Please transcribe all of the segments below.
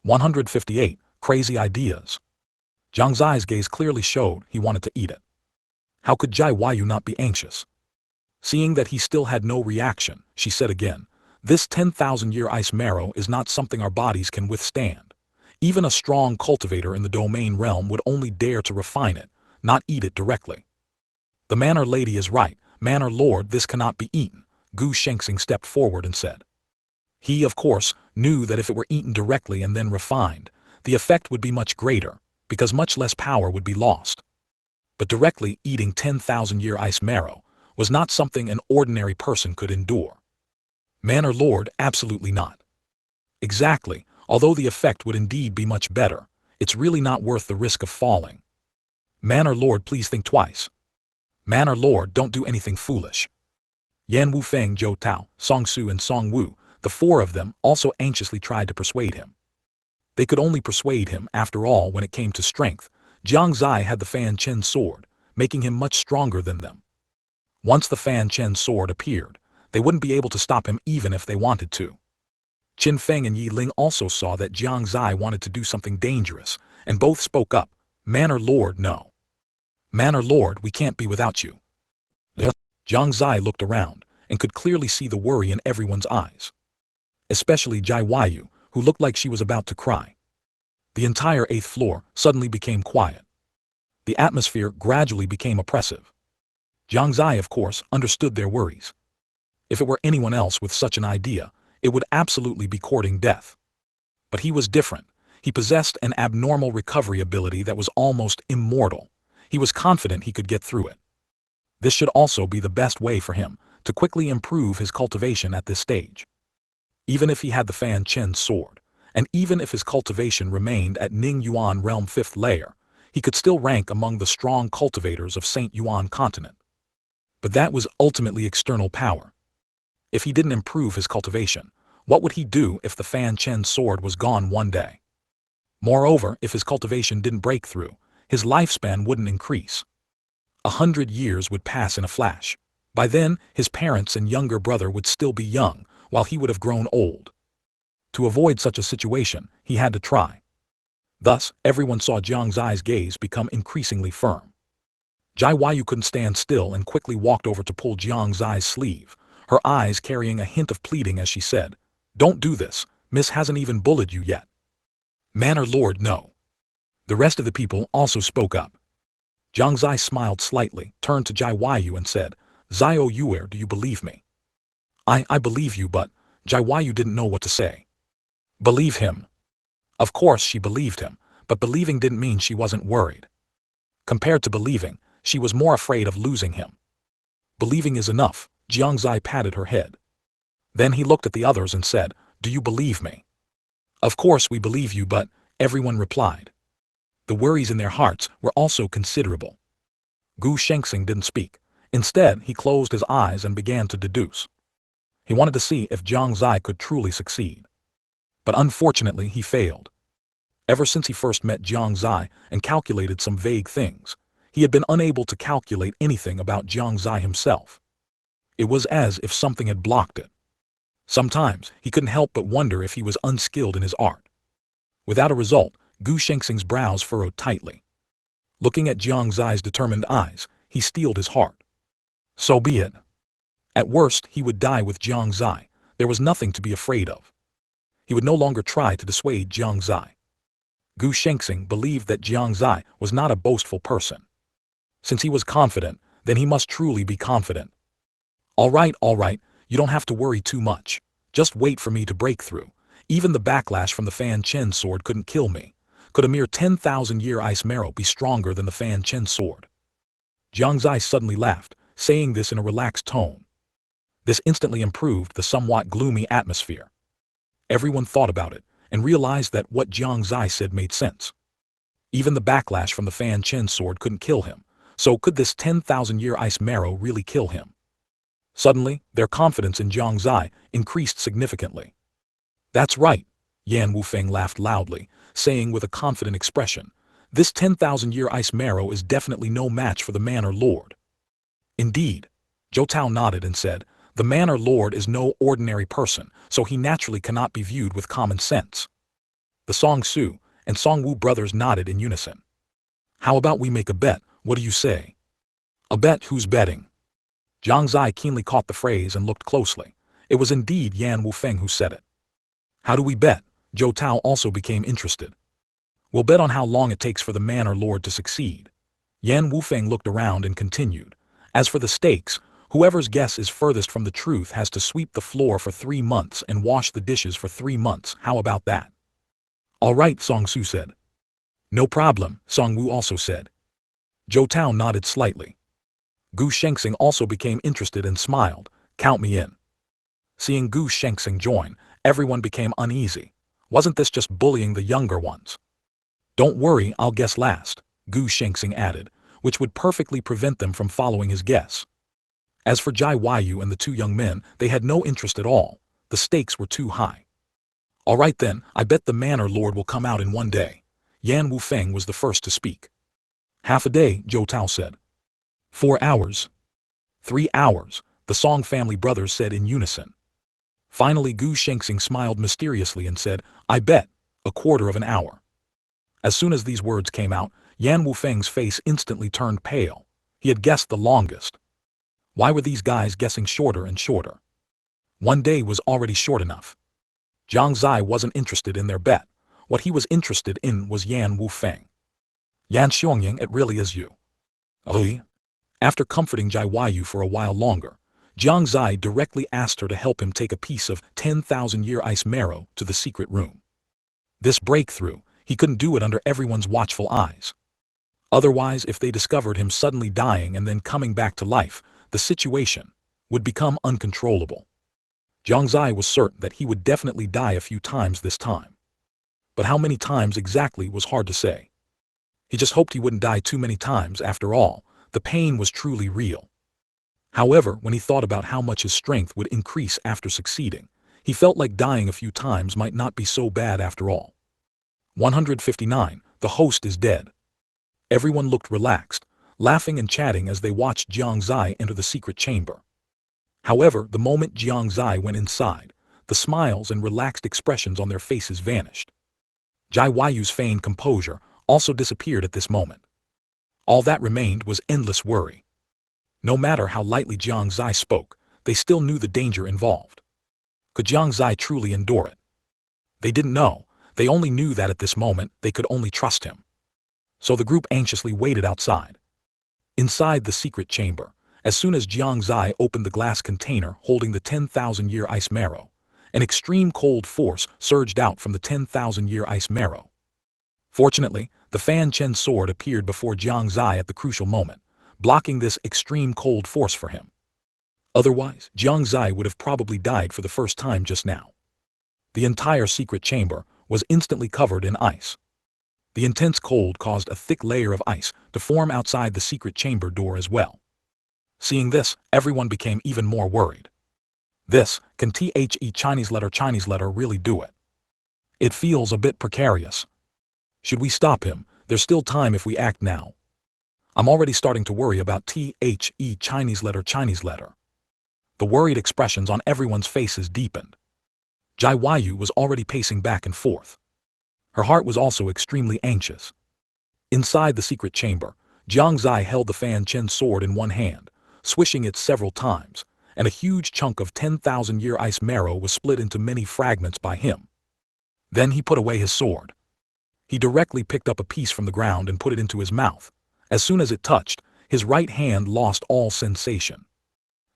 158. Crazy ideas. Jiang Xie's gaze clearly showed he wanted to eat it. How could Jiang not be anxious? Seeing that he still had no reaction, she said again, "This 10,000-year ice marrow is not something our bodies can withstand. Even a strong cultivator in the domain realm would only dare to refine it, not eat it directly." "The manor lady is right, manor lord, this cannot be eaten," Gu Shengxing stepped forward and said. He, of course, knew that if it were eaten directly and then refined, the effect would be much greater, because much less power would be lost. But directly eating 10,000-year ice marrow was not something an ordinary person could endure. Manor lord, absolutely not. Exactly, although the effect would indeed be much better, it's really not worth the risk of falling. Manor lord, please think twice. Manor lord, don't do anything foolish. Yan Wufeng, Zhou Tao, Song Su and Song Wu, the four of them, also anxiously tried to persuade him. They could only persuade him, after all, when it came to strength. Jiang Xie had the Fanchen sword, making him much stronger than them. Once the Fanchen sword appeared, they wouldn't be able to stop him even if they wanted to. Qin Feng and Yi Ling also saw that Jiang Xie wanted to do something dangerous, and both spoke up. "Manor lord, no. Manor lord, we can't be without you." Jiang Xie looked around, and could clearly see the worry in everyone's eyes. Especially Jiang, who looked like she was about to cry. The entire 8th floor suddenly became quiet. The atmosphere gradually became oppressive. Jiang Xie, of course, understood their worries. If it were anyone else with such an idea, it would absolutely be courting death. But he was different. He possessed an abnormal recovery ability that was almost immortal. He was confident he could get through it. This should also be the best way for him to quickly improve his cultivation at this stage. Even if he had the Fanchen sword, and even if his cultivation remained at Ning Yuan realm 5th layer, he could still rank among the strong cultivators of Shengyuan Continent. But that was ultimately external power. If he didn't improve his cultivation, what would he do if the Fanchen sword was gone one day? Moreover, if his cultivation didn't break through, his lifespan wouldn't increase. 100 years would pass in a flash. By then, his parents and younger brother would still be young, while he would have grown old. To avoid such a situation, he had to try. Thus, everyone saw Jiang Xie's gaze become increasingly firm. Jiang couldn't stand still and quickly walked over to pull Jiang Xie's sleeve, her eyes carrying a hint of pleading as she said, "Don't do this, Miss hasn't even bullied you yet." "Manor lord, no." The rest of the people also spoke up. Jiang Xie smiled slightly, turned to Jiang and said, "Zio Yuer, do you believe me?" I believe you, but..." Jiang didn't know what to say. Believe him. Of course she believed him, but believing didn't mean she wasn't worried. Compared to believing, she was more afraid of losing him. "Believing is enough," Jiang Xie patted her head. Then he looked at the others and said, "Do you believe me?" "Of course we believe you, but..." everyone replied. The worries in their hearts were also considerable. Gu Shengxing didn't speak. Instead, he closed his eyes and began to deduce. He wanted to see if Jiang Xie could truly succeed. But unfortunately he failed. Ever since he first met Jiang Xie and calculated some vague things, he had been unable to calculate anything about Jiang Xie himself. It was as if something had blocked it. Sometimes he couldn't help but wonder if he was unskilled in his art. Without a result, Gu Shengxing's brows furrowed tightly. Looking at Jiang Xie's determined eyes, he steeled his heart. So be it. At worst, he would die with Jiang Xie. There was nothing to be afraid of. He would no longer try to dissuade Jiang Xie. Gu Shengxing believed that Jiang Xie was not a boastful person. Since he was confident, then he must truly be confident. All right, you don't have to worry too much. Just wait for me to break through. Even the backlash from the Fanchen sword couldn't kill me. Could a mere 10,000-year ice marrow be stronger than the Fanchen sword?" Jiang Xie suddenly laughed, saying this in a relaxed tone. This instantly improved the somewhat gloomy atmosphere. Everyone thought about it, and realized that what Jiang Xie said made sense. Even the backlash from the Fanchen sword couldn't kill him, so could this 10,000-year ice marrow really kill him? Suddenly, their confidence in Jiang Xie increased significantly. "That's right," Yan Wufeng laughed loudly, saying with a confident expression, "This 10,000-year ice marrow is definitely no match for the manor lord." "Indeed." Zhou Tao nodded and said, "The manor lord is no ordinary person, so he naturally cannot be viewed with common sense." The Song Su and Song Wu brothers nodded in unison. How about we make a bet, what do you say? A bet? Who's betting? Jiang Xie keenly caught the phrase and looked closely. It was indeed Yan Wufeng who said it. How do we bet? Zhou Tao also became interested. We'll bet on how long it takes for the man or lord to succeed. Yan Wufeng looked around and continued. As for the stakes, whoever's guess is furthest from the truth has to sweep the floor for 3 months and wash the dishes for 3 months. How about that? All right, Song Su said. No problem, Song Wu also said. Zhou Tao nodded slightly. Gu Shengxing also became interested and smiled. Count me in. Seeing Gu Shengxing join, everyone became uneasy. Wasn't this just bullying the younger ones? Don't worry, I'll guess last, Gu Shengxing added, which would perfectly prevent them from following his guess. As for Jai Yu and the 2 young men, they had no interest at all. The stakes were too high. All right then, I bet the manor lord will come out in 1 day. Yan Wufeng was the first to speak. Half a day, Zhou Tao said. 4 hours. 3 hours, the Song family brothers said in unison. Finally Gu Shengxing smiled mysteriously and said, I bet, 1/4 of an hour. As soon as these words came out, Yan Wufeng's face instantly turned pale. He had guessed the longest. Why were these guys guessing shorter and shorter? 1 day was already short enough. Jiang Xie wasn't interested in their bet. What he was interested in was Yan Wufeng. Yan Xiongying, it really is you. Oh. After comforting Jai Yu for a while longer, Jiang Xie directly asked her to help him take a piece of 10,000-year ice marrow to the secret room. This breakthrough, he couldn't do it under everyone's watchful eyes. Otherwise, if they discovered him suddenly dying and then coming back to life, the situation would become uncontrollable. Jiang Xie was certain that he would definitely die a few times this time. But how many times exactly was hard to say. He just hoped he wouldn't die too many times. After all, the pain was truly real. However, when he thought about how much his strength would increase after succeeding, he felt like dying a few times might not be so bad after all. 159. The host is dead. Everyone looked relaxed, laughing and chatting as they watched Jiang Xie enter the secret chamber. However, the moment Jiang Xie went inside, the smiles and relaxed expressions on their faces vanished. Jai Yu's feigned composure also disappeared at this moment. All that remained was endless worry. No matter how lightly Jiang Xie spoke, they still knew the danger involved. Could Jiang Xie truly endure it? They didn't know. They only knew that at this moment they could only trust him. So the group anxiously waited outside. Inside the secret chamber, as soon as Jiang Xie opened the glass container holding the 10,000-year ice marrow, an extreme cold force surged out from the 10,000-year ice marrow. Fortunately, the Fanchen sword appeared before Jiang Xie at the crucial moment, blocking this extreme cold force for him. Otherwise, Jiang Xie would have probably died for the first time just now. The entire secret chamber was instantly covered in ice. The intense cold caused a thick layer of ice to form outside the secret chamber door as well. Seeing this, everyone became even more worried. This, can the Chinese letter really do it? It feels a bit precarious. Should we stop him? There's still time if we act now. I'm already starting to worry about the Chinese letter. The worried expressions on everyone's faces deepened. Jai Yu was already pacing back and forth. Her heart was also extremely anxious. Inside the secret chamber, Jiang Xie held the Fanchen sword in one hand, swishing it several times, and a huge chunk of 10,000-year ice marrow was split into many fragments by him. Then he put away his sword. He directly picked up a piece from the ground and put it into his mouth. As soon as it touched, his right hand lost all sensation.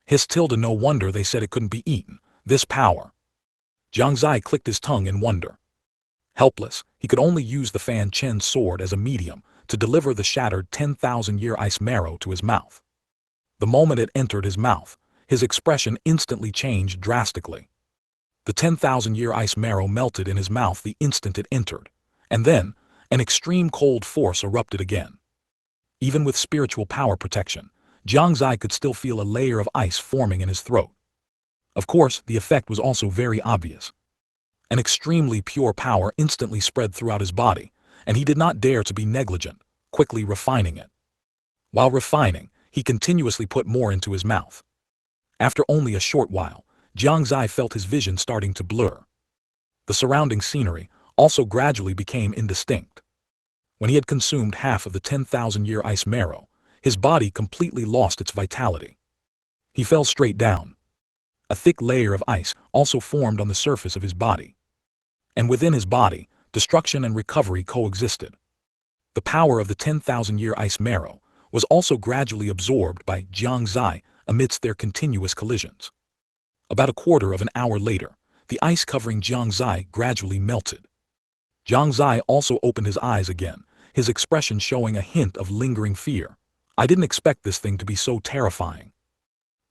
No wonder they said it couldn't be eaten. This power. Jiang Xie clicked his tongue in wonder. Helpless, he could only use the Fanchen sword as a medium to deliver the shattered 10,000-year ice marrow to his mouth. The moment it entered his mouth, his expression instantly changed drastically. The 10,000-year ice marrow melted in his mouth the instant it entered, and then, an extreme cold force erupted again. Even with spiritual power protection, Jiang Xie could still feel a layer of ice forming in his throat. Of course, the effect was also very obvious. An extremely pure power instantly spread throughout his body, and he did not dare to be negligent, quickly refining it. While refining, he continuously put more into his mouth. After only a short while, Jiang Xie felt his vision starting to blur. The surrounding scenery, also gradually became indistinct. When he had consumed half of the 10,000-year ice marrow, his body completely lost its vitality. He fell straight down. A thick layer of ice also formed on the surface of his body. And within his body, destruction and recovery coexisted. The power of the 10,000-year ice marrow was also gradually absorbed by Jiang Xie amidst their continuous collisions. About a quarter of an hour later, the ice covering Jiang Xie gradually melted. Jiang Xie also opened his eyes again, his expression showing a hint of lingering fear. I didn't expect this thing to be so terrifying.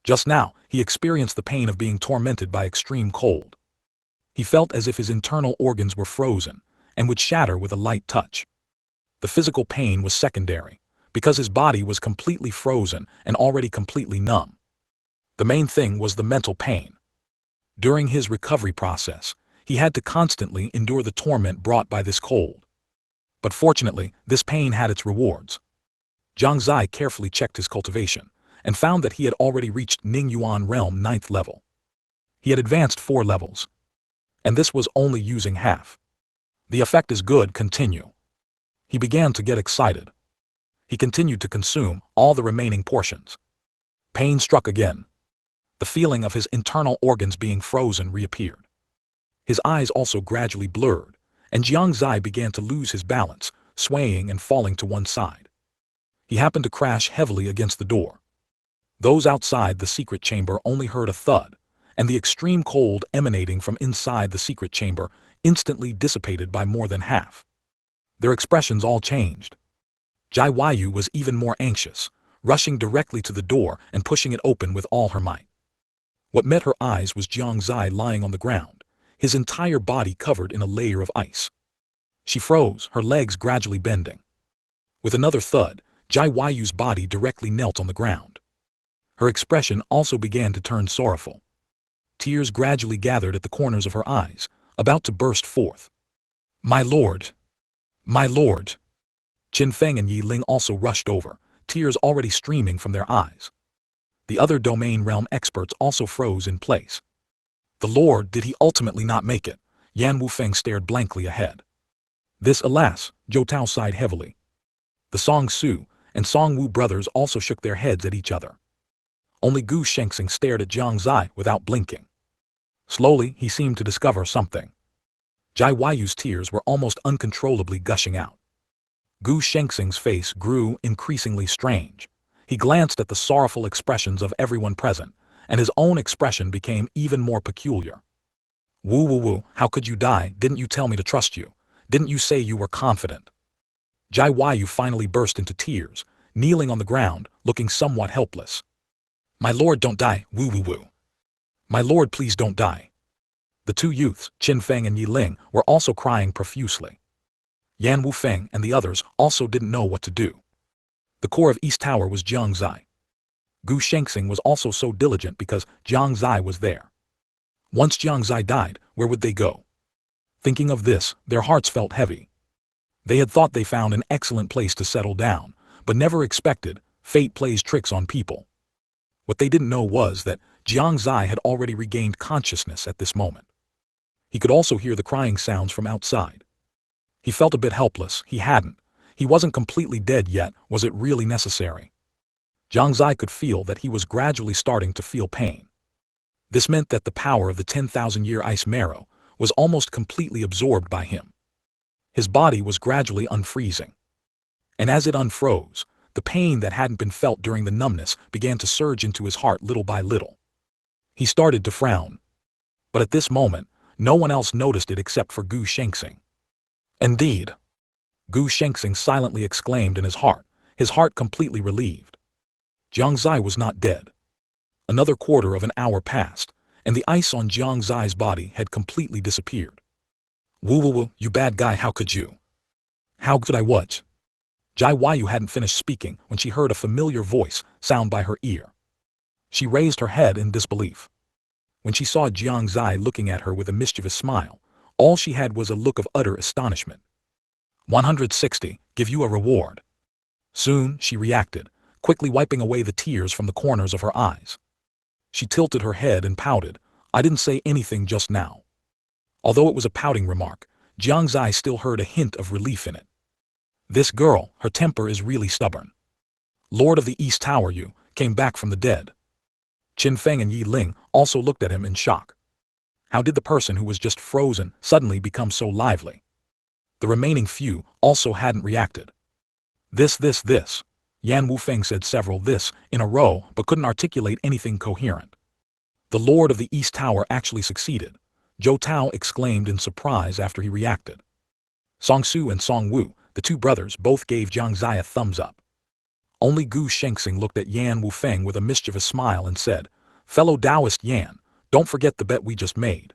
Just now, he experienced the pain of being tormented by extreme cold. He felt as if his internal organs were frozen and would shatter with a light touch. The physical pain was secondary, because his body was completely frozen and already completely numb. The main thing was the mental pain. During his recovery process, he had to constantly endure the torment brought by this cold. But fortunately, this pain had its rewards. Jiang Xie carefully checked his cultivation, and found that he had already reached Ningyuan Realm 9th level. He had advanced 4 levels. And this was only using half. The effect is good, continue. He began to get excited. He continued to consume all the remaining portions. Pain struck again. The feeling of his internal organs being frozen reappeared. His eyes also gradually blurred, and Jiang Xie began to lose his balance, swaying and falling to one side. He happened to crash heavily against the door. Those outside the secret chamber only heard a thud, and the extreme cold emanating from inside the secret chamber instantly dissipated by more than half. Their expressions all changed. Jai Yu was even more anxious, rushing directly to the door and pushing it open with all her might. What met her eyes was Jiang Xie lying on the ground, his entire body covered in a layer of ice. She froze, her legs gradually bending. With another thud, Jai Yu's body directly knelt on the ground. Her expression also began to turn sorrowful. Tears gradually gathered at the corners of her eyes, about to burst forth. My lord! My lord! Qin Feng and Yi Ling also rushed over, tears already streaming from their eyes. The other domain realm experts also froze in place. The lord, did he ultimately not make it? Yan Wufeng stared blankly ahead. This, alas, Zhou Tao sighed heavily. The Song Su and Song Wu brothers also shook their heads at each other. Only Gu Shengxing stared at Jiang Xie without blinking. Slowly, he seemed to discover something. Jai Yu's tears were almost uncontrollably gushing out. Gu Shengxing's face grew increasingly strange. He glanced at the sorrowful expressions of everyone present, and his own expression became even more peculiar. Wu Wu Wu, how could you die? Didn't you tell me to trust you? Didn't you say you were confident? Jai Yu finally burst into tears, kneeling on the ground, looking somewhat helpless. My lord, don't die, Wu Wu Wu. My lord, please don't die. The two youths, Qin Feng and Yi Ling, were also crying profusely. Yan Wufeng and the others also didn't know what to do. The core of East Tower was Jiang Xie. Gu Shengxing was also so diligent because Jiang Xie was there. Once Jiang Xie died, where would they go? Thinking of this, their hearts felt heavy. They had thought they found an excellent place to settle down, but never expected fate plays tricks on people. What they didn't know was that Jiang Xie had already regained consciousness at this moment. He could also hear the crying sounds from outside. He felt a bit helpless. He wasn't completely dead yet. Was it really necessary? Jiang Xie could feel that he was gradually starting to feel pain. This meant that the power of the 10,000-year ice marrow was almost completely absorbed by him. His body was gradually unfreezing. And as it unfroze, the pain that hadn't been felt during the numbness began to surge into his heart little by little. He started to frown. But at this moment, no one else noticed it except for Gu Shengxing. Indeed! Gu Shengxing silently exclaimed in his heart completely relieved. Jiang Xie was not dead. Another quarter of an hour passed, and the ice on Jiang Xie's body had completely disappeared. Wu Wu Wu, you bad guy, how could you? How could I what? Jai Yu hadn't finished speaking when she heard a familiar voice sound by her ear. She raised her head in disbelief. When she saw Jiang Xie looking at her with a mischievous smile, all she had was a look of utter astonishment. 160, give you a reward. Soon, she reacted, quickly wiping away the tears from the corners of her eyes. She tilted her head and pouted. I didn't say anything just now. Although it was a pouting remark, Jiang Xie still heard a hint of relief in it. This girl, her temper is really stubborn. Lord of the East Tower Yu came back from the dead. Qin Feng and Yi Ling also looked at him in shock. How did the person who was just frozen suddenly become so lively? The remaining few also hadn't reacted. This. Yan Wufeng said several this in a row but couldn't articulate anything coherent. The Lord of the East Tower actually succeeded, Zhou Tao exclaimed in surprise after he reacted. Song Su and Song Wu, the two brothers, both gave Jiang Xie a thumbs up. Only Gu Shengxing looked at Yan Wufeng with a mischievous smile and said, "Fellow Taoist Yan, don't forget the bet we just made."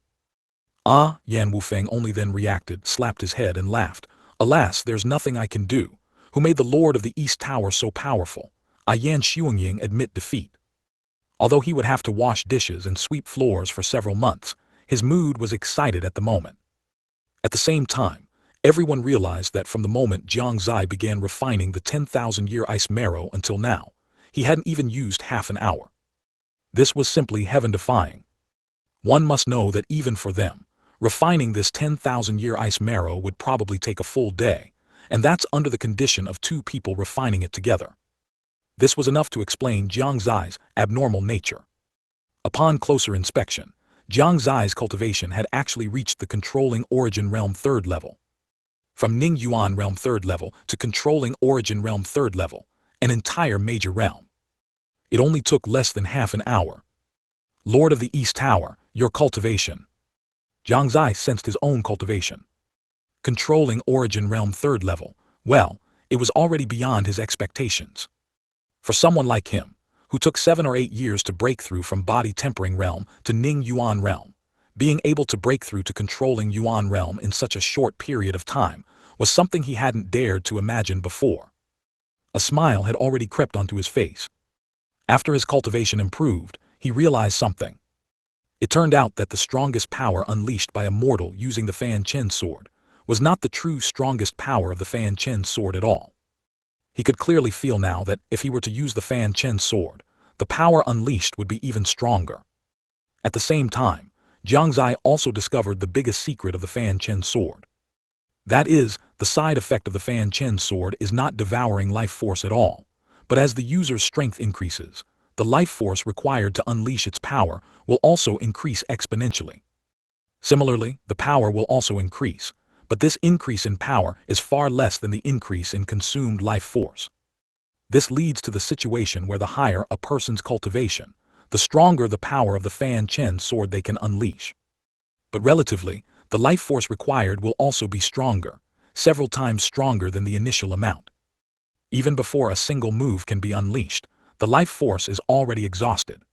"Ah," Yan Wufeng only then reacted, slapped his head and laughed. "Alas, there's nothing I can do. Who made the Lord of the East Tower so powerful? I Yan Xuangying admit defeat." Although he would have to wash dishes and sweep floors for several months, his mood was excited at the moment. At the same time, everyone realized that from the moment Jiang Xie began refining the 10,000-year ice marrow until now, he hadn't even used half an hour. This was simply heaven-defying. One must know that even for them, refining this 10,000-year ice marrow would probably take a full day, and that's under the condition of two people refining it together. This was enough to explain Jiang Xie's abnormal nature. Upon closer inspection, Jiang Xie's cultivation had actually reached the controlling origin realm 3rd level. From Ning Yuan realm 3rd level to controlling origin realm 3rd level, an entire major realm. It only took less than half an hour. Lord of the East Tower, your cultivation. Jiang Xie sensed his own cultivation. Controlling origin realm 3rd level, well, it was already beyond his expectations. For someone like him, who took 7 or 8 years to break through from body tempering realm to Ning Yuan realm, being able to break through to controlling Yuan realm in such a short period of time was something he hadn't dared to imagine before. A smile had already crept onto his face. After his cultivation improved, he realized something. It turned out that the strongest power unleashed by a mortal using the Fanchen sword was not the true strongest power of the Fanchen sword at all. He could clearly feel now that if he were to use the Fanchen sword, the power unleashed would be even stronger. At the same time, Jiang Xie also discovered the biggest secret of the Fanchen sword. That is, the side effect of the Fanchen sword is not devouring life force at all, but as the user's strength increases, the life force required to unleash its power will also increase exponentially. Similarly, the power will also increase, but this increase in power is far less than the increase in consumed life force. This leads to the situation where the higher a person's cultivation, the stronger the power of the Fanchen sword they can unleash. But relatively, the life force required will also be stronger, several times stronger than the initial amount. Even before a single move can be unleashed, the life force is already exhausted.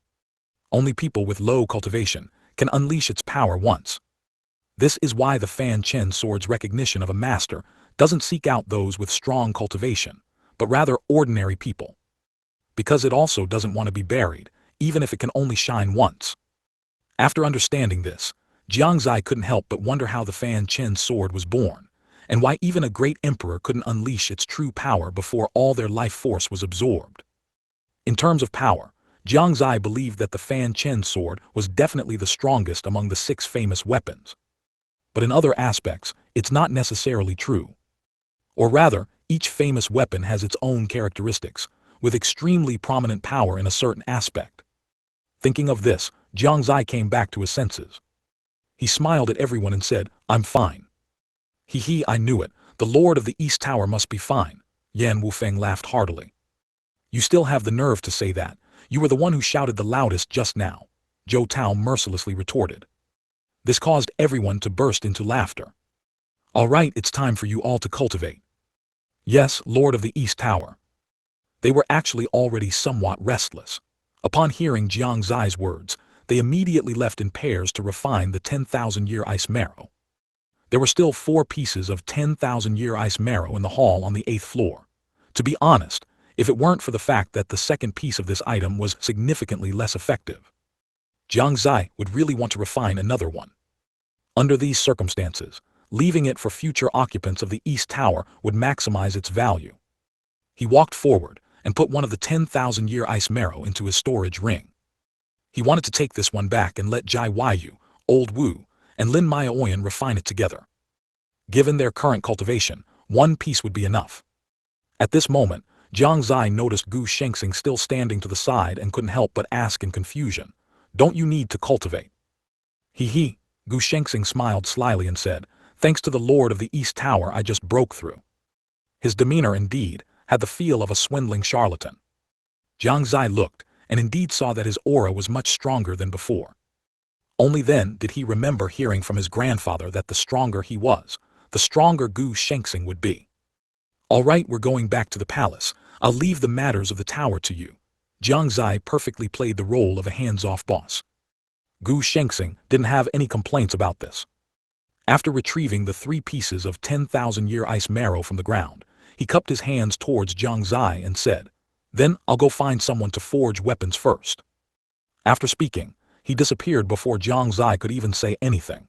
Only people with low cultivation can unleash its power once. This is why the Fanchen sword's recognition of a master doesn't seek out those with strong cultivation, but rather ordinary people. Because it also doesn't want to be buried, even if it can only shine once. After understanding this, Jiang Xie couldn't help but wonder how the Fanchen sword was born, and why even a great emperor couldn't unleash its true power before all their life force was absorbed. In terms of power, Jiang Xie believed that the Fanchen sword was definitely the strongest among the 6 famous weapons. But in other aspects, it's not necessarily true. Or rather, each famous weapon has its own characteristics, with extremely prominent power in a certain aspect. Thinking of this, Jiang Xie came back to his senses. He smiled at everyone and said, "I'm fine." "Hee, I knew it, the Lord of the East Tower must be fine," Yan Wufeng laughed heartily. "You still have the nerve to say that. You were the one who shouted the loudest just now," Zhou Tao mercilessly retorted. This caused everyone to burst into laughter. "All right, it's time for you all to cultivate." "Yes, Lord of the East Tower." They were actually already somewhat restless. Upon hearing Jiang Xie's words, they immediately left in pairs to refine the 10,000-year ice marrow. There were still 4 pieces of 10,000-year ice marrow in the hall on the 8th floor. To be honest, if it weren't for the fact that the second piece of this item was significantly less effective, Jiang Xie would really want to refine another one. Under these circumstances, leaving it for future occupants of the East Tower would maximize its value. He walked forward and put one of the 10,000-year ice marrow into his storage ring. He wanted to take this one back and let Jai Yu, Old Wu, and Lin Maoyan refine it together. Given their current cultivation, one piece would be enough. At this moment, Jiang Xie noticed Gu Shengxing still standing to the side and couldn't help but ask in confusion, "Don't you need to cultivate?" He, Gu Shengxing smiled slyly and said, "Thanks to the Lord of the East Tower I just broke through." His demeanor, indeed, had the feel of a swindling charlatan. Jiang Xie looked, and indeed saw that his aura was much stronger than before. Only then did he remember hearing from his grandfather that the stronger he was, the stronger Gu Shengxing would be. "All right, we're going back to the palace. I'll leave the matters of the tower to you." Jiang Xie perfectly played the role of a hands-off boss. Gu Shengxing didn't have any complaints about this. After retrieving the 3 pieces of 10,000-year ice marrow from the ground, he cupped his hands towards Jiang Xie and said, "Then I'll go find someone to forge weapons first." After speaking, he disappeared before Jiang Xie could even say anything.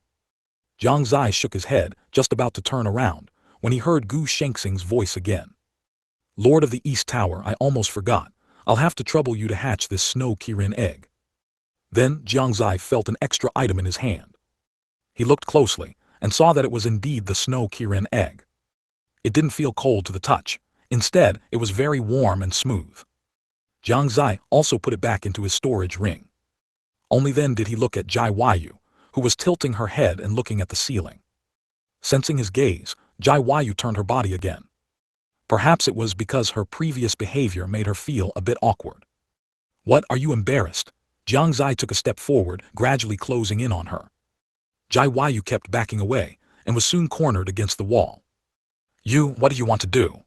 Jiang Xie shook his head, just about to turn around, when he heard Gu Shengxing's voice again. "Lord of the East Tower, I almost forgot. I'll have to trouble you to hatch this snow Kirin egg." Then Jiang Xie felt an extra item in his hand. He looked closely, and saw that it was indeed the snow Kirin egg. It didn't feel cold to the touch. Instead, it was very warm and smooth. Jiang Xie also put it back into his storage ring. Only then did he look at Jai Yu, who was tilting her head and looking at the ceiling. Sensing his gaze, Jai Yu turned her body again. Perhaps it was because her previous behavior made her feel a bit awkward. "What, are you embarrassed?" Jiang Xie took a step forward, gradually closing in on her. Jai Yu kept backing away, and was soon cornered against the wall. What do you want to do?"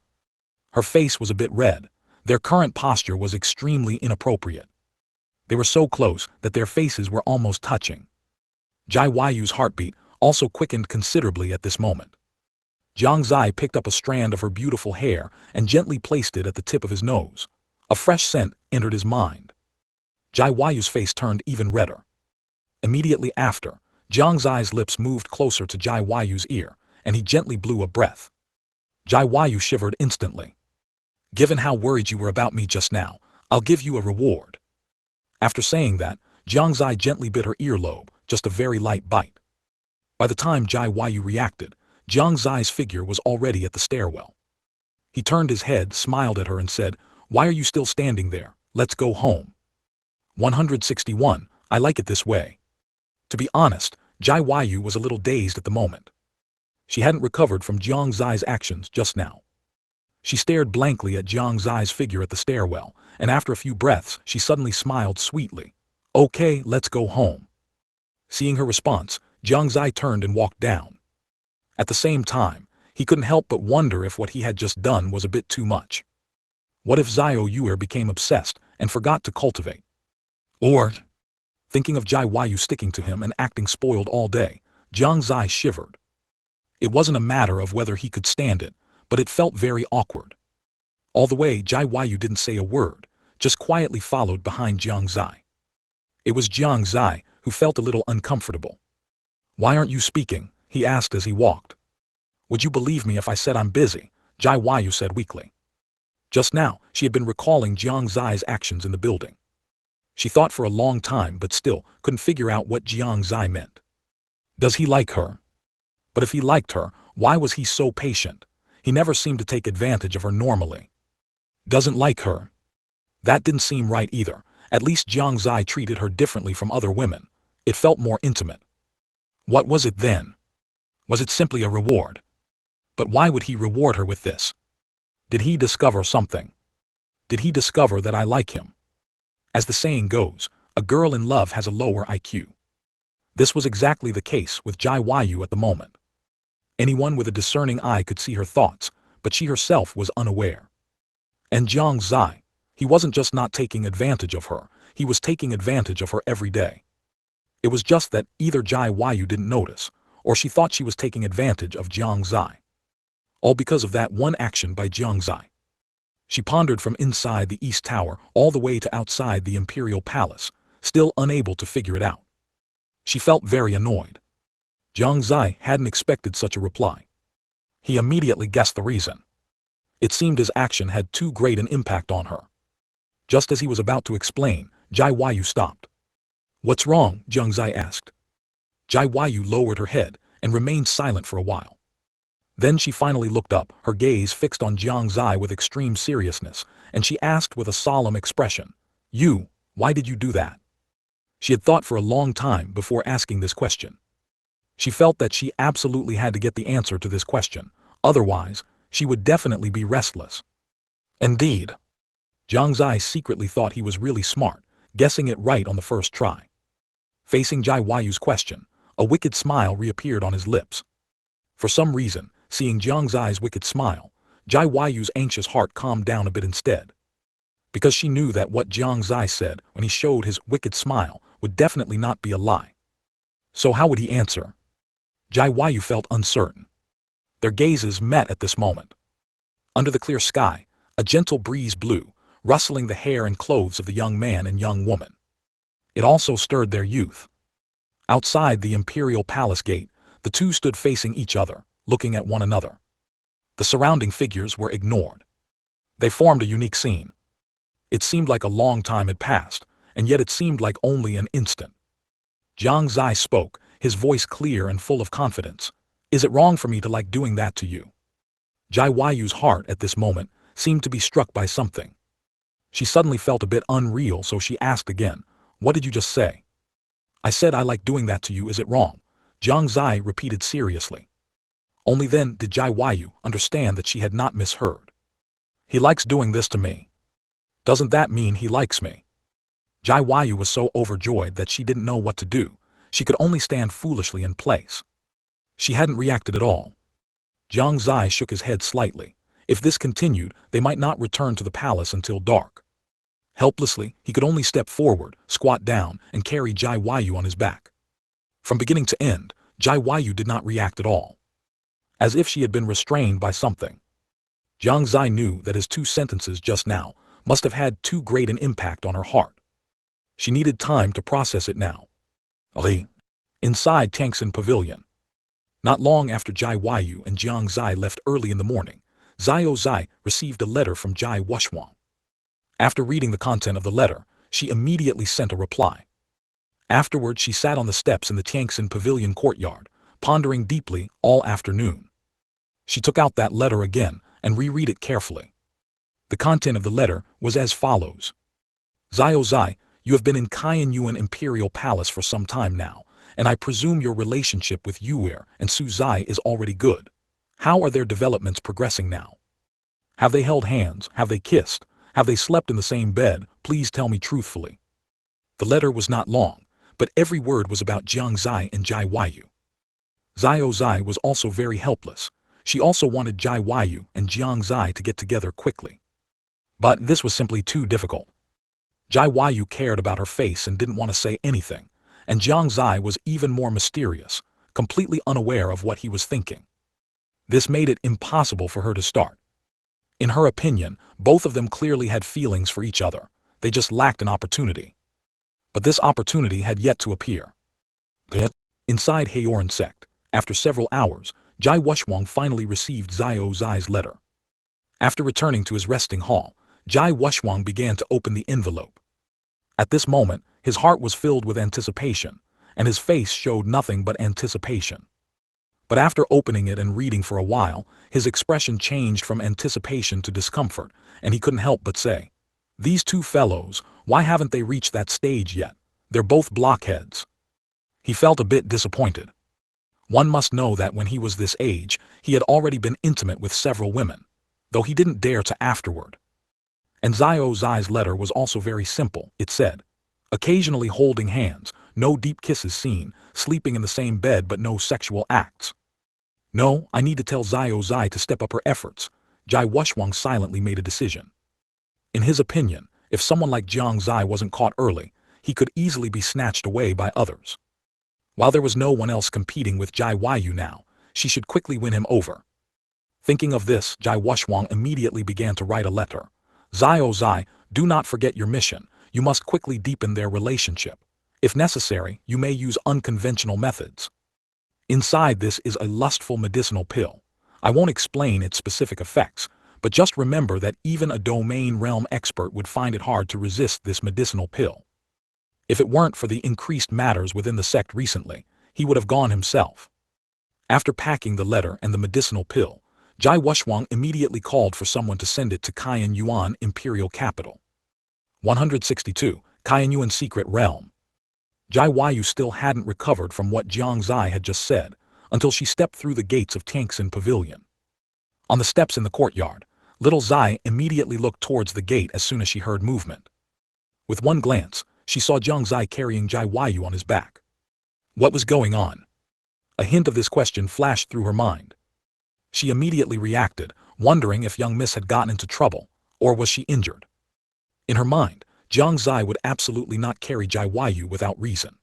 Her face was a bit red. Their current posture was extremely inappropriate. They were so close that their faces were almost touching. Jai Yu's heartbeat also quickened considerably at this moment. Jiang Xie picked up a strand of her beautiful hair and gently placed it at the tip of his nose. A fresh scent entered his mind. Jai Yu's face turned even redder. Immediately after, Jiang Xie's lips moved closer to Jai Yu's ear, and he gently blew a breath. Jai Yu shivered instantly. "Given how worried you were about me just now, I'll give you a reward." After saying that, Jiang Xie gently bit her earlobe, just a very light bite. By the time Jai Yu reacted, Jiang Xie's figure was already at the stairwell. He turned his head, smiled at her and said, "Why are you still standing there? Let's go home." 161. I like it this way. To be honest, Jai Yu was a little dazed at the moment. She hadn't recovered from Jiang Xie's actions just now. She stared blankly at Jiang Xie's figure at the stairwell, and after a few breaths she suddenly smiled sweetly. "Okay, let's go home." Seeing her response, Jiang Xie turned and walked down. At the same time, he couldn't help but wonder if what he had just done was a bit too much. What if Xiao Yuer became obsessed and forgot to cultivate? Or, thinking of Jai Yu sticking to him and acting spoiled all day, Jiang Xie shivered. It wasn't a matter of whether he could stand it, but it felt very awkward. All the way Jai Yu didn't say a word, just quietly followed behind Jiang Xie. It was Jiang Xie who felt a little uncomfortable. "Why aren't you speaking?" he asked as he walked. "Would you believe me if I said I'm busy?" Jai Yu said weakly. Just now, she had been recalling Jiang Xie's actions in the building. She thought for a long time but still couldn't figure out what Jiang Xie meant. Does he like her? But if he liked her, why was he so patient? He never seemed to take advantage of her normally. Doesn't like her? That didn't seem right either. At least Jiang Xie treated her differently from other women. It felt more intimate. What was it then? Was it simply a reward? But why would he reward her with this? Did he discover something? Did he discover that I like him? As the saying goes, a girl in love has a lower IQ. This was exactly the case with Jai Yu at the moment. Anyone with a discerning eye could see her thoughts, but she herself was unaware. And Jiang Xie, he wasn't just not taking advantage of her, he was taking advantage of her every day. It was just that either Jai Yu didn't notice, or she thought she was taking advantage of Jiang Xie. All because of that one action by Jiang Xie. She pondered from inside the East Tower all the way to outside the Imperial Palace, still unable to figure it out. She felt very annoyed. Jiang Xie hadn't expected such a reply. He immediately guessed the reason. It seemed his action had too great an impact on her. Just as he was about to explain, Jai Yu stopped. "What's wrong?" Jiang Xie asked. Jai Yu lowered her head and remained silent for a while. Then she finally looked up, her gaze fixed on Jiang Xie with extreme seriousness, and she asked with a solemn expression, why did you do that? She had thought for a long time before asking this question. She felt that she absolutely had to get the answer to this question, otherwise, she would definitely be restless. Indeed, Jiang Xie secretly thought he was really smart, guessing it right on the first try. Facing Jai Yu's question, a wicked smile reappeared on his lips. For some reason, seeing Jiang Xie's wicked smile, Jai Yu's anxious heart calmed down a bit instead. Because she knew that what Jiang Xie said when he showed his wicked smile would definitely not be a lie. So how would he answer? Jai Yu felt uncertain. Their gazes met at this moment. Under the clear sky, a gentle breeze blew, rustling the hair and clothes of the young man and young woman. It also stirred their youth. Outside the imperial palace gate, the two stood facing each other, looking at one another. The surrounding figures were ignored. They formed a unique scene. It seemed like a long time had passed, and yet it seemed like only an instant. Jiang Xie spoke, his voice clear and full of confidence. Is it wrong for me to like doing that to you? Jai Yu's heart at this moment seemed to be struck by something. She suddenly felt a bit unreal, so she asked again, what did you just say? I said I like doing that to you, is it wrong? Jiang Xie repeated seriously. Only then did Jai Yu understand that she had not misheard. He likes doing this to me. Doesn't that mean he likes me? Jai Yu was so overjoyed that she didn't know what to do. She could only stand foolishly in place. She hadn't reacted at all. Jiang Xie shook his head slightly. If this continued, they might not return to the palace until dark. Helplessly, he could only step forward, squat down, and carry Jai Yu on his back. From beginning to end, Jai Yu did not react at all. As if she had been restrained by something. Jiang Xie knew that his two sentences just now must have had too great an impact on her heart. She needed time to process it now. Inside Tangxin Pavilion. Not long after Jai Yu and Jiang Xie left early in the morning, Xiao Zai received a letter from Jai Wuxuang. After reading the content of the letter, she immediately sent a reply. Afterward, she sat on the steps in the Tangxin Pavilion courtyard, pondering deeply all afternoon. She took out that letter again and reread it carefully. The content of the letter was as follows. Xiao Zai, you have been in Qianyuan Imperial Palace for some time now, and I presume your relationship with Yuer and Su Zai is already good. How are their developments progressing now? Have they held hands? Have they kissed? Have they slept in the same bed? Please tell me truthfully. The letter was not long, but every word was about Jiang Xie and Jai Yu. Xiao Zai was also very helpless. She also wanted Jai Yu and Jiang Xie to get together quickly. But this was simply too difficult. Jai Yu cared about her face and didn't want to say anything, and Jiang Xie was even more mysterious, completely unaware of what he was thinking. This made it impossible for her to start. In her opinion, both of them clearly had feelings for each other. They just lacked an opportunity. But this opportunity had yet to appear. Inside Haoran Sect, after several hours, Jai Wuxuang finally received Xiao Zai's letter. After returning to his resting hall, Jai Wuxuang began to open the envelope. At this moment, his heart was filled with anticipation, and his face showed nothing but anticipation. But after opening it and reading for a while, his expression changed from anticipation to discomfort, and he couldn't help but say, "These two fellows, why haven't they reached that stage yet? They're both blockheads." He felt a bit disappointed. One must know that when he was this age, he had already been intimate with several women, though he didn't dare to afterward. And Xiao Zai's letter was also very simple. It said, occasionally holding hands, no deep kisses seen, sleeping in the same bed but no sexual acts. No, I need to tell Xiao Zai to step up her efforts. Jai Wuxuang silently made a decision. In his opinion, if someone like Jiang Xie wasn't caught early, he could easily be snatched away by others. While there was no one else competing with Jai Yu now, she should quickly win him over. Thinking of this, Jai Wuxuang immediately began to write a letter. Xiao Zai, do not forget your mission. You must quickly deepen their relationship. If necessary, you may use unconventional methods. Inside this is a lustful medicinal pill. I won't explain its specific effects, but just remember that even a domain realm expert would find it hard to resist this medicinal pill. If it weren't for the increased matters within the sect recently, he would have gone himself. After packing the letter and the medicinal pill, Jai Wushwang immediately called for someone to send it to Cayenne Yuan imperial capital. 162. Cayenne Yuan secret realm. Jai Yu still hadn't recovered from what Jiang Xie had just said, until she stepped through the gates of Tianxin Pavilion. On the steps in the courtyard, little Xie immediately looked towards the gate as soon as she heard movement. With one glance, she saw Jiang Xie carrying Jai Yu on his back. What was going on? A hint of this question flashed through her mind. She immediately reacted, wondering if young miss had gotten into trouble, or was she injured. In her mind, Jiang Xie would absolutely not carry Jai Yu without reason.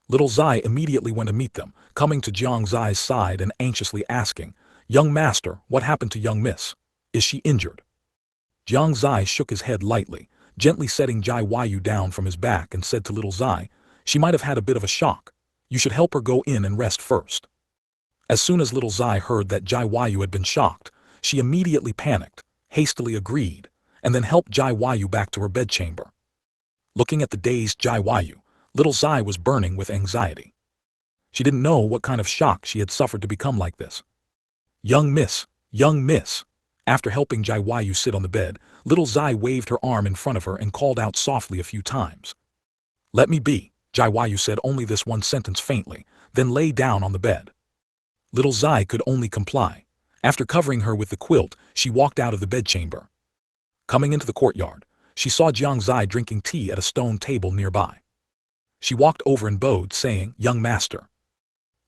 Little Xie immediately went to meet them, coming to Jiang Xie's side and anxiously asking, "Young master, what happened to young miss? Is she injured?" Jiang Xie shook his head lightly, gently setting Jai Yu down from his back and said to little Xie, "She might have had a bit of a shock. You should help her go in and rest first." As soon as little Xie heard that Jai Yu had been shocked, she immediately panicked, hastily agreed, and then helped Jai Yu back to her bedchamber. Looking at the dazed Jai Yu, little Xie was burning with anxiety. She didn't know what kind of shock she had suffered to become like this. "Young miss, young miss." After helping Jai Yu sit on the bed, little Xie waved her arm in front of her and called out softly a few times. "Let me be," Jai Yu said only this one sentence faintly, then lay down on the bed. Little Xie could only comply. After covering her with the quilt, she walked out of the bedchamber. Coming into the courtyard, she saw Jiang Xie drinking tea at a stone table nearby. She walked over and bowed, saying, "Young master."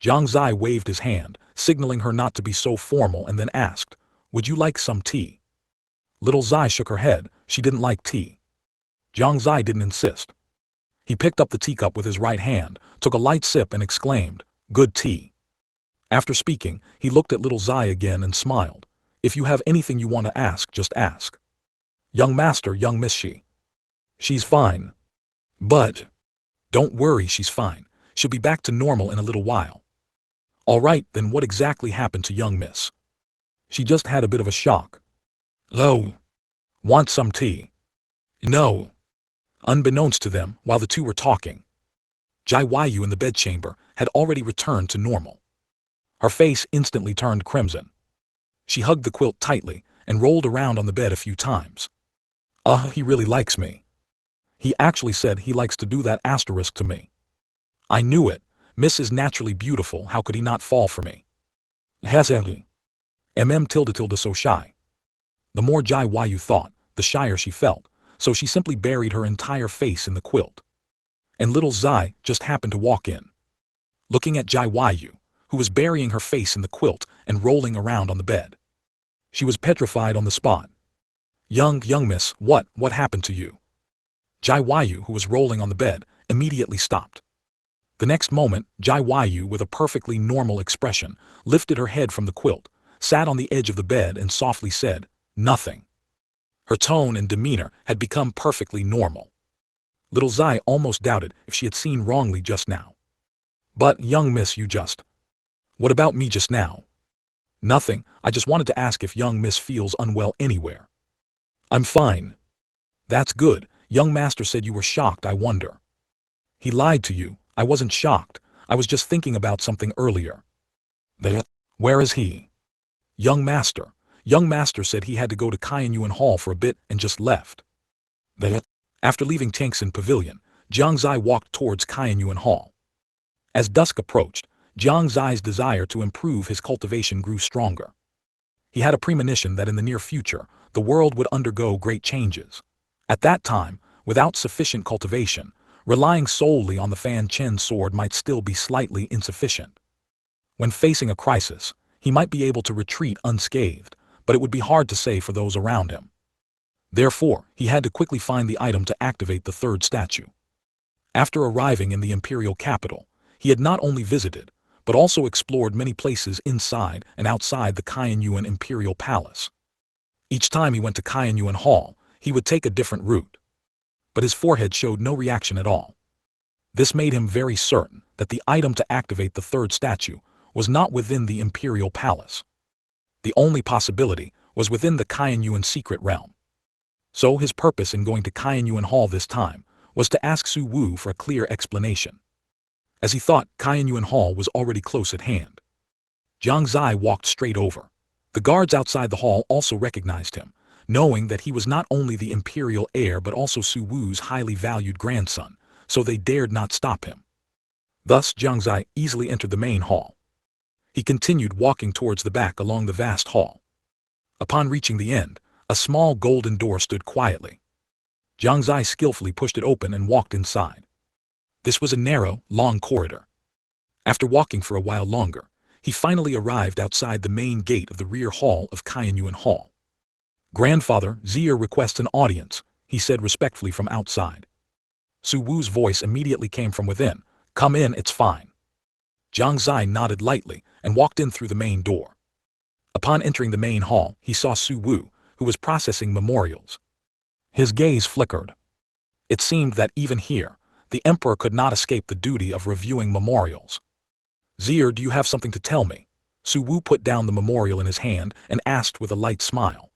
Jiang Xie waved his hand, signaling her not to be so formal, and then asked, "Would you like some tea?" Little Xie shook her head. She didn't like tea. Jiang Xie didn't insist. He picked up the teacup with his right hand, took a light sip and exclaimed, "Good tea." After speaking, he looked at little Xie again and smiled. "If you have anything you want to ask, just ask." "Young master, young miss she's fine. But don't worry, she's fine. She'll be back to normal in a little while." "All right, then what exactly happened to young miss?" "She just had a bit of a shock." "Oh. Want some tea?" "No." Unbeknownst to them, while the two were talking, Jai Yu in the bedchamber had already returned to normal. Her face instantly turned crimson. She hugged the quilt tightly and rolled around on the bed a few times. He really likes me. He actually said he likes to do that asterisk to me. I knew it. Miss is naturally beautiful, how could he not fall for me? Hesedi. Tilde so shy. The more Jai Yu thought, the shyer she felt, so she simply buried her entire face in the quilt. And little Xie just happened to walk in. Looking at Jai Yu, who was burying her face in the quilt and rolling around on the bed. She was petrified on the spot. Young miss, what happened to you?" Jai Yu, who was rolling on the bed, immediately stopped. The next moment, Jai Yu, with a perfectly normal expression, lifted her head from the quilt, sat on the edge of the bed and softly said, "Nothing." Her tone and demeanor had become perfectly normal. Little Xie almost doubted if she had seen wrongly just now. "But, young miss, you just... What about me just now?" "Nothing, I just wanted to ask if young miss feels unwell anywhere." "I'm fine." "That's good, young master said you were shocked, I wonder." "He lied to you, I wasn't shocked, I was just thinking about something earlier." "Where is he?" Young master said he had to go to Cayenne Yuan Hall for a bit and just left." After leaving Tianxin Pavilion, Jiang Xie walked towards Cayenne Yuan Hall. As dusk approached, Jiang Xie's desire to improve his cultivation grew stronger. He had a premonition that in the near future, the world would undergo great changes. At that time, without sufficient cultivation, relying solely on the Fanchen sword might still be slightly insufficient. When facing a crisis, he might be able to retreat unscathed, but it would be hard to say for those around him. Therefore, he had to quickly find the item to activate the third statue. After arriving in the imperial capital, he had not only visited, but also explored many places inside and outside the Cayenne Yuan Imperial Palace. Each time he went to Cayenne Yuan Hall, he would take a different route. But his forehead showed no reaction at all. This made him very certain that the item to activate the third statue was not within the Imperial Palace. The only possibility was within the Cayenne Yuan secret realm. So his purpose in going to Cayenne Yuan Hall this time was to ask Su Wu for a clear explanation. As he thought, Cayenne Yuan Hall was already close at hand. Jiang Xie walked straight over. The guards outside the hall also recognized him, knowing that he was not only the imperial heir but also Su Wu's highly valued grandson, so they dared not stop him. Thus Jiang Xie easily entered the main hall. He continued walking towards the back along the vast hall. Upon reaching the end, a small golden door stood quietly. Jiang Xie skillfully pushed it open and walked inside. This was a narrow, long corridor. After walking for a while longer, he finally arrived outside the main gate of the rear hall of Qianyuan Hall. "Grandfather, Xie requests an audience," he said respectfully from outside. Su Wu's voice immediately came from within. "Come in, it's fine." Jiang Xie nodded lightly and walked in through the main door. Upon entering the main hall, he saw Su Wu, who was processing memorials. His gaze flickered. It seemed that even here, the emperor could not escape the duty of reviewing memorials. "Xie, do you have something to tell me?" Su Wu put down the memorial in his hand and asked with a light smile.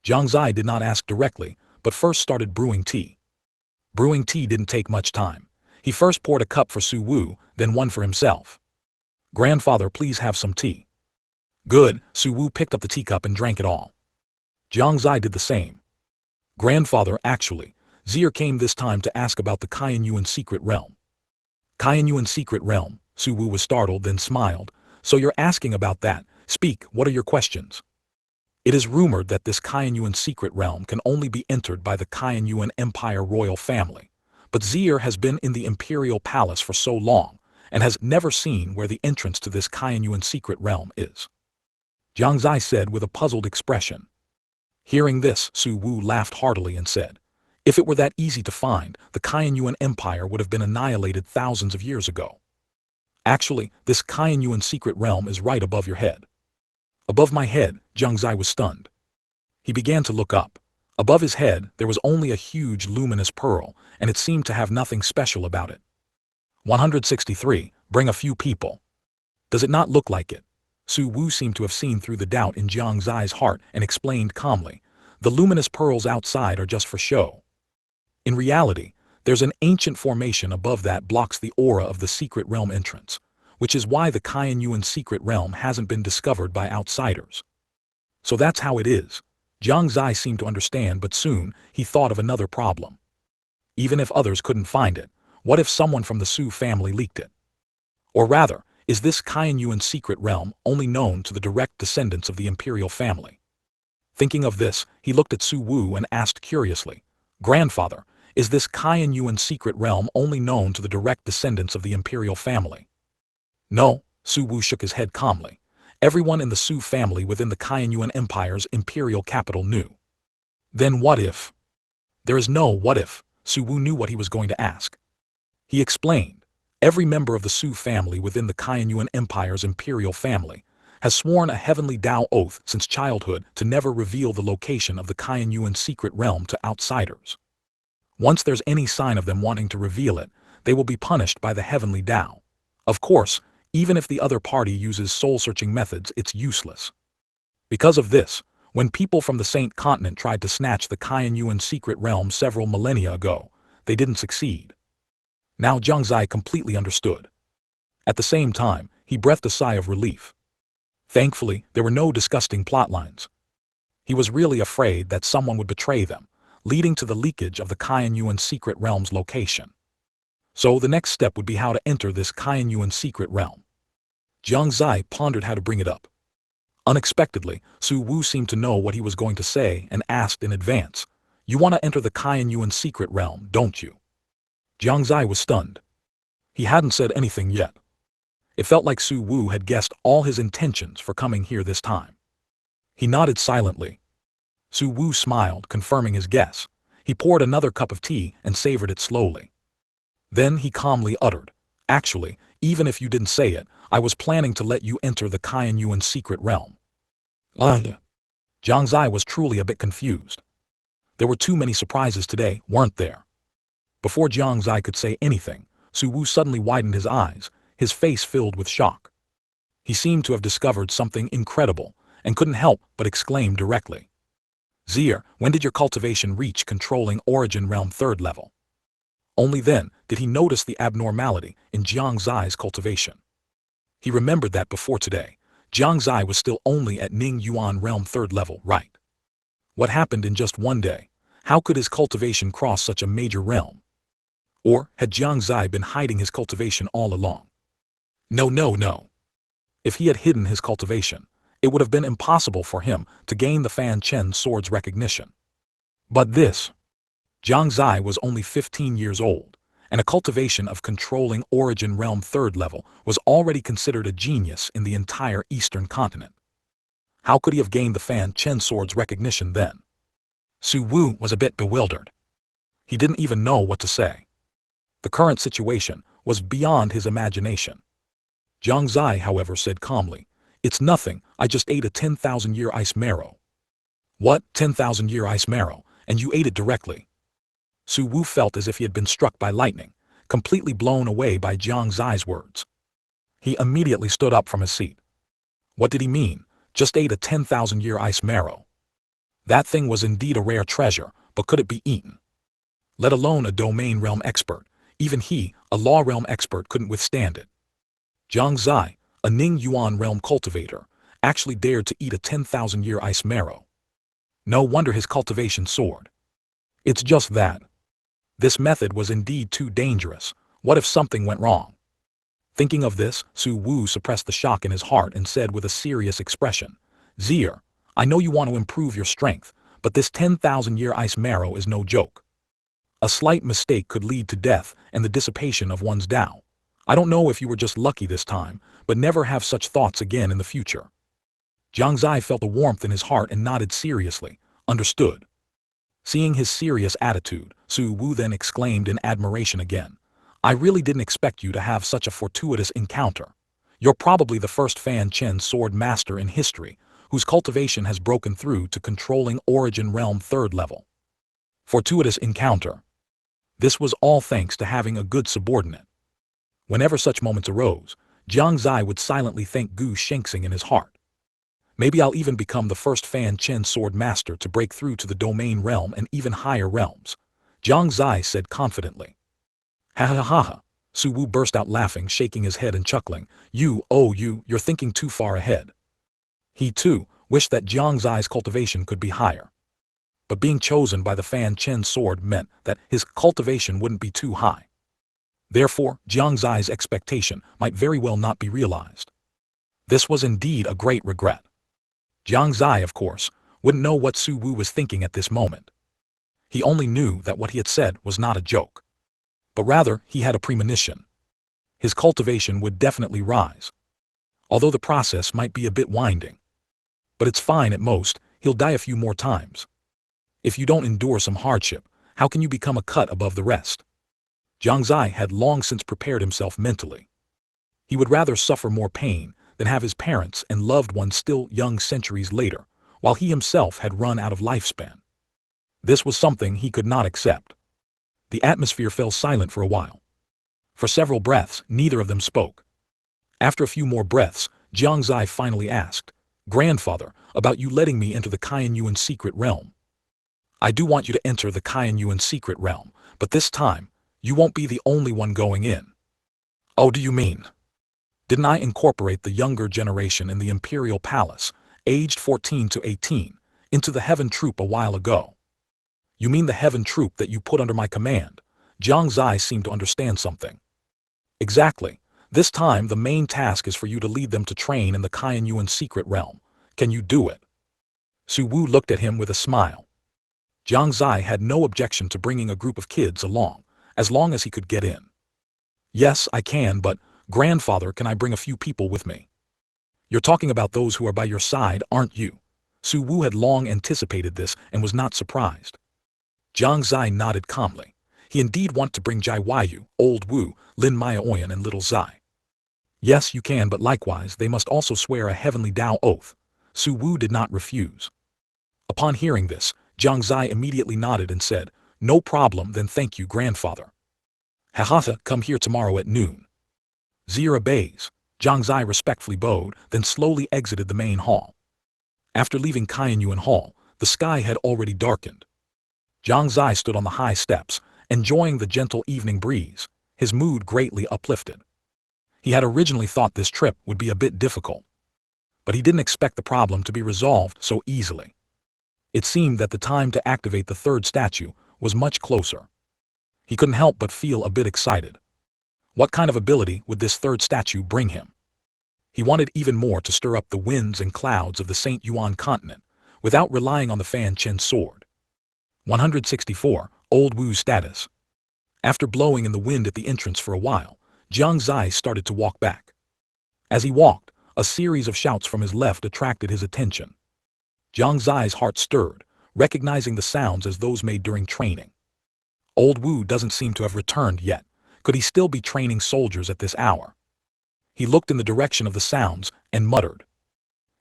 Jiang Xie did not ask directly, but first started brewing tea. Brewing tea didn't take much time. He first poured a cup for Su Wu, then one for himself. "Grandfather, please have some tea." "Good." Su Wu picked up the teacup and drank it all. Jiang Xie did the same. "Grandfather, actually, Xie came this time to ask about the Qianyuan secret realm." "Qianyuan secret realm?" Su Wu was startled, then smiled. "So you're asking about that. Speak, what are your questions?" "It is rumored that this Qianyuan secret realm can only be entered by the Qianyuan Empire royal family, but Xie has been in the imperial palace for so long, and has never seen where the entrance to this Qianyuan secret realm is," Jiang Xie said with a puzzled expression. Hearing this, Su Wu laughed heartily and said, "If it were that easy to find, the Qianyuan Empire would have been annihilated thousands of years ago. Actually, this Qianyuan secret realm is right above your head." "Above my head?" Jiang Xie was stunned. He began to look up. Above his head, there was only a huge luminous pearl, and it seemed to have nothing special about it. 163. Bring a few people. "Does it not look like it?" Su Wu seemed to have seen through the doubt in Jiang Xie's heart and explained calmly, "The luminous pearls outside are just for show. In reality, there's an ancient formation above that blocks the aura of the secret realm entrance, which is why the Qianyuan secret realm hasn't been discovered by outsiders." "So that's how it is." Jiang Xie seemed to understand, but soon he thought of another problem. Even if others couldn't find it, what if someone from the Su family leaked it? Or rather, is this Qianyuan secret realm only known to the direct descendants of the imperial family? Thinking of this, he looked at Su Wu and asked curiously, "Grandfather, is this Qianyuan secret realm only known to the direct descendants of the imperial family?" "No," Su Wu shook his head calmly. "Everyone in the Su family within the Qianyuan Empire's imperial capital knew." "Then what if?" "There is no what if." Su Wu knew what he was going to ask. He explained, "Every member of the Su family within the Qianyuan Empire's imperial family has sworn a heavenly Tao oath since childhood to never reveal the location of the Qianyuan secret realm to outsiders. Once there's any sign of them wanting to reveal it, they will be punished by the heavenly Tao. Of course, even if the other party uses soul-searching methods, it's useless. Because of this, when people from the Saint Continent tried to snatch the Qianyuan secret realm several millennia ago, they didn't succeed." Now Jiang Xie completely understood. At the same time, he breathed a sigh of relief. Thankfully, there were no disgusting plotlines. He was really afraid that someone would betray them, leading to the leakage of the Qianyuan secret realm's location. So the next step would be how to enter this Qianyuan secret realm. Jiang Xie pondered how to bring it up. Unexpectedly, Su Wu seemed to know what he was going to say and asked in advance, "You want to enter the Qianyuan secret realm, don't you?" Jiang Xie was stunned. He hadn't said anything yet. It felt like Su Wu had guessed all his intentions for coming here this time. He nodded silently. Su Wu smiled, confirming his guess. He poured another cup of tea and savored it slowly. Then he calmly uttered, "Actually, even if you didn't say it, I was planning to let you enter the Qianyuan secret realm." Jiang Xie was truly a bit confused. There were too many surprises today, weren't there? Before Jiang Xie could say anything, Su Wu suddenly widened his eyes, his face filled with shock. He seemed to have discovered something incredible, and couldn't help but exclaim directly, "Xie, when did your cultivation reach controlling origin realm 3rd level?" Only then did he notice the abnormality in Jiang Xie's cultivation. He remembered that before today, Jiang Xie was still only at Ning Yuan realm 3rd level, right? What happened in just one day? How could his cultivation cross such a major realm? Or had Jiang Xie been hiding his cultivation all along? No, no, no. If he had hidden his cultivation, it would have been impossible for him to gain the Fanchen sword's recognition. But this, Jiang Xie was only 15 years old, and a cultivation of controlling origin realm 3rd level was already considered a genius in the entire Eastern continent. How could he have gained the Fanchen sword's recognition then? Su Wu was a bit bewildered. He didn't even know what to say. The current situation was beyond his imagination. Jiang Xie, however, said calmly, "It's nothing, I just ate a 10,000-year ice marrow." What, 10,000-year ice marrow, and you ate it directly? Su Wu felt as if he had been struck by lightning, completely blown away by Jiang Xie's words. He immediately stood up from his seat. What did he mean, just ate a 10,000-year ice marrow? That thing was indeed a rare treasure, but could it be eaten? Let alone a domain realm expert, even he, a law realm expert, couldn't withstand it. Jiang Xie, a Ning Yuan realm cultivator, actually dared to eat a 10,000-year ice marrow. No wonder his cultivation soared. It's just that. This method was indeed too dangerous. What if something went wrong? Thinking of this, Su Wu suppressed the shock in his heart and said with a serious expression, "Zier, I know you want to improve your strength, but this 10,000-year ice marrow is no joke. A slight mistake could lead to death and the dissipation of one's Tao. I don't know if you were just lucky this time, but never have such thoughts again in the future." Jiang Xie felt the warmth in his heart and nodded seriously, "Understood." Seeing his serious attitude, Su Wu then exclaimed in admiration again, "I really didn't expect you to have such a fortuitous encounter. You're probably the first Fanchen sword master in history whose cultivation has broken through to controlling origin realm 3rd level. Fortuitous encounter. This was all thanks to having a good subordinate." Whenever such moments arose, Jiang Xie would silently thank Gu Shengxing in his heart. Maybe I'll even become the first Fanchen sword master to break through to the domain realm and even higher realms, Jiang Xie said confidently. Ha ha ha ha. Su Wu burst out laughing, shaking his head and chuckling, you're thinking too far ahead. He too wished that Jiang Xie's cultivation could be higher. But being chosen by the Fanchen sword meant that his cultivation wouldn't be too high. Therefore, Jiang Xie's expectation might very well not be realized. This was indeed a great regret. Jiang Xie, of course, wouldn't know what Su Wu was thinking at this moment. He only knew that what he had said was not a joke. But rather, he had a premonition. His cultivation would definitely rise. Although the process might be a bit winding. But it's fine at most, he'll die a few more times. If you don't endure some hardship, how can you become a cut above the rest? Jiang Xie had long since prepared himself mentally. He would rather suffer more pain than have his parents and loved ones still young centuries later, while he himself had run out of lifespan. This was something he could not accept. The atmosphere fell silent for a while. For several breaths, neither of them spoke. After a few more breaths, Jiang Xie finally asked, "Grandfather, about you letting me into the Kainyuan secret realm. I do want you to enter the Kainyuan secret realm, but this time, you won't be the only one going in." "Oh, do you mean? Didn't I incorporate the younger generation in the Imperial Palace, aged 14 to 18, into the Heaven Troop a while ago?" "You mean the Heaven Troop that you put under my command?" Jiang Xie seemed to understand something. "Exactly. This time the main task is for you to lead them to train in the Kainyuan secret realm. Can you do it?" Su Wu looked at him with a smile. Jiang Xie had no objection to bringing a group of kids along, as long as he could get in. "Yes, I can, but, grandfather, can I bring a few people with me?" "You're talking about those who are by your side, aren't you?" Su Wu had long anticipated this and was not surprised. Jiang Xie nodded calmly. He indeed wanted to bring Jai Weiyu, Old Wu, Lin Maoyan and Little Zai. "Yes, you can, but likewise they must also swear a heavenly Tao oath." Su Wu did not refuse. Upon hearing this, Jiang Xie immediately nodded and said, "No problem, then thank you, grandfather. Hahata, come here tomorrow at noon." Zier obeys. Jiang Xie respectfully bowed, then slowly exited the main hall. After leaving Kainyuan Hall, the sky had already darkened. Jiang Xie stood on the high steps, enjoying the gentle evening breeze, his mood greatly uplifted. He had originally thought this trip would be a bit difficult. But he didn't expect the problem to be resolved so easily. It seemed that the time to activate the third statue was much closer. He couldn't help but feel a bit excited. What kind of ability would this third statue bring him? He wanted even more to stir up the winds and clouds of the Shengyuan Continent, without relying on the Fanchen sword. 164. Old Wu's status. After blowing in the wind at the entrance for a while, Jiang Xie started to walk back. As he walked, a series of shouts from his left attracted his attention. Jiang Xie's heart stirred, recognizing the sounds as those made during training. Old Wu doesn't seem to have returned yet. Could he still be training soldiers at this hour? He looked in the direction of the sounds and muttered.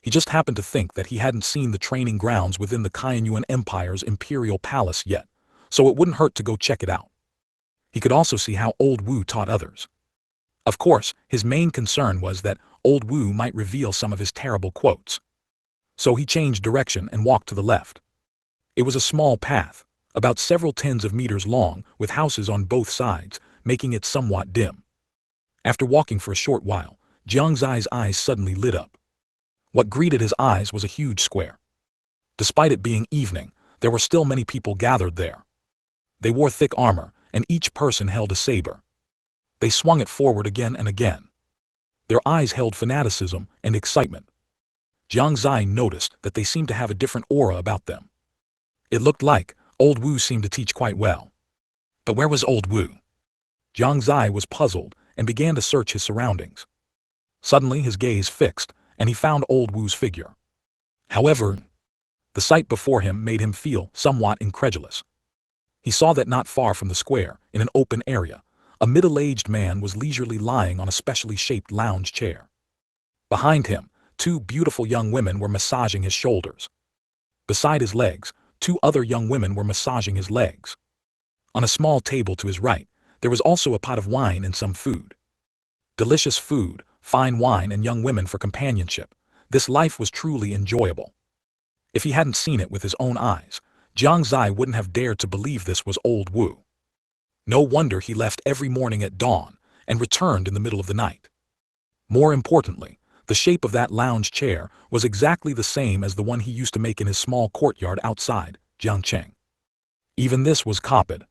He just happened to think that he hadn't seen the training grounds within the Kainyuan Empire's imperial palace yet, so it wouldn't hurt to go check it out. He could also see how Old Wu taught others. Of course, his main concern was that Old Wu might reveal some of his terrible quotes. So he changed direction and walked to the left. It was a small path, about several tens of meters long, with houses on both sides, making it somewhat dim. After walking for a short while, Jiang Xie's eyes suddenly lit up. What greeted his eyes was a huge square. Despite it being evening, there were still many people gathered there. They wore thick armor, and each person held a saber. They swung it forward again and again. Their eyes held fanaticism and excitement. Jiang Xie noticed that they seemed to have a different aura about them. It looked like Old Wu seemed to teach quite well. But where was Old Wu? Jiang Xie was puzzled and began to search his surroundings. Suddenly his gaze fixed, and he found Old Wu's figure. However, the sight before him made him feel somewhat incredulous. He saw that not far from the square, in an open area, a middle-aged man was leisurely lying on a specially shaped lounge chair. Behind him, two beautiful young women were massaging his shoulders. Beside his legs, two other young women were massaging his legs. On a small table to his right, there was also a pot of wine and some food. Delicious food, fine wine and young women for companionship. This life was truly enjoyable. If he hadn't seen it with his own eyes, Jiang Xie wouldn't have dared to believe this was Old Wu. No wonder he left every morning at dawn and returned in the middle of the night. More importantly, the shape of that lounge chair was exactly the same as the one he used to make in his small courtyard outside Jiangcheng. Even this was copied.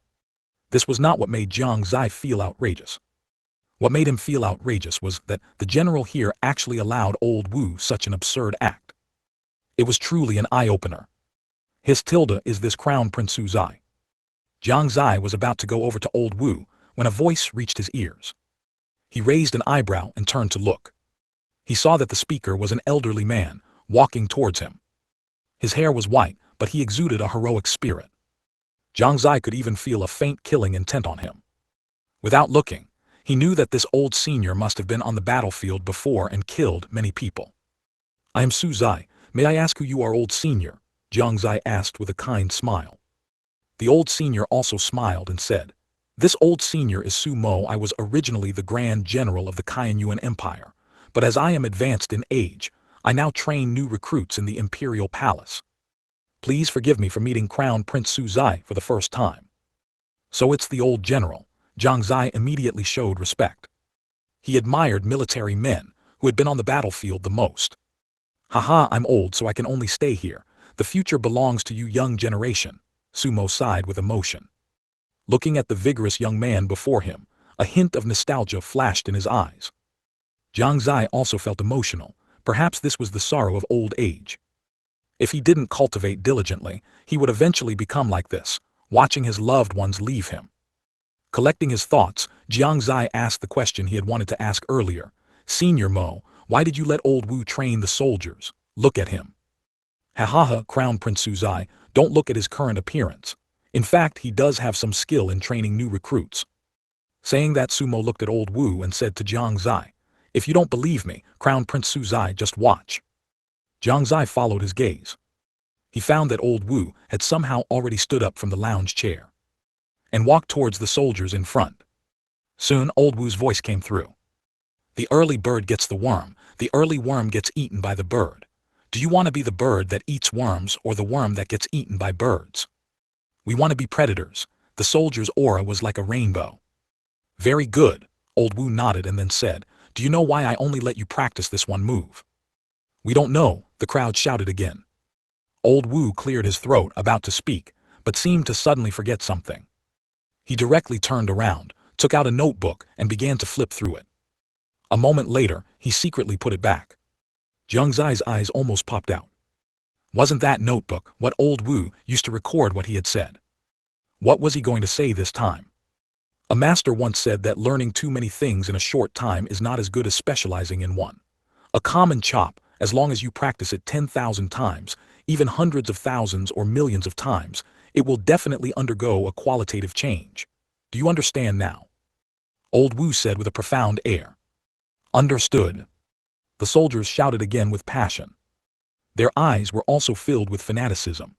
This was not what made Jiang Xie feel outrageous. What made him feel outrageous was that the general here actually allowed Old Wu such an absurd act. It was truly an eye-opener. His tilde is this Crown Prince Suzai. Jiang Xie was about to go over to Old Wu when a voice reached his ears. He raised an eyebrow and turned to look. He saw that the speaker was an elderly man, walking towards him. His hair was white, but he exuded a heroic spirit. Jiang Xie could even feel a faint killing intent on him. Without looking, he knew that this old senior must have been on the battlefield before and killed many people. "I am Suzai. May I ask who you are, old senior?" Jiang Xie asked with a kind smile. The old senior also smiled and said, "This old senior is Su Mo. I was originally the Grand General of the Kainyuan Empire, but as I am advanced in age, I now train new recruits in the Imperial Palace. Please forgive me for meeting Crown Prince Suzai for the first time." So it's the old general. Jiang Xie immediately showed respect. He admired military men who had been on the battlefield the most. "Haha, I'm old so I can only stay here. The future belongs to you young generation," Sumo sighed with emotion. Looking at the vigorous young man before him, a hint of nostalgia flashed in his eyes. Jiang Xie also felt emotional. Perhaps this was the sorrow of old age. If he didn't cultivate diligently, he would eventually become like this, watching his loved ones leave him. Collecting his thoughts, Jiang Xie asked the question he had wanted to ask earlier. "Senior Mo, why did you let Old Wu train the soldiers? Look at him." "Ha ha ha, Crown Prince Suzai, don't look at his current appearance. In fact, he does have some skill in training new recruits." Saying that, Sumo looked at Old Wu and said to Jiang Xie, "If you don't believe me, Crown Prince Suzai, just watch." Jiang Xie followed his gaze. He found that Old Wu had somehow already stood up from the lounge chair and walked towards the soldiers in front. Soon Old Wu's voice came through. "The early bird gets the worm, the early worm gets eaten by the bird. Do you want to be the bird that eats worms or the worm that gets eaten by birds? We want to be predators." The soldier's aura was like a rainbow. "Very good," Old Wu nodded and then said, "Do you know why I only let you practice this one move?" We don't know, the crowd shouted again. Old Wu cleared his throat, about to speak, but seemed to suddenly forget something. He directly turned around, took out a notebook, and began to flip through it. A moment later, he secretly put it back. Jiang Xie's eyes almost popped out. Wasn't that notebook what old Wu used to record what he had said? What was he going to say this time? A master once said that learning too many things in a short time is not as good as specializing in one. A common chop, as long as you practice it 10,000 times, even hundreds of thousands or millions of times, it will definitely undergo a qualitative change. Do you understand now? Old Wu said with a profound air. Understood. The soldiers shouted again with passion. Their eyes were also filled with fanaticism.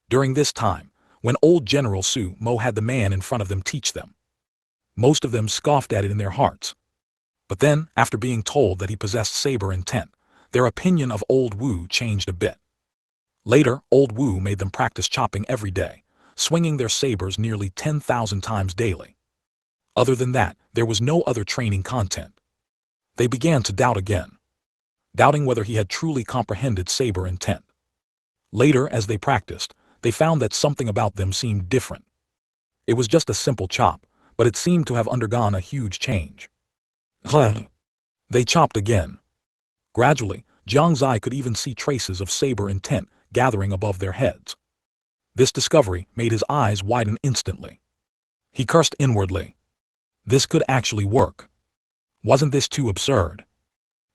During this time, when old General Su Mo had the man in front of them teach them, most of them scoffed at it in their hearts. But then, after being told that he possessed saber intent, their opinion of old Wu changed a bit. Later, old Wu made them practice chopping every day, swinging their sabers nearly 10,000 times daily. Other than that, there was no other training content. They began to doubt again, doubting whether he had truly comprehended saber intent. Later, as they practiced, they found that something about them seemed different. It was just a simple chop, but it seemed to have undergone a huge change. They chopped again. Gradually, Jiang Xie could even see traces of saber intent gathering above their heads. This discovery made his eyes widen instantly. He cursed inwardly. This could actually work. Wasn't this too absurd?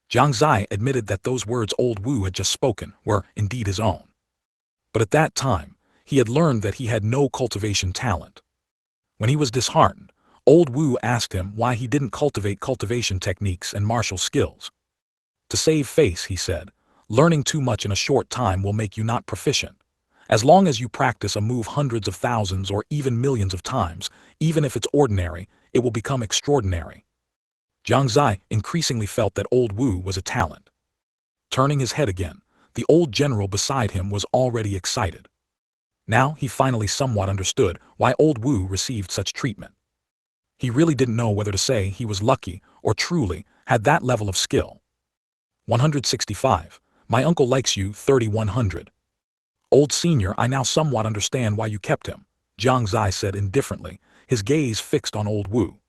Jiang Xie admitted that those words old Wu had just spoken were indeed his own. But at that time, he had learned that he had no cultivation talent. When he was disheartened, old Wu asked him why he didn't cultivate cultivation techniques and martial skills. To save face, he said, learning too much in a short time will make you not proficient. As long as you practice a move hundreds of thousands or even millions of times, even if it's ordinary, it will become extraordinary. Jiang Xie increasingly felt that old Wu was a talent. Turning his head again, the old general beside him was already excited. Now he finally somewhat understood why old Wu received such treatment. He really didn't know whether to say he was lucky or truly had that level of skill. 165. My uncle likes you. 3100. Old senior, I now somewhat understand why you kept him, Jiang Xie said indifferently, his gaze fixed on old Wu.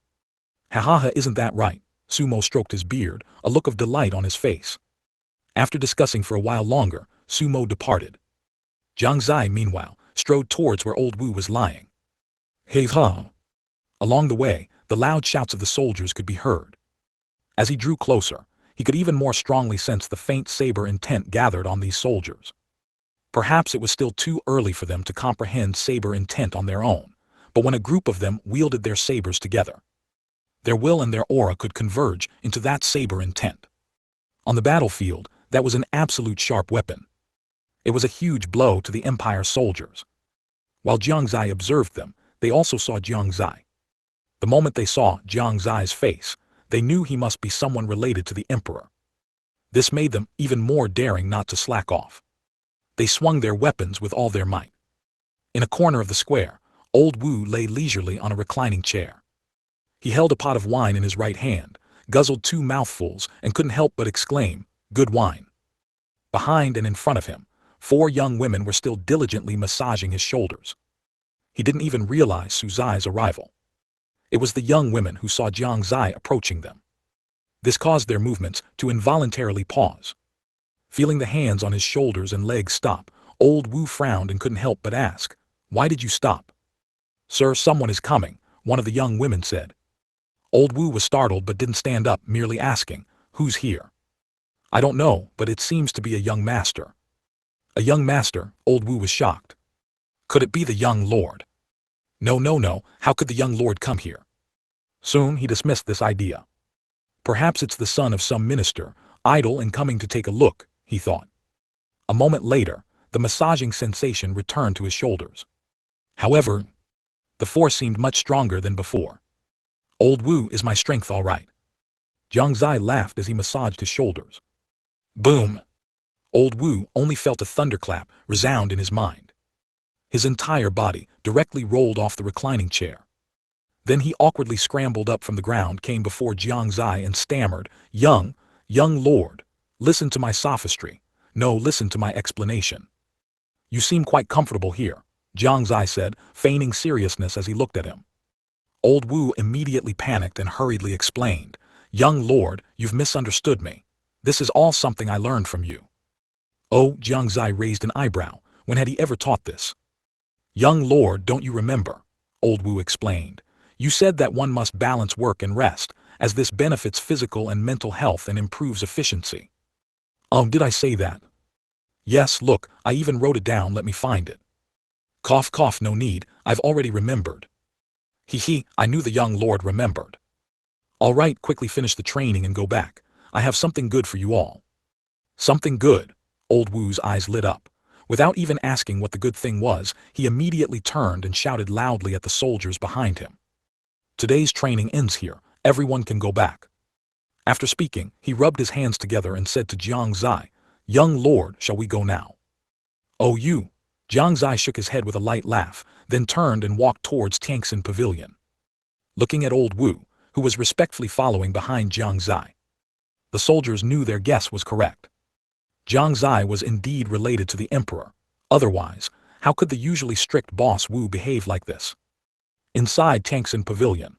Ha, isn't that right? Sumo stroked his beard, a look of delight on his face. After discussing for a while longer, Sumo departed. Jiang Xie, meanwhile, strode towards where old Wu was lying. Hey ha! Along the way, the loud shouts of the soldiers could be heard. As he drew closer, he could even more strongly sense the faint saber intent gathered on these soldiers. Perhaps it was still too early for them to comprehend saber intent on their own, but when a group of them wielded their sabers together, their will and their aura could converge into that saber intent. On the battlefield, that was an absolute sharp weapon. It was a huge blow to the Empire soldiers. While Jiang Xie observed them, they also saw Jiang Xie. The moment they saw Jiang Xie's face, they knew he must be someone related to the emperor. This made them even more daring not to slack off. They swung their weapons with all their might. In a corner of the square, old Wu lay leisurely on a reclining chair. He held a pot of wine in his right hand, guzzled 2 mouthfuls, and couldn't help but exclaim, "Good wine." Behind and in front of him, 4 young women were still diligently massaging his shoulders. He didn't even realize Su Zai's arrival. It was the young women who saw Jiang Xie approaching them. This caused their movements to involuntarily pause. Feeling the hands on his shoulders and legs stop, old Wu frowned and couldn't help but ask, "Why did you stop?" "Sir, someone is coming," one of the young women said. Old Wu was startled but didn't stand up, merely asking, "Who's here?" "I don't know, but it seems to be a young master." "A young master?" Old Wu was shocked. "Could it be the young lord?" No, how could the young lord come here?" Soon he dismissed this idea. Perhaps it's the son of some minister, idle and coming to take a look, he thought. A moment later, the massaging sensation returned to his shoulders. However, the force seemed much stronger than before. "Old Wu is my strength all right." Jiang Xie laughed as he massaged his shoulders. Boom! Old Wu only felt a thunderclap resound in his mind. His entire body directly rolled off the reclining chair. Then he awkwardly scrambled up from the ground, came before Jiang Xie and stammered, Young lord, Listen to my sophistry. No, listen to my explanation. You seem quite comfortable here, Jiang Xie said, feigning seriousness as he looked at him. Old Wu immediately panicked and hurriedly explained, Young lord, you've misunderstood me. This is all something I learned from you. Oh, Jiang Xie raised an eyebrow. When had he ever taught this? Young lord, don't you remember? Old Wu explained. You said that one must balance work and rest, as this benefits physical and mental health and improves efficiency. Did I say that? Yes, look, I even wrote it down, let me find it. Cough cough, no need, I've already remembered. He, I knew the young lord remembered. All right, quickly finish the training and go back. I have something good for you all. Something good? Old Wu's eyes lit up. Without even asking what the good thing was, he immediately turned and shouted loudly at the soldiers behind him. Today's training ends here, everyone can go back. After speaking, he rubbed his hands together and said to Jiang Xie, Young lord, shall we go now? Oh you! Jiang Xie shook his head with a light laugh, then turned and walked towards Tianxin Pavilion. Looking at old Wu, who was respectfully following behind Jiang Xie. The soldiers knew their guess was correct. Jiang Xie was indeed related to the emperor. Otherwise, how could the usually strict boss Wu behave like this? Inside Tianxin Pavilion.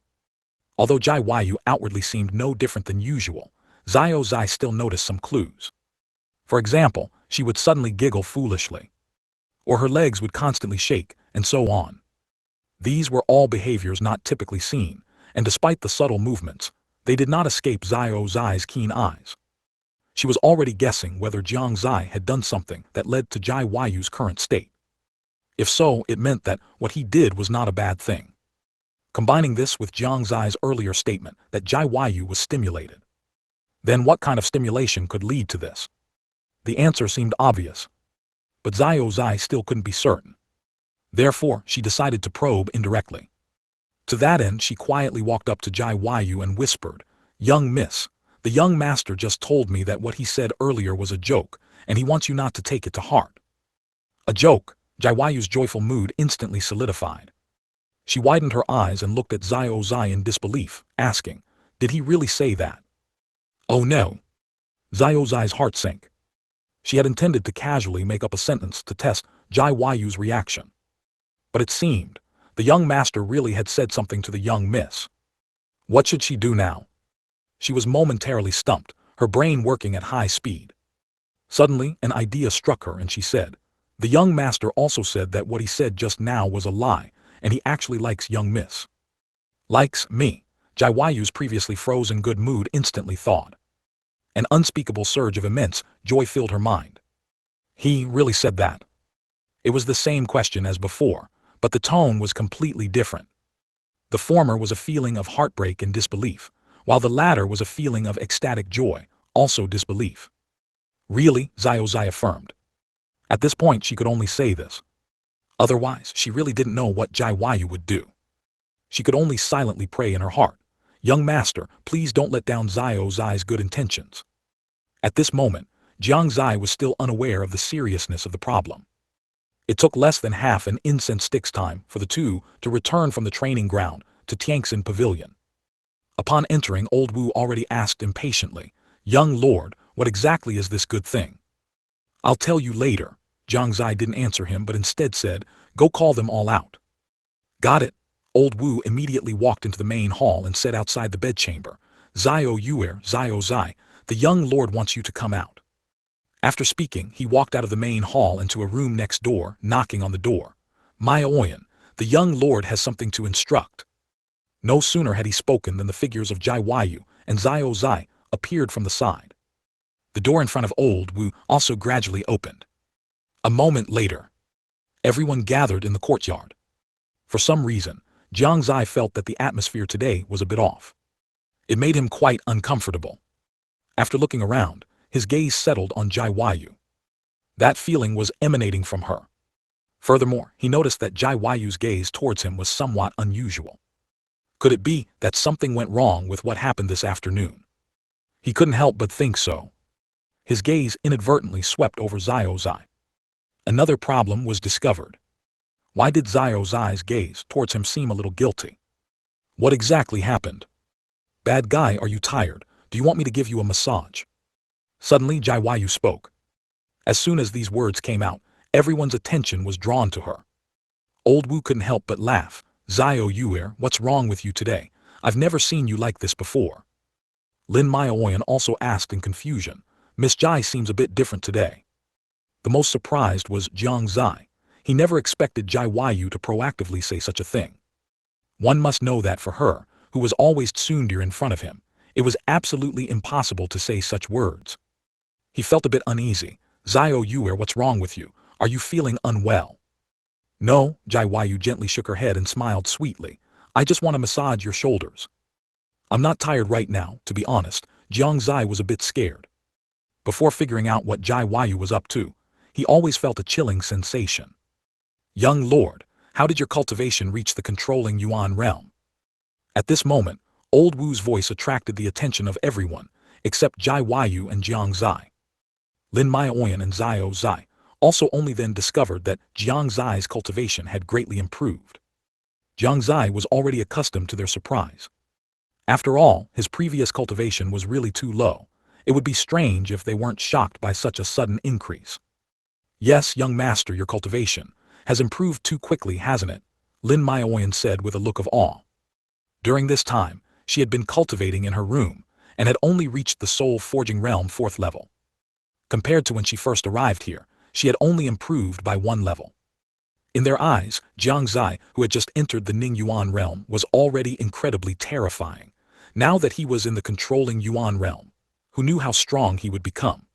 Although Jai Yu outwardly seemed no different than usual, Xiao Zai still noticed some clues. For example, she would suddenly giggle foolishly. Or her legs would constantly shake, and so on. These were all behaviors not typically seen, and despite the subtle movements, they did not escape Xiao Zai's keen eyes. She was already guessing whether Jiang Xie had done something that led to Jai Yu's current state. If so, it meant that what he did was not a bad thing. Combining this with Jiang Xie's earlier statement that Jai Yu was stimulated. Then what kind of stimulation could lead to this? The answer seemed obvious. But Xiao Zai still couldn't be certain. Therefore, she decided to probe indirectly. To that end, she quietly walked up to Jai Yu and whispered, Young miss, the young master just told me that what he said earlier was a joke, and he wants you not to take it to heart. A joke? Jai Yu's joyful mood instantly solidified. She widened her eyes and looked at Xiao Zai in disbelief, asking, Did he really say that? Oh no. Xiao Zai's heart sank. She had intended to casually make up a sentence to test Jai Yu's reaction. But it seemed, the young master really had said something to the young miss. What should she do now? She was momentarily stumped, her brain working at high speed. Suddenly, an idea struck her and she said, The young master also said that what he said just now was a lie, and he actually likes young miss. Likes me, Jai Yu's previously frozen good mood instantly thawed. An unspeakable surge of immense joy filled her mind. He really said that. It was the same question as before, but the tone was completely different. The former was a feeling of heartbreak and disbelief, while the latter was a feeling of ecstatic joy, also disbelief. Really, Xiao Zai affirmed. At this point she could only say this. Otherwise, she really didn't know what Jai Yu would do. She could only silently pray in her heart, Young master, please don't let down Xiao Zai's good intentions. At this moment, Jiang Xie was still unaware of the seriousness of the problem. It took less than half an incense stick's time for the two to return from the training ground to Tianxin Pavilion. Upon entering, old Wu already asked impatiently, Young lord, what exactly is this good thing? I'll tell you later. Jiang Xie didn't answer him but instead said, go call them all out. Got it. Old Wu immediately walked into the main hall and said outside the bedchamber, Xiao Zai, the young lord wants you to come out. After speaking, he walked out of the main hall into a room next door, knocking on the door. My Oyen, the young lord has something to instruct. No sooner had he spoken than the figures of Jai Yu and Xiao Zai appeared from the side. The door in front of old Wu also gradually opened. A moment later, everyone gathered in the courtyard. For some reason, Jiang Xie felt that the atmosphere today was a bit off. It made him quite uncomfortable. After looking around, his gaze settled on Jai Yu. That feeling was emanating from her. Furthermore, he noticed that Jai Yu's gaze towards him was somewhat unusual. Could it be that something went wrong with what happened this afternoon? He couldn't help but think so. His gaze inadvertently swept over Xiao Zai. Another problem was discovered. Why did Xiao Zai's gaze towards him seem a little guilty? What exactly happened? Bad guy, are you tired? Do you want me to give you a massage? Suddenly Jiang spoke. As soon as these words came out, everyone's attention was drawn to her. Old Wu couldn't help but laugh. Zio Yuer, what's wrong with you today? I've never seen you like this before. Lin Maoyan also asked in confusion. Miss Jai seems a bit different today. The most surprised was Jiang Xie. He never expected Jiang to proactively say such a thing. One must know that for her, who was always tsundere in front of him, it was absolutely impossible to say such words. He felt a bit uneasy. Zio Yuer, what's wrong with you? Are you feeling unwell? No, Jiang gently shook her head and smiled sweetly. I just want to massage your shoulders. I'm not tired right now, to be honest. Jiang Xie was a bit scared. Before figuring out what Jiang was up to, he always felt a chilling sensation. Young lord, how did your cultivation reach the controlling Yuan realm? At this moment, Old Wu's voice attracted the attention of everyone, except Jiang and Jiang Xie. Lin Maoyan and Zio Xie also only then discovered that Jiang Xie's cultivation had greatly improved. Jiang Xie was already accustomed to their surprise. After all, his previous cultivation was really too low. It would be strange if they weren't shocked by such a sudden increase. Yes, young master, your cultivation has improved too quickly, hasn't it? Lin Maoyan said with a look of awe. During this time, she had been cultivating in her room, and had only reached the soul forging realm 4th level. Compared to when she first arrived here, she had only improved by 1 level. In their eyes, Jiang Xie, who had just entered the Ning Yuan realm, was already incredibly terrifying. Now that he was in the controlling Yuan realm, who knew how strong he would become?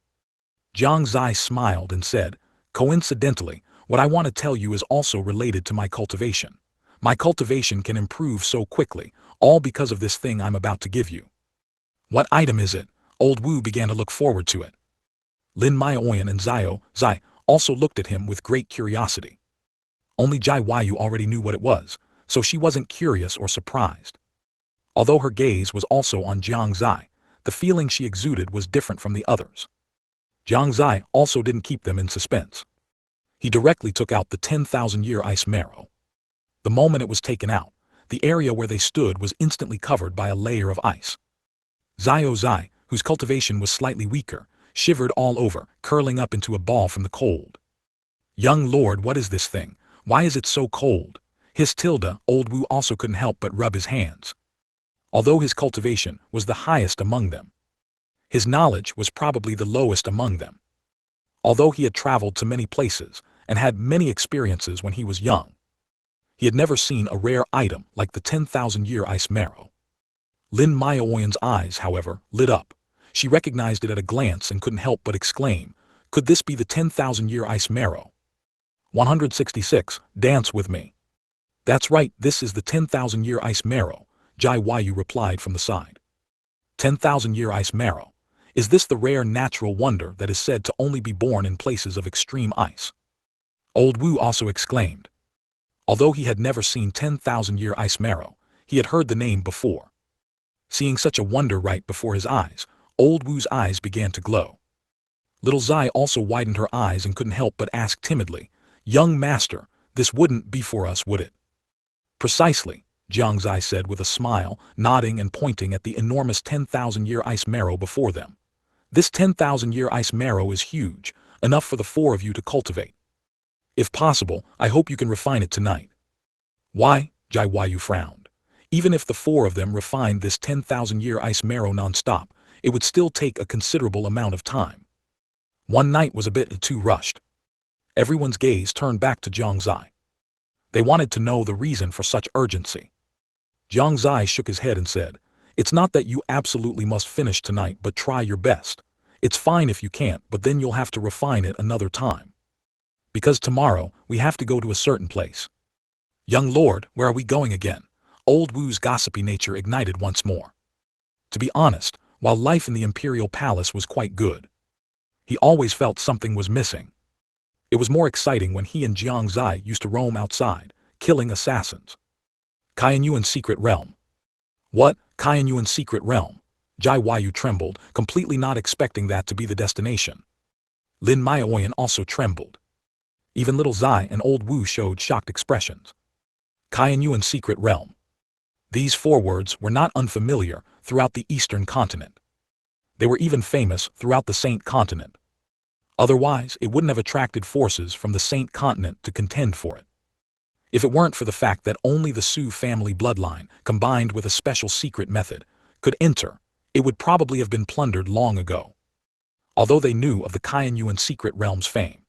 Jiang Xie smiled and said, coincidentally, what I want to tell you is also related to my cultivation. My cultivation can improve so quickly, all because of this thing I'm about to give you. What item is it? Old Wu began to look forward to it. Lin Maoyan and Zio Xie also looked at him with great curiosity. Only Jiang already knew what it was, so she wasn't curious or surprised. Although her gaze was also on Jiang Xie, the feeling she exuded was different from the others. Jiang Xie also didn't keep them in suspense. He directly took out the 10,000-year ice marrow. The moment it was taken out, the area where they stood was instantly covered by a layer of ice. Zio Xie, whose cultivation was slightly weaker, shivered all over, curling up into a ball from the cold. Young lord, what is this thing? Why is it so cold? Hissed Tilda. Old Wu also couldn't help but rub his hands. Although his cultivation was the highest among them, his knowledge was probably the lowest among them. Although he had traveled to many places and had many experiences when he was young, he had never seen a rare item like the 10,000-year ice marrow. Lin Maoyan's eyes, however, lit up. She recognized it at a glance and couldn't help but exclaim, could this be the 10,000-year ice marrow? 166, dance with me. That's right, this is the 10,000-year ice marrow, Jiang replied from the side. 10,000-year ice marrow. Is this the rare natural wonder that is said to only be born in places of extreme ice? Old Wu also exclaimed. Although he had never seen 10,000-year ice marrow, he had heard the name before. Seeing such a wonder right before his eyes, Old Wu's eyes began to glow. Little Zai also widened her eyes and couldn't help but ask timidly, young master, this wouldn't be for us, would it? Precisely, Jiang Xie said with a smile, nodding and pointing at the enormous 10,000-year ice marrow before them. This 10,000-year ice marrow is huge, enough for the 4 of you to cultivate. If possible, I hope you can refine it tonight. Why? Jiang frowned. Even if the 4 of them refined this 10,000-year ice marrow non-stop, it would still take a considerable amount of time. One night was a bit too rushed. Everyone's gaze turned back to Jiang Xie. They wanted to know the reason for such urgency. Jiang Xie shook his head and said, it's not that you absolutely must finish tonight, but try your best. It's fine if you can't, but then you'll have to refine it another time. Because tomorrow, we have to go to a certain place. Young lord, where are we going again? Old Wu's gossipy nature ignited once more. To be honest, while life in the imperial palace was quite good, he always felt something was missing. It was more exciting when he and Jiang Xie used to roam outside, killing assassins. Qianyuan's secret realm. What? Qianyuan's secret realm? Jiang trembled, completely not expecting that to be the destination. Lin Maoyan also trembled. Even little Zai and Old Wu showed shocked expressions. Qianyuan's secret realm. These 4 words were not unfamiliar throughout the Eastern continent. They were even famous throughout the Saint Continent. Otherwise, it wouldn't have attracted forces from the Saint Continent to contend for it. If it weren't for the fact that only the Su family bloodline, combined with a special secret method, could enter, it would probably have been plundered long ago. Although they knew of the Shengyuan secret realm's fame,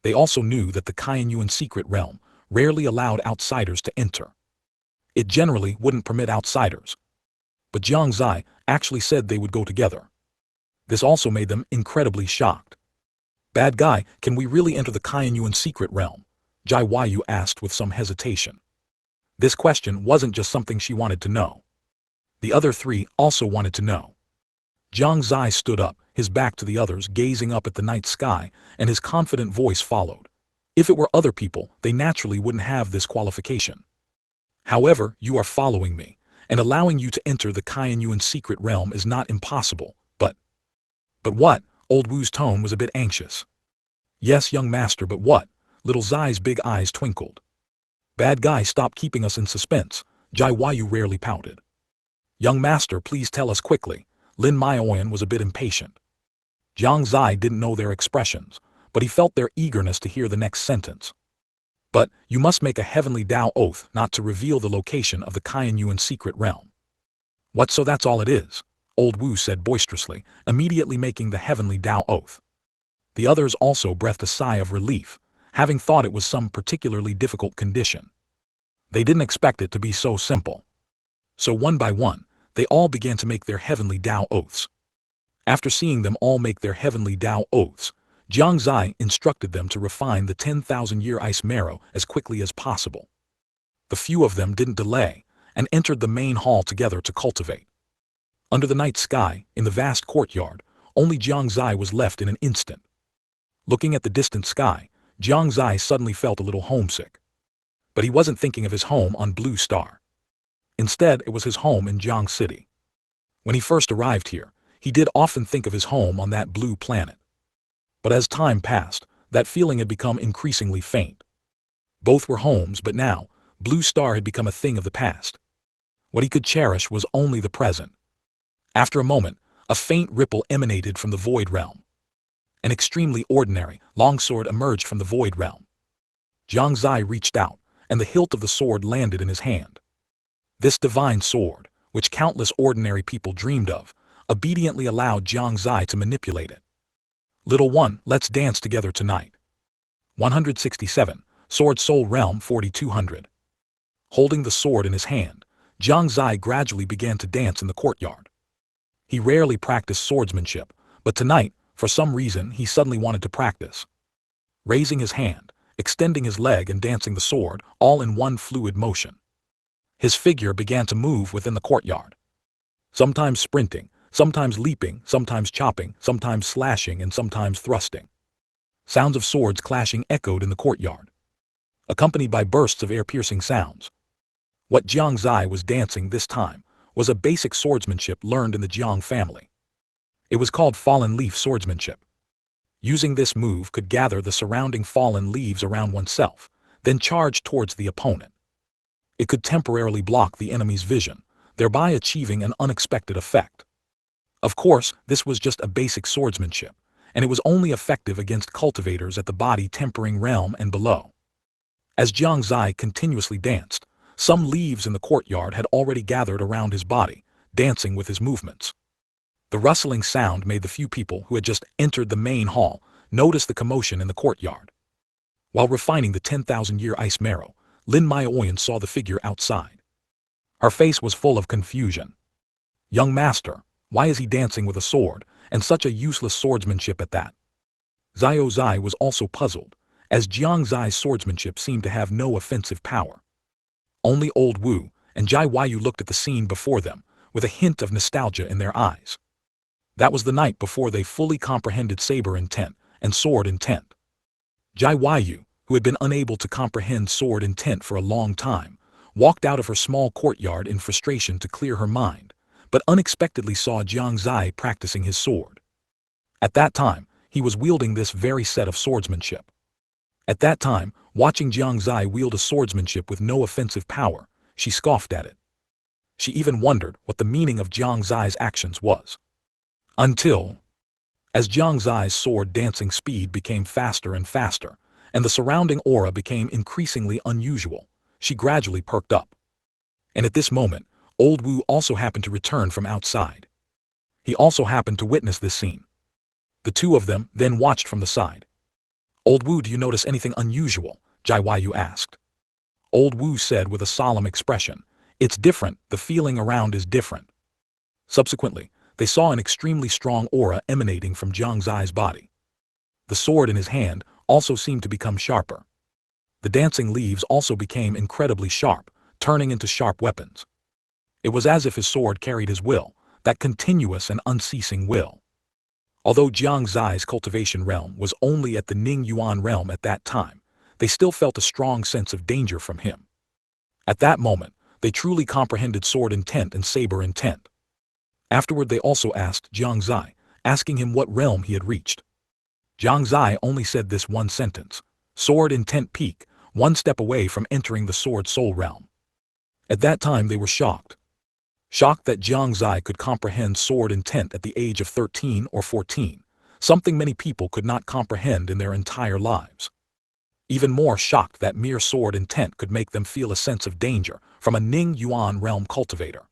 they also knew that the Shengyuan secret realm rarely allowed outsiders to enter. It generally wouldn't permit outsiders. But Jiang Xie actually said they would go together. This also made them incredibly shocked. "Bad guy, can we really enter the Shengyuan secret realm?" Jiang Xie asked with some hesitation. This question wasn't just something she wanted to know. The other three also wanted to know. Jiang Xie stood up, his back to the others, gazing up at the night sky, and his confident voice followed. If it were other people, they naturally wouldn't have this qualification. However, you are following me, and allowing you to enter the Shengyuan secret realm is not impossible, but what? Old Wu's tone was a bit anxious. "Yes, young master, but what?" Little Zai's big eyes twinkled. "Bad guy, stop keeping us in suspense," Jiang rarely pouted. "Young master, please tell us quickly." Lin Maioyan was a bit impatient. Jiang Xie didn't know their expressions, but he felt their eagerness to hear the next sentence. "But you must make a heavenly Dao oath not to reveal the location of the Shengyuan secret realm." "What, so that's all it is?" Old Wu said boisterously, immediately making the heavenly Dao oath. The others also breathed a sigh of relief, having thought it was some particularly difficult condition. They didn't expect it to be so simple. So one by one, they all began to make their heavenly Dao oaths. After seeing them all make their heavenly Dao oaths, Jiang Xie instructed them to refine the 10,000-year ice marrow as quickly as possible. The few of them didn't delay, and entered the main hall together to cultivate. Under the night sky, in the vast courtyard, only Jiang Xie was left in an instant. Looking at the distant sky, Jiang Xie suddenly felt a little homesick. But he wasn't thinking of his home on Blue Star. Instead, it was his home in Jiang City. When he first arrived here, he did often think of his home on that blue planet. But as time passed, that feeling had become increasingly faint. Both were homes, but now, Blue Star had become a thing of the past. What he could cherish was only the present. After a moment, a faint ripple emanated from the Void Realm. An extremely ordinary, long sword emerged from the Void Realm. Jiang Xie reached out, and the hilt of the sword landed in his hand. This divine sword, which countless ordinary people dreamed of, obediently allowed Jiang Xie to manipulate it. "Little one, let's dance together tonight." 167, Sword Soul Realm 4200. Holding the sword in his hand, Jiang Xie gradually began to dance in the courtyard. He rarely practiced swordsmanship, but tonight, for some reason, he suddenly wanted to practice. Raising his hand, extending his leg and dancing the sword, all in one fluid motion. His figure began to move within the courtyard. Sometimes sprinting, sometimes leaping, sometimes chopping, sometimes slashing, and sometimes thrusting. Sounds of swords clashing echoed in the courtyard, accompanied by bursts of ear-piercing sounds. What Jiang Xie was dancing this time was a basic swordsmanship learned in the Jiang family. It was called fallen leaf swordsmanship. Using this move could gather the surrounding fallen leaves around oneself, then charge towards the opponent. It could temporarily block the enemy's vision, thereby achieving an unexpected effect. Of course, this was just a basic swordsmanship, and it was only effective against cultivators at the body tempering realm and below. As Jiang Xie continuously danced, some leaves in the courtyard had already gathered around his body, dancing with his movements. The rustling sound made the few people who had just entered the main hall notice the commotion in the courtyard. While refining the 10,000-year ice marrow, Lin Maioyan saw the figure outside. Her face was full of confusion. "Young master, why is he dancing with a sword, and such a useless swordsmanship at that?" Xiao Zai was also puzzled, as Jiang Zai's swordsmanship seemed to have no offensive power. Only Old Wu and Jiang looked at the scene before them, with a hint of nostalgia in their eyes. That was the night before they fully comprehended saber intent and sword intent. Jiang, who had been unable to comprehend sword intent for a long time, walked out of her small courtyard in frustration to clear her mind, but unexpectedly saw Jiang Xie practicing his sword. At that time, he was wielding this very set of swordsmanship. At that time, watching Jiang Xie wield a swordsmanship with no offensive power, she scoffed at it. She even wondered what the meaning of Jiang Xie's actions was. Until, as Jiang Xie's sword dancing speed became faster and faster, and the surrounding aura became increasingly unusual, she gradually perked up. And at this moment, Old Wu also happened to return from outside. He also happened to witness this scene. The two of them then watched from the side. Old Wu, do you notice anything unusual? Jiang Yu asked. Old Wu said with a solemn expression, it's different, the feeling around is different. Subsequently, they saw an extremely strong aura emanating from Jiang Xie's body. The sword in his hand also seemed to become sharper. The dancing leaves also became incredibly sharp, turning into sharp weapons. It was as if his sword carried his will, that continuous and unceasing will. Although Jiang Xie's cultivation realm was only at the Ning Yuan realm at that time, they still felt a strong sense of danger from him. At that moment, they truly comprehended sword intent and saber intent. Afterward they also asked Jiang Xie, asking him what realm he had reached. Jiang Xie only said this one sentence, sword intent peak, one step away from entering the sword soul realm. At that time they were shocked. Shocked that Jiang Xie could comprehend sword intent at the age of 13 or 14, something many people could not comprehend in their entire lives. Even more shocked that mere sword intent could make them feel a sense of danger from a Ning Yuan realm cultivator.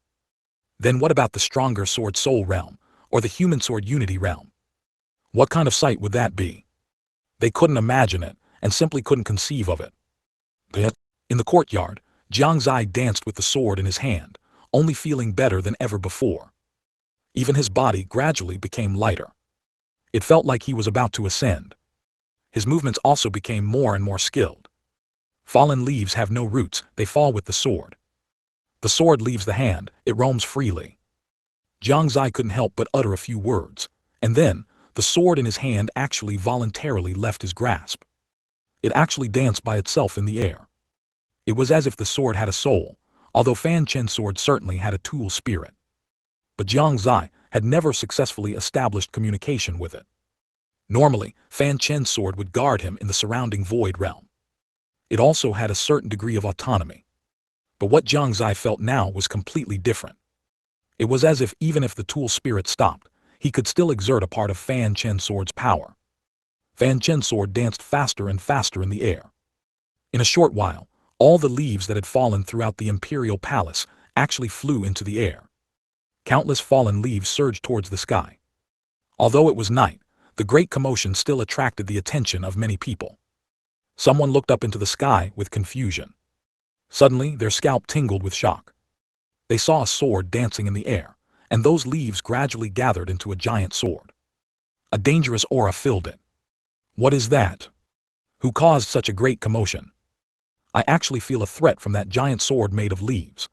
Then what about the stronger sword soul realm, or the human sword unity realm? What kind of sight would that be? They couldn't imagine it, and simply couldn't conceive of it. In the courtyard, Jiang Xie danced with the sword in his hand, only feeling better than ever before. Even his body gradually became lighter. It felt like he was about to ascend. His movements also became more and more skilled. Fallen leaves have no roots, they fall with the sword. The sword leaves the hand, it roams freely. Jiang Xie couldn't help but utter a few words, and then, the sword in his hand actually voluntarily left his grasp. It actually danced by itself in the air. It was as if the sword had a soul, although Fanchen's sword certainly had a tool spirit. But Jiang Xie had never successfully established communication with it. Normally, Fanchen's sword would guard him in the surrounding void realm. It also had a certain degree of autonomy. But what Jiang Xie felt now was completely different. It was as if even if the tool spirit stopped, he could still exert a part of Fanchen's sword's power. Fanchen's sword danced faster and faster in the air. In a short while, all the leaves that had fallen throughout the imperial palace actually flew into the air. Countless fallen leaves surged towards the sky. Although it was night, the great commotion still attracted the attention of many people. Someone looked up into the sky with confusion. Suddenly, their scalp tingled with shock. They saw a sword dancing in the air, and those leaves gradually gathered into a giant sword. A dangerous aura filled it. What is that? Who caused such a great commotion? I actually feel a threat from that giant sword made of leaves.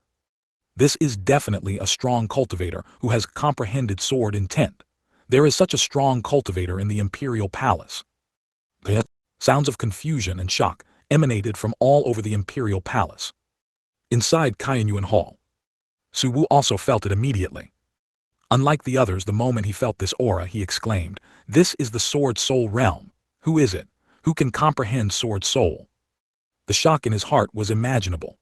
This is definitely a strong cultivator who has comprehended sword intent. There is such a strong cultivator in the imperial palace. Sounds of confusion and shock emanated from all over the imperial palace. Inside Tianyuan Hall, Su Wu also felt it immediately. Unlike the others, the moment he felt this aura, he exclaimed, "This is the sword soul realm. Who is it? Who can comprehend sword soul?" The shock in his heart was imaginable.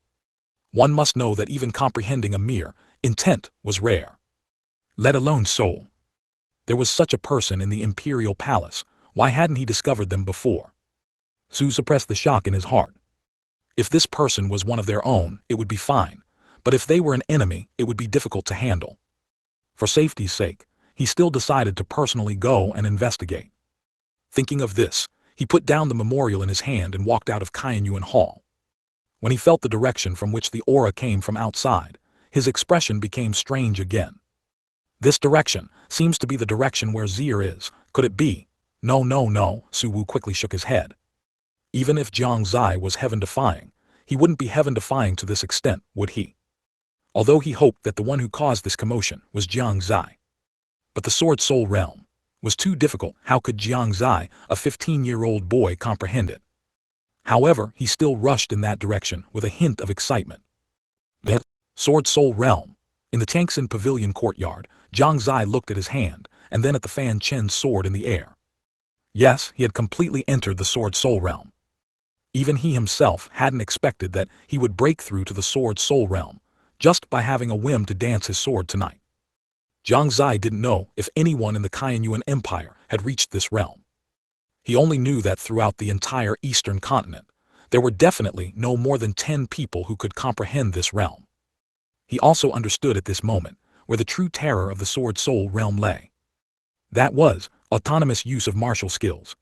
One must know that even comprehending a mere intent was rare, let alone soul. There was such a person in the imperial palace. Why hadn't he discovered them before? Su suppressed the shock in his heart. If this person was one of their own, it would be fine, but if they were an enemy, it would be difficult to handle. For safety's sake, he still decided to personally go and investigate. Thinking of this, he put down the memorial in his hand and walked out of Tianyuan Hall. When he felt the direction from which the aura came from outside, his expression became strange again. This direction seems to be the direction where Zier is. Could it be? No, no, no, Su Wu quickly shook his head. Even if Jiang Xie was heaven-defying, he wouldn't be heaven-defying to this extent, would he? Although he hoped that the one who caused this commotion was Jiang Xie. But the sword soul realm was too difficult. How could Jiang Xie, a 15-year-old boy, comprehend it? However, he still rushed in that direction with a hint of excitement. The sword soul realm. In the Changxin Pavilion courtyard, Jiang Xie looked at his hand, and then at the Fanchen's sword in the air. Yes, he had completely entered the sword soul realm. Even he himself hadn't expected that he would break through to the sword soul realm, just by having a whim to dance his sword tonight. Jiang Xie didn't know if anyone in the Shengyuan Empire had reached this realm. He only knew that throughout the entire Eastern continent, there were definitely no more than 10 people who could comprehend this realm. He also understood at this moment where the true terror of the Sword Soul realm lay. That was autonomous use of martial skills.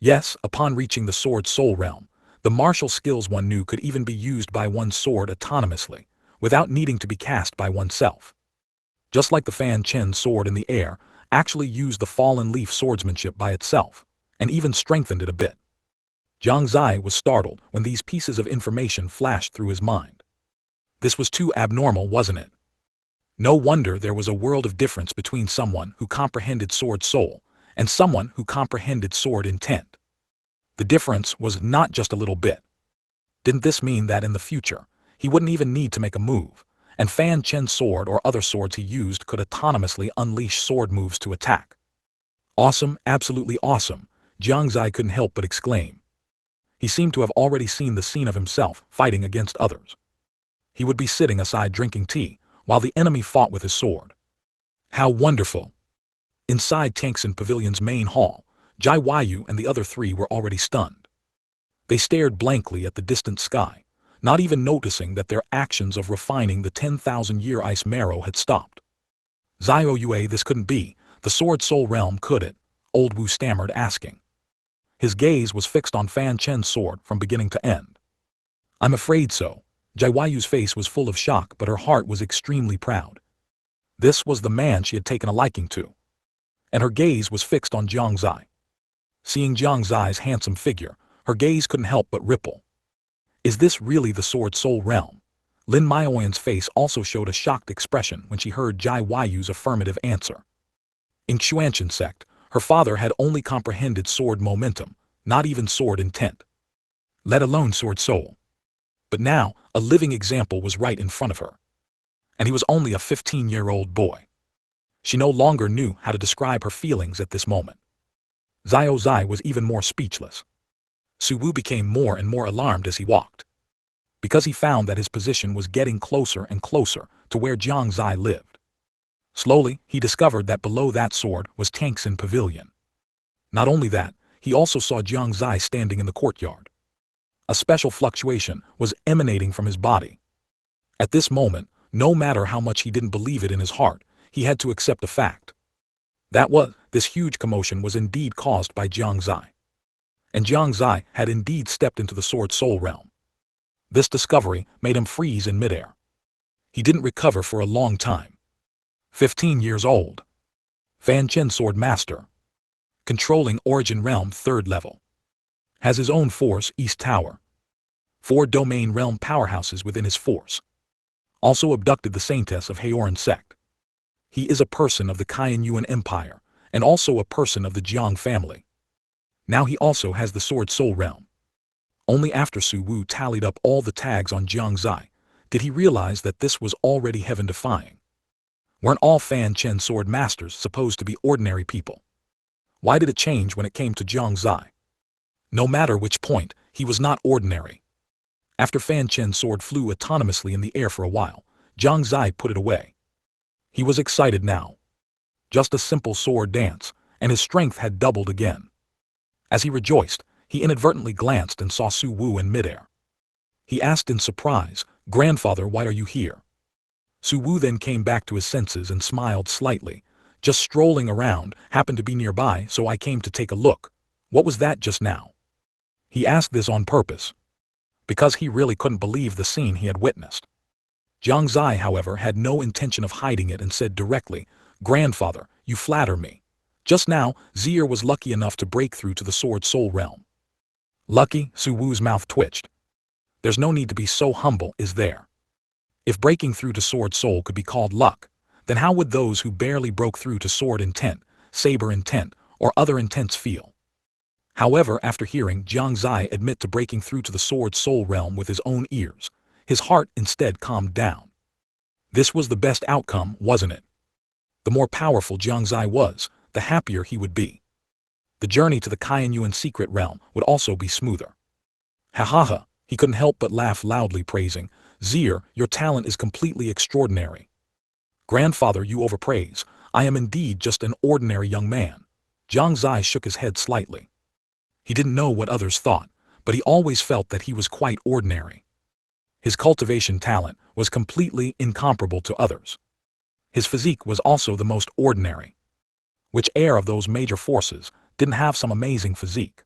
Yes, upon reaching the Sword Soul realm, the martial skills one knew could even be used by one's sword autonomously, without needing to be cast by oneself. Just like the Fanchen sword in the air actually used the fallen leaf swordsmanship by itself, and even strengthened it a bit. Jiang Xie was startled when these pieces of information flashed through his mind. This was too abnormal, wasn't it? No wonder there was a world of difference between someone who comprehended sword soul and someone who comprehended sword intent. The difference was not just a little bit. Didn't this mean that in the future, he wouldn't even need to make a move, and Fan Chen's sword or other swords he used could autonomously unleash sword moves to attack? Awesome, absolutely awesome, Jiang Xie couldn't help but exclaim. He seemed to have already seen the scene of himself fighting against others. He would be sitting aside drinking tea, while the enemy fought with his sword. How wonderful! Inside Tangxin Pavilion's main hall, Jai Waiyu and the other three were already stunned. They stared blankly at the distant sky, not even noticing that their actions of refining the 10,000-year ice marrow had stopped. Zio Yue, this couldn't be, the Sword Soul realm, could it? Old Wu stammered, asking. His gaze was fixed on Fan Chen's sword from beginning to end. I'm afraid so. Jai Waiyu's face was full of shock, but her heart was extremely proud. This was the man she had taken a liking to. And her gaze was fixed on Jiang Xie. Seeing Jiang Xie's handsome figure, her gaze couldn't help but ripple. Is this really the Sword Soul realm? Lin Maoyan's face also showed a shocked expression when she heard Jai Waiyu's affirmative answer. In Haoran Sect, her father had only comprehended sword momentum, not even sword intent. Let alone sword soul. But now, a living example was right in front of her. And he was only a 15-year-old boy. She no longer knew how to describe her feelings at this moment. Zio Zai was even more speechless. Su Wu became more and more alarmed as he walked. Because he found that his position was getting closer and closer to where Jiang Xie lived. Slowly, he discovered that below that sword was Tangxin Pavilion. Not only that, he also saw Jiang Xie standing in the courtyard. A special fluctuation was emanating from his body. At this moment, no matter how much he didn't believe it in his heart, he had to accept the fact. That was, this huge commotion was indeed caused by Jiang Xie. And Jiang Xie had indeed stepped into the Sword Soul realm. This discovery made him freeze in midair. He didn't recover for a long time. 15 years old. Fanchen Sword Master. Controlling Origin Realm 3rd level. Has his own force, East Tower. 4 domain realm powerhouses within his force. Also abducted the Saintess of Haoran Sect. He is a person of the Shengyuan Empire, and also a person of the Jiang family. Now he also has the Sword Soul realm. Only after Su Wu tallied up all the tags on Jiang Xie, did he realize that this was already heaven-defying. Weren't all Fan Chen sword masters supposed to be ordinary people? Why did it change when it came to Jiang Xie? No matter which point, he was not ordinary. After Fan Chen's sword flew autonomously in the air for a while, Jiang Xie put it away. He was excited now. Just a simple sword dance, and his strength had doubled again. As he rejoiced, he inadvertently glanced and saw Su Wu in midair. He asked in surprise, "Grandfather, why are you here?" Su Wu then came back to his senses and smiled slightly. "Just strolling around, happened to be nearby, so I came to take a look. What was that just now?" He asked this on purpose, because he really couldn't believe the scene he had witnessed. Jiang Xie, however, had no intention of hiding it and said directly, "Grandfather, you flatter me. Just now, Zier was lucky enough to break through to the Sword Soul realm." Lucky? Su Wu's mouth twitched. There's no need to be so humble, is there? If breaking through to Sword Soul could be called luck, then how would those who barely broke through to Sword Intent, Saber Intent, or other intents feel? However, after hearing Jiang Xie admit to breaking through to the Sword Soul realm with his own ears, his heart instead calmed down. This was the best outcome, wasn't it? The more powerful Jiang Xie was, the happier he would be. The journey to the Shengyuan secret realm would also be smoother. Ha ha ha, he couldn't help but laugh loudly, praising, "Zier, your talent is completely extraordinary." Grandfather, you overpraise. I am indeed just an ordinary young man. Jiang Xie shook his head slightly. He didn't know what others thought, but he always felt that he was quite ordinary. His cultivation talent was completely incomparable to others. His physique was also the most ordinary. Which heir of those major forces didn't have some amazing physique?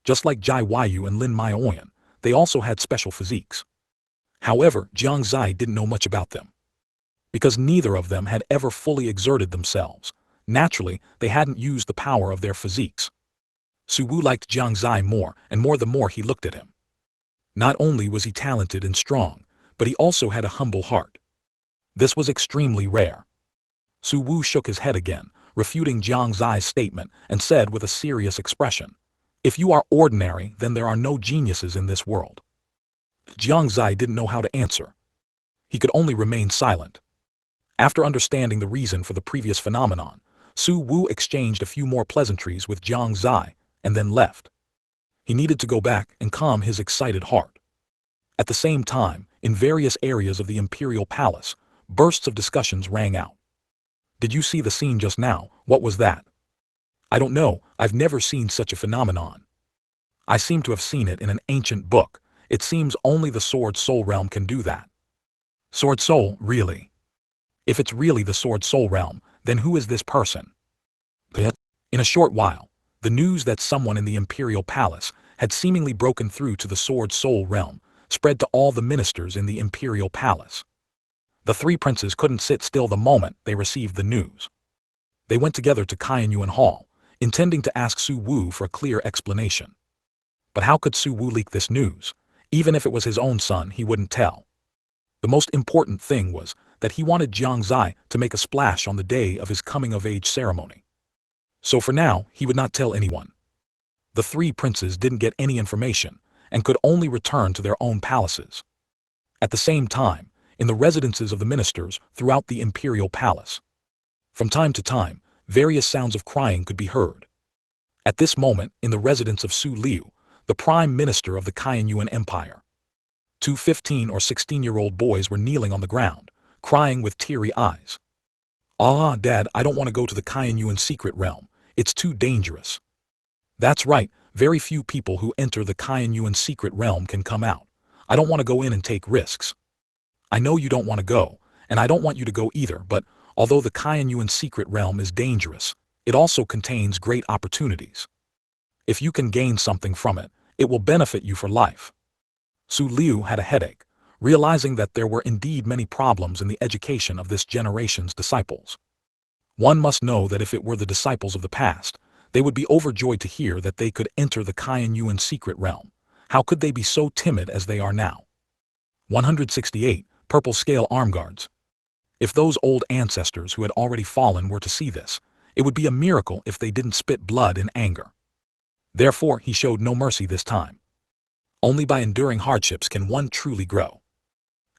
Just like Jai Yu and Lin Maioyan, they also had special physiques. However, Jiang Xie didn't know much about them. Because neither of them had ever fully exerted themselves, naturally, they hadn't used the power of their physiques. Su Wu liked Jiang Xie more and more the more he looked at him. Not only was he talented and strong, but he also had a humble heart. This was extremely rare. Su Wu shook his head again, refuting Jiang Xie's statement, and said with a serious expression, "If you are ordinary, then there are no geniuses in this world." Jiang Xie didn't know how to answer. He could only remain silent. After understanding the reason for the previous phenomenon, Su Wu exchanged a few more pleasantries with Jiang Xie, and then left. He needed to go back and calm his excited heart. At the same time, in various areas of the imperial palace, bursts of discussions rang out. "Did you see the scene just now? What was that?" "I don't know, I've never seen such a phenomenon. I seem to have seen it in an ancient book. It seems only the Sword Soul Realm can do that." "Sword Soul, really? If it's really the Sword Soul Realm, then who is this person?" In a short while, the news that someone in the imperial palace had seemingly broken through to the Sword Soul Realm spread to all the ministers in the imperial palace. The three princes couldn't sit still the moment they received the news. They went together to Qianyuan Hall, intending to ask Su Wu for a clear explanation. But how could Su Wu leak this news? Even if it was his own son, he wouldn't tell. The most important thing was that he wanted Jiang Xie to make a splash on the day of his coming-of-age ceremony. So for now, he would not tell anyone. The three princes didn't get any information, and could only return to their own palaces. At the same time, in the residences of the ministers throughout the imperial palace, from time to time, various sounds of crying could be heard. At this moment, in the residence of Su Liu, the prime minister of the Qianyuan Empire, two 15 or 16-year-old boys were kneeling on the ground, crying with teary eyes. "Ah, Dad, I don't want to go to the Qianyuan secret realm. It's too dangerous." "That's right, very few people who enter the Qianyuan secret realm can come out. I don't want to go in and take risks." "I know you don't want to go, and I don't want you to go either, but although the Qianyuan secret realm is dangerous, it also contains great opportunities. If you can gain something from it, it will benefit you for life." Su Liu had a headache, realizing that there were indeed many problems in the education of this generation's disciples. One must know that if it were the disciples of the past, they would be overjoyed to hear that they could enter the Qianyuan secret realm. How could they be so timid as they are now? 168. Purple Scale Arm Guards. If those old ancestors who had already fallen were to see this, it would be a miracle if they didn't spit blood in anger. Therefore, he showed no mercy this time. Only by enduring hardships can one truly grow.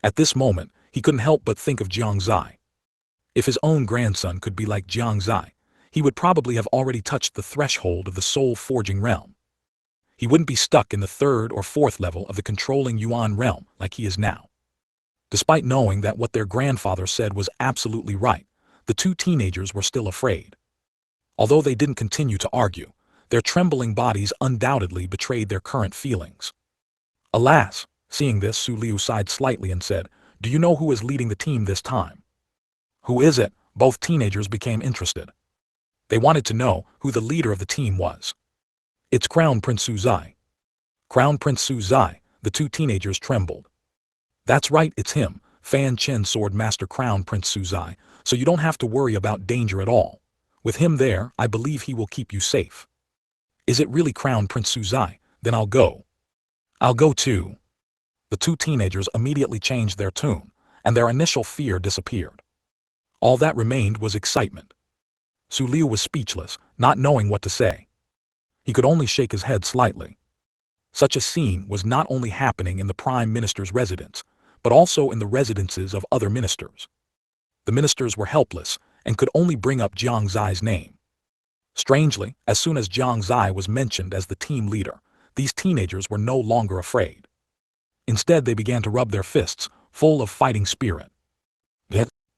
At this moment, he couldn't help but think of Jiang Xie. If his own grandson could be like Jiang Xie, he would probably have already touched the threshold of the soul-forging realm. He wouldn't be stuck in the third or fourth level of the controlling Yuan realm like he is now. Despite knowing that what their grandfather said was absolutely right, the two teenagers were still afraid. Although they didn't continue to argue, their trembling bodies undoubtedly betrayed their current feelings. Alas, seeing this, Su Liu sighed slightly and said, "Do you know who is leading the team this time?" "Who is it?" Both teenagers became interested. They wanted to know who the leader of the team was. "It's Crown Prince Su Zai." Crown Prince Su Zai, the two teenagers trembled. "That's right, it's him, Fanchen Sword Master Crown Prince Su Zai, so you don't have to worry about danger at all. With him there, I believe he will keep you safe." "Is it really Crown Prince Su Zai? Then I'll go." "I'll go too." The two teenagers immediately changed their tune, and their initial fear disappeared. All that remained was excitement. Su Liu was speechless, not knowing what to say. He could only shake his head slightly. Such a scene was not only happening in the Prime Minister's residence, but also in the residences of other ministers. The ministers were helpless and could only bring up Jiang Xie's name. Strangely, as soon as Jiang Xie was mentioned as the team leader, these teenagers were no longer afraid. Instead, they began to rub their fists, full of fighting spirit.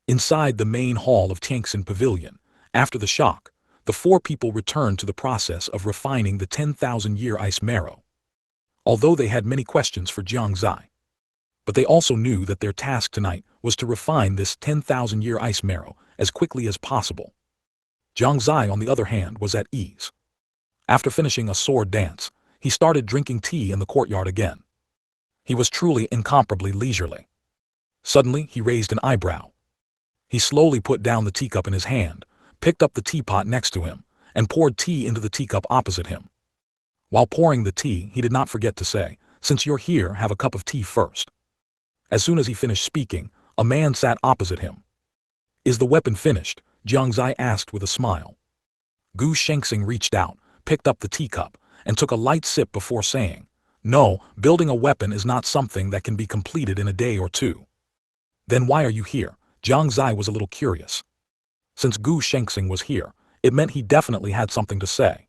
Inside the main hall of Tianxin Pavilion, after the shock, the four people returned to the process of refining the 10,000-year ice marrow. Although they had many questions for Jiang Xie, but they also knew that their task tonight was to refine this 10,000-year ice marrow as quickly as possible. Jiang Xie, on the other hand, was at ease. After finishing a sword dance, he started drinking tea in the courtyard again. He was truly incomparably leisurely. Suddenly, he raised an eyebrow. He slowly put down the teacup in his hand, picked up the teapot next to him, and poured tea into the teacup opposite him. While pouring the tea, he did not forget to say, "Since you're here, have a cup of tea first." As soon as he finished speaking, a man sat opposite him. "Is the weapon finished?" Jiang Xie asked with a smile. Gu Shengxing reached out, picked up the teacup, and took a light sip before saying, "No, building a weapon is not something that can be completed in a day or two." "Then why are you here?" Jiang Xie was a little curious. Since Gu Shengxing was here, it meant he definitely had something to say.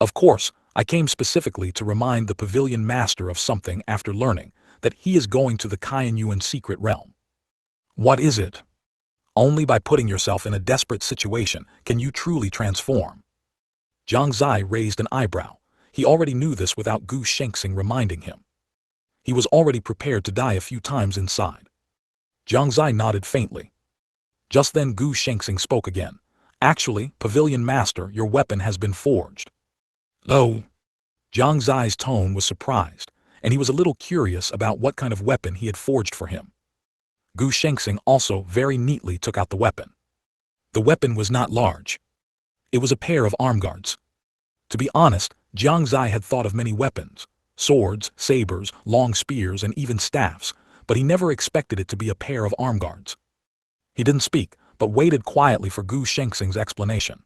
"Of course, I came specifically to remind the pavilion master of something after learning that he is going to the Qianyuan secret realm." "What is it?" "Only by putting yourself in a desperate situation can you truly transform." Jiang Xie raised an eyebrow. He already knew this without Gu Shengxing reminding him. He was already prepared to die a few times inside. Jiang Xie nodded faintly. Just then Gu Shengxing spoke again. "Actually, Pavilion Master, your weapon has been forged." "Oh." Jiang Xie's tone was surprised, and he was a little curious about what kind of weapon he had forged for him. Gu Shengxing also very neatly took out the weapon. The weapon was not large. It was a pair of arm guards. To be honest, Jiang Xie had thought of many weapons, swords, sabers, long spears, and even staffs, but he never expected it to be a pair of arm guards. He didn't speak, but waited quietly for Gu Shengxing's explanation.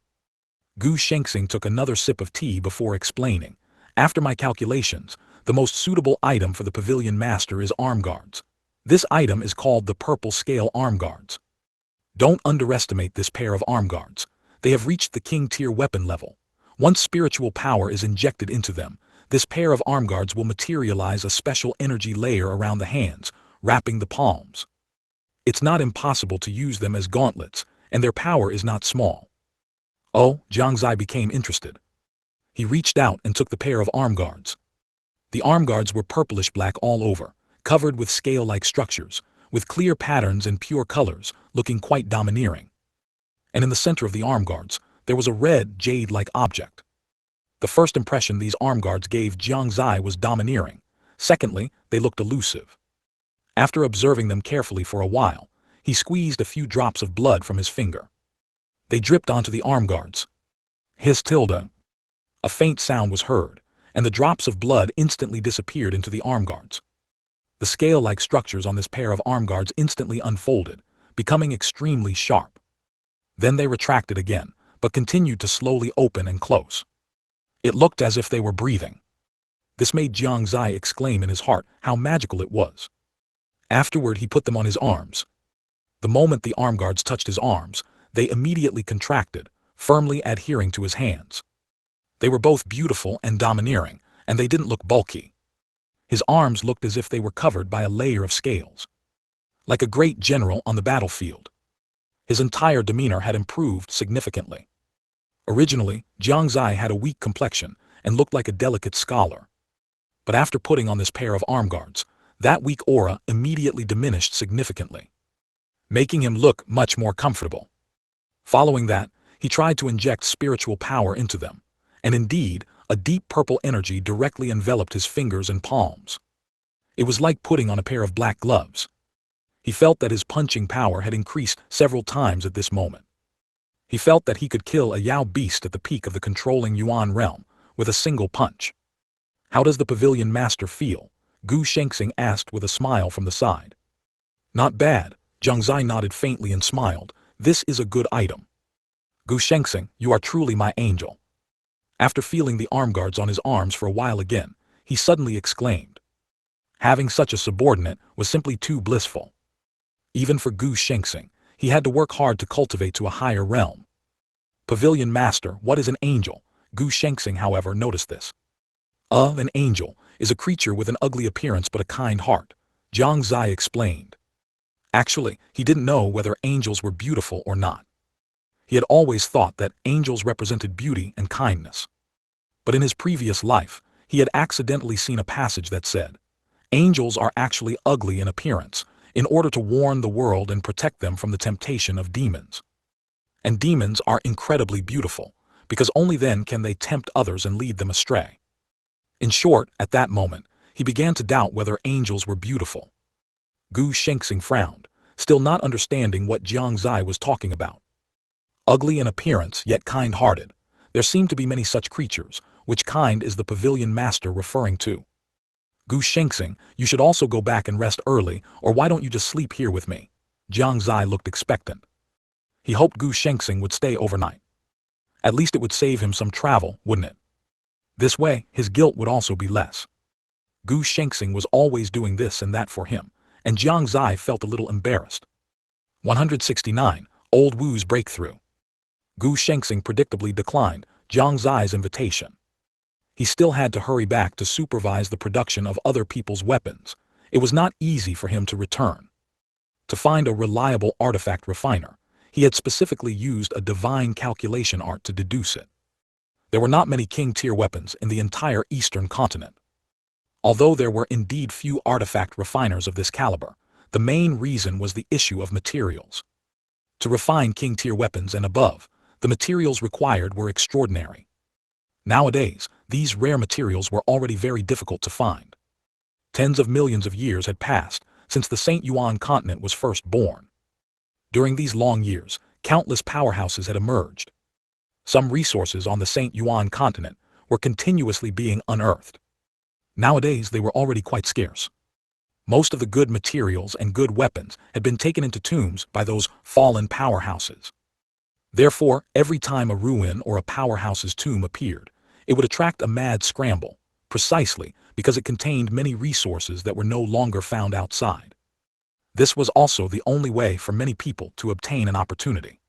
Gu Shengxing took another sip of tea before explaining, "After my calculations, the most suitable item for the pavilion master is arm guards. This item is called the purple scale arm guards. Don't underestimate this pair of arm guards. They have reached the king tier weapon level. Once spiritual power is injected into them, this pair of arm guards will materialize a special energy layer around the hands, wrapping the palms. It's not impossible to use them as gauntlets, and their power is not small." Oh, Jiang Xie became interested. He reached out and took the pair of arm guards. The arm guards were purplish black all over, covered with scale-like structures, with clear patterns and pure colors, looking quite domineering. And in the center of the arm guards, there was a red, jade-like object. The first impression these arm guards gave Jiang Xie was domineering. Secondly, they looked elusive. After observing them carefully for a while, he squeezed a few drops of blood from his finger. They dripped onto the arm guards. "Hiss tilde." A faint sound was heard, and the drops of blood instantly disappeared into the arm guards. The scale-like structures on this pair of arm guards instantly unfolded, becoming extremely sharp. Then they retracted again, but continued to slowly open and close. It looked as if they were breathing. This made Jiang Xie exclaim in his heart how magical it was. Afterward he put them on his arms. The moment the arm guards touched his arms, they immediately contracted, firmly adhering to his hands. They were both beautiful and domineering, and they didn't look bulky. His arms looked as if they were covered by a layer of scales. Like a great general on the battlefield. His entire demeanor had improved significantly. Originally, Jiang Xie had a weak complexion and looked like a delicate scholar. But after putting on this pair of arm guards, that weak aura immediately diminished significantly, making him look much more comfortable. Following that, he tried to inject spiritual power into them, and indeed, a deep purple energy directly enveloped his fingers and palms. It was like putting on a pair of black gloves. He felt that his punching power had increased several times at this moment. He felt that he could kill a Yao beast at the peak of the controlling Yuan realm with a single punch. "How does the pavilion master feel?" Gu Shengxing asked with a smile from the side. "Not bad." Jiang Xie nodded faintly and smiled. "This is a good item." "Gu Shengxing, you are truly my angel." After feeling the arm guards on his arms for a while again, he suddenly exclaimed. Having such a subordinate was simply too blissful. Even for Gu Shengxing, he had to work hard to cultivate to a higher realm. "Pavilion Master, what is an angel?" Gu Shengxing, however, noticed this. An angel is a creature with an ugly appearance but a kind heart," Jiang Xie explained. Actually, he didn't know whether angels were beautiful or not. He had always thought that angels represented beauty and kindness. But in his previous life, he had accidentally seen a passage that said, angels are actually ugly in appearance, in order to warn the world and protect them from the temptation of demons. And demons are incredibly beautiful, because only then can they tempt others and lead them astray. In short, at that moment, he began to doubt whether angels were beautiful. Gu Shengxing frowned, still not understanding what Jiang Xie was talking about. Ugly in appearance, yet kind-hearted. There seem to be many such creatures. Which kind is the pavilion master referring to? Gu Shengxing, you should also go back and rest early, or why don't you just sleep here with me? Jiang Xie looked expectant. He hoped Gu Shengxing would stay overnight. At least it would save him some travel, wouldn't it? This way, his guilt would also be less. Gu Shengxing was always doing this and that for him, and Jiang Xie felt a little embarrassed. 169. Old Wu's Breakthrough. Gu Shengxing predictably declined Jiang Xie's invitation. He still had to hurry back to supervise the production of other people's weapons. It was not easy for him to return. To find a reliable artifact refiner, he had specifically used a divine calculation art to deduce it. There were not many king-tier weapons in the entire Eastern continent. Although there were indeed few artifact refiners of this caliber, the main reason was the issue of materials. To refine king-tier weapons and above, the materials required were extraordinary. Nowadays, these rare materials were already very difficult to find. Tens of millions of years had passed since the Shengyuan Continent was first born. During these long years, countless powerhouses had emerged. Some resources on the Shengyuan Continent were continuously being unearthed. Nowadays, they were already quite scarce. Most of the good materials and good weapons had been taken into tombs by those fallen powerhouses. Therefore, every time a ruin or a powerhouse's tomb appeared, it would attract a mad scramble, precisely because it contained many resources that were no longer found outside. This was also the only way for many people to obtain an opportunity.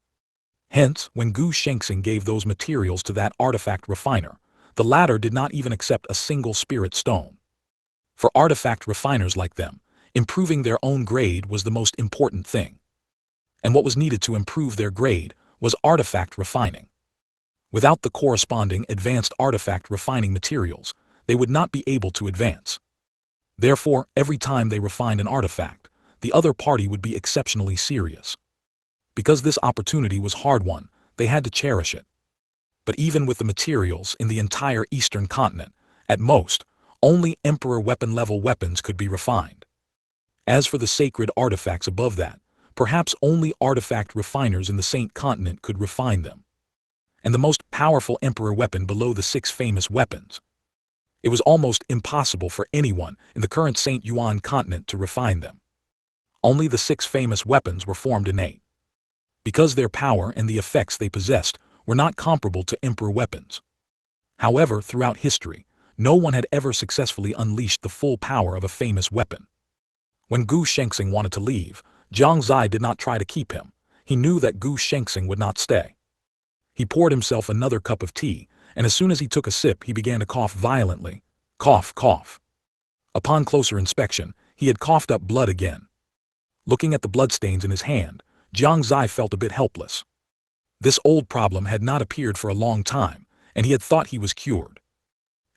Hence, when Gu Shengxing gave those materials to that artifact refiner, the latter did not even accept a single spirit stone. For artifact refiners like them, improving their own grade was the most important thing. And what was needed to improve their grade was artifact refining. Without the corresponding advanced artifact refining materials, they would not be able to advance. Therefore, every time they refined an artifact, the other party would be exceptionally serious. Because this opportunity was hard-won, they had to cherish it. But even with the materials in the entire Eastern continent, at most, only Emperor weapon-level weapons could be refined. As for the sacred artifacts above that, perhaps only artifact refiners in the Saint Continent could refine them. And the most powerful Emperor weapon below the 6 famous weapons. It was almost impossible for anyone in the current Shengyuan Continent to refine them. Only the 6 famous weapons were formed innate. Because their power and the effects they possessed were not comparable to Emperor weapons. However, throughout history, no one had ever successfully unleashed the full power of a famous weapon. When Gu Shengxing wanted to leave, Jiang Xie did not try to keep him. He knew that Gu Shengxing would not stay. He poured himself another cup of tea, and as soon as he took a sip he began to cough violently. Cough, cough. Upon closer inspection, he had coughed up blood again. Looking at the bloodstains in his hand, Jiang Xie felt a bit helpless. This old problem had not appeared for a long time, and he had thought he was cured.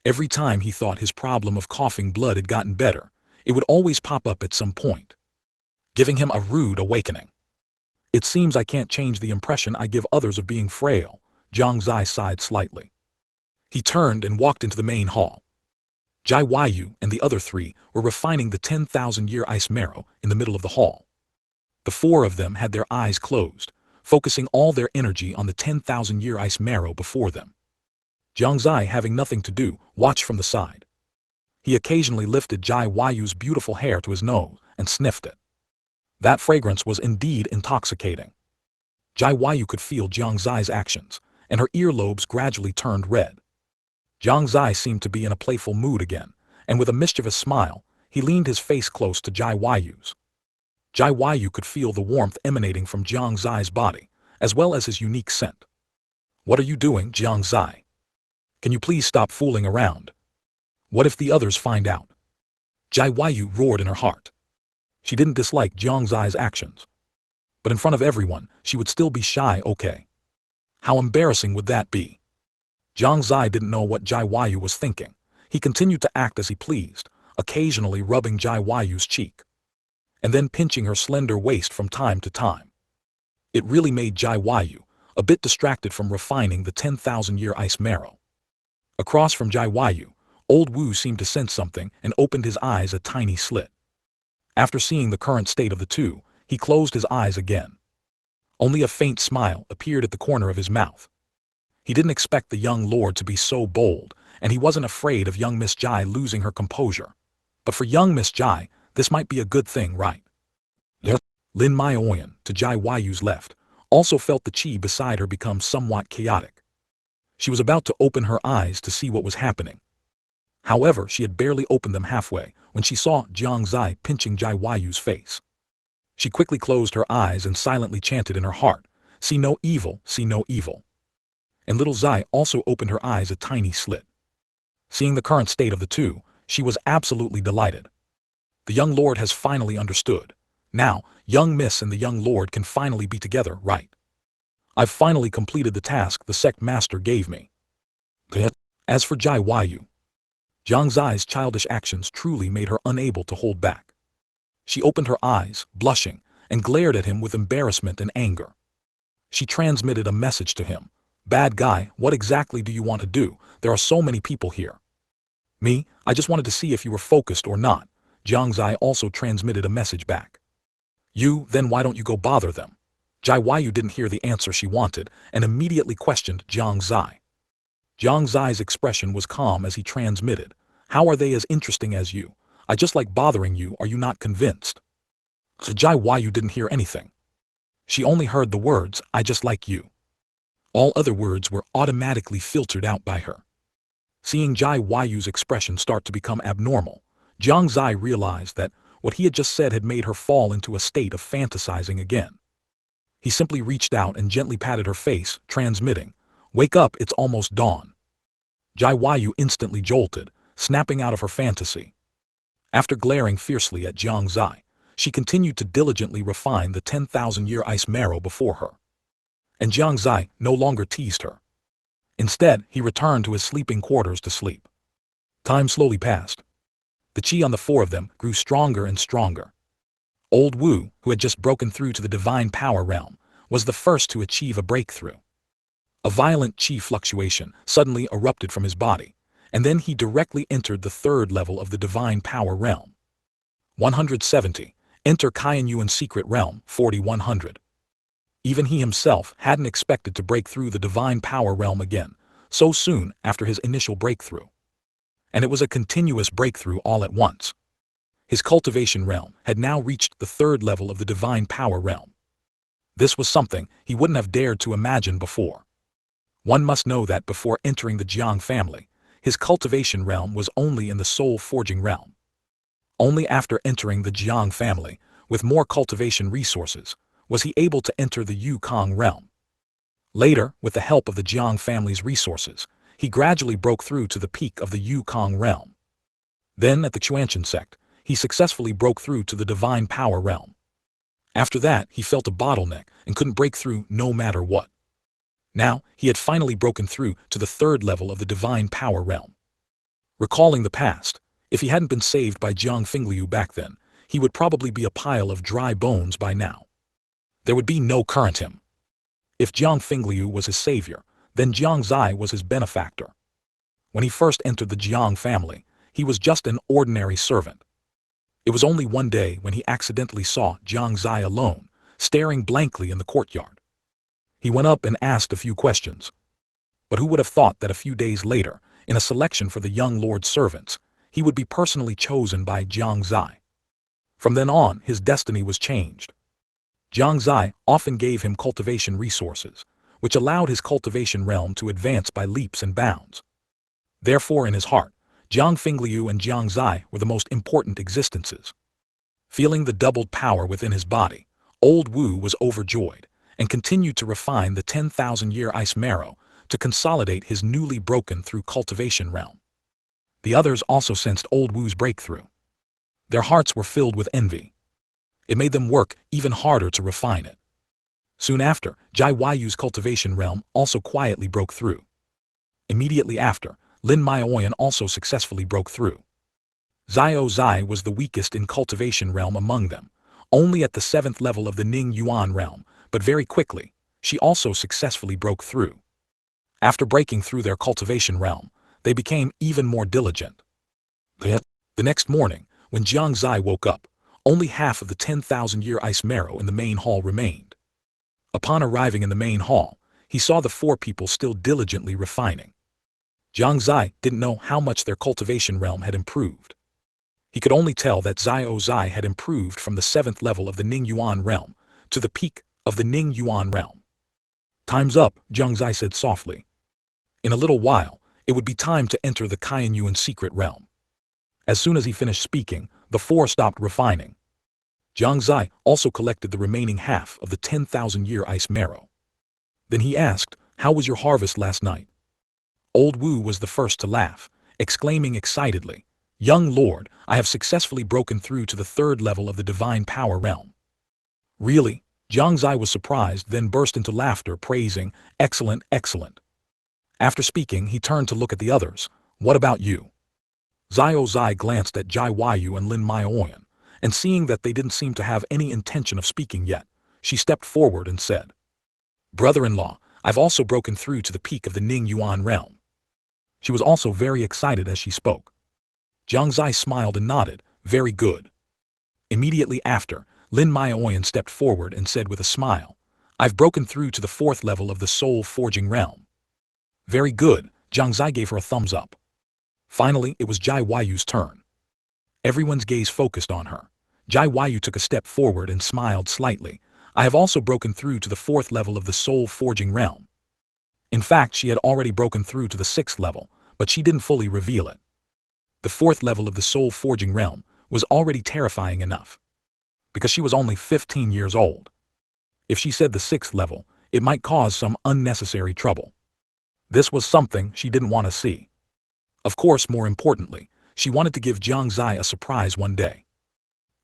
Every time he thought his problem of coughing blood had gotten better, it would always pop up at some point, giving him a rude awakening. It seems I can't change the impression I give others of being frail, Jiang Xie sighed slightly. He turned and walked into the main hall. Jai Yu and the other 3 were refining the 10,000-year ice marrow in the middle of the hall. The 4 of them had their eyes closed, focusing all their energy on the 10,000-year ice marrow before them. Jiang Xie, having nothing to do, watched from the side. He occasionally lifted Jai Yu's beautiful hair to his nose and sniffed it. That fragrance was indeed intoxicating. Jai Yu could feel Jiang Xie's actions, and her earlobes gradually turned red. Jiang Xie seemed to be in a playful mood again, and with a mischievous smile, he leaned his face close to Jai Yu's. Jai Yu could feel the warmth emanating from Jiang Xie's body, as well as his unique scent. What are you doing, Jiang Xie? Can you please stop fooling around? What if the others find out? Jai Yu roared in her heart. She didn't dislike Jiang Xie's actions. But in front of everyone, she would still be shy. Okay. How embarrassing would that be? Jiang Xie didn't know what Jai Huayu was thinking. He continued to act as he pleased, occasionally rubbing Jai Huayu's cheek, and then pinching her slender waist from time to time. It really made Jai Huayu a bit distracted from refining the 10,000-year ice marrow. Across from Jai Huayu, old Wu seemed to sense something and opened his eyes a tiny slit. After seeing the current state of the two, he closed his eyes again. Only a faint smile appeared at the corner of his mouth. He didn't expect the young lord to be so bold, and he wasn't afraid of young Miss Jai losing her composure. But for young Miss Jai, this might be a good thing, right? Lin Maioyan, to Jai Huayu's left, also felt the qi beside her become somewhat chaotic. She was about to open her eyes to see what was happening. However, she had barely opened them halfway when she saw Jiang Xie pinching Jai Huayu's face. She quickly closed her eyes and silently chanted in her heart, "See no evil, see no evil." And little Xie also opened her eyes a tiny slit. Seeing the current state of the two, she was absolutely delighted. The young lord has finally understood. Now, young miss and the young lord can finally be together, right? I've finally completed the task the sect master gave me. As for Jai Huayu, Jiang Xie's childish actions truly made her unable to hold back. She opened her eyes, blushing, and glared at him with embarrassment and anger. She transmitted a message to him. "Bad guy, what exactly do you want to do? There are so many people here." "Me, I just wanted to see if you were focused or not." Jiang Xie also transmitted a message back. "You, then why don't you go bother them?" Jai Huayu didn't hear the answer she wanted and immediately questioned Jiang Xie. Jiang Xie's expression was calm as he transmitted, "How are they as interesting as you? I just like bothering you, are you not convinced?" Jai Huayu didn't hear anything. She only heard the words, "I just like you." All other words were automatically filtered out by her. Seeing Jai Huayu's expression start to become abnormal, Jiang Xie realized that what he had just said had made her fall into a state of fantasizing again. He simply reached out and gently patted her face, transmitting, "Wake up, it's almost dawn." Jai Huayu instantly jolted, snapping out of her fantasy. After glaring fiercely at Jiang Xie, she continued to diligently refine the 10,000-year ice marrow before her. And Jiang Xie no longer teased her. Instead, he returned to his sleeping quarters to sleep. Time slowly passed. The qi on the four of them grew stronger and stronger. Old Wu, who had just broken through to the divine power realm, was the first to achieve a breakthrough. A violent qi fluctuation suddenly erupted from his body, and then he directly entered the third level of the divine power realm. 170. Enter Qianyuan's secret realm, 4100. Even he himself hadn't expected to break through the divine power realm again, so soon after his initial breakthrough. And it was a continuous breakthrough all at once. His cultivation realm had now reached the third level of the divine power realm. This was something he wouldn't have dared to imagine before. One must know that before entering the Jiang family, his cultivation realm was only in the soul forging realm. Only after entering the Jiang family, with more cultivation resources, was he able to enter the Yukong realm. Later, with the help of the Jiang family's resources, he gradually broke through to the peak of the Yukong realm. Then, at the Haoran Sect, he successfully broke through to the divine power realm. After that, he felt a bottleneck and couldn't break through no matter what. Now, he had finally broken through to the third level of the divine power realm. Recalling the past, if he hadn't been saved by Jiang Fingliu back then, he would probably be a pile of dry bones by now. There would be no current him. If Jiang Fingliu was his savior, then Jiang Xie was his benefactor. When he first entered the Jiang family, he was just an ordinary servant. It was only one day when he accidentally saw Jiang Xie alone, staring blankly in the courtyard. He went up and asked a few questions. But who would have thought that a few days later, in a selection for the young lord's servants, he would be personally chosen by Jiang Xie. From then on, his destiny was changed. Jiang Xie often gave him cultivation resources, which allowed his cultivation realm to advance by leaps and bounds. Therefore, in his heart, Jiang Fingliu and Jiang Xie were the most important existences. Feeling the doubled power within his body, old Wu was overjoyed and continued to refine the 10,000-year ice marrow to consolidate his newly broken through cultivation realm. The others also sensed old Wu's breakthrough. Their hearts were filled with envy. It made them work even harder to refine it. Soon after, Jai Yu's cultivation realm also quietly broke through. Immediately after, Lin Maoyan also successfully broke through. Xiao Zai was the weakest in cultivation realm among them, only at the 7th level of the Ning Yuan realm, but very quickly, she also successfully broke through. After breaking through their cultivation realm, they became even more diligent. The next morning, when Jiang Xie woke up, only half of the 10,000-year ice marrow in the main hall remained. Upon arriving in the main hall, he saw the 4 people still diligently refining. Jiang Xie didn't know how much their cultivation realm had improved. He could only tell that Xiao Zai had improved from the 7th level of the Ning Yuan realm to the peak of the Ning Yuan realm. Time's up, Jiang Xie said softly. In a little while, it would be time to enter the Kaiyuan secret realm. As soon as he finished speaking, the 4 stopped refining. Jiang Xie also collected the remaining half of the 10,000-year ice marrow. Then he asked, "How was your harvest last night?" Old Wu was the first to laugh, exclaiming excitedly, "Young lord, I have successfully broken through to the 3rd level of the divine power realm." Really? Jiang Xie was surprised, then burst into laughter, praising, "Excellent, excellent." After speaking, he turned to look at the others. "What about you?" Xiao Zai glanced at Jai Yu and Lin Maoyan, and seeing that they didn't seem to have any intention of speaking yet, she stepped forward and said, "Brother-in-law, I've also broken through to the peak of the Ning Yuan realm." She was also very excited as she spoke. Jiang Xie smiled and nodded, "Very good." Immediately after, Lin Maoyan stepped forward and said with a smile, "I've broken through to the 4th level of the soul-forging realm." "Very good," Jiang Xie gave her a thumbs up. Finally, it was Jai Yu's turn. Everyone's gaze focused on her. Jai Yu took a step forward and smiled slightly. "I have also broken through to the 4th level of the soul-forging realm." In fact, she had already broken through to the 6th level, but she didn't fully reveal it. The 4th level of the soul-forging realm was already terrifying enough, because she was only 15 years old. If she said the 6th level, it might cause some unnecessary trouble. This was something she didn't want to see. Of course, more importantly, she wanted to give Jiang Xie a surprise one day.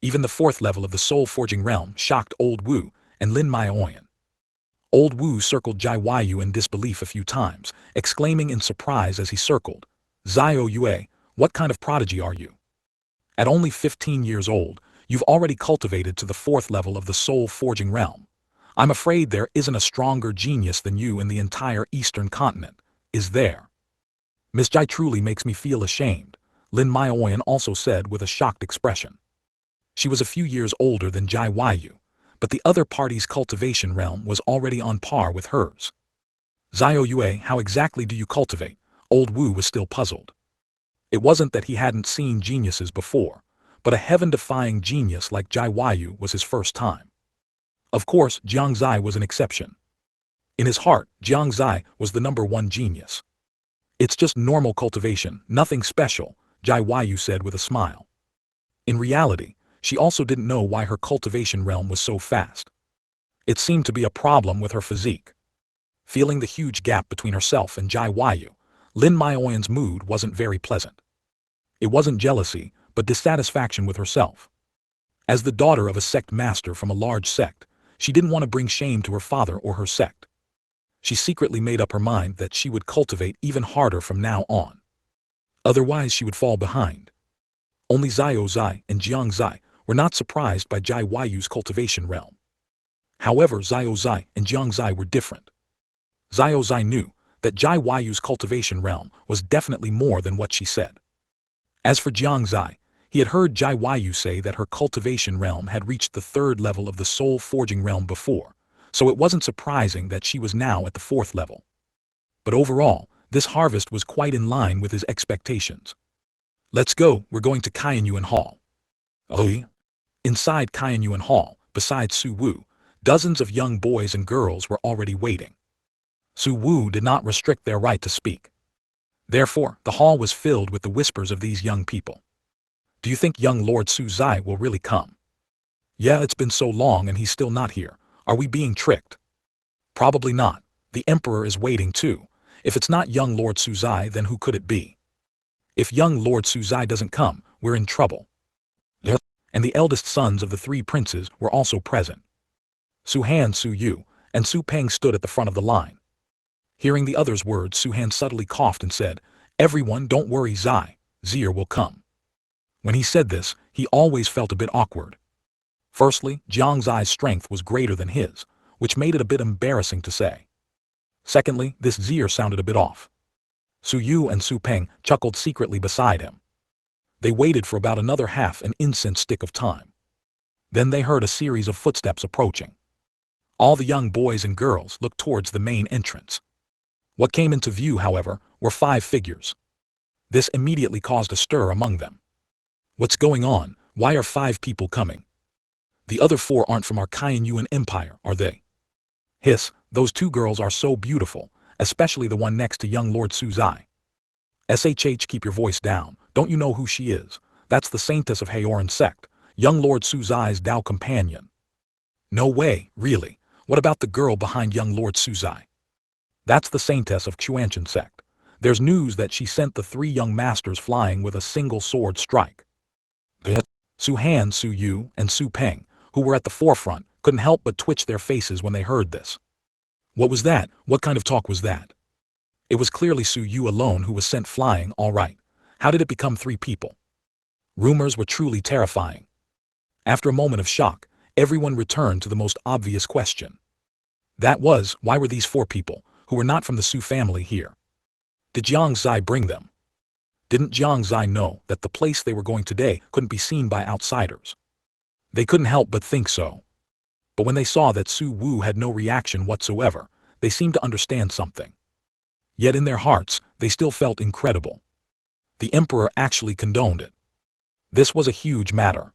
Even the 4th level of the soul-forging realm shocked Old Wu and Lin Maoyan. Old Wu circled Jai Yu in disbelief a few times, exclaiming in surprise as he circled, "Xiao Yue, what kind of prodigy are you? At only 15 years old, you've already cultivated to the 4th level of the soul-forging realm. I'm afraid there isn't a stronger genius than you in the entire Eastern continent, is there?" "Miss Jai truly makes me feel ashamed," Lin Maoyan also said with a shocked expression. She was a few years older than Jai Yu, but the other party's cultivation realm was already on par with hers. "Xiao Yue, how exactly do you cultivate?" Old Wu was still puzzled. It wasn't that he hadn't seen geniuses before, but a heaven-defying genius like Jai Yu was his first time. Of course, Jiang Xie was an exception. In his heart, Jiang Xie was the #1 genius. "It's just normal cultivation, nothing special," Jai Yu said with a smile. In reality, she also didn't know why her cultivation realm was so fast. It seemed to be a problem with her physique. Feeling the huge gap between herself and Jai Yu, Lin Maoyan's mood wasn't very pleasant. It wasn't jealousy, but dissatisfaction with herself. As the daughter of a sect master from a large sect, she didn't want to bring shame to her father or her sect. She secretly made up her mind that she would cultivate even harder from now on. Otherwise, she would fall behind. Only Xiao Zai and Jiang Xie were not surprised by Jai Yu's cultivation realm. However, Xiao Zai and Jiang Xie were different. Xiao Zai knew that Jai Yu's cultivation realm was definitely more than what she said. As for Jiang Xie, he had heard Jai Yu say that her cultivation realm had reached the 3rd level of the soul-forging realm before, so it wasn't surprising that she was now at the 4th level. But overall, this harvest was quite in line with his expectations. "Let's go, we're going to Kaiyuan Hall." "Oh?" Inside Kaiyuan Hall, besides Su Wu, dozens of young boys and girls were already waiting. Su Wu did not restrict their right to speak. Therefore, the hall was filled with the whispers of these young people. "Do you think young Lord Su Zai will really come?" "Yeah, it's been so long and he's still not here. Are we being tricked?" "Probably not. The Emperor is waiting too. If it's not young Lord Su Zai, then who could it be? If young Lord Su Zai doesn't come, we're in trouble." "Yeah." and the eldest sons of the three princes were also present. Su Han, Su Yu, and Su Peng stood at the front of the line. Hearing the others' words, Su Han subtly coughed and said, "Everyone, don't worry, Zier will come." When he said this, he always felt a bit awkward. Firstly, Jiang Xie's strength was greater than his, which made it a bit embarrassing to say. Secondly, this Zier sounded a bit off. Su Yu and Su Peng chuckled secretly beside him. They waited for about another half an incense stick of time. Then they heard a series of footsteps approaching. All the young boys and girls looked towards the main entrance. What came into view, however, were 5 figures. This immediately caused a stir among them. What's going on? Why are 5 people coming? The other 4 aren't from our Kaiyuan Empire, are they? Hiss, those 2 girls are so beautiful, especially the one next to young Lord Su Zai. SHH, keep your voice down, don't you know who she is? That's the saintess of Haoran Sect, young Lord Su Zai's Dao companion. No way, really. What about the girl behind young Lord Su Zai? That's the saintess of Shengyuan Sect. There's news that she sent the 3 young masters flying with a single sword strike. Su Han, Su Yu, and Su Peng, who were at the forefront, couldn't help but twitch their faces when they heard this. What was that? What kind of talk was that? It was clearly Su Yu alone who was sent flying, all right. How did it become 3 people? Rumors were truly terrifying. After a moment of shock, everyone returned to the most obvious question. That was, why were these 4 people, who were not from the Su family, here? Did Jiang Xie bring them? Didn't Jiang Xie know that the place they were going today couldn't be seen by outsiders? They couldn't help but think so. But when they saw that Su Wu had no reaction whatsoever, they seemed to understand something. Yet in their hearts, they still felt incredible. The emperor actually condoned it. This was a huge matter.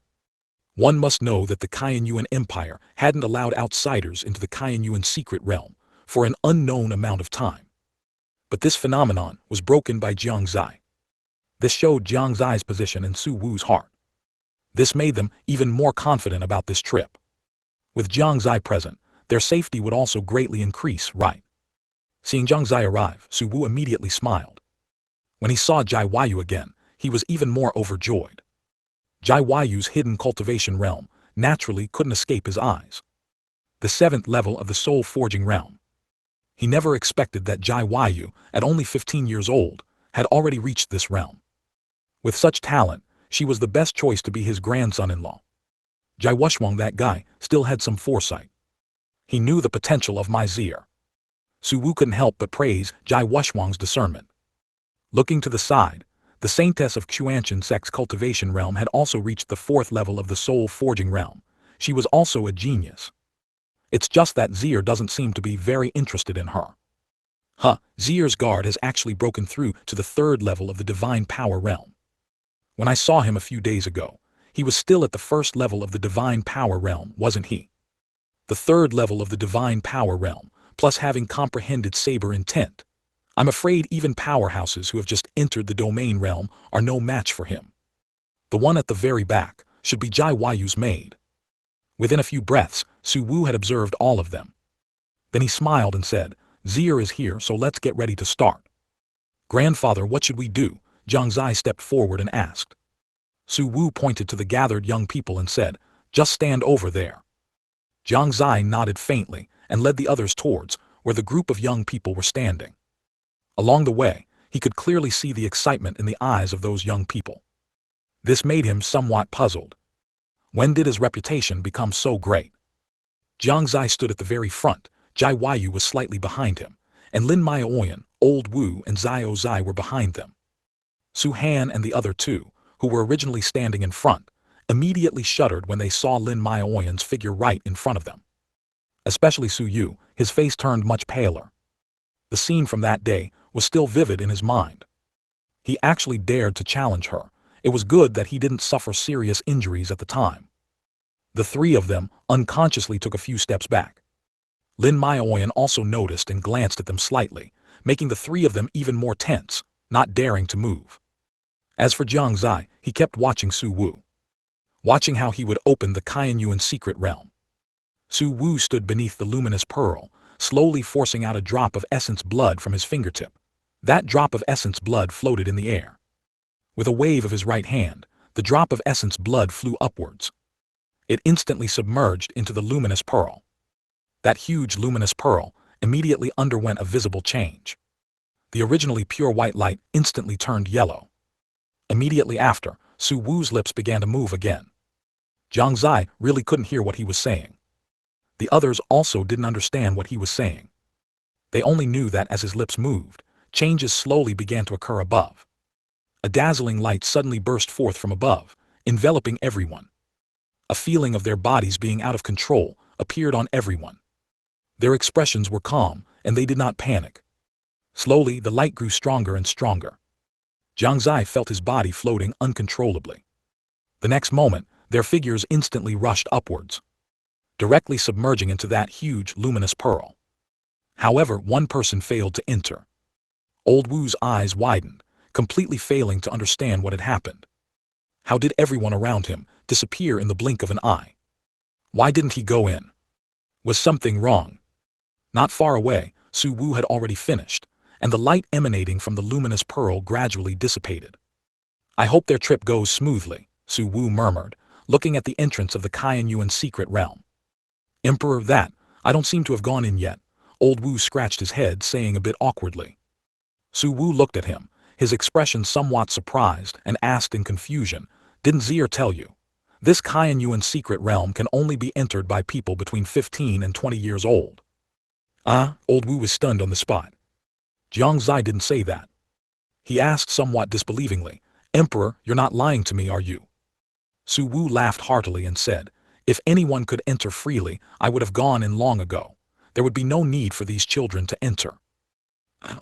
One must know that the Kaiyuan Empire hadn't allowed outsiders into the Kaiyuan secret realm for an unknown amount of time. But this phenomenon was broken by Jiang Xie. This showed Jiang Xie's position in Su Wu's heart. This made them even more confident about this trip. With Jiang Xie present, their safety would also greatly increase, right? Seeing Jiang Xie arrive, Su Wu immediately smiled. When he saw Jai Huayu again, he was even more overjoyed. Jai Huayu's hidden cultivation realm naturally couldn't escape his eyes. The 7th level of the soul forging realm. He never expected that Jai Huayu, at only 15 years old, had already reached this realm. With such talent, she was the best choice to be his grandson-in-law. Jai Wushwang, that guy, still had some foresight. He knew the potential of my Zier. Su Wu couldn't help but praise Jai Wushwang's discernment. Looking to the side, the saintess of Shengyuan Sect's cultivation realm had also reached the 4th level of the soul forging realm. She was also a genius. It's just that Zier doesn't seem to be very interested in her. Zier's guard has actually broken through to the 3rd level of the divine power realm. When I saw him a few days ago, he was still at the 1st level of the divine power realm, wasn't he? The 3rd level of the divine power realm, plus having comprehended saber intent. I'm afraid even powerhouses who have just entered the domain realm are no match for him. The one at the very back should be Jai Huayu's maid. Within a few breaths, Su Wu had observed all of them. Then he smiled and said, "Zier is here, so let's get ready to start." "Grandfather, what should we do?" Jiang Xie stepped forward and asked. Su Wu pointed to the gathered young people and said, "Just stand over there." Jiang Xie nodded faintly and led the others towards where the group of young people were standing. Along the way, he could clearly see the excitement in the eyes of those young people. This made him somewhat puzzled. When did his reputation become so great? Jiang Xie stood at the very front, Jai Huayu was slightly behind him, and Lin Maioyan, Old Wu and Zio Zai were behind them. Su Han and the other 2, who were originally standing in front, immediately shuddered when they saw Lin Maioyan's figure right in front of them. Especially Su Yu, his face turned much paler. The scene from that day was still vivid in his mind. He actually dared to challenge her. It was good that he didn't suffer serious injuries at the time. The 3 of them unconsciously took a few steps back. Lin Maioyan also noticed and glanced at them slightly, making the 3 of them even more tense, not daring to move. As for Jiang Xie, he kept watching Su Wu. Watching how he would open the Kaiyuan secret realm. Su Wu stood beneath the luminous pearl, slowly forcing out a drop of essence blood from his fingertip. That drop of essence blood floated in the air. With a wave of his right hand, the drop of essence blood flew upwards. It instantly submerged into the luminous pearl. That huge luminous pearl immediately underwent a visible change. The originally pure white light instantly turned yellow. Immediately after, Su Wu's lips began to move again. Jiang Xie really couldn't hear what he was saying. The others also didn't understand what he was saying. They only knew that as his lips moved, changes slowly began to occur above. A dazzling light suddenly burst forth from above, enveloping everyone. A feeling of their bodies being out of control appeared on everyone. Their expressions were calm, and they did not panic. Slowly, the light grew stronger and stronger. Jiang Xie felt his body floating uncontrollably. The next moment, their figures instantly rushed upwards, directly submerging into that huge, luminous pearl. However, one person failed to enter. Old Wu's eyes widened, completely failing to understand what had happened. How did everyone around him disappear in the blink of an eye? Why didn't he go in? Was something wrong? Not far away, Su Wu had already finished, and the light emanating from the luminous pearl gradually dissipated. I hope their trip goes smoothly, Su Wu murmured, looking at the entrance of the Shengyuan secret realm. Emperor, that, I don't seem to have gone in yet. Old Wu scratched his head, saying a bit awkwardly. Su Wu looked at him, his expression somewhat surprised, and asked in confusion, didn't Zier tell you? This Shengyuan secret realm can only be entered by people between 15 and 20 years old. Old Wu was stunned on the spot. Jiang Xie didn't say that. He asked somewhat disbelievingly, Emperor, you're not lying to me, are you? Su Wu laughed heartily and said, if anyone could enter freely, I would have gone in long ago. There would be no need for these children to enter.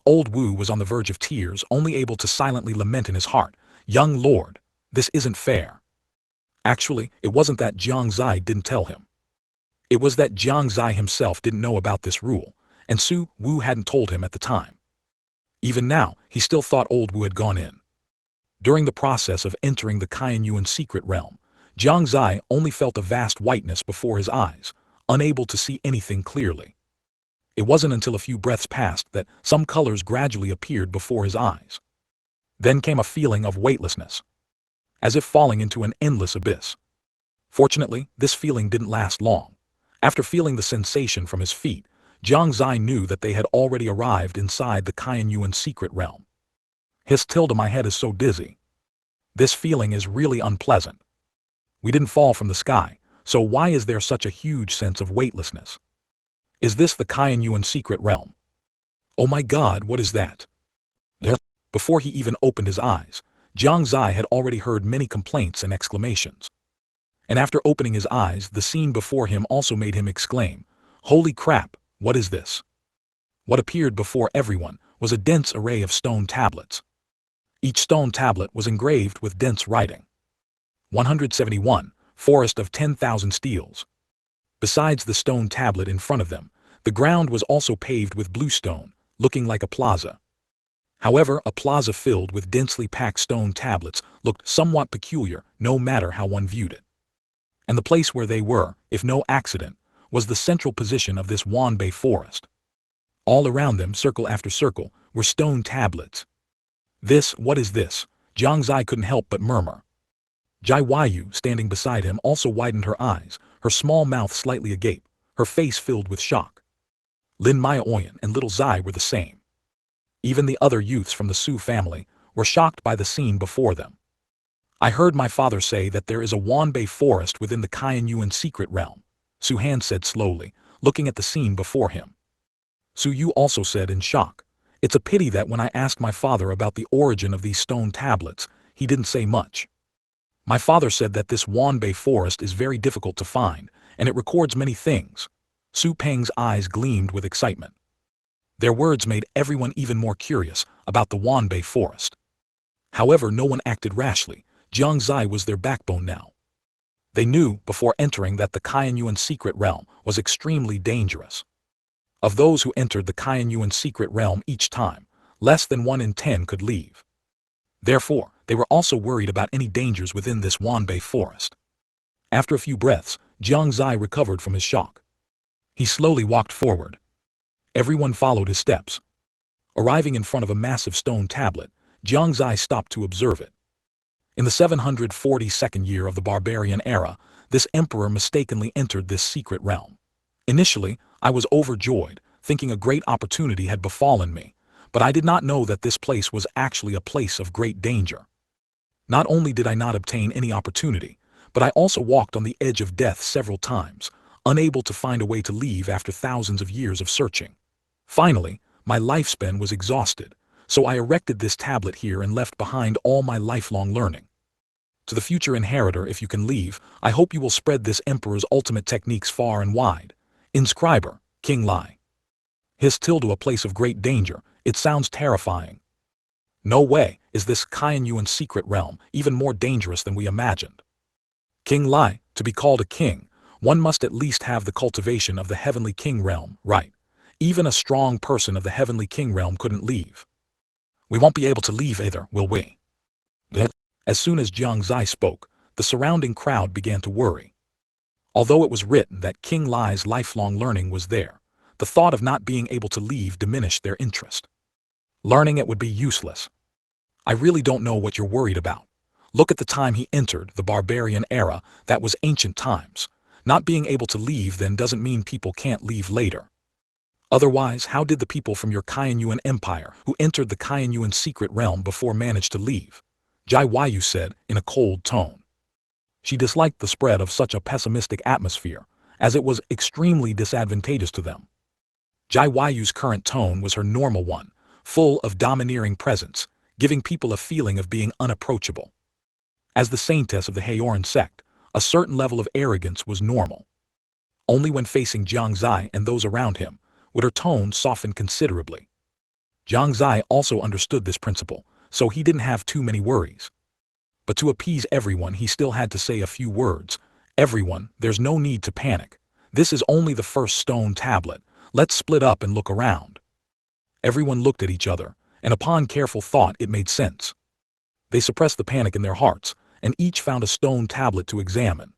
Old Wu was on the verge of tears, only able to silently lament in his heart, young lord, this isn't fair. Actually, it wasn't that Jiang Xie didn't tell him. It was that Jiang Xie himself didn't know about this rule, and Su Wu hadn't told him at the time. Even now, he still thought Old Wu had gone in. During the process of entering the Shengyuan secret realm, Jiang Xie only felt a vast whiteness before his eyes, unable to see anything clearly. It wasn't until a few breaths passed that some colors gradually appeared before his eyes. Then came a feeling of weightlessness, as if falling into an endless abyss. Fortunately, this feeling didn't last long. After feeling the sensation from his feet, Jiang Xie knew that they had already arrived inside the Shengyuan secret realm. My head is so dizzy. This feeling is really unpleasant. We didn't fall from the sky, so why is there such a huge sense of weightlessness? Is this the Shengyuan secret realm? Oh my god, what is that? Before he even opened his eyes, Jiang Xie had already heard many complaints and exclamations. And after opening his eyes, the scene before him also made him exclaim, holy crap, what is this? What appeared before everyone was a dense array of stone tablets. Each stone tablet was engraved with dense writing. 171, Forest of 10,000 Steels. Besides the stone tablet in front of them, the ground was also paved with blue stone, looking like a plaza. However, a plaza filled with densely packed stone tablets looked somewhat peculiar no matter how one viewed it. And the place where they were, if no accident, was the central position of this Wanbei forest. All around them, circle after circle, were stone tablets. What is this? Jiang Xie couldn't help but murmur. Jai Yu, standing beside him, also widened her eyes, her small mouth slightly agape, her face filled with shock. Lin Maioyan and little Zai were the same. Even the other youths from the Su family were shocked by the scene before them. I heard my father say that there is a Wanbei forest within the Shengyuan secret realm, Su Han said slowly, looking at the scene before him. Su Yu also said in shock, it's a pity that when I asked my father about the origin of these stone tablets, he didn't say much. My father said that this Wanbei forest is very difficult to find, and it records many things. Su Peng's eyes gleamed with excitement. Their words made everyone even more curious about the Wanbei forest. However, no one acted rashly. Jiang Xie was their backbone now. They knew before entering that the Shengyuan secret realm was extremely dangerous. Of those who entered the Shengyuan secret realm each time, less than 1 in 10 could leave. Therefore, they were also worried about any dangers within this Wanbei forest. After a few breaths, Jiang Xie recovered from his shock. He slowly walked forward. Everyone followed his steps. Arriving in front of a massive stone tablet, Jiang Xie stopped to observe it. In the 742nd year of the barbarian era, this emperor mistakenly entered this secret realm. Initially, I was overjoyed, thinking a great opportunity had befallen me, but I did not know that this place was actually a place of great danger. Not only did I not obtain any opportunity, but I also walked on the edge of death several times, unable to find a way to leave after thousands of years of searching. Finally, my lifespan was exhausted, so I erected this tablet here and left behind all my lifelong learning. To the future inheritor, if you can leave, I hope you will spread this emperor's ultimate techniques far and wide. Inscriber, King Lai. His tilde a place of great danger, it sounds terrifying. No way is this Shengyuan secret realm even more dangerous than we imagined. King Lai, to be called a king, one must at least have the cultivation of the heavenly king realm, right? Even a strong person of the heavenly king realm couldn't leave. We won't be able to leave either, will we? As soon as Jiang Xie spoke, the surrounding crowd began to worry. Although it was written that King Lai's lifelong learning was there, the thought of not being able to leave diminished their interest. Learning it would be useless. I really don't know what you're worried about. Look at the time he entered the barbarian era, that was ancient times. Not being able to leave then doesn't mean people can't leave later. Otherwise, how did the people from your Shengyuan empire who entered the Shengyuan secret realm before manage to leave? Jiang Xie said in a cold tone. She disliked the spread of such a pessimistic atmosphere, as it was extremely disadvantageous to them. Jiang Xie's current tone was her normal one, full of domineering presence, giving people a feeling of being unapproachable. As the saintess of the Haoran Sect, a certain level of arrogance was normal. Only when facing Jiang Xie and those around him would her tone soften considerably. Jiang Xie also understood this principle, so he didn't have too many worries. But to appease everyone, he still had to say a few words. Everyone, there's no need to panic. This is only the first stone tablet. Let's split up and look around. Everyone looked at each other, and upon careful thought it made sense. They suppressed the panic in their hearts, and each found a stone tablet to examine.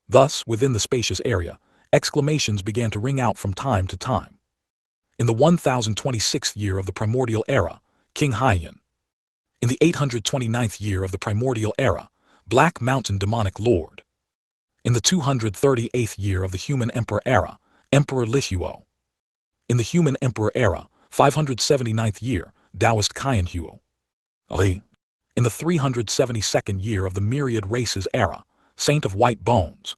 Thus, within the spacious area, exclamations began to ring out from time to time. In the 1026th year of the primordial era, King Haiyan. In the 829th year of the primordial era, Black Mountain demonic lord. In the 238th year of the human emperor era, Emperor Lihuo. In the human emperor era, 579th year, Taoist Qianhuo. In the 372nd year of the myriad races era, Saint of White Bones.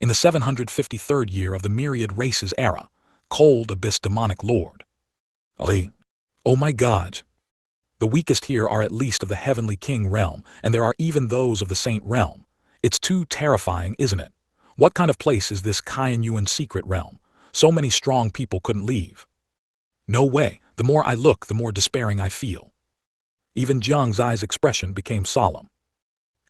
In the 753rd year of the myriad races era, Cold Abyss demonic lord. Oh my God! The weakest here are at least of the heavenly king realm, and there are even those of the saint realm. It's too terrifying, isn't it? What kind of place is this Shengyuan secret realm? So many strong people couldn't leave. No way, the more I look, the more despairing I feel. Even Jiang Xie's expression became solemn.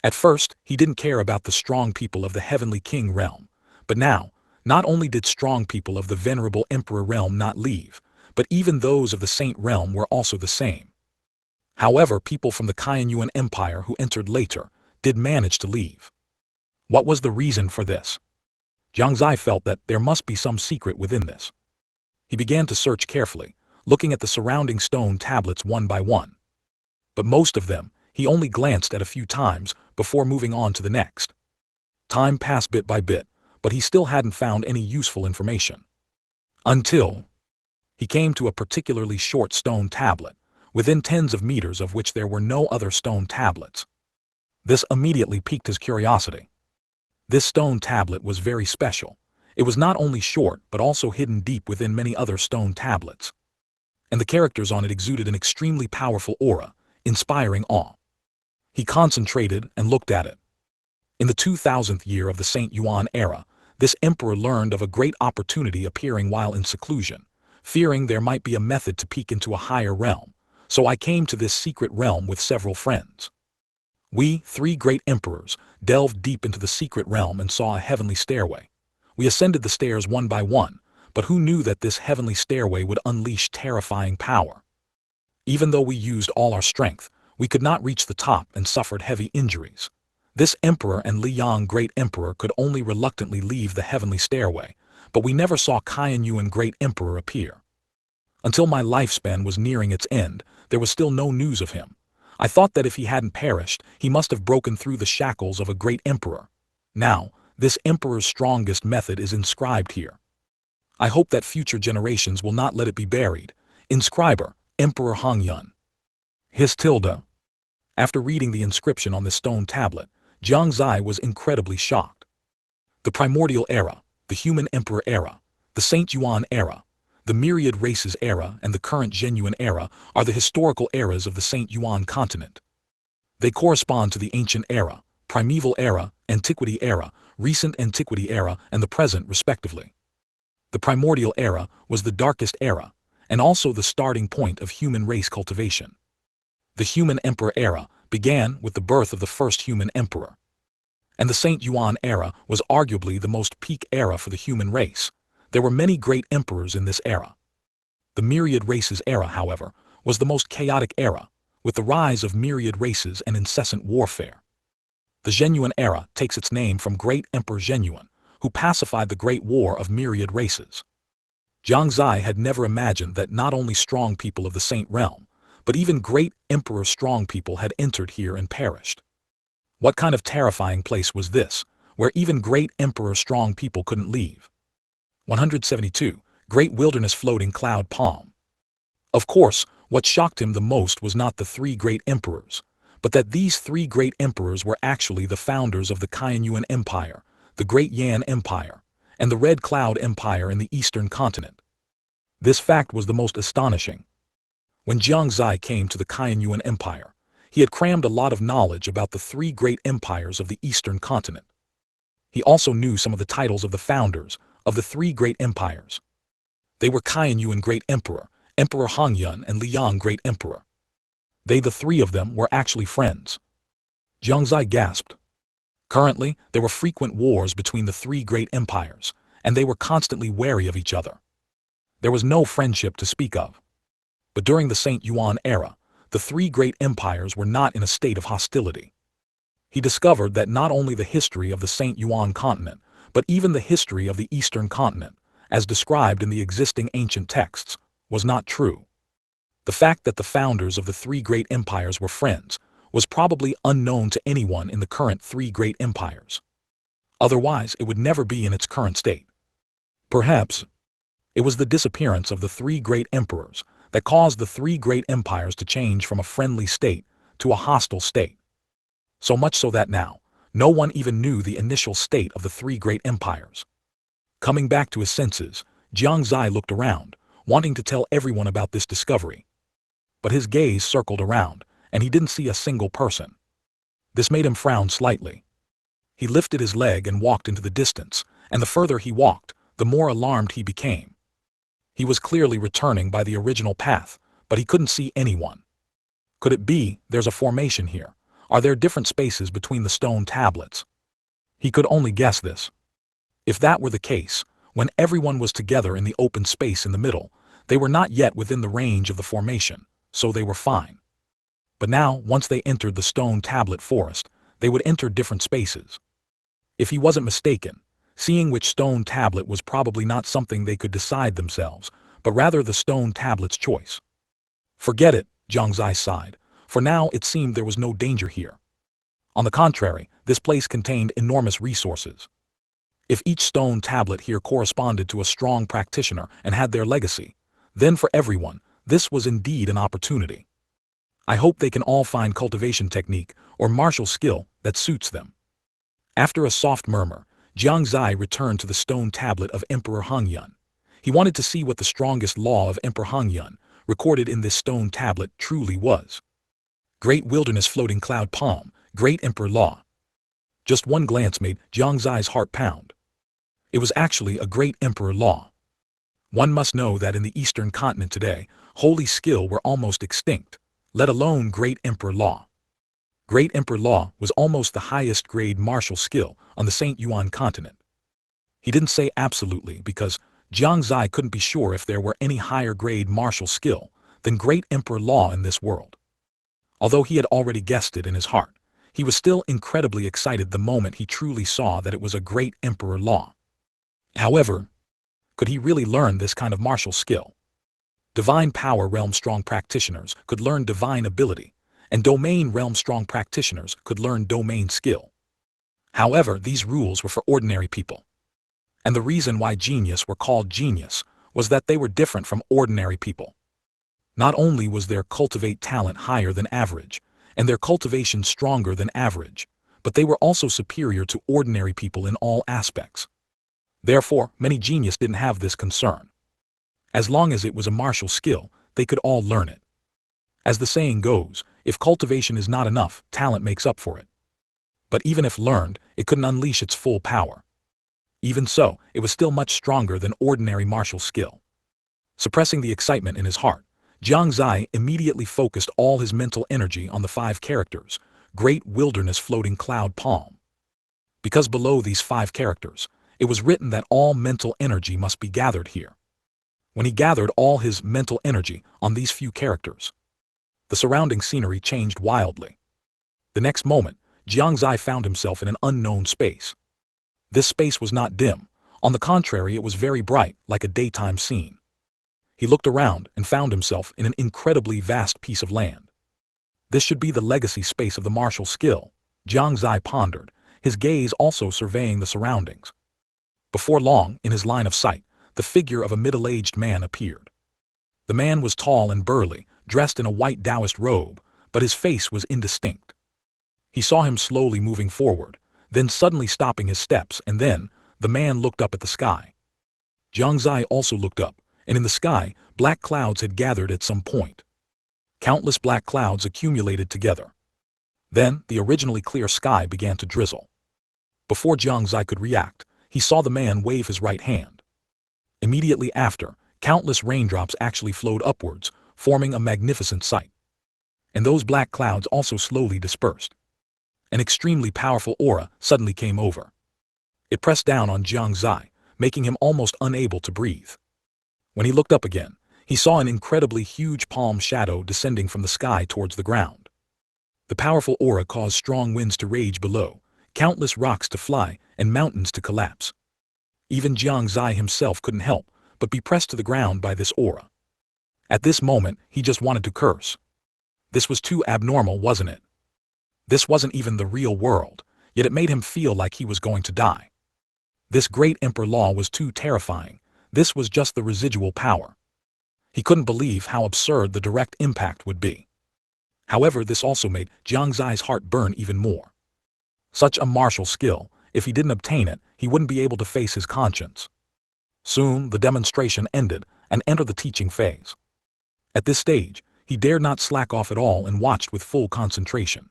At first, he didn't care about the strong people of the heavenly king realm, but now, not only did strong people of the venerable emperor realm not leave, but even those of the saint realm were also the same. However, people from the Shengyuan Empire who entered later did manage to leave. What was the reason for this? Jiang Xie felt that there must be some secret within this. He began to search carefully, looking at the surrounding stone tablets one by one. But most of them, he only glanced at a few times before moving on to the next. Time passed bit by bit, but he still hadn't found any useful information. Until he came to a particularly short stone tablet, within tens of meters of which there were no other stone tablets. This immediately piqued his curiosity. This stone tablet was very special. It was not only short but also hidden deep within many other stone tablets. And the characters on it exuded an extremely powerful aura, inspiring awe. He concentrated and looked at it. In the 2000th year of the Saint Yuan era, this emperor learned of a great opportunity appearing while in seclusion, fearing there might be a method to peek into a higher realm. So I came to this secret realm with several friends. We, three great emperors, delved deep into the secret realm and saw a heavenly stairway. We ascended the stairs one by one, but who knew that this heavenly stairway would unleash terrifying power? Even though we used all our strength, we could not reach the top and suffered heavy injuries. This emperor and Liang great emperor could only reluctantly leave the heavenly stairway, but we never saw Qianyuan great emperor appear. Until my lifespan was nearing its end, there was still no news of him. I thought that if he hadn't perished, he must have broken through the shackles of a great emperor. Now, this emperor's strongest method is inscribed here. I hope that future generations will not let it be buried. Inscriber, Emperor Hangyun. His tilde. After reading the inscription on the stone tablet, Jiang Xie was incredibly shocked. The primordial era, the human emperor era, the Saint Yuan era, the myriad races era and the current Shengyuan era are the historical eras of the Saint Yuan Continent. They correspond to the ancient era, primeval era, antiquity era, recent antiquity era, and the present respectively. The primordial era was the darkest era, and also the starting point of human race cultivation. The human emperor era began with the birth of the first human emperor. And the Saint Yuan era was arguably the most peak era for the human race. There were many great emperors in this era. The myriad races era, however, was the most chaotic era, with the rise of myriad races and incessant warfare. The Shengyuan era takes its name from great Emperor Shengyuan, who pacified the Great War of myriad races. Jiang Xie had never imagined that not only strong people of the Saint realm, but even great Emperor strong people had entered here and perished. What kind of terrifying place was this, where even great Emperor strong people couldn't leave? 172. Great Wilderness Floating Cloud Palm. Of course, what shocked him the most was not the three great emperors, but that these three great emperors were actually the founders of the Qianyuan Empire, the Great Yan Empire, and the Red Cloud Empire in the Eastern Continent. This fact was the most astonishing. When Jiang Xie came to the Qianyuan Empire, he had crammed a lot of knowledge about the three great empires of the Eastern Continent. He also knew some of the titles of the founders of the three great empires. They were Qianyuan Great Emperor, Emperor Hangyun, and Liang Great Emperor. They, the three of them, were actually friends. Jiang Xie gasped. Currently, there were frequent wars between the three great empires, and they were constantly wary of each other. There was no friendship to speak of. But during the Saint Yuan era, the three great empires were not in a state of hostility. He discovered that not only the history of the Saint Yuan continent, but even the history of the Eastern Continent, as described in the existing ancient texts, was not true. The fact that the founders of the three great empires were friends was probably unknown to anyone in the current three great empires. Otherwise, it would never be in its current state. Perhaps it was the disappearance of the three great emperors that caused the three great empires to change from a friendly state to a hostile state. So much so that now, no one even knew the initial state of the three great empires. Coming back to his senses, Jiang Xie looked around, wanting to tell everyone about this discovery. But his gaze circled around, and he didn't see a single person. This made him frown slightly. He lifted his leg and walked into the distance, and the further he walked, the more alarmed he became. He was clearly returning by the original path, but he couldn't see anyone. Could it be there's a formation here? Are there different spaces between the stone tablets? He could only guess this. If that were the case, when everyone was together in the open space in the middle, they were not yet within the range of the formation, so they were fine. But now, once they entered the stone tablet forest, they would enter different spaces. If he wasn't mistaken, seeing which stone tablet was probably not something they could decide themselves, but rather the stone tablet's choice. Forget it, Jiang Xie sighed. For now it seemed there was no danger here. On the contrary, this place contained enormous resources. If each stone tablet here corresponded to a strong practitioner and had their legacy, then for everyone, this was indeed an opportunity. I hope they can all find cultivation technique or martial skill that suits them. After a soft murmur, Jiang Xie returned to the stone tablet of Emperor Hangyun. He wanted to see what the strongest law of Emperor Hangyun, recorded in this stone tablet, truly was. Great Wilderness Floating Cloud Palm, Great Emperor Law. Just one glance made Jiang Xie's heart pound. It was actually a Great Emperor Law. One must know that in the Eastern Continent today, holy skill were almost extinct, let alone Great Emperor Law. Great Emperor Law was almost the highest grade martial skill on the Saint Yuan Continent. He didn't say absolutely because Jiang Xie couldn't be sure if there were any higher grade martial skill than Great Emperor Law in this world. Although he had already guessed it in his heart, he was still incredibly excited the moment he truly saw that it was a Great Emperor Law. However, could he really learn this kind of martial skill? Divine Power Realm strong practitioners could learn divine ability, and domain realm strong practitioners could learn domain skill. However, these rules were for ordinary people. And the reason why genius were called genius was that they were different from ordinary people. Not only was their cultivate talent higher than average, and their cultivation stronger than average, but they were also superior to ordinary people in all aspects. Therefore, many genius didn't have this concern. As long as it was a martial skill, they could all learn it. As the saying goes, if cultivation is not enough, talent makes up for it. But even if learned, it couldn't unleash its full power. Even so, it was still much stronger than ordinary martial skill. Suppressing the excitement in his heart, Jiang Xie immediately focused all his mental energy on the 5 characters, Great Wilderness Floating Cloud Palm. Because below these 5 characters, it was written that all mental energy must be gathered here. When he gathered all his mental energy on these few characters, the surrounding scenery changed wildly. The next moment, Jiang Xie found himself in an unknown space. This space was not dim. On the contrary, it was very bright, like a daytime scene. He looked around and found himself in an incredibly vast piece of land. This should be the legacy space of the martial skill, Jiang Xie pondered, his gaze also surveying the surroundings. Before long, in his line of sight, the figure of a middle-aged man appeared. The man was tall and burly, dressed in a white Taoist robe, but his face was indistinct. He saw him slowly moving forward, then suddenly stopping his steps, and then, the man looked up at the sky. Jiang Xie also looked up, and in the sky, black clouds had gathered at some point. Countless black clouds accumulated together. Then, the originally clear sky began to drizzle. Before Jiang Xie could react, he saw the man wave his right hand. Immediately after, countless raindrops actually flowed upwards, forming a magnificent sight. And those black clouds also slowly dispersed. An extremely powerful aura suddenly came over. It pressed down on Jiang Xie, making him almost unable to breathe. When he looked up again, he saw an incredibly huge palm shadow descending from the sky towards the ground. The powerful aura caused strong winds to rage below, countless rocks to fly, and mountains to collapse. Even Jiang Xie himself couldn't help but be pressed to the ground by this aura. At this moment, he just wanted to curse. This was too abnormal, wasn't it? This wasn't even the real world, yet it made him feel like he was going to die. This great emperor law was too terrifying. This was just the residual power. He couldn't believe how absurd the direct impact would be. However, this also made Jiang Xie's heart burn even more. Such a martial skill, if he didn't obtain it, he wouldn't be able to face his conscience. Soon, the demonstration ended and entered the teaching phase. At this stage, he dared not slack off at all and watched with full concentration.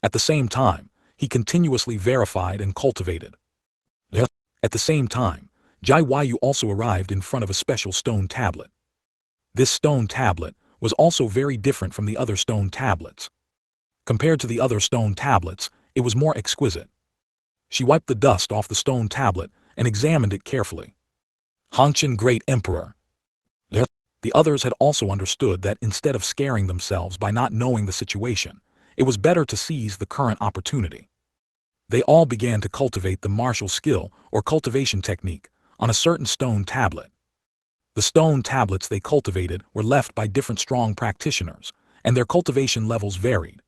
At the same time, he continuously verified and cultivated. At the same time, Jiang Xie also arrived in front of a special stone tablet. This stone tablet was also very different from the other stone tablets. Compared to the other stone tablets, it was more exquisite. She wiped the dust off the stone tablet and examined it carefully. Fanchen, Great Emperor. The others had also understood that instead of scaring themselves by not knowing the situation, it was better to seize the current opportunity. They all began to cultivate the martial skill or cultivation technique on a certain stone tablet. The stone tablets they cultivated were left by different strong practitioners, and their cultivation levels varied.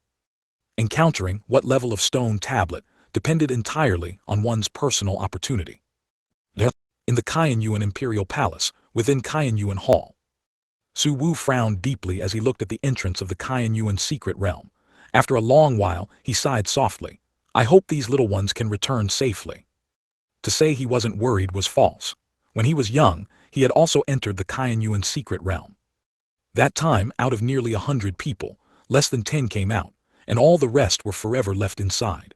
Encountering what level of stone tablet depended entirely on one's personal opportunity. In the Qianyuan Imperial Palace, within Qianyuan Hall, Su Wu frowned deeply as he looked at the entrance of the Qianyuan secret realm. After a long while, he sighed softly. I hope these little ones can return safely. To say he wasn't worried was false. When he was young, he had also entered the Qianyuan secret realm. That time, out of nearly 100 people, less than 10 came out, and all the rest were forever left inside.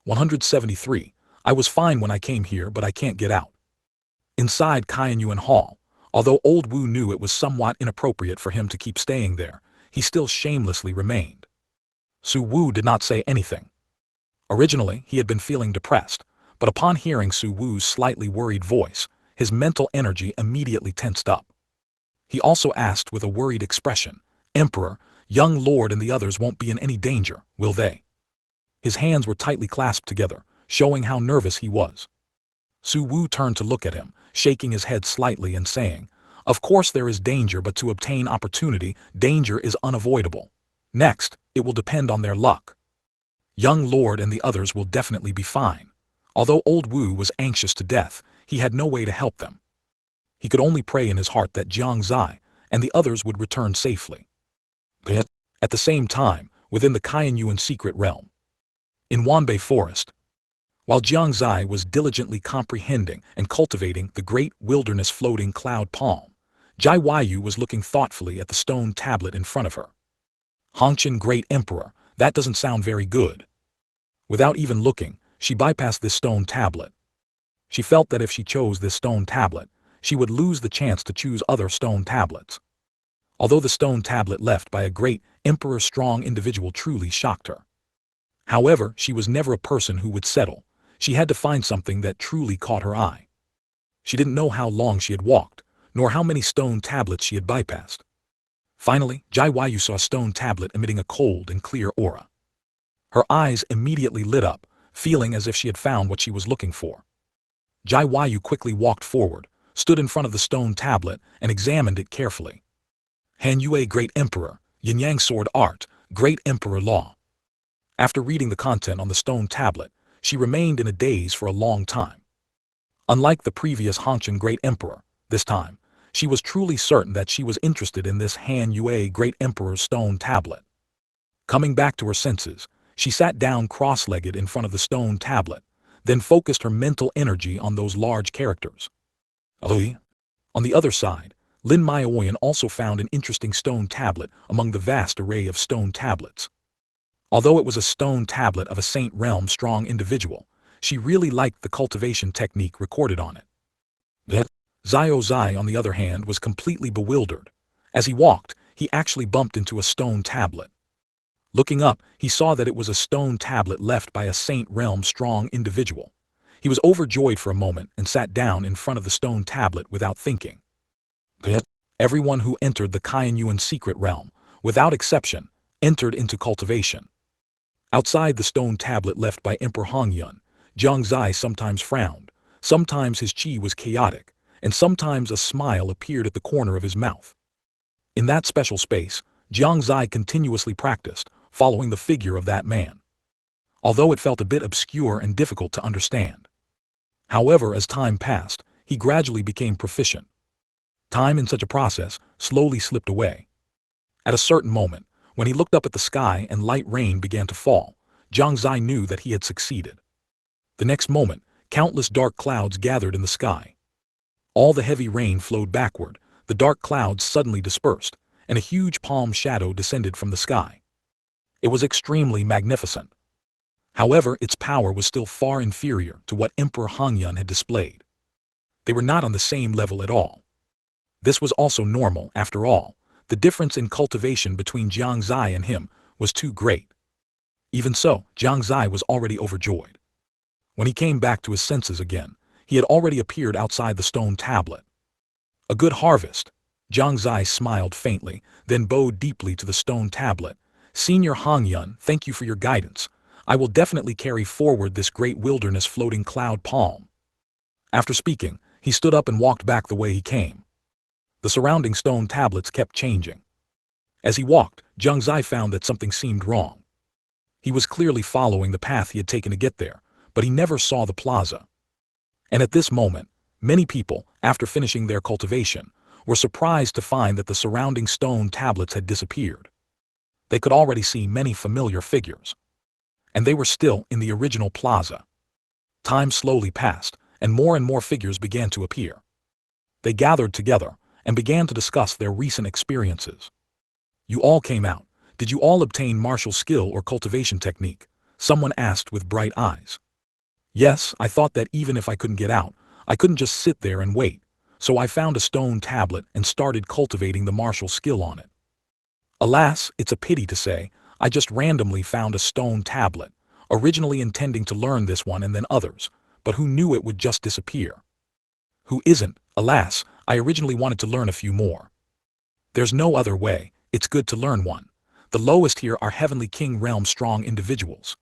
173. I was fine when I came here, but I can't get out. Inside Qianyuan Hall, although old Wu knew it was somewhat inappropriate for him to keep staying there, he still shamelessly remained. Su Wu did not say anything. Originally, he had been feeling depressed, but upon hearing Su Wu's slightly worried voice, his mental energy immediately tensed up. He also asked with a worried expression, Emperor, young lord and the others won't be in any danger, will they? His hands were tightly clasped together, showing how nervous he was. Su Wu turned to look at him, shaking his head slightly and saying, Of course there is danger, but to obtain opportunity, danger is unavoidable. Next, it will depend on their luck. Young Lord and the others will definitely be fine. Although old Wu was anxious to death, he had no way to help them. He could only pray in his heart that Jiang Xie and the others would return safely. But at the same time, within the Qianyuan secret realm, in Wanbei Forest, while Jiang Xie was diligently comprehending and cultivating the great wilderness floating cloud palm, Jai Yu was looking thoughtfully at the stone tablet in front of her. Hongqian Great Emperor, that doesn't sound very good. Without even looking, she bypassed this stone tablet. She felt that if she chose this stone tablet, she would lose the chance to choose other stone tablets. Although the stone tablet left by a great emperor strong individual truly shocked her. However, she was never a person who would settle. She had to find something that truly caught her eye. She didn't know how long she had walked, nor how many stone tablets she had bypassed. Finally, Jai Yu saw a stone tablet emitting a cold and clear aura. Her eyes immediately lit up, feeling as if she had found what she was looking for. Jai Yu quickly walked forward, stood in front of the stone tablet, and examined it carefully. Han Yue Great Emperor, Yin Yang Sword Art, Great Emperor Law. After reading the content on the stone tablet, she remained in a daze for a long time. Unlike the previous Hongqian Great Emperor, this time, she was truly certain that she was interested in this Han Yue Great Emperor's stone tablet. Coming back to her senses, she sat down cross-legged in front of the stone tablet, then focused her mental energy on those large characters. On the other side, Lin Maioyan also found an interesting stone tablet among the vast array of stone tablets. Although it was a stone tablet of a Saint Realm strong individual, she really liked the cultivation technique recorded on it. Xiao Zai, on the other hand, was completely bewildered. As he walked, he actually bumped into a stone tablet. Looking up, he saw that it was a stone tablet left by a Saint Realm strong individual. He was overjoyed for a moment and sat down in front of the stone tablet without thinking. Everyone who entered the Qianyuan secret realm, without exception, entered into cultivation. Outside the stone tablet left by Emperor Hongyun, Jiang Xie sometimes frowned, sometimes his qi was chaotic, and sometimes a smile appeared at the corner of his mouth. In that special space, Jiang Xie continuously practiced, following the figure of that man. Although it felt a bit obscure and difficult to understand. However, as time passed, he gradually became proficient. Time in such a process slowly slipped away. At a certain moment, when he looked up at the sky and light rain began to fall, Jiang Xie knew that he had succeeded. The next moment, countless dark clouds gathered in the sky. All the heavy rain flowed backward, the dark clouds suddenly dispersed, and a huge palm shadow descended from the sky. It was extremely magnificent. However, its power was still far inferior to what Emperor Hongyun had displayed. They were not on the same level at all. This was also normal, after all. The difference in cultivation between Jiang Xie and him was too great. Even so, Jiang Xie was already overjoyed. When he came back to his senses again, he had already appeared outside the stone tablet. A good harvest. Jiang Xie smiled faintly, then bowed deeply to the stone tablet. Senior Hongyun, thank you for your guidance. I will definitely carry forward this great wilderness floating cloud palm. After speaking, he stood up and walked back the way he came. The surrounding stone tablets kept changing. As he walked, Jiang Xie found that something seemed wrong. He was clearly following the path he had taken to get there, but he never saw the plaza. And at this moment, many people, after finishing their cultivation, were surprised to find that the surrounding stone tablets had disappeared. They could already see many familiar figures. And they were still in the original plaza. Time slowly passed, and more figures began to appear. They gathered together and began to discuss their recent experiences. You all came out. Did you all obtain martial skill or cultivation technique? Someone asked with bright eyes. Yes, I thought that even if I couldn't get out, I couldn't just sit there and wait, so I found a stone tablet and started cultivating the martial skill on it. Alas, it's a pity to say, I just randomly found a stone tablet, originally intending to learn this one and then others, but who knew it would just disappear? Who isn't, alas, I originally wanted to learn a few more. There's no other way, it's good to learn one. The lowest here are Heavenly King Realm strong individuals.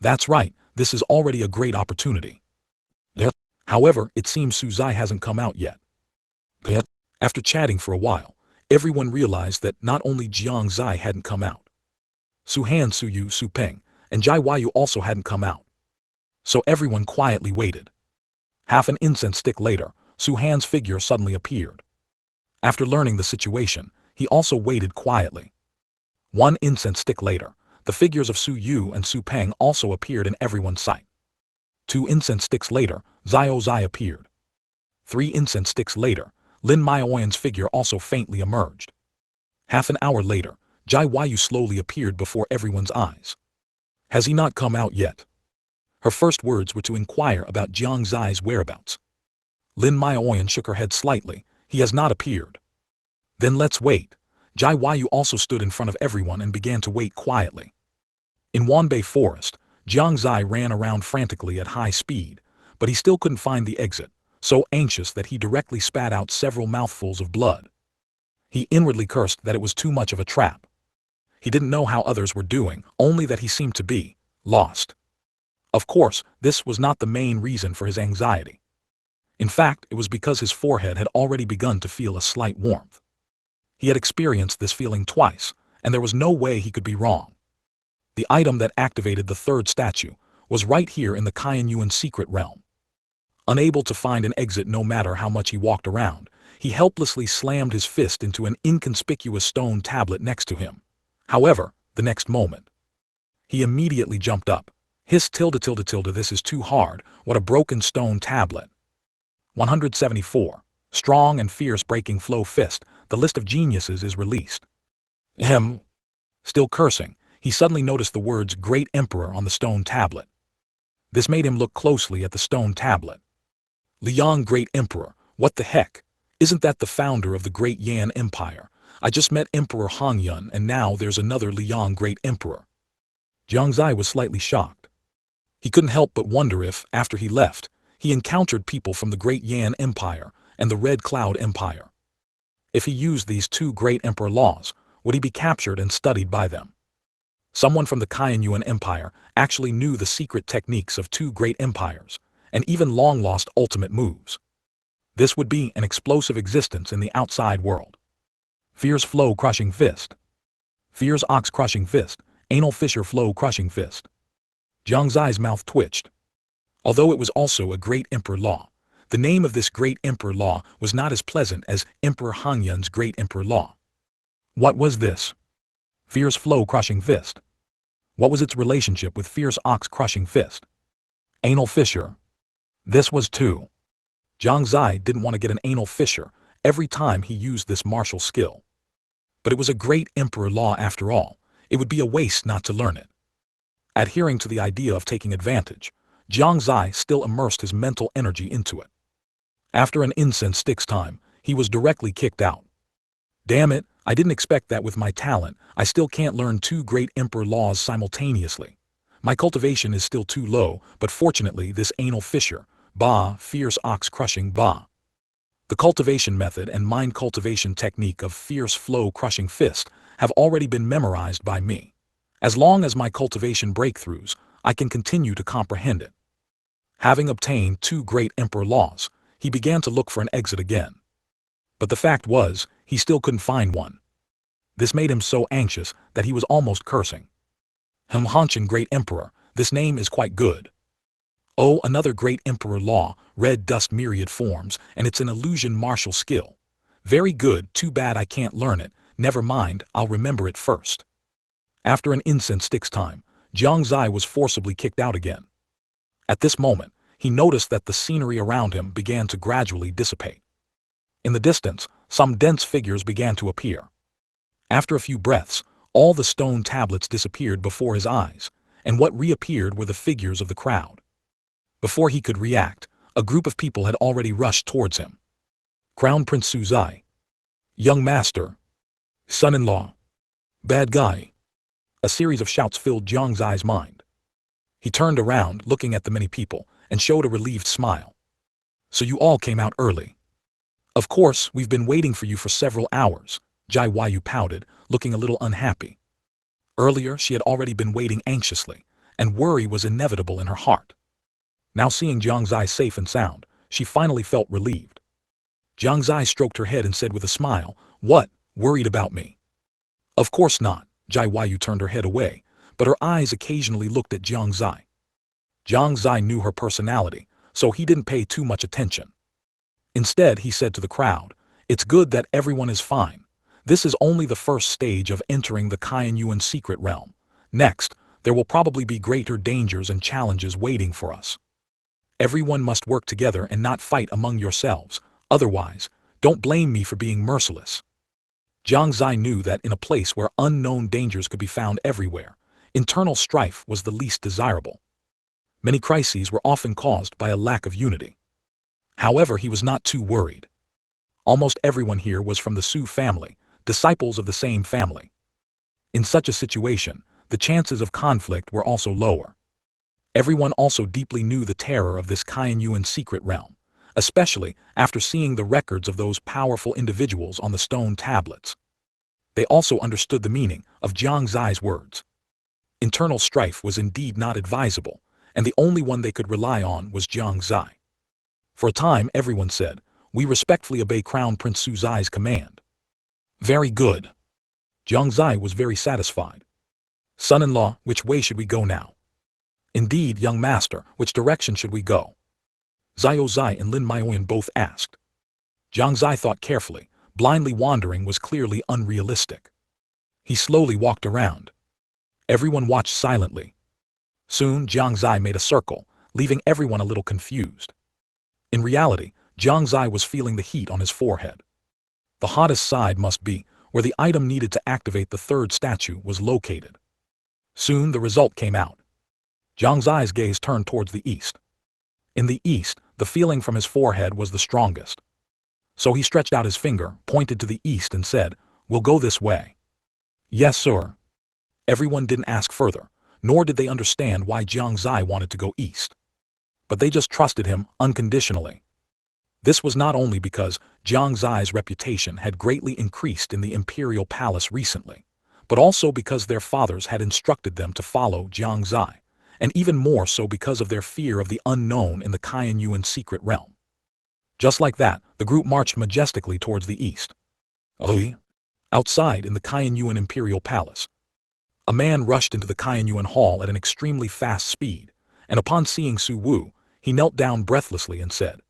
That's right, this is already a great opportunity. However, it seems Su Zai hasn't come out yet. After chatting for a while, everyone realized that not only Jiang Xie hadn't come out. Su Han, Su Yu, Su Ping, and Jai Yu also hadn't come out. So everyone quietly waited. Half an incense stick later, Su Han's figure suddenly appeared. After learning the situation, he also waited quietly. One incense stick later, the figures of Su Yu and Su Peng also appeared in everyone's sight. 2 incense sticks later, Xiao Zai appeared. 3 incense sticks later, Lin Maoyan's figure also faintly emerged. Half an hour later, Jai Yu slowly appeared before everyone's eyes. Has he not come out yet? Her first words were to inquire about Jiang Xie's whereabouts. Lin Maoyan shook her head slightly. He has not appeared. Then let's wait. Jai Yu also stood in front of everyone and began to wait quietly. In Wanbei Forest, Jiang Xie ran around frantically at high speed, but he still couldn't find the exit, so anxious that he directly spat out several mouthfuls of blood. He inwardly cursed that it was too much of a trap. He didn't know how others were doing, only that he seemed to be lost. Of course, this was not the main reason for his anxiety. In fact, it was because his forehead had already begun to feel a slight warmth. He had experienced this feeling twice, and there was no way he could be wrong. The item that activated the third statue was right here in the Shengyuan secret realm. Unable to find an exit no matter how much he walked around, he helplessly slammed his fist into an inconspicuous stone tablet next to him. However, the next moment, he immediately jumped up. Hiss tilde tilde tilde, this is too hard, what a broken stone tablet. 174. Strong and fierce breaking flow fist, the list of geniuses is released. Still cursing, he suddenly noticed the words Great Emperor on the stone tablet. This made him look closely at the stone tablet. Liang Great Emperor, what the heck? Isn't that the founder of the Great Yan Empire? I just met Emperor Hongyun and now there's another Liang Great Emperor. Jiang Xie was slightly shocked. He couldn't help but wonder if, after he left, he encountered people from the Great Yan Empire and the Red Cloud Empire. If he used these 2 Great Emperor laws, would he be captured and studied by them? Someone from the Shengyuan Empire actually knew the secret techniques of 2 great empires, and even long-lost ultimate moves. This would be an explosive existence in the outside world. Fierce flow crushing fist. Fierce ox crushing fist, anal fissure flow crushing fist. Jiang Xie's mouth twitched. Although it was also a Great Emperor Law, the name of this Great Emperor Law was not as pleasant as Emperor Hongyun's Great Emperor Law. What was this? Fierce flow crushing fist. What was its relationship with fierce ox crushing fist? Anal fissure. This was too. Jiang Xie didn't want to get an anal fissure every time he used this martial skill. But it was a Great Emperor Law after all. It would be a waste not to learn it. Adhering to the idea of taking advantage, Jiang Xie still immersed his mental energy into it. After an incense stick's time, he was directly kicked out. Damn it, I didn't expect that with my talent. I still can't learn 2 Great Emperor Laws simultaneously. My cultivation is still too low, but fortunately this anal fissure, fierce ox crushing, the cultivation method and mind cultivation technique of fierce flow crushing fist have already been memorized by me. As long as my cultivation breakthroughs, I can continue to comprehend it. Having obtained 2 Great Emperor Laws, he began to look for an exit again. But the fact was, he still couldn't find one. This made him so anxious that he was almost cursing. Fanchen Great Emperor, this name is quite good. Oh, another Great Emperor Law, red dust myriad forms, and it's an illusion martial skill. Very good, too bad I can't learn it, never mind, I'll remember it first. After an incense stick's time, Jiang Xie was forcibly kicked out again. At this moment, he noticed that the scenery around him began to gradually dissipate. In the distance, some dense figures began to appear. After a few breaths, all the stone tablets disappeared before his eyes, and what reappeared were the figures of the crowd. Before he could react, a group of people had already rushed towards him. Crown Prince Su Zai. Young Master. Son-in-law. Bad guy. A series of shouts filled Jiang Xie's mind. He turned around, looking at the many people, and showed a relieved smile. So you all came out early. Of course, we've been waiting for you for several hours, Jai Yu pouted, looking a little unhappy. Earlier, she had already been waiting anxiously, and worry was inevitable in her heart. Now seeing Jiang Xie safe and sound, she finally felt relieved. Jiang Xie stroked her head and said with a smile, "What, worried about me?" "Of course not," Jiang Xie turned her head away, but her eyes occasionally looked at Jiang Xie. Jiang Xie knew her personality, so he didn't pay too much attention. Instead, he said to the crowd, "It's good that everyone is fine. This is only the first stage of entering the Shengyuan secret realm. Next, there will probably be greater dangers and challenges waiting for us. Everyone must work together and not fight among yourselves. Otherwise, don't blame me for being merciless." Jiang Xie knew that in a place where unknown dangers could be found everywhere, internal strife was the least desirable. Many crises were often caused by a lack of unity. However, he was not too worried. Almost everyone here was from the Su family, disciples of the same family. In such a situation, the chances of conflict were also lower. Everyone also deeply knew the terror of this Shengyuan secret realm, especially after seeing the records of those powerful individuals on the stone tablets. They also understood the meaning of Jiang Xie's words. Internal strife was indeed not advisable, and the only one they could rely on was Jiang Xie. For a time, everyone said, "We respectfully obey Crown Prince Su Zai's command." Very good. Jiang Xie was very satisfied. "Son-in-law, which way should we go now?" "Indeed, young master, which direction should we go?" Xiao Zai and Lin Maoyan both asked. Jiang Xie thought carefully. Blindly wandering was clearly unrealistic. He slowly walked around. Everyone watched silently. Soon, Jiang Xie made a circle, leaving everyone a little confused. In reality, Jiang Xie was feeling the heat on his forehead. The hottest side must be where the item needed to activate the third statue was located. Soon the result came out. Jiang Xie's gaze turned towards the east. In the east, the feeling from his forehead was the strongest. So he stretched out his finger, pointed to the east and said, "We'll go this way." "Yes, sir." Everyone didn't ask further, nor did they understand why Jiang Xie wanted to go east. But they just trusted him unconditionally. This was not only because Jiang Xie's reputation had greatly increased in the imperial palace recently, but also because their fathers had instructed them to follow Jiang Xie, and even more so because of their fear of the unknown in the Shengyuan secret realm. Just like that, the group marched majestically towards the east. Outside in the Shengyuan imperial palace, a man rushed into the Shengyuan hall at an extremely fast speed, and upon seeing Su Wu, he knelt down breathlessly and said,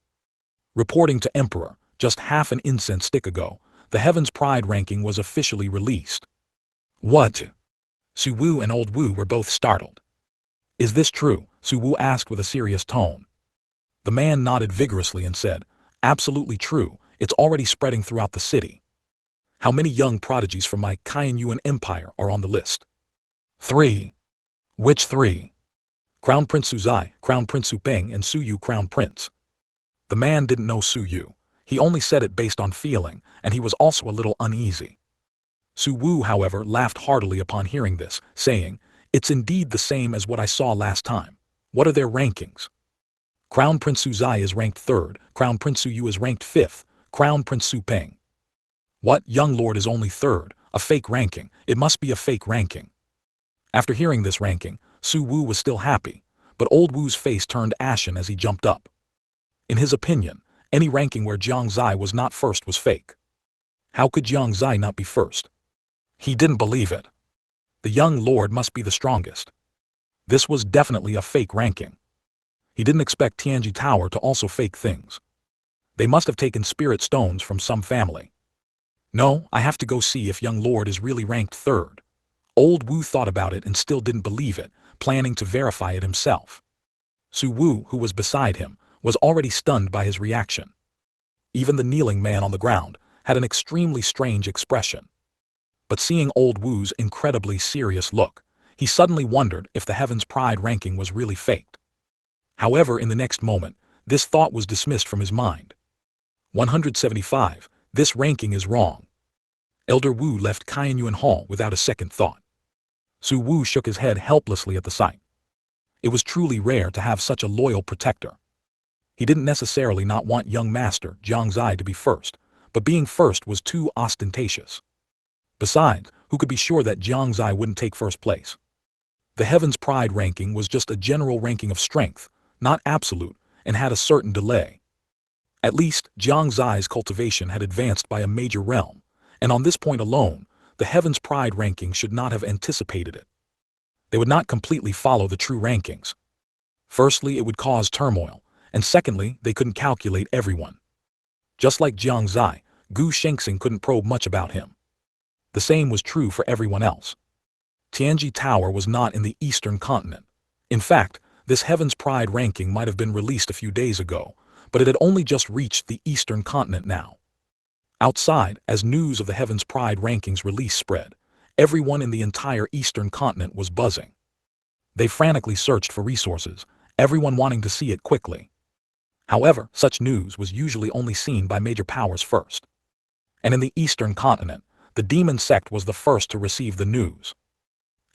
"Reporting to Emperor, just half an incense stick ago, the Heaven's Pride ranking was officially released." "What?" Su Wu and Old Wu were both startled. "Is this true?" Su Wu asked with a serious tone. The man nodded vigorously and said, "Absolutely true, it's already spreading throughout the city. How many young prodigies from my Shengyuan empire are on the list?" "3. "Which 3? "Crown Prince Su Zai, Crown Prince Su Peng and Su Yu Crown Prince." The man didn't know Su Yu. He only said it based on feeling, and he was also a little uneasy. Su Wu, however, laughed heartily upon hearing this, saying, "It's indeed the same as what I saw last time. What are their rankings?" "Crown Prince Su Zai is ranked 3rd, Crown Prince Su Yu is ranked 5th, Crown Prince Su Peng." "What, young lord is only 3rd, a fake ranking, it must be a fake ranking." After hearing this ranking, Su Wu was still happy, but Old Wu's face turned ashen as he jumped up. In his opinion, any ranking where Jiang Xie was not first was fake. How could Jiang Xie not be first? He didn't believe it. The young lord must be the strongest. This was definitely a fake ranking. He didn't expect Tianji Tower to also fake things. They must have taken spirit stones from some family. "No, I have to go see if young lord is really ranked 3rd. Old Wu thought about it and still didn't believe it, planning to verify it himself. Su Wu, who was beside him, was already stunned by his reaction. Even the kneeling man on the ground had an extremely strange expression. But seeing Old Wu's incredibly serious look, he suddenly wondered if the Heaven's Pride ranking was really faked. However, in the next moment, this thought was dismissed from his mind. 175, this ranking is wrong. Elder Wu left Shengyuan Hall without a second thought. Su Wu shook his head helplessly at the sight. It was truly rare to have such a loyal protector. He didn't necessarily not want young master Jiang Xie to be first, but being first was too ostentatious. Besides, who could be sure that Jiang Xie wouldn't take first place? The Heaven's Pride ranking was just a general ranking of strength, not absolute, and had a certain delay. At least, Jiang Xie's cultivation had advanced by a major realm, and on this point alone, the Heaven's Pride ranking should not have anticipated it. They would not completely follow the true rankings. Firstly, it would cause turmoil, and secondly, they couldn't calculate everyone. Just like Jiang Xie, Gu Shengxing couldn't probe much about him. The same was true for everyone else. Tianji Tower was not in the Eastern Continent. In fact, this Heaven's Pride ranking might have been released a few days ago, but it had only just reached the Eastern Continent now. Outside, as news of the Heaven's Pride rankings release spread, everyone in the entire Eastern Continent was buzzing. They frantically searched for resources, everyone wanting to see it quickly. However, such news was usually only seen by major powers first. And in the Eastern Continent, the Demon Sect was the first to receive the news.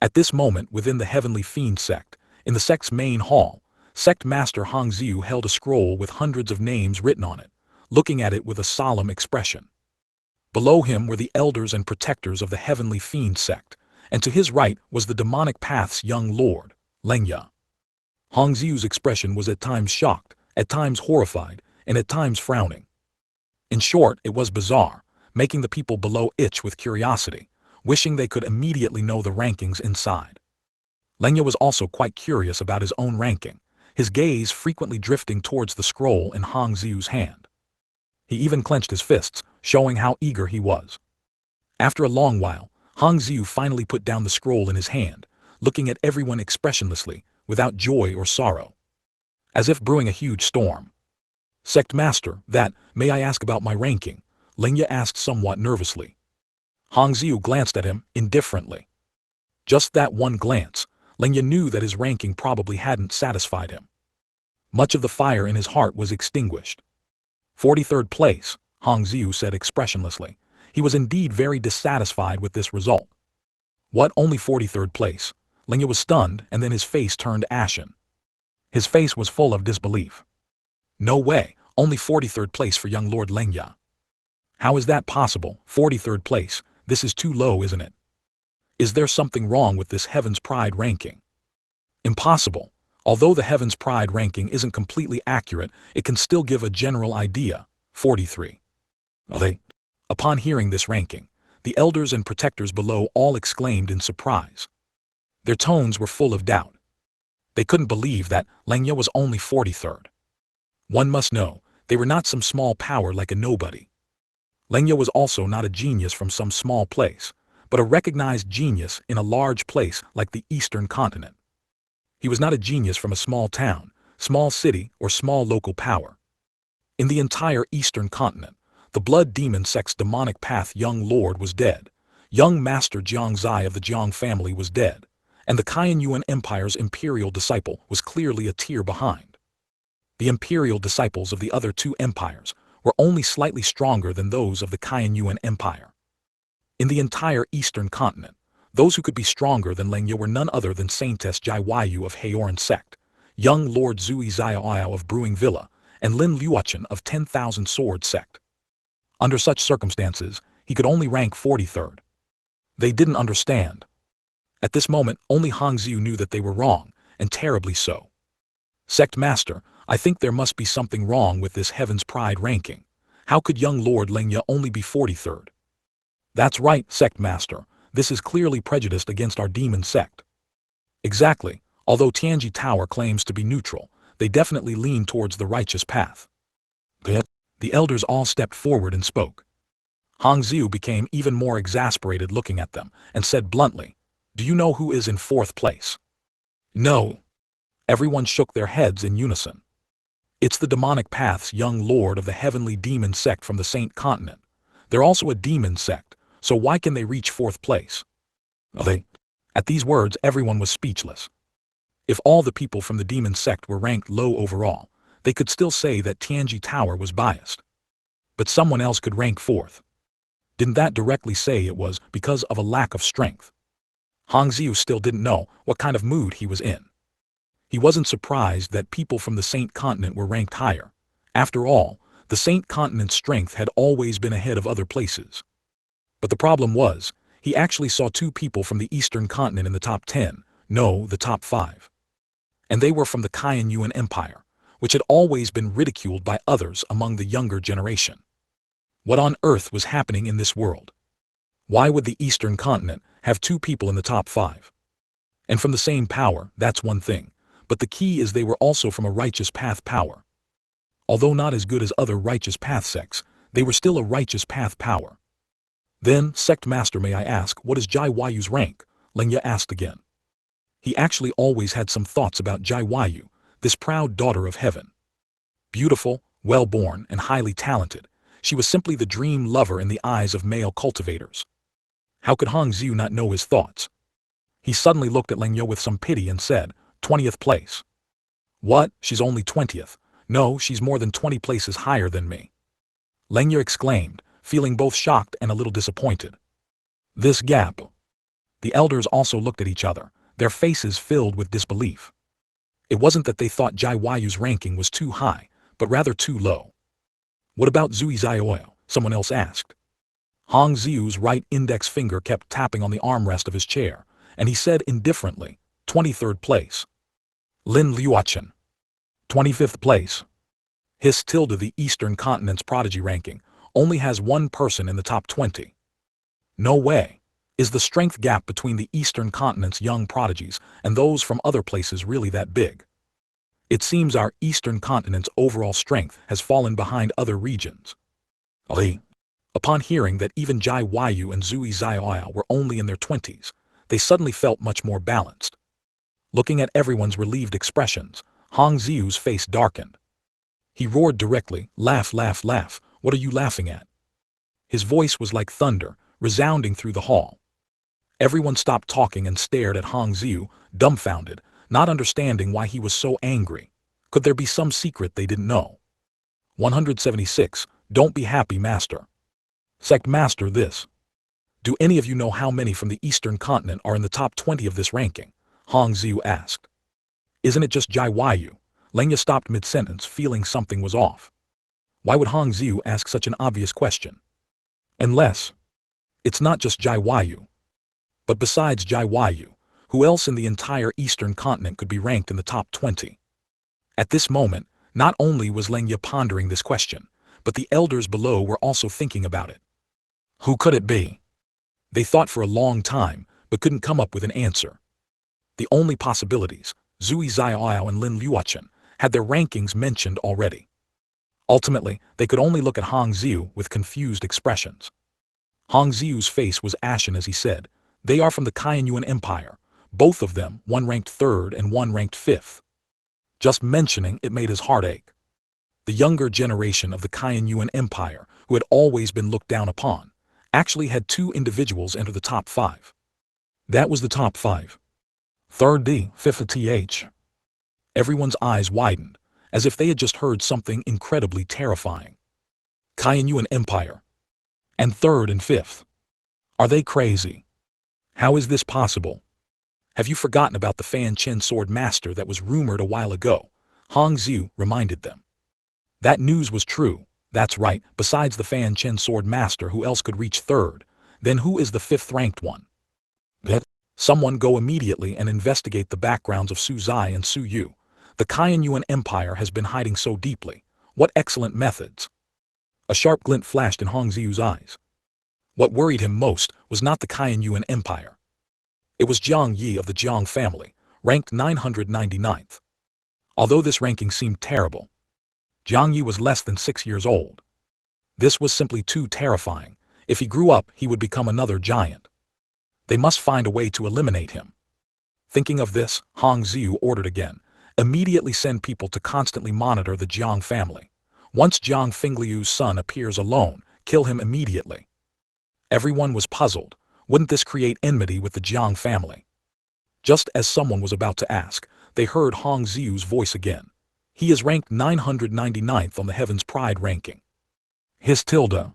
At this moment, within the Heavenly Fiend Sect, in the sect's main hall, Sect Master Hongzhu held a scroll with hundreds of names written on it, looking at it with a solemn expression. Below him were the elders and protectors of the Heavenly Fiend Sect, and to his right was the demonic path's young lord, Lengya. Hongzhu's expression was at times shocked, at times horrified, and at times frowning. In short, it was bizarre, making the people below itch with curiosity, wishing they could immediately know the rankings inside. Lengya was also quite curious about his own ranking, his gaze frequently drifting towards the scroll in Hongzhu's hand. He even clenched his fists, showing how eager he was. After a long while, Hongzhu finally put down the scroll in his hand, looking at everyone expressionlessly, without joy or sorrow. As if brewing a huge storm. Sect Master, may I ask about my ranking? Lengya asked somewhat nervously. Hongzhu glanced at him indifferently. Just that one glance, Lengya knew that his ranking probably hadn't satisfied him. Much of the fire in his heart was extinguished. 43rd place, Hongzhu said expressionlessly. He was indeed very dissatisfied with this result. What, only 43rd place? Lengya was stunned, and then his face turned ashen. His face was full of disbelief. No way, only 43rd place for young Lord Lengya. How is that possible? 43rd place, this is too low, isn't it? Is there something wrong with this Heaven's Pride ranking? Impossible. Although the Heaven's Pride ranking isn't completely accurate, it can still give a general idea. 43. Upon hearing this ranking, the elders and protectors below all exclaimed in surprise. Their tones were full of doubt. They couldn't believe that Lengya was only 43rd. One must know, they were not some small power like a nobody. Lengya was also not a genius from some small place, but a recognized genius in a large place like the Eastern Continent. He was not a genius from a small town, small city, or small local power. In the entire Eastern Continent, the Blood Demon Sect's demonic path young lord was dead, young Master Jiang Xie of the Jiang family was dead, and the Qianyuan Empire's imperial disciple was clearly a tier behind. The imperial disciples of the other two empires were only slightly stronger than those of the Qianyuan Empire. In the entire Eastern Continent, those who could be stronger than Lengya were none other than Saintess Jai Waiyu of Haoran Sect, young Lord Zui Xiaoyao of Brewing Villa, and Lin Luochen of 10,000 Sword Sect. Under such circumstances, he could only rank 43rd. They didn't understand. At this moment, only Hongzhu knew that they were wrong, and terribly so. Sect Master, I think there must be something wrong with this Heaven's Pride ranking. How could young Lord Lengya only be 43rd? That's right, Sect Master. This is clearly prejudiced against our demon sect. Exactly. Although Tianji Tower claims to be neutral, they definitely lean towards the righteous path. The elders all stepped forward and spoke. Hongzhu became even more exasperated looking at them, and said bluntly, "Do you know who is in 4th place?" "No." Everyone shook their heads in unison. "It's the demonic path's young lord of the heavenly demon sect from the Saint Continent. They're also a demon sect, so why can they reach 4th place?" At these words, everyone was speechless. If all the people from the demon sect were ranked low overall, they could still say that Tianji Tower was biased. But someone else could rank 4th. Didn't that directly say it was because of a lack of strength? Hongzhu still didn't know what kind of mood he was in. He wasn't surprised that people from the Saint Continent were ranked higher. After all, the Saint Continent's strength had always been ahead of other places. But the problem was, he actually saw 2 people from the Eastern Continent in the top 10, no, the top 5. And they were from the Qianyuan Empire, which had always been ridiculed by others among the younger generation. What on earth was happening in this world? Why would the Eastern Continent have two people in the top 5? And from the same power, that's one thing. But the key is they were also from a righteous path power. Although not as good as other righteous path sects, they were still a righteous path power. Then, sect master, may I ask, what is Jai Wayu's rank? Lenya asked again. He actually always had some thoughts about Jai Wayu, this proud daughter of heaven. Beautiful, well-born, and highly talented, she was simply the dream lover in the eyes of male cultivators. How could Hong Xiu not know his thoughts? He suddenly looked at Lenya with some pity and said, 20th place. What? She's only 20th. No, she's more than 20 places higher than me. Lenya exclaimed, feeling both shocked and a little disappointed. This gap. The elders also looked at each other, their faces filled with disbelief. It wasn't that they thought Jai Wayu's ranking was too high, but rather too low. What about Zui Zioil? Someone else asked. Hong Xiu's right index finger kept tapping on the armrest of his chair, and he said indifferently, 23rd place. Lin Liuachen. 25th place. His tilde the Eastern Continent's prodigy ranking only has one person in the top 20. No way. Is the strength gap between the Eastern Continent's young prodigies and those from other places really that big? It seems our Eastern Continent's overall strength has fallen behind other regions. Ali. Upon hearing that even Jai Wayu and Zui Zioil were only in their 20s, they suddenly felt much more balanced. Looking at everyone's relieved expressions, Hong Xiu's face darkened. He roared directly, laugh, laugh, laugh, what are you laughing at? His voice was like thunder, resounding through the hall. Everyone stopped talking and stared at Hong Xiu, dumbfounded, not understanding why he was so angry. Could there be some secret they didn't know? 176. Don't be happy, master. Sect master, this. Do any of you know how many from the Eastern Continent are in the top 20 of this ranking? Hong Xiu asked. Isn't it just Jai Wayu? Lenya stopped mid-sentence, feeling something was off. Why would Hong Xiu ask such an obvious question? Unless it's not just Jai Wayu. But besides Jai Wayu, who else in the entire Eastern Continent could be ranked in the top 20? At this moment, not only was Lenya pondering this question, but the elders below were also thinking about it. Who could it be? They thought for a long time, but couldn't come up with an answer. The only possibilities, Zui Zioil and Lin Liuachen, had their rankings mentioned already. Ultimately, they could only look at Hong Xiu with confused expressions. Hong Xiu's face was ashen as he said, they are from the Shengyuan Empire, both of them, one ranked 3rd and one ranked 5th. Just mentioning it made his heart ache. The younger generation of the Shengyuan Empire, who had always been looked down upon, actually had 2 individuals enter the top 5. That was the top 5. 3rd D, 5th TH. Everyone's eyes widened, as if they had just heard something incredibly terrifying. Shengyuan Empire. And 3rd and 5th. Are they crazy? How is this possible? Have you forgotten about the Fanchen sword master that was rumored a while ago? Hong Xiu reminded them. That news was true, that's right, besides the Fanchen sword master who else could reach 3rd, then who is the 5th ranked one? That someone go immediately and investigate the backgrounds of Su Zai and Su Yu. The Shengyuan Empire has been hiding so deeply. What excellent methods! A sharp glint flashed in Hong Xiu's eyes. What worried him most was not the Shengyuan Empire. It was Jiang Xie of the Jiang family, ranked 999th. Although this ranking seemed terrible, Jiang Xie was less than 6 years old. This was simply too terrifying. If he grew up, he would become another giant. They must find a way to eliminate him. Thinking of this, Hong Xiu ordered again, immediately send people to constantly monitor the Jiang family. Once Jiang Fingliu's son appears alone, kill him immediately. Everyone was puzzled. Wouldn't this create enmity with the Jiang family? Just as someone was about to ask, they heard Hong Xiu's voice again. He is ranked 999th on the Heaven's Pride ranking. His tilde.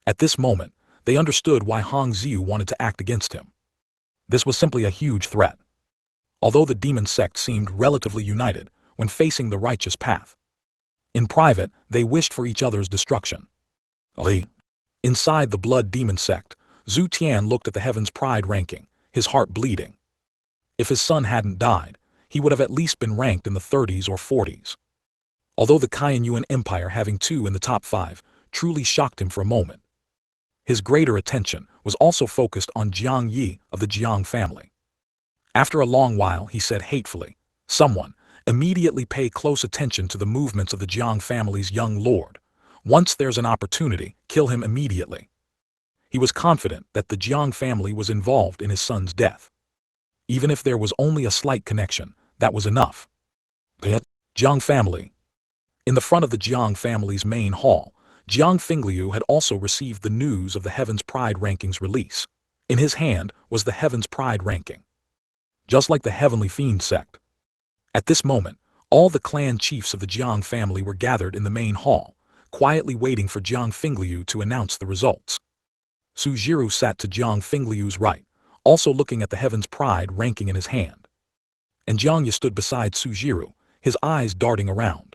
At this moment, they understood why Hong Xiu wanted to act against him. This was simply a huge threat. Although the demon sect seemed relatively united when facing the righteous path, in private, they wished for each other's destruction. Ali. Inside the blood demon sect, Zhu Tian looked at the Heaven's Pride ranking, his heart bleeding. If his son hadn't died, he would have at least been ranked in the 30s or 40s. Although the Shengyuan Empire having 2 in the top 5 truly shocked him for a moment. His greater attention was also focused on Jiang Xie of the Jiang family. After a long while, he said hatefully, "Someone, immediately pay close attention to the movements of the Jiang family's young lord. Once there's an opportunity, kill him immediately." He was confident that the Jiang family was involved in his son's death. Even if there was only a slight connection, that was enough. The Jiang family. In the front of the Jiang family's main hall, Jiang Fingliu had also received the news of the Heaven's Pride rankings release. In his hand was the Heaven's Pride ranking. Just like the Heavenly Fiend sect. At this moment, all the clan chiefs of the Jiang family were gathered in the main hall, quietly waiting for Jiang Fingliu to announce the results. Sujiru sat to Jiang Fingliu's right, also looking at the Heaven's Pride ranking in his hand. And Jiang Xie stood beside Sujiru, his eyes darting around.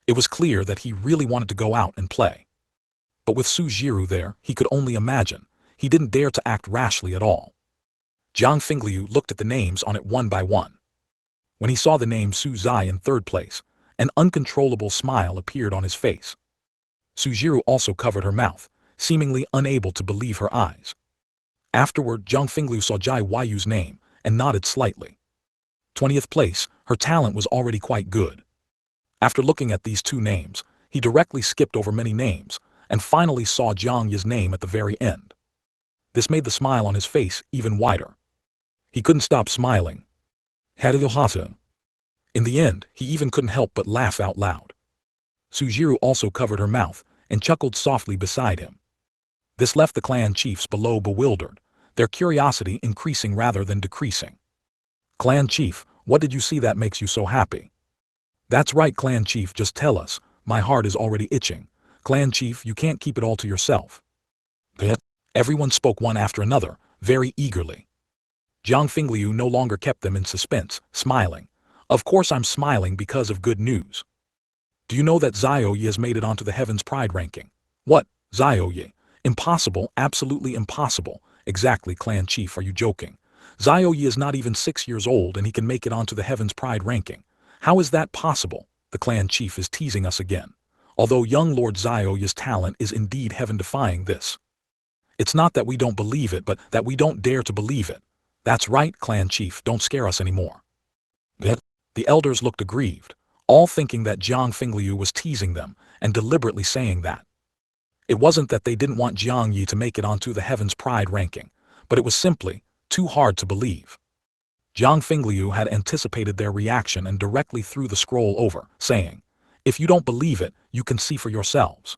It was clear that he really wanted to go out and play. But with Sujiru there, he could only imagine. He didn't dare to act rashly at all. Jiang Fingliu looked at the names on it one by one. When he saw the name Su Zai in third place, an uncontrollable smile appeared on his face. Sujiru also covered her mouth, seemingly unable to believe her eyes. Afterward, Jiang Fingliu saw Jai Yu's name and nodded slightly. 20th place, her talent was already quite good. After looking at these two names, he directly skipped over many names and finally saw Jiang Xie's name at the very end. This made the smile on his face even wider. He couldn't stop smiling. In the end, he even couldn't help but laugh out loud. Sujiru also covered her mouth and chuckled softly beside him. This left the clan chiefs below bewildered, their curiosity increasing rather than decreasing. "Clan chief, what did you see that makes you so happy?" "That's right, clan chief, just tell us. My heart is already itching. Clan chief, you can't keep it all to yourself." Everyone spoke one after another, very eagerly. Jiang Fingliu no longer kept them in suspense, smiling. "Of course I'm smiling because of good news. Do you know that Xiao Yi has made it onto the Heaven's Pride ranking?" "What, Xiao Yi? Impossible, absolutely impossible." "Exactly, clan chief, are you joking? Xiao Yi is not even 6 years old and he can make it onto the Heaven's Pride ranking. How is that possible?" "The clan chief is teasing us again. Although young Lord Xiao Yi's talent is indeed heaven-defying this. It's not that we don't believe it, but that we don't dare to believe it." "That's right, clan chief, don't scare us anymore." The elders looked aggrieved, all thinking that Jiang Fingliu was teasing them and deliberately saying that. It wasn't that they didn't want Jiang Yi to make it onto the Heaven's Pride ranking, but it was simply too hard to believe. Jiang Fingliu had anticipated their reaction and directly threw the scroll over, saying, "If you don't believe it, you can see for yourselves."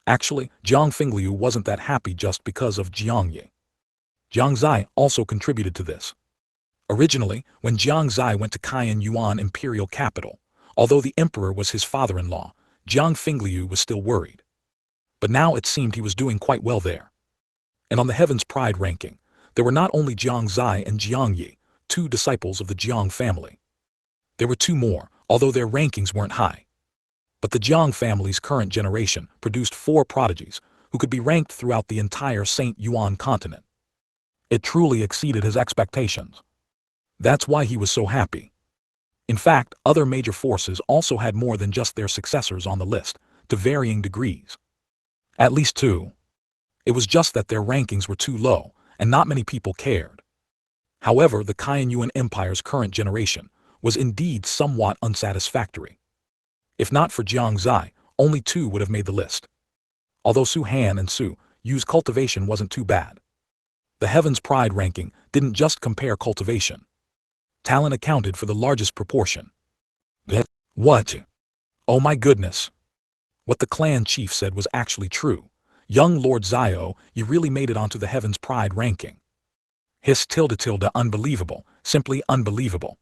Actually, Jiang Fingliu wasn't that happy just because of Jiang Yi. Jiang Xie also contributed to this. Originally, when Jiang Xie went to Cayenne Yuan imperial capital, although the emperor was his father-in-law, Jiang Fingliu was still worried. But now it seemed he was doing quite well there. And on the Heaven's Pride ranking, there were not only Jiang Xie and Jiang Yi, two disciples of the Jiang family. There were two more, although their rankings weren't high. But the Jiang family's current generation produced 4 prodigies who could be ranked throughout the entire Shengyuan Continent. It truly exceeded his expectations. That's why he was so happy. In fact, other major forces also had more than just their successors on the list, to varying degrees. At least 2. It was just that their rankings were too low, and not many people cared. However, the Cayenne Yuan Empire's current generation was indeed somewhat unsatisfactory. If not for Jiang Xie, only 2 would have made the list. Although Su Han and Su Yu's cultivation wasn't too bad. The Heaven's Pride ranking didn't just compare cultivation. Talent accounted for the largest proportion. What? Oh my goodness. What the clan chief said was actually true. Young Lord Xiao, you really made it onto the Heaven's Pride ranking. Hiss tilde tilde unbelievable, simply unbelievable.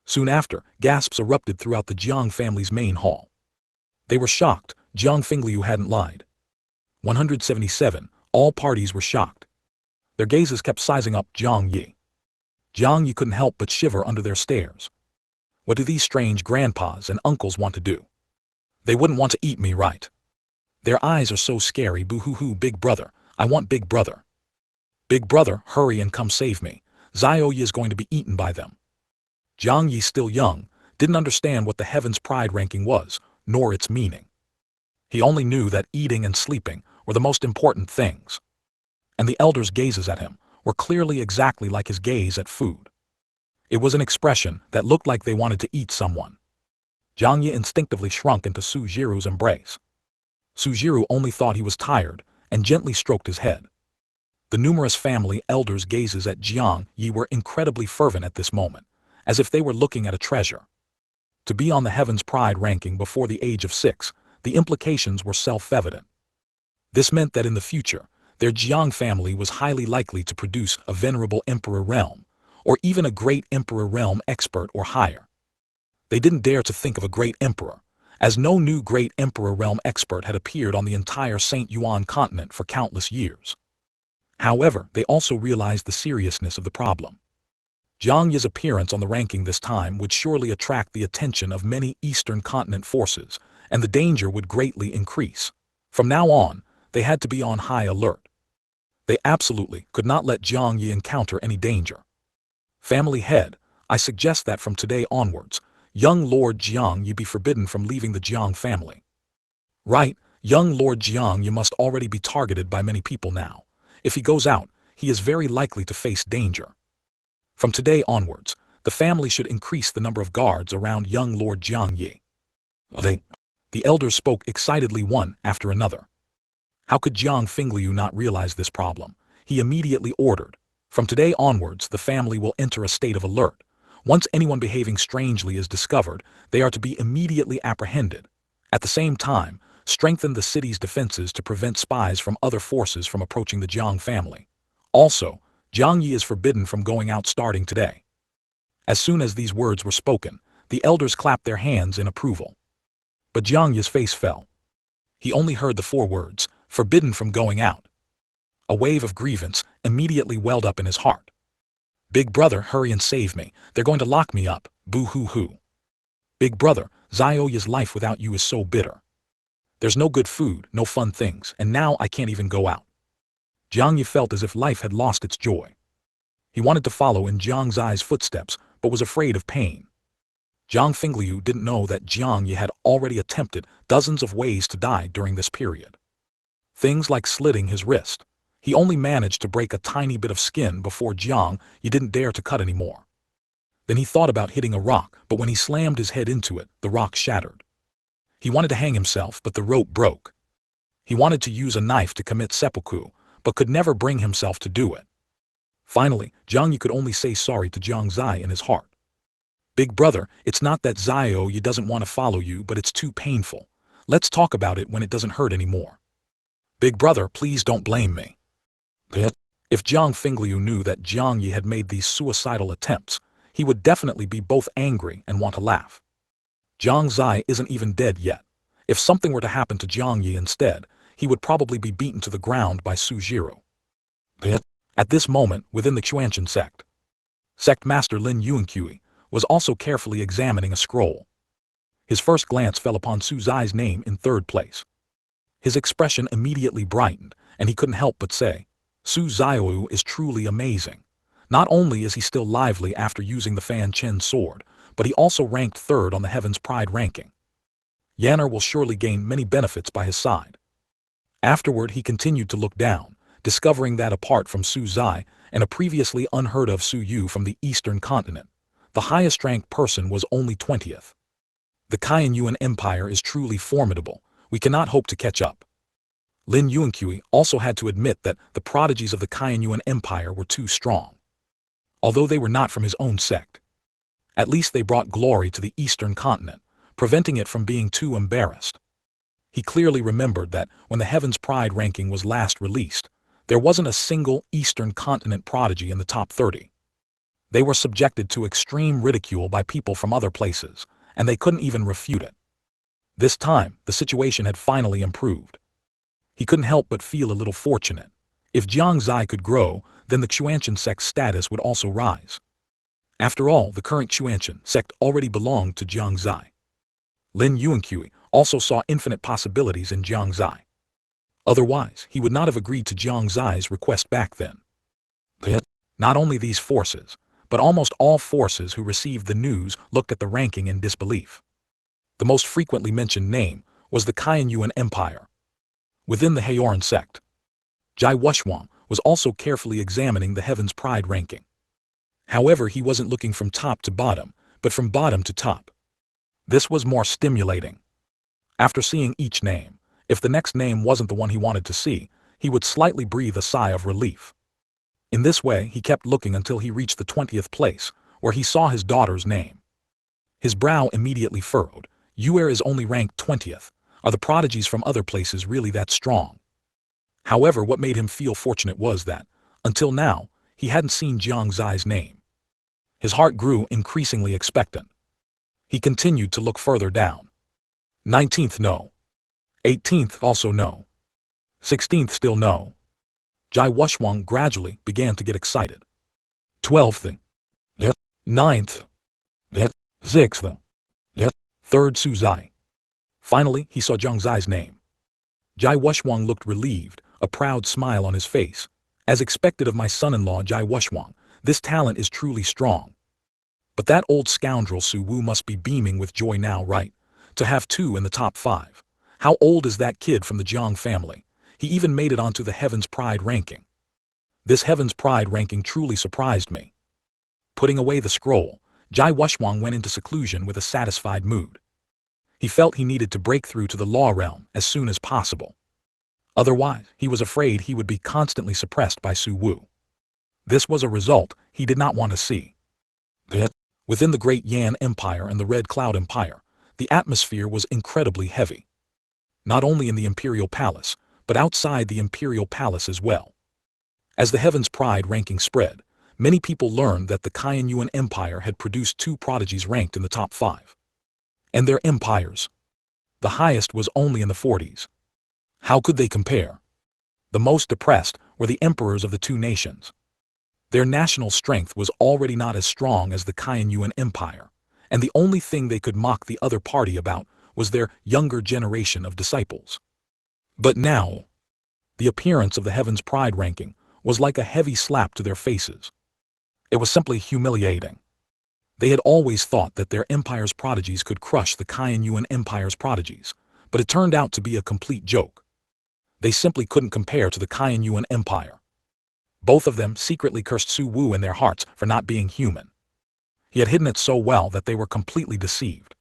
Soon after, gasps erupted throughout the Jiang family's main hall. They were shocked. Jiang Fingliu hadn't lied. 177, all parties were shocked. Their gazes kept sizing up Jiang Yi. Jiang Yi couldn't help but shiver under their stares. What do these strange grandpas and uncles want to do? They wouldn't want to eat me, right? Their eyes are so scary, boo-hoo-hoo, big brother, I want big brother. Big brother, hurry and come save me. Xiao Yi is going to be eaten by them. Jiang Yi, still young, didn't understand what the Heaven's Pride ranking was, nor its meaning. He only knew that eating and sleeping were the most important things. And the elder's gazes at him were clearly exactly like his gaze at food. It was an expression that looked like they wanted to eat someone. Jiang Xie instinctively shrunk into Sujiru's embrace. Sujiru only thought he was tired and gently stroked his head. The numerous family elders' gazes at Jiang Xie were incredibly fervent at this moment, as if they were looking at a treasure. To be on the Heaven's Pride ranking before the age of 6, the implications were self-evident. This meant that in the future, their Jiang family was highly likely to produce a venerable emperor realm, or even a great emperor realm expert or higher. They didn't dare to think of a great emperor, as no new great emperor realm expert had appeared on the entire Shengyuan Continent for countless years. However, they also realized the seriousness of the problem. Jiang Xie's appearance on the ranking this time would surely attract the attention of many Eastern Continent forces, and the danger would greatly increase. From now on, they had to be on high alert. They absolutely could not let Jiang Xie encounter any danger. Family head, I suggest that from today onwards, young Lord Jiang Xie be forbidden from leaving the Jiang family. Right, young Lord Jiang Xie must already be targeted by many people now. If he goes out, he is very likely to face danger. From today onwards, the family should increase the number of guards around young Lord Jiang Xie. The elders spoke excitedly one after another. How could Jiang Fingliu not realize this problem? He immediately ordered. From today onwards, the family will enter a state of alert. Once anyone behaving strangely is discovered, they are to be immediately apprehended. At the same time, strengthen the city's defenses to prevent spies from other forces from approaching the Jiang family. Also, Jiang Xie is forbidden from going out starting today. As soon as these words were spoken, the elders clapped their hands in approval. But Jiang Xie's face fell. He only heard the 4 words, forbidden from going out. A wave of grievance immediately welled up in his heart. Big brother, hurry and save me. They're going to lock me up. Boo-hoo-hoo. Big brother, Zioya's life without you is so bitter. There's no good food, no fun things, and now I can't even go out. Jiang Xie felt as if life had lost its joy. He wanted to follow in Jiang Zai's footsteps, but was afraid of pain. Jiang Fingliu didn't know that Jiang Xie had already attempted dozens of ways to die during this period. Things like slitting his wrist. He only managed to break a tiny bit of skin before Jiang Xie didn't dare to cut anymore. Then he thought about hitting a rock, but when he slammed his head into it, the rock shattered. He wanted to hang himself, but the rope broke. He wanted to use a knife to commit seppuku, but could never bring himself to do it. Finally, Jiang Xie could only say sorry to Jiang Zai in his heart. Big brother, it's not that Zioya doesn't want to follow you, but it's too painful. Let's talk about it when it doesn't hurt anymore. Big brother, please don't blame me. If Jiang Fingliu knew that Jiang Xie had made these suicidal attempts, he would definitely be both angry and want to laugh. Jiang Zai isn't even dead yet. If something were to happen to Jiang Xie instead, he would probably be beaten to the ground by Sujiru. At this moment, within the Fanchen sect, Sect Master Lin Yuanqui was also carefully examining a scroll. His first glance fell upon Su Zai's name in 3rd place. His expression immediately brightened, and he couldn't help but say, Su Zaiyu is truly amazing. Not only is he still lively after using the Fanchen sword, but he also ranked 3rd on the Heaven's Pride ranking. Yanner will surely gain many benefits by his side. Afterward, he continued to look down, discovering that apart from Su Zai and a previously unheard of Su Yu from the Eastern Continent, the highest-ranked person was only 20th. The Kaiyuan Empire is truly formidable. We cannot hope to catch up. Lin Yuanqui also had to admit that the prodigies of the Kaiyuan Empire were too strong. Although they were not from his own sect, at least they brought glory to the Eastern Continent, preventing it from being too embarrassed. He clearly remembered that when the Heaven's Pride ranking was last released, there wasn't a single Eastern Continent prodigy in the top 30. They were subjected to extreme ridicule by people from other places, and they couldn't even refute it. This time, the situation had finally improved. He couldn't help but feel a little fortunate. If Jiang Zai could grow, then the Xuanchen sect's status would also rise. After all, the current Xuanchen sect already belonged to Jiang Zai. Lin Yuanqui also saw infinite possibilities in Jiang Zai. Otherwise, he would not have agreed to Jiang Zai's request back then. Not only these forces, but almost all forces who received the news looked at the ranking in disbelief. The most frequently mentioned name was the Kaiyuan Empire. Within the Haoran Sect, Jai Wuxuang was also carefully examining the Heaven's Pride ranking. However, he wasn't looking from top to bottom, but from bottom to top. This was more stimulating. After seeing each name, if the next name wasn't the one he wanted to see, he would slightly breathe a sigh of relief. In this way, he kept looking until he reached the 20th place, where he saw his daughter's name. His brow immediately furrowed. Yuer is only ranked 20th. Are the prodigies from other places really that strong? However, what made him feel fortunate was that, until now, he hadn't seen Jiang Xie's name. His heart grew increasingly expectant. He continued to look further down. 19th no. 18th also no. 16th still no. Jai Wuxuang gradually began to get excited. 12th. Yet. 9th. Yet. 6th. Yet. 3rd Su Zai. Finally, he saw Jiang Xie's name. Jai Wuxuang looked relieved, a proud smile on his face. As expected of my son-in-law Jai Wuxuang, this talent is truly strong. But that old scoundrel Su Wu must be beaming with joy now, right? To have 2 in the top 5. How old is that kid from the Jiang family? He even made it onto the Heaven's Pride ranking. This Heaven's Pride ranking truly surprised me. Putting away the scroll, Jai Wuxuang went into seclusion with a satisfied mood. He felt he needed to break through to the law realm as soon as possible. Otherwise, he was afraid he would be constantly suppressed by Su Wu. This was a result he did not want to see. Within the Great Yan Empire and the Red Cloud Empire, the atmosphere was incredibly heavy. Not only in the Imperial Palace, but outside the Imperial Palace as well. As the Heaven's Pride ranking spread, many people learned that the Yuan Empire had produced 2 prodigies ranked in the top 5. And their empires. The highest was only in the 40s. How could they compare? The most depressed were the emperors of the 2 nations. Their national strength was already not as strong as the Yuan Empire, and the only thing they could mock the other party about was their younger generation of disciples. But now, the appearance of the Heaven's Pride ranking was like a heavy slap to their faces. It was simply humiliating. They had always thought that their empire's prodigies could crush the Yuan Empire's prodigies, but it turned out to be a complete joke. They simply couldn't compare to the Yuan Empire. Both of them secretly cursed Su Wu in their hearts for not being human. He had hidden it so well that they were completely deceived.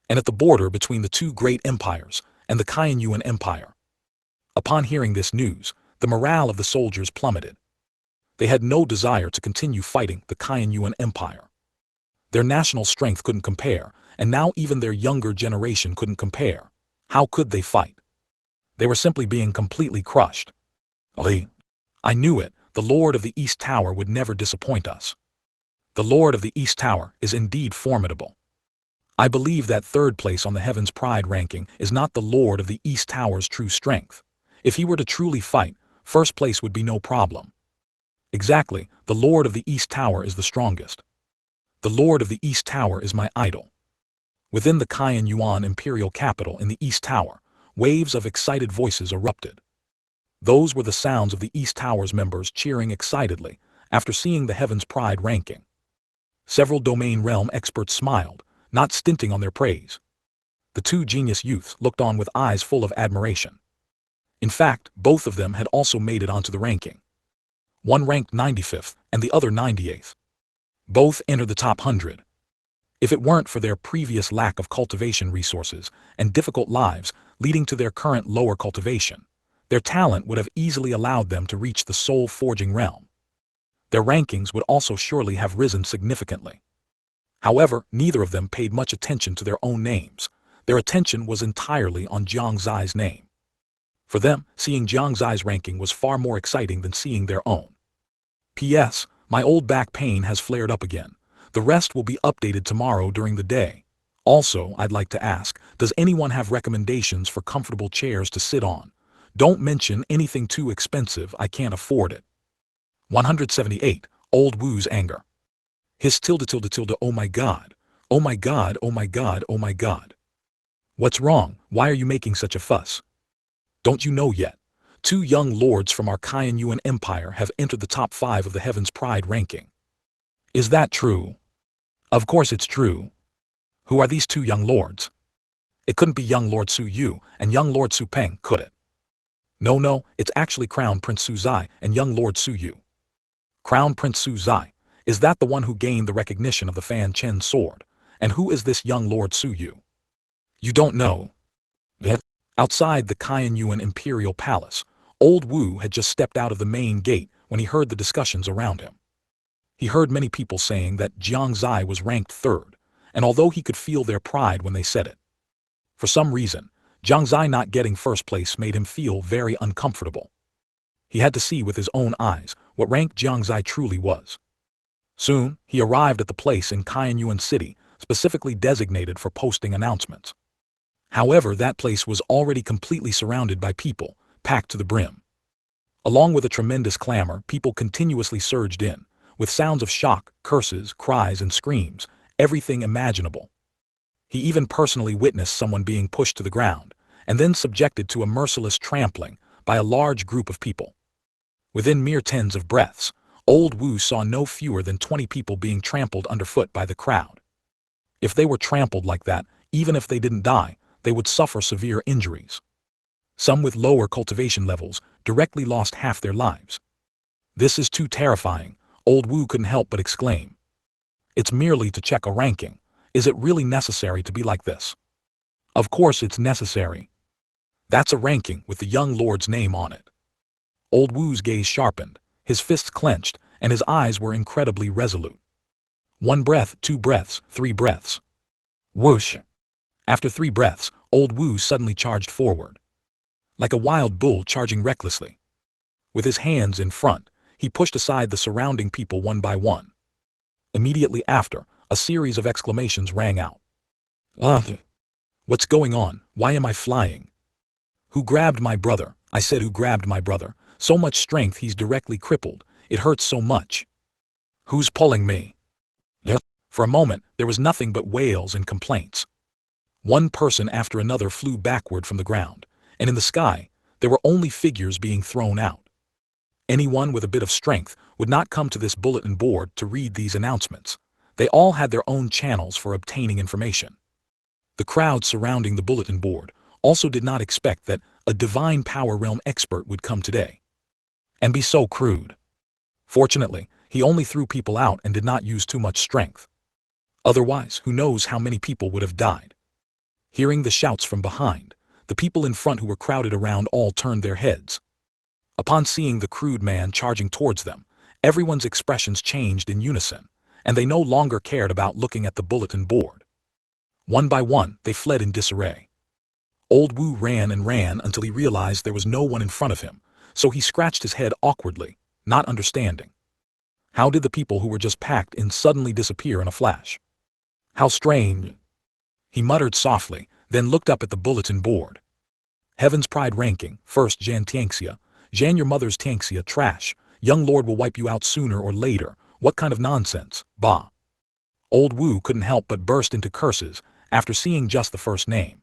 And at the border between the 2 great empires and the Yuan Empire, upon hearing this news, the morale of the soldiers plummeted. They had no desire to continue fighting the Yuan Empire. Their national strength couldn't compare, and now even their younger generation couldn't compare. How could they fight? They were simply being completely crushed. I knew it, the Lord of the East Tower would never disappoint us. The Lord of the East Tower is indeed formidable. I believe that 3rd place on the Heaven's Pride ranking is not the Lord of the East Tower's true strength. If he were to truly fight, 1st place would be no problem. Exactly, the Lord of the East Tower is the strongest. The Lord of the East Tower is my idol. Within the Yuan imperial capital in the East Tower, waves of excited voices erupted. Those were the sounds of the East Tower's members cheering excitedly after seeing the Heaven's Pride ranking. Several domain realm experts smiled, not stinting on their praise. The 2 genius youths looked on with eyes full of admiration. In fact, both of them had also made it onto the ranking. One ranked 95th and the other 98th. Both entered the top 100. If it weren't for their previous lack of cultivation resources and difficult lives leading to their current lower cultivation, their talent would have easily allowed them to reach the soul-forging realm. Their rankings would also surely have risen significantly. However, neither of them paid much attention to their own names. Their attention was entirely on Jiang Xie's name. For them, seeing Jiang Xie's ranking was far more exciting than seeing their own. P.S. My old back pain has flared up again. The rest will be updated tomorrow during the day. Also, I'd like to ask, does anyone have recommendations for comfortable chairs to sit on? Don't mention anything too expensive, I can't afford it. 178. Old Wu's anger. His tilde, oh my god. Oh my god, oh my god, oh my god. What's wrong? Why are you making such a fuss? Don't you know yet? 2 young lords from our Yuan Empire have entered the top 5 of the Heaven's Pride ranking. Is that true? Of course it's true. Who are these 2 young lords? It couldn't be young Lord Su Yu and young Lord Su Peng, could it? No, it's actually Crown Prince Su Zai and young Lord Su Yu. Crown Prince Su Zai, is that the one who gained the recognition of the Fanchen sword? And who is this young Lord Su Yu? You don't know? Yet, outside the Qianyuan Imperial Palace, old Wu had just stepped out of the main gate when he heard the discussions around him. He heard many people saying that Jiang Xie was ranked third, and although he could feel their pride when they said it, for some reason, Jiang Xie not getting first place made him feel very uncomfortable. He had to see with his own eyes what rank Jiang Xie truly was. Soon, he arrived at the place in Qianyuan City specifically designated for posting announcements. However, that place was already completely surrounded by people, packed to the brim. Along with a tremendous clamor, people continuously surged in, with sounds of shock, curses, cries, and screams, everything imaginable. He even personally witnessed someone being pushed to the ground, and then subjected to a merciless trampling by a large group of people. Within mere tens of breaths, old Wu saw no fewer than 20 people being trampled underfoot by the crowd. If they were trampled like that, even if they didn't die, they would suffer severe injuries. Some with lower cultivation levels directly lost half their lives. This is too terrifying, old Wu couldn't help but exclaim. It's merely to check a ranking. Is it really necessary to be like this? Of course it's necessary. That's a ranking with the young lord's name on it. Old Wu's gaze sharpened, his fists clenched, and his eyes were incredibly resolute. 1 breath, 2 breaths, 3 breaths. Whoosh! After 3 breaths, old Wu suddenly charged forward. Like a wild bull charging recklessly. With his hands in front, he pushed aside the surrounding people one by one. Immediately after, a series of exclamations rang out. What's going on? Why am I flying? Who grabbed my brother? I said who grabbed my brother? So much strength he's directly crippled. It hurts so much. Who's pulling me? For a moment, there was nothing but wails and complaints. One person after another flew backward from the ground, and in the sky, there were only figures being thrown out. Anyone with a bit of strength would not come to this bulletin board to read these announcements. They all had their own channels for obtaining information. The crowd surrounding the bulletin board also did not expect that a divine power realm expert would come today and be so crude. Fortunately, he only threw people out and did not use too much strength. Otherwise, who knows how many people would have died. Hearing the shouts from behind, the people in front who were crowded around all turned their heads. Upon seeing the crude man charging towards them, everyone's expressions changed in unison, and they no longer cared about looking at the bulletin board. One by one, they fled in disarray. Old Wu ran and ran until he realized there was no one in front of him, so he scratched his head awkwardly, not understanding. How did the people who were just packed in suddenly disappear in a flash? How strange. He muttered softly, then looked up at the bulletin board. Heaven's Pride ranking, first Jiang Xie. Jiang, your mother's Xie, trash. Young lord will wipe you out sooner or later. What kind of nonsense, bah. Old Wu couldn't help but burst into curses after seeing just the first name.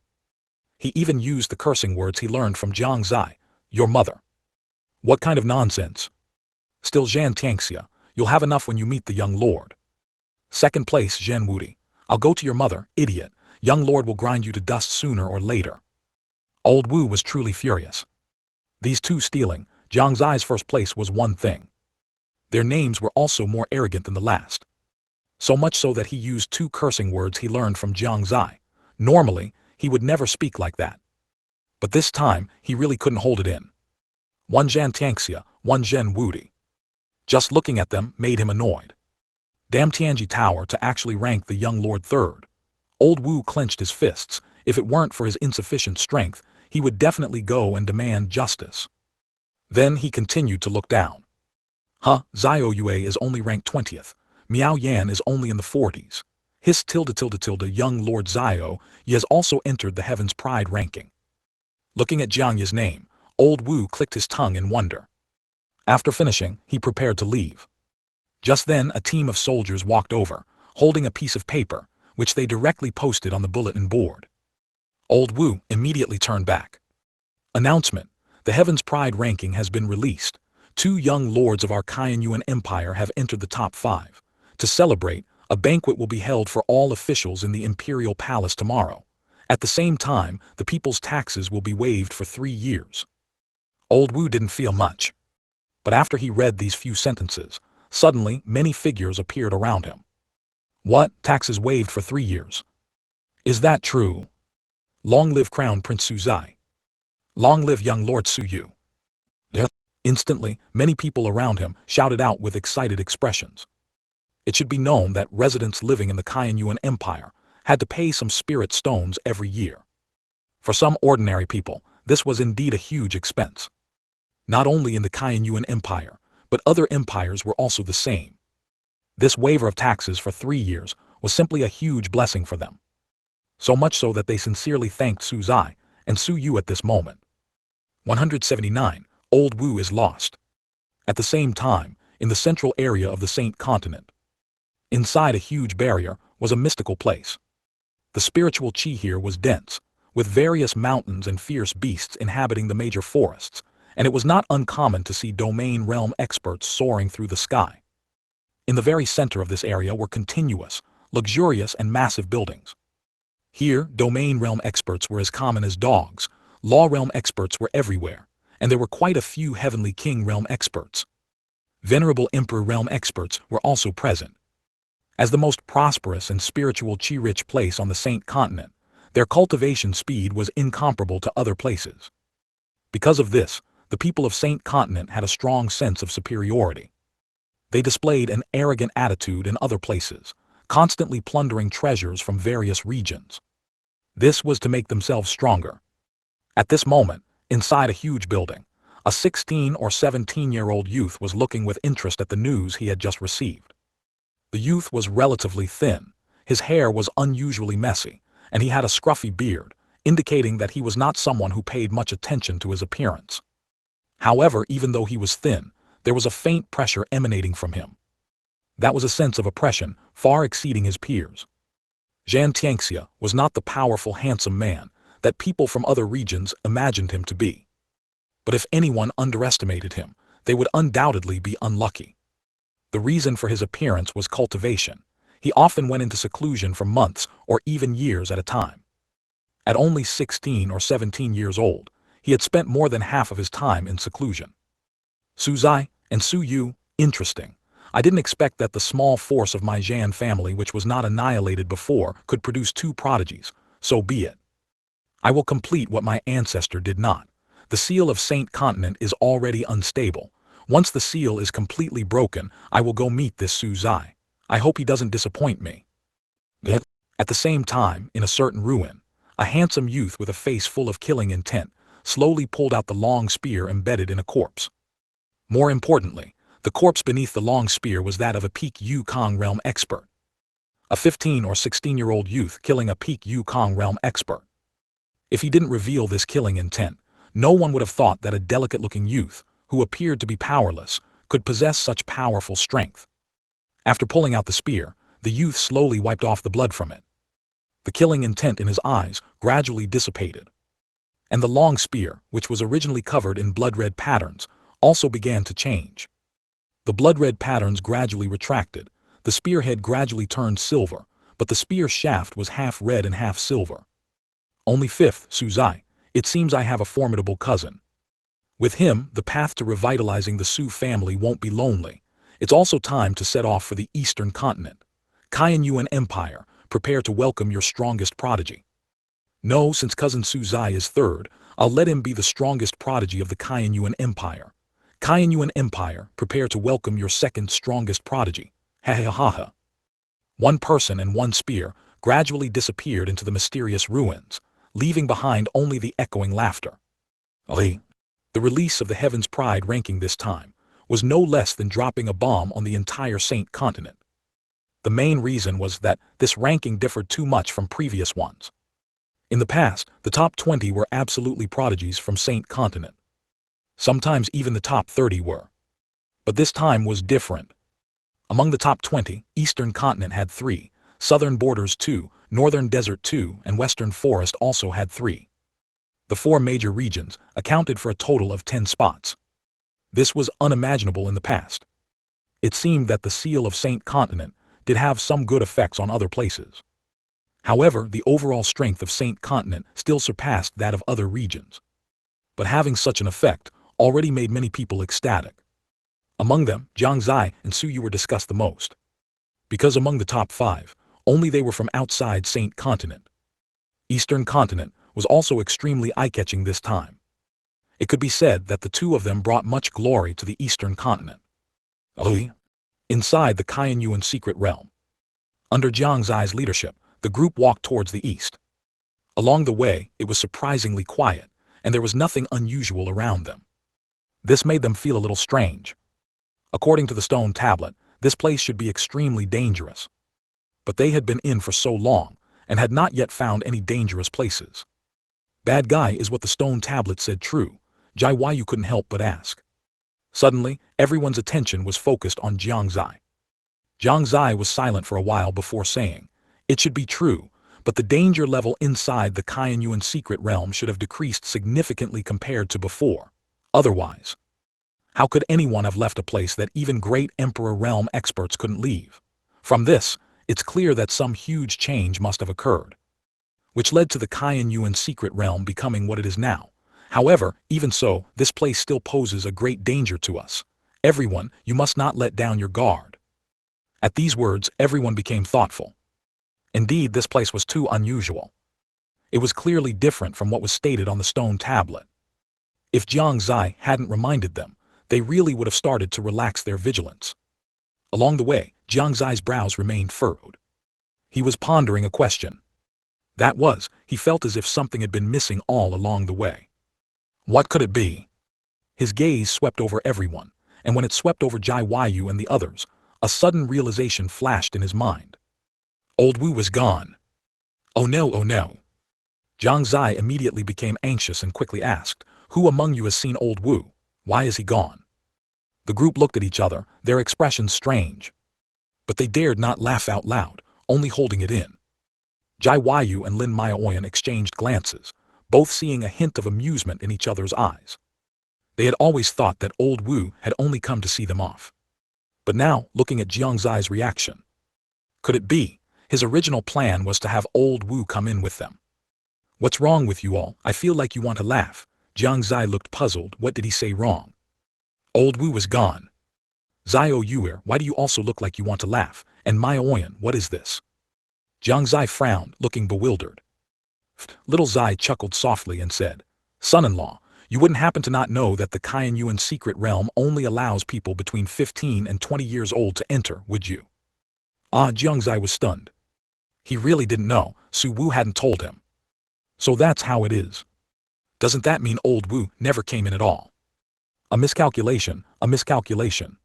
He even used the cursing words he learned from Jiang Xie, your mother. What kind of nonsense? Still Jiang Xie, you'll have enough when you meet the young lord. Second place Zhen Wudi. I'll go to your mother, idiot. Young lord will grind you to dust sooner or later. Old Wu was truly furious. These two stealing, Jiang Xie's first place was one thing. Their names were also more arrogant than the last. So much so that he used 2 cursing words he learned from Jiang Xie. Normally, he would never speak like that. But this time, he really couldn't hold it in. One Jiang Xie, one Zhen Wudi. Just looking at them made him annoyed. Damn Tianji Tower to actually rank the young lord third. Old Wu clenched his fists. If it weren't for his insufficient strength, he would definitely go and demand justice. Then he continued to look down. Xiao Yue is only ranked 20th. Miao Yan is only in the 40s. His young Lord Xiao Yi has also entered the Heaven's Pride ranking. Looking at Jiang Yi's name, old Wu clicked his tongue in wonder. After finishing, he prepared to leave. Just then a team of soldiers walked over, holding a piece of paper, which they directly posted on the bulletin board. Old Wu immediately turned back. Announcement: the Heaven's Pride ranking has been released. 2 young lords of our Qianyuan Empire have entered the top 5. To celebrate, a banquet will be held for all officials in the Imperial Palace tomorrow. At the same time, the people's taxes will be waived for 3 years. Old Wu didn't feel much. But after he read these few sentences, suddenly many figures appeared around him. What? Taxes waived for 3 years. Is that true? Long live Crown Prince Su Zai. Long live young Lord Su Yu. Yeah. Instantly, many people around him shouted out with excited expressions. It should be known that residents living in the Kaiyuan Empire had to pay some spirit stones every year. For some ordinary people, this was indeed a huge expense. Not only in the Kaiyuan Empire, but other empires were also the same. This waiver of taxes for 3 years was simply a huge blessing for them. So much so that they sincerely thanked Su Zai and Su Yu at this moment. 179. Old Wu is lost. At the same time, in the central area of the Saint Continent, inside a huge barrier was a mystical place. The spiritual chi here was dense, with various mountains and fierce beasts inhabiting the major forests, and it was not uncommon to see domain realm experts soaring through the sky. In the very center of this area were continuous, luxurious and massive buildings. Here, domain realm experts were as common as dogs, law realm experts were everywhere, and there were quite a few heavenly king realm experts. Venerable emperor realm experts were also present. As the most prosperous and spiritual chi-rich place on the Saint Continent, their cultivation speed was incomparable to other places. Because of this, the people of Saint Continent had a strong sense of superiority. They displayed an arrogant attitude in other places, constantly plundering treasures from various regions. This was to make themselves stronger. At this moment, inside a huge building, a 16 or 17-year-old youth was looking with interest at the news he had just received. The youth was relatively thin, his hair was unusually messy, and he had a scruffy beard, indicating that he was not someone who paid much attention to his appearance. However, even though he was thin, there was a faint pressure emanating from him. That was a sense of oppression far exceeding his peers. Jiang Xie was not the powerful, handsome man that people from other regions imagined him to be. But if anyone underestimated him, they would undoubtedly be unlucky. The reason for his appearance was cultivation. He often went into seclusion for months or even years at a time. At only 16 or 17 years old, he had spent more than half of his time in seclusion. Su Zai and Su Yu, interesting. I didn't expect that the small force of my Zhan family, which was not annihilated before, could produce 2 prodigies. So be it. I will complete what my ancestor did not. The seal of Saint Continent is already unstable. Once the seal is completely broken, I will go meet this Su Zai. I hope he doesn't disappoint me. At the same time, in a certain ruin, a handsome youth with a face full of killing intent slowly pulled out the long spear embedded in a corpse. More importantly, the corpse beneath the long spear was that of a peak Yukong realm expert. A 15 or 16-year-old youth killing a peak Yukong realm expert. If he didn't reveal this killing intent, no one would have thought that a delicate-looking youth, who appeared to be powerless, could possess such powerful strength. After pulling out the spear, the youth slowly wiped off the blood from it. The killing intent in his eyes gradually dissipated. And the long spear, which was originally covered in blood-red patterns, also began to change. The blood-red patterns gradually retracted, the spearhead gradually turned silver, but the spear shaft was half red and half silver. Only 5th, Su Zai, it seems I have a formidable cousin. With him, the path to revitalizing the Su family won't be lonely. It's also time to set off for the Eastern Continent. Kaiyuan Empire, prepare to welcome your strongest prodigy. No, since cousin Su Zai is 3rd, I'll let him be the strongest prodigy of the Kaiyuan Empire. Kaiyuan Empire, prepare to welcome your 2nd strongest prodigy. Ha ha ha ha. One person and one spear gradually disappeared into the mysterious ruins, leaving behind only the echoing laughter. The release of the Heaven's Pride ranking this time was no less than dropping a bomb on the entire Saint Continent. The main reason was that this ranking differed too much from previous ones. In the past, the top 20 were absolutely prodigies from Saint Continent. Sometimes even the top 30 were. But this time was different. Among the top 20, Eastern Continent had 3, Southern Borders 2, Northern Desert 2, and Western Forest also had 3. The 4 major regions accounted for a total of 10 spots. This was unimaginable in the past. It seemed that the seal of Saint Continent did have some good effects on other places. However, the overall strength of Saint Continent still surpassed that of other regions. But having such an effect already made many people ecstatic. Among them, Jiang Xie and Su Yu were discussed the most. Because among the top 5, only they were from outside Saint Continent. Eastern Continent was also extremely eye-catching this time. It could be said that the two of them brought much glory to the Eastern Continent. Inside the Shengyuan secret realm. Under Jiang Xie's leadership, the group walked towards the east. Along the way, it was surprisingly quiet, and there was nothing unusual around them. This made them feel a little strange. According to the stone tablet, this place should be extremely dangerous. But they had been in for so long, and had not yet found any dangerous places. Bad guy is what the stone tablet said true. Jiang couldn't help but ask. Suddenly, everyone's attention was focused on Jiang Xie. Jiang Xie was silent for a while before saying, "It should be true, but the danger level inside the Shengyuan secret realm should have decreased significantly compared to before. Otherwise, how could anyone have left a place that even great Emperor realm experts couldn't leave? From this, it's clear that some huge change must have occurred, which led to the Shengyuan secret realm becoming what it is now. However, even so, this place still poses a great danger to us. Everyone, you must not let down your guard." At these words, everyone became thoughtful. Indeed, this place was too unusual. It was clearly different from what was stated on the stone tablet. If Jiang Xie hadn't reminded them, they really would have started to relax their vigilance. Along the way, Jiang Xie's brows remained furrowed. He was pondering a question. That was, he felt as if something had been missing all along the way. What could it be? His gaze swept over everyone, and when it swept over Jiang and the others, a sudden realization flashed in his mind. Old Wu was gone. Oh no, oh no. Jiang Xie immediately became anxious and quickly asked, "Who among you has seen Old Wu? Why is he gone?" The group looked at each other, their expressions strange. But they dared not laugh out loud, only holding it in. Jiang and Lin Maoyan exchanged glances, both seeing a hint of amusement in each other's eyes. They had always thought that Old Wu had only come to see them off. But now, looking at Jiang Xie's reaction, could it be his original plan was to have Old Wu come in with them? "What's wrong with you all? I feel like you want to laugh." Jiang Xie looked puzzled. What did he say wrong? Old Wu was gone. Zio Yuer, why do you also look like you want to laugh? And Maoyan, what is this? Jiang Xie frowned, looking bewildered. Little Xie chuckled softly and said, "Son-in-law, you wouldn't happen to not know that the Shengyuan secret realm only allows people between 15 and 20 years old to enter, would you?" Jiang Xie was stunned. He really didn't know. Su Wu hadn't told him. So that's how it is. Doesn't that mean Old Wu never came in at all? A miscalculation, a miscalculation.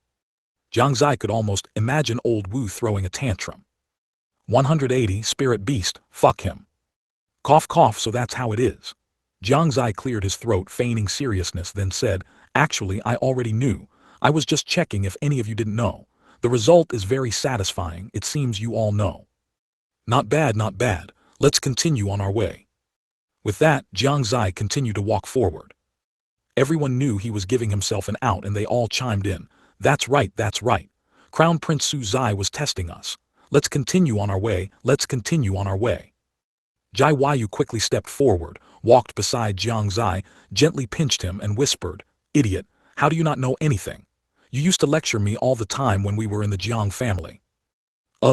Jiang Xie could almost imagine Old Wu throwing a tantrum. 180 spirit beast, fuck him. Cough cough, so that's how it is. Jiang Xie cleared his throat, feigning seriousness, then said, "Actually, I already knew. I was just checking if any of you didn't know. The result is very satisfying, it seems you all know." Not bad, not bad. Let's continue on our way. With that, Jiang Xie continued to walk forward. Everyone knew he was giving himself an out and they all chimed in. That's right, that's right. Crown Prince Su Xi was testing us. Let's continue on our way, let's continue on our way. Jiang quickly stepped forward, walked beside Jiang Xie, gently pinched him and whispered, "Idiot, how do you not know anything? You used to lecture me all the time when we were in the Jiang family."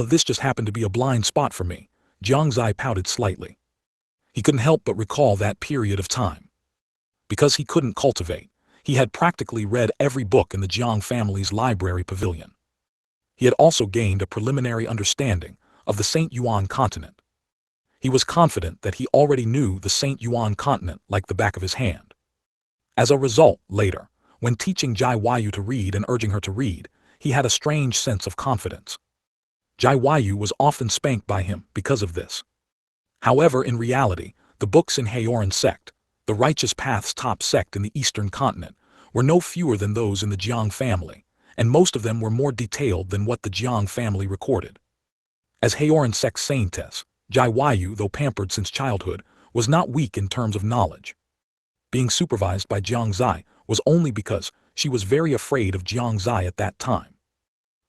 This just happened to be a blind spot for me." Jiang Xie pouted slightly. He couldn't help but recall that period of time. Because he couldn't cultivate, he had practically read every book in the Jiang family's library pavilion. He had also gained a preliminary understanding of the Shengyuan Continent. He was confident that he already knew the Shengyuan Continent like the back of his hand. As a result, later, when teaching Jiang to read and urging her to read, he had a strange sense of confidence. Jiang was often spanked by him because of this. However, in reality, the books in Haoran Sect, the Righteous Path's top sect in the Eastern Continent, were no fewer than those in the Jiang family, and most of them were more detailed than what the Jiang family recorded. As Haoran Sect's saintess, Jiang, though pampered since childhood, was not weak in terms of knowledge. Being supervised by Jiang Xie was only because she was very afraid of Jiang Xie at that time.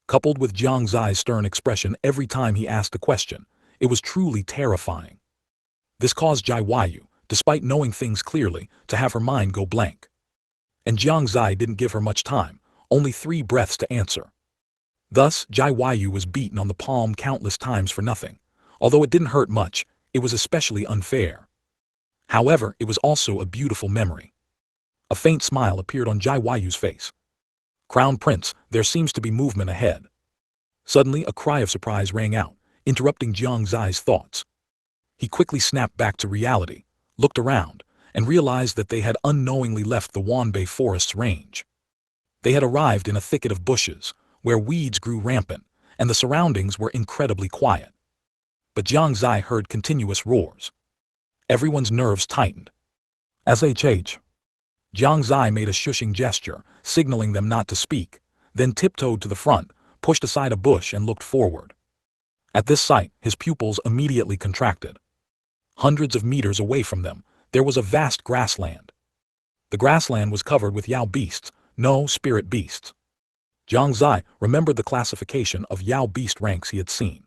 Coupled with Jiang Xie's stern expression every time he asked a question, it was truly terrifying. This caused Jiang, despite knowing things clearly, to have her mind go blank. And Jiang Xie didn't give her much time, only 3 breaths to answer. Thus, Jai Yu was beaten on the palm countless times for nothing. Although it didn't hurt much, it was especially unfair. However, it was also a beautiful memory. A faint smile appeared on Jai Yu's face. Crown Prince, there seems to be movement ahead. Suddenly, a cry of surprise rang out, interrupting Jiang Xie's thoughts. He quickly snapped back to reality, looked around, and realized that they had unknowingly left the Wanbei forest's range. They had arrived in a thicket of bushes, where weeds grew rampant, and the surroundings were incredibly quiet. But Jiang Xie heard continuous roars. Everyone's nerves tightened. SHH. Jiang Xie made a shushing gesture, signaling them not to speak, then tiptoed to the front, pushed aside a bush and looked forward. At this sight, his pupils immediately contracted. Hundreds of meters away from them, there was a vast grassland. The grassland was covered with Yao beasts, no spirit beasts. Jiang Xie remembered the classification of Yao beast ranks he had seen.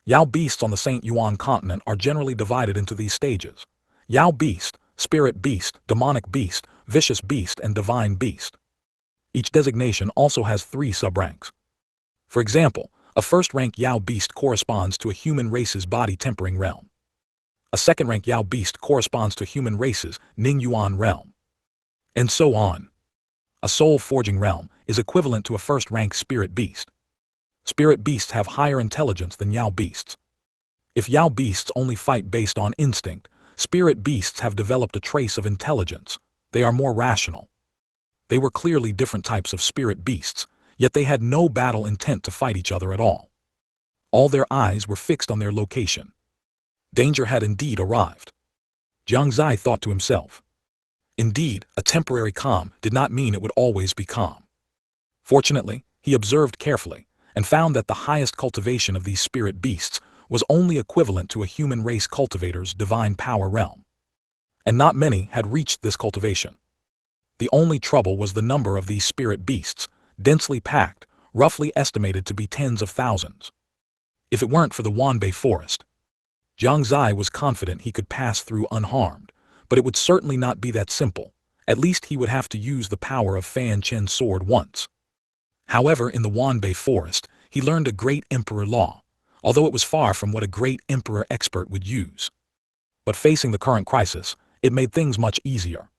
Yao beasts on the Shengyuan Continent are generally divided into these stages: Yao beast, spirit beast, demonic beast, vicious beast, and divine beast. Each designation also has 3 subranks. For example, a first-rank Yao beast corresponds to a human race's body-tempering realm. A second-rank Yao beast corresponds to human race's Ningyuan realm. And so on. A soul-forging realm is equivalent to a first-rank spirit beast. Spirit beasts have higher intelligence than Yao beasts. If Yao beasts only fight based on instinct, spirit beasts have developed a trace of intelligence. They are more rational. They were clearly different types of spirit beasts, yet they had no battle intent to fight each other at all. All their eyes were fixed on their location. Danger had indeed arrived. Jiang Xie thought to himself. Indeed, a temporary calm did not mean it would always be calm. Fortunately, he observed carefully, and found that the highest cultivation of these spirit beasts was only equivalent to a human race cultivator's divine power realm. And not many had reached this cultivation. The only trouble was the number of these spirit beasts, densely packed, roughly estimated to be tens of thousands. If it weren't for the Wanbei forest, Jiang Xie was confident he could pass through unharmed, but it would certainly not be that simple. At least he would have to use the power of Fanchen's sword once. However, in the Wanbei forest, he learned a great emperor law, although it was far from what a great emperor expert would use. But facing the current crisis, it made things much easier.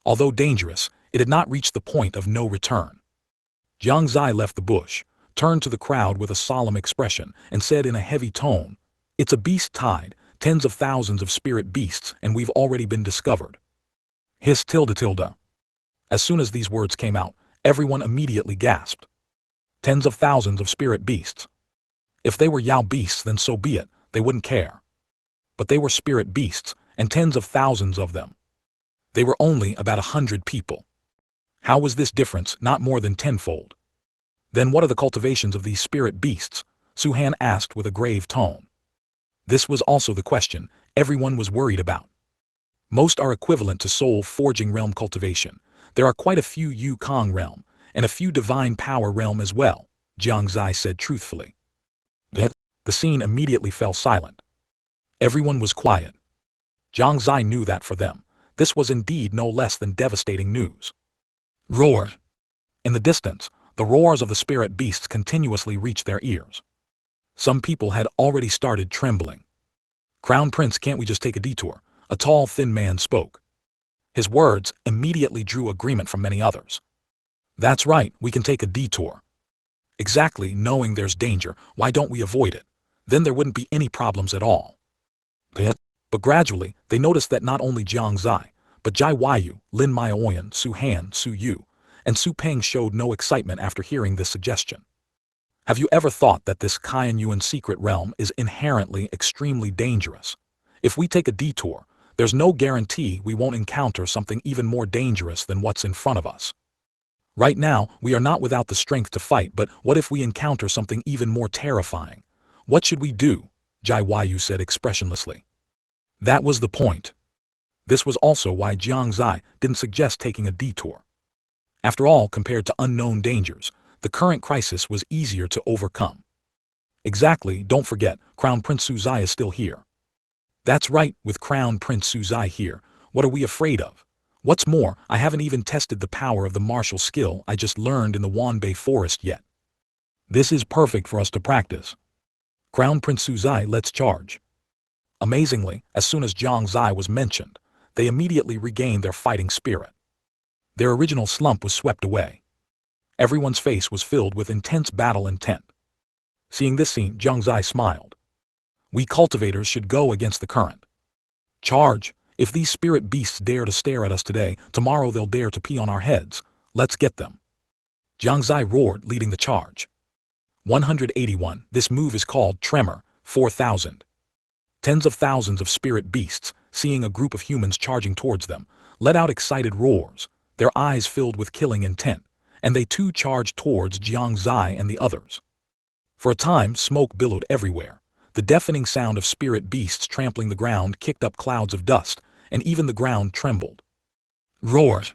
Although dangerous, it had not reached the point of no return. Jiang Xie left the bush, turned to the crowd with a solemn expression, and said in a heavy tone, "It's a beast tide, tens of thousands of spirit beasts, and we've already been discovered." Hiss tilde tilde. As soon as these words came out, everyone immediately gasped. Tens of thousands of spirit beasts. If they were Yao beasts, then so be it, they wouldn't care. But they were spirit beasts, and tens of thousands of them. They were only about 100 people. How was this difference not more than tenfold? Then what are the cultivations of these spirit beasts? Su Han asked with a grave tone. This was also the question everyone was worried about. Most are equivalent to soul-forging realm cultivation. There are quite a few Yukong realm, and a few divine power realm as well, Jiang Xie said truthfully. The scene immediately fell silent. Everyone was quiet. Jiang Xie knew that for them, this was indeed no less than devastating news. Roar! In the distance, the roars of the spirit beasts continuously reached their ears. Some people had already started trembling. "Crown Prince, can't we just take a detour?" A tall, thin man spoke. His words immediately drew agreement from many others. "That's right, we can take a detour." Exactly, knowing there's danger, why don't we avoid it? Then there wouldn't be any problems at all. But gradually, they noticed that not only Jiang Xie, but Jai Yu, Lin Maioyan, Su Han, Su Yu, and Su Peng showed no excitement after hearing this suggestion. Have you ever thought that this Cayenne Yuan secret realm is inherently extremely dangerous? If we take a detour, there's no guarantee we won't encounter something even more dangerous than what's in front of us. Right now, we are not without the strength to fight, but what if we encounter something even more terrifying? What should we do? Jai Yu said expressionlessly. That was the point. This was also why Jiang Xie didn't suggest taking a detour. After all, compared to unknown dangers, the current crisis was easier to overcome. Exactly, don't forget, Crown Prince Suzai is still here. That's right, with Crown Prince Suzai here, what are we afraid of? What's more, I haven't even tested the power of the martial skill I just learned in the Wanbei forest yet. This is perfect for us to practice. Crown Prince Suzai, let's charge. Amazingly, as soon as Jiang Xie was mentioned, they immediately regained their fighting spirit. Their original slump was swept away. Everyone's face was filled with intense battle intent. Seeing this scene, Jiang Xie smiled. We cultivators should go against the current. Charge! If these spirit beasts dare to stare at us today, tomorrow they'll dare to pee on our heads. Let's get them. Jiang Xie roared, leading the charge. 181. This move is called Tremor. 4,000. Tens of thousands of spirit beasts, seeing a group of humans charging towards them, let out excited roars, their eyes filled with killing intent, and they too charged towards Jiang Xie and the others. For a time, smoke billowed everywhere. The deafening sound of spirit beasts trampling the ground kicked up clouds of dust, and even the ground trembled. Roars!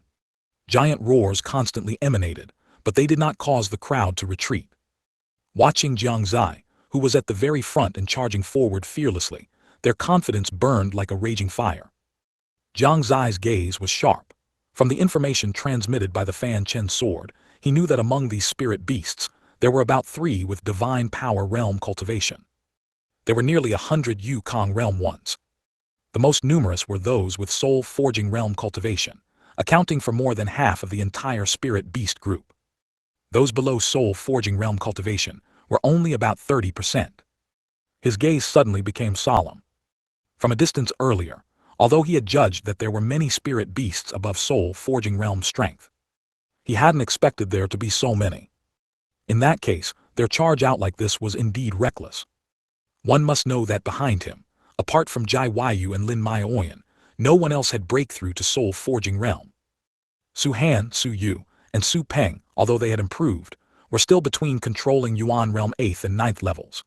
Giant roars constantly emanated, but they did not cause the crowd to retreat. Watching Jiang Xie, who was at the very front and charging forward fearlessly, their confidence burned like a raging fire. Jiang Xie's gaze was sharp. From the information transmitted by the Fanchen sword, he knew that among these spirit beasts, there were about 3 with divine power realm cultivation. There were nearly 100 Yukong realm ones. The most numerous were those with soul forging realm cultivation, accounting for more than half of the entire spirit beast group. Those below soul forging realm cultivation were only about 30%. His gaze suddenly became solemn. From a distance earlier, although he had judged that there were many spirit beasts above soul forging realm strength, he hadn't expected there to be so many. In that case, their charge out like this was indeed reckless. One must know that behind him, apart from Jai Waiyu and Lin Maioyan, no one else had breakthrough to soul forging realm. Su Han, Su Yu, and Su Peng, although they had improved, were still between controlling Yuan realm 8th and 9th levels.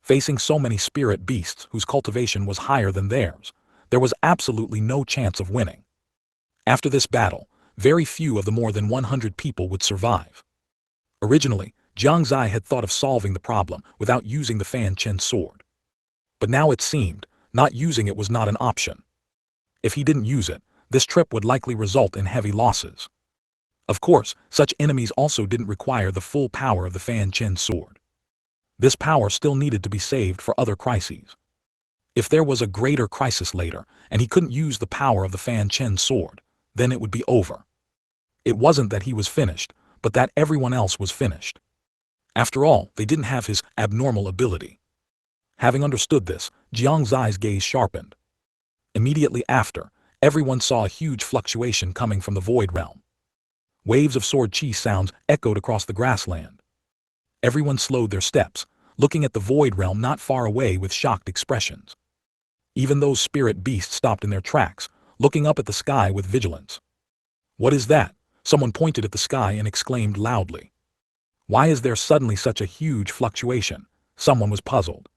Facing so many spirit beasts whose cultivation was higher than theirs, there was absolutely no chance of winning. After this battle, very few of the more than 100 people would survive. Originally, Jiang Xie had thought of solving the problem without using the Fanchen sword. But now it seemed, not using it was not an option. If he didn't use it, this trip would likely result in heavy losses. Of course, such enemies also didn't require the full power of the Fanchen sword. This power still needed to be saved for other crises. If there was a greater crisis later, and he couldn't use the power of the Fanchen sword, then it would be over. It wasn't that he was finished, but that everyone else was finished. After all, they didn't have his abnormal ability. Having understood this, Jiang Xie's gaze sharpened. Immediately after, everyone saw a huge fluctuation coming from the void realm. Waves of sword chi sounds echoed across the grassland. Everyone slowed their steps, looking at the void realm not far away with shocked expressions. Even those spirit beasts stopped in their tracks, looking up at the sky with vigilance. What is that? Someone pointed at the sky and exclaimed loudly. Why is there suddenly such a huge fluctuation? Someone was puzzled.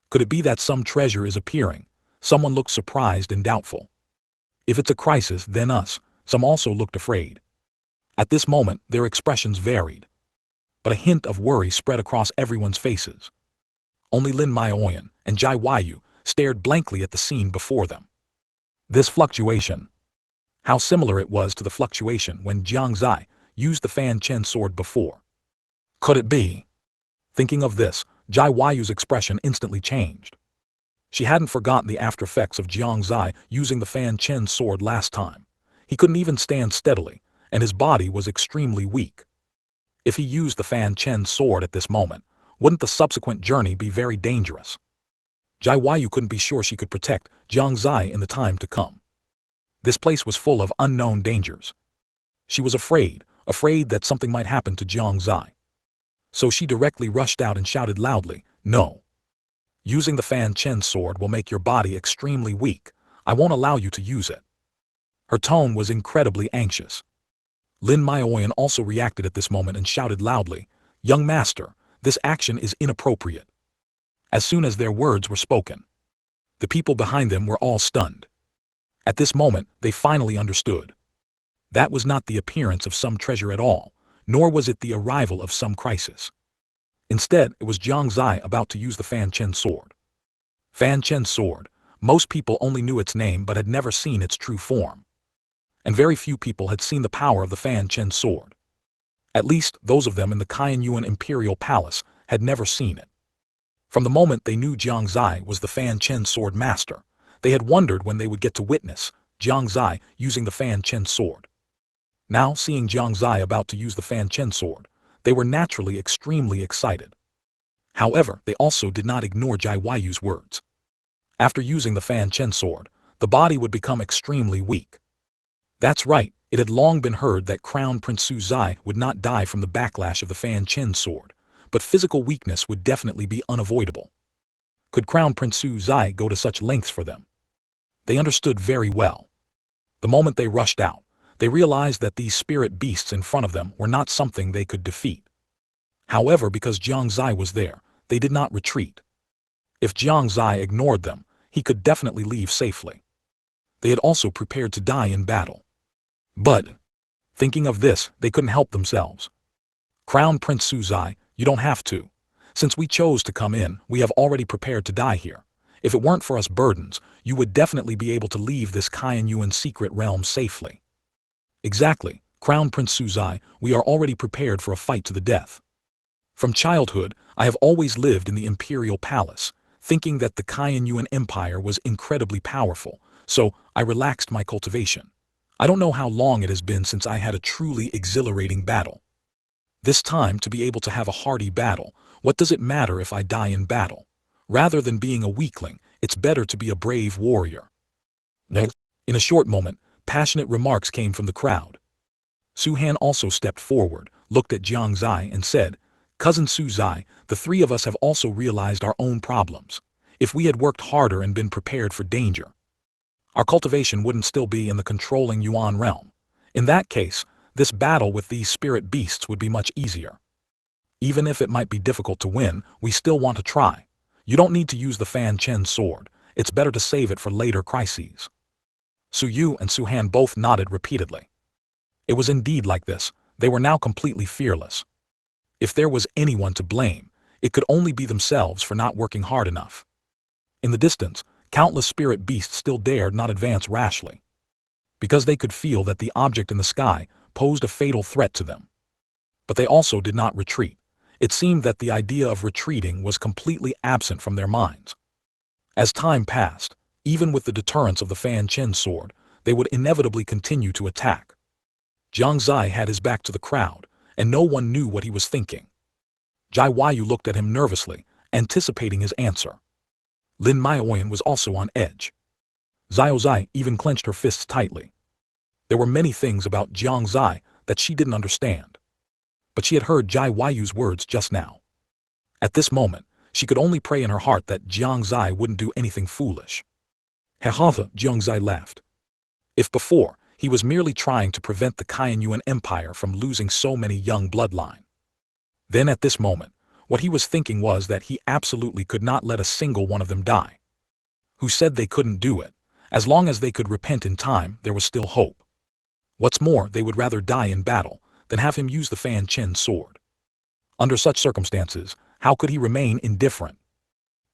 Could it be that some treasure is appearing? Someone looked surprised and doubtful. If it's a crisis, then us. Some also looked afraid. At this moment, their expressions varied. But a hint of worry spread across everyone's faces. Only Lin Maioyan and Jai Waiyu stared blankly at the scene before them. This fluctuation. How similar it was to the fluctuation when Jiang Xie used the Fanchen sword before. Could it be? Thinking of this, Jai Waiyu's expression instantly changed. She hadn't forgotten the after effects of Jiang Xie using the Fanchen sword last time. He couldn't even stand steadily, and his body was extremely weak. If he used the Fanchen sword at this moment, wouldn't the subsequent journey be very dangerous? Jai Waiyu couldn't be sure she could protect Jiang Xie in the time to come. This place was full of unknown dangers. She was afraid that something might happen to Jiang Xie. So she directly rushed out and shouted loudly, "No. Using the Fanchen sword will make your body extremely weak. I won't allow you to use it." Her tone was incredibly anxious. Lin Maioyan also reacted at this moment and shouted loudly, "Young master, this action is inappropriate." As soon as their words were spoken, the people behind them were all stunned. At this moment, they finally understood. That was not the appearance of some treasure at all, nor was it the arrival of some crisis. Instead, it was Jiang Xie about to use the Fanchen sword. Fanchen sword, most people only knew its name but had never seen its true form. and very few people had seen the power of the Fanchen sword. At least, those of them in the Qianyuan Imperial Palace had never seen it. From the moment they knew Jiang Xie was the Fanchen sword master, they had wondered when they would get to witness Jiang Xie using the Fanchen sword. Now, seeing Jiang Xie about to use the Fanchen sword, they were naturally extremely excited. However, they also did not ignore Jai Yu's words. After using the Fanchen sword, the body would become extremely weak. That's right, it had long been heard that Crown Prince Su Zai would not die from the backlash of the Fanchen sword, but physical weakness would definitely be unavoidable. Could Crown Prince Su Zai go to such lengths for them? They understood very well. The moment they rushed out, they realized that these spirit beasts in front of them were not something they could defeat. However, because Jiang Xie was there, they did not retreat. If Jiang Xie ignored them, he could definitely leave safely. They had also prepared to die in battle. But, thinking of this, they couldn't help themselves. Crown Prince Su Zai, you don't have to. Since we chose to come in, we have already prepared to die here. If it weren't for us burdens, you would definitely be able to leave this Qianyuan secret realm safely. Exactly, Crown Prince Su Zai, we are already prepared for a fight to the death. From childhood, I have always lived in the Imperial Palace, thinking that the Qianyuan Empire was incredibly powerful, so I relaxed my cultivation. I don't know how long it has been since I had a truly exhilarating battle. This time, to be able to have a hearty battle, what does it matter if I die in battle? Rather than being a weakling, it's better to be a brave warrior. In a short moment, passionate remarks came from the crowd. Su Han also stepped forward, looked at Jiang Xie and said, Cousin Su Zai, the three of us have also realized our own problems. If we had worked harder and been prepared for danger, our cultivation wouldn't still be in the controlling Yuan realm. In that case, this battle with these spirit beasts would be much easier. Even if it might be difficult to win, we still want to try. You don't need to use the Fanchen sword. It's better to save it for later crises. Su Yu and Su Han both nodded repeatedly. It was indeed like this. They were now completely fearless. If there was anyone to blame, it could only be themselves for not working hard enough. In the distance, countless spirit beasts still dared not advance rashly, because they could feel that the object in the sky posed a fatal threat to them. But they also did not retreat. It seemed that the idea of retreating was completely absent from their minds. As time passed, even with the deterrence of the Fanchen sword, they would inevitably continue to attack. Jiang Xie had his back to the crowd, and no one knew what he was thinking. Jai Yu looked at him nervously, anticipating his answer. Lin Maioyan was also on edge. Xiao Zai even clenched her fists tightly. There were many things about Jiang Xie that she didn't understand. But she had heard Jai Yu's words just now. At this moment, she could only pray in her heart that Jiang Xie wouldn't do anything foolish. Haha, Jiang Xie laughed. If before, he was merely trying to prevent the Qianyuan Empire from losing so many young bloodline, then at this moment, what he was thinking was that he absolutely could not let a single one of them die. Who said they couldn't do it? As long as they could repent in time, there was still hope. What's more, they would rather die in battle than have him use the Fanchen sword. Under such circumstances, how could he remain indifferent?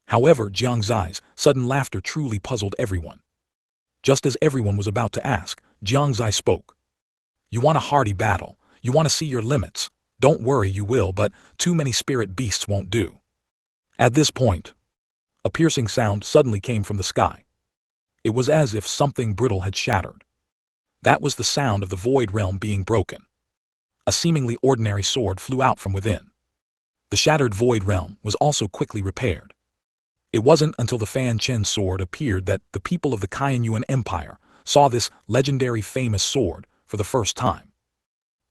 However, Jiang Xie's sudden laughter truly puzzled everyone. Just as everyone was about to ask, Jiang Xie spoke. You want a hearty battle. You want to see your limits. Don't worry, you will, but too many spirit beasts won't do. At this point, a piercing sound suddenly came from the sky. It was as if something brittle had shattered. That was the sound of the void realm being broken. A seemingly ordinary sword flew out from within. The shattered void realm was also quickly repaired. It wasn't until the Fanchen sword appeared that the people of the Qianyuan Empire saw this legendary famous sword for the first time.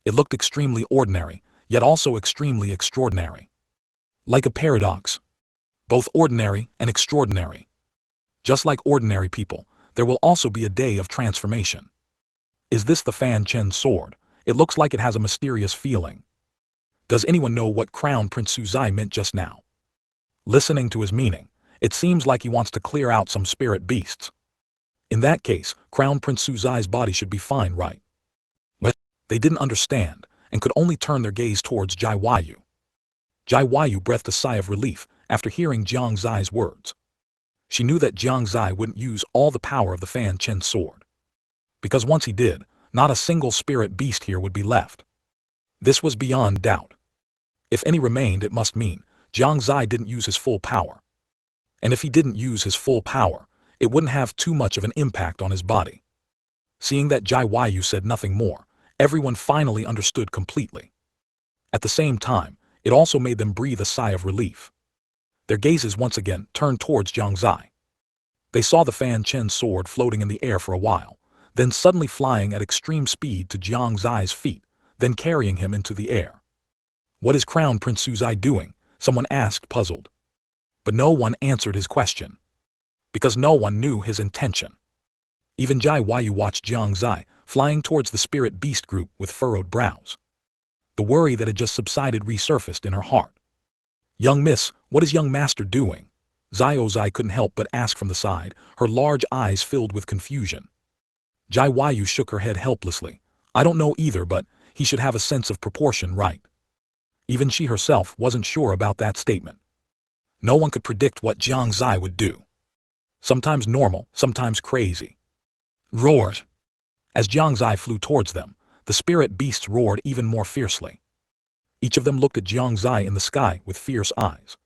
It looked extremely ordinary, yet also extremely extraordinary. Like a paradox. Both ordinary and extraordinary. Just like ordinary people, there will also be a day of transformation. Is this the Fanchen sword? It looks like it has a mysterious feeling. Does anyone know what Crown Prince Su Zai meant just now? Listening to his meaning, it seems like he wants to clear out some spirit beasts. In that case, Crown Prince Su Zai's body should be fine, right? But they didn't understand, and could only turn their gaze towards Jai Yu. Jai Yu breathed a sigh of relief after hearing Jiang Xie's words. She knew that Jiang Xie wouldn't use all the power of the Fanchen sword. Because once he did, not a single spirit beast here would be left. This was beyond doubt. If any remained, it must mean Jiang Xie didn't use his full power. And if he didn't use his full power, it wouldn't have too much of an impact on his body. Seeing that Jiang Xie said nothing more, everyone finally understood completely. At the same time, it also made them breathe a sigh of relief. Their gazes once again turned towards Jiang Xie. They saw the Fanchen sword floating in the air for a while, then suddenly flying at extreme speed to Jiang Xie's feet, then carrying him into the air. "What is Crown Prince Suzai doing?" someone asked, puzzled. But no one answered his question, because no one knew his intention. Even Jiang watched Jiang Xie flying towards the spirit beast group with furrowed brows. The worry that had just subsided resurfaced in her heart. "Young miss, what is young master doing?" Zai couldn't help but ask from the side, her large eyes filled with confusion. Jiang shook her head helplessly. "I don't know either, but he should have a sense of proportion, right?" Even she herself wasn't sure about that statement. No one could predict what Jiang Xie would do. Sometimes normal, sometimes crazy. Roared. As Jiang Xie flew towards them, the spirit beasts roared even more fiercely. Each of them looked at Jiang Xie in the sky with fierce eyes,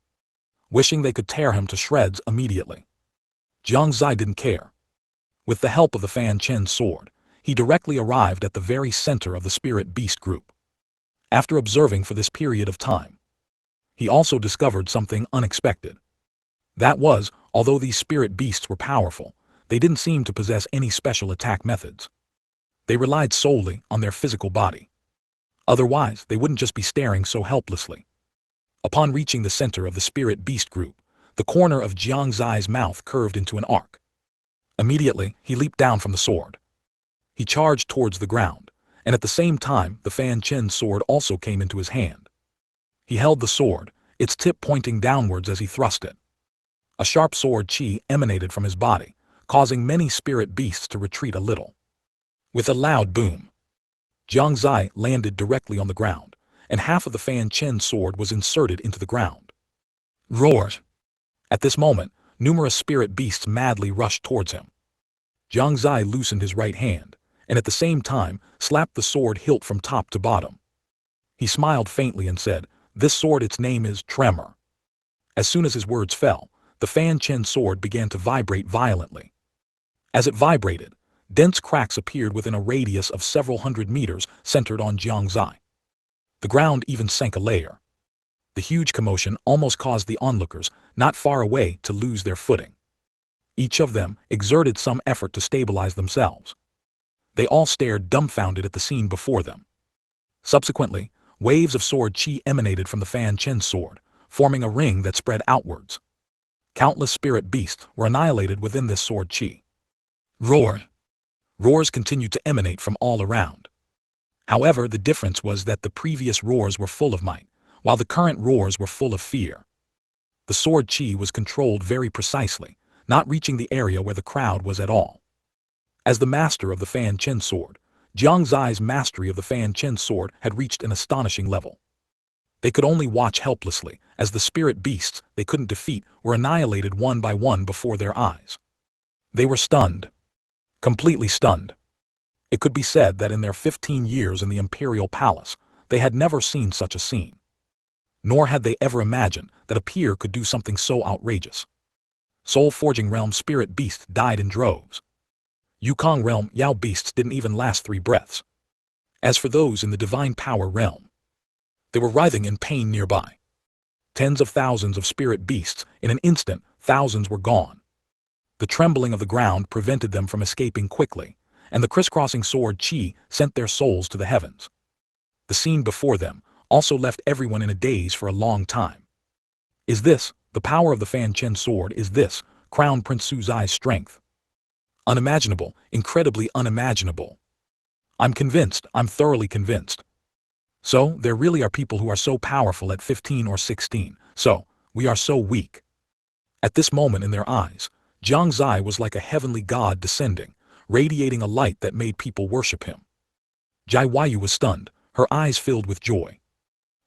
wishing they could tear him to shreds immediately. Jiang Xie didn't care. With the help of the Fanchen sword, he directly arrived at the very center of the spirit beast group. After observing for this period of time, he also discovered something unexpected. That was, although these spirit beasts were powerful, they didn't seem to possess any special attack methods. They relied solely on their physical body. Otherwise, they wouldn't just be staring so helplessly. Upon reaching the center of the spirit beast group, the corner of Jiang Xie's mouth curved into an arc. Immediately, he leaped down from the sword. He charged towards the ground, and at the same time, the Fanchen sword also came into his hand. He held the sword, its tip pointing downwards as he thrust it. A sharp sword chi emanated from his body, causing many spirit beasts to retreat a little. With a loud boom, Jiang Xie landed directly on the ground, and half of the Fanchen sword was inserted into the ground. Roared. At this moment, numerous spirit beasts madly rushed towards him. Jiang Xie loosened his right hand, and at the same time, slapped the sword hilt from top to bottom. He smiled faintly and said, "This sword, its name is Tremor." As soon as his words fell, the Fanchen sword began to vibrate violently. As it vibrated, dense cracks appeared within a radius of several hundred meters centered on Jiang Xie. The ground even sank a layer. The huge commotion almost caused the onlookers, not far away, to lose their footing. Each of them exerted some effort to stabilize themselves. They all stared dumbfounded at the scene before them. Subsequently, waves of sword chi emanated from the Fanchen sword, forming a ring that spread outwards. Countless spirit beasts were annihilated within this sword chi. Roared. Roars continued to emanate from all around. However, the difference was that the previous roars were full of might, while the current roars were full of fear. The sword chi was controlled very precisely, not reaching the area where the crowd was at all. As the master of the Fanchen sword, Jiang Xie's mastery of the Fanchen sword had reached an astonishing level. They could only watch helplessly as the spirit beasts they couldn't defeat were annihilated one by one before their eyes. They were stunned. Completely stunned. It could be said that in their 15 years in the imperial palace, they had never seen such a scene. Nor had they ever imagined that a peer could do something so outrageous. Soul-forging realm spirit beasts died in droves. Yukong realm Yao beasts didn't even last 3 breaths. As for those in the divine power realm, they were writhing in pain nearby. Tens of thousands of spirit beasts, in an instant, thousands were gone. The trembling of the ground prevented them from escaping quickly, and the crisscrossing sword chi sent their souls to the heavens. The scene before them also left everyone in a daze for a long time. Is this, the power of the Fanchen sword? Is this, Crown Prince Suzai's strength? Unimaginable, incredibly unimaginable. I'm convinced, I'm thoroughly convinced. So, there really are people who are so powerful at 15 or 16, so, we are so weak. At this moment in their eyes, Jiang Xie was like a heavenly god descending, radiating a light that made people worship him. Jiang was stunned, her eyes filled with joy.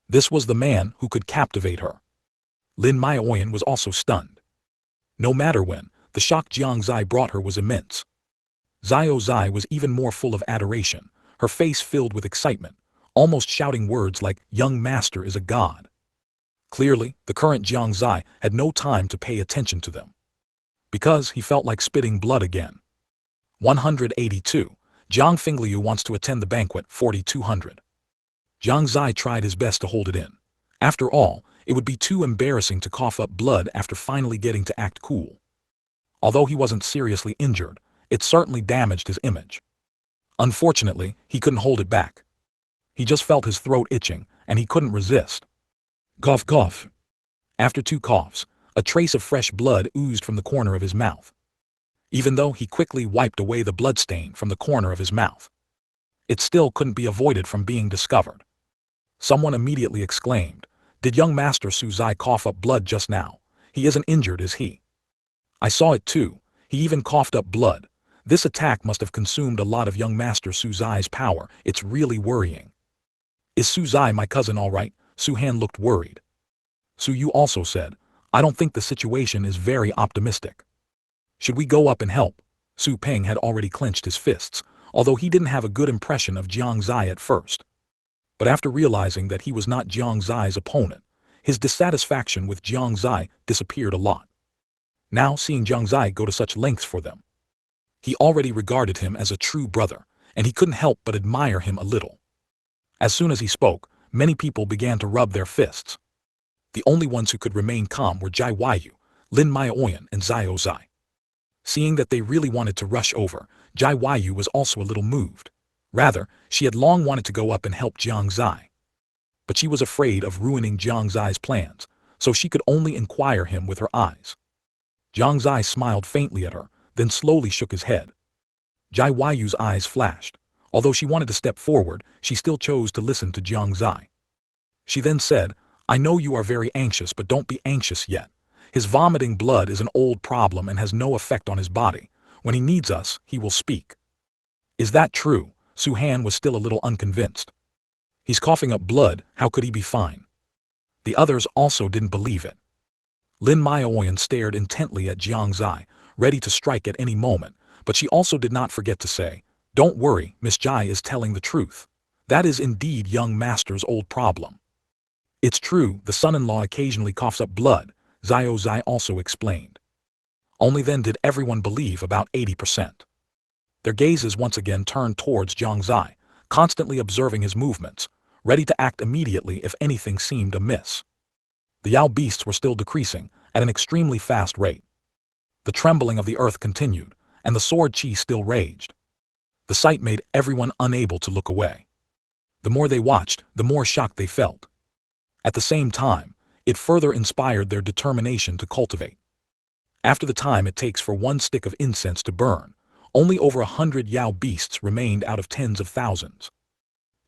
This was the man who could captivate her. Lin Maioyan was also stunned. No matter when, the shock Jiang Xie brought her was immense. Xiao Zai was even more full of adoration, her face filled with excitement, almost shouting words like, "Young master is a god." Clearly, the current Jiang Xie had no time to pay attention to them, because he felt like spitting blood again. 182. Jiang Fingliu wants to attend the banquet. 4200. Jiang Xie tried his best to hold it in. After all, it would be too embarrassing to cough up blood after finally getting to act cool. Although he wasn't seriously injured, it certainly damaged his image. Unfortunately, he couldn't hold it back. He just felt his throat itching, and he couldn't resist. Cough, cough. After 2 coughs, a trace of fresh blood oozed from the corner of his mouth. Even though he quickly wiped away the bloodstain from the corner of his mouth, it still couldn't be avoided from being discovered. Someone immediately exclaimed, "Did young Master Su Zai cough up blood just now? He isn't injured, is he?" "I saw it too. He even coughed up blood. This attack must have consumed a lot of young Master Su Zai's power. It's really worrying." "Is Su Zai my cousin all right?" Su Han looked worried. Su Yu also said, "I don't think the situation is very optimistic. Should we go up and help?" Su Peng had already clenched his fists, although he didn't have a good impression of Jiang Xie at first. But after realizing that he was not Jiang Zai's opponent, his dissatisfaction with Jiang Xie disappeared a lot. Now seeing Jiang Xie go to such lengths for them, he already regarded him as a true brother, and he couldn't help but admire him a little. As soon as he spoke, many people began to rub their fists. The only ones who could remain calm were Jai Waiyu, Lin Maioyan, and Xiao Zai. Seeing that they really wanted to rush over, Jai Waiyu was also a little moved. Rather, she had long wanted to go up and help Jiang Xie. But she was afraid of ruining Jiang Zai's plans, so she could only inquire him with her eyes. Jiang Xie smiled faintly at her, then slowly shook his head. Jai Waiyu's eyes flashed. Although she wanted to step forward, she still chose to listen to Jiang Xie. She then said, "I know you are very anxious, but don't be anxious yet. His vomiting blood is an old problem and has no effect on his body. When he needs us, he will speak." "Is that true?" Su Han was still a little unconvinced. "He's coughing up blood, how could he be fine?" The others also didn't believe it. Lin Maioyan stared intently at Jiang Xie, ready to strike at any moment, but she also did not forget to say, "Don't worry, Miss Jai is telling the truth. That is indeed young master's old problem. It's true, the son-in-law occasionally coughs up blood," Xiao Zai also explained. Only then did everyone believe, about 80%. Their gazes once again turned towards Jiang Xie, constantly observing his movements, ready to act immediately if anything seemed amiss. The Yao beasts were still decreasing, at an extremely fast rate. The trembling of the earth continued, and the sword chi still raged. The sight made everyone unable to look away. The more they watched, the more shocked they felt. At the same time, it further inspired their determination to cultivate. After the time it takes for 1 stick of incense to burn, only over 100 Yao beasts remained out of tens of thousands.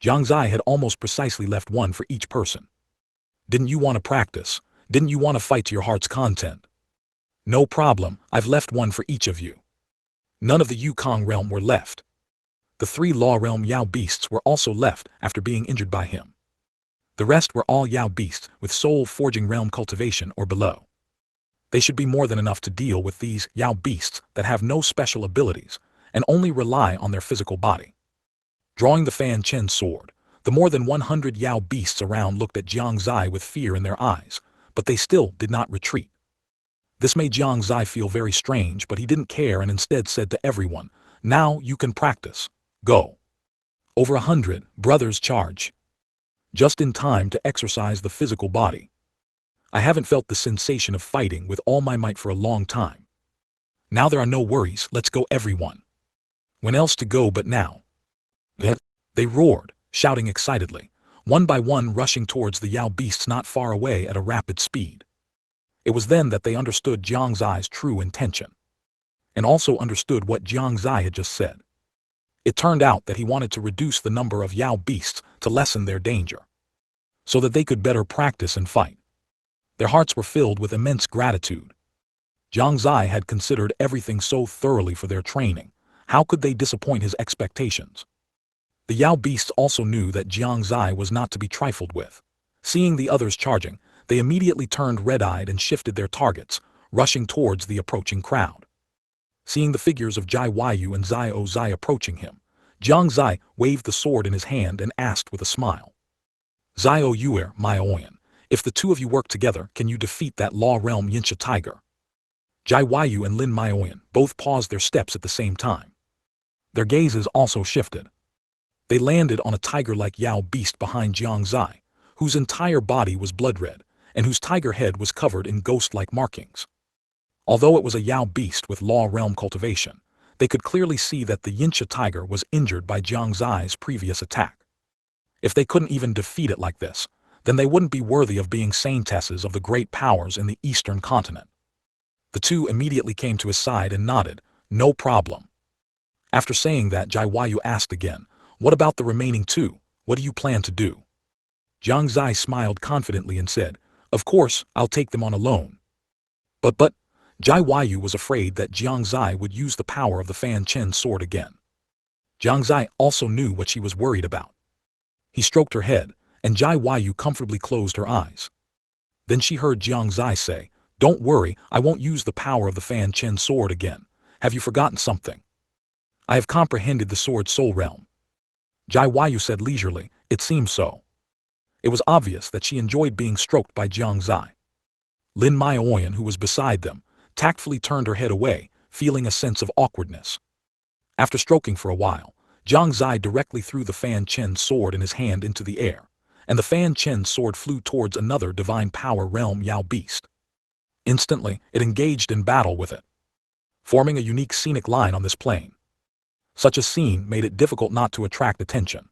Jiang Xie had almost precisely left 1 for each person. "Didn't you want to practice? Didn't you want to fight to your heart's content?" "No problem, I've left 1 for each of you." None of the Yukong realm were left. The 3 Law realm Yao beasts were also left after being injured by him. The rest were all Yao beasts with soul forging realm cultivation or below. They should be more than enough to deal with these Yao beasts that have no special abilities and only rely on their physical body. Drawing the Fanchen sword, the more than 100 Yao beasts around looked at Jiang Xie with fear in their eyes, but they still did not retreat. This made Jiang Xie feel very strange, but he didn't care and instead said to everyone, "Now you can practice. Go." Over 100 brothers charge. Just in time to exercise the physical body. I haven't felt the sensation of fighting with all my might for a long time. Now there are no worries, let's go everyone. When else to go but now? They roared, shouting excitedly, one by one rushing towards the Yao beasts not far away at a rapid speed. It was then that they understood Jiang Xie's true intention, and also understood what Jiang Xie had just said. It turned out that he wanted to reduce the number of Yao beasts to lessen their danger, so that they could better practice and fight. Their hearts were filled with immense gratitude. Jiang Xie had considered everything so thoroughly for their training. How could they disappoint his expectations? The Yao beasts also knew that Jiang Xie was not to be trifled with. Seeing the others charging, they immediately turned red-eyed and shifted their targets, rushing towards the approaching crowd. Seeing the figures of Jai Yu and Zai O Zai approaching him, Jiang Xie waved the sword in his hand and asked with a smile. Zai O Yuer, my Oyan, if the two of you work together, can you defeat that law realm Yinsha tiger? Jai Yu and Lin Maoyan both paused their steps at the same time. Their gazes also shifted. They landed on a tiger-like Yao beast behind Jiang Xie, whose entire body was blood-red, and whose tiger head was covered in ghost-like markings. Although it was a Yao beast with law realm cultivation, they could clearly see that the Yinsha tiger was injured by Jiang Xie's previous attack. If they couldn't even defeat it like this, then they wouldn't be worthy of being saintesses of the great powers in the Eastern Continent. The two immediately came to his side and nodded, no problem. After saying that, Jai Yu asked again, what about the remaining two? What do you plan to do? Jiang Xie smiled confidently and said, of course, I'll take them on alone. But, Jai Yu was afraid that Jiang Xie would use the power of the Fanchen sword again. Jiang Xie also knew what she was worried about. He stroked her head, and Jai Yu comfortably closed her eyes. Then she heard Jiang Xie say, don't worry, I won't use the power of the Fanchen sword again. Have you forgotten something? I have comprehended the sword's soul realm. Jai Yu said leisurely, it seems so. It was obvious that she enjoyed being stroked by Jiang Xie. Lin Maoyan, who was beside them, tactfully turned her head away, feeling a sense of awkwardness. After stroking for a while, Jiang Xie directly threw the Fanchen sword in his hand into the air, and the Fanchen sword flew towards another divine power realm Yao beast. Instantly, it engaged in battle with it, forming a unique scenic line on this plane. Such a scene made it difficult not to attract attention.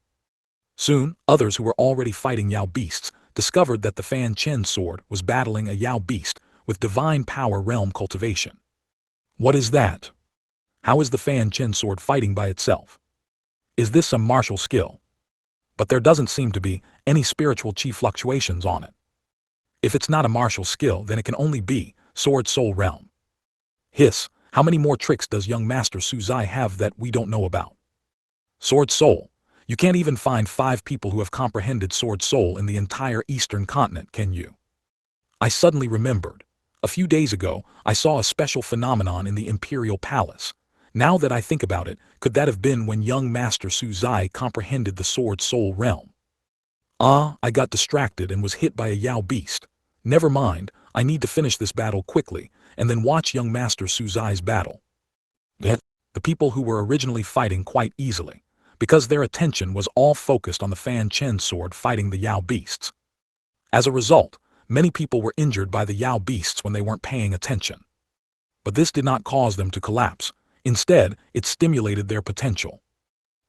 Soon, others who were already fighting Yao beasts discovered that the Fanchen sword was battling a Yao beast with divine power realm cultivation. What is that? How is the Fanchen sword fighting by itself? Is this some martial skill? But there doesn't seem to be any spiritual chi fluctuations on it. If it's not a martial skill, then it can only be sword soul realm. Hiss, how many more tricks does young Master Su Zai have that we don't know about? Sword soul. You can't even find 5 people who have comprehended sword soul in the entire Eastern Continent, can you? I suddenly remembered. A few days ago, I saw a special phenomenon in the Imperial Palace. Now that I think about it, could that have been when young Master Su Zai comprehended the sword soul realm? I got distracted and was hit by a Yao beast. Never mind, I need to finish this battle quickly, and then watch young Master Su Zai's battle. The people who were originally fighting quite easily, because their attention was all focused on the Fanchen sword fighting the Yao beasts. As a result, many people were injured by the Yao beasts when they weren't paying attention. But this did not cause them to collapse. Instead, it stimulated their potential.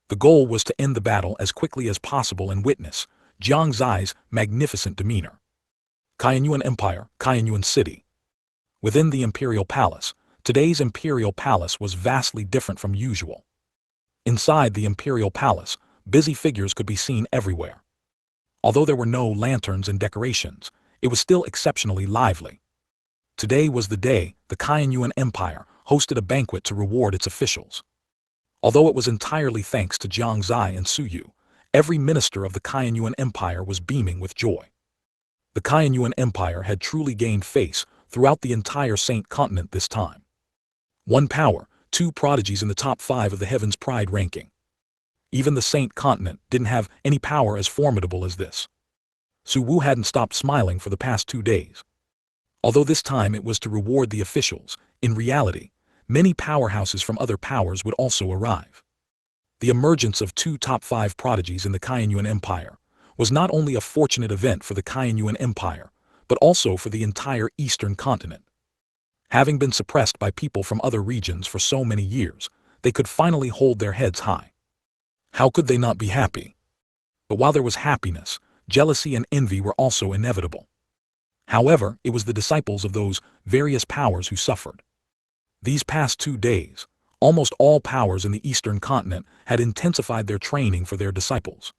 The goal was to end the battle as quickly as possible and witness Jiang Xie's magnificent demeanor. Qianyuan Empire, Qianyuan City. Within the Imperial Palace, today's Imperial Palace was vastly different from usual. Inside the Imperial Palace, busy figures could be seen everywhere. Although there were no lanterns and decorations, it was still exceptionally lively. Today was the day the Qianyuan Empire hosted a banquet to reward its officials. Although it was entirely thanks to Jiang Xie and Su Yu, every minister of the Qianyuan Empire was beaming with joy. The Qianyuan Empire had truly gained face throughout the entire Saint Continent this time. 1 power, 2 prodigies in the top 5 of the Heaven's Pride ranking. Even the Saint Continent didn't have any power as formidable as this. Su Wu hadn't stopped smiling for the past 2 days. Although this time it was to reward the officials, in reality, many powerhouses from other powers would also arrive. The emergence of 2 top 5 prodigies in the Qianyuan Empire was not only a fortunate event for the Qianyuan Empire, but also for the entire Eastern Continent. Having been suppressed by people from other regions for so many years, they could finally hold their heads high. How could they not be happy? But while there was happiness, jealousy and envy were also inevitable. However, it was the disciples of those various powers who suffered. These past 2 days, almost all powers in the Eastern Continent had intensified their training for their disciples,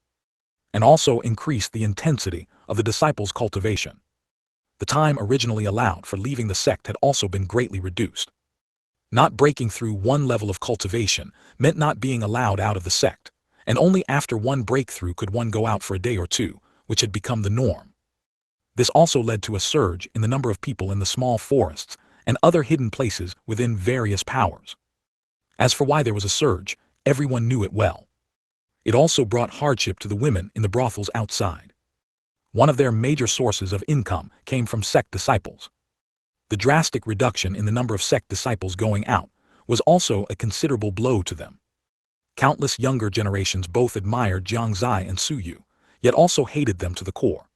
and also increased the intensity of the disciples' cultivation. The time originally allowed for leaving the sect had also been greatly reduced. Not breaking through 1 level of cultivation meant not being allowed out of the sect, and only after 1 breakthrough could one go out for a day or 2, which had become the norm. This also led to a surge in the number of people in the small forests and other hidden places within various powers. As for why there was a surge, everyone knew it well. It also brought hardship to the women in the brothels outside. One of their major sources of income came from sect disciples. The drastic reduction in the number of sect disciples going out was also a considerable blow to them. Countless younger generations both admired Jiang Xie and Su Yu, yet also hated them to the core.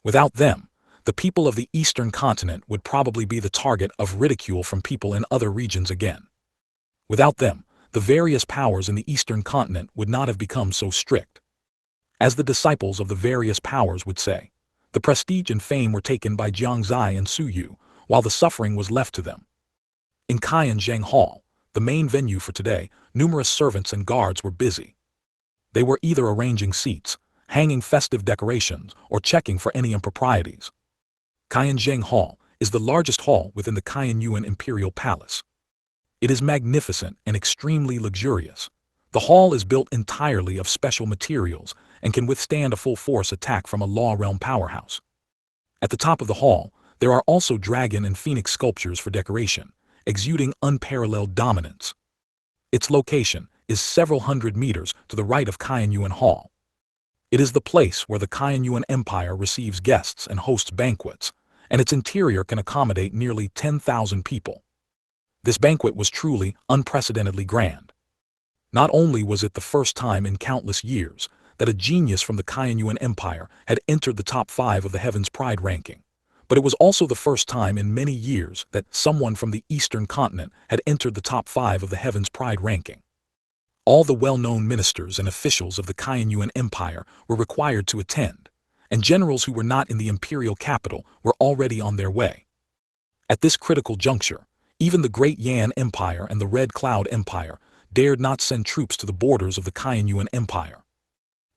Without them, the people of the Eastern Continent would probably be the target of ridicule from people in other regions again. Without them, the various powers in the Eastern Continent would not have become so strict. As the disciples of the various powers would say, the prestige and fame were taken by Jiang Xie and Su Yu, while the suffering was left to them. In Qianzhang Hall, the main venue for today, numerous servants and guards were busy. They were either arranging seats, hanging festive decorations, or checking for any improprieties. Qianzhang Hall is the largest hall within the Qianyuan Imperial Palace. It is magnificent and extremely luxurious. The hall is built entirely of special materials and can withstand a full-force attack from a law realm powerhouse. At the top of the hall, there are also dragon and phoenix sculptures for decoration, exuding unparalleled dominance. Its location is several hundred meters to the right of Qianyuan Hall. It is the place where the Qianyuan Empire receives guests and hosts banquets, and its interior can accommodate nearly 10,000 people. This banquet was truly unprecedentedly grand. Not only was it the first time in countless years that a genius from the Qianyuan Empire had entered the top 5 of the Heaven's Pride ranking, but it was also the first time in many years that someone from the Eastern Continent had entered the top 5 of the Heaven's Pride ranking. All the well-known ministers and officials of the Qianyuan Empire were required to attend, and generals who were not in the imperial capital were already on their way. At this critical juncture, even the Great Yan Empire and the Red Cloud Empire dared not send troops to the borders of the Qianyuan Empire.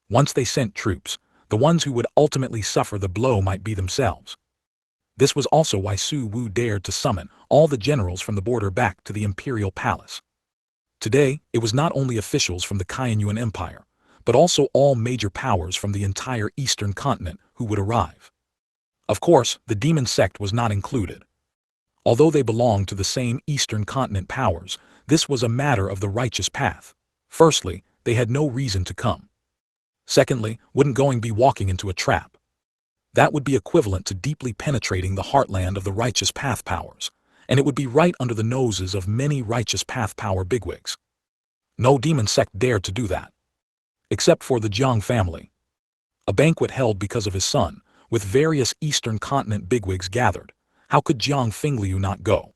Once they sent troops, the ones who would ultimately suffer the blow might be themselves. This was also why Su Wu dared to summon all the generals from the border back to the imperial palace. Today, it was not only officials from the Qianyuan Empire, but also all major powers from the entire Eastern Continent who would arrive. Of course, the demon sect was not included. Although they belonged to the same Eastern Continent powers, this was a matter of the righteous path. Firstly, they had no reason to come. Secondly, wouldn't going be walking into a trap? That would be equivalent to deeply penetrating the heartland of the righteous path powers, and it would be right under the noses of many righteous path power bigwigs. No demon sect dared to do that. Except for the Jiang family. A banquet held because of his son, with various Eastern Continent bigwigs gathered. How could Jiang Fingliu not go?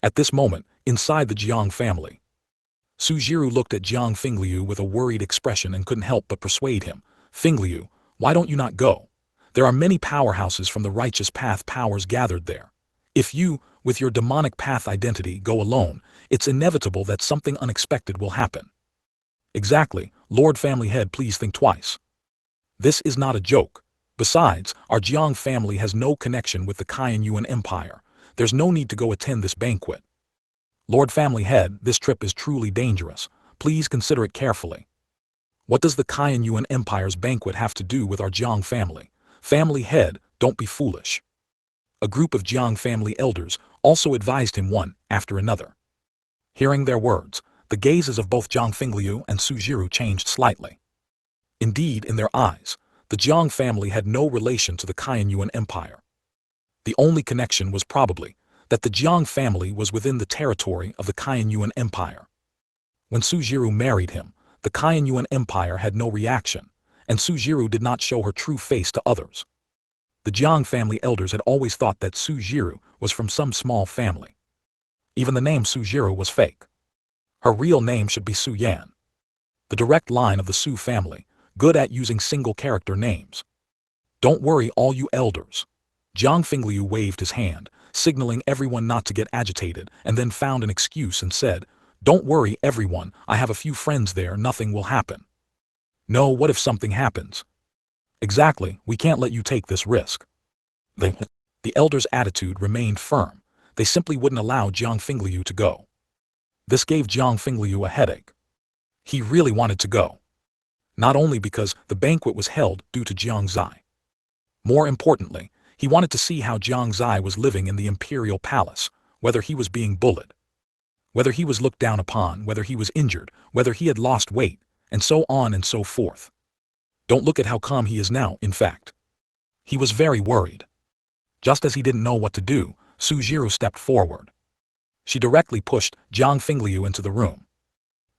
At this moment, inside the Jiang family, Su Jiru looked at Jiang Fingliu with a worried expression and couldn't help but persuade him. Fingliu, why don't you not go? There are many powerhouses from the righteous path powers gathered there. If you, with your demonic path identity, go alone, it's inevitable that something unexpected will happen. Exactly, Lord Family Head, please think twice. This is not a joke. Besides, our Jiang family has no connection with the Qianyuan Empire. There's no need to go attend this banquet. Lord Family Head, this trip is truly dangerous. Please consider it carefully. What does the Qianyuan Empire's banquet have to do with our Jiang family? Family Head, don't be foolish. A group of Jiang family elders also advised him one after another. Hearing their words, the gazes of both Jiang Fingliu and Su Jiru changed slightly. Indeed, in their eyes, the Jiang family had no relation to the Qianyuan Empire. The only connection was probably that the Jiang family was within the territory of the Qianyuan Empire. When Su Jiru married him, the Qianyuan Empire had no reaction, and Su Jiru did not show her true face to others. The Jiang family elders had always thought that Su Jiru was from some small family. Even the name Su Jiru was fake. Her real name should be Su Yan. The direct line of the Su family, good at using single-character names. Don't worry, all you elders. Jiang Fingliu waved his hand, signaling everyone not to get agitated, and then found an excuse and said, "Don't worry, everyone, I have a few friends there, nothing will happen." No, what if something happens? Exactly, we can't let you take this risk. The elders' attitude remained firm. They simply wouldn't allow Jiang Fingliu to go. This gave Jiang Fingliu a headache. He really wanted to go. Not only because the banquet was held due to Jiang Xie. More importantly, he wanted to see how Jiang Xie was living in the imperial palace, whether he was being bullied. Whether he was looked down upon, whether he was injured, whether he had lost weight, and so on and so forth. Don't look at how calm he is now, in fact. He was very worried. Just as he didn't know what to do, Suzhiro stepped forward. She directly pushed Jiang Xie into the room.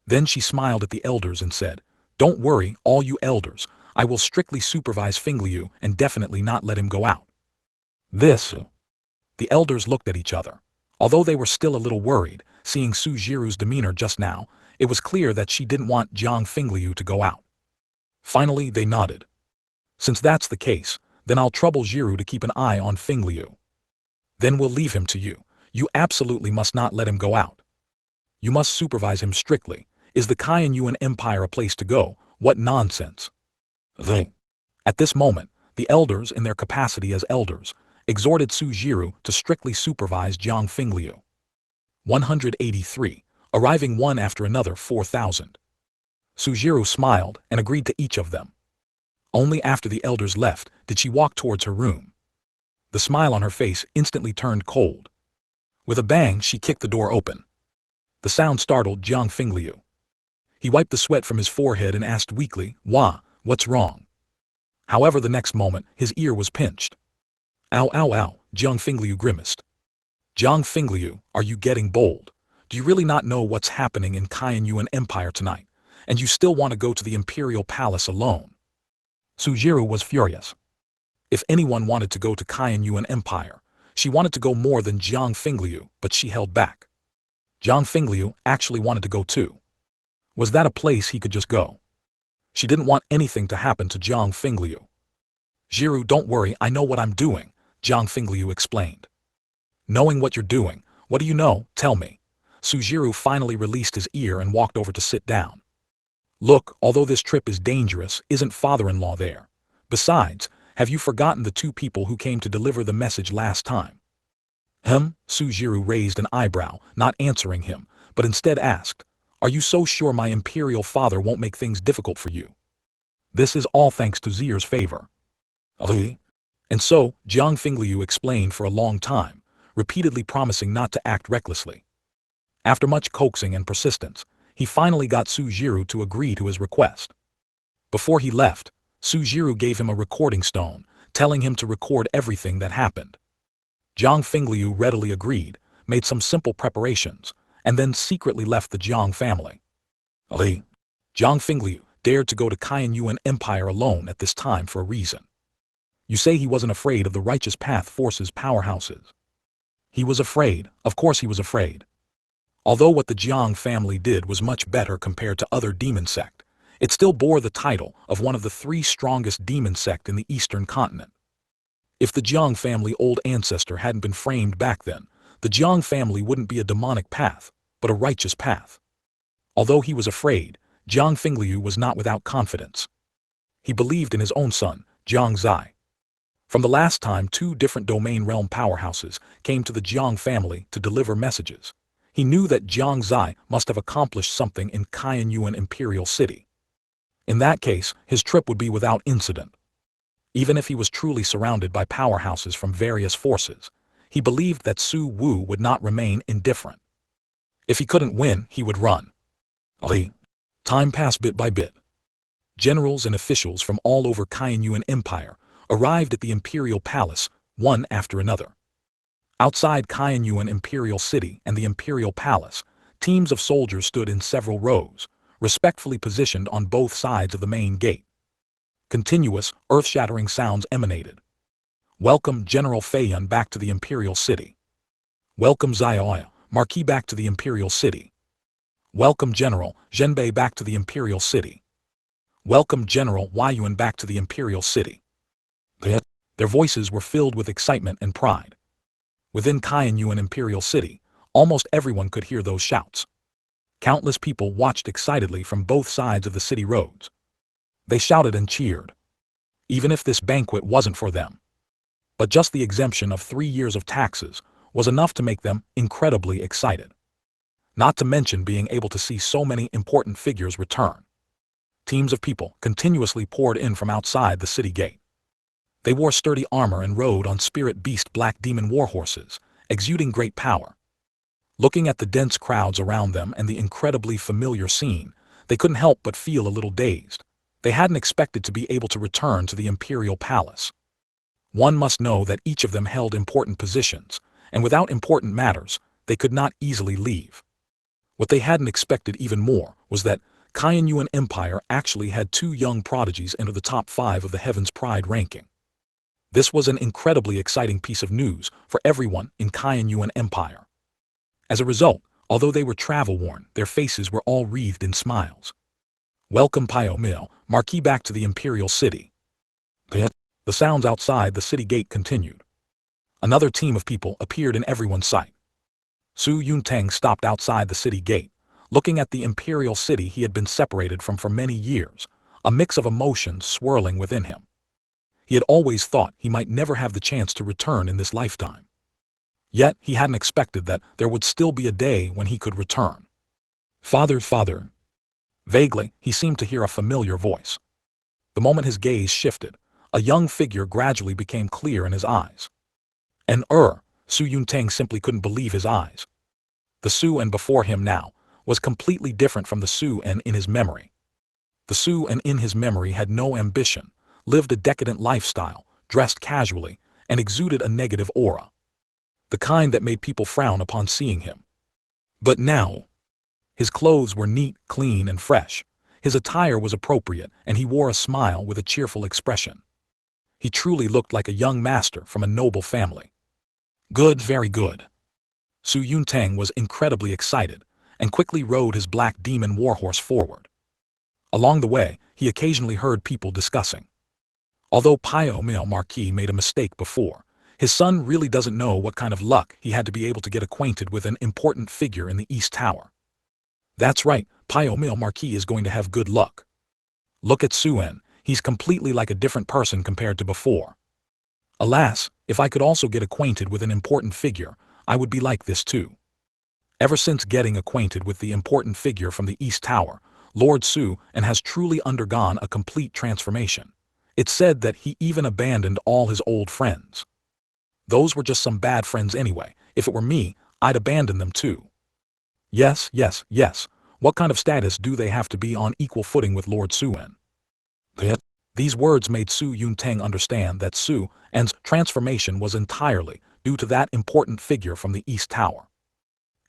Then she smiled at the elders and said, "Don't worry, all you elders, I will strictly supervise Xie and definitely not let him go out." This. The elders looked at each other. Although they were still a little worried, seeing Suzhiro's demeanor just now, it was clear that she didn't want Jiang Xie to go out. Finally, they nodded. "Since that's the case, then I'll trouble Jiru to keep an eye on Xie. Then we'll leave him to you. You absolutely must not let him go out. You must supervise him strictly. Is the Kaiyuan Empire a place to go? What nonsense." At this moment, the elders, in their capacity as elders, exhorted Suzhiro to strictly supervise Jiang Xie. 183, arriving one after another 4,000. Suzhiro smiled and agreed to each of them. Only after the elders left did she walk towards her room. The smile on her face instantly turned cold. With a bang, she kicked the door open. The sound startled Jiang Xie. He wiped the sweat from his forehead and asked weakly, "What's wrong?" However, the next moment, his ear was pinched. "Ow, ow, ow," Jiang Xie grimaced. "Jiang Xie, are you getting bold? Do you really not know what's happening in Kaiyuan Empire tonight? And you still want to go to the Imperial Palace alone?" Suzhiro was furious. If anyone wanted to go to Kaiyuan Empire, she wanted to go more than Jiang Xie, but she held back. Jiang Xie actually wanted to go too. Was that a place he could just go? She didn't want anything to happen to Jiang Xie. "Jiru, don't worry, I know what I'm doing," Jiang Xie explained. "Knowing what you're doing, what do you know? Tell me." Suzhiro finally released his ear and walked over to sit down. "Look, although this trip is dangerous, isn't father-in-law there? Besides, have you forgotten the two people who came to deliver the message last time?" Suzhiro raised an eyebrow, not answering him, but instead asked, "Are you so sure my imperial father won't make things difficult for you? This is all thanks to Zier's favor." And so, Jiang Xie explained for a long time, repeatedly promising not to act recklessly. After much coaxing and persistence, he finally got Suzhiro to agree to his request. Before he left, Suzhiro gave him a recording stone, telling him to record everything that happened. Jiang Xie readily agreed, made some simple preparations, and then secretly left the Jiang family. Jiang Xie dared to go to Kaiyuan Empire alone at this time for a reason. You say he wasn't afraid of the righteous path forces powerhouses. He was afraid, of course he was afraid. Although what the Jiang family did was much better compared to other demon sect, it still bore the title of one of the 3 strongest demon sect in the Eastern Continent. If the Jiang family old ancestor hadn't been framed back then, the Jiang family wouldn't be a demonic path, but a righteous path. Although he was afraid, Jiang Xie was not without confidence. He believed in his own son, Jiang Xie. From the last time 2 different domain realm powerhouses came to the Jiang family to deliver messages, he knew that Jiang Xie must have accomplished something in Kaiyuan Imperial City. In that case, his trip would be without incident. Even if he was truly surrounded by powerhouses from various forces, he believed that Su Wu would not remain indifferent. If he couldn't win, he would run. Time passed bit by bit. Generals and officials from all over Kaiyuan Empire arrived at the Imperial Palace, one after another. Outside Kaiyuan Imperial City and the Imperial Palace, teams of soldiers stood in several rows, respectfully positioned on both sides of the main gate. Continuous, earth-shattering sounds emanated. "Welcome General Feiyun back to the Imperial City. Welcome Xiaoya, Marquis back to the Imperial City. Welcome General Zhenbei back to the Imperial City. Welcome General Huayuan back to the Imperial City." Their voices were filled with excitement and pride. Within Kaiyuan Imperial City, almost everyone could hear those shouts. Countless people watched excitedly from both sides of the city roads. They shouted and cheered. Even if this banquet wasn't for them. But just the exemption of 3 years of taxes was enough to make them incredibly excited. Not to mention being able to see so many important figures return. Teams of people continuously poured in from outside the city gate. They wore sturdy armor and rode on spirit beast black demon warhorses, exuding great power. Looking at the dense crowds around them and the incredibly familiar scene, they couldn't help but feel a little dazed. They hadn't expected to be able to return to the imperial palace. One must know that each of them held important positions, and without important matters, they could not easily leave. What they hadn't expected even more was that Shengyuan Empire actually had 2 young prodigies enter the top 5 of the Heaven's Pride ranking. This was an incredibly exciting piece of news for everyone in Shengyuan Empire. As a result, although they were travel-worn, their faces were all wreathed in smiles. Welcome Pio Mill, Marquis, back to the imperial city. The sounds outside the city gate continued. Another team of people appeared in everyone's sight. Su Yuntang stopped outside the city gate, looking at the imperial city he had been separated from for many years, a mix of emotions swirling within him. He had always thought he might never have the chance to return in this lifetime. Yet he hadn't expected that there would still be a day when he could return. Father, father. Vaguely, he seemed to hear a familiar voice. The moment his gaze shifted, a young figure gradually became clear in his eyes. Su Yuntang simply couldn't believe his eyes. The Su-en before him now was completely different from the Su-en in his memory. The Su-en in his memory had no ambition, lived a decadent lifestyle, dressed casually, and exuded a negative aura. The kind that made people frown upon seeing him. But now, his clothes were neat, clean, and fresh. His attire was appropriate, and he wore a smile with a cheerful expression. He truly looked like a young master from a noble family. Good, very good. Su Yuntang was incredibly excited, and quickly rode his black demon warhorse forward. Along the way, he occasionally heard people discussing. Although Pio Mill Marquis made a mistake before, his son really doesn't know what kind of luck he had to be able to get acquainted with an important figure in the East Tower. That's right, Pio Mill Marquis is going to have good luck. Look at Su-en, he's completely like a different person compared to before. Alas, if I could also get acquainted with an important figure, I would be like this too. Ever since getting acquainted with the important figure from the East Tower, Lord Su-en has truly undergone a complete transformation. It's said that he even abandoned all his old friends. Those were just some bad friends anyway. If it were me, I'd abandon them too. Yes, yes, yes. What kind of status do they have to be on equal footing with Lord Su-en? These words made Su Yuntang understand that Su-en's transformation was entirely due to that important figure from the East Tower.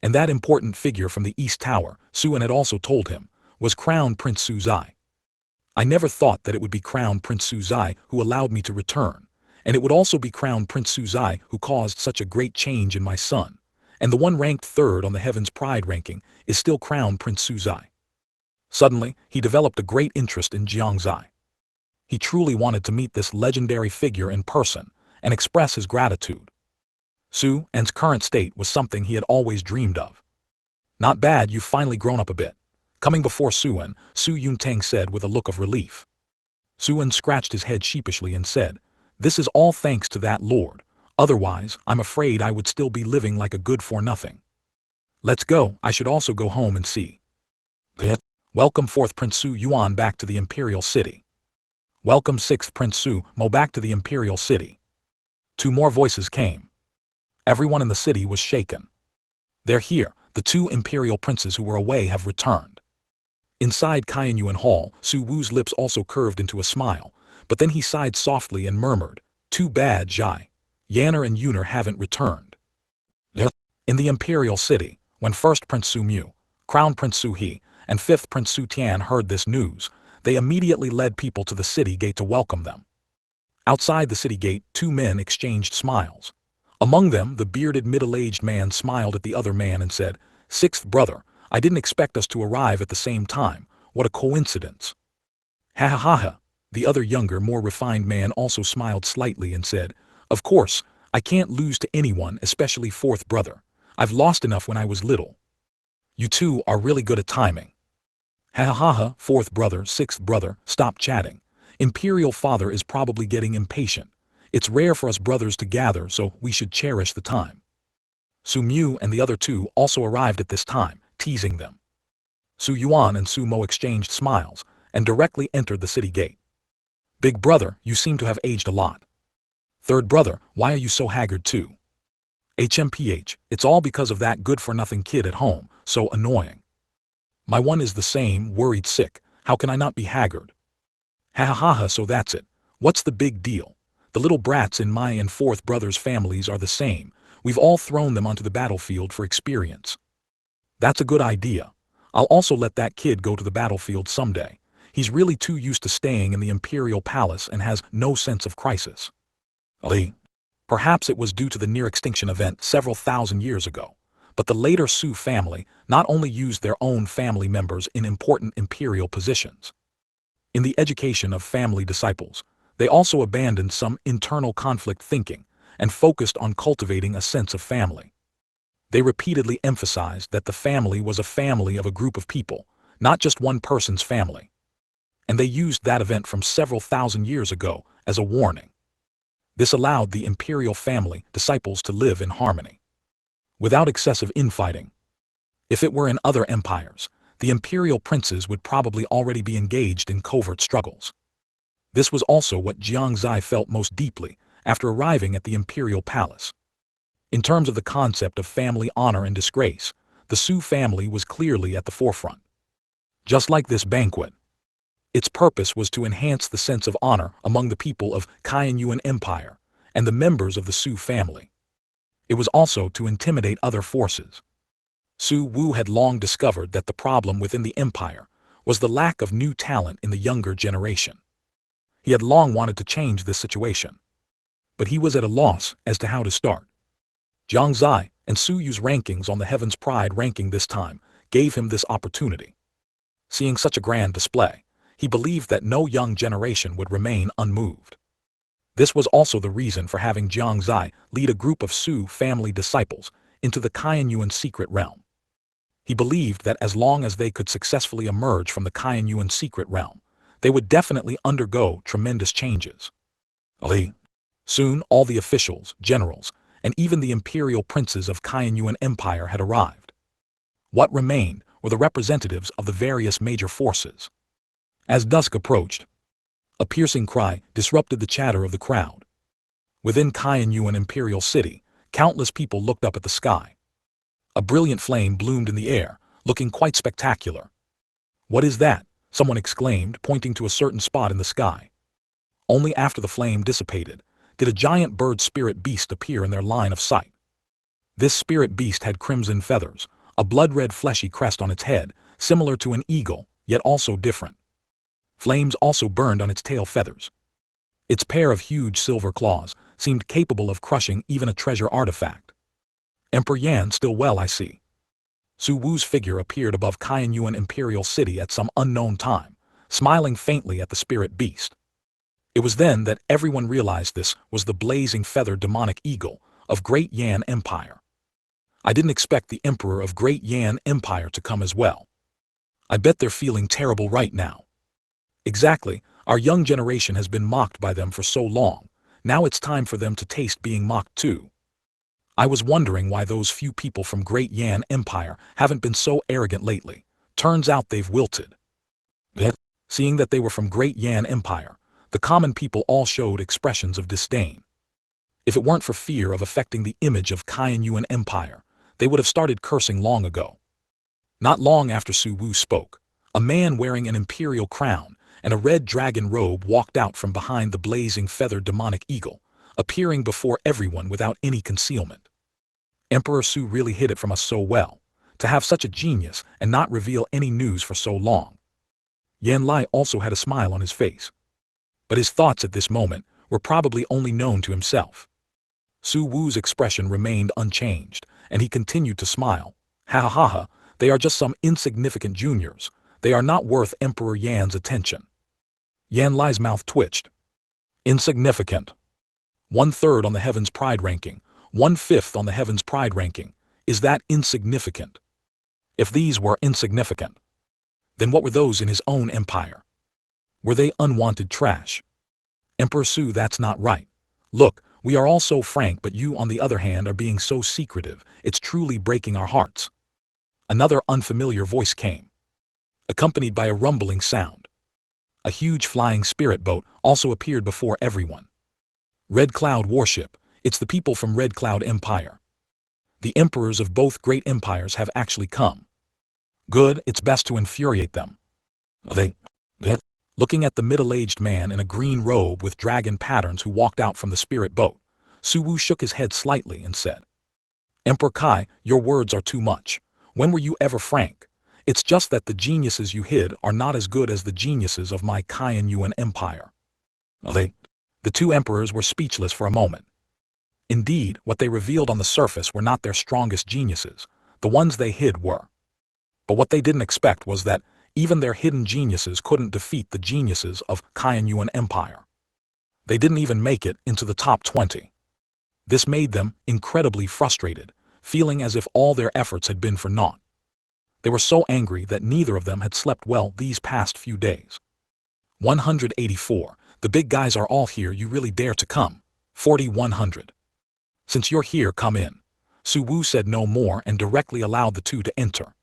And that important figure from the East Tower, Su-en had also told him, was Crown Prince Su-zai. I never thought that it would be Crown Prince Su-zai who allowed me to return, and it would also be Crown Prince Su-zai who caused such a great change in my son, and the one ranked 3rd on the Heaven's Pride ranking is still Crown Prince Su-zai. Suddenly, he developed a great interest in Jiang Xie. He truly wanted to meet this legendary figure in person and express his gratitude. Su-en's current state was something he had always dreamed of. Not bad, you've finally grown up a bit. Coming before Su-en, Su Yuntang said with a look of relief. Su-en scratched his head sheepishly and said, "This is all thanks to that lord. Otherwise, I'm afraid I would still be living like a good-for-nothing. Let's go, I should also go home and see." Welcome 4th Prince Su Yuan back to the imperial city. Welcome 6th Prince Su Mo back to the imperial city. 2 more voices came. Everyone in the city was shaken. They're here, the 2 imperial princes who were away have returned. Inside Shengyuan Hall, Su Wu's lips also curved into a smile, but then he sighed softly and murmured, "Too bad, Jai. Yanner and Yuner haven't returned." In the imperial city, when 1st Prince Su Mu, Crown Prince Su He, and 5th Prince Su Tian heard this news, they immediately led people to the city gate to welcome them. Outside the city gate, 2 men exchanged smiles. Among them, the bearded middle-aged man smiled at the other man and said, "6th brother, I didn't expect us to arrive at the same time. What a coincidence." Ha ha ha ha. The other younger, more refined man also smiled slightly and said, "Of course, I can't lose to anyone, especially 4th brother. I've lost enough when I was little. You 2 are really good at timing." Ha ha ha ha, 4th brother, 6th brother, stop chatting. Imperial father is probably getting impatient. It's rare for us brothers to gather, so we should cherish the time. Su Mu and the other 2 also arrived at this time, teasing them. Su Yuan and Su Mo exchanged smiles, and directly entered the city gate. "Big brother, you seem to have aged a lot. 3rd brother, why are you so haggard too?" HMPH, it's all because of that good-for-nothing kid at home, so annoying. My one is the same, worried sick, how can I not be haggard? Ha ha ha ha, so that's it. What's the big deal? The little brats in my and fourth brother's families are the same. We've all thrown them onto the battlefield for experience. That's a good idea. I'll also let that kid go to the battlefield someday. He's really too used to staying in the imperial palace and has no sense of crisis. Ali. Perhaps it was due to the near-extinction event several thousand years ago, but the later Su family not only used their own family members in important imperial positions. In the education of family disciples, they also abandoned some internal conflict thinking and focused on cultivating a sense of family. They repeatedly emphasized that the family was a family of a group of people, not just one person's family. And they used that event from several thousand years ago as a warning. This allowed the imperial family disciples to live in harmony, without excessive infighting. If it were in other empires, the imperial princes would probably already be engaged in covert struggles. This was also what Jiang Xie felt most deeply after arriving at the imperial palace. In terms of the concept of family honor and disgrace, the Su family was clearly at the forefront. Just like this banquet, its purpose was to enhance the sense of honor among the people of Shengyuan Empire and the members of the Su family. It was also to intimidate other forces. Su Wu had long discovered that the problem within the empire was the lack of new talent in the younger generation. He had long wanted to change this situation, but he was at a loss as to how to start. Jiang Xie and Su Yu's rankings on the Heaven's Pride ranking this time gave him this opportunity. Seeing such a grand display, he believed that no young generation would remain unmoved. This was also the reason for having Jiang Xie lead a group of Su family disciples into the Shengyuan secret realm. He believed that as long as they could successfully emerge from the Shengyuan secret realm, they would definitely undergo tremendous changes. Ali. Soon all the officials, generals, and even the imperial princes of Shengyuan Empire had arrived. What remained were the representatives of the various major forces. As dusk approached, a piercing cry disrupted the chatter of the crowd. Within Shengyuan Imperial City, countless people looked up at the sky. A brilliant flame bloomed in the air, looking quite spectacular. "What is that?" someone exclaimed, pointing to a certain spot in the sky. Only after the flame dissipated did a giant bird spirit beast appear in their line of sight. This spirit beast had crimson feathers, a blood-red fleshy crest on its head, similar to an eagle, yet also different. Flames also burned on its tail feathers. Its pair of huge silver claws seemed capable of crushing even a treasure artifact. Emperor Yan still well, I see. Su Wu's figure appeared above Shengyuan Imperial City at some unknown time, smiling faintly at the spirit beast. It was then that everyone realized this was the blazing feathered demonic eagle of Great Yan Empire. I didn't expect the Emperor of Great Yan Empire to come as well. I bet they're feeling terrible right now. Exactly, our young generation has been mocked by them for so long, now it's time for them to taste being mocked too. I was wondering why those few people from Great Yan Empire haven't been so arrogant lately. Turns out they've wilted. Yet, seeing that they were from Great Yan Empire, the common people all showed expressions of disdain. If it weren't for fear of affecting the image of Shengyuan Empire, they would have started cursing long ago. Not long after Su Wu spoke, a man wearing an imperial crown and a red dragon robe walked out from behind the blazing feathered demonic eagle, appearing before everyone without any concealment. Emperor Su really hid it from us so well, to have such a genius and not reveal any news for so long. Yan Lai also had a smile on his face. But his thoughts at this moment were probably only known to himself. Su Wu's expression remained unchanged, and he continued to smile. Ha ha ha ha, they are just some insignificant juniors. They are not worth Emperor Yan's attention. Yan Lai's mouth twitched. Insignificant. 1/3 on the Heaven's Pride ranking, 1/5 on the Heaven's Pride ranking. Is that insignificant? If these were insignificant, then what were those in his own empire? Were they unwanted trash? Emperor Su, that's not right. Look, we are all so frank, but you on the other hand are being so secretive, it's truly breaking our hearts. Another unfamiliar voice came, accompanied by a rumbling sound. A huge flying spirit boat also appeared before everyone. Red Cloud Warship, it's the people from Red Cloud Empire. The emperors of both great empires have actually come. Good, it's best to infuriate them. They. Looking at the middle-aged man in a green robe with dragon patterns who walked out from the spirit boat, Suwu shook his head slightly and said, Emperor Kai, your words are too much. When were you ever frank? It's just that the geniuses you hid are not as good as the geniuses of my Yuan empire. The two emperors were speechless for a moment. Indeed, what they revealed on the surface were not their strongest geniuses. The ones they hid were. But what they didn't expect was that even their hidden geniuses couldn't defeat the geniuses of Yuan empire. They didn't even make it into the top 20. This made them incredibly frustrated, feeling as if all their efforts had been for naught. They were so angry that neither of them had slept well these past few days. 184. The big guys are all here, you really dare to come. 4100. Since you're here, come in. Suwu said no more and directly allowed the two to enter.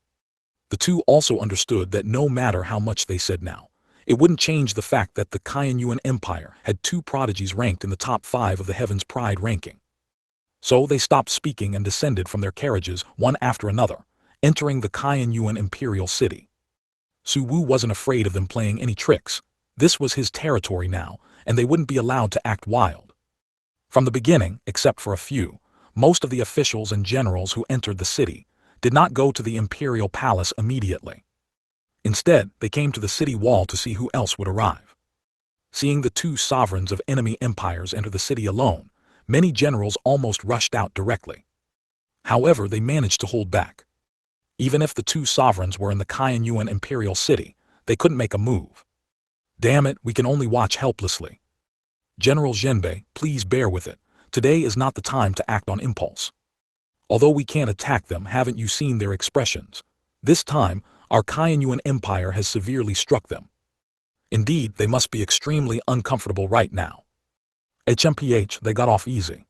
The two also understood that no matter how much they said now, it wouldn't change the fact that the Yuan empire had two prodigies ranked in the top 5 of the Heaven's Pride ranking. So they stopped speaking and descended from their carriages one after another, entering the Yuan imperial city. Suwu wasn't afraid of them playing any tricks. This was his territory now, and they wouldn't be allowed to act wild. From the beginning, except for a few, most of the officials and generals who entered the city did not go to the imperial palace immediately. Instead, they came to the city wall to see who else would arrive. Seeing the two sovereigns of enemy empires enter the city alone, many generals almost rushed out directly. However, they managed to hold back. Even if the two sovereigns were in the Yuan imperial city, they couldn't make a move. Damn it, we can only watch helplessly. General Zhenbei, please bear with it. Today is not the time to act on impulse. Although we can't attack them, haven't you seen their expressions? This time, our Yuan empire has severely struck them. Indeed, they must be extremely uncomfortable right now. HMPH, they got off easy.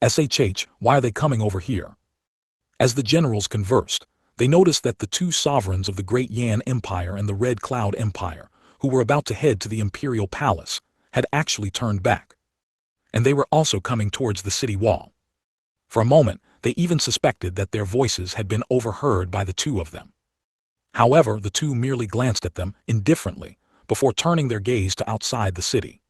SHH, why are they coming over here? As the generals conversed, they noticed that the two sovereigns of the Great Yan Empire and the Red Cloud Empire, who were about to head to the imperial palace, had actually turned back. And they were also coming towards the city wall. For a moment, they even suspected that their voices had been overheard by the two of them. However, the two merely glanced at them indifferently before turning their gaze to outside the city.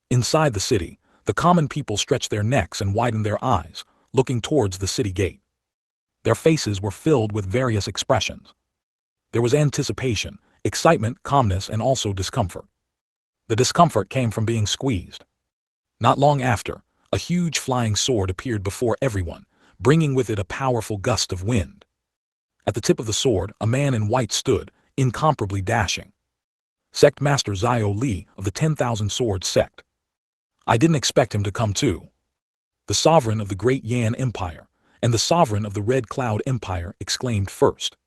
Inside the city, the common people stretched their necks and widened their eyes, looking towards the city gate. Their faces were filled with various expressions. There was anticipation, excitement, calmness, and also discomfort. The discomfort came from being squeezed. Not long after, a huge flying sword appeared before everyone, bringing with it a powerful gust of wind. At the tip of the sword, a man in white stood, incomparably dashing. Sect Master Zio Li of the 10,000 Swords Sect. I didn't expect him to come too. The sovereign of the Great Yan Empire and the sovereign of the Red Cloud Empire exclaimed first.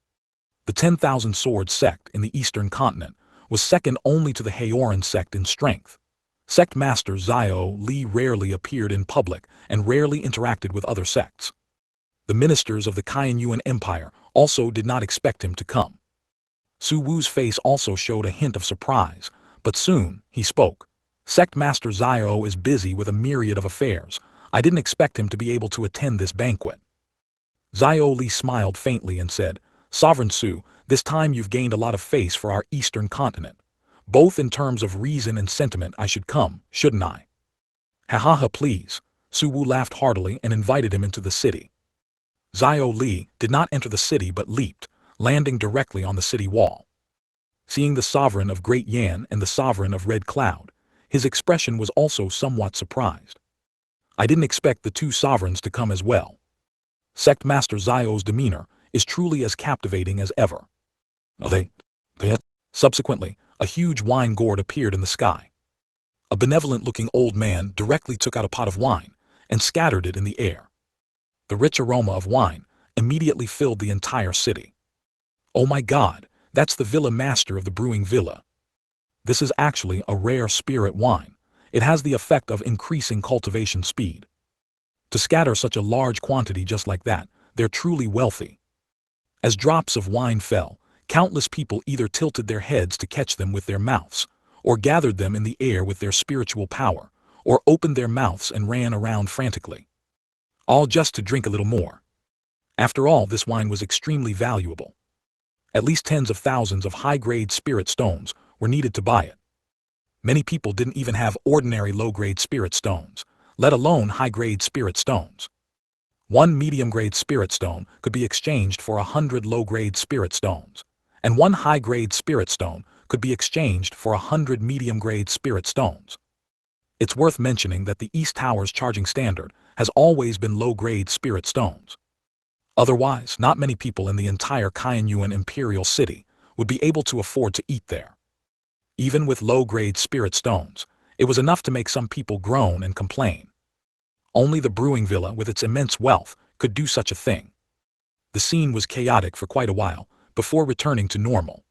The 10,000 Swords Sect in the Eastern Continent was second only to the Haoran Sect in strength. Sect Master Zio Li rarely appeared in public and rarely interacted with other sects. The ministers of the Yuan Empire also did not expect him to come. Suwu's face also showed a hint of surprise, but soon he spoke. Sect Master Zio is busy with a myriad of affairs. I didn't expect him to be able to attend this banquet. Zio Li smiled faintly and said, Sovereign Su, this time you've gained a lot of face for our Eastern Continent. Both in terms of reason and sentiment I should come, shouldn't I? Ha ha ha, please. Suwu laughed heartily and invited him into the city. Zio Li did not enter the city but leaped, landing directly on the city wall. Seeing the sovereign of Great Yan and the sovereign of Red Cloud, his expression was also somewhat surprised. I didn't expect the two sovereigns to come as well. Sect Master Zio's demeanor is truly as captivating as ever. Subsequently, a huge wine gourd appeared in the sky. A benevolent-looking old man directly took out a pot of wine and scattered it in the air. The rich aroma of wine immediately filled the entire city. Oh my God, that's the villa master of the brewing villa. This is actually a rare spirit wine. It has the effect of increasing cultivation speed. To scatter such a large quantity just like that, they're truly wealthy. As drops of wine fell, countless people either tilted their heads to catch them with their mouths, or gathered them in the air with their spiritual power, or opened their mouths and ran around frantically. All just to drink a little more. After all, this wine was extremely valuable. At least tens of thousands of high-grade spirit stones were needed to buy it. Many people didn't even have ordinary low-grade spirit stones, let alone high-grade spirit stones. One medium-grade spirit stone could be exchanged for 100 low-grade spirit stones, and one high-grade spirit stone could be exchanged for 100 medium-grade spirit stones. It's worth mentioning that the East Tower's charging standard has always been low-grade spirit stones. Otherwise, not many people in the entire Shengyuan imperial city would be able to afford to eat there. Even with low-grade spirit stones, it was enough to make some people groan and complain. Only the brewing villa with its immense wealth could do such a thing. The scene was chaotic for quite a while, before returning to normal.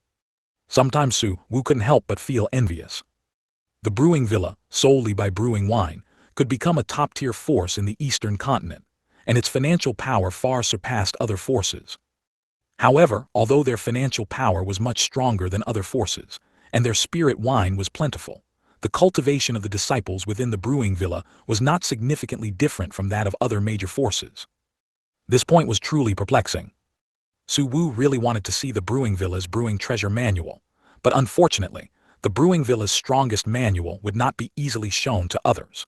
Sometimes Su Wu couldn't help but feel envious. The brewing villa, solely by brewing wine, could become a top-tier force in the Eastern Continent, and its financial power far surpassed other forces. However, although their financial power was much stronger than other forces, and their spirit wine was plentiful, the cultivation of the disciples within the brewing villa was not significantly different from that of other major forces. This point was truly perplexing. Su Wu really wanted to see the brewing villa's brewing treasure manual, but unfortunately, the brewing villa's strongest manual would not be easily shown to others.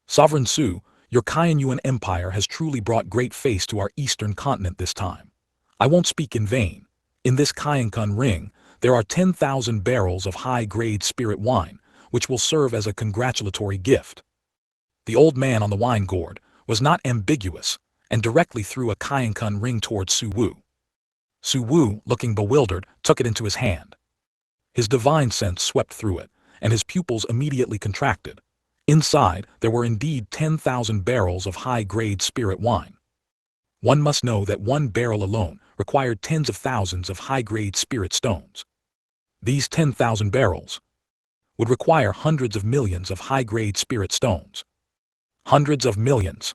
Sovereign Su, your Shengyuan Empire has truly brought great face to our Eastern Continent this time. I won't speak in vain. In this Shengyuan ring, there are 10,000 barrels of high-grade spirit wine, which will serve as a congratulatory gift. The old man on the wine gourd was not ambiguous, and directly threw a Shengyuan ring towards Su Wu. Su Wu, looking bewildered, took it into his hand. His divine sense swept through it, and his pupils immediately contracted. Inside, there were indeed 10,000 barrels of high-grade spirit wine. One must know that one barrel alone required tens of thousands of high-grade spirit stones. These 10,000 barrels would require hundreds of millions of high-grade spirit stones. Hundreds of millions.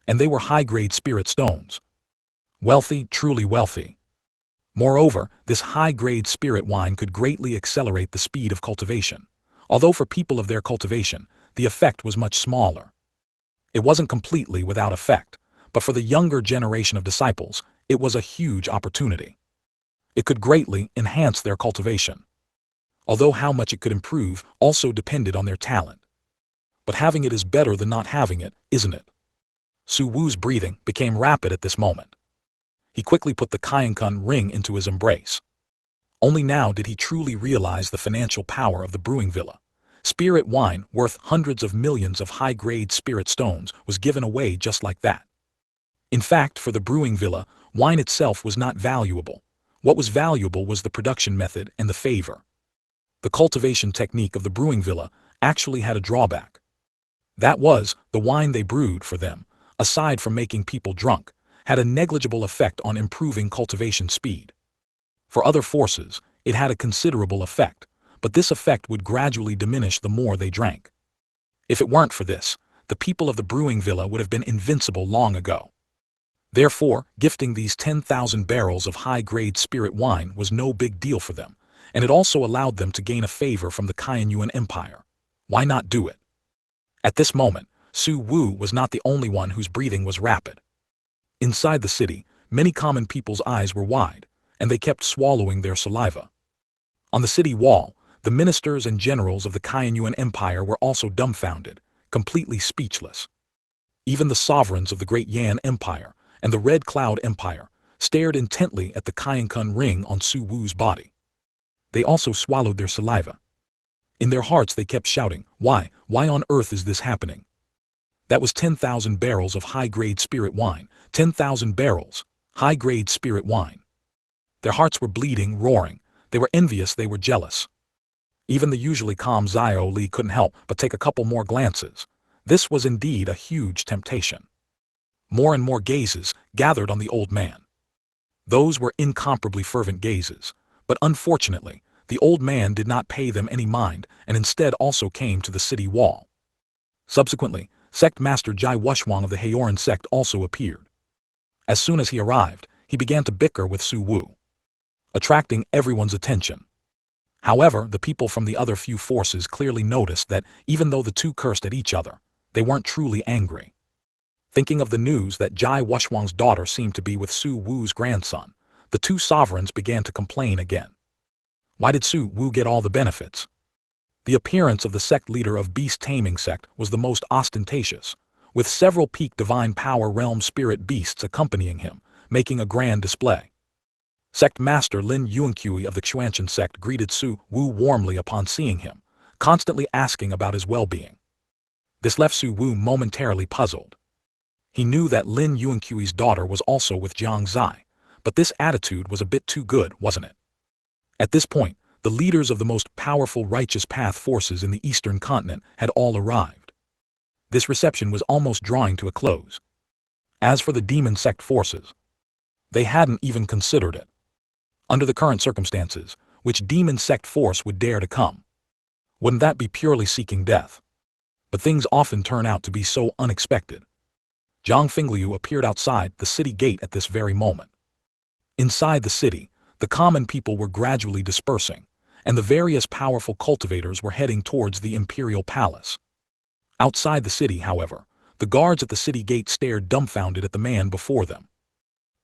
And they were high-grade spirit stones. Wealthy, truly wealthy. Moreover, this high-grade spirit wine could greatly accelerate the speed of cultivation, although for people of their cultivation, the effect was much smaller. It wasn't completely without effect, but for the younger generation of disciples, it was a huge opportunity. It could greatly enhance their cultivation. Although how much it could improve also depended on their talent. But having it is better than not having it, isn't it? Su Wu's breathing became rapid at this moment. He quickly put the Shengyuan ring into his embrace. Only now did he truly realize the financial power of the brewing villa. Spirit wine worth hundreds of millions of high-grade spirit stones was given away just like that. In fact, for the brewing villa, wine itself was not valuable. What was valuable was the production method and the favor. The cultivation technique of the brewing villa actually had a drawback. That was, the wine they brewed for them, aside from making people drunk, had a negligible effect on improving cultivation speed. For other forces, it had a considerable effect, but this effect would gradually diminish the more they drank. If it weren't for this, the people of the brewing villa would have been invincible long ago. Therefore, gifting these 10,000 barrels of high-grade spirit wine was no big deal for them, and it also allowed them to gain a favor from the Shengyuan Empire. Why not do it? At this moment, Su Wu was not the only one whose breathing was rapid. Inside the city, many common people's eyes were wide, and they kept swallowing their saliva. On the city wall, the ministers and generals of the Shengyuan Empire were also dumbfounded, completely speechless. Even the sovereigns of the Great Yan Empire and the Red Cloud Empire stared intently at the Shengyuan ring on Su Wu's body. They also swallowed their saliva. In their hearts they kept shouting, why on earth is this happening? That was 10,000 barrels of high-grade spirit wine, 10,000 barrels, high-grade spirit wine. Their hearts were bleeding, roaring. They were envious, they were jealous. Even the usually calm Xiao Li couldn't help but take a couple more glances. This was indeed a huge temptation. More and more gazes gathered on the old man. Those were incomparably fervent gazes, but unfortunately, the old man did not pay them any mind and instead also came to the city wall. Subsequently, Sect Master Jai Wushwang of the Haoran Sect also appeared. As soon as he arrived, he began to bicker with Su Wu, attracting everyone's attention. However, the people from the other few forces clearly noticed that even though the two cursed at each other, they weren't truly angry. Thinking of the news that Jai Wushuang's daughter seemed to be with Su Wu's grandson, the two sovereigns began to complain again. Why did Su Wu get all the benefits? The appearance of the sect leader of beast-taming sect was the most ostentatious, with several peak divine power realm spirit beasts accompanying him, making a grand display. Sect master Lin Yuanqui of the Xuanchen sect greeted Su Wu warmly upon seeing him, constantly asking about his well-being. This left Su Wu momentarily puzzled. He knew that Lin Yuanqui's daughter was also with Jiang Xie, but this attitude was a bit too good, wasn't it? At this point, the leaders of the most powerful righteous path forces in the Eastern Continent had all arrived. This reception was almost drawing to a close. As for the demon sect forces, they hadn't even considered it. Under the current circumstances, which demon sect force would dare to come? Wouldn't that be purely seeking death? But things often turn out to be so unexpected. Zhang Fingliu appeared outside the city gate at this very moment. Inside the city, the common people were gradually dispersing, and the various powerful cultivators were heading towards the imperial palace. Outside the city, however, the guards at the city gate stared dumbfounded at the man before them.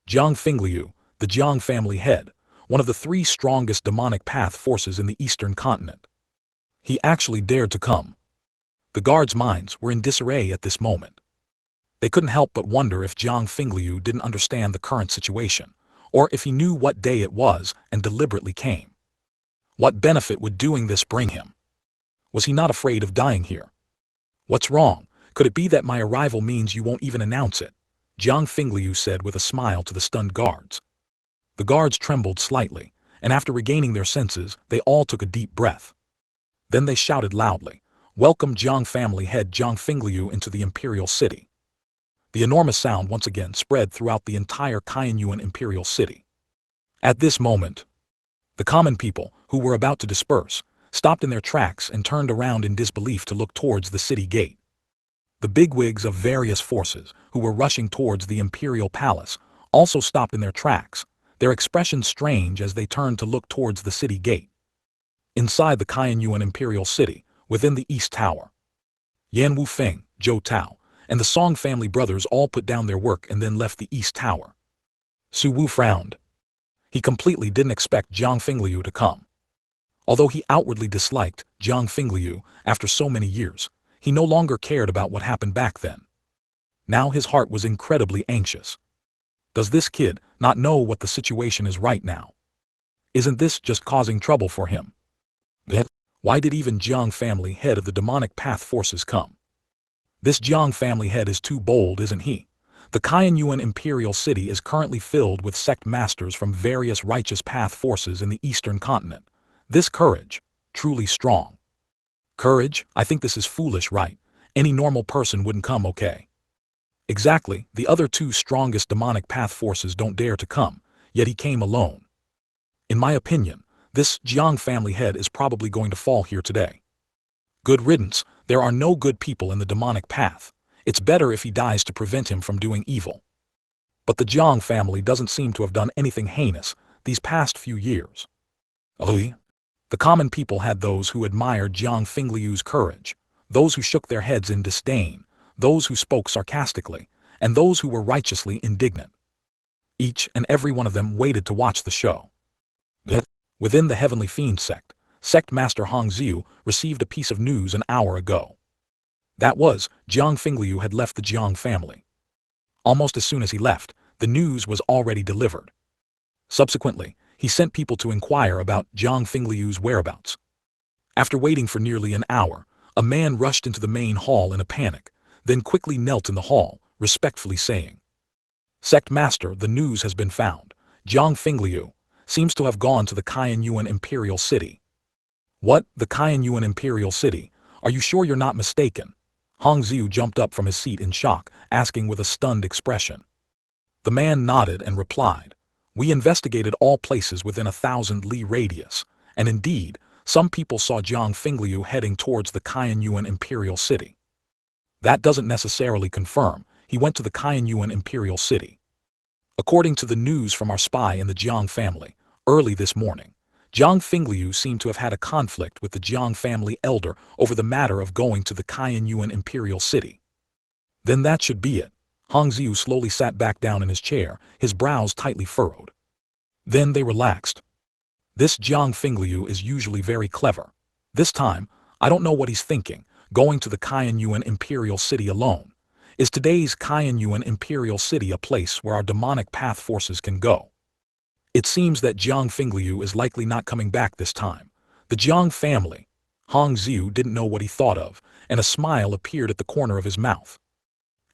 Jiang Fingliu, the Jiang family head, one of the three strongest demonic path forces in the Eastern Continent. He actually dared to come. The guards' minds were in disarray at this moment. They couldn't help but wonder if Jiang Fingliu didn't understand the current situation, or if he knew what day it was and deliberately came. What benefit would doing this bring him? Was he not afraid of dying here? What's wrong? Could it be that my arrival means you won't even announce it? Jiang Fingliu said with a smile to the stunned guards. The guards trembled slightly, and after regaining their senses, they all took a deep breath. Then they shouted loudly, "Welcome Jiang family head Jiang Fingliu into the imperial city." The enormous sound once again spread throughout the entire Qianyuan imperial city. At this moment, the common people, who were about to disperse, stopped in their tracks and turned around in disbelief to look towards the city gate. The bigwigs of various forces, who were rushing towards the imperial palace, also stopped in their tracks, their expressions strange as they turned to look towards the city gate. Inside the Qianyuan imperial city, within the East Tower, Yan Wufeng, Zhou Tao, and the Song family brothers all put down their work and then left the East Tower. Su Wu frowned. He completely didn't expect Jiang Fingliu to come. Although he outwardly disliked Jiang Fingliu after so many years, he no longer cared about what happened back then. Now his heart was incredibly anxious. Does this kid not know what the situation is right now? Isn't this just causing trouble for him? Why did even Jiang family head of the demonic path forces come? This Jiang family head is too bold, isn't he? The Qianyuan imperial city is currently filled with sect masters from various righteous path forces in the Eastern Continent. This courage, truly strong. Courage? I think this is foolish, right? Any normal person wouldn't come, okay? Exactly, the other two strongest demonic path forces don't dare to come, yet he came alone. In my opinion, this Jiang family head is probably going to fall here today. Good riddance, there are no good people in the demonic path. It's better if he dies to prevent him from doing evil. But the Jiang family doesn't seem to have done anything heinous these past few years. The common people had those who admired Jiang Fingliu's courage, those who shook their heads in disdain, those who spoke sarcastically, and those who were righteously indignant. Each and every one of them waited to watch the show. Within the Heavenly Fiend sect, Sect Master Hong Xiu received a piece of news an hour ago. That was, Jiang Fingliu had left the Jiang family. Almost as soon as he left, the news was already delivered. Subsequently, he sent people to inquire about Jiang Fingliu's whereabouts. After waiting for nearly an hour, a man rushed into the main hall in a panic, then quickly knelt in the hall, respectfully saying, "Sect Master, the news has been found. Jiang Fingliu seems to have gone to the Qianyuan imperial city." "What? The Qianyuan imperial city? Are you sure you're not mistaken?" Hong Xiu jumped up from his seat in shock, asking with a stunned expression. The man nodded and replied, "We investigated all places within 1,000 li radius, and indeed, some people saw Jiang Fingliu heading towards the Qianyuan imperial city." "That doesn't necessarily confirm he went to the Qianyuan imperial city. According to the news from our spy in the Jiang family, early this morning, Jiang Fingliu seemed to have had a conflict with the Jiang family elder over the matter of going to the Qianyuan imperial city." "Then that should be it. Hongzhu slowly sat back down in his chair, his brows tightly furrowed. Then they relaxed. This Jiang Fingliu is usually very clever. This time, I don't know what he's thinking, going to the Qianyuan Imperial City alone. Is today's Qianyuan Imperial City a place where our demonic path forces can go? It seems that Jiang Fingliu is likely not coming back this time. The Jiang family. Hongzhu didn't know what he thought of, and a smile appeared at the corner of his mouth.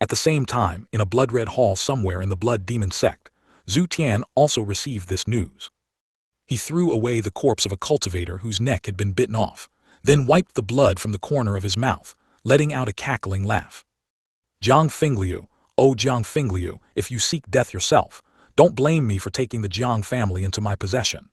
At the same time, in a blood-red hall somewhere in the Blood Demon Sect, Zhu Tian also received this news. He threw away the corpse of a cultivator whose neck had been bitten off, then wiped the blood from the corner of his mouth, letting out a cackling laugh. Jiang Fingliu, oh Jiang Fingliu, if you seek death yourself, don't blame me for taking the Jiang family into my possession.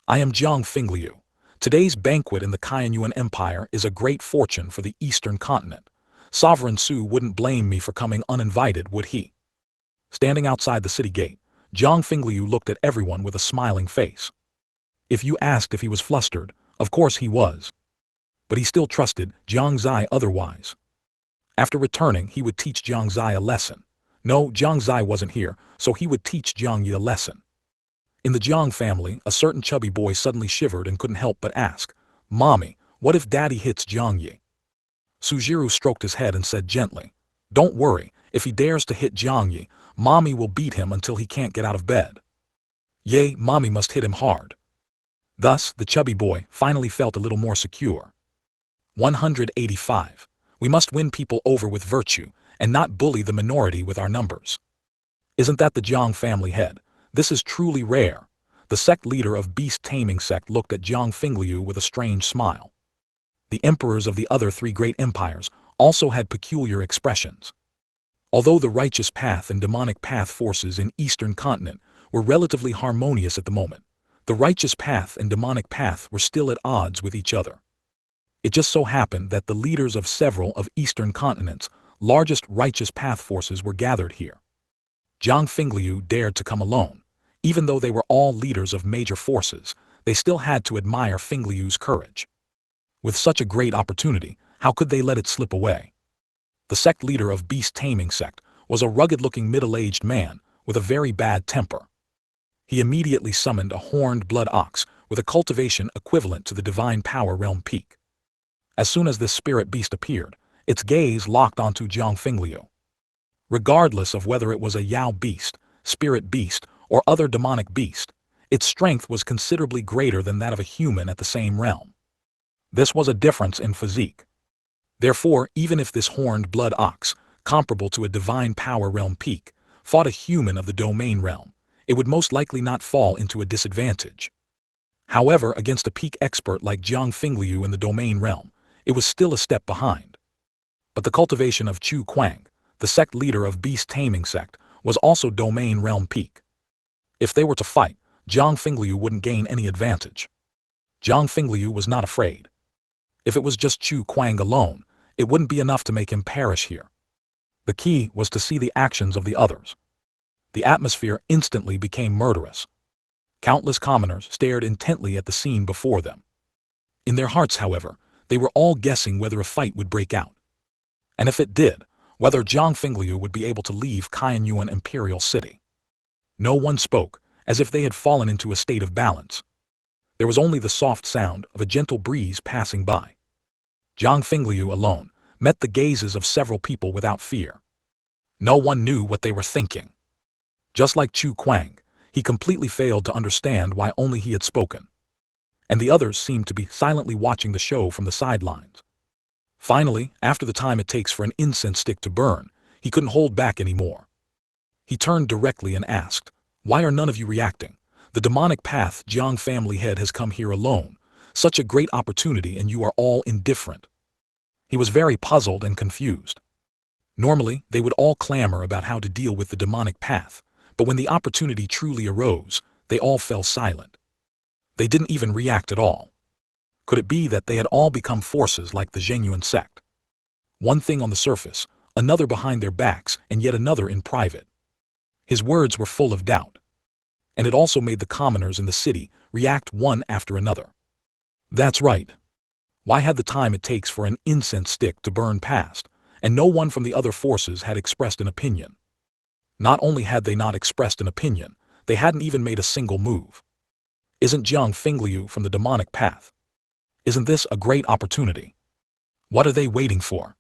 I am Jiang Fingliu. Today's banquet in the Qianyuan Empire is a great fortune for the Eastern Continent. Sovereign Su wouldn't blame me for coming uninvited, would he? Standing outside the city gate, Jiang Fingliu looked at everyone with a smiling face. If you asked if he was flustered, of course he was. But he still trusted Jiang Xie otherwise. After returning, he would teach Jiang Xie a lesson. No, Jiang Xie wasn't here, so he would teach Jiang Yi a lesson. In the Jiang family, a certain chubby boy suddenly shivered and couldn't help but ask, "Mommy, what if Daddy hits Jiang Yi?" Sujiro stroked his head and said gently, "Don't worry, if he dares to hit Jiang Yi, Mommy will beat him until he can't get out of bed. Yay, Mommy must hit him hard." Thus, the chubby boy finally felt a little more secure. 185. We must win people over with virtue, and not bully the minority with our numbers. Isn't that the Jiang family head? This is truly rare. The sect leader of Beast Taming Sect looked at Jiang Fingliu with a strange smile. The emperors of the other three great empires also had peculiar expressions. Although the righteous path and demonic path forces in Eastern Continent were relatively harmonious at the moment, the righteous path and demonic path were still at odds with each other. It just so happened that the leaders of several of Eastern Continent's largest righteous path forces were gathered here. Jiang Fingliu dared to come alone. Even though they were all leaders of major forces, they still had to admire Fingliu's courage. With such a great opportunity, how could they let it slip away? The sect leader of Beast Taming Sect was a rugged-looking middle-aged man with a very bad temper. He immediately summoned a horned blood ox with a cultivation equivalent to the divine power realm peak. As soon as this spirit beast appeared, its gaze locked onto Jiang Fingliu. Regardless of whether it was a Yao beast, spirit beast, or other demonic beast, its strength was considerably greater than that of a human at the same realm. This was a difference in physique. Therefore, even if this horned blood ox, comparable to a divine power realm peak, fought a human of the domain realm, it would most likely not fall into a disadvantage. However, against a peak expert like Jiang Fingliu in the domain realm, it was still a step behind. But the cultivation of Chu Kuang, the sect leader of Beast Taming Sect, was also domain realm peak. If they were to fight, Jiang Fingliu wouldn't gain any advantage. Jiang Fingliu was not afraid. If it was just Chu Kuang alone, it wouldn't be enough to make him perish here. The key was to see the actions of the others. The atmosphere instantly became murderous. Countless commoners stared intently at the scene before them. In their hearts, however, they were all guessing whether a fight would break out. And if it did, whether Jiang Fingliu would be able to leave Qianyuan Imperial City. No one spoke, as if they had fallen into a state of balance. There was only the soft sound of a gentle breeze passing by. Jiang Fingliu alone met the gazes of several people without fear. No one knew what they were thinking. Just like Chu Kuang, he completely failed to understand why only he had spoken. And the others seemed to be silently watching the show from the sidelines. Finally, after the time it takes for an incense stick to burn, he couldn't hold back anymore. He turned directly and asked, "Why are none of you reacting? The demonic path Jiang family head has come here alone. Such a great opportunity and you are all indifferent." He was very puzzled and confused. Normally, they would all clamor about how to deal with the demonic path, but when the opportunity truly arose, they all fell silent. They didn't even react at all. Could it be that they had all become forces like the Shengyuan Sect? One thing on the surface, another behind their backs, and yet another in private. His words were full of doubt. And it also made the commoners in the city react one after another. That's right. Why had the time it takes for an incense stick to burn passed, and no one from the other forces had expressed an opinion. Not only had they not expressed an opinion, they hadn't even made a single move. Isn't Jiang Xie from the demonic path? Isn't this a great opportunity? What are they waiting for?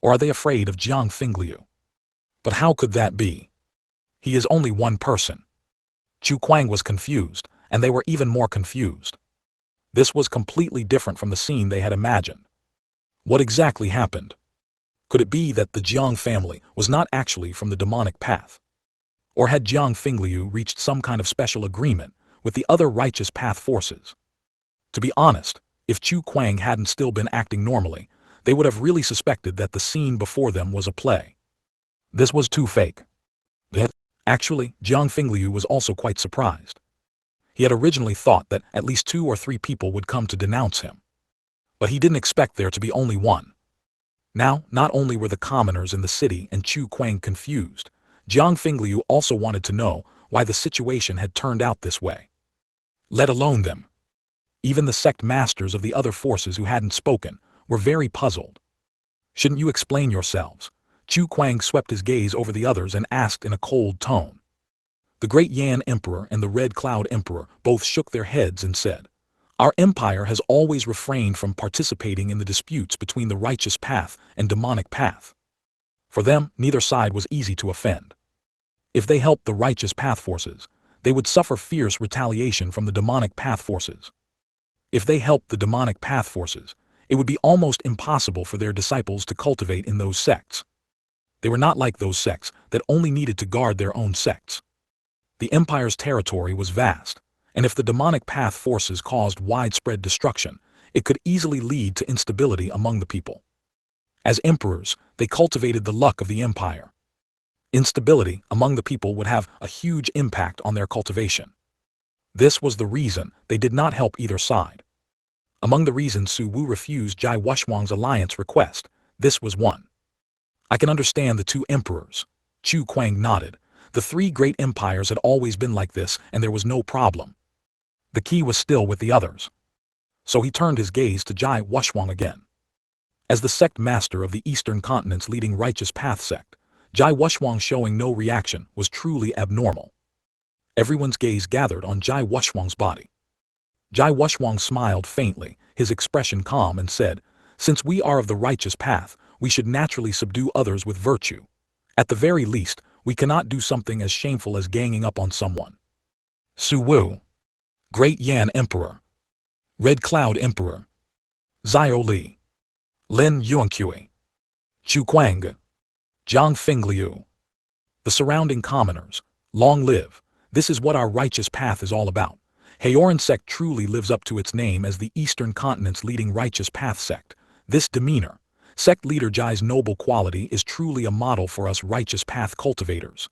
Or are they afraid of Jiang Xie? But how could that be? He is only one person. Chu Kuang was confused, and they were even more confused. This was completely different from the scene they had imagined. What exactly happened? Could it be that the Jiang family was not actually from the demonic path? Or had Jiang Xie reached some kind of special agreement with the other righteous path forces? To be honest, if Chu Kuang hadn't still been acting normally, they would have really suspected that the scene before them was a play. This was too fake. Actually, Jiang Xie was also quite surprised. He had originally thought that at least 2 or 3 people would come to denounce him. But he didn't expect there to be only one. Now, not only were the commoners in the city and Chu Kuang confused, Jiang Xie also wanted to know why the situation had turned out this way. Let alone them. Even the sect masters of the other forces who hadn't spoken were very puzzled. Shouldn't you explain yourselves? Chu Kuang swept his gaze over the others and asked in a cold tone. The Great Yan Emperor and the Red Cloud Emperor both shook their heads and said, "Our empire has always refrained from participating in the disputes between the righteous path and demonic path." For them, neither side was easy to offend. If they helped the righteous path forces, they would suffer fierce retaliation from the demonic path forces. If they helped the demonic path forces, it would be almost impossible for their disciples to cultivate in those sects. They were not like those sects that only needed to guard their own sects. The empire's territory was vast, and if the demonic path forces caused widespread destruction, it could easily lead to instability among the people. As emperors, they cultivated the luck of the empire. Instability among the people would have a huge impact on their cultivation. This was the reason they did not help either side. Among the reasons Su Wu refused Jai Wuxuang's alliance request, this was one. I can understand the 2 emperors. Chu Kuang nodded. The 3 great empires had always been like this, and there was no problem. The key was still with the others. So he turned his gaze to Jai Wuxuang again. As the sect master of the Eastern Continent's leading righteous path sect, Jai Wuxuang showing no reaction was truly abnormal. Everyone's gaze gathered on Jai Wuxuang's body. Jai Wuxuang smiled faintly, his expression calm, and said, "Since we are of the righteous path, we should naturally subdue others with virtue. At the very least, we cannot do something as shameful as ganging up on someone." Su Wu, Great Yan Emperor, Red Cloud Emperor, Xiao Li, Lin Yuanqui, Chu Kuang, Jiang Xie. The surrounding commoners, long live, this is what our righteous path is all about. Haoran Sect truly lives up to its name as the Eastern Continent's leading righteous path sect. This demeanor, sect leader Jai's noble quality, is truly a model for us righteous path cultivators.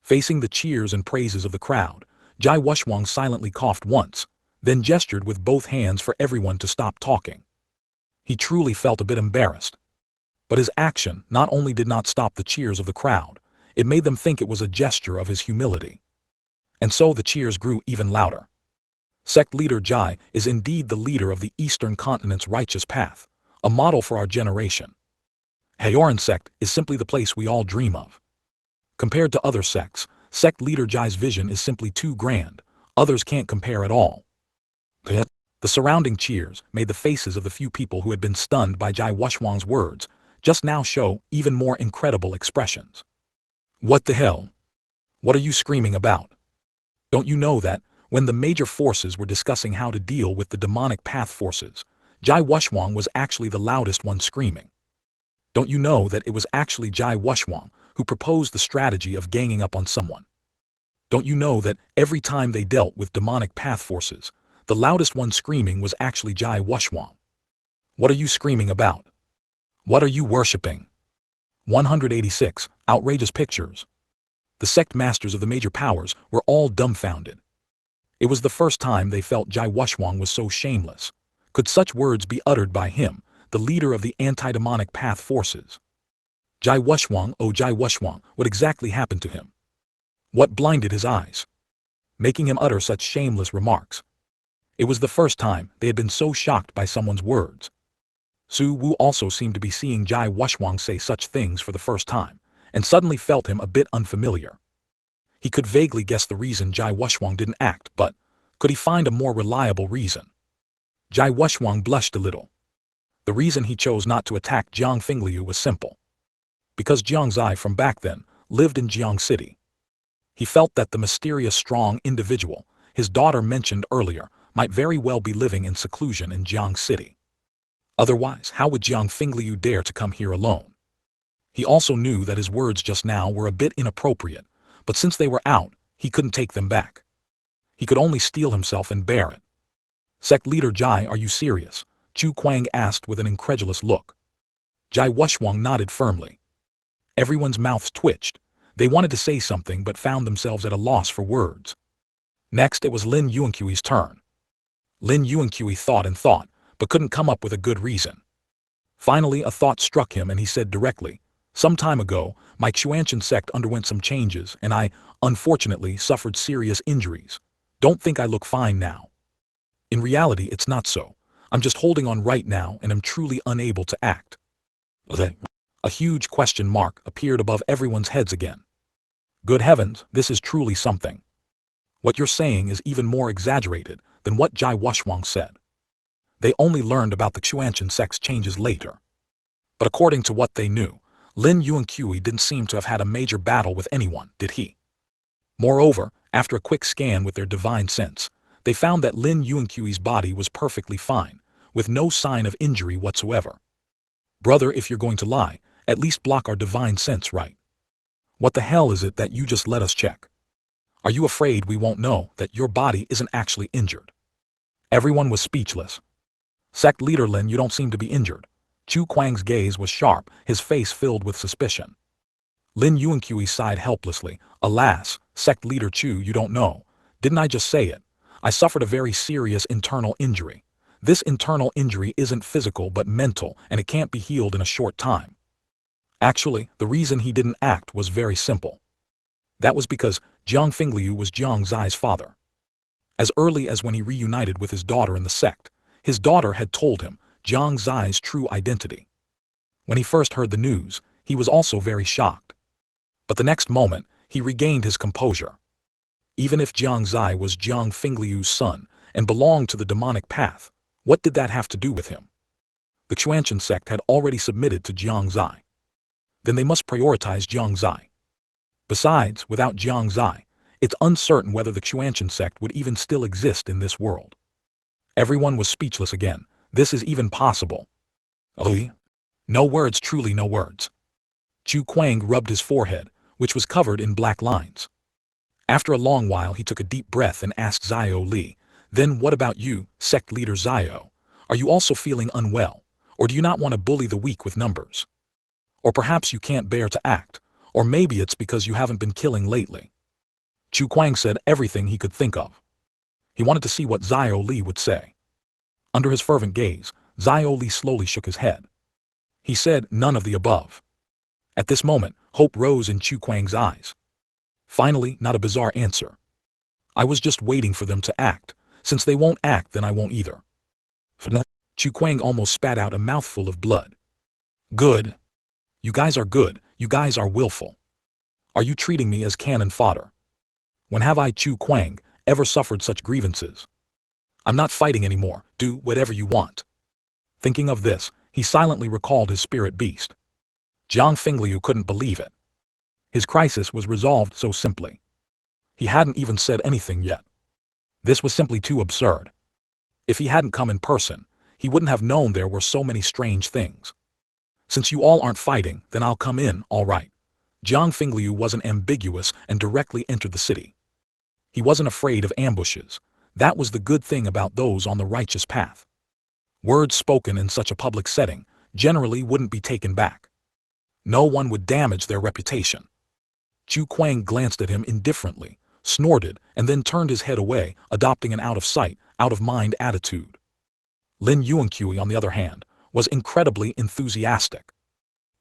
Facing the cheers and praises of the crowd, Jai Wuxuang silently coughed once, then gestured with both hands for everyone to stop talking. He truly felt a bit embarrassed. But his action not only did not stop the cheers of the crowd, it made them think it was a gesture of his humility. And so the cheers grew even louder. Sect leader Jai is indeed the leader of the Eastern Continent's righteous path, a model for our generation. Haoran Sect is simply the place we all dream of. Compared to other sects, sect leader Jai's vision is simply too grand, others can't compare at all. The surrounding cheers made the faces of the few people who had been stunned by Jai Wuxuang's words just now show even more incredible expressions. What the hell? What are you screaming about? Don't you know that, when the major forces were discussing how to deal with the demonic path forces, Jai Wuxuang was actually the loudest one screaming? Don't you know that it was actually Jai Wuxuang who proposed the strategy of ganging up on someone? Don't you know that every time they dealt with demonic path forces, the loudest one screaming was actually Jai Wuxuang? What are you screaming about? What are you worshipping? 186. Outrageous pictures. The sect masters of the major powers were all dumbfounded. It was the first time they felt Jai Wuxuang was so shameless. Could such words be uttered by him, the leader of the anti-demonic path forces? Jai Wuxuang, oh Jai Wuxuang, what exactly happened to him? What blinded his eyes, making him utter such shameless remarks? It was the first time they had been so shocked by someone's words. Su Wu also seemed to be seeing Jai Wushwang say such things for the first time, and suddenly felt him a bit unfamiliar. He could vaguely guess the reason Jai Wushwang didn't act, but could he find a more reliable reason? Jai Wushwang blushed a little. The reason he chose not to attack Jiang Fingliu was simple. Because Jiang Xie from back then lived in Jiang City. He felt that the mysterious strong individual his daughter mentioned earlier might very well be living in seclusion in Jiang City. Otherwise, how would Jiang Fingliu dare to come here alone? He also knew that his words just now were a bit inappropriate, but since they were out, he couldn't take them back. He could only steel himself and bear it. Sect leader Jai, are you serious? Chu Kuang asked with an incredulous look. Jai Wushwang nodded firmly. Everyone's mouths twitched. They wanted to say something but found themselves at a loss for words. Next, it was Lin Yuanqi's turn. Lin Yuanqi thought and thought, but couldn't come up with a good reason. Finally, a thought struck him and he said directly, some time ago, my Shengyuan sect underwent some changes and I, unfortunately, suffered serious injuries. Don't think I look fine now. In reality, it's not so. I'm just holding on right now and am truly unable to act. A huge question mark appeared above everyone's heads again. Good heavens, this is truly something. What you're saying is even more exaggerated than what Jai Wushwang said. They only learned about the Shengyuan sect's changes later. But according to what they knew, Lin Yuanqi didn't seem to have had a major battle with anyone, did he? Moreover, after a quick scan with their divine sense, they found that Lin Yuanqi's body was perfectly fine, with no sign of injury whatsoever. Brother, if you're going to lie, at least block our divine sense, right? What the hell is it that you just let us check? Are you afraid we won't know that your body isn't actually injured? Everyone was speechless. Sect leader Lin, you don't seem to be injured. Chu Kuang's gaze was sharp, his face filled with suspicion. Lin Yuanqi sighed helplessly. Alas, sect leader Chu, you don't know. Didn't I just say it? I suffered a very serious internal injury. This internal injury isn't physical but mental, and it can't be healed in a short time. Actually, the reason he didn't act was very simple. That was because Jiang Fingliu was Jiang Xie's father. As early as when he reunited with his daughter in the sect, his daughter had told him Jiang Xie's true identity. When he first heard the news, he was also very shocked. But the next moment, he regained his composure. Even if Jiang Xie was Jiang Fingliu's son and belonged to the demonic path, what did that have to do with him? The Shengyuan sect had already submitted to Jiang Xie. Then they must prioritize Jiang Xie. Besides, without Jiang Xie, it's uncertain whether the Shengyuan sect would even still exist in this world. Everyone was speechless again. This is even possible. Oh, no words, truly no words. Chu Kuang rubbed his forehead, which was covered in black lines. After a long while he took a deep breath and asked Xiao Li, then what about you, sect leader Xiao? Are you also feeling unwell, or do you not want to bully the weak with numbers? Or perhaps you can't bear to act, or maybe it's because you haven't been killing lately. Chu Kuang said everything he could think of. He wanted to see what Xiao Li would say. Under his fervent gaze, Xiao Li slowly shook his head. He said none of the above. At this moment, hope rose in Chu Kuang's eyes. Finally, not a bizarre answer. I was just waiting for them to act. Since they won't act, then I won't either. Chu Kuang almost spat out a mouthful of blood. Good. You guys are good. You guys are willful. Are you treating me as cannon fodder? When have I, Chu Kuang, ever suffered such grievances? I'm not fighting anymore. Do whatever you want. Thinking of this, he silently recalled his spirit beast. Jiang Fingliu couldn't believe it. His crisis was resolved so simply. He hadn't even said anything yet. This was simply too absurd. If he hadn't come in person, he wouldn't have known there were so many strange things. Since you all aren't fighting, then I'll come in, all right. Jiang Fingliu wasn't ambiguous and directly entered the city. He wasn't afraid of ambushes. That was the good thing about those on the righteous path. Words spoken in such a public setting generally wouldn't be taken back. No one would damage their reputation. Chu Kuang glanced at him indifferently, snorted, and then turned his head away, adopting an out-of-sight, out-of-mind attitude. Lin Yuanqi, on the other hand, was incredibly enthusiastic.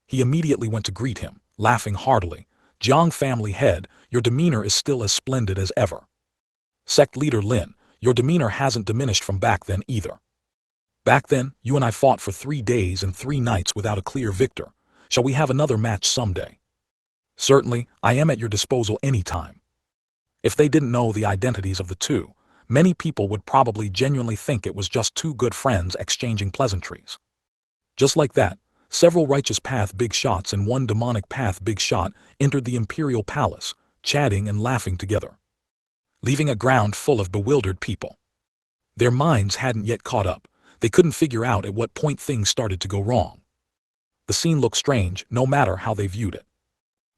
He immediately went to greet him, laughing heartily. Jiang family head, your demeanor is still as splendid as ever. Sect leader Lin, your demeanor hasn't diminished from back then either. Back then, you and I fought for 3 days and 3 nights without a clear victor. Shall we have another match someday? Certainly, I am at your disposal any time. If they didn't know the identities of the two, many people would probably genuinely think it was just two good friends exchanging pleasantries. Just like that, several righteous path big shots and one demonic path big shot entered the imperial palace, chatting and laughing together, leaving a ground full of bewildered people. Their minds hadn't yet caught up. They couldn't figure out at what point things started to go wrong. The scene looked strange, no matter how they viewed it.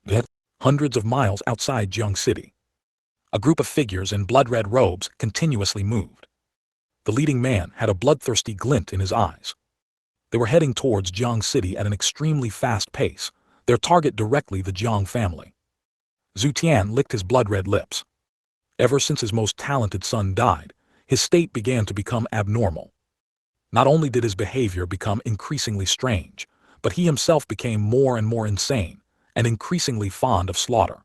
Yet, hundreds of miles outside Jiang City, a group of figures in blood-red robes continuously moved. The leading man had a bloodthirsty glint in his eyes. They were heading towards Jiang City at an extremely fast pace, their target directly the Jiang family. Zhu Tian licked his blood-red lips. Ever since his most talented son died, his state began to become abnormal. Not only did his behavior become increasingly strange, but he himself became more and more insane, and increasingly fond of slaughter.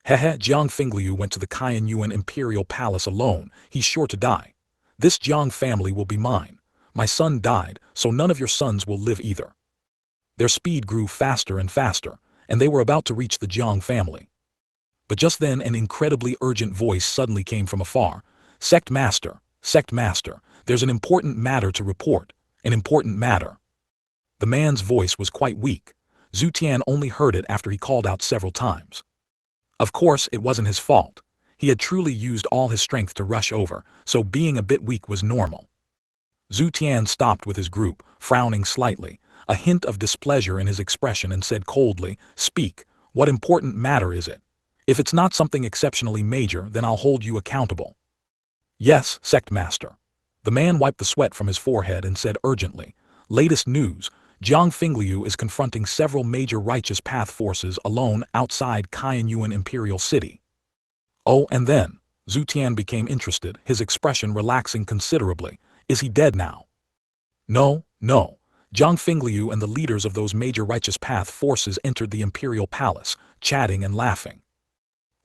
Jiang Fingliu went to the Qianyuan imperial palace alone. He's sure to die. This Jiang family will be mine. My son died, so none of your sons will live either. Their speed grew faster and faster, and they were about to reach the Jiang family. But just then an incredibly urgent voice suddenly came from afar. Sect Master, there's an important matter to report, an important matter. The man's voice was quite weak. Zhu Tian only heard it after he called out several times. Of course, it wasn't his fault. He had truly used all his strength to rush over, so being a bit weak was normal. Zhu Tian stopped with his group, frowning slightly, a hint of displeasure in his expression, and said coldly, "Speak, what important matter is it? If it's not something exceptionally major, then I'll hold you accountable." "Yes, Sect Master." The man wiped the sweat from his forehead and said urgently, "Latest news. Jiang Fingliu is confronting several major righteous path forces alone outside Qianyuan Imperial City." Oh, and then, Zhu Tian became interested, his expression relaxing considerably. "Is he dead now?" No. Jiang Fingliu and the leaders of those major righteous path forces entered the Imperial Palace, chatting and laughing.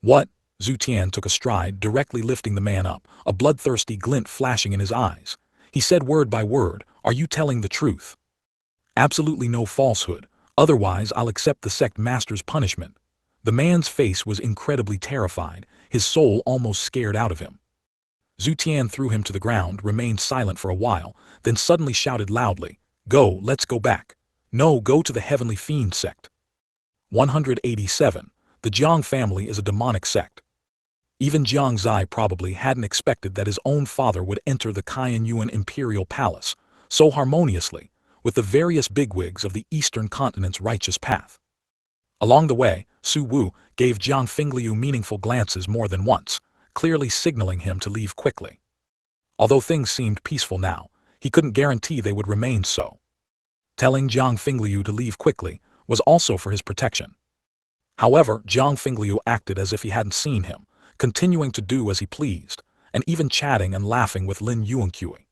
What? Zhu Tian took a stride, directly lifting the man up, a bloodthirsty glint flashing in his eyes. He said word by word, "Are you telling the truth?" "Absolutely no falsehood, otherwise I'll accept the sect master's punishment." The man's face was incredibly terrified, his soul almost scared out of him. Zhu Tian threw him to the ground, remained silent for a while, then suddenly shouted loudly, "Go, let's go back. No, go to the Heavenly Fiend sect." 187. The Jiang family is a demonic sect. Even Jiang Xie probably hadn't expected that his own father would enter the Qianyuan Imperial Palace so harmoniously, with the various bigwigs of the Eastern Continent's righteous path. Along the way, Su Wu gave Jiang Fingliu meaningful glances more than once, clearly signaling him to leave quickly. Although things seemed peaceful now, he couldn't guarantee they would remain so. Telling Jiang Fingliu to leave quickly was also for his protection. However, Jiang Fingliu acted as if he hadn't seen him, continuing to do as he pleased, and even chatting and laughing with Lin Yuanqui.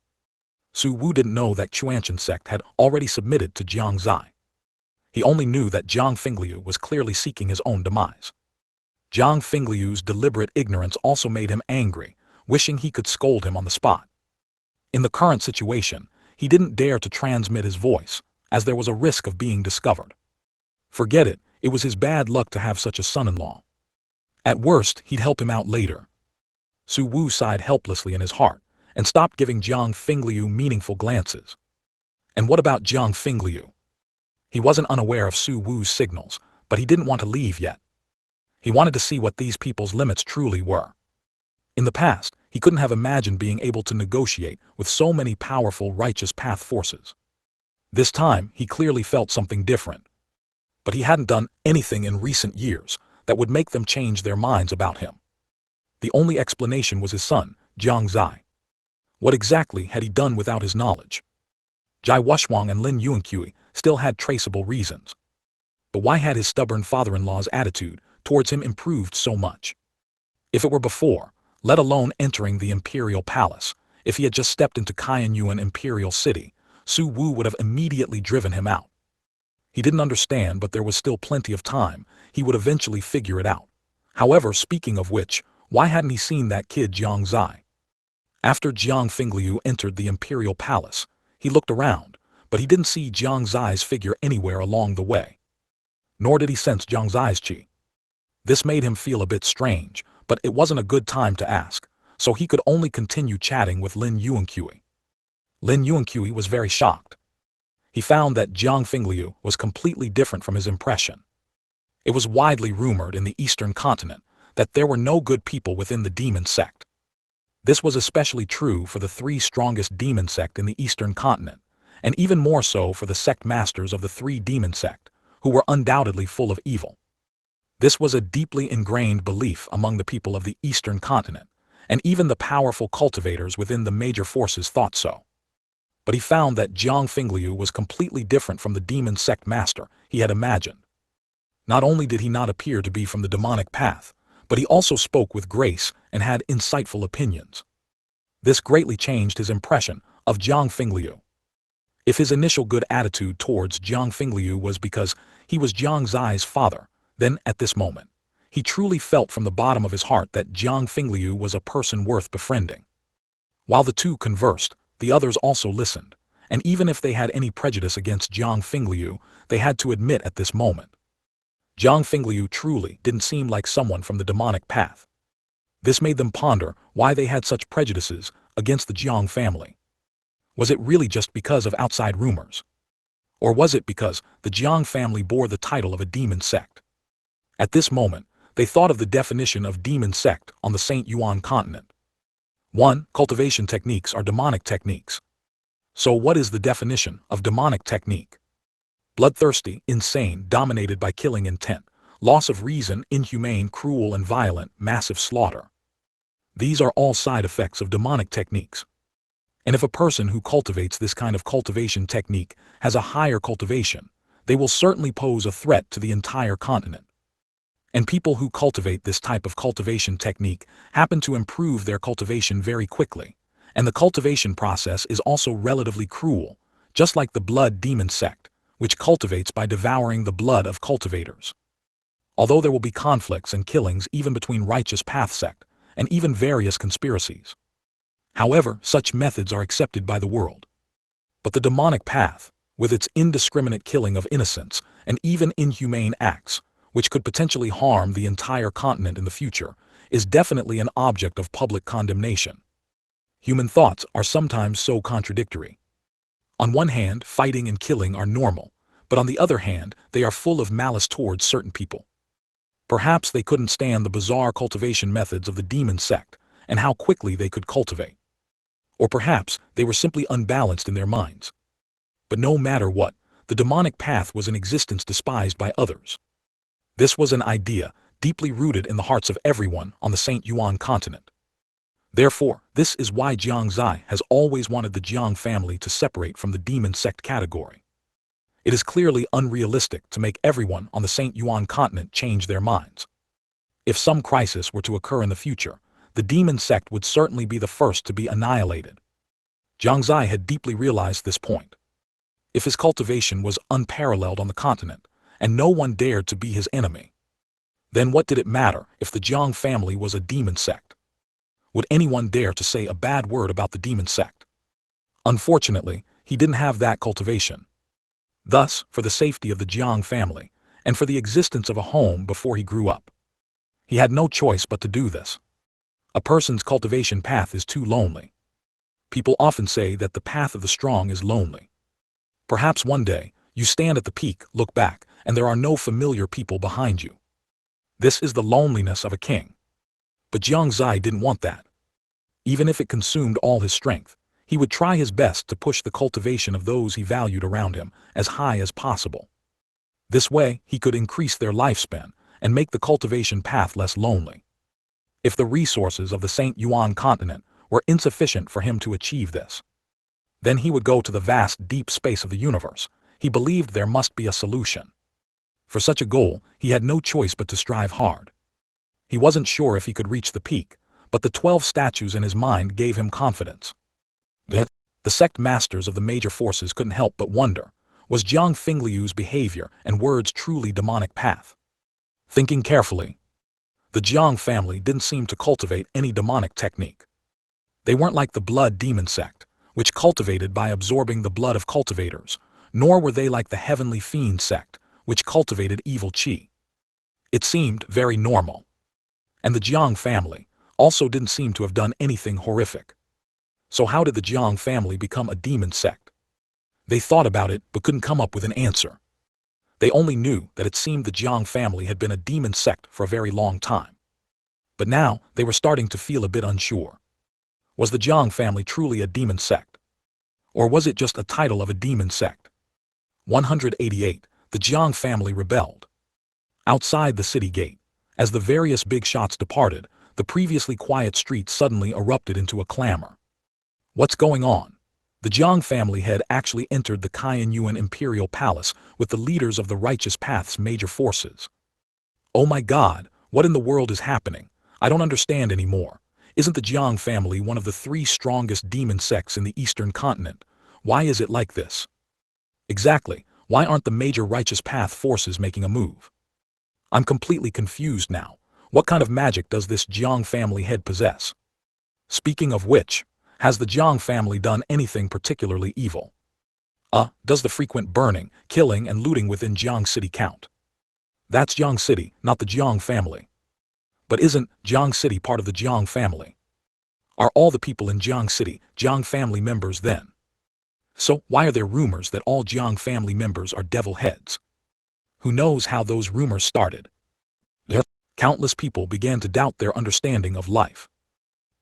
Su Wu didn't know that Chuanshan sect had already submitted to Jiang Xie. He only knew that Jiang Fingliu was clearly seeking his own demise. Jiang Fingliu's deliberate ignorance also made him angry, wishing he could scold him on the spot. In the current situation, he didn't dare to transmit his voice, as there was a risk of being discovered. Forget it, it was his bad luck to have such a son-in-law. At worst, he'd help him out later. Su Wu sighed helplessly in his heart, and stopped giving Jiang Fingliu meaningful glances. And what about Jiang Fingliu? He wasn't unaware of Su Wu's signals, but he didn't want to leave yet. He wanted to see what these people's limits truly were. In the past, he couldn't have imagined being able to negotiate with so many powerful righteous path forces. This time, he clearly felt something different. But he hadn't done anything in recent years that would make them change their minds about him. The only explanation was his son, Jiang Xie. What exactly had he done without his knowledge? Jai Wushwang and Lin Yuanqui still had traceable reasons. But why had his stubborn father-in-law's attitude towards him improved so much? If it were before, let alone entering the imperial palace, if he had just stepped into Qianyuan Imperial City, Su Wu would have immediately driven him out. He didn't understand, but there was still plenty of time. He would eventually figure it out. However, speaking of which, why hadn't he seen that kid Jiang Xie? After Jiang Fingliu entered the imperial palace, He looked around, but he didn't see Jiang Xie's figure anywhere along the way. Nor did he sense Jiang Xie's qi. This made him feel a bit strange, but it wasn't a good time to ask, so he could only continue chatting with Lin Yuanqui. Lin Yuanqui was very shocked. He found that Jiang Fingliu was completely different from his impression. It was widely rumored in the Eastern Continent that there were no good people within the demon sect. This was especially true for the three strongest demon sect in the Eastern Continent, and even more so for the sect masters of the three demon sect, who were undoubtedly full of evil. This was a deeply ingrained belief among the people of the Eastern Continent, and even the powerful cultivators within the major forces thought so. But he found that Jiang Fingliu was completely different from the demon sect master he had imagined. Not only did he not appear to be from the demonic path, but he also spoke with grace and had insightful opinions. This greatly changed his impression of Jiang Fingliu. If his initial good attitude towards Jiang Fingliu was because he was Jiang Xie's father, then at this moment, he truly felt from the bottom of his heart that Jiang Fingliu was a person worth befriending. While the two conversed, the others also listened, and even if they had any prejudice against Jiang Fingliu, they had to admit at this moment. Jiang Fingliu truly didn't seem like someone from the demonic path. This made them ponder why they had such prejudices against the Jiang family. Was it really just because of outside rumors? Or was it because the Jiang family bore the title of a demon sect? At this moment, they thought of the definition of demon sect on the Shengyuan Continent. 1. Cultivation techniques are demonic techniques. So what is the definition of demonic technique? Bloodthirsty, insane, dominated by killing intent, loss of reason, inhumane, cruel and violent, massive slaughter. These are all side effects of demonic techniques. And if a person who cultivates this kind of cultivation technique has a higher cultivation, they will certainly pose a threat to the entire continent. And people who cultivate this type of cultivation technique happen to improve their cultivation very quickly, and the cultivation process is also relatively cruel, just like the blood demon sect, which cultivates by devouring the blood of cultivators. Although there will be conflicts and killings even between righteous path sect, and even various conspiracies. However, such methods are accepted by the world. But the demonic path, with its indiscriminate killing of innocents and even inhumane acts, which could potentially harm the entire continent in the future, is definitely an object of public condemnation. Human thoughts are sometimes so contradictory. On one hand, fighting and killing are normal, but on the other hand, they are full of malice towards certain people. Perhaps they couldn't stand the bizarre cultivation methods of the demon sect, and how quickly they could cultivate. Or perhaps they were simply unbalanced in their minds. But no matter what, the demonic path was in existence despised by others. This was an idea deeply rooted in the hearts of everyone on the Shengyuan Continent. Therefore, this is why Jiang Xie has always wanted the Jiang family to separate from the demon sect category. It is clearly unrealistic to make everyone on the Shengyuan Continent change their minds. If some crisis were to occur in the future, the demon sect would certainly be the first to be annihilated. Jiang Xie had deeply realized this point. If his cultivation was unparalleled on the continent, and no one dared to be his enemy, then what did it matter if the Jiang family was a demon sect? Would anyone dare to say a bad word about the demon sect? Unfortunately, he didn't have that cultivation. Thus, for the safety of the Jiang family, and for the existence of a home before he grew up, he had no choice but to do this. A person's cultivation path is too lonely. People often say that the path of the strong is lonely. Perhaps one day, you stand at the peak, look back, and there are no familiar people behind you. This is the loneliness of a king. But Jiang Xie didn't want that. Even if it consumed all his strength, he would try his best to push the cultivation of those he valued around him as high as possible. This way, he could increase their lifespan and make the cultivation path less lonely. If the resources of the Shengyuan Continent were insufficient for him to achieve this, then he would go to the vast deep space of the universe. He believed there must be a solution. For such a goal, he had no choice but to strive hard. He wasn't sure if he could reach the peak, but the 12 statues in his mind gave him confidence. The sect masters of the major forces couldn't help but wonder, was Jiang Fingliu's behavior and words truly demonic path? Thinking carefully, the Jiang family didn't seem to cultivate any demonic technique. They weren't like the blood demon sect, which cultivated by absorbing the blood of cultivators, nor were they like the heavenly fiend sect, which cultivated evil qi. It seemed very normal. And the Jiang family also didn't seem to have done anything horrific. So how did the Jiang family become a demon sect? They thought about it but couldn't come up with an answer. They only knew that it seemed the Jiang family had been a demon sect for a very long time. But now they were starting to feel a bit unsure. Was the Jiang family truly a demon sect? Or was it just a title of a demon sect? 188. The Jiang family rebelled. Outside the city gate, as the various big shots departed, the previously quiet streets suddenly erupted into a clamor. What's going on? The Jiang family had actually entered the Shengyuan imperial palace with the leaders of the Righteous Path's major forces. Oh my god, what in the world is happening? I don't understand anymore. Isn't the Jiang family one of the 3 strongest demon sects in the Eastern Continent? Why is it like this? Exactly, why aren't the major Righteous Path forces making a move? I'm completely confused now. What kind of magic does this Jiang family head possess? Speaking of which, has the Jiang family done anything particularly evil? Does the frequent burning, killing and looting within Jiang City count? That's Jiang City, not the Jiang family. But isn't Jiang City part of the Jiang family? Are all the people in Jiang City Jiang family members then? So why are there rumors that all Jiang family members are devil heads? Who knows how those rumors started? Countless people began to doubt their understanding of life.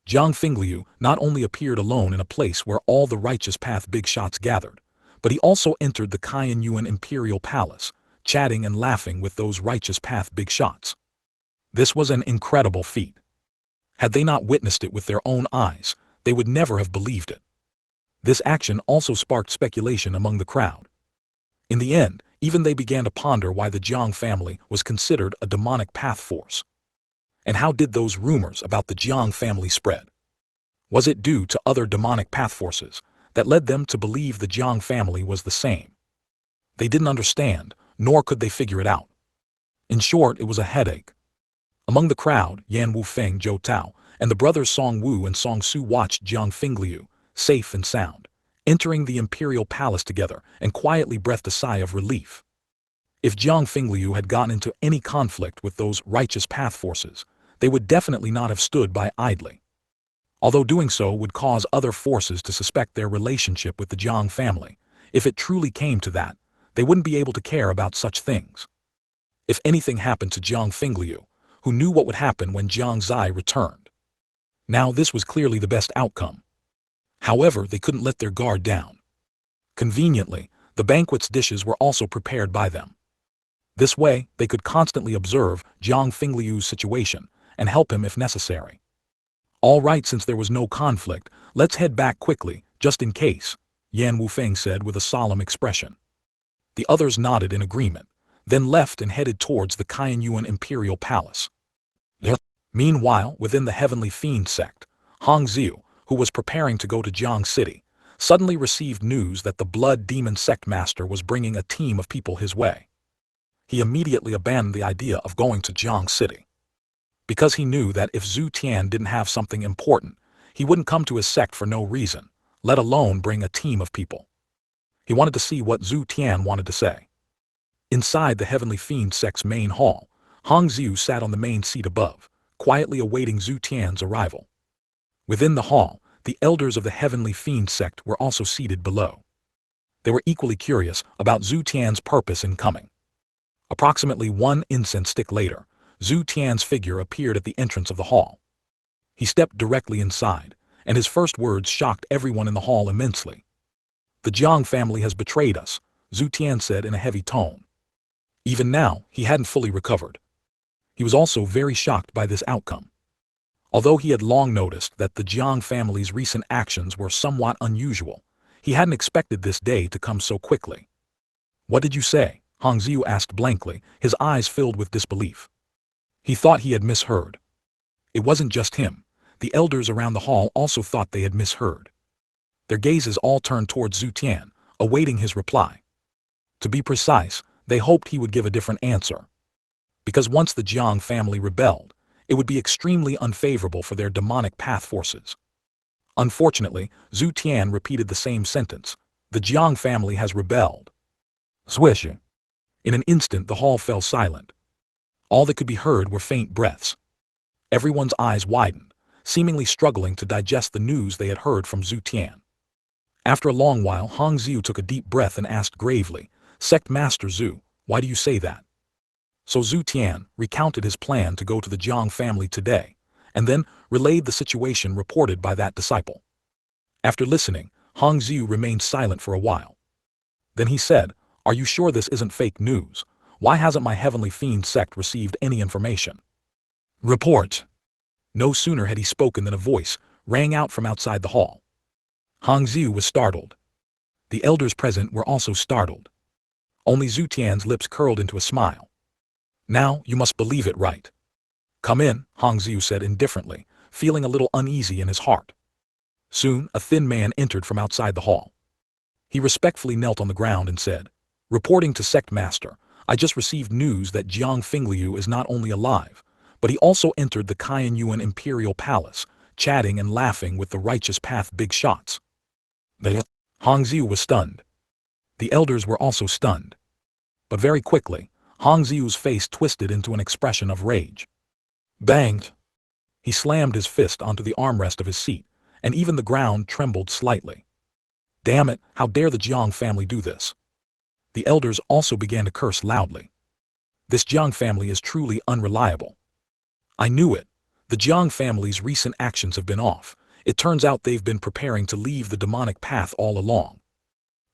Jiang Fingliu not only appeared alone in a place where all the Righteous Path big shots gathered, but he also entered the Shengyuan imperial palace, chatting and laughing with those Righteous Path big shots. This was an incredible feat. Had they not witnessed it with their own eyes, they would never have believed it. This action also sparked speculation among the crowd. In the end, even they began to ponder why the Jiang family was considered a demonic path force. And how did those rumors about the Jiang family spread? Was it due to other demonic path forces that led them to believe the Jiang family was the same? They didn't understand, nor could they figure it out. In short, it was a headache. Among the crowd, Yan Wufeng, Zhou Tao, and the brothers Song Wu and Song Su watched Jiang Fingliu, safe and sound, entering the imperial palace together and quietly breathed a sigh of relief. If Jiang Fingliu had gotten into any conflict with those Righteous Path forces, they would definitely not have stood by idly. Although doing so would cause other forces to suspect their relationship with the Jiang family, if it truly came to that, they wouldn't be able to care about such things. If anything happened to Jiang Fingliu, who knew what would happen when Jiang Xie returned? Now this was clearly the best outcome. However, they couldn't let their guard down. Conveniently, the banquet's dishes were also prepared by them. This way, they could constantly observe Jiang Fingliu's situation and help him if necessary. All right, since there was no conflict, let's head back quickly, just in case, Yan Wufeng said with a solemn expression. The others nodded in agreement, then left and headed towards the Shengyuan imperial palace. Meanwhile, within the heavenly fiend sect, Hongzhu, who was preparing to go to Jiang City, suddenly received news that the blood demon sect master was bringing a team of people his way. He immediately abandoned the idea of going to Jiang City. Because he knew that if Zhu Tian didn't have something important, he wouldn't come to his sect for no reason, let alone bring a team of people. He wanted to see what Zhu Tian wanted to say. Inside the Heavenly Fiend sect's main hall, Hongzhu sat on the main seat above, quietly awaiting Zhu Tian's arrival. Within the hall, the elders of the Heavenly Fiend sect were also seated below. They were equally curious about Zhu Tian's purpose in coming. Approximately 1 incense stick later, Zhu Tian's figure appeared at the entrance of the hall. He stepped directly inside, and his first words shocked everyone in the hall immensely. The Jiang family has betrayed us, Zhu Tian said in a heavy tone. Even now, he hadn't fully recovered. He was also very shocked by this outcome. Although he had long noticed that the Jiang family's recent actions were somewhat unusual, he hadn't expected this day to come so quickly. What did you say? Hongzhu asked blankly, his eyes filled with disbelief. He thought he had misheard. It wasn't just him. The elders around the hall also thought they had misheard. Their gazes all turned towards Zhu Tian, awaiting his reply. To be precise, they hoped he would give a different answer. Because once the Jiang family rebelled, it would be extremely unfavorable for their demonic path forces. Unfortunately, Zhu Tian repeated the same sentence. The Jiang family has rebelled. Swish. In an instant the hall fell silent. All that could be heard were faint breaths. Everyone's eyes widened, seemingly struggling to digest the news they had heard from Zhu Tian. After a long while, Hong Xiu took a deep breath and asked gravely, Sect Master Zhu, why do you say that? So Zhu Tian recounted his plan to go to the Jiang family today, and then relayed the situation reported by that disciple. After listening, Hong Xiu remained silent for a while. Then he said, Are you sure this isn't fake news? Why hasn't my heavenly fiend sect received any information? Report. No sooner had he spoken than a voice rang out from outside the hall. Hong Xiu was startled. The elders present were also startled. Only Zhu Tian's lips curled into a smile. Now you must believe it, right? Come in, Hong Xiu said indifferently, feeling a little uneasy in his heart. Soon a thin man entered from outside the hall. He respectfully knelt on the ground and said, Reporting to Sect Master, I just received news that Jiang Fingliu is not only alive, but he also entered the Qianyuan Imperial Palace, chatting and laughing with the Righteous Path big shots. Hong Xiu was stunned. The elders were also stunned. But very quickly, Hong Xiu's face twisted into an expression of rage. Banged! He slammed his fist onto the armrest of his seat, and even the ground trembled slightly. Damn it, how dare the Jiang family do this? The elders also began to curse loudly. This Jiang family is truly unreliable. I knew it. The Jiang family's recent actions have been off. It turns out they've been preparing to leave the demonic path all along.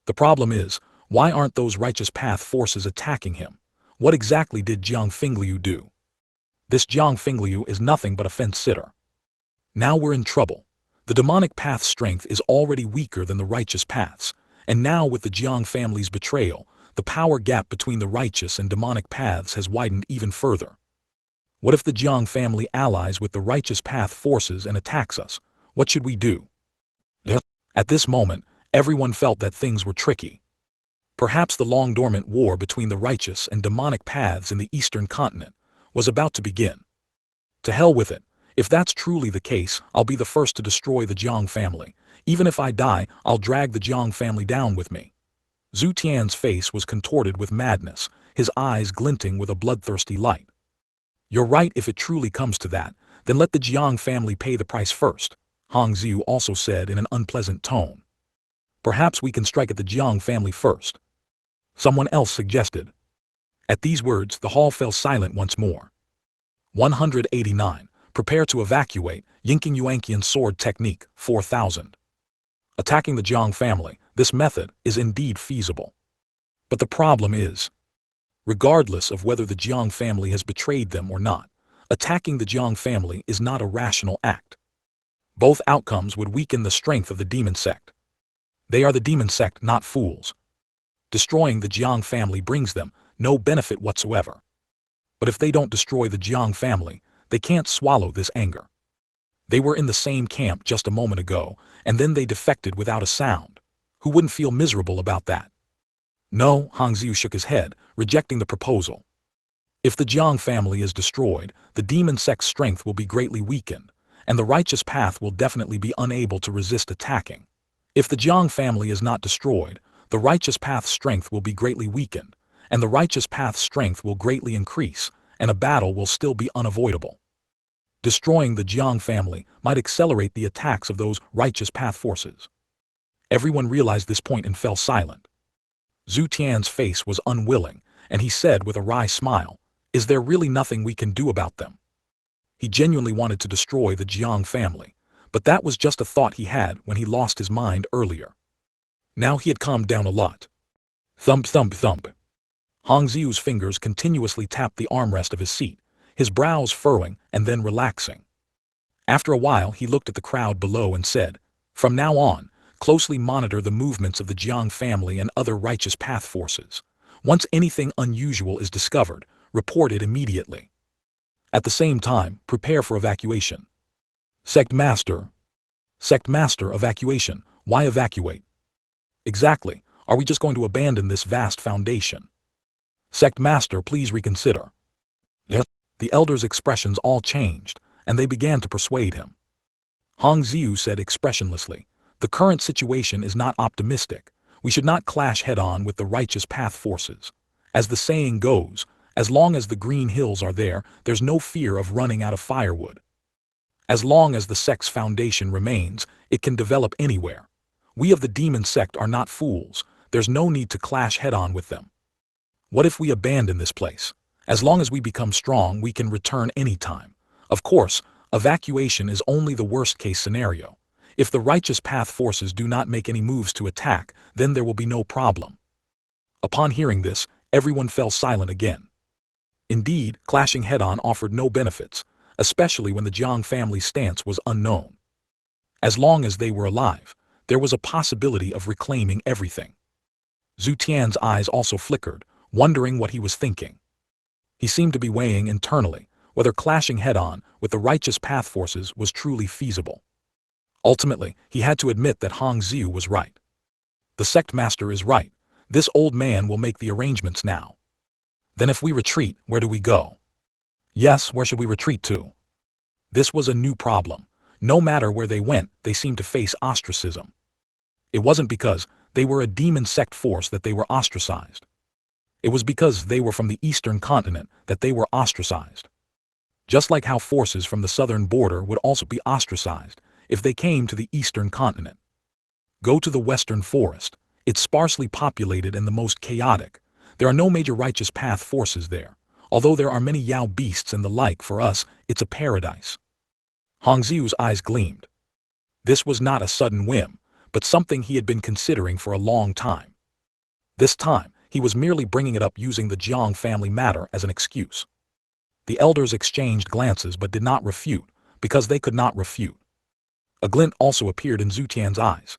The problem is, why aren't those righteous path forces attacking him? What exactly did Jiang Fingliu do? This Jiang Fingliu is nothing but a fence-sitter. Now we're in trouble. The demonic path's strength is already weaker than the righteous path's, and now with the Jiang family's betrayal, the power gap between the righteous and demonic paths has widened even further. What if the Jiang family allies with the righteous path forces and attacks us? What should we do? At this moment, everyone felt that things were tricky. Perhaps the long-dormant war between the righteous and demonic paths in the Eastern Continent was about to begin. To hell with it. If that's truly the case, I'll be the first to destroy the Jiang family. Even if I die, I'll drag the Jiang family down with me. Zhu Tian's face was contorted with madness, his eyes glinting with a bloodthirsty light. You're right, if it truly comes to that, then let the Jiang family pay the price first, Hong Xiu also said in an unpleasant tone. Perhaps we can strike at the Jiang family first. Someone else suggested. At these words, the hall fell silent once more. 189. Prepare to evacuate, Yinking Yuanqian sword technique, 4000. Attacking the Jiang family, this method is indeed feasible. But the problem is, regardless of whether the Jiang family has betrayed them or not, attacking the Jiang family is not a rational act. Both outcomes would weaken the strength of the demon sect. They are the demon sect, not fools. Destroying the Jiang family brings them no benefit whatsoever. But if they don't destroy the Jiang family, they can't swallow this anger. They were in the same camp just a moment ago, and then they defected without a sound. Who wouldn't feel miserable about that? No, Hong Xiu shook his head, rejecting the proposal. If the Jiang family is destroyed, the demon sect's strength will be greatly weakened, and the righteous path will definitely be unable to resist attacking. If the Jiang family is not destroyed, the righteous path's strength will be greatly weakened, and the righteous path's strength will greatly increase, and a battle will still be unavoidable. Destroying the Jiang family might accelerate the attacks of those righteous path forces. Everyone realized this point and fell silent. Zhu Tian's face was unwilling, and he said with a wry smile, Is there really nothing we can do about them? He genuinely wanted to destroy the Jiang family, but that was just a thought he had when he lost his mind earlier. Now he had calmed down a lot. Thump, thump, thump. Hong Xiu's fingers continuously tapped the armrest of his seat, his brows furrowing and then relaxing. After a while he looked at the crowd below and said, From now on, closely monitor the movements of the Jiang family and other righteous path forces. Once anything unusual is discovered, report it immediately. At the same time, prepare for evacuation. Sect Master, evacuation. Why evacuate? Exactly. Are we just going to abandon this vast foundation? Sect Master, please reconsider. Yes. The elders' expressions all changed, and they began to persuade him. Hong Xiu said expressionlessly. The current situation is not optimistic. We should not clash head-on with the righteous path forces. As the saying goes, as long as the green hills are there, there's no fear of running out of firewood. As long as the sect's foundation remains, it can develop anywhere. We of the demon sect are not fools. There's no need to clash head-on with them. What if we abandon this place? As long as we become strong, we can return anytime. Of course, evacuation is only the worst-case scenario. If the righteous path forces do not make any moves to attack, then there will be no problem. Upon hearing this, everyone fell silent again. Indeed, clashing head-on offered no benefits, especially when the Jiang family's stance was unknown. As long as they were alive, there was a possibility of reclaiming everything. Zhu Tian's eyes also flickered, wondering what he was thinking. He seemed to be weighing internally whether clashing head-on with the righteous path forces was truly feasible. Ultimately, he had to admit that Hong Xiu was right. The sect master is right. This old man will make the arrangements now. Then if we retreat, where do we go? Yes, where should we retreat to? This was a new problem. No matter where they went, they seemed to face ostracism. It wasn't because they were a demon sect force that they were ostracized. It was because they were from the Eastern Continent that they were ostracized. Just like how forces from the southern border would also be ostracized if they came to the Eastern Continent. Go to the Western Forest. It's sparsely populated and the most chaotic. There are no major righteous path forces there. Although there are many Yao beasts and the like, for us, it's a paradise. Hong Xiu's eyes gleamed. This was not a sudden whim, but something he had been considering for a long time. This time, he was merely bringing it up using the Jiang family matter as an excuse. The elders exchanged glances but did not refute, because they could not refute. A glint also appeared in Zhu Tian's eyes.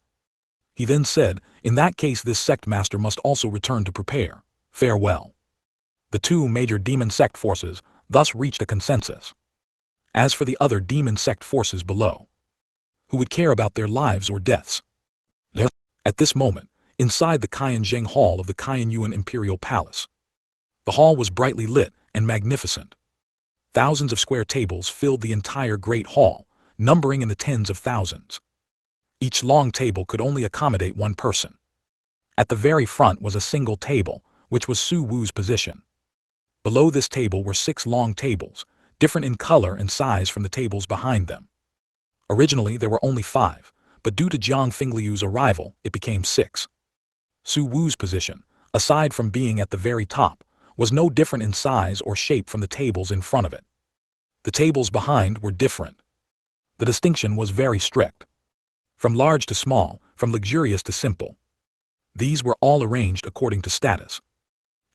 He then said, in that case this sect master must also return to prepare. Farewell. The two major demon sect forces thus reached a consensus. As for the other demon sect forces below, who would care about their lives or deaths? At this moment, inside the Qianzheng Hall of the Qianyuan Imperial Palace. The hall was brightly lit and magnificent. Thousands of square tables filled the entire great hall, numbering in the tens of thousands. Each long table could only accommodate one person. At the very front was a single table, which was Su Wu's position. Below this table were 6 long tables, different in color and size from the tables behind them. Originally there were only 5, but due to Jiang Fingliu's arrival, it became 6. Su Wu's position, aside from being at the very top, was no different in size or shape from the tables in front of it. The tables behind were different. The distinction was very strict. From large to small, from luxurious to simple. These were all arranged according to status.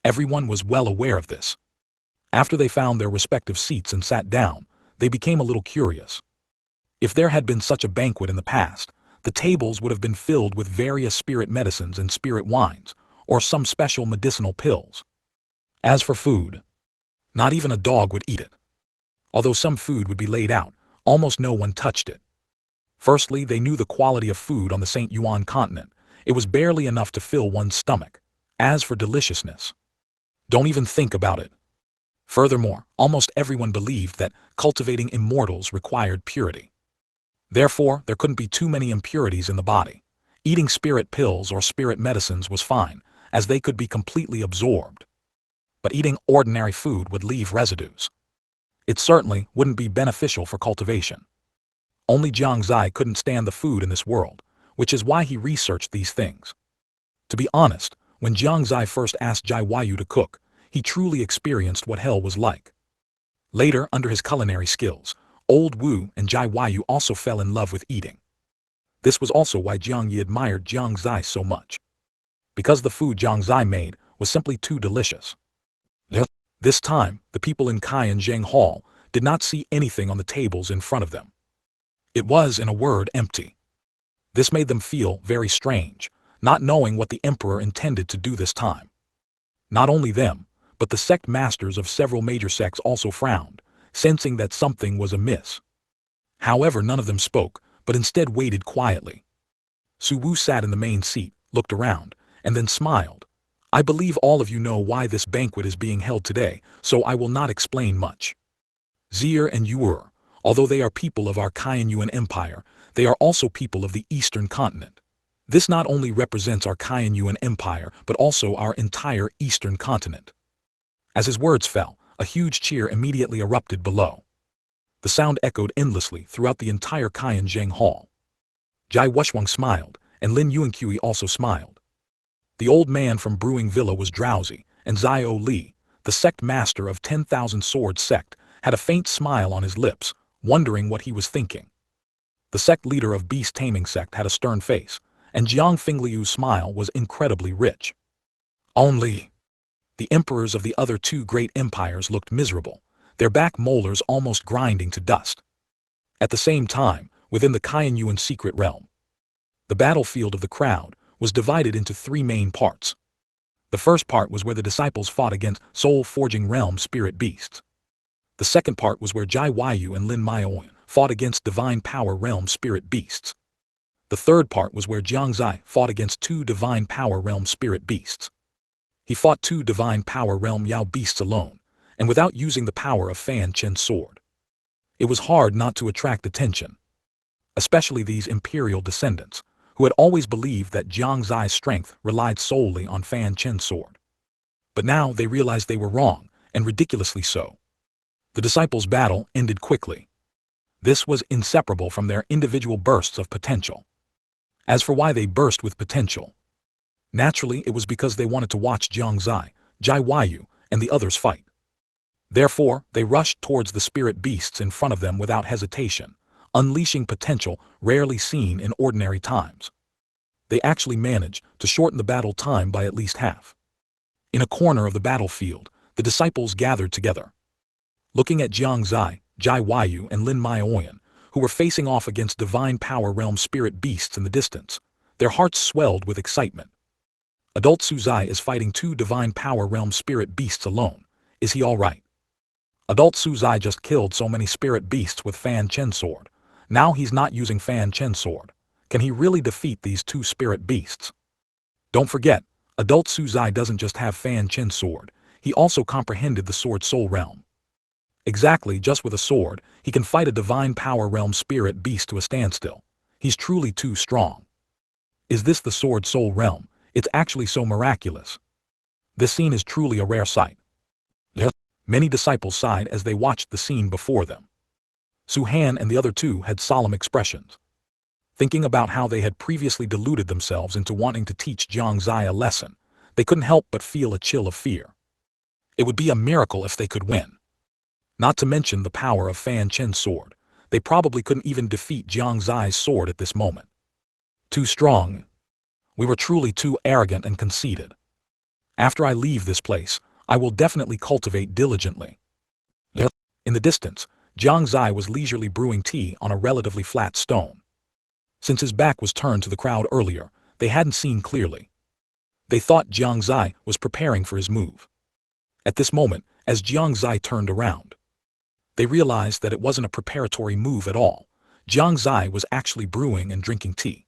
Everyone was well aware of this. After they found their respective seats and sat down, they became a little curious. If there had been such a banquet in the past, the tables would have been filled with various spirit medicines and spirit wines, or some special medicinal pills. As for food, not even a dog would eat it. Although some food would be laid out, almost no one touched it. Firstly, they knew the quality of food on the Shengyuan Continent. It was barely enough to fill one's stomach. As for deliciousness, don't even think about it. Furthermore, almost everyone believed that cultivating immortals required purity. Therefore, there couldn't be too many impurities in the body. Eating spirit pills or spirit medicines was fine, as they could be completely absorbed. But eating ordinary food would leave residues. It certainly wouldn't be beneficial for cultivation. Only Jiang Xie couldn't stand the food in this world, which is why he researched these things. To be honest, when Jiang Xie first asked Jai Yu to cook, he truly experienced what hell was like. Later, under his culinary skills, Old Wu and Jai Yu also fell in love with eating. This was also why Jiang Yi admired Jiang Xie so much. Because the food Jiang Xie made was simply too delicious. This time, the people in Qianzheng Hall did not see anything on the tables in front of them. It was, in a word, empty. This made them feel very strange, not knowing what the emperor intended to do this time. Not only them, but the sect masters of several major sects also frowned, sensing that something was amiss. However, none of them spoke, but instead waited quietly. Su Wu sat in the main seat, looked around, and then smiled. I believe all of you know why this banquet is being held today, so I will not explain much. Zier and Yuer, Although they are people of our Shengyuan Empire, they are also people of the Eastern Continent. This not only represents our Shengyuan Empire, but also our entire Eastern Continent. As his words fell, a huge cheer immediately erupted below. The sound echoed endlessly throughout the entire Qianzheng Hall. Jai Wushwang smiled, and Lin Yuanqui also smiled. The old man from Brewing Villa was drowsy, and Zio Li, the sect master of 10,000 Sword Sect, had a faint smile on his lips, wondering what he was thinking. The sect leader of Beast Taming Sect had a stern face, and Jiang Fingliu's smile was incredibly rich. Only the emperors of the other two great empires looked miserable, their back molars almost grinding to dust. At the same time, within the Qianyuan secret realm, the battlefield of the crowd was divided into three main parts. The first part was where the disciples fought against soul-forging realm spirit beasts. The second part was where Jai Waiyu and Lin Maioyan fought against divine power realm spirit beasts. The third part was where Jiang Xie fought against two divine power realm spirit beasts. He fought two divine power realm Yao beasts alone, and without using the power of Fanchen's sword. It was hard not to attract attention, especially these imperial descendants, who had always believed that Jiang Xie's strength relied solely on Fanchen's sword. But now they realized they were wrong, and ridiculously so. The disciples' battle ended quickly. This was inseparable from their individual bursts of potential. As for why they burst with potential, naturally it was because they wanted to watch Jiang Xie, Jai Waiyu, and the others fight. Therefore, they rushed towards the spirit beasts in front of them without hesitation, unleashing potential rarely seen in ordinary times. They actually managed to shorten the battle time by at least half. In a corner of the battlefield, the disciples gathered together. Looking at Jiang Xie, Jai Waiyu, and Lin Maioyan, who were facing off against divine power realm spirit beasts in the distance, their hearts swelled with excitement. Adult Su Zai is fighting two divine power realm spirit beasts alone. Is he alright? Adult Su Zai just killed so many spirit beasts with Fan Chen's sword. Now he's not using Fan Chen's sword. Can he really defeat these two spirit beasts? Don't forget, Adult Su Zai doesn't just have Fan Chen's sword, he also comprehended the sword soul realm. Exactly, just with a sword, he can fight a divine power realm spirit beast to a standstill. He's truly too strong. Is this the sword soul realm? It's actually so miraculous. This scene is truly a rare sight. Yes. Many disciples sighed as they watched the scene before them. Su Han and the other two had solemn expressions. Thinking about how they had previously deluded themselves into wanting to teach Jiang Xie a lesson, they couldn't help but feel a chill of fear. It would be a miracle if they could win. Not to mention the power of Fan Chen's sword, they probably couldn't even defeat Jiang Xie's sword at this moment. Too strong. We were truly too arrogant and conceited. After I leave this place, I will definitely cultivate diligently. In the distance, Jiang Xie was leisurely brewing tea on a relatively flat stone. Since his back was turned to the crowd earlier, they hadn't seen clearly. They thought Jiang Xie was preparing for his move. At this moment, as Jiang Xie turned around, they realized that it wasn't a preparatory move at all. Jiang Xie was actually brewing and drinking tea.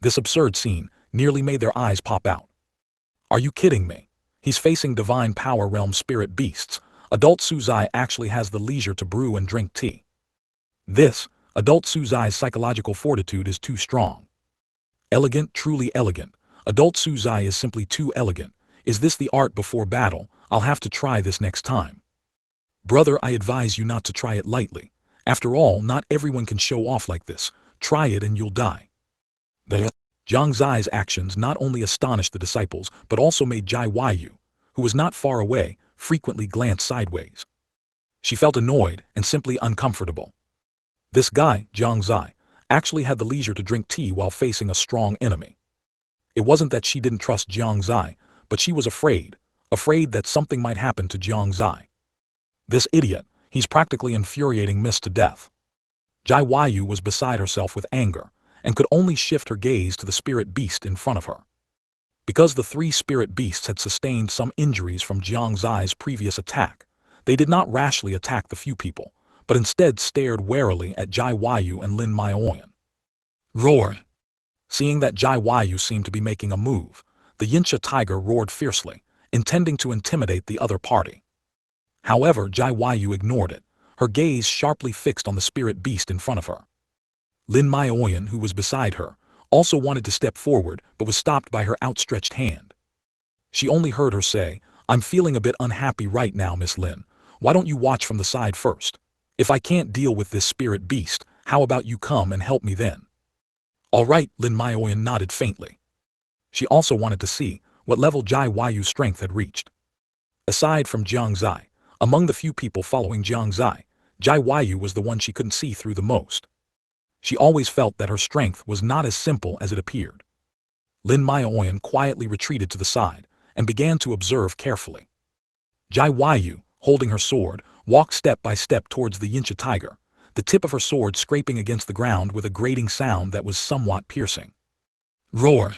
This absurd scene nearly made their eyes pop out. Are you kidding me? He's facing divine power realm spirit beasts. Adult Su Zai actually has the leisure to brew and drink tea. This, Adult Su Zai's psychological fortitude is too strong. Elegant, truly elegant. Adult Su Zai is simply too elegant. Is this the art before battle? I'll have to try this next time. Brother, I advise you not to try it lightly. After all, not everyone can show off like this. Try it and you'll die. Jiang Xie's actions not only astonished the disciples, but also made Jai Waiyu, who was not far away, frequently glance sideways. She felt annoyed and simply uncomfortable. This guy, Jiang Xie, actually had the leisure to drink tea while facing a strong enemy. It wasn't that she didn't trust Jiang Xie, but she was afraid that something might happen to Jiang Xie. This idiot, he's practically infuriating Miss to death. Jai Waiyu was beside herself with anger, and could only shift her gaze to the spirit beast in front of her. Because the three spirit beasts had sustained some injuries from Jiang Xie's previous attack, they did not rashly attack the few people, but instead stared warily at Jai Waiyu and Lin Maioyan. Roar! Seeing that Jai Waiyu seemed to be making a move, the Yinsha tiger roared fiercely, intending to intimidate the other party. However, Jai Waiyu ignored it, her gaze sharply fixed on the spirit beast in front of her. Lin Maoyan, who was beside her, also wanted to step forward but was stopped by her outstretched hand. She only heard her say, "I'm feeling a bit unhappy right now, Miss Lin. Why don't you watch from the side first? If I can't deal with this spirit beast, how about you come and help me then?" "All right," Lin Maoyan nodded faintly. She also wanted to see what level Jai Yu's strength had reached. Aside from Jiang Xie, among the few people following Jiang Xie, Jai Yu was the one she couldn't see through the most. She always felt that her strength was not as simple as it appeared. Lin Maoyan quietly retreated to the side and began to observe carefully. Jai Yu, holding her sword, walked step by step towards the Yincha tiger, the tip of her sword scraping against the ground with a grating sound that was somewhat piercing. Roar!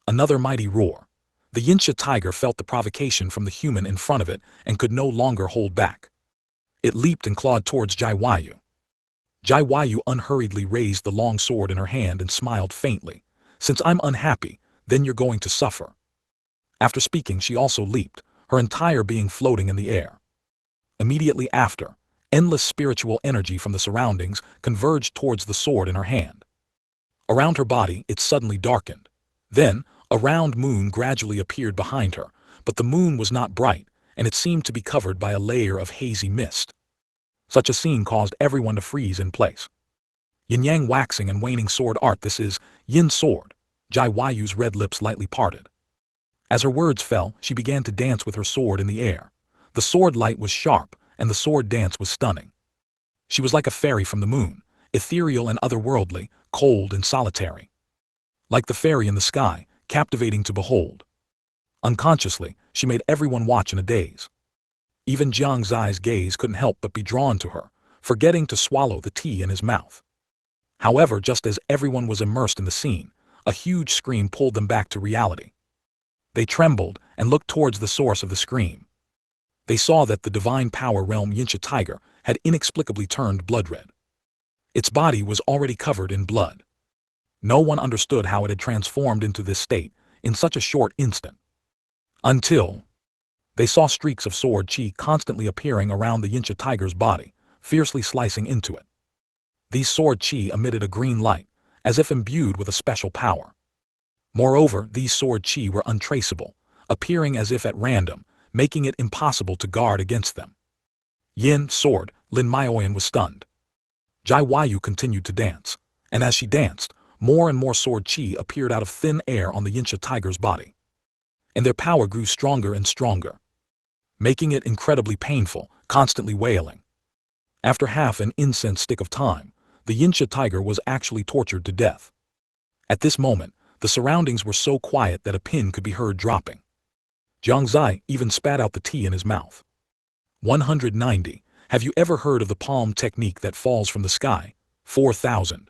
Another mighty roar. The Yincha tiger felt the provocation from the human in front of it and could no longer hold back. It leaped and clawed towards Jai Yu. Jai Yu unhurriedly raised the long sword in her hand and smiled faintly. "Since I'm unhappy, then you're going to suffer." After speaking, she also leaped, her entire being floating in the air. Immediately after, endless spiritual energy from the surroundings converged towards the sword in her hand. Around her body, it suddenly darkened. Then, a round moon gradually appeared behind her, but the moon was not bright, and it seemed to be covered by a layer of hazy mist. Such a scene caused everyone to freeze in place. Yin-yang waxing and waning sword art. This is Yin sword. Jai Yu's red lips lightly parted. As her words fell, she began to dance with her sword in the air. The sword light was sharp, and the sword dance was stunning. She was like a fairy from the moon, ethereal and otherworldly, cold and solitary. Like the fairy in the sky, captivating to behold. Unconsciously, she made everyone watch in a daze. Even Jiang Xie's gaze couldn't help but be drawn to her, forgetting to swallow the tea in his mouth. However, just as everyone was immersed in the scene, a huge scream pulled them back to reality. They trembled and looked towards the source of the scream. They saw that the divine power realm Yincha tiger had inexplicably turned blood red. Its body was already covered in blood. No one understood how it had transformed into this state in such a short instant. Until they saw streaks of sword chi constantly appearing around the Yincha tiger's body, fiercely slicing into it. These sword chi emitted a green light, as if imbued with a special power. Moreover, these sword chi were untraceable, appearing as if at random, making it impossible to guard against them. Yin sword, Lin Maoyan was stunned. Jai Yu continued to dance, and as she danced, more and more sword chi appeared out of thin air on the Yincha tiger's body. And their power grew stronger and stronger, making it incredibly painful, constantly wailing. After half an incense stick of time, the Yincha tiger was actually tortured to death. At this moment, the surroundings were so quiet that a pin could be heard dropping. Jiang Xie even spat out the tea in his mouth. 190. Have you ever heard of the palm technique that falls from the sky? 4000.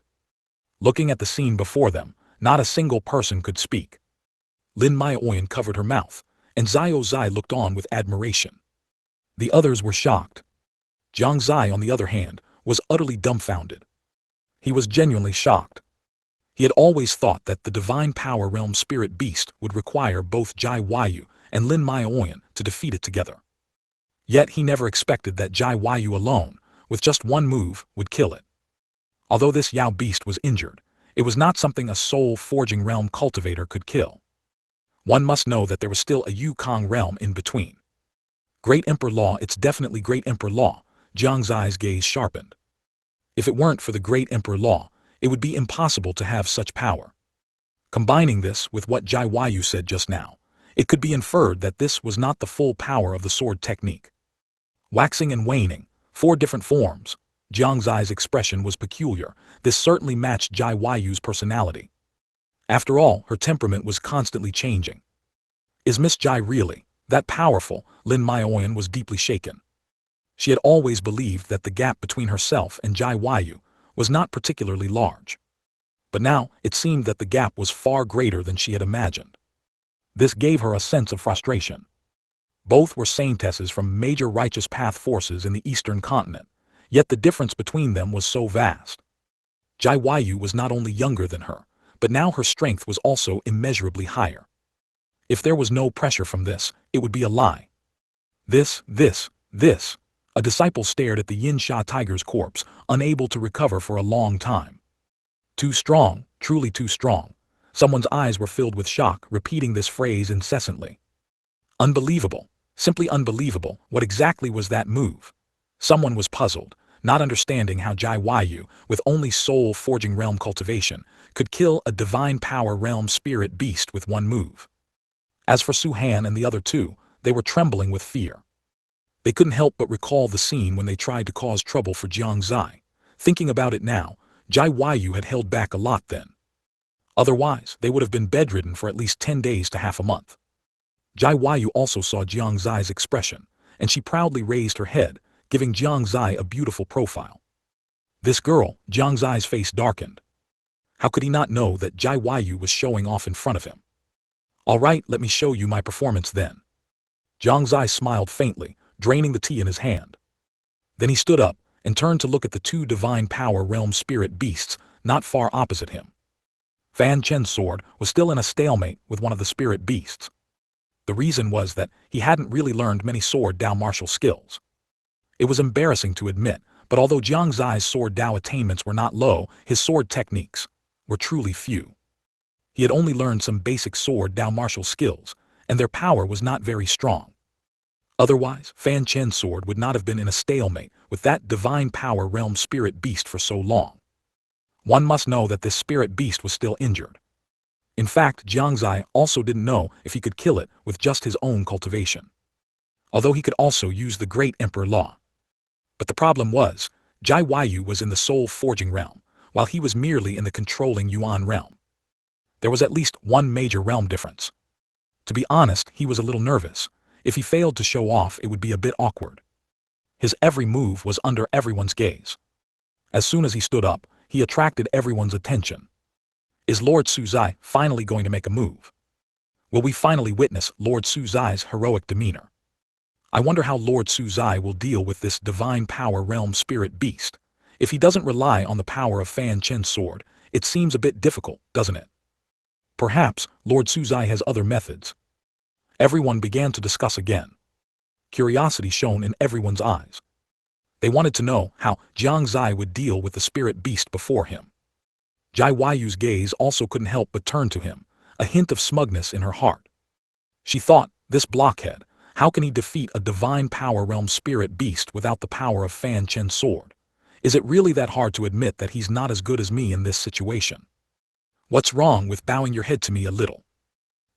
Looking at the scene before them, not a single person could speak. Lin Maoyan covered her mouth, and Xiao Zai looked on with admiration. The others were shocked. Jiang Xie, on the other hand, was utterly dumbfounded. He was genuinely shocked. He had always thought that the divine power realm spirit beast would require both Jai Yu and Lin Maoyan to defeat it together. Yet he never expected that Jai Yu alone, with just one move, would kill it. Although this Yao beast was injured, it was not something a soul-forging realm cultivator could kill. One must know that there was still a Yukong realm in between. Great Emperor Law, it's definitely Great Emperor Law. Jiang Xie's gaze sharpened. If it weren't for the Great Emperor Law, it would be impossible to have such power. Combining this with what Jai Yu said just now, it could be inferred that this was not the full power of the sword technique. Waxing and waning, 4 different forms. Jiang Xie's expression was peculiar. This certainly matched Jai Yu's personality. After all, her temperament was constantly changing. Is Miss Jai really that powerful? Lin Maoyan was deeply shaken. She had always believed that the gap between herself and Jai Yu was not particularly large. But now, it seemed that the gap was far greater than she had imagined. This gave her a sense of frustration. Both were saintesses from major righteous path forces in the Eastern Continent, yet the difference between them was so vast. Jai Yu was not only younger than her, but now her strength was also immeasurably higher. If there was no pressure from this, it would be a lie. This. A disciple stared at the Yinsha tiger's corpse, unable to recover for a long time. Too strong, truly too strong. Someone's eyes were filled with shock, repeating this phrase incessantly. Unbelievable. Simply unbelievable. What exactly was that move? Someone was puzzled, not understanding how Jiang, with only soul-forging realm cultivation, could kill a divine power realm spirit beast with one move. As for Su Han and the other two, they were trembling with fear. They couldn't help but recall the scene when they tried to cause trouble for Jiang Xie. Thinking about it now, Jiang had held back a lot then. Otherwise, they would have been bedridden for at least 10 days to half a month. Jiang also saw Jiang Xie's expression, and she proudly raised her head, giving Jiang Xie a beautiful profile. This girl, Jiang Xie's face darkened. How could he not know that Jiang was showing off in front of him? All right, let me show you my performance then. Jiang Xie smiled faintly, draining the tea in his hand. Then he stood up and turned to look at the two divine power realm spirit beasts not far opposite him. Fanchen's sword was still in a stalemate with one of the spirit beasts. The reason was that he hadn't really learned many sword Dao martial skills. It was embarrassing to admit, but although Jiang Xie's sword Dao attainments were not low, his sword techniques were truly few. He had only learned some basic sword Dao martial skills, and their power was not very strong. Otherwise, Fanchen's sword would not have been in a stalemate with that divine power realm spirit beast for so long. One must know that this spirit beast was still injured. In fact, Jiang Xie also didn't know if he could kill it with just his own cultivation. Although he could also use the great emperor law. But the problem was, Jiang was in the soul-forging realm, while he was merely in the controlling Yuan realm. There was at least one major realm difference. To be honest, he was a little nervous. If he failed to show off, it would be a bit awkward. His every move was under everyone's gaze. As soon as he stood up, he attracted everyone's attention. Is Lord Su Zai finally going to make a move? Will we finally witness Lord Su Zai's heroic demeanor? I wonder how Lord Su Zai will deal with this divine power realm spirit beast. If he doesn't rely on the power of Fanchen's sword, it seems a bit difficult, doesn't it? Perhaps Lord Su Zai has other methods. Everyone began to discuss again. Curiosity shone in everyone's eyes. They wanted to know how Jiang Xie would deal with the spirit beast before him. Jiang gaze also couldn't help but turn to him, a hint of smugness in her heart. She thought, this blockhead, how can he defeat a divine power realm spirit beast without the power of Fanchen's sword? Is it really that hard to admit that he's not as good as me in this situation? What's wrong with bowing your head to me a little?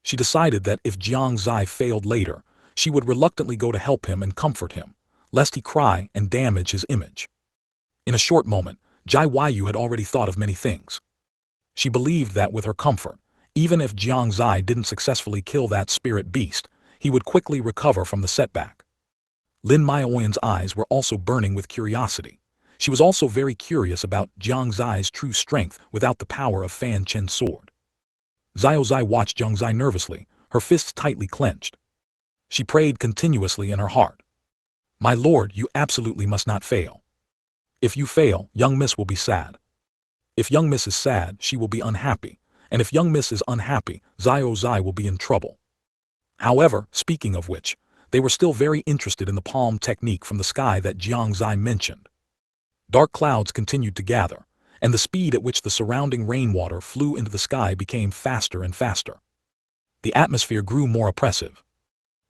She decided that if Jiang Xie failed later, she would reluctantly go to help him and comfort him, lest he cry and damage his image. In a short moment, Jiang had already thought of many things. She believed that with her comfort, even if Jiang Xie didn't successfully kill that spirit beast, he would quickly recover from the setback. Lin Maoyan's eyes were also burning with curiosity. She was also very curious about Jiang Xie's true strength without the power of Fanchen's sword. Xiao Zai watched Jiang Xie nervously, her fists tightly clenched. She prayed continuously in her heart. My lord, you absolutely must not fail. If you fail, young miss will be sad. If young miss is sad, she will be unhappy, and if young miss is unhappy, Xiao Zai will be in trouble. However, speaking of which, they were still very interested in the palm technique from the sky that Jiang Xie mentioned. Dark clouds continued to gather, and the speed at which the surrounding rainwater flew into the sky became faster and faster. The atmosphere grew more oppressive.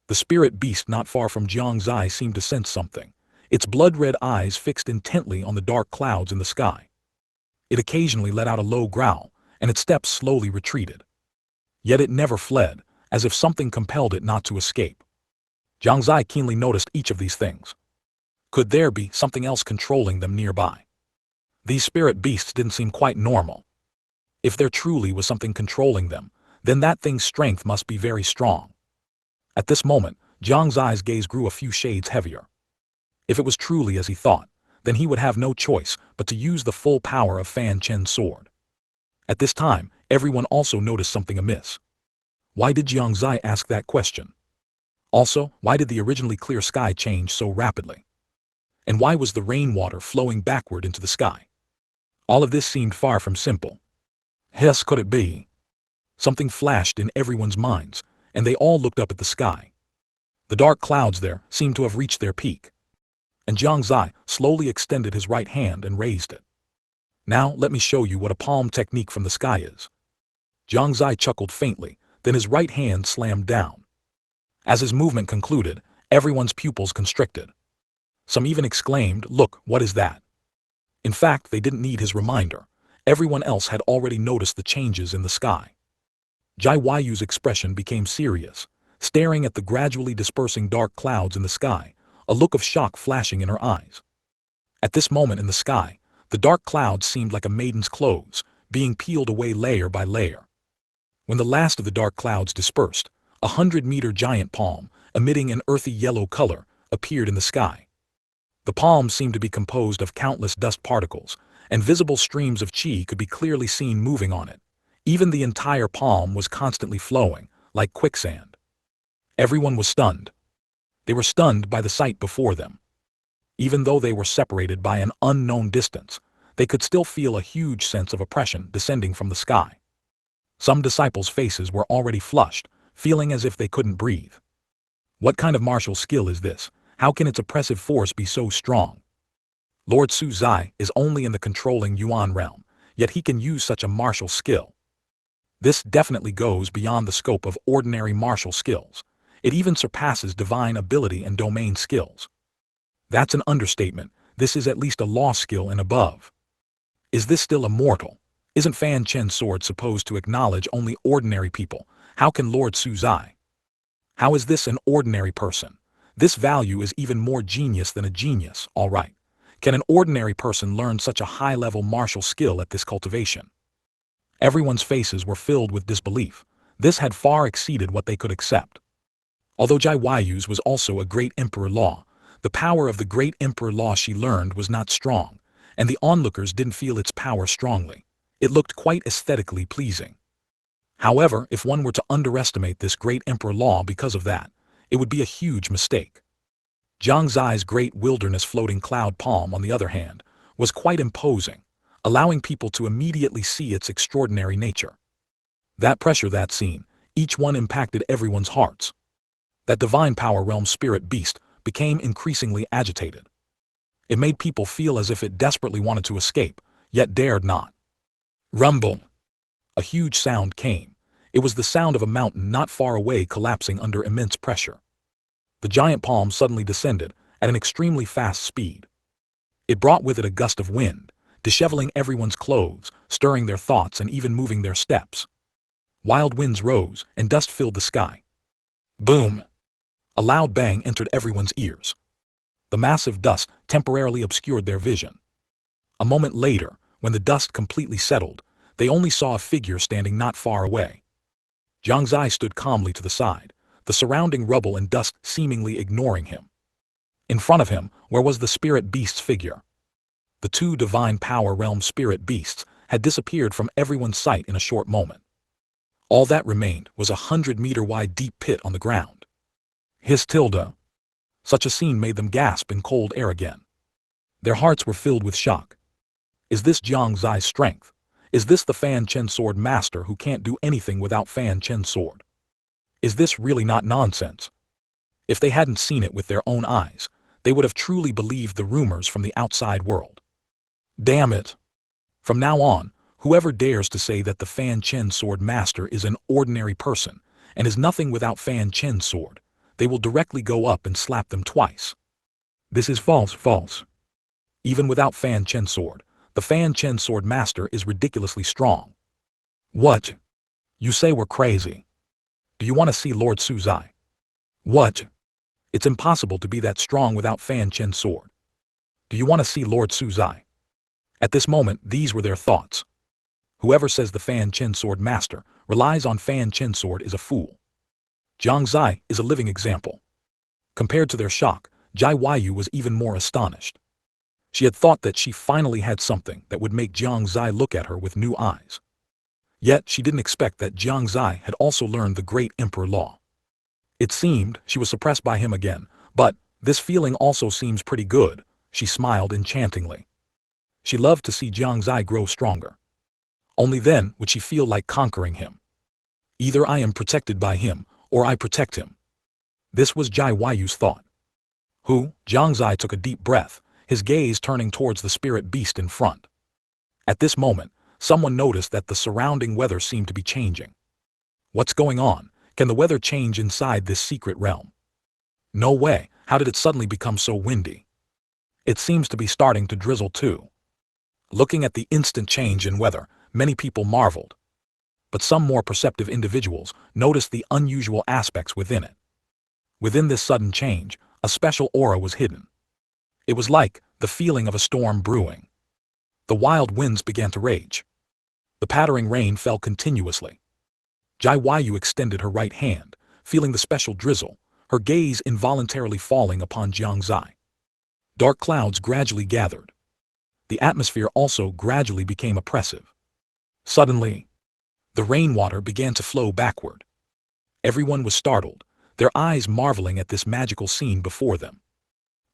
The spirit beast not far from Jiang Xie seemed to sense something, its blood-red eyes fixed intently on the dark clouds in the sky. It occasionally let out a low growl, and its steps slowly retreated. Yet it never fled, as if something compelled it not to escape. Jiang Xie keenly noticed each of these things. Could there be something else controlling them nearby? These spirit beasts didn't seem quite normal. If there truly was something controlling them, then that thing's strength must be very strong. At this moment, Jiang Xie's gaze grew a few shades heavier. If it was truly as he thought, then he would have no choice but to use the full power of Fanchen's sword. At this time, everyone also noticed something amiss. Why did Jiang Xie ask that question? Also, why did the originally clear sky change so rapidly? And why was the rainwater flowing backward into the sky? All of this seemed far from simple. Yes, could it be? Something flashed in everyone's minds, and they all looked up at the sky. The dark clouds there seemed to have reached their peak. and Jiang Xie slowly extended his right hand and raised it. Now let me show you what a palm technique from the sky is. Jiang Xie chuckled faintly, then his right hand slammed down. As his movement concluded, everyone's pupils constricted. Some even exclaimed, "Look, what is that?" In fact, they didn't need his reminder. Everyone else had already noticed the changes in the sky. Jai Yu's expression became serious, staring at the gradually dispersing dark clouds in the sky, a look of shock flashing in her eyes. At this moment in the sky, the dark clouds seemed like a maiden's clothes, being peeled away layer by layer. When the last of the dark clouds dispersed, 100-meter giant palm, emitting an earthy yellow color, appeared in the sky. The palm seemed to be composed of countless dust particles, and visible streams of qi could be clearly seen moving on it. Even the entire palm was constantly flowing, like quicksand. Everyone was stunned. They were stunned by the sight before them. Even though they were separated by an unknown distance, they could still feel a huge sense of oppression descending from the sky. Some disciples' faces were already flushed, feeling as if they couldn't breathe. What kind of martial skill is this? How can its oppressive force be so strong? Lord Su Zai is only in the controlling Yuan realm, yet he can use such a martial skill. This definitely goes beyond the scope of ordinary martial skills. It even surpasses divine ability and domain skills. That's an understatement. This is at least a law skill and above. Is this still a mortal? Isn't Fanchen's sword supposed to acknowledge only ordinary people? How can Lord Su Zai? How is this an ordinary person? This value is even more genius than a genius, all right. Can an ordinary person learn such a high-level martial skill at this cultivation? Everyone's faces were filled with disbelief. This had far exceeded what they could accept. Although Jai Yu's was also a great emperor law, the power of the great emperor law she learned was not strong, and the onlookers didn't feel its power strongly. It looked quite aesthetically pleasing. However, if one were to underestimate this great emperor law because of that, it would be a huge mistake. Jiang Xie's great wilderness floating cloud palm, on the other hand, was quite imposing, allowing people to immediately see its extraordinary nature. That pressure, that scene, each one impacted everyone's hearts. That divine power realm spirit beast became increasingly agitated. It made people feel as if it desperately wanted to escape, yet dared not. Rumble! A huge sound came. It was the sound of a mountain not far away collapsing under immense pressure. The giant palm suddenly descended at an extremely fast speed. It brought with it a gust of wind, disheveling everyone's clothes, stirring their thoughts and even moving their steps. Wild winds rose and dust filled the sky. Boom! A loud bang entered everyone's ears. The massive dust temporarily obscured their vision. A moment later, when the dust completely settled, they only saw a figure standing not far away. Jiang Xie stood calmly to the side, the surrounding rubble and dust seemingly ignoring him. In front of him, where was the spirit beast's figure? The two divine power realm spirit beasts had disappeared from everyone's sight in a short moment. All that remained was a 100-meter wide deep pit on the ground. His tilde. Such a scene made them gasp in cold air again. Their hearts were filled with shock. Is this Jiang Xie's strength? Is this the Fanchen sword master who can't do anything without Fanchen's sword? Is this really not nonsense? If they hadn't seen it with their own eyes, they would have truly believed the rumors from the outside world. Damn it! From now on, whoever dares to say that the Fanchen sword master is an ordinary person and is nothing without Fanchen's sword, they will directly go up and slap them twice. This is false, false. Even without Fanchen's sword, the Fanchen sword master is ridiculously strong. What? You say we're crazy. Do you want to see Lord Su Zai? What? It's impossible to be that strong without Fanchen's sword. Do you want to see Lord Su Zai? At this moment, these were their thoughts. Whoever says the Fanchen sword master relies on Fanchen's sword is a fool. Jiang Xie is a living example. Compared to their shock, Jai Yu was even more astonished. She had thought that she finally had something that would make Jiang Xie look at her with new eyes. Yet she didn't expect that Jiang Xie had also learned the great emperor law. It seemed she was suppressed by him again, but this feeling also seems pretty good. She smiled enchantingly. She loved to see Jiang Xie grow stronger. Only then would she feel like conquering him. Either I am protected by him, or I protect him. This was Jai Yu's thought. Who? Jiang Xie took a deep breath, his gaze turning towards the spirit beast in front. At this moment, someone noticed that the surrounding weather seemed to be changing. What's going on? Can the weather change inside this secret realm? No way. How did it suddenly become so windy? It seems to be starting to drizzle too. Looking at the instant change in weather, many people marveled. But some more perceptive individuals noticed the unusual aspects within it. Within this sudden change, a special aura was hidden. It was like the feeling of a storm brewing. The wild winds began to rage. The pattering rain fell continuously. Jiang extended her right hand, feeling the special drizzle, her gaze involuntarily falling upon Jiang Xie. Dark clouds gradually gathered. The atmosphere also gradually became oppressive. Suddenly, the rainwater began to flow backward. Everyone was startled, their eyes marveling at this magical scene before them.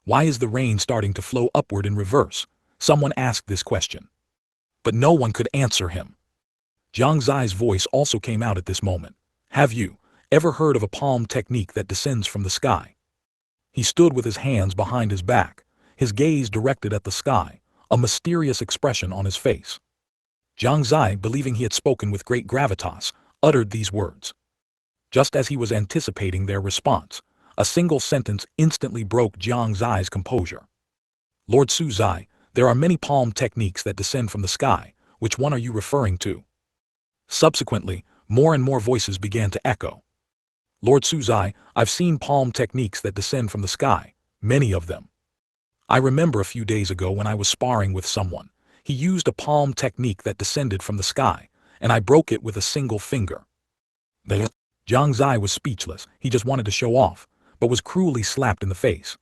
Why is the rain starting to flow upward in reverse? Someone asked this question. But no one could answer him. Jiang Xie's voice also came out at this moment. Have you ever heard of a palm technique that descends from the sky? He stood with his hands behind his back, his gaze directed at the sky, a mysterious expression on his face. Jiang Xie, believing he had spoken with great gravitas, uttered these words. Just as he was anticipating their response, a single sentence instantly broke Jiang Xie's composure. Lord Su Zai, there are many palm techniques that descend from the sky. Which one are you referring to? Subsequently, more and more voices began to echo. Lord Su Zai, I've seen palm techniques that descend from the sky, many of them. I remember a few days ago when I was sparring with someone. He used a palm technique that descended from the sky, and I broke it with a single finger. Jiang Xie was speechless. He just wanted to show off, but was cruelly slapped in the face.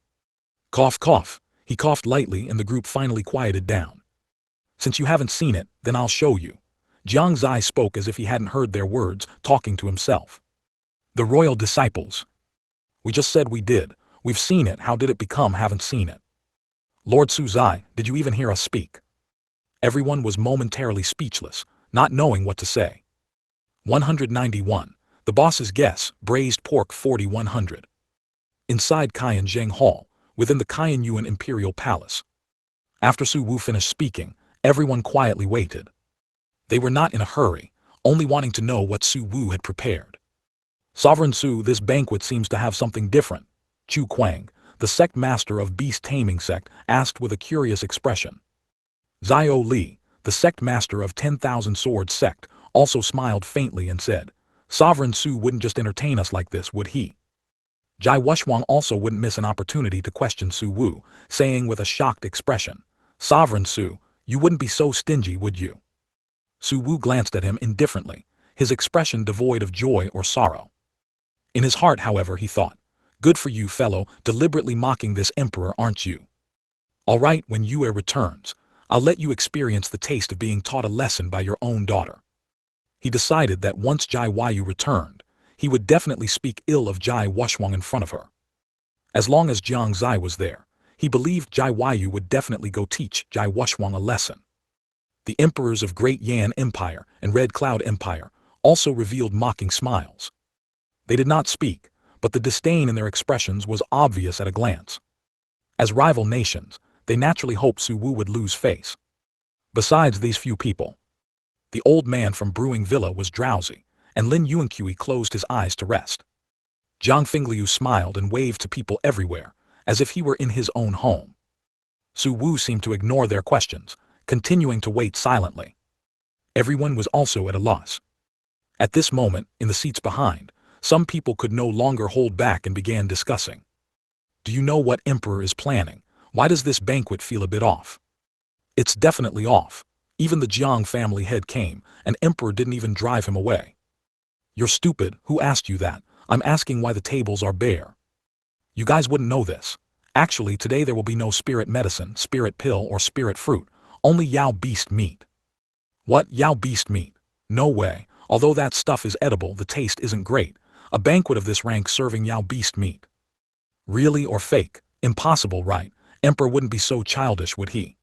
Cough, cough. He coughed lightly and the group finally quieted down. Since you haven't seen it, then I'll show you. Jiang Xie spoke as if he hadn't heard their words, talking to himself. The royal disciples. We just said we did. We've seen it. How did it become haven't seen it? Lord Su Zai, did you even hear us speak? Everyone was momentarily speechless, not knowing what to say. 191. The boss's guess, braised pork 4100. Inside Qian Zheng Hall, within the Qian Yuan Imperial Palace. After Su Wu finished speaking, everyone quietly waited. They were not in a hurry, only wanting to know what Su Wu had prepared. Sovereign Su, this banquet seems to have something different. Chu Kuang, the sect master of beast taming sect, asked with a curious expression. Zio Li, the sect master of 10,000 Swords sect, also smiled faintly and said, Sovereign Su wouldn't just entertain us like this, would he? Jai Wushwang also wouldn't miss an opportunity to question Su Wu, saying with a shocked expression, Sovereign Su, you wouldn't be so stingy, would you? Su Wu glanced at him indifferently, his expression devoid of joy or sorrow. In his heart, however, he thought, good for you, fellow, deliberately mocking this emperor, aren't you? All right, when Yue returns, I'll let you experience the taste of being taught a lesson by your own daughter. He decided that once Jai Yu returned, he would definitely speak ill of Jai Wushwang in front of her. As long as Jiang Xie was there, he believed Jai Yu would definitely go teach Jai Wushwang a lesson. The emperors of Great Yan Empire and Red Cloud Empire also revealed mocking smiles. They did not speak, but the disdain in their expressions was obvious at a glance. As rival nations, they naturally hoped Su Wu would lose face. Besides these few people, the old man from Brewing Villa was drowsy, and Lin Yuankui closed his eyes to rest. Zhang Fingliu smiled and waved to people everywhere, as if he were in his own home. Su Wu seemed to ignore their questions, continuing to wait silently. Everyone was also at a loss. At this moment, in the seats behind, some people could no longer hold back and began discussing. Do you know what Emperor is planning? Why does this banquet feel a bit off? It's definitely off. Even the Jiang family head came, and Emperor didn't even drive him away. You're stupid, who asked you that? I'm asking why the tables are bare. You guys wouldn't know this. Actually, today there will be no spirit medicine, spirit pill, or spirit fruit, only Yao beast meat. What, Yao beast meat? No way. Although that stuff is edible, the taste isn't great. A banquet of this rank serving Yao beast meat. Really or fake? Impossible, right? Emperor wouldn't be so childish, would he?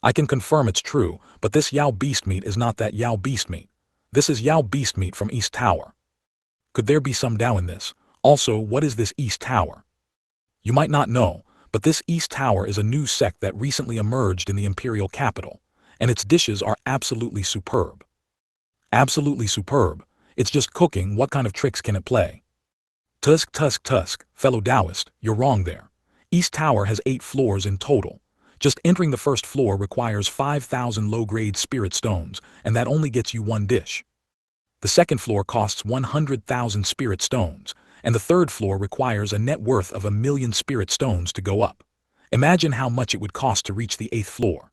I can confirm it's true, but this Yao beast meat is not that Yao beast meat. This is Yao beast meat from East Tower. Could there be some Dao in this? Also, what is this East Tower? You might not know, but this East Tower is a new sect that recently emerged in the imperial capital, and its dishes are absolutely superb. Absolutely superb. It's just cooking. What kind of tricks can it play? Tusk, fellow Taoist, you're wrong there. East Tower has 8 floors in total. Just entering the first floor requires 5,000 low-grade spirit stones, and that only gets you 1 dish. The second floor costs 100,000 spirit stones, and the third floor requires a net worth of 1,000,000 spirit stones to go up. Imagine how much it would cost to reach the 8th floor.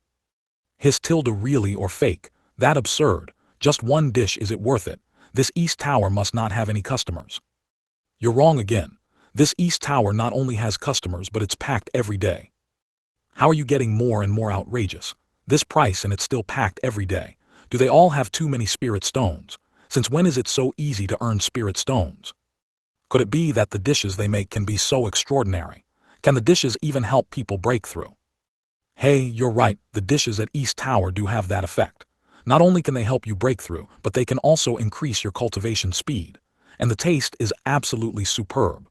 His tilde really or fake, that absurd, just 1 dish, is it worth it? This East Tower must not have any customers. You're wrong again. This East Tower not only has customers but it's packed every day. How are you getting more and more outrageous? This price and it's still packed every day. Do they all have too many spirit stones? Since when is it so easy to earn spirit stones? Could it be that the dishes they make can be so extraordinary? Can the dishes even help people break through? Hey, you're right, the dishes at East Tower do have that effect. Not only can they help you break through, but they can also increase your cultivation speed. And the taste is absolutely superb.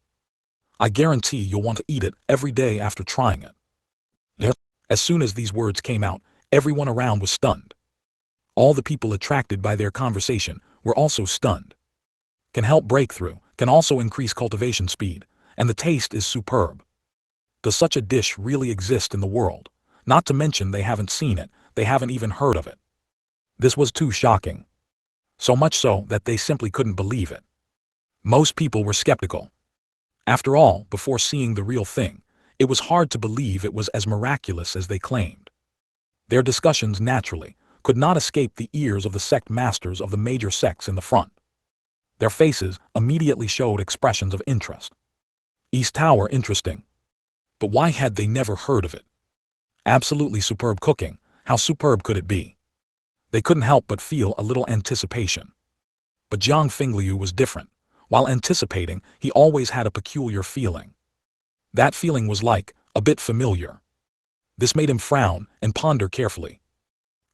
I guarantee you'll want to eat it every day after trying it. Yep. As soon as these words came out, everyone around was stunned. All the people attracted by their conversation were also stunned. Can help breakthrough, can also increase cultivation speed, and the taste is superb. Does such a dish really exist in the world? Not to mention they haven't seen it, they haven't even heard of it. This was too shocking. So much so that they simply couldn't believe it. Most people were skeptical. After all, before seeing the real thing, it was hard to believe it was as miraculous as they claimed. Their discussions naturally could not escape the ears of the sect masters of the major sects in the front. Their faces immediately showed expressions of interest. East Tower, interesting. But why had they never heard of it? Absolutely superb cooking, how superb could it be? They couldn't help but feel a little anticipation. But Jiang Fingliu was different. While anticipating, he always had a peculiar feeling. That feeling was like, a bit familiar. This made him frown and ponder carefully.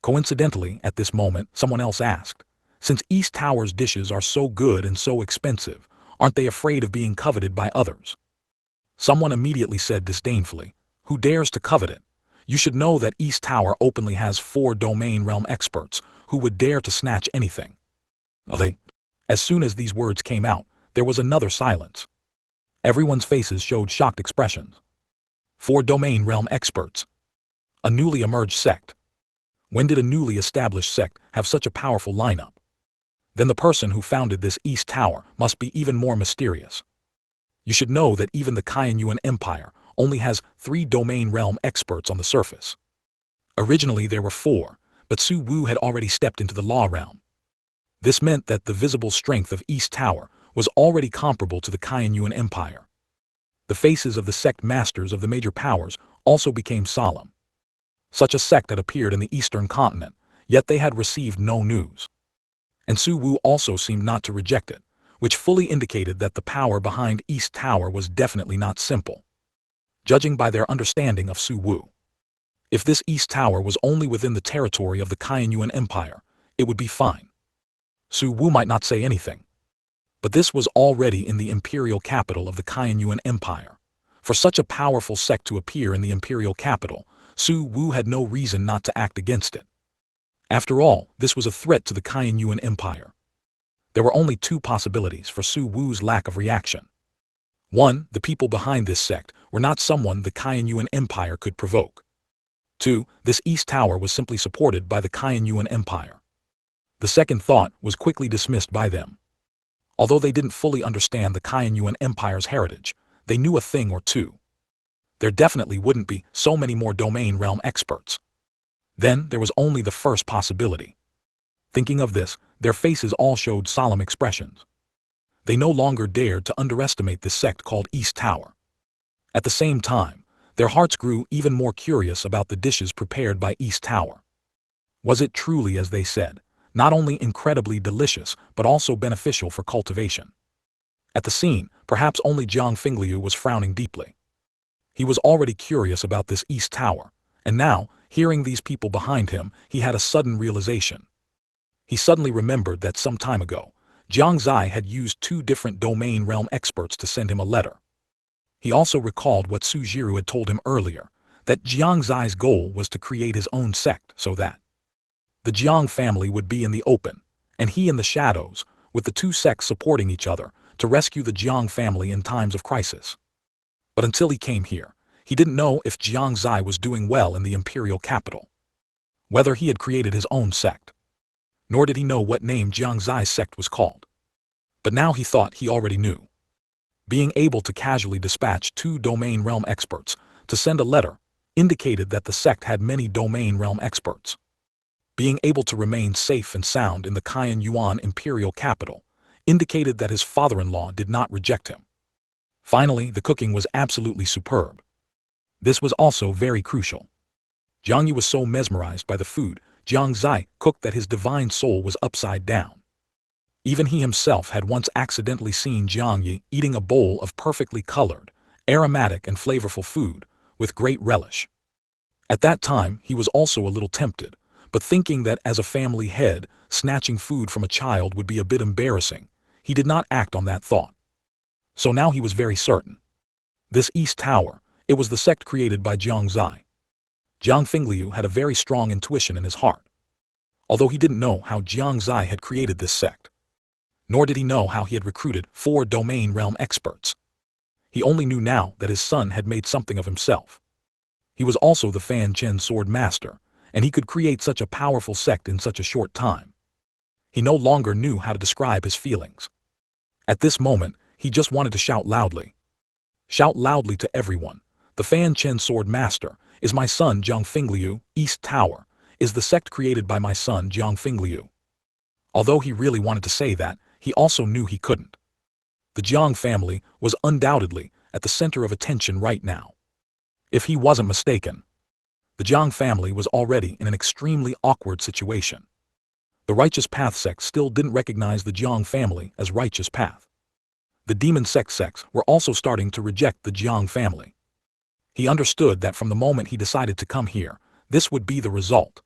Coincidentally, at this moment, someone else asked, since East Tower's dishes are so good and so expensive, aren't they afraid of being coveted by others? Someone immediately said disdainfully, who dares to covet it? You should know that East Tower openly has 4 domain realm experts who would dare to snatch anything. As soon as these words came out, there was another silence. Everyone's faces showed shocked expressions. 4 domain realm experts. A newly emerged sect. When did a newly established sect have such a powerful lineup? Then the person who founded this East Tower must be even more mysterious. You should know that even the Shengyuan Empire only has 3 domain realm experts on the surface. Originally there were 4, but Su Wu had already stepped into the law realm. This meant that the visible strength of East Tower was already comparable to the Shengyuan Empire. The faces of the sect masters of the major powers also became solemn. Such a sect had appeared in the Eastern Continent, yet they had received no news. And Su Wu also seemed not to reject it, which fully indicated that the power behind East Tower was definitely not simple. Judging by their understanding of Su Wu, if this East Tower was only within the territory of the Shengyuan Empire, it would be fine. Su Wu might not say anything. But this was already in the imperial capital of the Shengyuan Empire. For such a powerful sect to appear in the imperial capital, Su Wu had no reason not to act against it. After all, this was a threat to the Shengyuan Empire. There were only 2 possibilities for Su Wu's lack of reaction. 1. The people behind this sect were not someone the Shengyuan Empire could provoke. 2. This East Tower was simply supported by the Shengyuan Empire. The second thought was quickly dismissed by them. Although they didn't fully understand the Shengyuan Empire's heritage, they knew a thing or two. There definitely wouldn't be so many more domain realm experts. Then there was only the first possibility. Thinking of this, their faces all showed solemn expressions. They no longer dared to underestimate this sect called East Tower. At the same time, their hearts grew even more curious about the dishes prepared by East Tower. Was it truly as they said, not only incredibly delicious but also beneficial for cultivation? At the scene, perhaps only Jiang Fingliu was frowning deeply. He was already curious about this East Tower, and now, hearing these people behind him, he had a sudden realization. He suddenly remembered that some time ago, Jiang Xie had used 2 different domain realm experts to send him a letter. He also recalled what Su Jiru had told him earlier, that Jiang Xie's goal was to create his own sect so that the Jiang family would be in the open, and he in the shadows, with the two sects supporting each other to rescue the Jiang family in times of crisis. But until he came here, he didn't know if Jiang Xie was doing well in the imperial capital, whether he had created his own sect, nor did he know what name Jiang Xie's sect was called. But now he thought he already knew. Being able to casually dispatch 2 domain realm experts to send a letter indicated that the sect had many domain realm experts. Being able to remain safe and sound in the Cayenne Yuan imperial capital indicated that his father-in-law did not reject him. Finally, the cooking was absolutely superb. This was also very crucial. Jiang Yu was so mesmerized by the food Jiang Xie cooked that his divine soul was upside down. Even he himself had once accidentally seen Jiang Yu eating a bowl of perfectly colored, aromatic and flavorful food with great relish. At that time, he was also a little tempted, but thinking that as a family head, snatching food from a child would be a bit embarrassing, he did not act on that thought. So now he was very certain. This East Tower, it was the sect created by Jiang Xie. Jiang Fingliu had a very strong intuition in his heart. Although he didn't know how Jiang Xie had created this sect, nor did he know how he had recruited 4 domain realm experts. He only knew now that his son had made something of himself. He was also the Fanchen sword master, and he could create such a powerful sect in such a short time. He no longer knew how to describe his feelings. At this moment, he just wanted to shout loudly. Shout loudly to everyone. The Fanchen sword master is my son Jiang Fingliu. East Tower is the sect created by my son Jiang Fingliu. Although he really wanted to say that, he also knew he couldn't. The Jiang family was undoubtedly at the center of attention right now. If he wasn't mistaken, the Jiang family was already in an extremely awkward situation. The Righteous Path sect still didn't recognize the Jiang family as Righteous Path. The Demon Sect sects were also starting to reject the Jiang family. He understood that from the moment he decided to come here, this would be the result.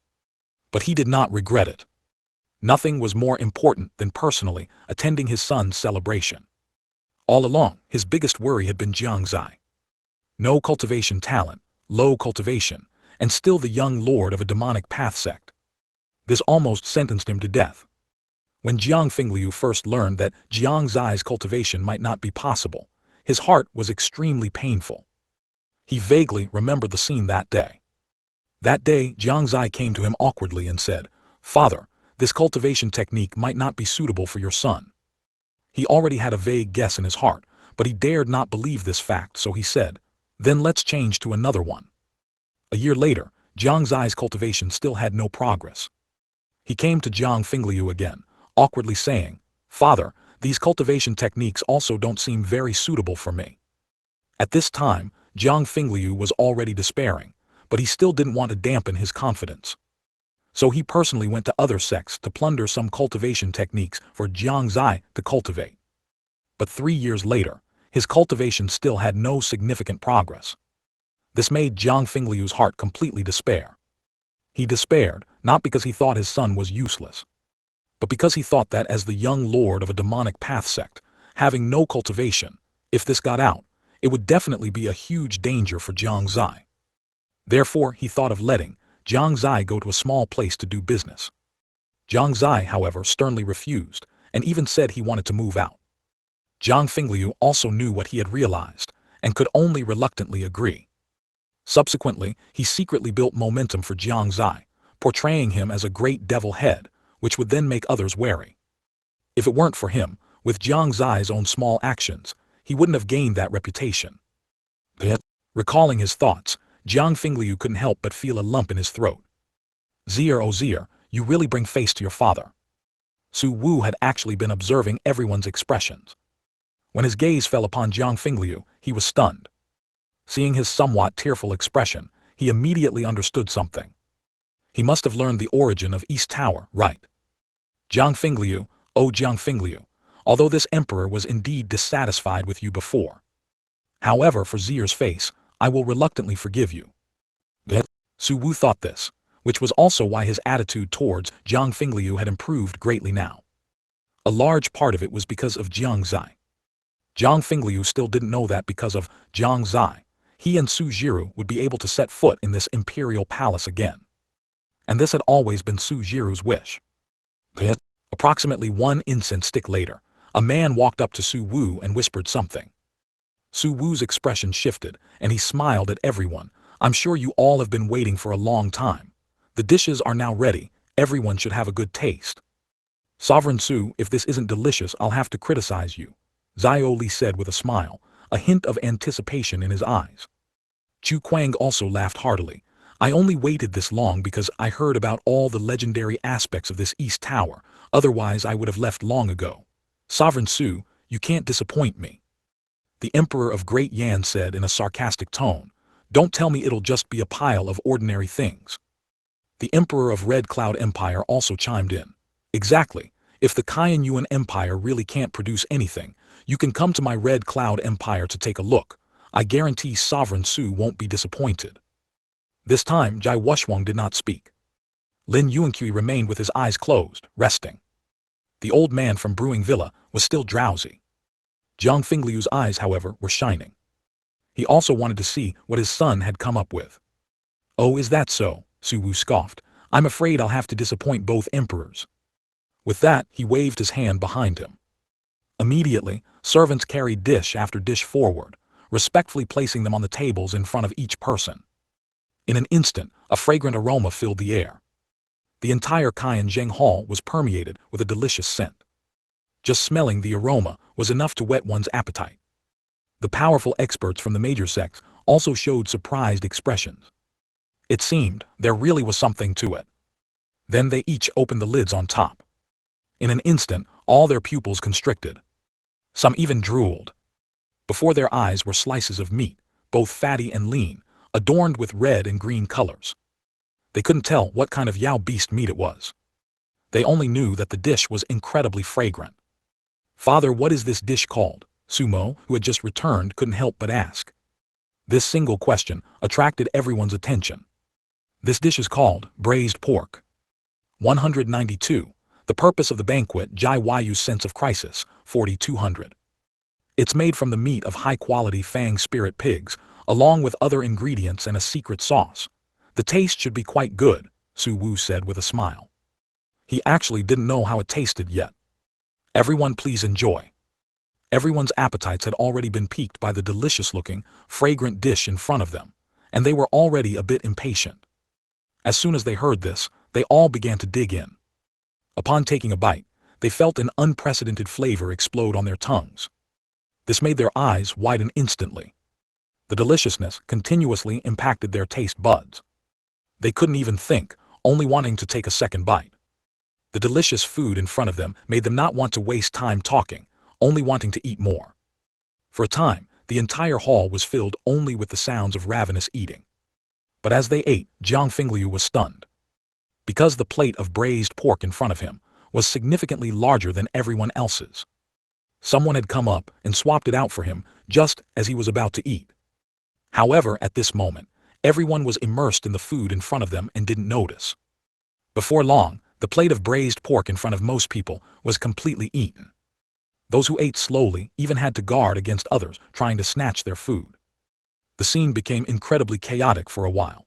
But he did not regret it. Nothing was more important than personally attending his son's celebration. All along, his biggest worry had been Jiang Xie. No cultivation talent, low cultivation, and still the young lord of a demonic path sect. This almost sentenced him to death. When Jiang Fingliu first learned that Jiang Xie's cultivation might not be possible, his heart was extremely painful. He vaguely remembered the scene that day. That day, Jiang Xie came to him awkwardly and said, "Father, this cultivation technique might not be suitable for your son." He already had a vague guess in his heart, but he dared not believe this fact, so he said, "Then let's change to another one." A year later, Jiang Xie's cultivation still had no progress. He came to Jiang Fingliu again, awkwardly saying, "Father, these cultivation techniques also don't seem very suitable for me." At this time, Jiang Fingliu was already despairing, but he still didn't want to dampen his confidence. So he personally went to other sects to plunder some cultivation techniques for Jiang Xie to cultivate. But 3 years later, his cultivation still had no significant progress. This made Jiang Fingliu's heart completely despair. He despaired, not because he thought his son was useless, but because he thought that as the young lord of a demonic path sect, having no cultivation, if this got out, it would definitely be a huge danger for Jiang Xie. Therefore, he thought of letting Jiang Xie go to a small place to do business. Jiang Xie, however, sternly refused, and even said he wanted to move out. Jiang Fingliu also knew what he had realized, and could only reluctantly agree. Subsequently, he secretly built momentum for Jiang Xie, portraying him as a great devil head, which would then make others wary. If it weren't for him, with Jiang Xie's own small actions, he wouldn't have gained that reputation. Yet, recalling his thoughts, Jiang Fingliu couldn't help but feel a lump in his throat. "Zier, oh Zier, you really bring face to your father." Su Wu had actually been observing everyone's expressions. When his gaze fell upon Jiang Fingliu, he was stunned. Seeing his somewhat tearful expression, he immediately understood something. He must have learned the origin of East Tower, right? "Jiang Fingliu, oh Jiang Fingliu, although this emperor was indeed dissatisfied with you before. However, for Zier's face, I will reluctantly forgive you." Su Wu thought this, which was also why his attitude towards Jiang Fingliu had improved greatly now. A large part of it was because of Jiang Xie. Jiang Fingliu still didn't know that because of Jiang Xie, he and Su Jiru would be able to set foot in this imperial palace again. And this had always been Su Jiru's wish. But approximately 1 incense stick later, a man walked up to Su Wu and whispered something. Su Wu's expression shifted, and he smiled at everyone. I'm sure you all have been waiting for a long time. The dishes are now ready. Everyone should have a good taste. Sovereign Su, if this isn't delicious, I'll have to criticize you, Zhao Li said with a smile, a hint of anticipation in his eyes. Chu Kuang also laughed heartily. I only waited this long because I heard about all the legendary aspects of this East Tower, otherwise I would have left long ago. Sovereign Su, you can't disappoint me. The Emperor of Great Yan said in a sarcastic tone, don't tell me it'll just be a pile of ordinary things. The Emperor of Red Cloud Empire also chimed in. Exactly, if the Yuan Empire really can't produce anything, you can come to my Red Cloud Empire to take a look. I guarantee Sovereign Su won't be disappointed. This time, Jai Wushwang did not speak. Lin Yuankui remained with his eyes closed, resting. The old man from Brewing Villa was still drowsy. Jiang Fingliu's eyes, however, were shining. He also wanted to see what his son had come up with. Oh, is that so? Su Wu scoffed. I'm afraid I'll have to disappoint both emperors. With that, he waved his hand behind him. Immediately, servants carried dish after dish forward, respectfully placing them on the tables in front of each person. In an instant, a fragrant aroma filled the air. The entire Zheng hall was permeated with a delicious scent. Just smelling the aroma was enough to whet one's appetite. The powerful experts from the major sects also showed surprised expressions. It seemed there really was something to it. Then they each opened the lids on top. In an instant, all their pupils constricted. Some even drooled. Before their eyes were slices of meat, both fatty and lean, adorned with red and green colors. They couldn't tell what kind of Yao beast meat it was. They only knew that the dish was incredibly fragrant. Father, what is this dish called? Sumo, who had just returned, couldn't help but ask. This single question attracted everyone's attention. This dish is called braised pork. 192. The purpose of the banquet, Jai Yu's sense of crisis, 4200. It's made from the meat of high-quality Fang spirit pigs, along with other ingredients and a secret sauce. The taste should be quite good, Su Wu said with a smile. He actually didn't know how it tasted yet. Everyone please enjoy. Everyone's appetites had already been piqued by the delicious-looking, fragrant dish in front of them, and they were already a bit impatient. As soon as they heard this, they all began to dig in. Upon taking a bite, they felt an unprecedented flavor explode on their tongues. This made their eyes widen instantly. The deliciousness continuously impacted their taste buds. They couldn't even think, only wanting to take a second bite. The delicious food in front of them made them not want to waste time talking, only wanting to eat more. For a time, the entire hall was filled only with the sounds of ravenous eating. But as they ate, Jiang Fingliu was stunned. Because the plate of braised pork in front of him was significantly larger than everyone else's. Someone had come up and swapped it out for him just as he was about to eat. However, at this moment, everyone was immersed in the food in front of them and didn't notice. Before long, the plate of braised pork in front of most people was completely eaten. Those who ate slowly even had to guard against others trying to snatch their food. The scene became incredibly chaotic for a while.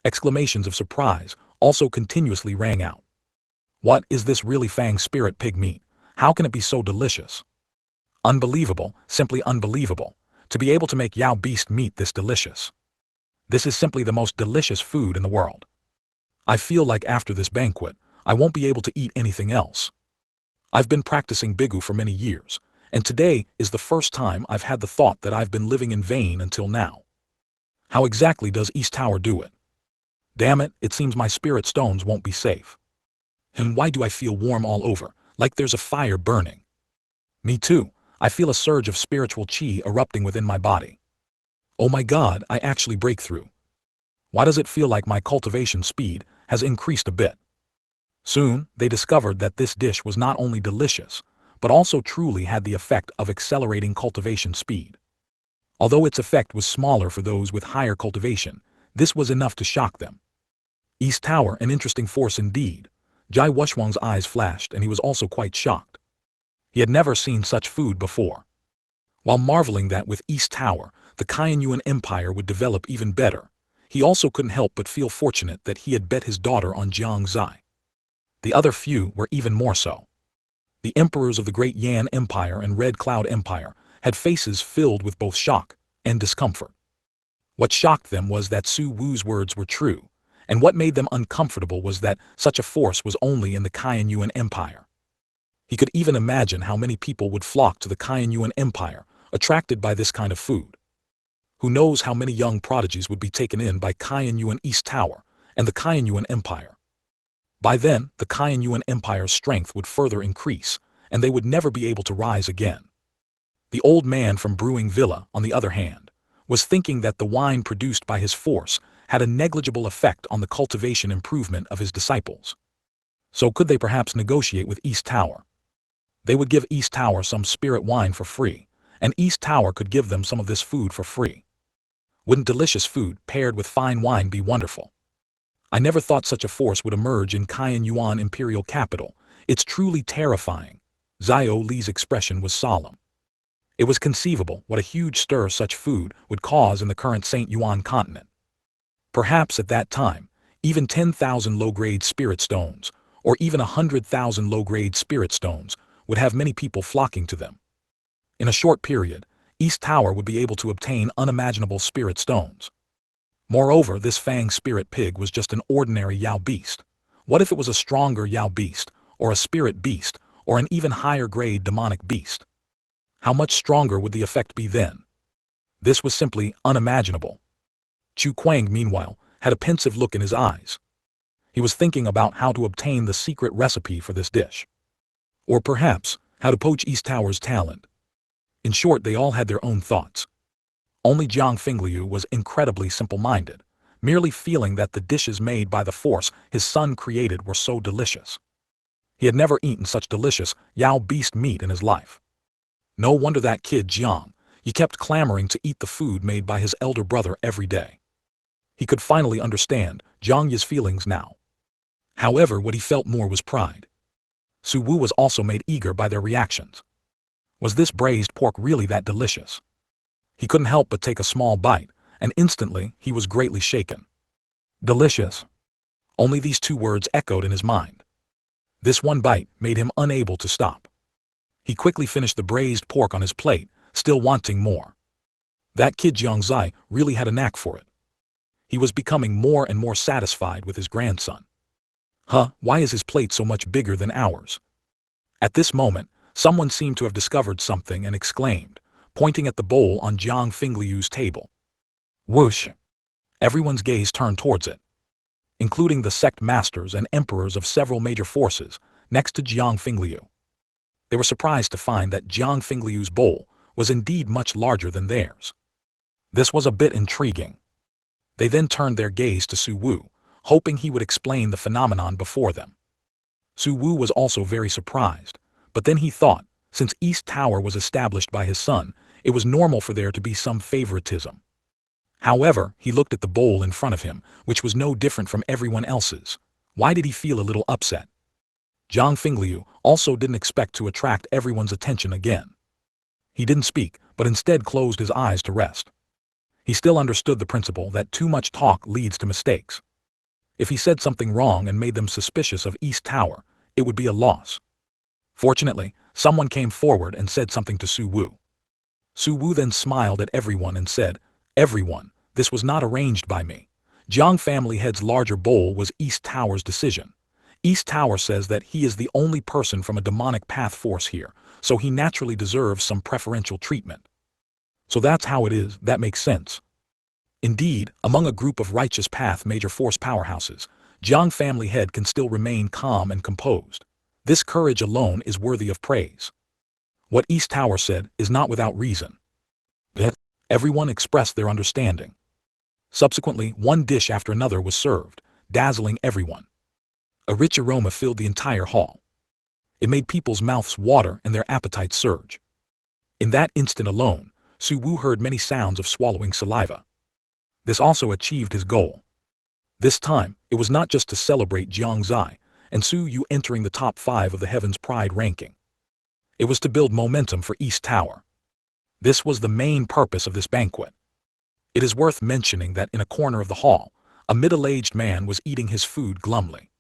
Exclamations of surprise also continuously rang out. What is this really Fang spirit pig meat? How can it be so delicious? Unbelievable, simply unbelievable, to be able to make Yao beast meat this delicious. This is simply the most delicious food in the world. I feel like after this banquet, I won't be able to eat anything else. I've been practicing Bigu for many years, and today is the first time I've had the thought that I've been living in vain until now. How exactly does East Tower do it? Damn it, it seems my spirit stones won't be safe. And why do I feel warm all over, like there's a fire burning? Me too, I feel a surge of spiritual chi erupting within my body. Oh my god, I actually break through. Why does it feel like my cultivation speed has increased a bit? Soon, they discovered that this dish was not only delicious, but also truly had the effect of accelerating cultivation speed. Although its effect was smaller for those with higher cultivation, this was enough to shock them. East Tower, an interesting force indeed. Jai Wushwang's eyes flashed and he was also quite shocked. He had never seen such food before. While marveling that with East Tower, the Kaiyuan Empire would develop even better, he also couldn't help but feel fortunate that he had bet his daughter on Jiang Xie. The other few were even more so. The emperors of the Great Yan Empire and Red Cloud Empire had faces filled with both shock and discomfort. What shocked them was that Su Wu's words were true, and what made them uncomfortable was that such a force was only in the Kaiyuan Empire. He could even imagine how many people would flock to the Kaiyuan Empire, attracted by this kind of food. Who knows how many young prodigies would be taken in by Kaiyuan East Tower and the Kaiyuan Empire. By then, the Kaiyuan Empire's strength would further increase, and they would never be able to rise again. The old man from Brewing Villa, on the other hand, was thinking that the wine produced by his force had a negligible effect on the cultivation improvement of his disciples. So could they perhaps negotiate with East Tower? They would give East Tower some spirit wine for free, and East Tower could give them some of this food for free. Wouldn't delicious food paired with fine wine be wonderful? I never thought such a force would emerge in Kaiyuan imperial capital. It's truly terrifying. Xiao Li's expression was solemn. It was conceivable what a huge stir such food would cause in the current Shengyuan Continent. Perhaps at that time, even 10,000 low-grade spirit stones, or even 100,000 low-grade spirit stones, would have many people flocking to them. In a short period, East Tower would be able to obtain unimaginable spirit stones. Moreover, this Fang spirit pig was just an ordinary Yao beast. What if it was a stronger Yao beast, or a spirit beast, or an even higher grade demonic beast? How much stronger would the effect be then? This was simply unimaginable. Chu Kuang, meanwhile, had a pensive look in his eyes. He was thinking about how to obtain the secret recipe for this dish. Or perhaps, how to poach East Tower's talent. In short, they all had their own thoughts. Only Jiang Fingliu was incredibly simple-minded, merely feeling that the dishes made by the force his son created were so delicious. He had never eaten such delicious Yao beast meat in his life. No wonder that kid Jiang, he kept clamoring to eat the food made by his elder brother every day. He could finally understand Jiang Ye's feelings now. However, what he felt more was pride. Su Wu was also made eager by their reactions. Was this braised pork really that delicious? He couldn't help but take a small bite, and instantly he was greatly shaken. Delicious. Only these two words echoed in his mind. This one bite made him unable to stop. He quickly finished the braised pork on his plate, still wanting more. That kid Jiang Xie really had a knack for it. He was becoming more and more satisfied with his grandson. Why is his plate so much bigger than ours? At this moment, someone seemed to have discovered something and exclaimed, pointing at the bowl on Jiang Fingliu's table. Whoosh! Everyone's gaze turned towards it, including the sect masters and emperors of several major forces next to Jiang Fingliu. They were surprised to find that Jiang Fingliu's bowl was indeed much larger than theirs. This was a bit intriguing. They then turned their gaze to Su Wu, hoping he would explain the phenomenon before them. Su Wu was also very surprised, but then he thought, since East Tower was established by his son, it was normal for there to be some favoritism. However, he looked at the bowl in front of him, which was no different from everyone else's. Why did he feel a little upset? Jiang Fingliu also didn't expect to attract everyone's attention again. He didn't speak, but instead closed his eyes to rest. He still understood the principle that too much talk leads to mistakes. If he said something wrong and made them suspicious of East Tower, it would be a loss. Fortunately, someone came forward and said something to Su Wu. Su Wu then smiled at everyone and said, "Everyone, this was not arranged by me. Jiang family head's larger bowl was East Tower's decision. East Tower says that he is the only person from a demonic path force here, so he naturally deserves some preferential treatment. So that's how it is, that makes sense." Indeed, among a group of righteous path major force powerhouses, Jiang family head can still remain calm and composed. This courage alone is worthy of praise. What East Tower said is not without reason. Everyone expressed their understanding. Subsequently, one dish after another was served, dazzling everyone. A rich aroma filled the entire hall. It made people's mouths water and their appetites surge. In that instant alone, Su Wu heard many sounds of swallowing saliva. This also achieved his goal. This time, it was not just to celebrate Jiang Xie and Su Yu entering the top 5 of the Heaven's Pride ranking. It was to build momentum for East Tower. This was the main purpose of this banquet. It is worth mentioning that in a corner of the hall, a middle-aged man was eating his food glumly.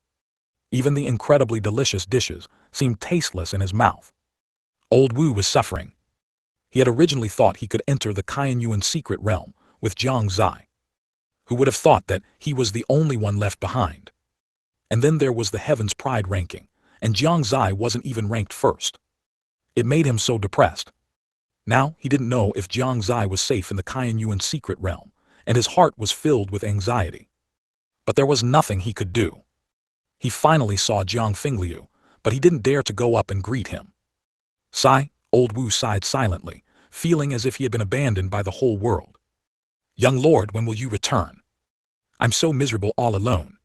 Even the incredibly delicious dishes seemed tasteless in his mouth. Old Wu was suffering. He had originally thought he could enter the Shengyuan secret realm with Jiang Xie. Who would have thought that he was the only one left behind? And then there was the Heaven's Pride ranking, and Jiang Xie wasn't even ranked first. It made him so depressed. Now he didn't know if Jiang Xie was safe in the Shengyuan secret realm, and his heart was filled with anxiety. But there was nothing he could do. He finally saw Jiang Fingliu, but he didn't dare to go up and greet him. Sigh, Old Wu sighed silently, feeling as if he had been abandoned by the whole world. Young lord, when will you return? I'm so miserable all alone.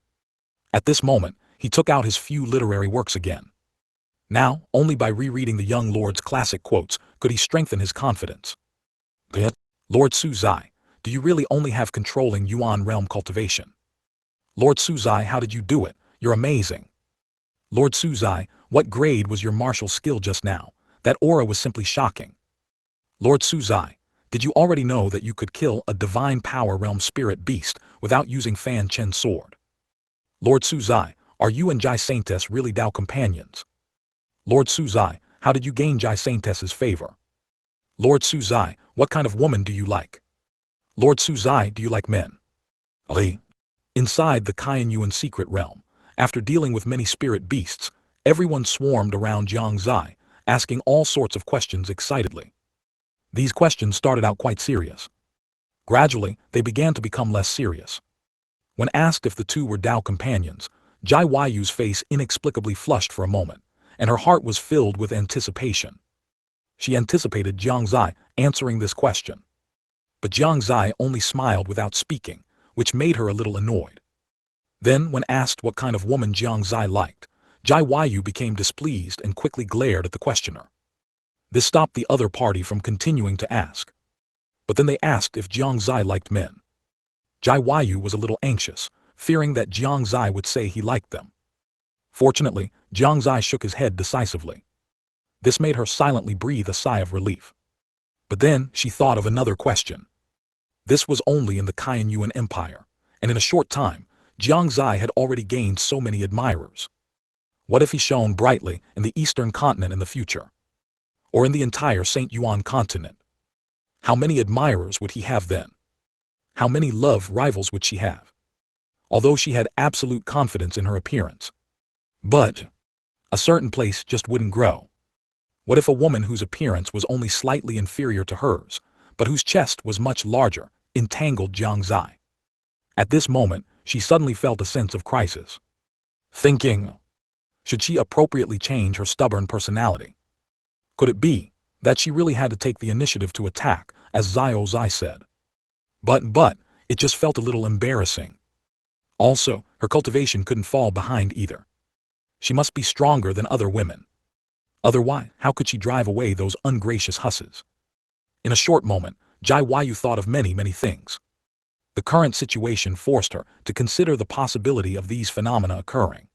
At this moment, he took out his few literary works again. Now, only by rereading the young lord's classic quotes could he strengthen his confidence. Lord Suzai, do you really only have controlling Yuan realm cultivation? Lord Suzai, how did you do it? You're amazing. Lord Suzai, what grade was your martial skill just now? That aura was simply shocking. Lord Suzai, did you already know that you could kill a divine power realm spirit beast without using Fanchen's sword? Lord Suzai, are you and Jai Saintess really Dao companions? Lord Suzai, how did you gain Jai Saintess's favor? Lord Suzai, what kind of woman do you like? Lord Suzai, do you like men? Ali. Inside the Shengyuan secret realm, after dealing with many spirit beasts, everyone swarmed around Jiang Xie, asking all sorts of questions excitedly. These questions started out quite serious. Gradually, they began to become less serious. When asked if the two were Dao companions, Jai Yu's face inexplicably flushed for a moment, and her heart was filled with anticipation. She anticipated Jiang Xie answering this question. But Jiang Xie only smiled without speaking, which made her a little annoyed. Then, when asked what kind of woman Jiang Xie liked, Jai Yu became displeased and quickly glared at the questioner. This stopped the other party from continuing to ask. But then they asked if Jiang Xie liked men. Jai Yu was a little anxious, fearing that Jiang Xie would say he liked them. Fortunately, Jiang Xie shook his head decisively. This made her silently breathe a sigh of relief. But then she thought of another question. This was only in the Shengyuan Empire, and in a short time, Jiang Xie had already gained so many admirers. What if he shone brightly in the Eastern Continent in the future? Or in the entire Shengyuan Continent? How many admirers would he have then? How many love rivals would she have? Although she had absolute confidence in her appearance. But a certain place just wouldn't grow. What if a woman whose appearance was only slightly inferior to hers, but whose chest was much larger, entangled Jiang Xie? At this moment, she suddenly felt a sense of crisis. Thinking, should she appropriately change her stubborn personality? Could it be that she really had to take the initiative to attack, as Xiao Zai said? But, it just felt a little embarrassing. Also, her cultivation couldn't fall behind either. She must be stronger than other women. Otherwise, how could she drive away those ungracious husses? In a short moment, Jai Yu thought of many things. The current situation forced her to consider the possibility of these phenomena occurring.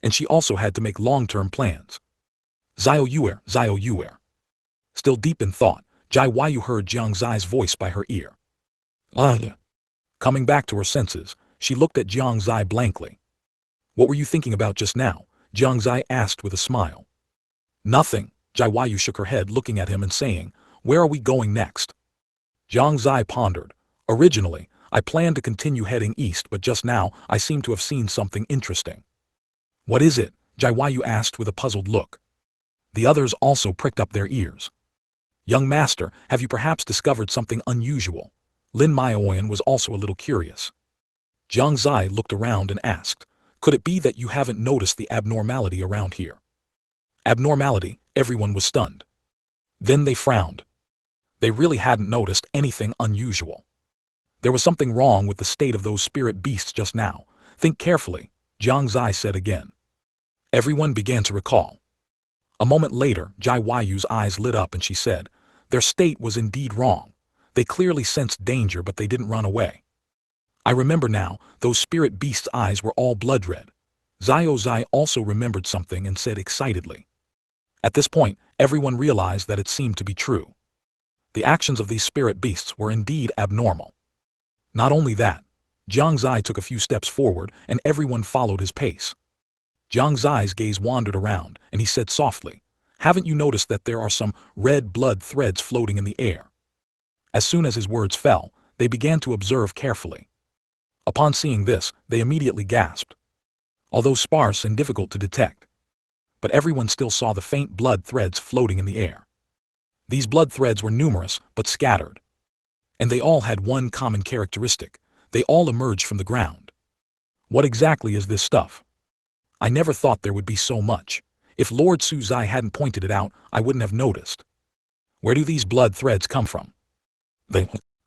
And she also had to make long-term plans. Xiao Yuer. Still deep in thought, Jai Yu heard Jiang Xie's voice by her ear. Coming back to her senses, she looked at Jiang Xie blankly. What were you thinking about just now? Jiang Xie asked with a smile. Nothing, Jai Yu shook her head looking at him and saying, where are we going next? Jiang Xie pondered. Originally, I planned to continue heading east, but just now I seem to have seen something interesting. What is it? Jai Yu asked with a puzzled look. The others also pricked up their ears. Young master, have you perhaps discovered something unusual? Lin Maioyan was also a little curious. Jiang Xie looked around and asked, could it be that you haven't noticed the abnormality around here? Abnormality, everyone was stunned. Then they frowned. They really hadn't noticed anything unusual. There was something wrong with the state of those spirit beasts just now. Think carefully, Jiang Xie said again. Everyone began to recall. A moment later, Jai Yu's eyes lit up and she said, their state was indeed wrong. They clearly sensed danger, but they didn't run away. I remember now, those spirit beasts' eyes were all blood red. Xiao Zai also remembered something and said excitedly. At this point, everyone realized that it seemed to be true. The actions of these spirit beasts were indeed abnormal. Not only that, Jiang Xie took a few steps forward and everyone followed his pace. Jiang Xie's gaze wandered around and he said softly, "Haven't you noticed that there are some red blood threads floating in the air?" As soon as his words fell, they began to observe carefully. Upon seeing this, they immediately gasped. Although sparse and difficult to detect, but everyone still saw the faint blood threads floating in the air. These blood threads were numerous but scattered. And they all had one common characteristic: they all emerged from the ground. What exactly is this stuff? I never thought there would be so much. If Lord Suzai hadn't pointed it out, I wouldn't have noticed. Where do these blood threads come from?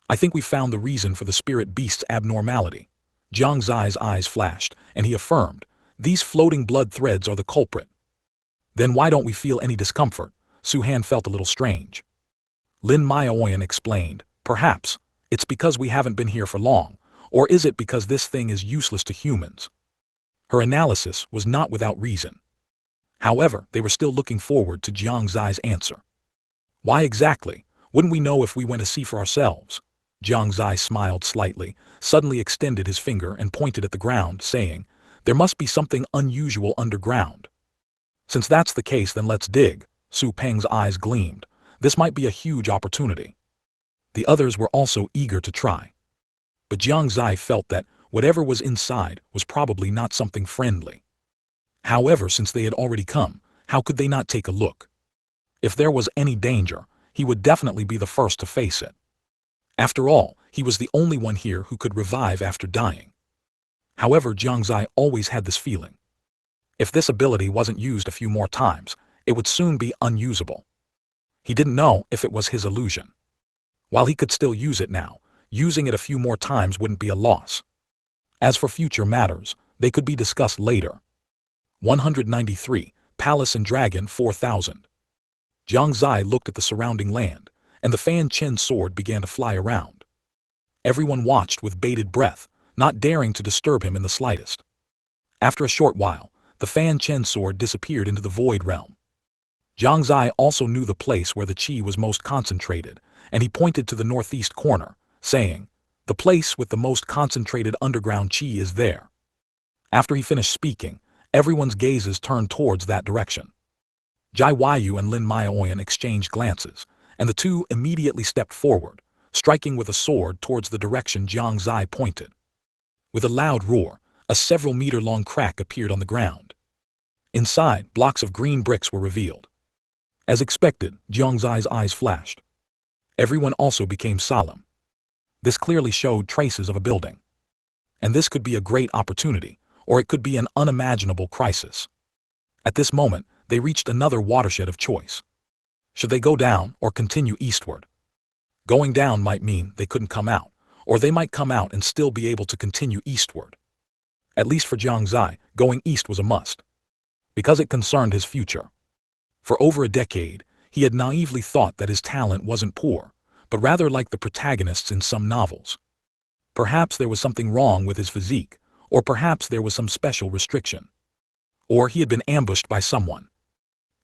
I think we found the reason for the spirit beast's abnormality. Jiang Xie's eyes flashed, and he affirmed, "These floating blood threads are the culprit." Then why don't we feel any discomfort? Su Han felt a little strange. Lin Maoyan explained, "Perhaps it's because we haven't been here for long, or is it because this thing is useless to humans?" Her analysis was not without reason. However, they were still looking forward to Jiang Xie's answer. "Why exactly? Wouldn't we know if we went to see for ourselves?" Jiang Xie smiled slightly, suddenly extended his finger and pointed at the ground, saying, "There must be something unusual underground." "Since that's the case, then let's dig." Su Peng's eyes gleamed. This might be a huge opportunity. The others were also eager to try. But Jiang Xie felt that whatever was inside was probably not something friendly. However, since they had already come, how could they not take a look? If there was any danger, he would definitely be the first to face it. After all, he was the only one here who could revive after dying. However, Jiang Xie always had this feeling. If this ability wasn't used a few more times, it would soon be unusable. He didn't know if it was his illusion. While he could still use it now, using it a few more times wouldn't be a loss. As for future matters, they could be discussed later. 193, Palace and Dragon 4000. Jiang Xie looked at the surrounding land, and the Fanchen sword began to fly around. Everyone watched with bated breath, not daring to disturb him in the slightest. After a short while, the Fanchen sword disappeared into the void realm. Jiang Xie also knew the place where the qi was most concentrated, and he pointed to the northeast corner, saying, "The place with the most concentrated underground qi is there." After he finished speaking, everyone's gazes turned towards that direction. Jai Yu and Lin Maoyan exchanged glances, and the two immediately stepped forward, striking with a sword towards the direction Jiang Xie pointed. With a loud roar, a several-meter-long crack appeared on the ground. Inside, blocks of green bricks were revealed. As expected, Jiang Xie's eyes flashed. Everyone also became solemn. This clearly showed traces of a building. And this could be a great opportunity, or it could be an unimaginable crisis. At this moment, they reached another watershed of choice. Should they go down or continue eastward? Going down might mean they couldn't come out, or they might come out and still be able to continue eastward. At least for Jiang Xie, going east was a must, because it concerned his future. For over a decade, he had naively thought that his talent wasn't poor, but rather like the protagonists in some novels. Perhaps there was something wrong with his physique, or perhaps there was some special restriction. Or he had been ambushed by someone.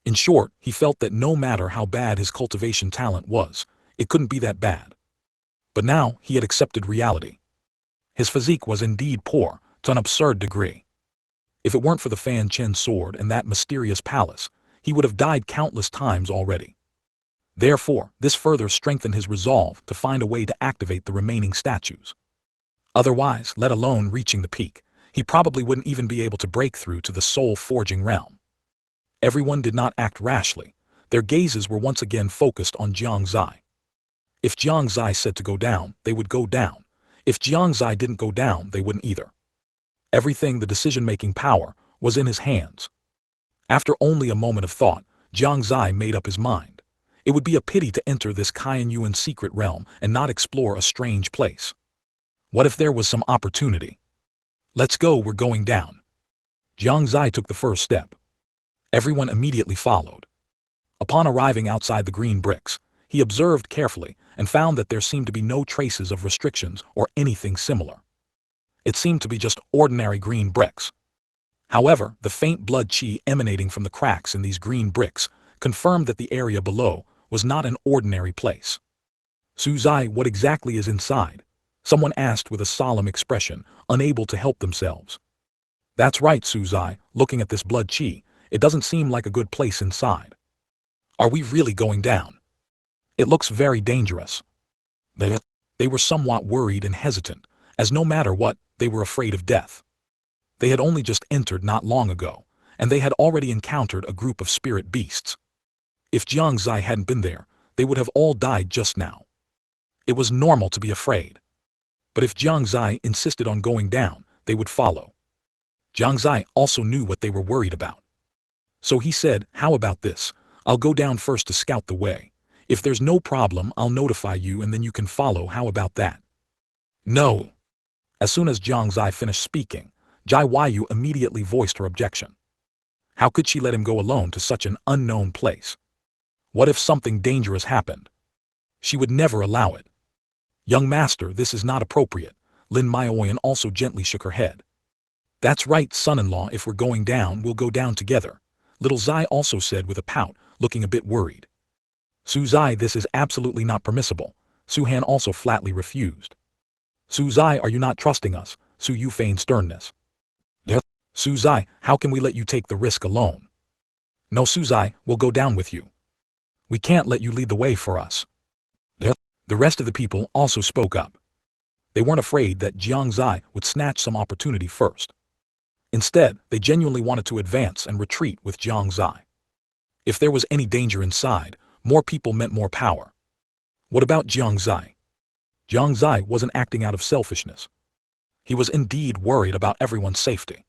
In short, he felt that no matter how bad his cultivation talent was, it couldn't be that bad. But now he had accepted reality. His physique was indeed poor, to an absurd degree. If it weren't for the Fanchen sword and that mysterious palace, he would have died countless times already. Therefore, this further strengthened his resolve to find a way to activate the remaining statues. Otherwise, let alone reaching the peak, he probably wouldn't even be able to break through to the soul-forging realm. Everyone did not act rashly. Their gazes were once again focused on Jiang Xie. If Jiang Xie said to go down, they would go down. If Jiang Xie didn't go down, they wouldn't either. Everything, the decision-making power, was in his hands. After only a moment of thought, Jiang Xie made up his mind. It would be a pity to enter this Qianyuan secret realm and not explore a strange place. What if there was some opportunity? "Let's go, we're going down." Jiang Xie took the first step. Everyone immediately followed. Upon arriving outside the green bricks, he observed carefully and found that there seemed to be no traces of restrictions or anything similar. It seemed to be just ordinary green bricks. However, the faint blood qi emanating from the cracks in these green bricks confirmed that the area below was not an ordinary place. Su Zai, what exactly is inside? Someone asked with a solemn expression, unable to help themselves. That's right, Su Zai, looking at this blood qi, it doesn't seem like a good place inside. Are we really going down? It looks very dangerous. They were somewhat worried and hesitant, as no matter what, they were afraid of death. They had only just entered not long ago, and they had already encountered a group of spirit beasts. If Jiang Xie hadn't been there, they would have all died just now. It was normal to be afraid. But if Jiang Xie insisted on going down, they would follow. Jiang Xie also knew what they were worried about. So he said, how about this? I'll go down first to scout the way. If there's no problem, I'll notify you and then you can follow. How about that? No. As soon as Jiang Xie finished speaking, Jai Yu immediately voiced her objection. How could she let him go alone to such an unknown place? What if something dangerous happened? She would never allow it. Young master, this is not appropriate. Lin Maioyan also gently shook her head. That's right, son-in-law, if we're going down, we'll go down together. Little Zai also said with a pout, looking a bit worried. Su Zai, this is absolutely not permissible. Su Han also flatly refused. Su Zai, are you not trusting us? Su Yu feigned sternness. Su Zai, how can we let you take the risk alone? No, Su Zai, we'll go down with you. We can't let you lead the way for us. The rest of the people also spoke up. They weren't afraid that Jiang Xie would snatch some opportunity first. Instead, they genuinely wanted to advance and retreat with Jiang Xie. If there was any danger inside, more people meant more power. What about Jiang Xie? Jiang Xie wasn't acting out of selfishness. He was indeed worried about everyone's safety.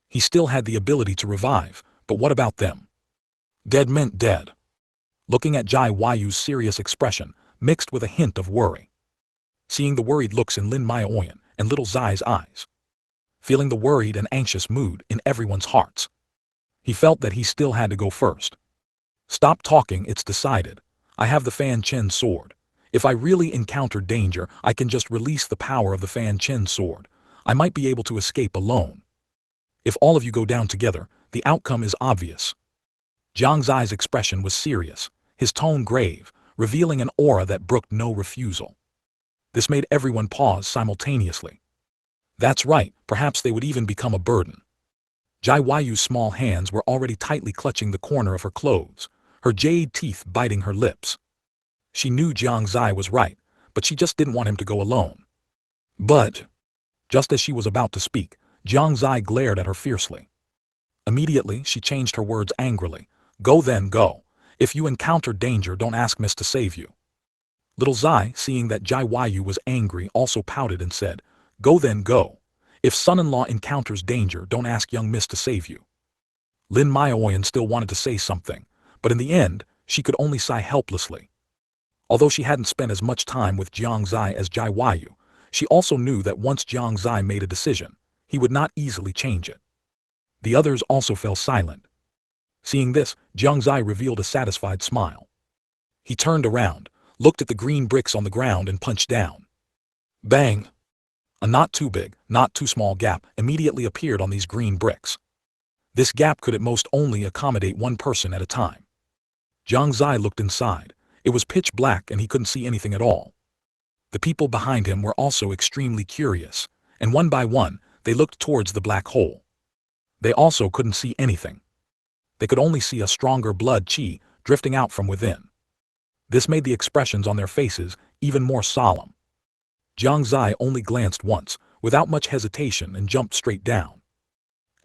He still had the ability to revive, but what about them? Dead meant dead. Looking at Jai Yu's serious expression, mixed with a hint of worry. Seeing the worried looks in Lin Maioyan and little Zai's eyes. Feeling the worried and anxious mood in everyone's hearts. He felt that he still had to go first. Stop talking, it's decided. I have the Fanchen sword. If I really encounter danger, I can just release the power of the Fanchen sword. I might be able to escape alone. If all of you go down together, the outcome is obvious. Jiang Zai's expression was serious, his tone grave, revealing an aura that brooked no refusal. This made everyone pause simultaneously. That's right, perhaps they would even become a burden. Jai Yu's small hands were already tightly clutching the corner of her clothes, her jade teeth biting her lips. She knew Jiang Xie was right, but she just didn't want him to go alone. But, just as she was about to speak, Jiang Xie glared at her fiercely. Immediately, she changed her words angrily. Go then, go. If you encounter danger, don't ask Miss to save you. Little Zai, seeing that Jai Yu was angry, also pouted and said, Go then, go. If son-in-law encounters danger, don't ask young Miss to save you. Lin Maioyan still wanted to say something, but in the end, she could only sigh helplessly. Although she hadn't spent as much time with Jiang Xie as Jai Yu, she also knew that once Jiang Xie made a decision, he would not easily change it. The others also fell silent. Seeing this, Jiang Xie revealed a satisfied smile. He turned around, looked at the green bricks on the ground and punched down. Bang! A not too big, not too small gap immediately appeared on these green bricks. This gap could at most only accommodate one person at a time. Jiang Xie looked inside. It was pitch black and he couldn't see anything at all. The people behind him were also extremely curious, and one by one, they looked towards the black hole. They also couldn't see anything. They could only see a stronger blood qi drifting out from within. This made the expressions on their faces even more solemn. Jiang Xie only glanced once, without much hesitation, and jumped straight down.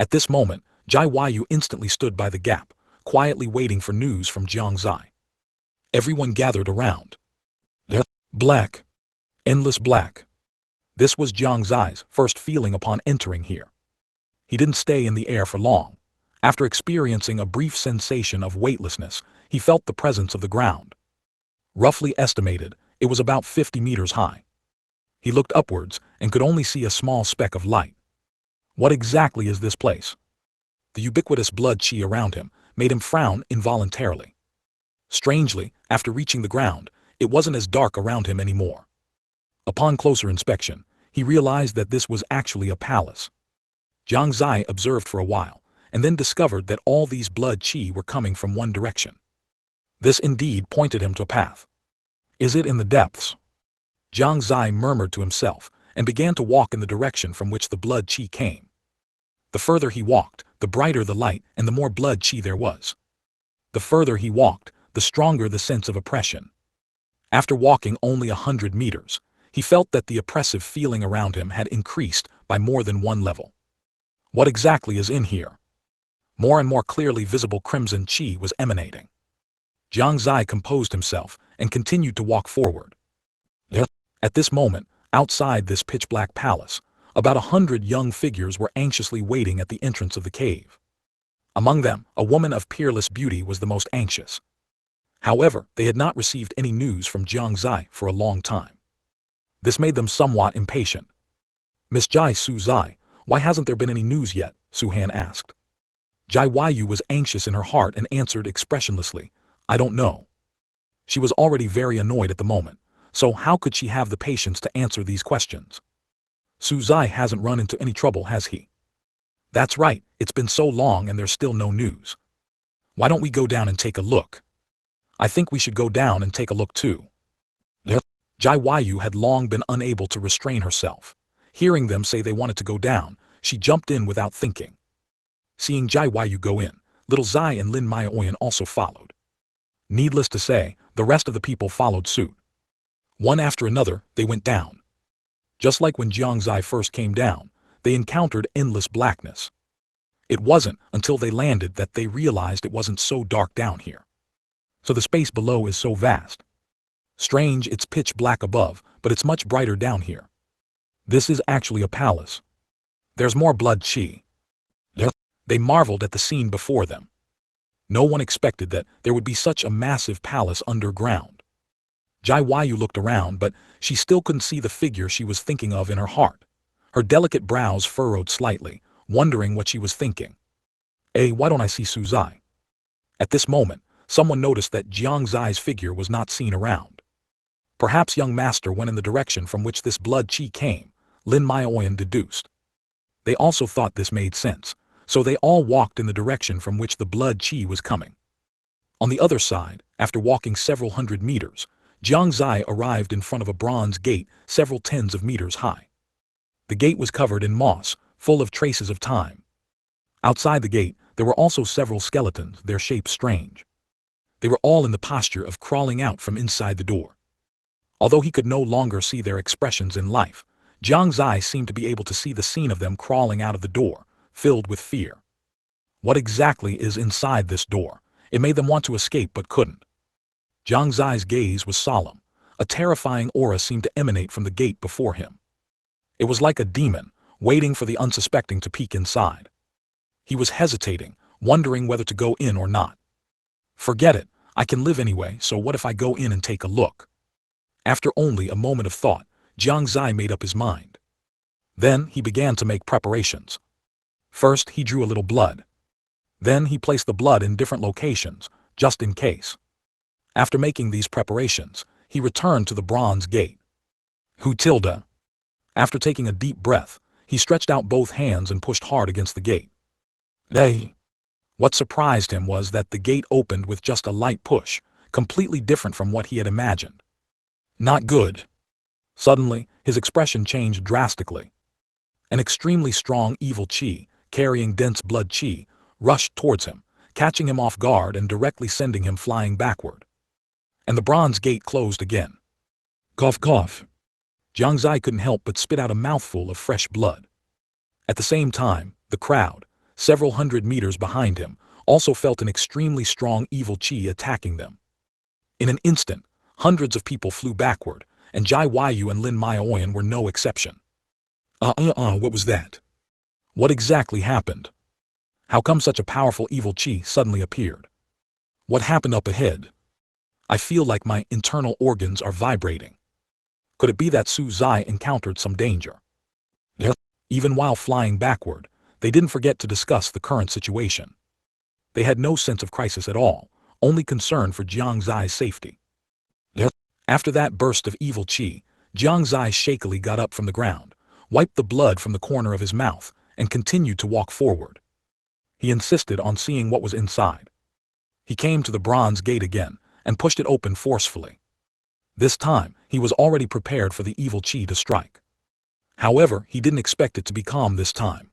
At this moment, Jai Yu instantly stood by the gap, quietly waiting for news from Jiang Xie. Everyone gathered around. Black. Endless black. This was Jiang Xie's first feeling upon entering here. He didn't stay in the air for long. After experiencing a brief sensation of weightlessness, he felt the presence of the ground. Roughly estimated, it was about 50 meters high. He looked upwards and could only see a small speck of light. What exactly is this place? The ubiquitous blood qi around him made him frown involuntarily. Strangely, after reaching the ground, it wasn't as dark around him anymore. Upon closer inspection, he realized that this was actually a palace. Jiang Xie observed for a while, and then discovered that all these blood qi were coming from one direction. This indeed pointed him to a path. Is it in the depths? Jiang Xie murmured to himself and began to walk in the direction from which the blood qi came. The further he walked, the brighter the light and the more blood qi there was. The further he walked, the stronger the sense of oppression. After walking only 100 meters, he felt that the oppressive feeling around him had increased by more than one level. What exactly is in here? More and more clearly visible crimson qi was emanating. Jiang Xie composed himself and continued to walk forward. At this moment, outside this pitch-black palace, about 100 young figures were anxiously waiting at the entrance of the cave. Among them, a woman of peerless beauty was the most anxious. However, they had not received any news from Jiang Xie for a long time. This made them somewhat impatient. "Miss Jai Su Zai, why hasn't there been any news yet?" Su Han asked. Jai Yu was anxious in her heart and answered expressionlessly, "I don't know." She was already very annoyed at the moment, so how could she have the patience to answer these questions? "Su Zai hasn't run into any trouble, has he?" "That's right, it's been so long and there's still no news." "Why don't we go down and take a look?" "I think we should go down and take a look too." Jai Yu had long been unable to restrain herself. Hearing them say they wanted to go down, she jumped in without thinking. Seeing Jai Yu go in, little Zai and Lin Maoyan also followed. Needless to say, the rest of the people followed suit. One after another, they went down. Just like when Jiang Xie first came down, they encountered endless blackness. It wasn't until they landed that they realized it wasn't so dark down here. So the space below is so vast. Strange, it's pitch black above, but it's much brighter down here. This is actually a palace. There's more blood qi. They marveled at the scene before them. No one expected that there would be such a massive palace underground. Jai Yu looked around, but she still couldn't see the figure she was thinking of in her heart. Her delicate brows furrowed slightly, wondering what she was thinking. Why don't I see Su Zai? At this moment, someone noticed that Jiang Zai's figure was not seen around. Perhaps young master went in the direction from which this blood qi came, Lin Maoyan deduced. They also thought this made sense, so they all walked in the direction from which the blood qi was coming. On the other side, after walking several hundred meters, Jiang Xie arrived in front of a bronze gate several tens of meters high. The gate was covered in moss, full of traces of time. Outside the gate, there were also several skeletons, their shape strange. They were all in the posture of crawling out from inside the door. Although he could no longer see their expressions in life, Jiang Xie seemed to be able to see the scene of them crawling out of the door, filled with fear. What exactly is inside this door? It made them want to escape but couldn't. Jiang Xie's gaze was solemn. A terrifying aura seemed to emanate from the gate before him. It was like a demon, waiting for the unsuspecting to peek inside. He was hesitating, wondering whether to go in or not. Forget it, I can live anyway, so what if I go in and take a look? After only a moment of thought, Jiang Xie made up his mind. Then he began to make preparations. First, he drew a little blood. Then he placed the blood in different locations, just in case. After making these preparations, he returned to the bronze gate. Hutilda. After taking a deep breath, he stretched out both hands and pushed hard against the gate. What surprised him was that the gate opened with just a light push, completely different from what he had imagined. Not good. Suddenly, his expression changed drastically. An extremely strong evil qi, carrying dense blood qi, rushed towards him, catching him off guard and directly sending him flying backward. And the bronze gate closed again. Cough cough. Jiang Xie couldn't help but spit out a mouthful of fresh blood. At the same time, the crowd, several hundred meters behind him, also felt an extremely strong evil qi attacking them. In an instant, hundreds of people flew backward, and Jai Yu and Lin Maoyan were no exception. What was that? What exactly happened? How come such a powerful evil qi suddenly appeared? What happened up ahead? I feel like my internal organs are vibrating. Could it be that Su Zai encountered some danger? Even while flying backward, they didn't forget to discuss the current situation. They had no sense of crisis at all, only concern for Jiang Zai's safety. After that burst of evil qi, Jiang Xie shakily got up from the ground, wiped the blood from the corner of his mouth, and continued to walk forward. He insisted on seeing what was inside. He came to the bronze gate again, and pushed it open forcefully. This time, he was already prepared for the evil chi to strike. However, he didn't expect it to be calm this time.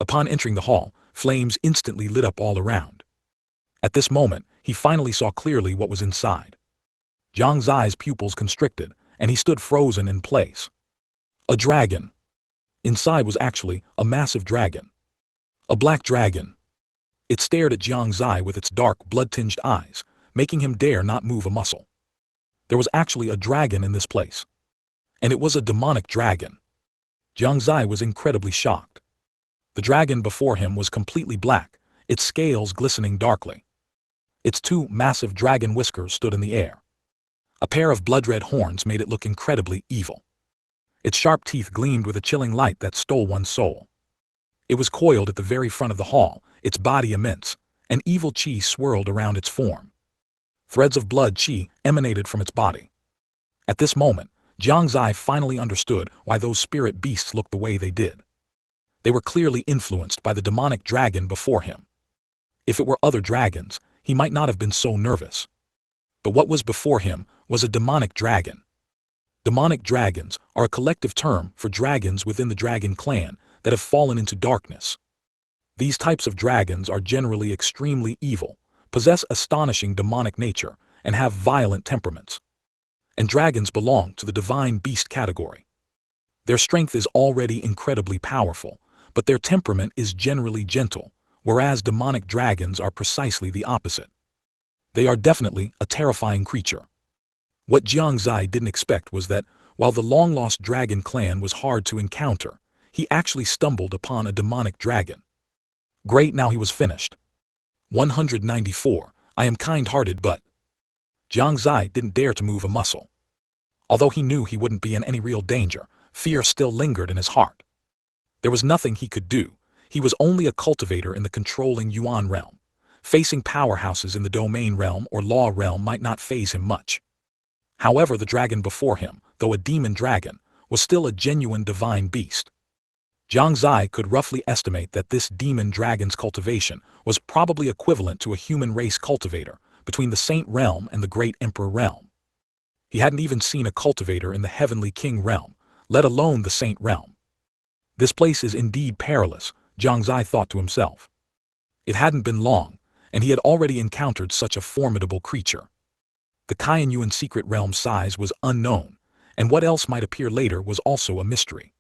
Upon entering the hall, flames instantly lit up all around. At this moment, he finally saw clearly what was inside. Jiang Xie's pupils constricted, and he stood frozen in place. A dragon. Inside was actually a massive dragon. A black dragon. It stared at Jiang Xie with its dark, blood-tinged eyes, making him dare not move a muscle. There was actually a dragon in this place. And it was a demonic dragon. Jiang Xie was incredibly shocked. The dragon before him was completely black, its scales glistening darkly. Its two massive dragon whiskers stood in the air. A pair of blood-red horns made it look incredibly evil. Its sharp teeth gleamed with a chilling light that stole one's soul. It was coiled at the very front of the hall, its body immense, and evil chi swirled around its form. Threads of blood chi emanated from its body. At this moment, Jiang Xie finally understood why those spirit beasts looked the way they did. They were clearly influenced by the demonic dragon before him. If it were other dragons, he might not have been so nervous. But what was before him was a demonic dragon. Demonic dragons are a collective term for dragons within the dragon clan that have fallen into darkness. These types of dragons are generally extremely evil, possess astonishing demonic nature, and have violent temperaments. And dragons belong to the divine beast category. Their strength is already incredibly powerful, but their temperament is generally gentle, whereas demonic dragons are precisely the opposite. They are definitely a terrifying creature. What Jiang Xie didn't expect was that, while the long-lost dragon clan was hard to encounter, he actually stumbled upon a demonic dragon. Great, now he was finished. 194. I am kind-hearted but... Jiang Xie didn't dare to move a muscle. Although he knew he wouldn't be in any real danger, fear still lingered in his heart. There was nothing he could do. He was only a cultivator in the controlling Yuan realm. Facing powerhouses in the domain realm or law realm might not faze him much. However, the dragon before him, though a demon dragon, was still a genuine divine beast. Jiang Xie could roughly estimate that this demon dragon's cultivation was probably equivalent to a human race cultivator between the Saint realm and the Great Emperor realm. He hadn't even seen a cultivator in the Heavenly King realm, let alone the Saint realm. This place is indeed perilous, Jiang Xie thought to himself. It hadn't been long, and he had already encountered such a formidable creature. The Qianyuan secret realm size was unknown, and what else might appear later was also a mystery.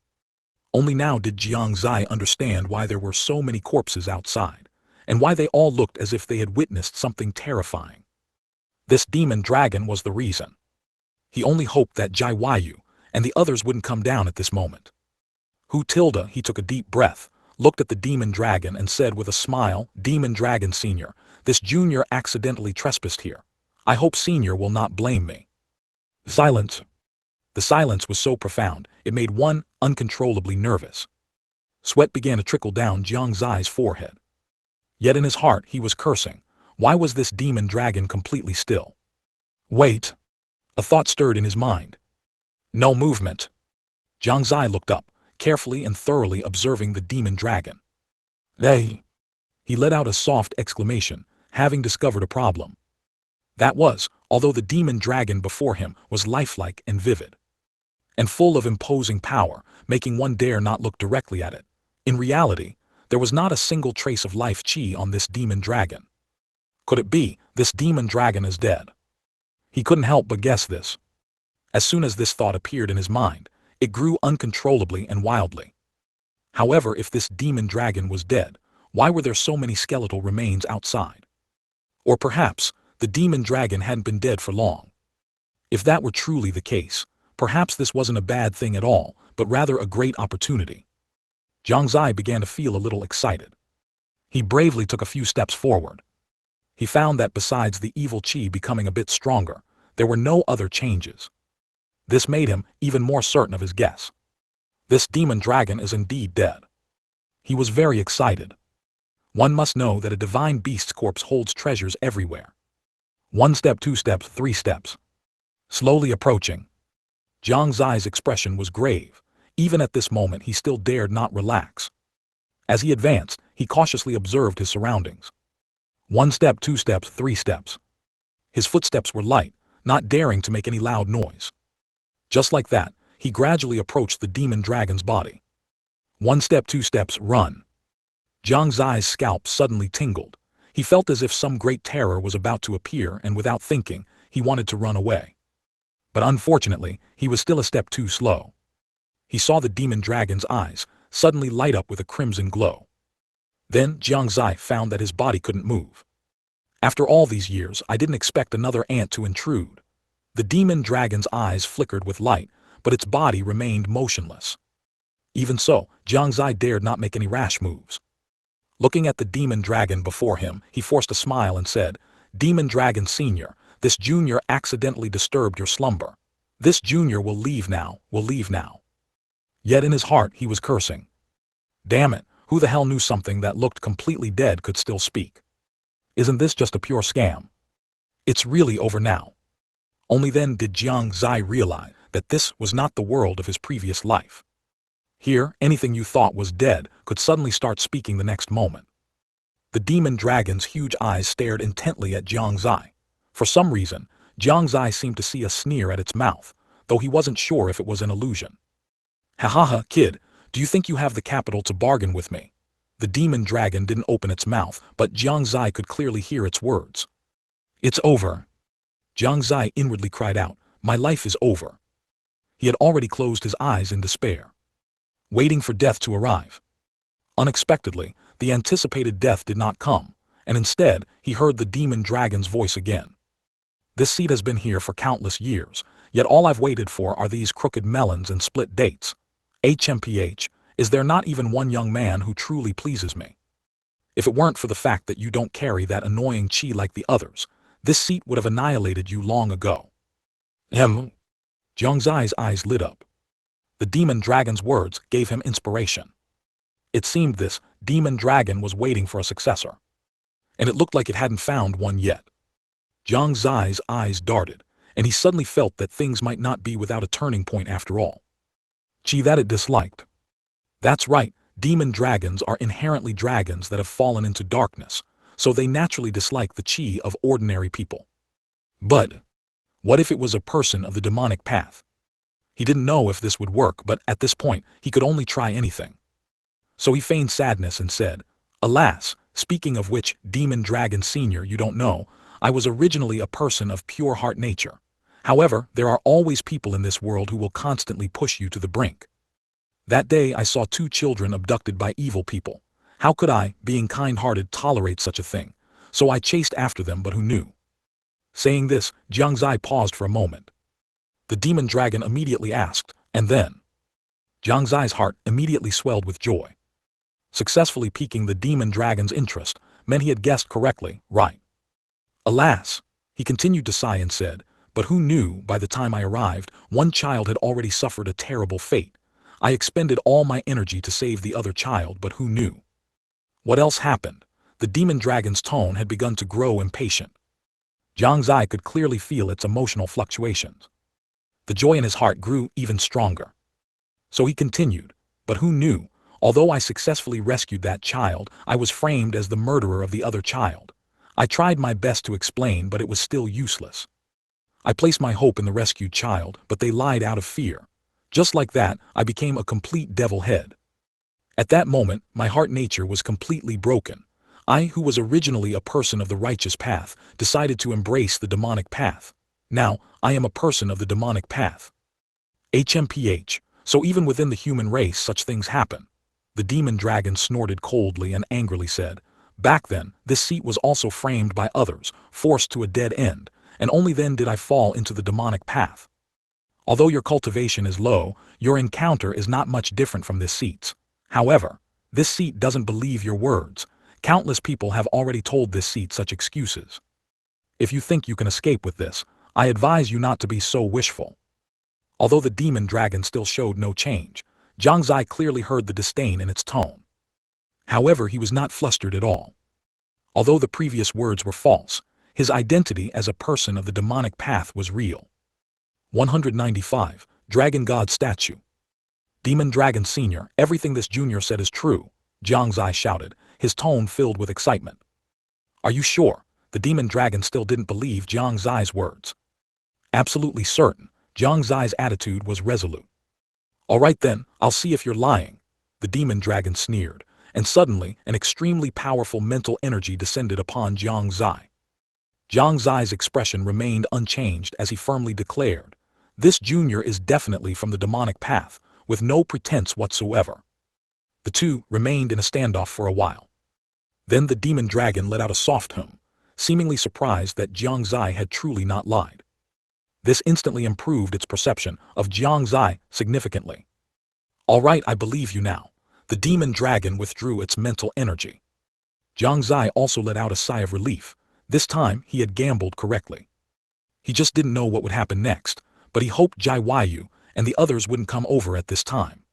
Only now did Jiang Xie understand why there were so many corpses outside, and why they all looked as if they had witnessed something terrifying. This demon dragon was the reason. He only hoped that Jai Yu and the others wouldn't come down at this moment. He took a deep breath, looked at the demon dragon and said with a smile, "Demon Dragon Senior, this junior accidentally trespassed here. I hope Senior will not blame me." Silence. The silence was so profound, it made one uncontrollably nervous. Sweat began to trickle down Jiang Xie's forehead. Yet in his heart he was cursing. Why was this demon dragon completely still? Wait. A thought stirred in his mind. No movement. Jiang Xie looked up, carefully and thoroughly observing the demon dragon. They. He let out a soft exclamation, having discovered a problem. That was, although the demon dragon before him was lifelike and vivid, and full of imposing power, making one dare not look directly at it. In reality, there was not a single trace of life chi on this demon dragon. Could it be, this demon dragon is dead? He couldn't help but guess this. As soon as this thought appeared in his mind, it grew uncontrollably and wildly. However, if this demon dragon was dead, why were there so many skeletal remains outside? Or perhaps, the demon dragon hadn't been dead for long. If that were truly the case, perhaps this wasn't a bad thing at all, but rather a great opportunity. Jiang Xie began to feel a little excited. He bravely took a few steps forward. He found that besides the evil chi becoming a bit stronger, there were no other changes. This made him even more certain of his guess. This demon dragon is indeed dead. He was very excited. One must know that a divine beast's corpse holds treasures everywhere. 1 step, 2 steps, 3 steps. Slowly approaching. Jiang Xie's expression was grave. Even at this moment he still dared not relax. As he advanced, he cautiously observed his surroundings. 1 step, 2 steps, 3 steps. His footsteps were light, not daring to make any loud noise. Just like that, he gradually approached the demon dragon's body. 1 step, 2 steps, run. Jiang Xie's scalp suddenly tingled. He felt as if some great terror was about to appear, and without thinking, he wanted to run away. But unfortunately, he was still a step too slow. He saw the demon dragon's eyes suddenly light up with a crimson glow. Then Jiang Xie found that his body couldn't move. After all these years, I didn't expect another ant to intrude. The demon dragon's eyes flickered with light, but its body remained motionless. Even so, Jiang Xie dared not make any rash moves. Looking at the demon dragon before him, he forced a smile and said, "Demon Dragon Senior, this junior accidentally disturbed your slumber. This junior will leave now, will leave now." Yet in his heart he was cursing. Damn it, who the hell knew something that looked completely dead could still speak? Isn't this just a pure scam? It's really over now. Only then did Jiang Xie realize that this was not the world of his previous life. Here, anything you thought was dead could suddenly start speaking the next moment. The demon dragon's huge eyes stared intently at Jiang Xie. For some reason, Jiang Xie seemed to see a sneer at its mouth, though he wasn't sure if it was an illusion. "Ha ha ha, kid, do you think you have the capital to bargain with me?" The demon dragon didn't open its mouth, but Jiang Xie could clearly hear its words. "It's over." Jiang Xie inwardly cried out, "My life is over." He had already closed his eyes in despair, waiting for death to arrive. Unexpectedly, the anticipated death did not come, and instead, he heard the demon dragon's voice again. "This seat has been here for countless years, yet all I've waited for are these crooked melons and split dates. HMPH, is there not even one young man who truly pleases me? If it weren't for the fact that you don't carry that annoying chi like the others, this seat would have annihilated you long ago." Jiang Xie's eyes lit up. The demon dragon's words gave him inspiration. It seemed this demon dragon was waiting for a successor, and it looked like it hadn't found one yet. Jiang Xie's eyes darted, and he suddenly felt that things might not be without a turning point after all. Chi that it disliked. That's right, demon dragons are inherently dragons that have fallen into darkness, so they naturally dislike the chi of ordinary people. But what if it was a person of the demonic path? He didn't know if this would work, but at this point, he could only try anything. So he feigned sadness and said, "Alas, speaking of which, Demon Dragon Senior, you don't know, I was originally a person of pure heart nature. However, there are always people in this world who will constantly push you to the brink. That day I saw 2 children abducted by evil people. How could I, being kind-hearted, tolerate such a thing? So I chased after them, but who knew?" Saying this, Jiang Xie paused for a moment. The demon dragon immediately asked, "And then?" Jiang Xie's heart immediately swelled with joy. Successfully piquing the demon dragon's interest meant he had guessed correctly, right? "Alas," he continued to sigh and said, "but who knew by the time I arrived, one child had already suffered a terrible fate. I expended all my energy to save the other child, but who knew?" What else happened? The demon dragon's tone had begun to grow impatient. Jiang Xie could clearly feel its emotional fluctuations. The joy in his heart grew even stronger. So he continued, "But who knew? Although I successfully rescued that child, I was framed as the murderer of the other child. I tried my best to explain, but it was still useless. I placed my hope in the rescued child, but they lied out of fear. Just like that, I became a complete devil head. At that moment, my heart nature was completely broken. I, who was originally a person of the righteous path, decided to embrace the demonic path. Now, I am a person of the demonic path. HMPH, so even within the human race such things happen." The demon dragon snorted coldly and angrily said, "Back then, this seat was also framed by others, forced to a dead end, and only then did I fall into the demonic path. Although your cultivation is low, your encounter is not much different from this seat's. However, this seat doesn't believe your words. Countless people have already told this seat such excuses. If you think you can escape with this, I advise you not to be so wishful." Although the demon dragon still showed no change, Jiang Xie clearly heard the disdain in its tone. However, he was not flustered at all. Although the previous words were false, his identity as a person of the demonic path was real. 195. Dragon God Statue. "Demon Dragon Senior, everything this junior said is true," Jiang Xie shouted, his tone filled with excitement. "Are you sure?" The demon dragon still didn't believe Jiang Xie's words. Absolutely certain, Jiang Xie's attitude was resolute. All right then, I'll see if you're lying, the demon dragon sneered, and suddenly an extremely powerful mental energy descended upon Jiang Xie. Jiang Xie's expression remained unchanged as he firmly declared, "This junior is definitely from the demonic path, with no pretense whatsoever." The two remained in a standoff for a while. Then the demon dragon let out a soft hum, seemingly surprised that Jiang Xie had truly not lied. This instantly improved its perception of Jiang Xie significantly. "All right, I believe you now." The demon dragon withdrew its mental energy. Jiang Xie also let out a sigh of relief. This time he had gambled correctly. He just didn't know what would happen next, but he hoped Jiang and the others wouldn't come over at this time.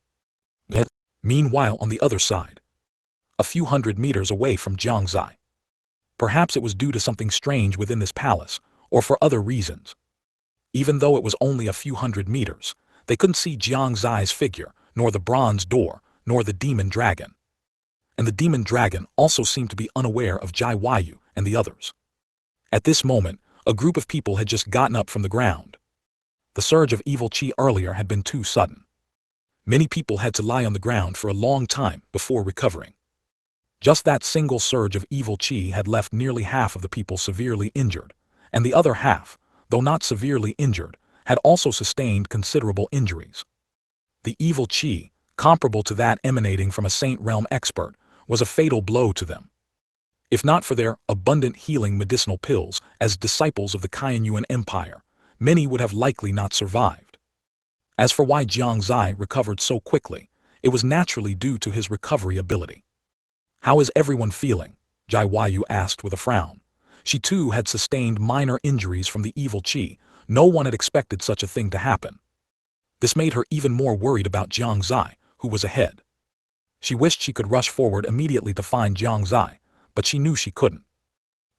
Meanwhile, on the other side, a few hundred meters away from Jiang Xie. Perhaps it was due to something strange within this palace, or for other reasons. Even though it was only a few hundred meters, they couldn't see Jiang Xie's figure, nor the bronze door, nor the demon dragon. And the demon dragon also seemed to be unaware of Jiang and the others. At this moment, a group of people had just gotten up from the ground. The surge of evil chi earlier had been too sudden. Many people had to lie on the ground for a long time before recovering. Just that single surge of evil chi had left nearly half of the people severely injured, and the other half, though not severely injured, had also sustained considerable injuries. The evil chi, comparable to that emanating from a Saint Realm expert, was a fatal blow to them. If not for their abundant healing medicinal pills as disciples of the Shengyuan Empire, many would have likely not survived. As for why Jiang Xie recovered so quickly, it was naturally due to his recovery ability. "How is everyone feeling?" Jiang asked with a frown. She too had sustained minor injuries from the evil chi. No one had expected such a thing to happen. This made her even more worried about Jiang Xie, who was ahead. She wished she could rush forward immediately to find Jiang Xie, but she knew she couldn't.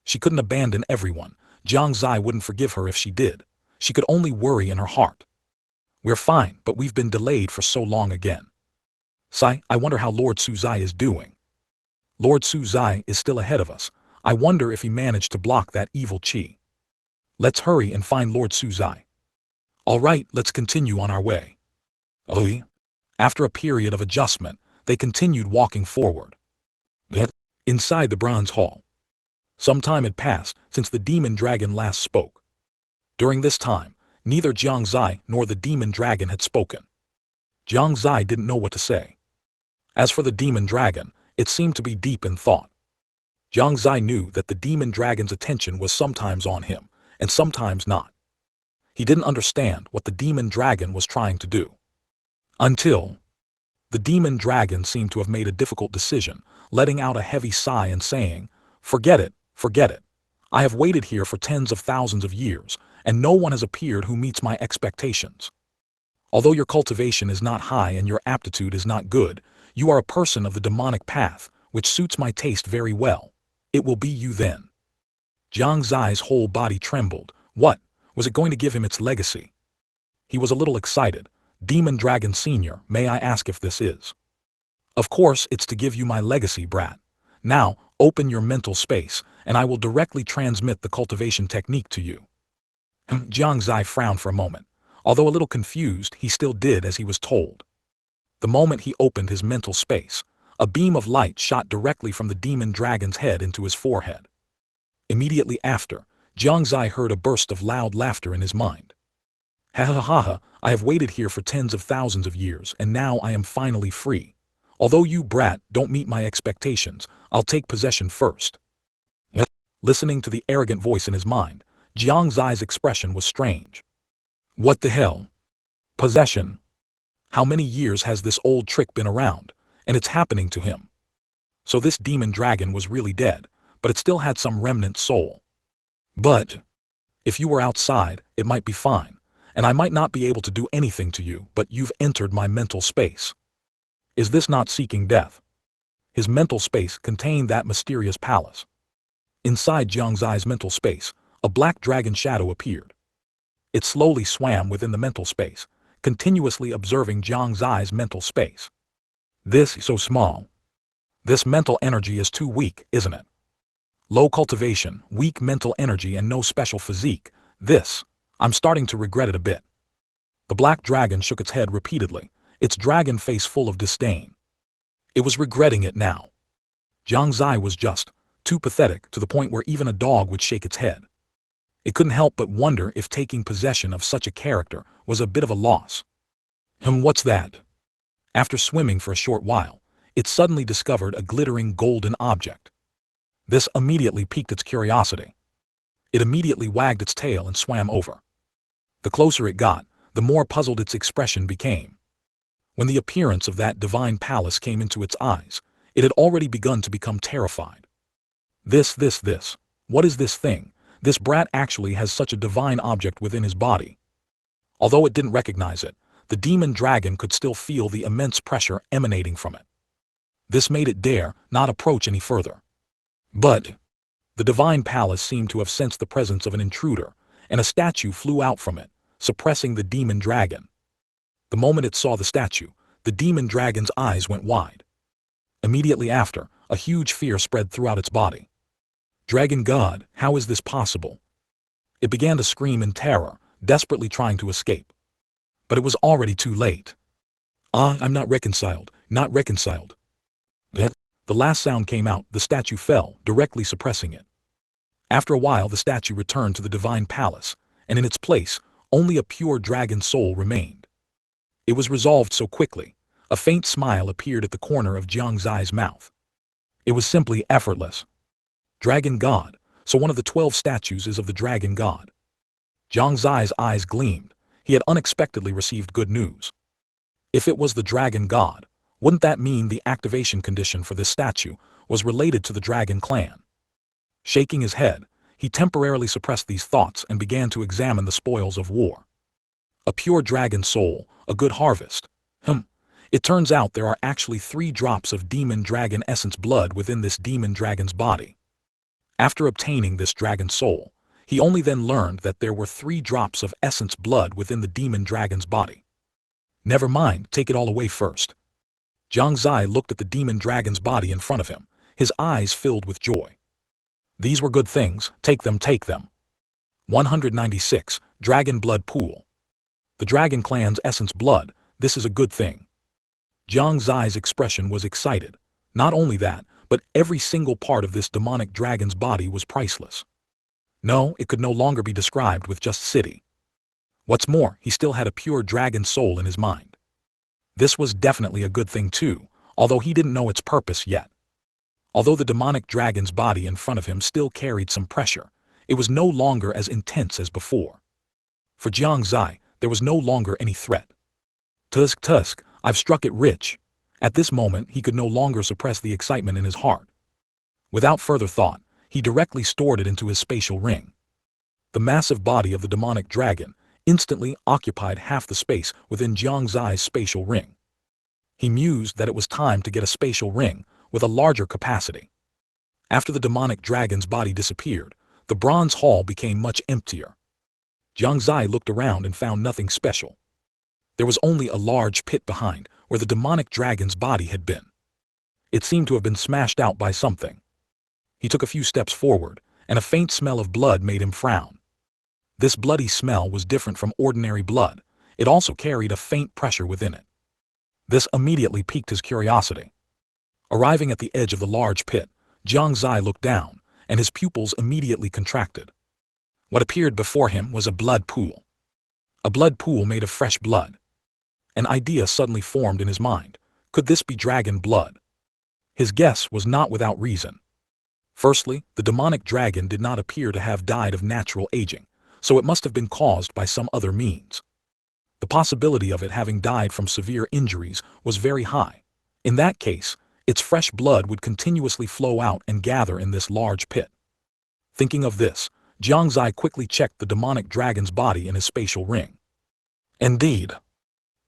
She couldn't abandon everyone. Jiang Xie wouldn't forgive her if she did. She could only worry in her heart. "We're fine, but we've been delayed for so long again. Sai, I wonder how Lord Suzai is doing." "Lord Suzai is still ahead of us. I wonder if he managed to block that evil chi. Let's hurry and find Lord Suzai." "All right, let's continue on our way." After a period of adjustment, they continued walking forward. Inside the bronze hall, some time had passed since the demon dragon last spoke. During this time, neither Jiang Xie nor the demon dragon had spoken. Jiang Xie didn't know what to say. As for the demon dragon, it seemed to be deep in thought. Jiang Xie knew that the demon dragon's attention was sometimes on him, and sometimes not. He didn't understand what the demon dragon was trying to do. Until the demon dragon seemed to have made a difficult decision, letting out a heavy sigh and saying, forget it. I have waited here for tens of thousands of years, and no one has appeared who meets my expectations. Although your cultivation is not high and your aptitude is not good, you are a person of the demonic path, which suits my taste very well. It will be you then." Jiang Xie's whole body trembled. What? Was it going to give him its legacy? He was a little excited. "Demon Dragon Senior, may I ask if this is?" "Of course it's to give you my legacy, brat. Now, open your mental space, and I will directly transmit the cultivation technique to you." Jiang Xie frowned for a moment. Although a little confused, he still did as he was told. The moment he opened his mental space, a beam of light shot directly from the demon dragon's head into his forehead. Immediately after, Jiang Xie heard a burst of loud laughter in his mind. "Ha ha ha ha, I have waited here for tens of thousands of years, and now I am finally free. Although you, brat, don't meet my expectations, I'll take possession first." Listening to the arrogant voice in his mind, Jiang Xie's expression was strange. What the hell? Possession? How many years has this old trick been around, and it's happening to him? So this demon dragon was really dead, but it still had some remnant soul. "But if you were outside, it might be fine, and I might not be able to do anything to you, but you've entered my mental space. Is this not seeking death?" His mental space contained that mysterious palace. Inside Jiang Xie's mental space, a black dragon shadow appeared. It slowly swam within the mental space, continuously observing Jiang Xie's mental space. "This is so small. This mental energy is too weak, isn't it? Low cultivation, weak mental energy and no special physique. This, I'm starting to regret it a bit. The black dragon shook its head repeatedly, its dragon face full of disdain. It was regretting it now. Jiang Xie was just too pathetic, to the point where even a dog would shake its head. It couldn't help but wonder if taking possession of such a character was a bit of a loss. What's that? After swimming for a short while, it suddenly discovered a glittering golden object. This immediately piqued its curiosity. It immediately wagged its tail and swam over. The closer it got, the more puzzled its expression became. When the appearance of that divine palace came into its eyes, it had already begun to become terrified. This. What is this thing? This brat actually has such a divine object within his body. Although it didn't recognize it, the demon dragon could still feel the immense pressure emanating from it. This made it dare not approach any further. But the divine palace seemed to have sensed the presence of an intruder, and a statue flew out from it, suppressing the demon dragon. The moment it saw the statue, the demon dragon's eyes went wide. Immediately after, a huge fear spread throughout its body. Dragon God, how is this possible? It began to scream in terror, desperately trying to escape. But it was already too late. I'm not reconciled. The last sound came out, the statue fell, directly suppressing it. After a while the statue returned to the divine palace, and in its place, only a pure dragon soul remained. It was resolved so quickly. A faint smile appeared at the corner of Jiang Xie's mouth. It was simply effortless. Dragon God, so one of the 12 statues is of the Dragon God. Jiang Xie's eyes gleamed. He had unexpectedly received good news. If it was the Dragon God, wouldn't that mean the activation condition for this statue was related to the Dragon clan? Shaking his head, he temporarily suppressed these thoughts and began to examine the spoils of war. A pure dragon soul, a good harvest. It turns out there are actually 3 drops of demon dragon essence blood within this demon dragon's body. After obtaining this dragon soul, he only then learned that there were 3 drops of essence blood within the demon dragon's body. Never mind, take it all away first. Jiang Xie looked at the demon dragon's body in front of him, his eyes filled with joy. These were good things, take them. 196, Dragon Blood Pool. The Dragon Clan's essence blood, this is a good thing. Jiang Xie's expression was excited. Not only that, but every single part of this demonic dragon's body was priceless. No, it could no longer be described with just city. What's more, he still had a pure dragon soul in his mind. This was definitely a good thing too, although he didn't know its purpose yet. Although the demonic dragon's body in front of him still carried some pressure, it was no longer as intense as before. For Jiang Xie, there was no longer any threat. Tusk, I've struck it rich. At this moment, he could no longer suppress the excitement in his heart. Without further thought, he directly stored it into his spatial ring. The massive body of the demonic dragon instantly occupied half the space within Jiang Xie's spatial ring. He mused that it was time to get a spatial ring with a larger capacity. After the demonic dragon's body disappeared, the bronze hall became much emptier. Jiang Xie looked around and found nothing special. There was only a large pit behind where the demonic dragon's body had been. It seemed to have been smashed out by something. He took a few steps forward, and a faint smell of blood made him frown. This bloody smell was different from ordinary blood. It also carried a faint pressure within it. This immediately piqued his curiosity. Arriving at the edge of the large pit, Jiang Xie looked down, and his pupils immediately contracted. What appeared before him was a blood pool. A blood pool made of fresh blood. An idea suddenly formed in his mind. Could this be dragon blood? His guess was not without reason. Firstly, the demonic dragon did not appear to have died of natural aging, so it must have been caused by some other means. The possibility of it having died from severe injuries was very high. In that case, its fresh blood would continuously flow out and gather in this large pit. Thinking of this, Jiang Xie quickly checked the demonic dragon's body in his spatial ring. Indeed.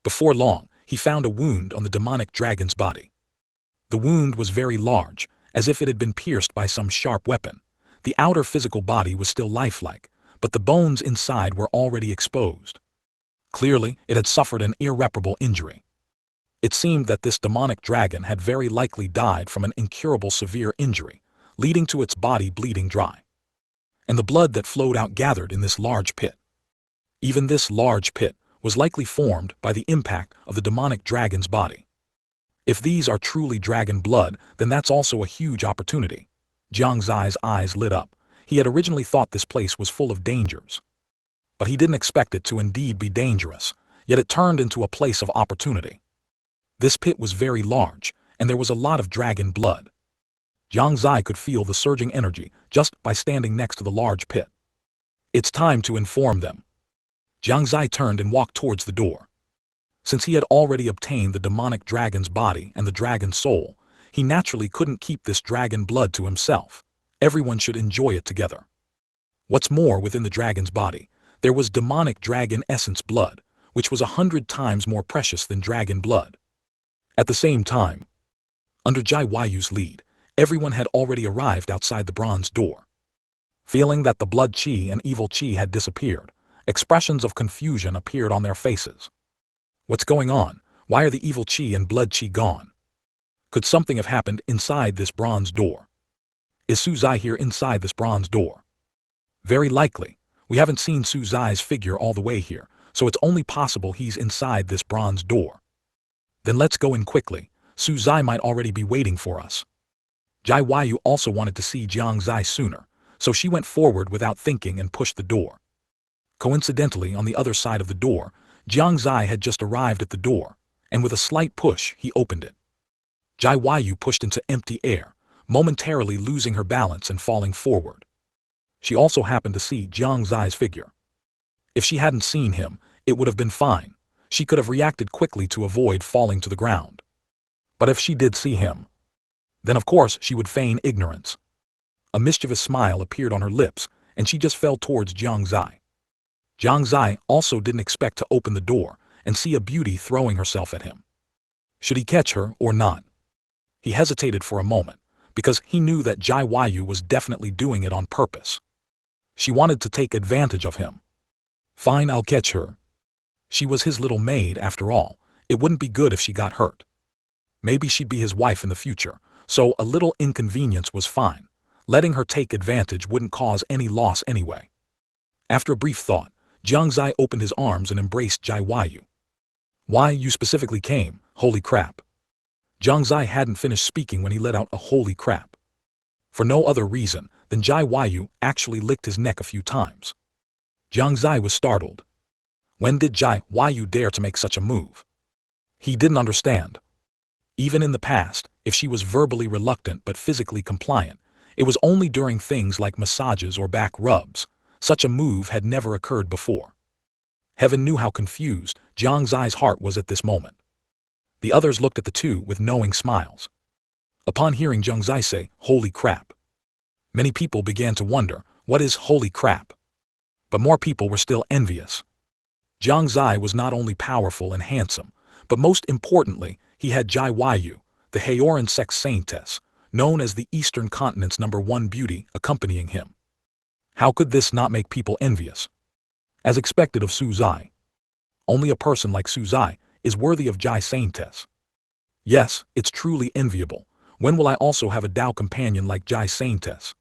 Before long, he found a wound on the demonic dragon's body. The wound was very large, as if it had been pierced by some sharp weapon. The outer physical body was still lifelike, but the bones inside were already exposed. Clearly, it had suffered an irreparable injury. It seemed that this demonic dragon had very likely died from an incurable severe injury, leading to its body bleeding dry. And the blood that flowed out gathered in this large pit. Even this large pit was likely formed by the impact of the demonic dragon's body. If these are truly dragon blood, then that's also a huge opportunity. Jiang Xie's eyes lit up. He had originally thought this place was full of dangers. But he didn't expect it to indeed be dangerous, yet it turned into a place of opportunity. This pit was very large, and there was a lot of dragon blood. Jiang Xie could feel the surging energy just by standing next to the large pit. It's time to inform them. Jiang Xie turned and walked towards the door. Since he had already obtained the demonic dragon's body and the dragon's soul, he naturally couldn't keep this dragon blood to himself. Everyone should enjoy it together. What's more, within the dragon's body, there was demonic dragon essence blood, which was 100 times more precious than dragon blood. At the same time, under Jai Yu's lead, everyone had already arrived outside the bronze door. Feeling that the blood qi and evil qi had disappeared, expressions of confusion appeared on their faces. What's going on? Why are the evil qi and blood qi gone? Could something have happened inside this bronze door? Is Su Zai here inside this bronze door? Very likely. We haven't seen Su Zai's figure all the way here, so it's only possible he's inside this bronze door. Then let's go in quickly. Su Zai might already be waiting for us. Jai Yu also wanted to see Jiang Xie sooner, so she went forward without thinking and pushed the door. Coincidentally, on the other side of the door, Jiang Xie had just arrived at the door, and with a slight push, he opened it. Jai Yu pushed into empty air, momentarily losing her balance and falling forward. She also happened to see Jiang Xie's figure. If she hadn't seen him, it would have been fine. She could have reacted quickly to avoid falling to the ground. But if she did see him, then of course she would feign ignorance. A mischievous smile appeared on her lips, and she just fell towards Jiang Xie. Jiang Xie also didn't expect to open the door and see a beauty throwing herself at him. Should he catch her or not? He hesitated for a moment, because he knew that Jai Yu was definitely doing it on purpose. She wanted to take advantage of him. Fine, I'll catch her. She was his little maid after all. It wouldn't be good if she got hurt. Maybe she'd be his wife in the future, so a little inconvenience was fine. Letting her take advantage wouldn't cause any loss anyway. After a brief thought, Jiang Xie opened his arms and embraced Jai Yu. Why you specifically came, holy crap. Jiang Xie hadn't finished speaking when he let out a holy crap. For no other reason than Jai Yu actually licked his neck a few times. Jiang Xie was startled. When did Jai Yu dare to make such a move? He didn't understand. Even in the past, if she was verbally reluctant but physically compliant, it was only during things like massages or back rubs. Such a move had never occurred before. Heaven knew how confused Jiang Xie's heart was at this moment. The others looked at the two with knowing smiles. Upon hearing Jiang Xie say, holy crap, many people began to wonder, what is holy crap? But more people were still envious. Jiang Xie was not only powerful and handsome, but most importantly, he had Jai Yu, the Haoran Sect saintess, known as the Eastern Continent's #1 beauty, accompanying him. How could this not make people envious? As expected of Su Zai. Only a person like Su Zai is worthy of Jai saintess. Yes, it's truly enviable. When will I also have a Dao companion like Jai saintess?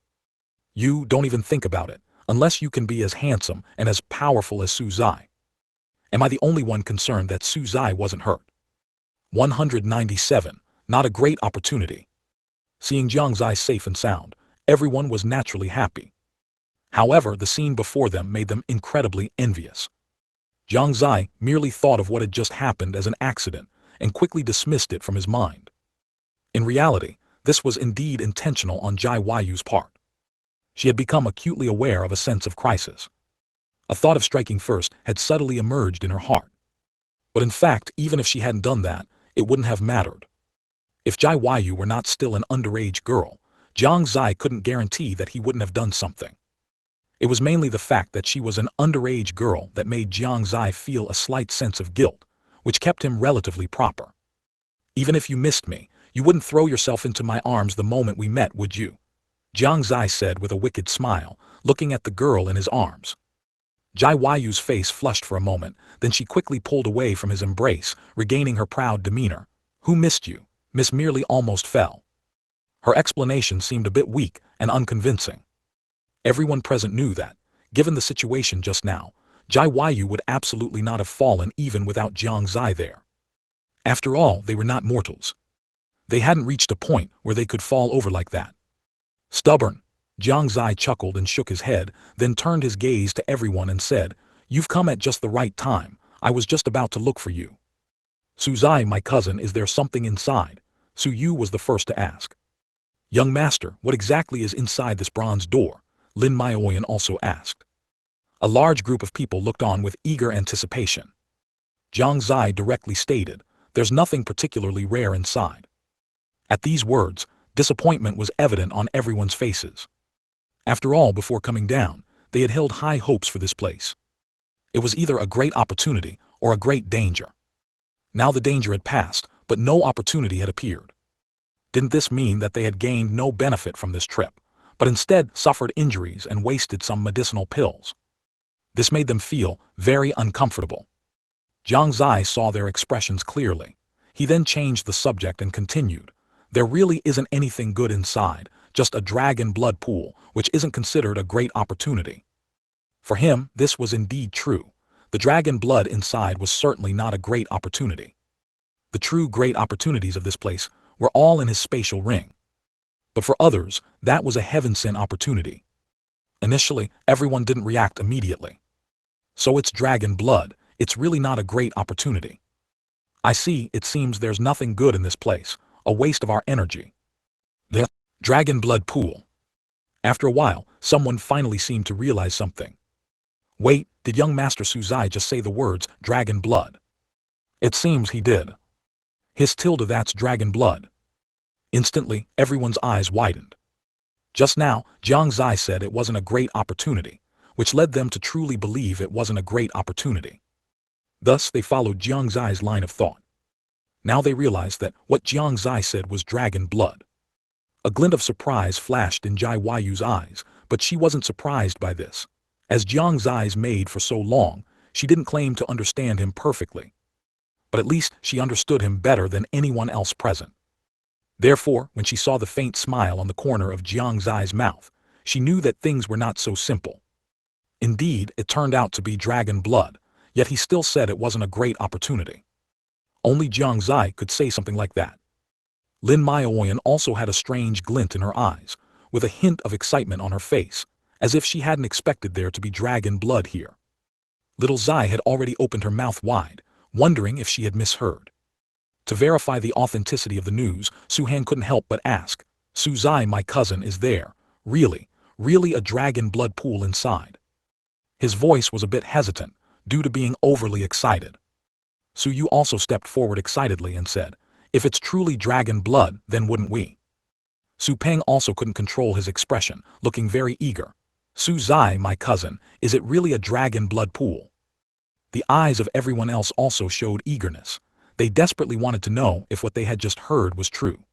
You don't even think about it, unless you can be as handsome and as powerful as Su Zai. Am I the only one concerned that Su Zai wasn't hurt? 197. Not a great opportunity. Seeing Jiang Xie safe and sound, everyone was naturally happy. However, the scene before them made them incredibly envious. Jiang Xie merely thought of what had just happened as an accident and quickly dismissed it from his mind. In reality, this was indeed intentional on Jai Yu's part. She had become acutely aware of a sense of crisis. A thought of striking first had subtly emerged in her heart. But in fact, even if she hadn't done that, it wouldn't have mattered. If Jai Yu were not still an underage girl, Jiang Xie couldn't guarantee that he wouldn't have done something. It was mainly the fact that she was an underage girl that made Jiang Xie feel a slight sense of guilt, which kept him relatively proper. Even if you missed me, you wouldn't throw yourself into my arms the moment we met, would you? Jiang Xie said with a wicked smile, looking at the girl in his arms. Jai Yu's face flushed for a moment, then she quickly pulled away from his embrace, regaining her proud demeanor. Who missed you? Miss merely almost fell. Her explanation seemed a bit weak and unconvincing. Everyone present knew that, given the situation just now, Jiang Xie would absolutely not have fallen even without Jiang Xie there. After all, they were not mortals. They hadn't reached a point where they could fall over like that. Stubborn. Jiang Xie chuckled and shook his head, then turned his gaze to everyone and said, "You've come at just the right time. I was just about to look for you." "Su Zai, my cousin, is there something inside?" Su Yu was the first to ask. "Young master, what exactly is inside this bronze door?" Lin Maioyan also asked. A large group of people looked on with eager anticipation. Jiang Xie directly stated, "There's nothing particularly rare inside." At these words, disappointment was evident on everyone's faces. After all, before coming down, they had held high hopes for this place. It was either a great opportunity or a great danger. Now the danger had passed, but no opportunity had appeared. Didn't this mean that they had gained no benefit from this trip, but instead suffered injuries and wasted some medicinal pills? This made them feel very uncomfortable. Jiang Xie saw their expressions clearly. He then changed the subject and continued, "There really isn't anything good inside, just a dragon blood pool, which isn't considered a great opportunity." For him, this was indeed true. The dragon blood inside was certainly not a great opportunity. The true great opportunities of this place were all in his spatial ring. But for others, that was a heaven-sent opportunity. Initially, everyone didn't react immediately. "So it's dragon blood, it's really not a great opportunity. I see, it seems there's nothing good in this place, a waste of our energy." The dragon blood pool. After a while, someone finally seemed to realize something. "Wait, did young Master Su Zai just say the words, dragon blood?" "It seems he did." "His tilde, that's dragon blood." Instantly, everyone's eyes widened. Just now, Jiang Xie said it wasn't a great opportunity, which led them to truly believe it wasn't a great opportunity. Thus, they followed Jiang Xie's line of thought. Now they realized that what Jiang Xie said was dragon blood. A glint of surprise flashed in Jiang Yu's eyes, but she wasn't surprised by this. As Jiang Xie's maid for so long, she didn't claim to understand him perfectly. But at least she understood him better than anyone else present. Therefore, when she saw the faint smile on the corner of Jiang Xie's mouth, she knew that things were not so simple. Indeed, it turned out to be dragon blood, yet he still said it wasn't a great opportunity. Only Jiang Xie could say something like that. Lin Maioyan also had a strange glint in her eyes, with a hint of excitement on her face, as if she hadn't expected there to be dragon blood here. Little Xie had already opened her mouth wide, wondering if she had misheard. To verify the authenticity of the news, Su Han couldn't help but ask, "Su Zai, my cousin, is there really a dragon blood pool inside?" His voice was a bit hesitant, due to being overly excited. Su Yu also stepped forward excitedly and said, "If it's truly dragon blood, then wouldn't we?" Su Peng also couldn't control his expression, looking very eager. "Su Zai, my cousin, is it really a dragon blood pool?" The eyes of everyone else also showed eagerness. They desperately wanted to know if what they had just heard was true.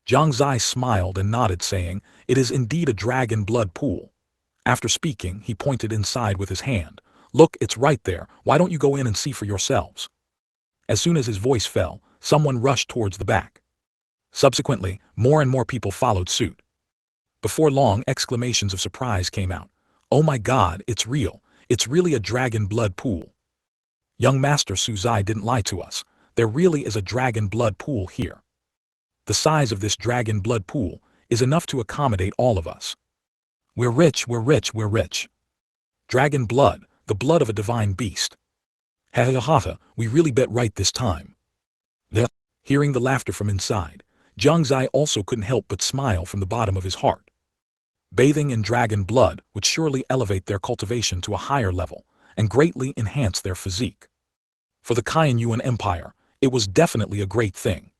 Jiang Xie smiled and nodded, saying, "It is indeed a dragon blood pool." After speaking, he pointed inside with his hand. "Look, it's right there, why don't you go in and see for yourselves?" As soon as his voice fell, someone rushed towards the back. Subsequently, more and more people followed suit. Before long, exclamations of surprise came out. "Oh my God, it's real. It's really a dragon blood pool. Young Master Su Zai didn't lie to us. There really is a dragon blood pool here. The size of this dragon blood pool is enough to accommodate all of us. We're rich, we're rich, we're rich. Dragon blood, the blood of a divine beast. Ha ha ha ha, we really bet right this time." Hearing the laughter from inside, Jiang Xie also couldn't help but smile from the bottom of his heart. Bathing in dragon blood would surely elevate their cultivation to a higher level and greatly enhance their physique. For the Shengyuan Empire, it was definitely a great thing.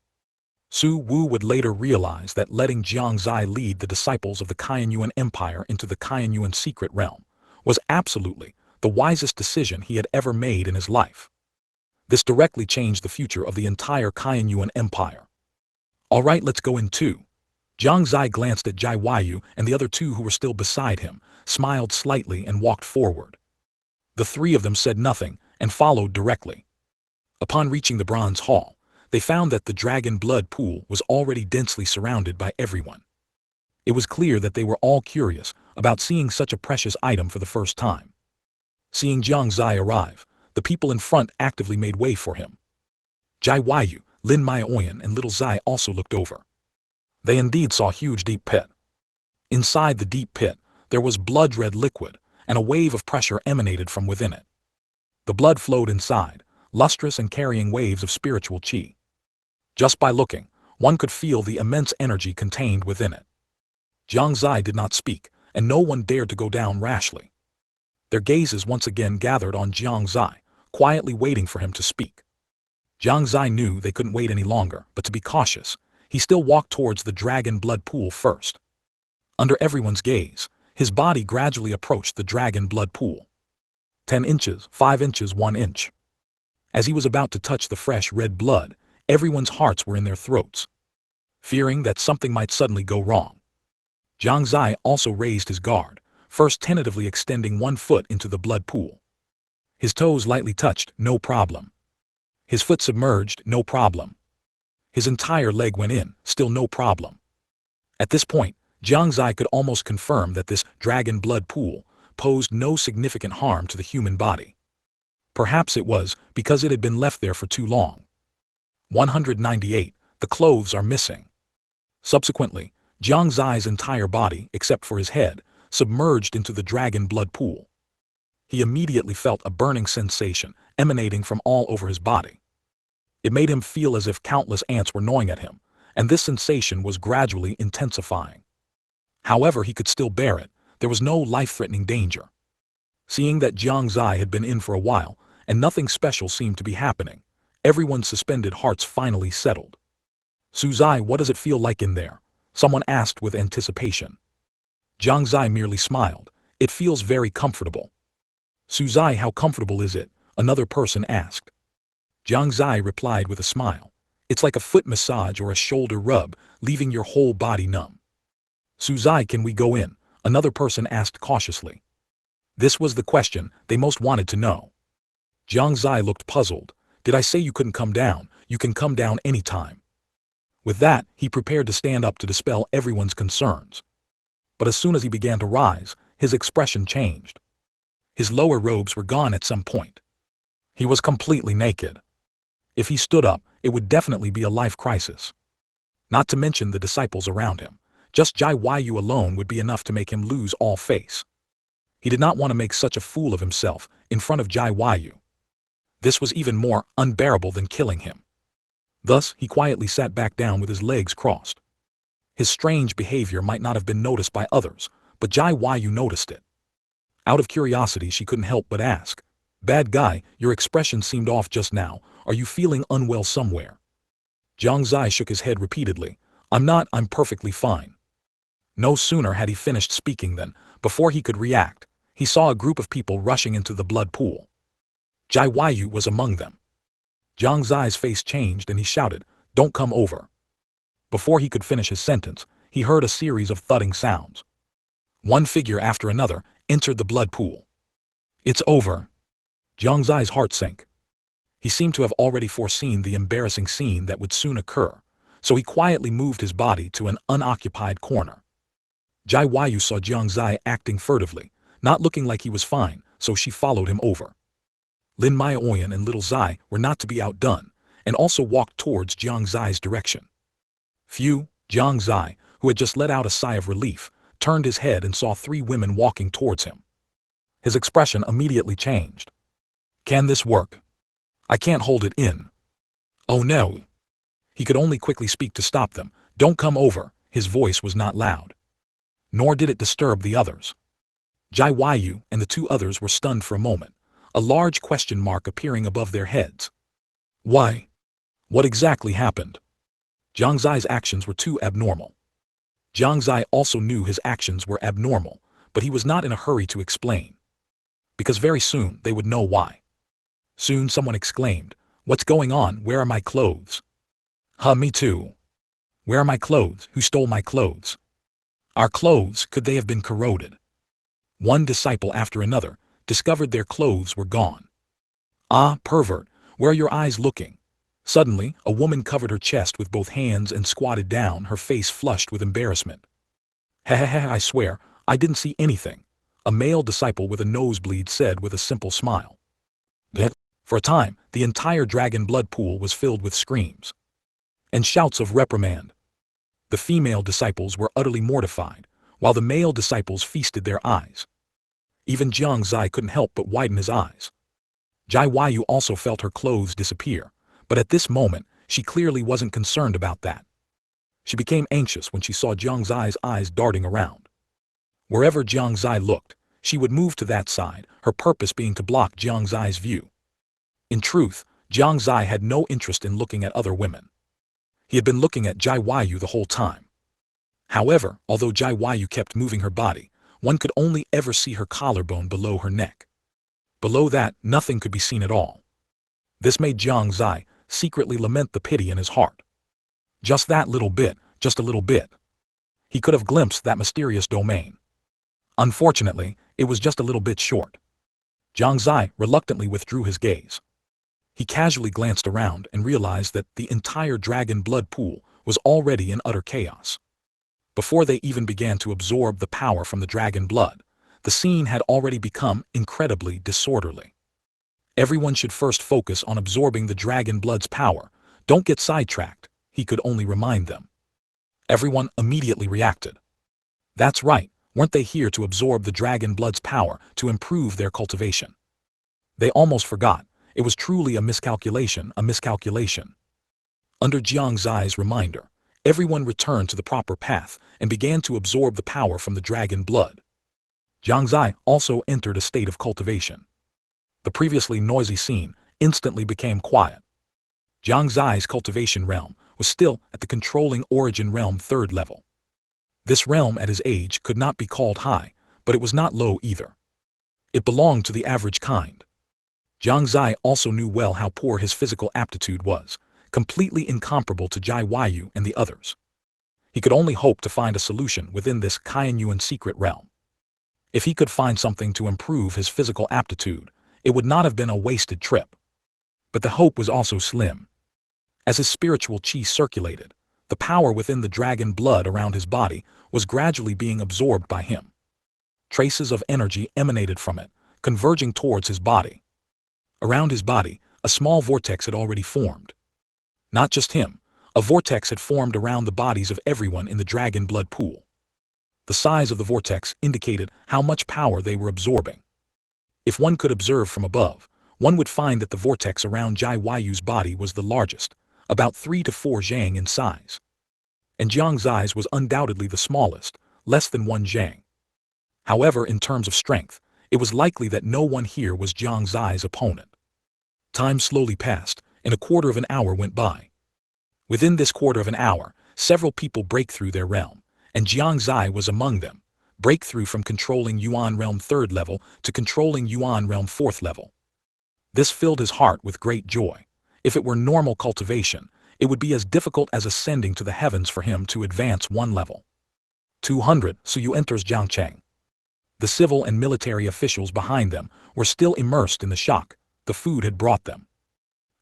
Su Wu would later realize that letting Jiang Xie lead the disciples of the Shengyuan Empire into the Shengyuan secret realm was absolutely the wisest decision he had ever made in his life. This directly changed the future of the entire Shengyuan Empire. "All right, let's go in too." Jiang Xie glanced at Jiang Yu and the other two who were still beside him, smiled slightly and walked forward. The three of them said nothing and followed directly. Upon reaching the bronze hall, they found that the dragon blood pool was already densely surrounded by everyone. It was clear that they were all curious about seeing such a precious item for the first time. Seeing Jiang Xie arrive, the people in front actively made way for him. Jai Yu, Lin Maioyan and little Xie also looked over. They indeed saw a huge deep pit. Inside the deep pit, there was blood-red liquid, and a wave of pressure emanated from within it. The blood flowed inside, lustrous and carrying waves of spiritual qi. Just by looking, one could feel the immense energy contained within it. Jiang Xie did not speak, and no one dared to go down rashly. Their gazes once again gathered on Jiang Xie, quietly waiting for him to speak. Jiang Xie knew they couldn't wait any longer, but to be cautious, he still walked towards the dragon blood pool first. Under everyone's gaze, his body gradually approached the dragon blood pool. 10 inches, 5 inches, 1 inch. As he was about to touch the fresh red blood, everyone's hearts were in their throats, fearing that something might suddenly go wrong. Jiang Xie also raised his guard, first tentatively extending 1 foot into the blood pool. His toes lightly touched, no problem. His foot submerged, no problem. His entire leg went in, still no problem. At this point, Jiang Xie could almost confirm that this dragon blood pool posed no significant harm to the human body. Perhaps it was because it had been left there for too long. 198. The clothes are missing. Subsequently, Jiang Xie's entire body, except for his head, submerged into the dragon blood pool. He immediately felt a burning sensation emanating from all over his body. It made him feel as if countless ants were gnawing at him, and this sensation was gradually intensifying. However, he could still bear it. There was no life-threatening danger. Seeing that Jiang Xie had been in for a while, and nothing special seemed to be happening, everyone's suspended hearts finally settled. Su Xie, what does it feel like in there? Someone asked with anticipation. Jiang Xie merely smiled. It feels very comfortable. Su Xie, how comfortable is it? Another person asked. Jiang Xie replied with a smile. It's like a foot massage or a shoulder rub, leaving your whole body numb. Su Xie, can we go in? Another person asked cautiously. This was the question they most wanted to know. Jiang Xie looked puzzled. Did I say you couldn't come down? You can come down any time. With that, he prepared to stand up to dispel everyone's concerns. But as soon as he began to rise, his expression changed. His lower robes were gone at some point. He was completely naked. If he stood up, it would definitely be a life crisis. Not to mention the disciples around him. Just Jai Yu alone would be enough to make him lose all face. He did not want to make such a fool of himself in front of Jai Yu. This was even more unbearable than killing him. Thus, he quietly sat back down with his legs crossed. His strange behavior might not have been noticed by others, but Jai Yu noticed it. Out of curiosity, she couldn't help but ask, "Bad guy, your expression seemed off just now. Are you feeling unwell somewhere?" Jiang Xie shook his head repeatedly. I'm not, I'm perfectly fine." No sooner had he finished speaking than, before he could react, he saw a group of people rushing into the blood pool. Jai Yu was among them. Jiang Xie's face changed and he shouted, "Don't come over." Before he could finish his sentence, he heard a series of thudding sounds. One figure after another entered the blood pool. It's over. Jiang Xie's heart sank. He seemed to have already foreseen the embarrassing scene that would soon occur, so he quietly moved his body to an unoccupied corner. Jai Yu saw Jiang Xie acting furtively, not looking like he was fine, so she followed him over. Lin Maioyan and little Xie were not to be outdone, and also walked towards Jiang Xie's direction. Phew, Jiang Xie, who had just let out a sigh of relief, turned his head and saw 3 women walking towards him. His expression immediately changed. Can this work? I can't hold it in. Oh no. He could only quickly speak to stop them. Don't come over. His voice was not loud. Nor did it disturb the others. Jai Yu and the 2 others were stunned for a moment, a large question mark appearing above their heads. Why? What exactly happened? Jiang Xie's actions were too abnormal. Jiang Xie also knew his actions were abnormal, but he was not in a hurry to explain. Because very soon they would know why. Soon someone exclaimed, "What's going on? Where are my clothes?" Me too. Where are my clothes? Who stole my clothes? Our clothes, could they have been corroded? One disciple after another discovered their clothes were gone. Ah, pervert, where are your eyes looking? Suddenly, a woman covered her chest with both hands and squatted down, her face flushed with embarrassment. I swear, I didn't see anything. a male disciple with a nosebleed said with a simple smile. That, for a time, the entire dragon blood pool was filled with screams and shouts of reprimand. The female disciples were utterly mortified, while the male disciples feasted their eyes. Even Jiang Xie couldn't help but widen his eyes. Jiang Yu also felt her clothes disappear, but at this moment, she clearly wasn't concerned about that. She became anxious when she saw Jiang Xie's eyes darting around. Wherever Jiang Xie looked, she would move to that side, her purpose being to block Jiang Xie's view. In truth, Jiang Xie had no interest in looking at other women. He had been looking at Jiang Yu the whole time. However, although Jiang Yu kept moving her body, one could only ever see her collarbone below her neck. Below that, nothing could be seen at all. This made Jiang Xie secretly lament the pity in his heart. Just that little bit, just a little bit. He could have glimpsed that mysterious domain. Unfortunately, it was just a little bit short. Jiang Xie reluctantly withdrew his gaze. He casually glanced around and realized that the entire dragon blood pool was already in utter chaos. Before they even began to absorb the power from the dragon blood, the scene had already become incredibly disorderly. Everyone should first focus on absorbing the dragon blood's power. Don't get sidetracked, he could only remind them. Everyone immediately reacted. That's right, weren't they here to absorb the dragon blood's power to improve their cultivation? They almost forgot. It was truly a miscalculation, a miscalculation. Under Jiang Xie's reminder, everyone returned to the proper path and began to absorb the power from the dragon blood. Jiang Xie also entered a state of cultivation. The previously noisy scene instantly became quiet. Jiang Xie's cultivation realm was still at the controlling origin realm 3rd level. This realm at his age could not be called high, but it was not low either. It belonged to the average kind. Jiang Xie also knew well how poor his physical aptitude was, completely incomparable to Jiang Yu and the others. He could only hope to find a solution within this Qianyuan secret realm. If he could find something to improve his physical aptitude, it would not have been a wasted trip. But the hope was also slim. As his spiritual qi circulated, the power within the dragon blood around his body was gradually being absorbed by him. Traces of energy emanated from it, converging towards his body. Around his body, a small vortex had already formed. Not just him, a vortex had formed around the bodies of everyone in the dragon blood pool. The size of the vortex indicated how much power they were absorbing. If one could observe from above, one would find that the vortex around Jiang Yu's body was the largest, about 3 to 4 zhang in size. And Jiang Xie's was undoubtedly the smallest, less than 1 zhang. However, in terms of strength, it was likely that no one here was Jiang Xie's opponent. Time slowly passed, and a quarter of an hour went by. Within this quarter of an hour, several people break through their realm, and Jiang Xie was among them, breakthrough from controlling Yuan realm 3rd level to controlling Yuan realm 4th level. This filled his heart with great joy. If it were normal cultivation, it would be as difficult as ascending to the heavens for him to advance 1 level. 200, Suyu enters Jiangcheng. The civil and military officials behind them were still immersed in the shock the food had brought them.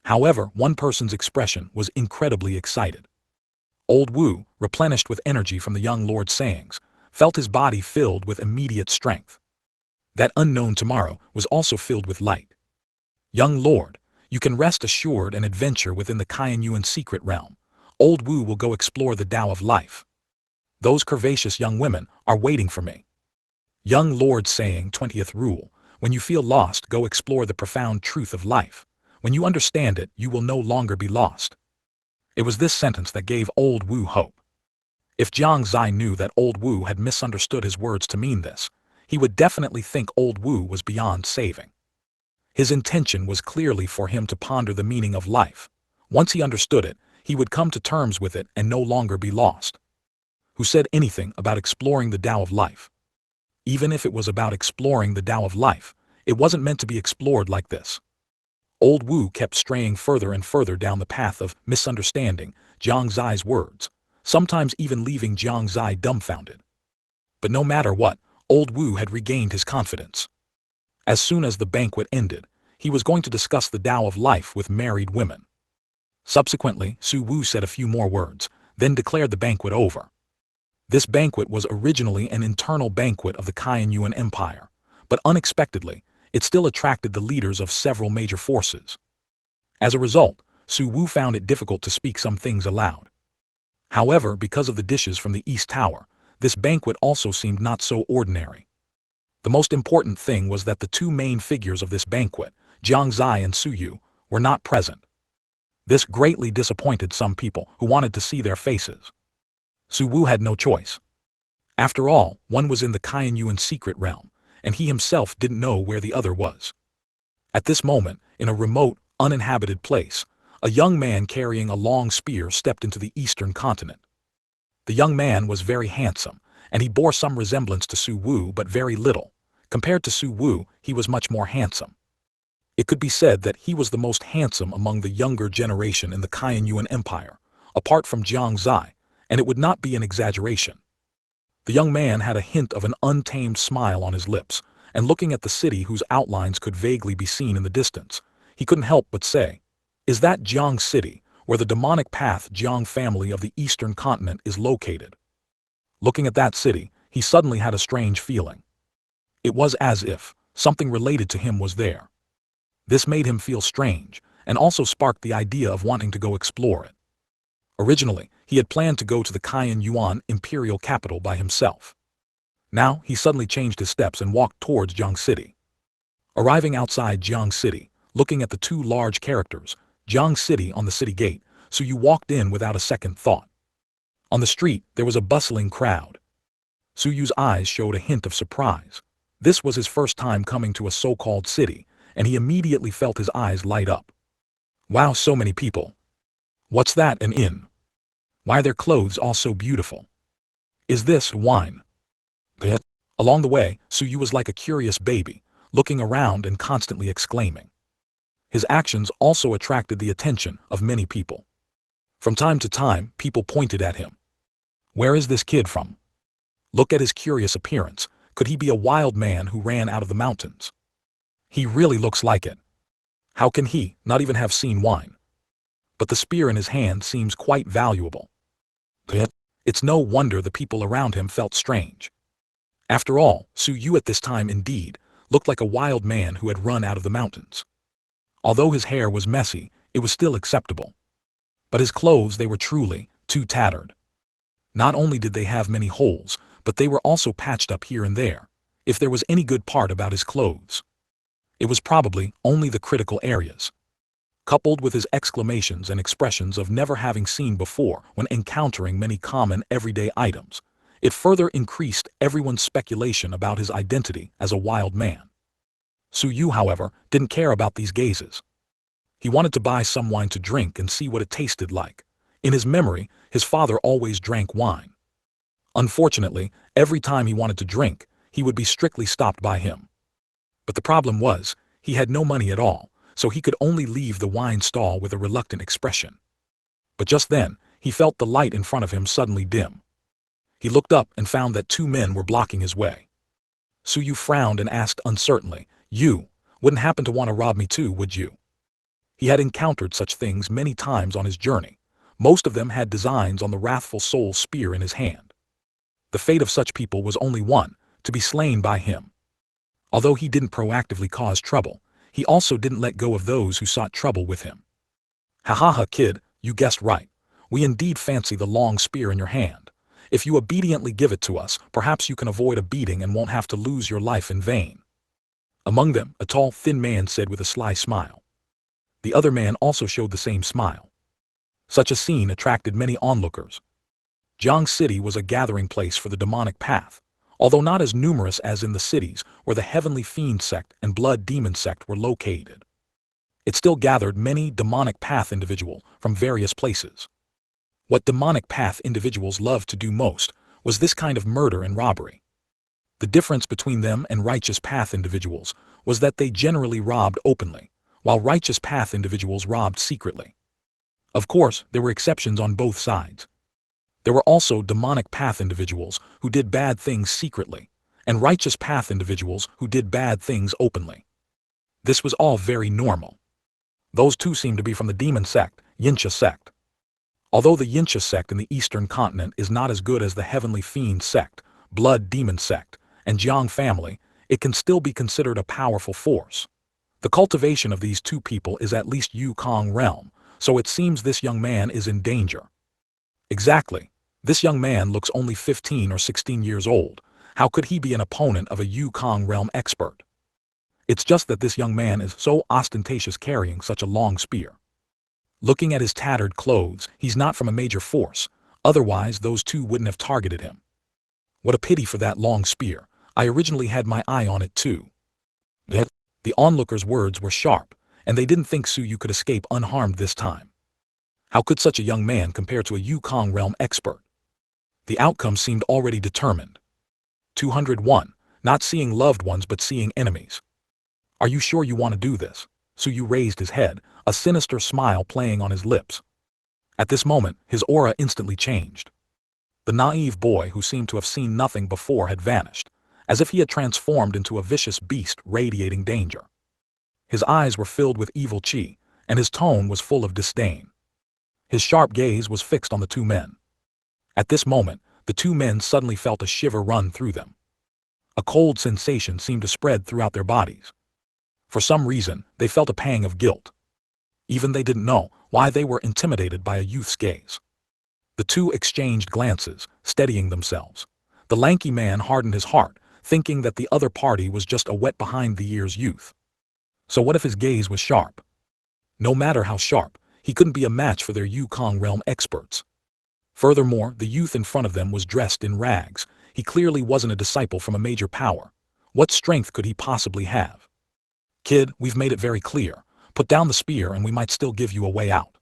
However, one person's expression was incredibly excited. Old Wu, replenished with energy from the young lord's sayings, felt his body filled with immediate strength. That unknown tomorrow was also filled with light. Young lord, you can rest assured and adventure within the Qianyuan secret realm. Old Wu will go explore the Tao of life. Those curvaceous young women are waiting for me. Young lord saying 20th rule, when you feel lost, go explore the profound truth of life. When you understand it, you will no longer be lost. It was this sentence that gave Old Wu hope. If Jiang Xie knew that Old Wu had misunderstood his words to mean this, he would definitely think Old Wu was beyond saving. His intention was clearly for him to ponder the meaning of life. Once he understood it, he would come to terms with it and no longer be lost. Who said anything about exploring the Tao of life? Even if it was about exploring the Tao of life, it wasn't meant to be explored like this. Old Wu kept straying further and further down the path of misunderstanding Jiang Xie's words, sometimes even leaving Jiang Xie dumbfounded. But no matter what, Old Wu had regained his confidence. As soon as the banquet ended, he was going to discuss the Tao of life with married women. Subsequently, Su Wu said a few more words, then declared the banquet over. This banquet was originally an internal banquet of the Qianyuan Empire, but unexpectedly, it still attracted the leaders of several major forces. As a result, Su Wu found it difficult to speak some things aloud. However, because of the dishes from the East Tower, this banquet also seemed not so ordinary. The most important thing was that the two main figures of this banquet, Jiang Xie and Su Yu, were not present. This greatly disappointed some people who wanted to see their faces. Su Wu had no choice. After all, one was in the Qianyuan secret realm, and he himself didn't know where the other was. At this moment, in a remote, uninhabited place, a young man carrying a long spear stepped into the Eastern Continent. The young man was very handsome, and he bore some resemblance to Su Wu but very little. Compared to Su Wu, he was much more handsome. It could be said that he was the most handsome among the younger generation in the Qianyuan Empire, apart from Jiang Xie, and it would not be an exaggeration. The young man had a hint of an untamed smile on his lips, and looking at the city whose outlines could vaguely be seen in the distance, he couldn't help but say, "Is that Jiang City, where the demonic path Jiang family of the Eastern Continent is located?" Looking at that city, he suddenly had a strange feeling. It was as if something related to him was there. This made him feel strange, and also sparked the idea of wanting to go explore it. Originally, he had planned to go to the Qianyuan imperial capital by himself. Now, he suddenly changed his steps and walked towards Jiang City. Arriving outside Jiang City, looking at the two large characters, Jiang City on the city gate, Su Yu walked in without a second thought. On the street, there was a bustling crowd. Su Yu's eyes showed a hint of surprise. This was his first time coming to a so-called city, and he immediately felt his eyes light up. Wow, so many people. What's that, an inn? Why are their clothes all so beautiful? Is this wine? Along the way, Su Yu was like a curious baby, looking around and constantly exclaiming. His actions also attracted the attention of many people. From time to time, people pointed at him. Where is this kid from? Look at his curious appearance. Could he be a wild man who ran out of the mountains? He really looks like it. How can he not even have seen wine? But the spear in his hand seems quite valuable. It's no wonder the people around him felt strange. After all, Su Yu at this time indeed looked like a wild man who had run out of the mountains. Although his hair was messy, it was still acceptable. But his clothes, they were truly too tattered. Not only did they have many holes, but they were also patched up here and there. If there was any good part about his clothes, it was probably only the critical areas. Coupled with his exclamations and expressions of never having seen before when encountering many common everyday items, it further increased everyone's speculation about his identity as a wild man. Su Yu, however, didn't care about these gazes. He wanted to buy some wine to drink and see what it tasted like. In his memory, his father always drank wine. Unfortunately, every time he wanted to drink, he would be strictly stopped by him. But the problem was, he had no money at all, so he could only leave the wine stall with a reluctant expression. But just then, he felt the light in front of him suddenly dim. He looked up and found that two men were blocking his way. Su Yu frowned and asked uncertainly, "You wouldn't happen to want to rob me too, would you?" He had encountered such things many times on his journey. Most of them had designs on the wrathful soul's spear in his hand. The fate of such people was only one, to be slain by him. Although he didn't proactively cause trouble, he also didn't let go of those who sought trouble with him. "Ha ha ha, kid, you guessed right. We indeed fancy the long spear in your hand. If you obediently give it to us, perhaps you can avoid a beating and won't have to lose your life in vain." Among them, a tall, thin man said with a sly smile. The other man also showed the same smile. Such a scene attracted many onlookers. Jiang City was a gathering place for the demonic path, although not as numerous as in the cities where the Heavenly Fiend Sect and Blood Demon Sect were located. It still gathered many demonic path individuals from various places. What demonic path individuals loved to do most was this kind of murder and robbery. The difference between them and righteous path individuals was that they generally robbed openly, while righteous path individuals robbed secretly. Of course, there were exceptions on both sides. There were also demonic path individuals who did bad things secretly, and righteous path individuals who did bad things openly. This was all very normal. Those two seemed to be from the demon sect, Yin Xie sect. Although the Yincha sect in the Eastern Continent is not as good as the Heavenly Fiend sect, Blood Demon sect, and Jiang family, it can still be considered a powerful force. The cultivation of these two people is at least Yukong realm, so it seems this young man is in danger. Exactly. This young man looks only 15 or 16 years old. How could he be an opponent of a Yukong realm expert? It's just that this young man is so ostentatious carrying such a long spear. Looking at his tattered clothes, he's not from a major force, otherwise those two wouldn't have targeted him. What a pity for that long spear. I originally had my eye on it too. The onlookers' words were sharp, and they didn't think Suyu could escape unharmed this time. How could such a young man compare to a Yukong realm expert? The outcome seemed already determined. 201. Not seeing loved ones but seeing enemies. Are you sure you want to do this? Suyu raised his head, a sinister smile playing on his lips. At this moment, his aura instantly changed. The naive boy who seemed to have seen nothing before had vanished, as if he had transformed into a vicious beast radiating danger. His eyes were filled with evil chi, and his tone was full of disdain. His sharp gaze was fixed on the two men. At this moment, the two men suddenly felt a shiver run through them. A cold sensation seemed to spread throughout their bodies. For some reason, they felt a pang of guilt. Even they didn't know why they were intimidated by a youth's gaze. The two exchanged glances, steadying themselves. The lanky man hardened his heart, thinking that the other party was just a wet-behind-the-ears youth. So what if his gaze was sharp? No matter how sharp, he couldn't be a match for their Yukong realm experts. Furthermore, the youth in front of them was dressed in rags. He clearly wasn't a disciple from a major power. What strength could he possibly have? Kid, we've made it very clear. Put down the spear and we might still give you a way out.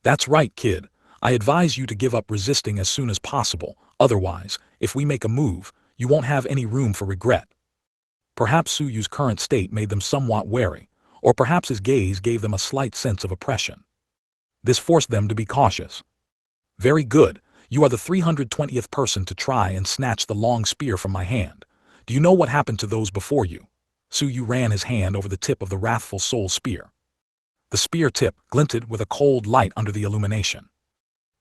That's right, kid. I advise you to give up resisting as soon as possible. Otherwise, if we make a move, you won't have any room for regret. Perhaps Suyu's current state made them somewhat wary, or perhaps his gaze gave them a slight sense of oppression. This forced them to be cautious. Very good. You are the 320th person to try and snatch the long spear from my hand. Do you know what happened to those before you? Suyu ran his hand over the tip of the wrathful soul spear. The spear tip glinted with a cold light under the illumination.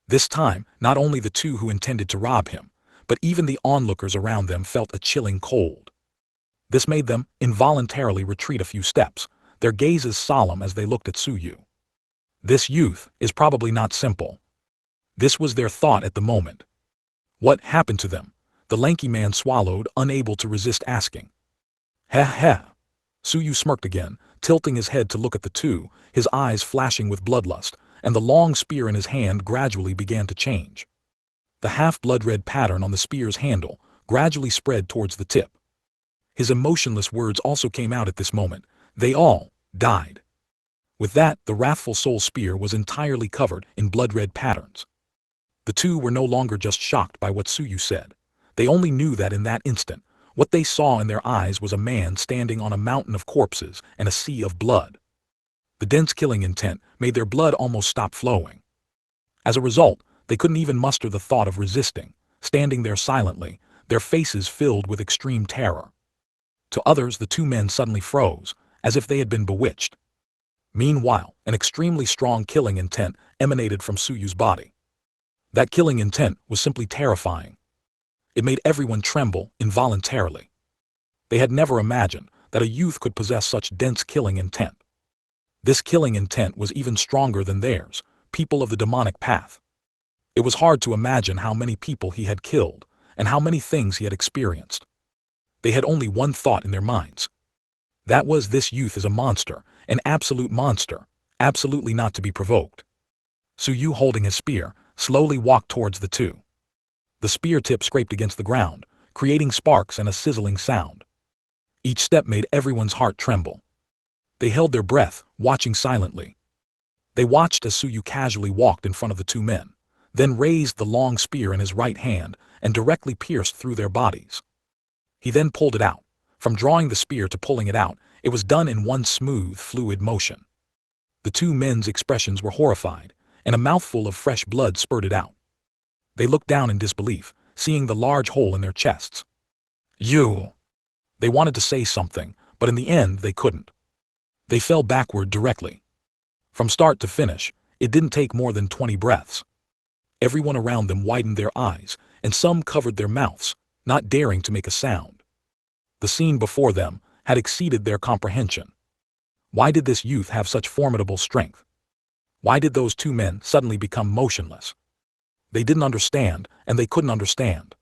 This time, not only the two who intended to rob him, but even the onlookers around them felt a chilling cold. This made them involuntarily retreat a few steps, their gazes solemn as they looked at Suyu. This youth is probably not simple. This was their thought at the moment. What happened to them? The lanky man swallowed, unable to resist asking. Heh heh. Suyu smirked again, tilting his head to look at the two, his eyes flashing with bloodlust, and the long spear in his hand gradually began to change. The half-blood-red pattern on the spear's handle gradually spread towards the tip. His emotionless words also came out at this moment. They all died. With that, the wrathful soul spear was entirely covered in blood-red patterns. The two were no longer just shocked by what Suyu said. They only knew that in that instant, what they saw in their eyes was a man standing on a mountain of corpses and a sea of blood. The dense killing intent made their blood almost stop flowing. As a result, they couldn't even muster the thought of resisting, standing there silently, their faces filled with extreme terror. To others, the two men suddenly froze, as if they had been bewitched. Meanwhile, an extremely strong killing intent emanated from Suyu's body. That killing intent was simply terrifying. It made everyone tremble involuntarily. They had never imagined that a youth could possess such dense killing intent. This killing intent was even stronger than theirs, people of the demonic path. It was hard to imagine how many people he had killed, and how many things he had experienced. They had only one thought in their minds. That was, this youth is a monster, an absolute monster, absolutely not to be provoked. Suyu, holding his spear, slowly walked towards the two. The spear tip scraped against the ground, creating sparks and a sizzling sound. Each step made everyone's heart tremble. They held their breath, watching silently. They watched as Suyu casually walked in front of the two men, then raised the long spear in his right hand and directly pierced through their bodies. He then pulled it out. From drawing the spear to pulling it out, it was done in one smooth, fluid motion. The two men's expressions were horrified, and a mouthful of fresh blood spurted out. They looked down in disbelief, seeing the large hole in their chests. You! They wanted to say something, but in the end they couldn't. They fell backward directly. From start to finish, it didn't take more than 20 breaths. Everyone around them widened their eyes, and some covered their mouths, not daring to make a sound. The scene before them had exceeded their comprehension. Why did this youth have such formidable strength? Why did those two men suddenly become motionless? They didn't understand, and they couldn't understand.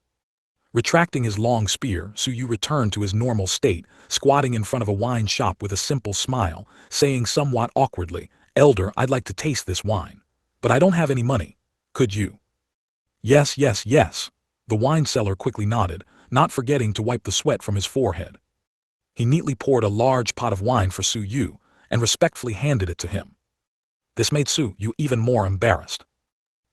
Retracting his long spear, Su Yu returned to his normal state, squatting in front of a wine shop with a simple smile, saying somewhat awkwardly, "Elder, I'd like to taste this wine. But I don't have any money. Could you?" "Yes, yes, yes." The wine seller quickly nodded, not forgetting to wipe the sweat from his forehead. He neatly poured a large pot of wine for Su Yu, and respectfully handed it to him. This made Su Yu even more embarrassed.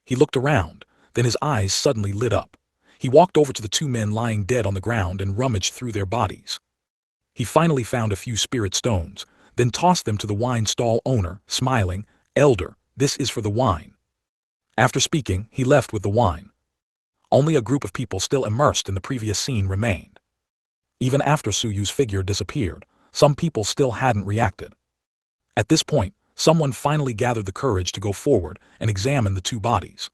He looked around, then his eyes suddenly lit up. He walked over to the two men lying dead on the ground and rummaged through their bodies. He finally found a few spirit stones, then tossed them to the wine stall owner, smiling, "Elder, this is for the wine." After speaking, he left with the wine. Only a group of people still immersed in the previous scene remained. Even after Su Yu's figure disappeared, some people still hadn't reacted. At this point, someone finally gathered the courage to go forward and examine the two bodies.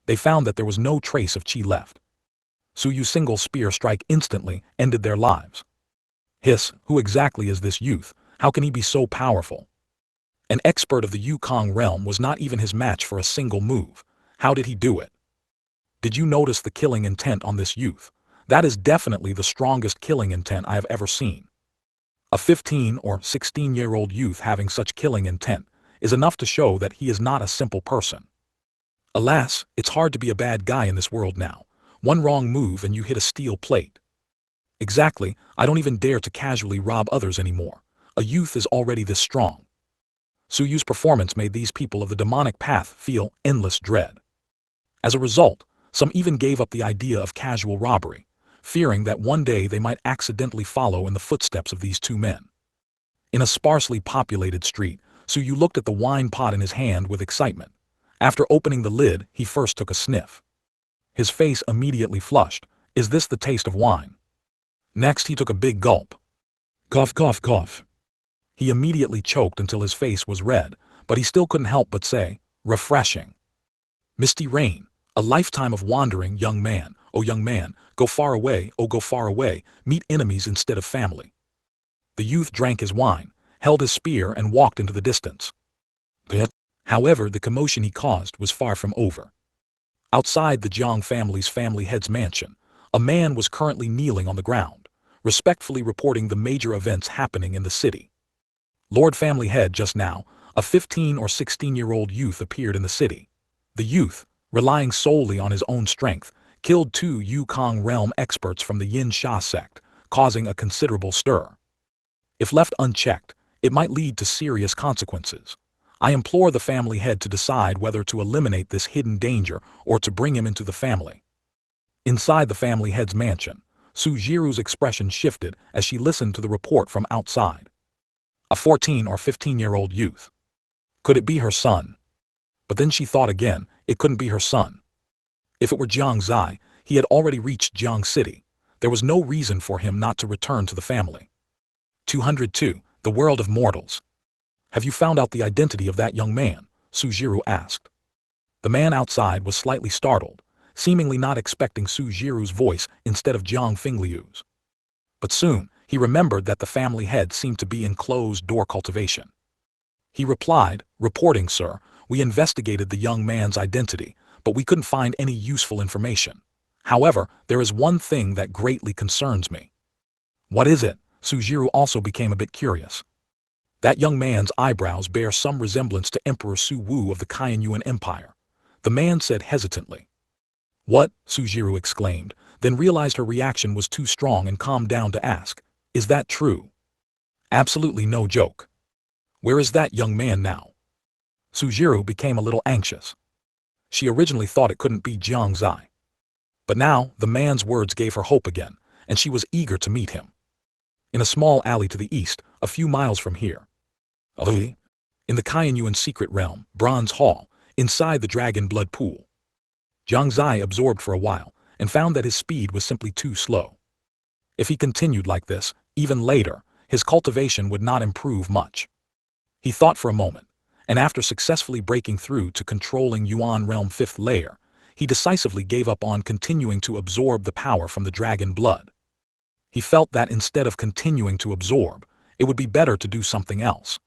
They found that there was no trace of qi left. Su Yu's single spear strike instantly ended their lives. Hiss, who exactly is this youth? How can he be so powerful? An expert of the Yukong realm was not even his match for a single move. How did he do it? Did you notice the killing intent on this youth? That is definitely the strongest killing intent I have ever seen. A 15 or 16-year-old youth having such killing intent is enough to show that he is not a simple person. Alas, it's hard to be a bad guy in this world now. One wrong move and you hit a steel plate. Exactly, I don't even dare to casually rob others anymore. A youth is already this strong. Su Yu's performance made these people of the demonic path feel endless dread. As a result, some even gave up the idea of casual robbery, fearing that one day they might accidentally follow in the footsteps of these two men. In a sparsely populated street, Su Yu looked at the wine pot in his hand with excitement. After opening the lid, he first took a sniff. His face immediately flushed. Is this the taste of wine? Next he took a big gulp. Cough, cough, cough. He immediately choked until his face was red, but he still couldn't help but say, refreshing. Misty rain, a lifetime of wandering, young man, oh young man, go far away, oh go far away, meet enemies instead of family. The youth drank his wine, held his spear and walked into the distance. However, the commotion he caused was far from over. Outside the Jiang family's family head's mansion, a man was currently kneeling on the ground, respectfully reporting the major events happening in the city. Lord Family Head, just now, a 15 or 16-year-old youth appeared in the city. The youth, relying solely on his own strength, killed two Yukong realm experts from the Yin Xia sect, causing a considerable stir. If left unchecked, it might lead to serious consequences. I implore the family head to decide whether to eliminate this hidden danger or to bring him into the family. Inside the family head's mansion, Su Jiru's expression shifted as she listened to the report from outside. A 14 or 15-year-old youth. Could it be her son? But then she thought again, it couldn't be her son. If it were Jiang Xie, he had already reached Jiang City. There was no reason for him not to return to the family. 202. The World of Mortals. Have you found out the identity of that young man? Su Jiru asked. The man outside was slightly startled, seemingly not expecting Su Jiru's voice instead of Jiang Fingliu's. But soon, he remembered that the family head seemed to be in closed-door cultivation. He replied, reporting, sir, we investigated the young man's identity, but we couldn't find any useful information. However, there is one thing that greatly concerns me. What is it? Su Jiru also became a bit curious. That young man's eyebrows bear some resemblance to Emperor Su Wu of the Kaiyuan Empire. The man said hesitantly. What? Su Jiru exclaimed, then realized her reaction was too strong and calmed down to ask, is that true? Absolutely no joke. Where is that young man now? Su Jiru became a little anxious. She originally thought it couldn't be Jiang Xie. But now, the man's words gave her hope again, and she was eager to meet him. In a small alley to the east, a few miles from here. In the Kaiyuan secret realm, Bronze Hall, inside the dragon blood pool. Jiang Xie absorbed for a while, and found that his speed was simply too slow. If he continued like this, even later, his cultivation would not improve much. He thought for a moment, and after successfully breaking through to controlling Yuan Realm 5th layer, he decisively gave up on continuing to absorb the power from the dragon blood. He felt that instead of continuing to absorb, it would be better to do something else.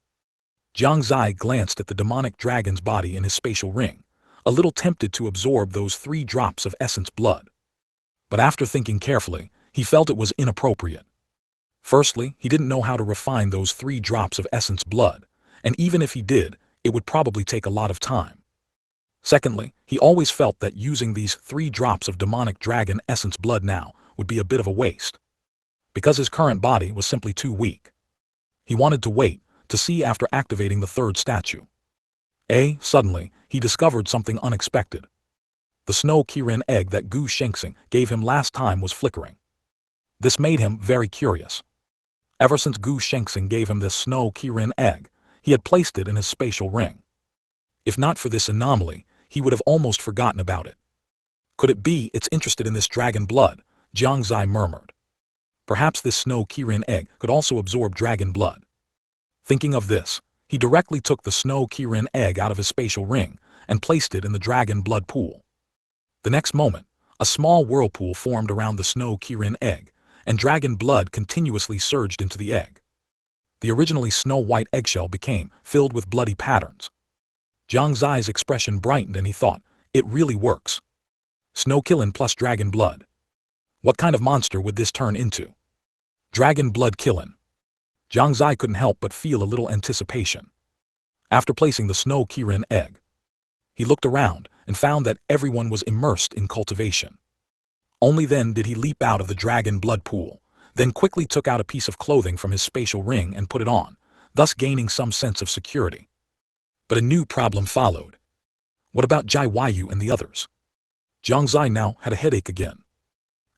Jiang Xie glanced at the demonic dragon's body in his spatial ring, a little tempted to absorb those 3 drops of essence blood. But after thinking carefully, he felt it was inappropriate. Firstly, he didn't know how to refine those 3 drops of essence blood, and even if he did, it would probably take a lot of time. Secondly, he always felt that using these 3 drops of demonic dragon essence blood now would be a bit of a waste, because his current body was simply too weak. He wanted to wait to see after activating the 3rd statue. Suddenly, he discovered something unexpected. The snow Kirin egg that Gu Shengxing gave him last time was flickering. This made him very curious. Ever since Gu Shengxing gave him this snow Kirin egg, he had placed it in his spatial ring. If not for this anomaly, he would have almost forgotten about it. Could it be it's interested in this dragon blood? Jiang Xie murmured. Perhaps this snow Kirin egg could also absorb dragon blood. Thinking of this, he directly took the snow Kirin egg out of his spatial ring and placed it in the dragon blood pool. The next moment, a small whirlpool formed around the snow Kirin egg, and dragon blood continuously surged into the egg. The originally snow-white eggshell became filled with bloody patterns. Jiang Xie's expression brightened and he thought, it really works. Snow Killing plus dragon blood. What kind of monster would this turn into? Dragon blood killing. Jiang Xie couldn't help but feel a little anticipation. After placing the snow Kirin egg, he looked around and found that everyone was immersed in cultivation. Only then did he leap out of the dragon blood pool, then quickly took out a piece of clothing from his spatial ring and put it on, thus gaining some sense of security. But a new problem followed. What about Jiang and the others? Jiang Xie now had a headache again.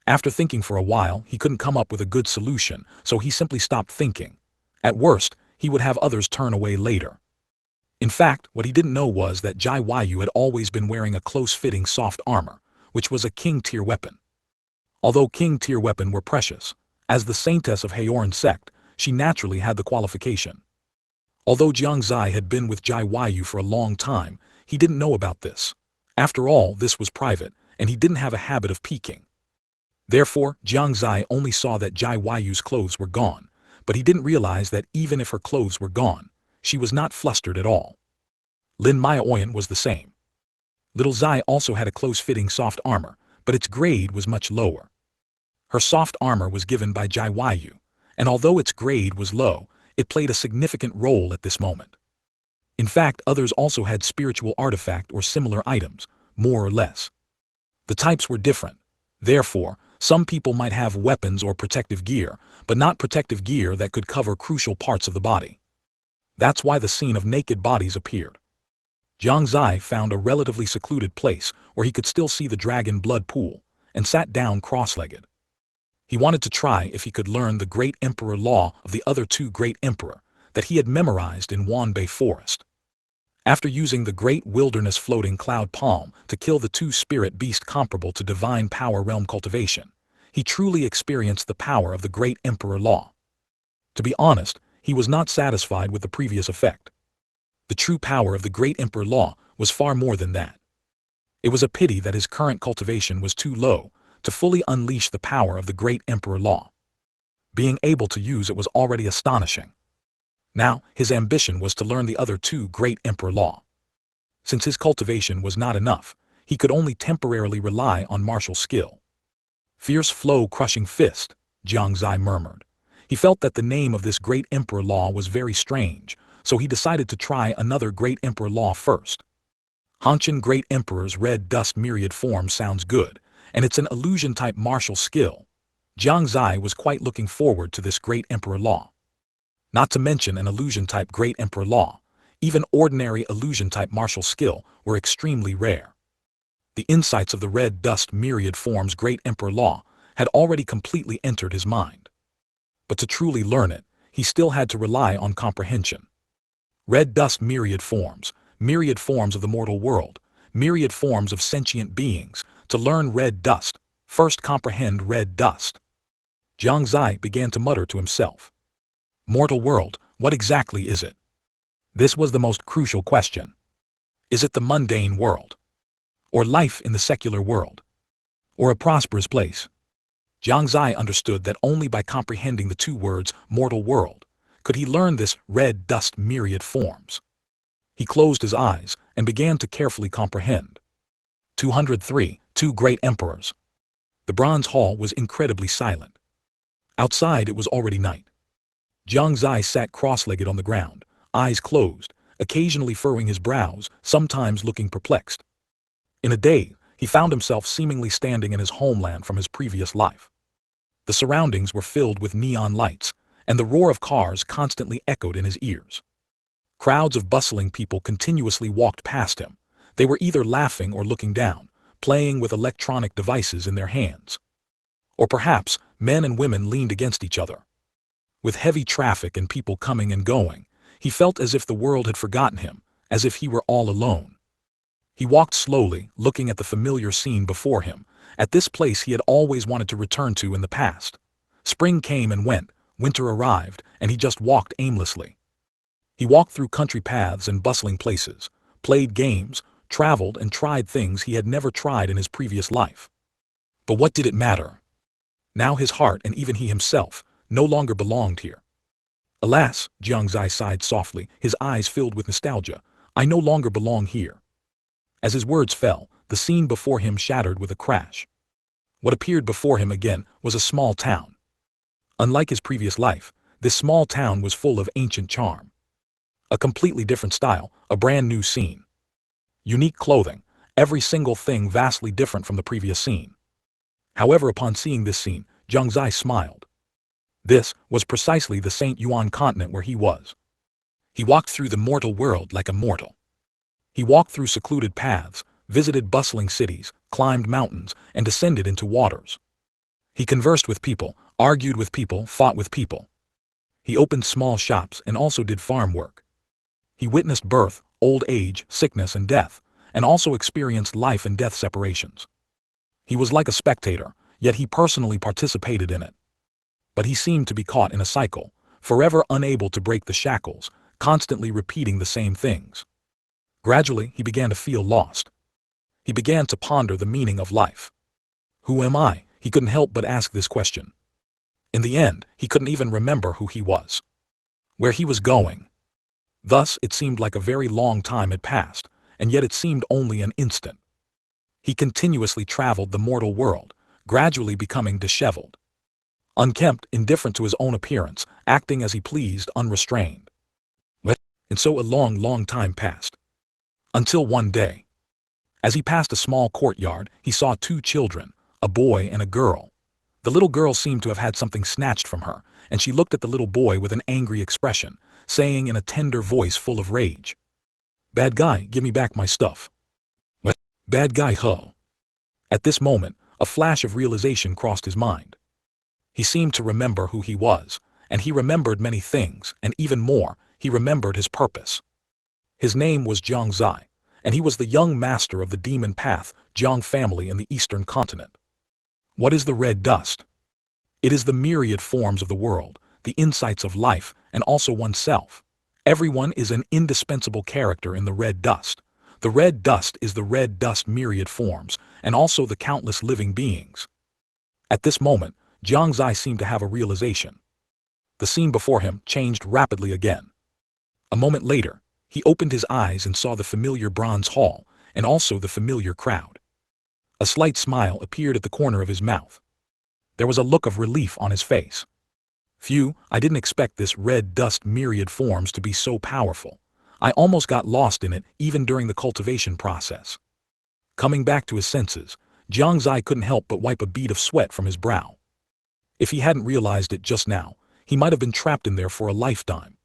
After thinking for a while, he couldn't come up with a good solution, so he simply stopped thinking. At worst, he would have others turn away later. In fact, what he didn't know was that Jiang had always been wearing a close-fitting soft armor, which was a king-tier weapon. Although king-tier weapons were precious, as the saintess of Haoran Sect, she naturally had the qualification. Although Jiang Xie had been with Jiang for a long time, he didn't know about this. After all, this was private, and he didn't have a habit of peeking. Therefore, Jiang Xie only saw that Jiang's clothes were gone, but he didn't realize that even if her clothes were gone, she was not flustered at all. Lin Maoyan was the same. Little Xie also had a close-fitting soft armor, but its grade was much lower. Her soft armor was given by Jiang, and although its grade was low, it played a significant role at this moment. In fact, others also had spiritual artifact or similar items, more or less. The types were different. Therefore, some people might have weapons or protective gear, but not protective gear that could cover crucial parts of the body. That's why the scene of naked bodies appeared. Jiang Xie found a relatively secluded place where he could still see the dragon blood pool, and sat down cross-legged. He wanted to try if he could learn the great emperor law of the other 2 great emperor that he had memorized in Wanbei Forest. After using the great wilderness floating cloud palm to kill the 2 spirit beast comparable to divine power realm cultivation, he truly experienced the power of the great emperor law. To be honest, he was not satisfied with the previous effect. The true power of the great emperor law was far more than that. It was a pity that his current cultivation was too low to fully unleash the power of the great emperor law. Being able to use it was already astonishing. Now, his ambition was to learn the other 2 great emperor law. Since his cultivation was not enough, he could only temporarily rely on martial skill. Fierce flow crushing fist, Jiang Xie murmured. He felt that the name of this great emperor law was very strange, so he decided to try another great emperor law first. Fanchen Great Emperor's red dust myriad form sounds good, and it's an illusion-type martial skill. Jiang Xie was quite looking forward to this great emperor law. Not to mention an illusion-type great emperor law, even ordinary illusion-type martial skill were extremely rare. The insights of the red dust myriad form's great emperor law had already completely entered his mind. But to truly learn it, he still had to rely on comprehension. Red dust myriad forms of the mortal world, myriad forms of sentient beings. To learn red dust, first comprehend red dust. Jiang Xie began to mutter to himself. Mortal world, what exactly is it? This was the most crucial question. Is it the mundane world? or life in the secular world, or a prosperous place. Jiang Xie understood that only by comprehending the two words mortal world could he learn this red dust myriad forms. He closed his eyes and began to carefully comprehend. 203. Two Great Emperors. The bronze hall was incredibly silent. Outside it was already night. Jiang Xie sat cross-legged on the ground, eyes closed, occasionally furrowing his brows, sometimes looking perplexed. In a day, he found himself seemingly standing in his homeland from his previous life. The surroundings were filled with neon lights, and the roar of cars constantly echoed in his ears. Crowds of bustling people continuously walked past him. They were either laughing or looking down, playing with electronic devices in their hands. Or perhaps men and women leaned against each other. With heavy traffic and people coming and going, he felt as if the world had forgotten him, as if he were all alone. He walked slowly, looking at the familiar scene before him, at this place he had always wanted to return to in the past. Spring came and went, winter arrived, and he just walked aimlessly. He walked through country paths and bustling places, played games, traveled and tried things he had never tried in his previous life. But what did it matter? Now his heart and even he himself no longer belonged here. Alas, Jiang Xie sighed softly, his eyes filled with nostalgia, I no longer belong here. As his words fell, the scene before him shattered with a crash. What appeared before him again was a small town. Unlike his previous life, this small town was full of ancient charm. A completely different style, a brand new scene. Unique clothing, every single thing vastly different from the previous scene. However, upon seeing this scene, Jiang Xie smiled. This was precisely the Shengyuan Continent where he was. He walked through the mortal world like a mortal. He walked through secluded paths, visited bustling cities, climbed mountains, and descended into waters. He conversed with people, argued with people, fought with people. He opened small shops and also did farm work. He witnessed birth, old age, sickness and death, and also experienced life and death separations. He was like a spectator, yet he personally participated in it. But he seemed to be caught in a cycle, forever unable to break the shackles, constantly repeating the same things. Gradually, he began to feel lost. He began to ponder the meaning of life. Who am I? He couldn't help but ask this question. In the end, he couldn't even remember who he was, where he was going. Thus, it seemed like a very long time had passed, and yet it seemed only an instant. He continuously traveled the mortal world, gradually becoming disheveled, unkempt, indifferent to his own appearance, acting as he pleased, unrestrained. And so a long time passed. Until one day. As he passed a small courtyard, he saw two children, a boy and a girl. The little girl seemed to have had something snatched from her, and she looked at the little boy with an angry expression, saying in a tender voice full of rage, "Bad guy, give me back my stuff." "What? Bad guy, huh?" At this moment, a flash of realization crossed his mind. He seemed to remember who he was, and he remembered many things, and even more, he remembered his purpose. His name was Jiang Xie, and he was the young master of the demon path, Jiang family in the Eastern Continent. What is the red dust? It is the myriad forms of the world, the insights of life, and also oneself. Everyone is an indispensable character in the red dust. The red dust is the red dust myriad forms, and also the countless living beings. At this moment, Jiang Xie seemed to have a realization. The scene before him changed rapidly again. A moment later, he opened his eyes and saw the familiar bronze hall, and also the familiar crowd. A slight smile appeared at the corner of his mouth. There was a look of relief on his face. Phew, I didn't expect this red dust myriad forms to be so powerful. I almost got lost in it even during the cultivation process. Coming back to his senses, Jiang Xie couldn't help but wipe a bead of sweat from his brow. If he hadn't realized it just now, he might have been trapped in there for a lifetime.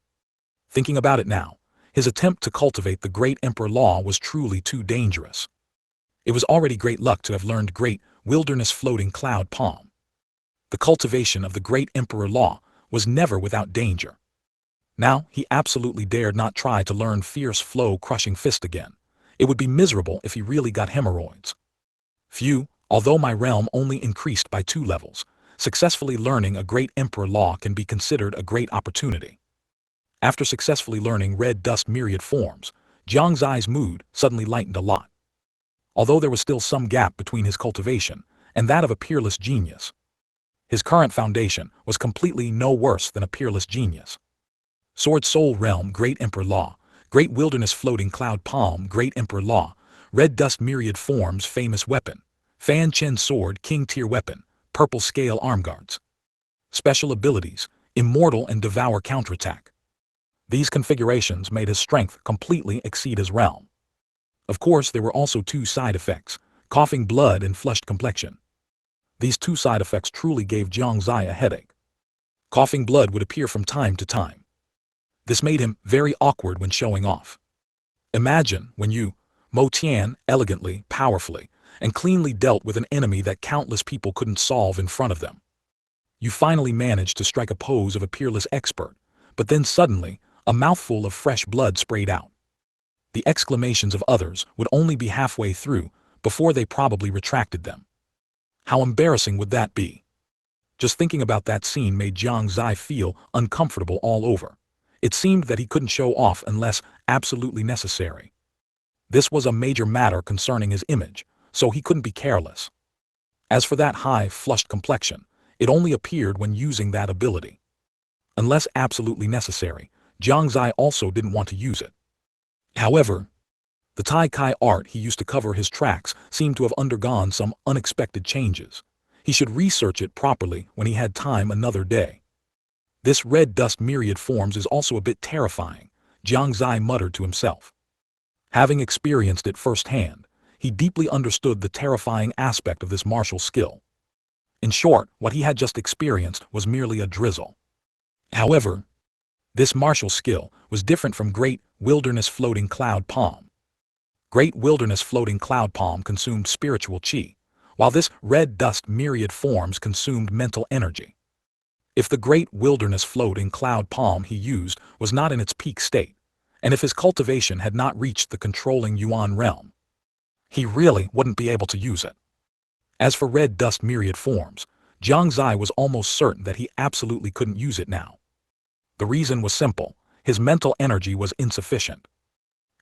Thinking about it now, his attempt to cultivate the great emperor law was truly too dangerous. It was already great luck to have learned great wilderness floating cloud palm. The cultivation of the great emperor law was never without danger. Now he absolutely dared not try to learn fierce flow crushing fist again. It would be miserable if he really got hemorrhoids. Phew, although my realm only increased by 2 levels, successfully learning a great emperor law can be considered a great opportunity. After successfully learning red dust myriad forms, Jiang Xie's mood suddenly lightened a lot. although there was still some gap between his cultivation and that of a peerless genius. His current foundation was completely no worse than a peerless genius. Sword Soul Realm Great Emperor Law, Great Wilderness Floating Cloud Palm Great Emperor Law, Red Dust Myriad Forms Famous Weapon, Fanchen Sword King Tier Weapon, Purple Scale Arm Guards. Special Abilities, Immortal and Devour Counterattack. These configurations made his strength completely exceed his realm. Of course, there were also two side effects, coughing blood and flushed complexion. These two side effects truly gave Jiang Xie a headache. Coughing blood would appear from time to time. This made him very awkward when showing off. Imagine when you, Mo Tian, elegantly, powerfully, and cleanly dealt with an enemy that countless people couldn't solve in front of them. You finally managed to strike a pose of a peerless expert, but then suddenly, a mouthful of fresh blood sprayed out. The exclamations of others would only be halfway through before they probably retracted them. How embarrassing would that be? Just thinking about that scene made Jiang Xie feel uncomfortable all over. It seemed that he couldn't show off unless absolutely necessary. This was a major matter concerning his image, so he couldn't be careless. As for that high, flushed complexion, it only appeared when using that ability. Unless absolutely necessary, Jiang Xie also didn't want to use it. However, the Tai Kai art he used to cover his tracks seemed to have undergone some unexpected changes. He should research it properly when he had time another day. This red dust myriad forms is also a bit terrifying, Jiang Xie muttered to himself. Having experienced it firsthand, he deeply understood the terrifying aspect of this martial skill. In short, what he had just experienced was merely a drizzle. However, this martial skill was different from Great Wilderness Floating Cloud Palm. Great Wilderness Floating Cloud Palm consumed spiritual qi, while this red dust myriad forms consumed mental energy. If the Great Wilderness Floating Cloud Palm he used was not in its peak state, and if his cultivation had not reached the controlling Yuan realm, he really wouldn't be able to use it. As for red dust myriad forms, Jiang Xie was almost certain that he absolutely couldn't use it now. The reason was simple, his mental energy was insufficient.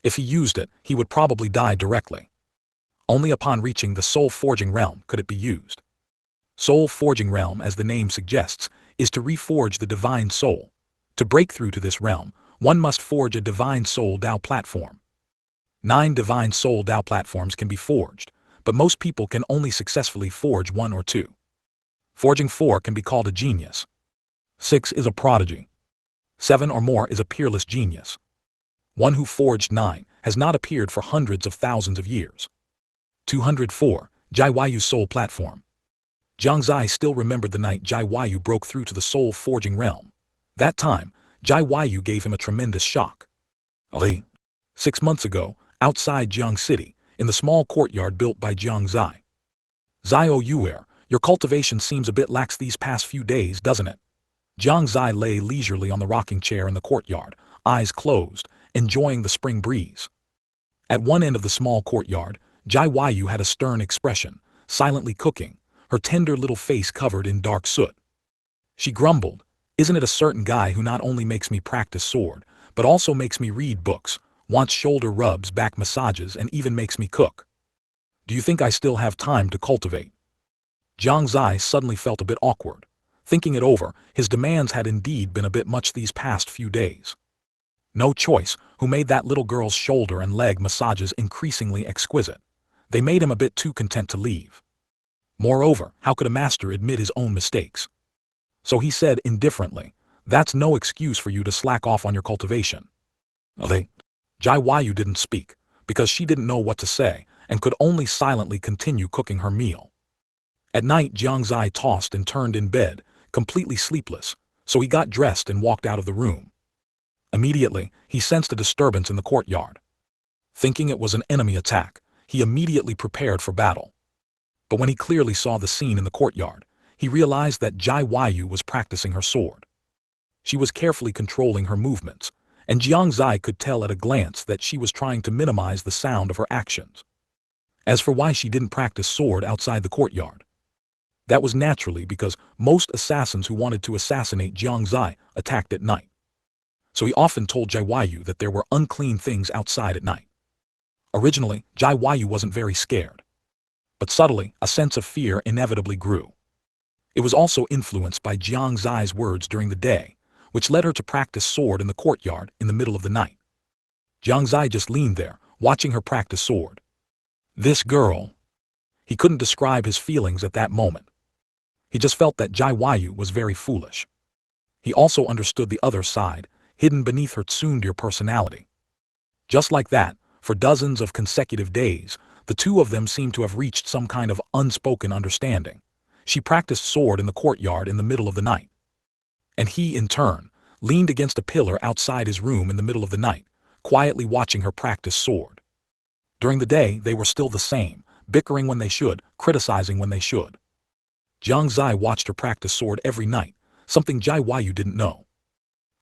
If he used it, he would probably die directly. Only upon reaching the Soul Forging Realm could it be used. Soul Forging Realm, as the name suggests, is to reforge the divine soul. To break through to this realm, one must forge a divine soul Dao platform. 9 divine soul Dao platforms can be forged, but most people can only successfully forge 1 or 2. Forging 4 can be called a genius. 6 is a prodigy. 7 or more is a peerless genius. One who forged 9 has not appeared for hundreds of thousands of years. 204, Jai Wayu Soul Platform. Jiang Xie still remembered the night Jai Wayu broke through to the soul forging realm. That time, Jai Wayu gave him a tremendous shock. 6 months ago, outside Jiang City, in the small courtyard built by Jiang Xie. Zio Yuer, your cultivation seems a bit lax these past few days, doesn't it? Jiang Xie lay leisurely on the rocking chair in the courtyard, eyes closed, enjoying the spring breeze. At one end of the small courtyard, Jai Wayu had a stern expression, silently cooking, her tender little face covered in dark soot. She grumbled, "Isn't it a certain guy who not only makes me practice sword, but also makes me read books, wants shoulder rubs, back massages, and even makes me cook? Do you think I still have time to cultivate?" Jiang Xie suddenly felt a bit awkward. Thinking it over, his demands had indeed been a bit much these past few days. No choice, who made that little girl's shoulder and leg massages increasingly exquisite. They made him a bit too content to leave. Moreover, how could a master admit his own mistakes? So he said indifferently, "That's no excuse for you to slack off on your cultivation." Jai Wayu didn't speak, because she didn't know what to say, and could only silently continue cooking her meal. At night Jiang Xie tossed and turned in bed, completely sleepless, so he got dressed and walked out of the room. Immediately, he sensed a disturbance in the courtyard. Thinking it was an enemy attack, he immediately prepared for battle. But when he clearly saw the scene in the courtyard, he realized that Jai Wayu was practicing her sword. She was carefully controlling her movements, and Jiang Xie could tell at a glance that she was trying to minimize the sound of her actions. As for why she didn't practice sword outside the courtyard, that was naturally because most assassins who wanted to assassinate Jiang Xie attacked at night. So he often told Jai Wayu that there were unclean things outside at night. Originally, Jiang Xie wasn't very scared. But subtly, a sense of fear inevitably grew. It was also influenced by Jiang Xie's words during the day, which led her to practice sword in the courtyard in the middle of the night. Jiang Xie just leaned there, watching her practice sword. This girl. He couldn't describe his feelings at that moment. He just felt that Jiang Xie was very foolish. He also understood the other side, hidden beneath her tsundere personality. Just like that, for dozens of consecutive days, the two of them seemed to have reached some kind of unspoken understanding. She practiced sword in the courtyard in the middle of the night. And he, in turn, leaned against a pillar outside his room in the middle of the night, quietly watching her practice sword. During the day, they were still the same, bickering when they should, criticizing when they should. Jiang Xie watched her practice sword every night, something Jiang Xie didn't know.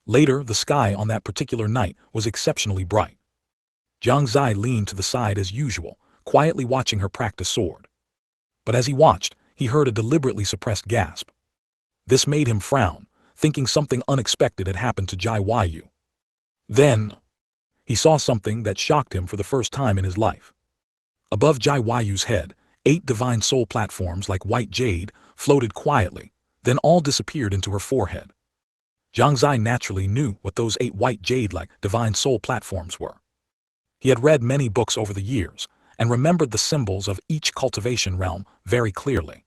Later, the sky on that particular night was exceptionally bright. Jiang Xie leaned to the side as usual, quietly watching her practice sword. But as he watched, he heard a deliberately suppressed gasp. This made him frown, thinking something unexpected had happened to Jiang Xie. Then, he saw something that shocked him for the first time in his life. Above Jiang Xie's head, 8 divine soul platforms like white jade floated quietly, then all disappeared into her forehead. Jiang Xie naturally knew what those 8 white jade-like divine soul platforms were. He had read many books over the years, and remembered the symbols of each cultivation realm very clearly.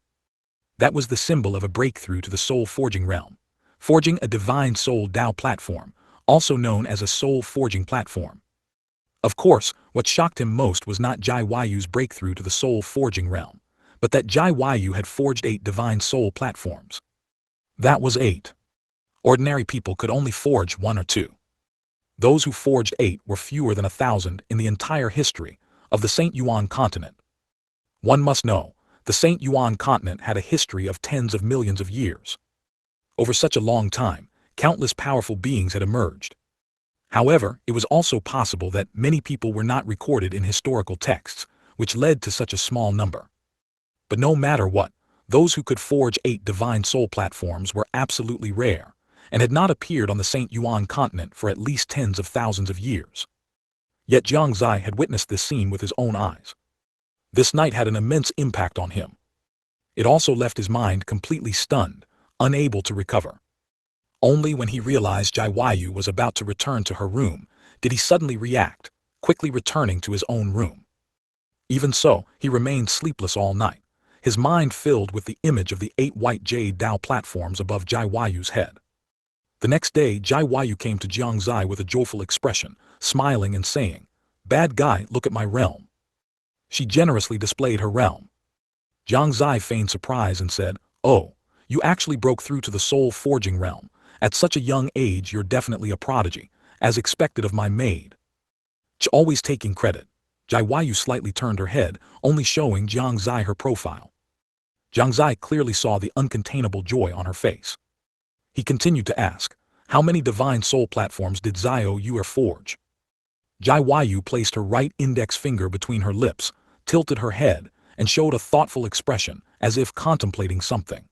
That was the symbol of a breakthrough to the soul forging realm, forging a divine soul Tao platform, also known as a soul forging platform. Of course, what shocked him most was not Jiang Xie's breakthrough to the soul forging realm, but that Jiang Xie had forged 8 divine soul platforms. That was 8. Ordinary people could only forge 1 or 2. Those who forged 8 were fewer than 1,000 in the entire history of the Shengyuan Continent. One must know, the Shengyuan Continent had a history of tens of millions of years. Over such a long time, countless powerful beings had emerged. However, it was also possible that many people were not recorded in historical texts, which led to such a small number. But no matter what, those who could forge 8 divine soul platforms were absolutely rare, and had not appeared on the Shengyuan Continent for at least tens of thousands of years. Yet Jiang Xie had witnessed this scene with his own eyes. This night had an immense impact on him. It also left his mind completely stunned, unable to recover. Only when he realized Jiang Xie was about to return to her room did he suddenly react, quickly returning to his own room. Even so, he remained sleepless all night, his mind filled with the image of the 8 white jade Tao platforms above Jiang Xie's head. The next day, Jiang Xie came to Jiang Xie with a joyful expression, smiling and saying, "Bad guy, look at my realm." She generously displayed her realm. Jiang Xie feigned surprise and said, "Oh, you actually broke through to the soul forging realm. At such a young age you're definitely a prodigy, as expected of my maid." Always taking credit, Jiang Xie slightly turned her head, only showing Jiang Xie her profile. Jiang Xie clearly saw the uncontainable joy on her face. He continued to ask, "How many divine soul platforms did Xiao forge?" Jiang Xie placed her right index finger between her lips, tilted her head, and showed a thoughtful expression, as if contemplating something.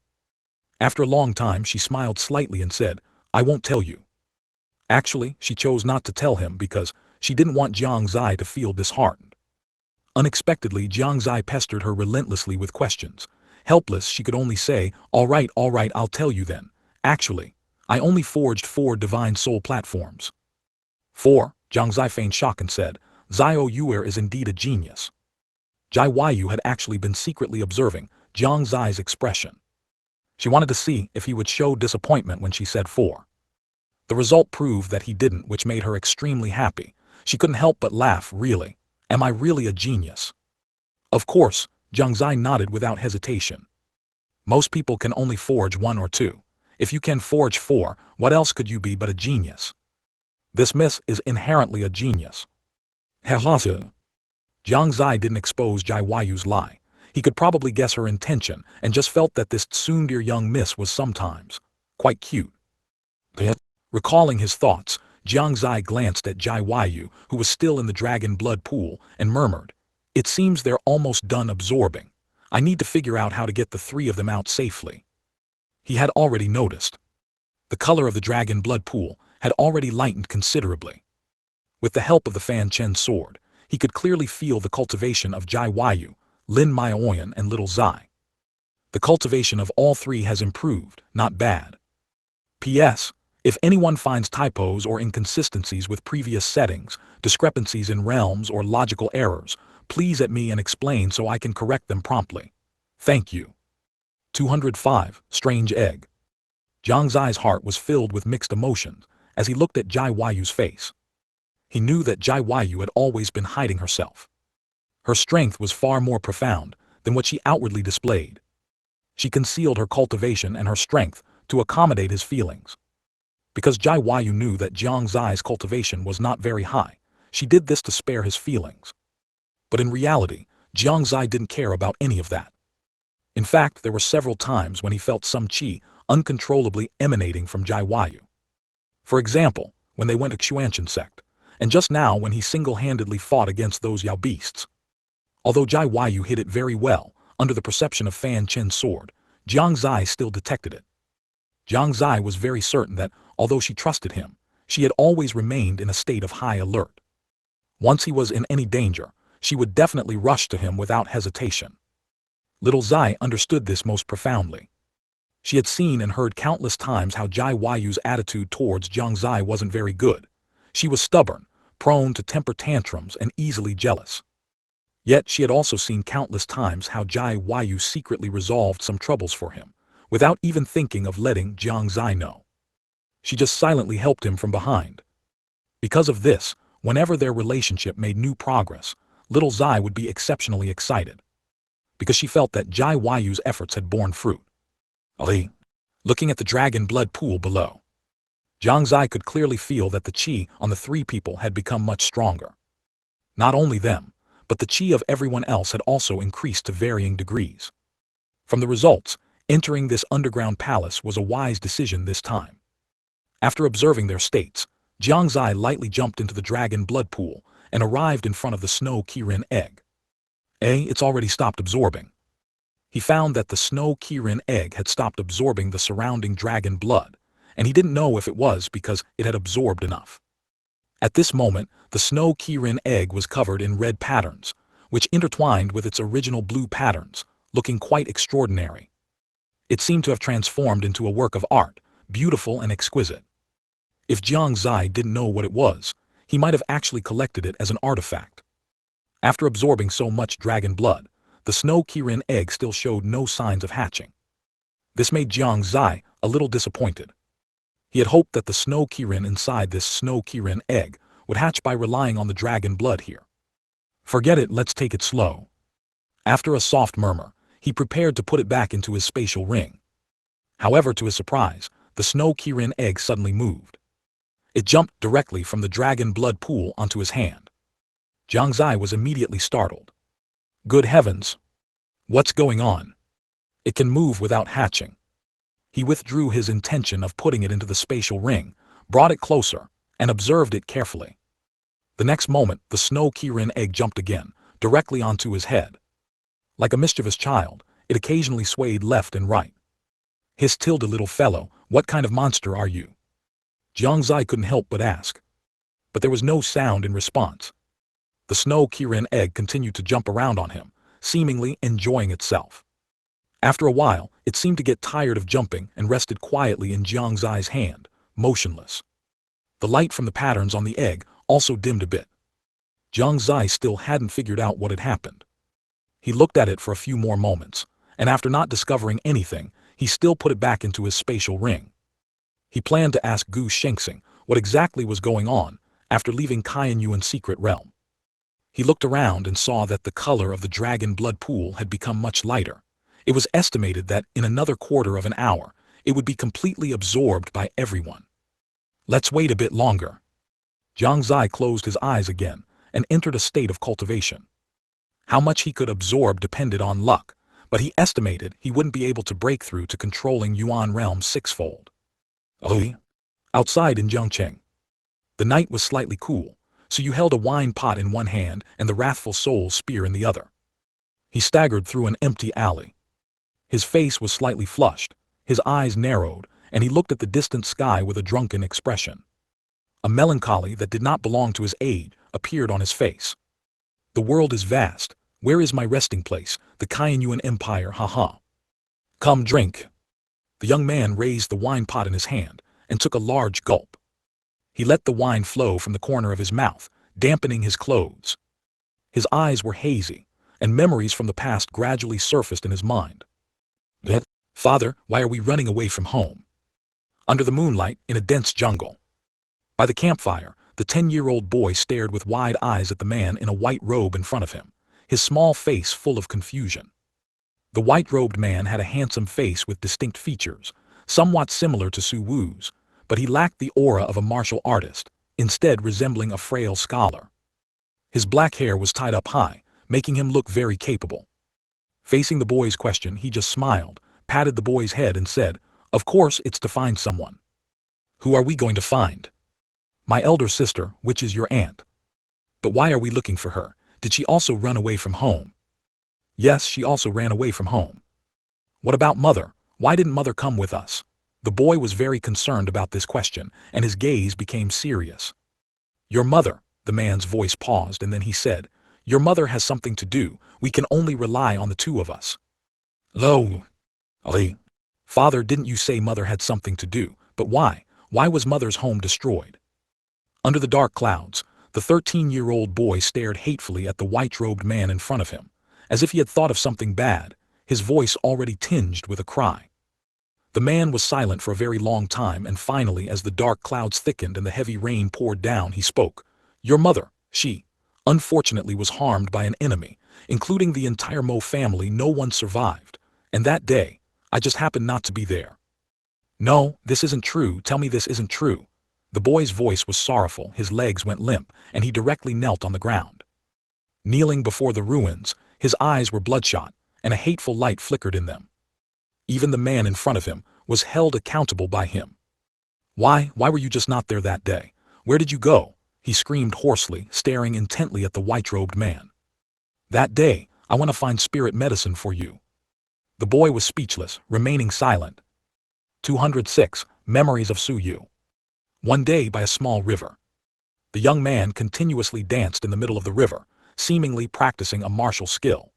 After a long time she smiled slightly and said, "I won't tell you." Actually, she chose not to tell him because she didn't want Jiang Xie to feel disheartened. Unexpectedly, Jiang Xie pestered her relentlessly with questions. Helpless, she could only say, all right, I'll tell you then. Actually, I only forged 4 divine soul platforms." 4, Jiang Xie feigned shock and said, "Xiao is indeed a genius." Jiang Xie had actually been secretly observing Jiang Xie's expression. She wanted to see if he would show disappointment when she said 4. The result proved that he didn't, which made her extremely happy. She couldn't help but laugh. "Really? Am I really a genius?" Of course, Jiang Xie nodded without hesitation. "Most people can only forge 1 or 2. If you can forge 4, what else could you be but a genius? This miss is inherently a genius." Jiang Xie didn't expose Jiang Xie's lie. He could probably guess her intention and just felt that this tsundere young miss was sometimes quite cute. Recalling his thoughts, Jiang Xie glanced at Jiang Xie, who was still in the dragon blood pool, and murmured, "It seems they're almost done absorbing. I need to figure out how to get the 3 of them out safely." He had already noticed. The color of the dragon blood pool had already lightened considerably. With the help of the Fanchen sword, he could clearly feel the cultivation of Jai Yu, Lin Maoyan and Little Zai. The cultivation of all three has improved, not bad. P.S. If anyone finds typos or inconsistencies with previous settings, discrepancies in realms or logical errors, please at me and explain so I can correct them promptly. Thank you. 205. Strange Egg. Jiang Xie's heart was filled with mixed emotions as he looked at Jai Yu's face. He knew that Jai Yu had always been hiding herself. Her strength was far more profound than what she outwardly displayed. She concealed her cultivation and her strength to accommodate his feelings. Because Jai Yu knew that Jiang Xie's cultivation was not very high, she did this to spare his feelings. But in reality, Jiang Xie didn't care about any of that. In fact, there were several times when he felt some qi uncontrollably emanating from Jai Yu. For example, when they went to Shengyuan Sect, and just now when he single-handedly fought against those Yao beasts. Although Jai Yu hid it very well, under the perception of Fanchen's sword, Jiang Xie still detected it. Jiang Xie was very certain that, although she trusted him, she had always remained in a state of high alert. Once he was in any danger, she would definitely rush to him without hesitation. Little Zai understood this most profoundly. She had seen and heard countless times how Jai Yu's attitude towards Jiang Xie wasn't very good. She was stubborn, prone to temper tantrums and easily jealous. Yet she had also seen countless times how Jai Yu secretly resolved some troubles for him, without even thinking of letting Jiang Xie know. She just silently helped him from behind. Because of this, whenever their relationship made new progress, Little Zai would be exceptionally excited. Because she felt that Jai Yu's efforts had borne fruit. Ali, looking at the dragon blood pool below, Jiang Xie could clearly feel that the qi on the three people had become much stronger. Not only them, but the qi of everyone else had also increased to varying degrees. From the results, entering this underground palace was a wise decision this time. After observing their states, Jiang Xie lightly jumped into the dragon blood pool and arrived in front of the snow Kirin egg. It's already stopped absorbing. He found that the snow Kirin egg had stopped absorbing the surrounding dragon blood, and he didn't know if it was because it had absorbed enough. At this moment, the snow Kirin egg was covered in red patterns, which intertwined with its original blue patterns, looking quite extraordinary. It seemed to have transformed into a work of art, beautiful and exquisite. If Jiang Xie didn't know what it was, he might have actually collected it as an artifact. After absorbing so much dragon blood, the snow Kirin egg still showed no signs of hatching. This made Jiang Xie a little disappointed. He had hoped that the snow Kirin inside this snow Kirin egg would hatch by relying on the dragon blood here. Forget it, let's take it slow. After a soft murmur, he prepared to put it back into his spatial ring. However, to his surprise, the snow Kirin egg suddenly moved. It jumped directly from the dragon blood pool onto his hand. Jiang Xie was immediately startled. Good heavens! What's going on? It can move without hatching. He withdrew his intention of putting it into the spatial ring, brought it closer, and observed it carefully. The next moment, the snow Kirin egg jumped again, directly onto his head. Like a mischievous child, it occasionally swayed left and right. Hissed little fellow, what kind of monster are you? Jiang Xie couldn't help but ask. But there was no sound in response. The snow Kirin egg continued to jump around on him, seemingly enjoying itself. After a while, it seemed to get tired of jumping and rested quietly in Jiang Xie's hand, motionless. The light from the patterns on the egg also dimmed a bit. Jiang Xie still hadn't figured out what had happened. He looked at it for a few more moments, and after not discovering anything, he still put it back into his spatial ring. He planned to ask Gu Shengxing what exactly was going on after leaving Kaiyuan's secret realm. He looked around and saw that the color of the dragon blood pool had become much lighter. It was estimated that in another quarter of an hour, it would be completely absorbed by everyone. Let's wait a bit longer. Jiang Xie closed his eyes again and entered a state of cultivation. How much he could absorb depended on luck, but he estimated he wouldn't be able to break through to controlling Yuan realm sixfold. Outside in Jiangcheng. The night was slightly cool, so you held a wine pot in one hand and the wrathful soul's spear in the other. He staggered through an empty alley. His face was slightly flushed, his eyes narrowed, and he looked at the distant sky with a drunken expression. A melancholy that did not belong to his age appeared on his face. The world is vast. Where is my resting place? The Shengyuan Empire, haha. Come drink. The young man raised the wine pot in his hand and took a large gulp. He let the wine flow from the corner of his mouth, dampening his clothes. His eyes were hazy, and memories from the past gradually surfaced in his mind. Father, why are we running away from home? Under the moonlight, in a dense jungle. By the campfire, the 10-year-old boy stared with wide eyes at the man in a white robe in front of him, his small face full of confusion. The white-robed man had a handsome face with distinct features, somewhat similar to Su Wu's, but he lacked the aura of a martial artist, instead resembling a frail scholar. His black hair was tied up high, making him look very capable. Facing the boy's question, he just smiled, patted the boy's head and said, "Of course it's to find someone." "Who are we going to find?" "My elder sister, which is your aunt." "But why are we looking for her? Did she also run away from home?" "Yes, she also ran away from home." "What about mother? Why didn't mother come with us?" The boy was very concerned about this question, and his gaze became serious. "Your mother," the man's voice paused, and then he said, "Your mother has something to do. We can only rely on the two of us." "Lo, Ali. Father, didn't you say mother had something to do? But why? Why was mother's home destroyed?" Under the dark clouds, the 13-year-old boy stared hatefully at the white-robed man in front of him, as if he had thought of something bad, his voice already tinged with a cry. The man was silent for a very long time, and finally, as the dark clouds thickened and the heavy rain poured down, he spoke. "Your mother, she, unfortunately was harmed by an enemy, including the entire Mo family. No one survived, and that day, I just happened not to be there." "No, this isn't true. Tell me this isn't true." The boy's voice was sorrowful, his legs went limp, and he directly knelt on the ground. Kneeling before the ruins, his eyes were bloodshot, and a hateful light flickered in them. Even the man in front of him was held accountable by him. Why were you just not there that day? Where did you go?" he screamed hoarsely, staring intently at the white-robed man. "That day, I want to find spirit medicine for you." The boy was speechless, remaining silent. 206. Memories of Su Yu. One day by a small river. The young man continuously danced in the middle of the river, seemingly practicing a martial skill.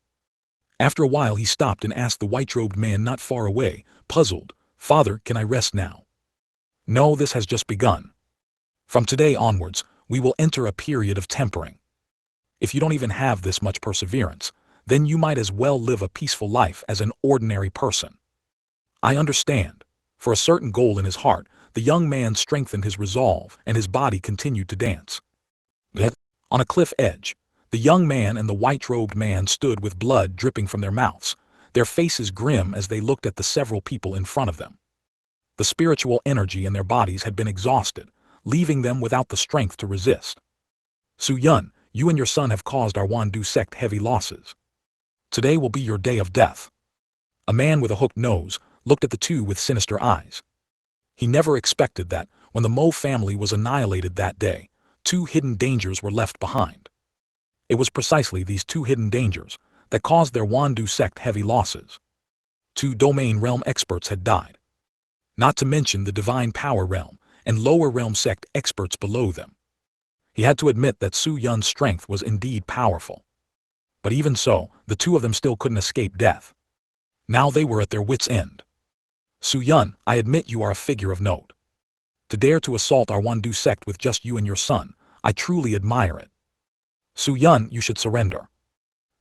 After a while he stopped and asked the white-robed man not far away, puzzled, "Father, can I rest now?" "No, this has just begun. From today onwards, we will enter a period of tempering. If you don't even have this much perseverance, then you might as well live a peaceful life as an ordinary person." "I understand." For a certain goal in his heart, the young man strengthened his resolve, and his body continued to dance. On a cliff edge, the young man and the white-robed man stood with blood dripping from their mouths, their faces grim as they looked at the several people in front of them. The spiritual energy in their bodies had been exhausted, leaving them without the strength to resist. "Su Yun, you and your son have caused our Wandu sect heavy losses. Today will be your day of death." A man with a hooked nose looked at the two with sinister eyes. He never expected that, when the Mo family was annihilated that day, two hidden dangers were left behind. It was precisely these two hidden dangers that caused their Wandu sect heavy losses. Two domain realm experts had died. Not to mention the divine power realm and lower realm sect experts below them. He had to admit that Su Yun's strength was indeed powerful. But even so, the two of them still couldn't escape death. Now they were at their wits' end. "Su Yun, I admit you are a figure of note. To dare to assault our Wandu sect with just you and your son, I truly admire it. Su Yun, you should surrender.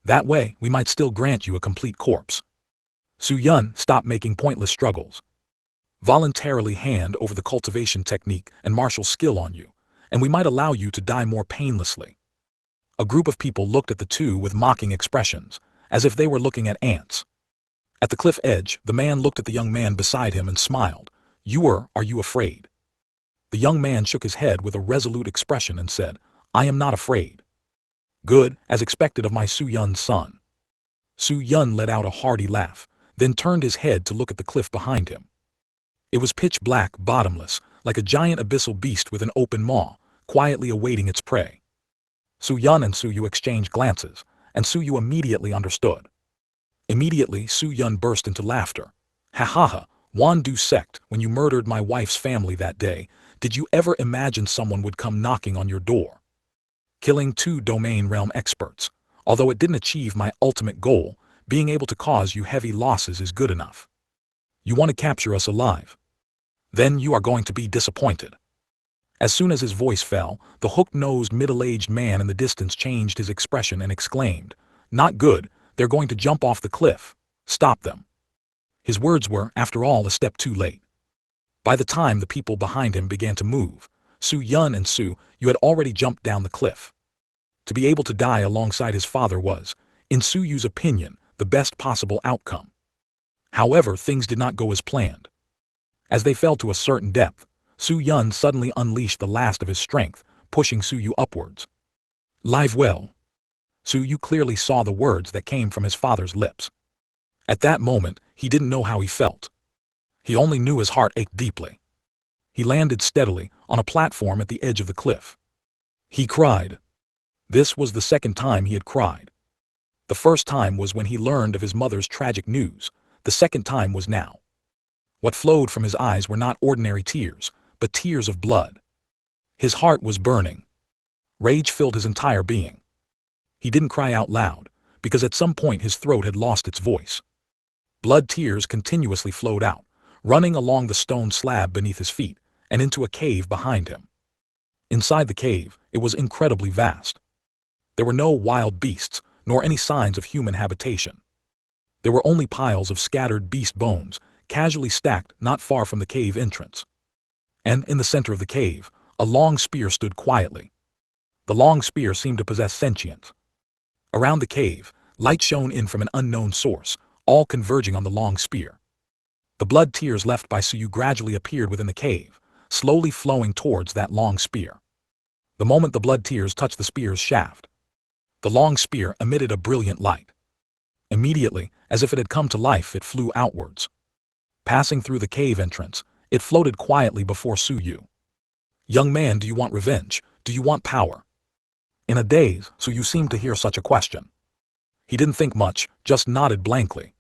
That way, we might still grant you a complete corpse. Su Yun, stop making pointless struggles. Voluntarily hand over the cultivation technique and martial skill on you, and we might allow you to die more painlessly." A group of people looked at the two with mocking expressions, as if they were looking at ants. At the cliff edge, the man looked at the young man beside him and smiled. Are you afraid?" The young man shook his head with a resolute expression and said, "I am not afraid." "Good, as expected of my Su Yun's son." Su Yun let out a hearty laugh, then turned his head to look at the cliff behind him. It was pitch black, bottomless, like a giant abyssal beast with an open maw, quietly awaiting its prey. Su Yun and Su Yu exchanged glances, and Su Yu immediately understood. Immediately, Su Yun burst into laughter. "Ha ha ha, Wandu sect, when you murdered my wife's family that day, did you ever imagine someone would come knocking on your door? Killing two domain realm experts. Although it didn't achieve my ultimate goal, being able to cause you heavy losses is good enough. You want to capture us alive? Then you are going to be disappointed. As soon as his voice fell, the hook-nosed middle-aged man in the distance changed his expression and exclaimed, "Not good, they're going to jump off the cliff. Stop them." His words were, after all, a step too late. By the time the people behind him began to move, Su Yun and Su Yu had already jumped down the cliff. To be able to die alongside his father was, in Su Yu's opinion, the best possible outcome. However, things did not go as planned. As they fell to a certain depth, Su Yun suddenly unleashed the last of his strength, pushing Su Yu upwards. "Live well." Su Yu clearly saw the words that came from his father's lips. At that moment, he didn't know how he felt. He only knew his heart ached deeply. He landed steadily on a platform at the edge of the cliff. He cried. This was the second time he had cried. The first time was when he learned of his mother's tragic news. The second time was now. What flowed from his eyes were not ordinary tears, but tears of blood. His heart was burning. Rage filled his entire being. He didn't cry out loud, because at some point his throat had lost its voice. Blood tears continuously flowed out, running along the stone slab beneath his feet, and into a cave behind him. Inside the cave, it was incredibly vast. There were no wild beasts, nor any signs of human habitation. There were only piles of scattered beast bones, casually stacked not far from the cave entrance. And in the center of the cave, a long spear stood quietly. The long spear seemed to possess sentience. Around the cave, light shone in from an unknown source, all converging on the long spear. The blood tears left by Su Yu gradually appeared within the cave, slowly flowing towards that long spear. The moment the blood tears touched the spear's shaft, the long spear emitted a brilliant light. Immediately, as if it had come to life, it flew outwards. Passing through the cave entrance, it floated quietly before Su Yu. "Young man, do you want revenge? Do you want power?" In a daze, Su Yu seemed to hear such a question. He didn't think much, just nodded blankly.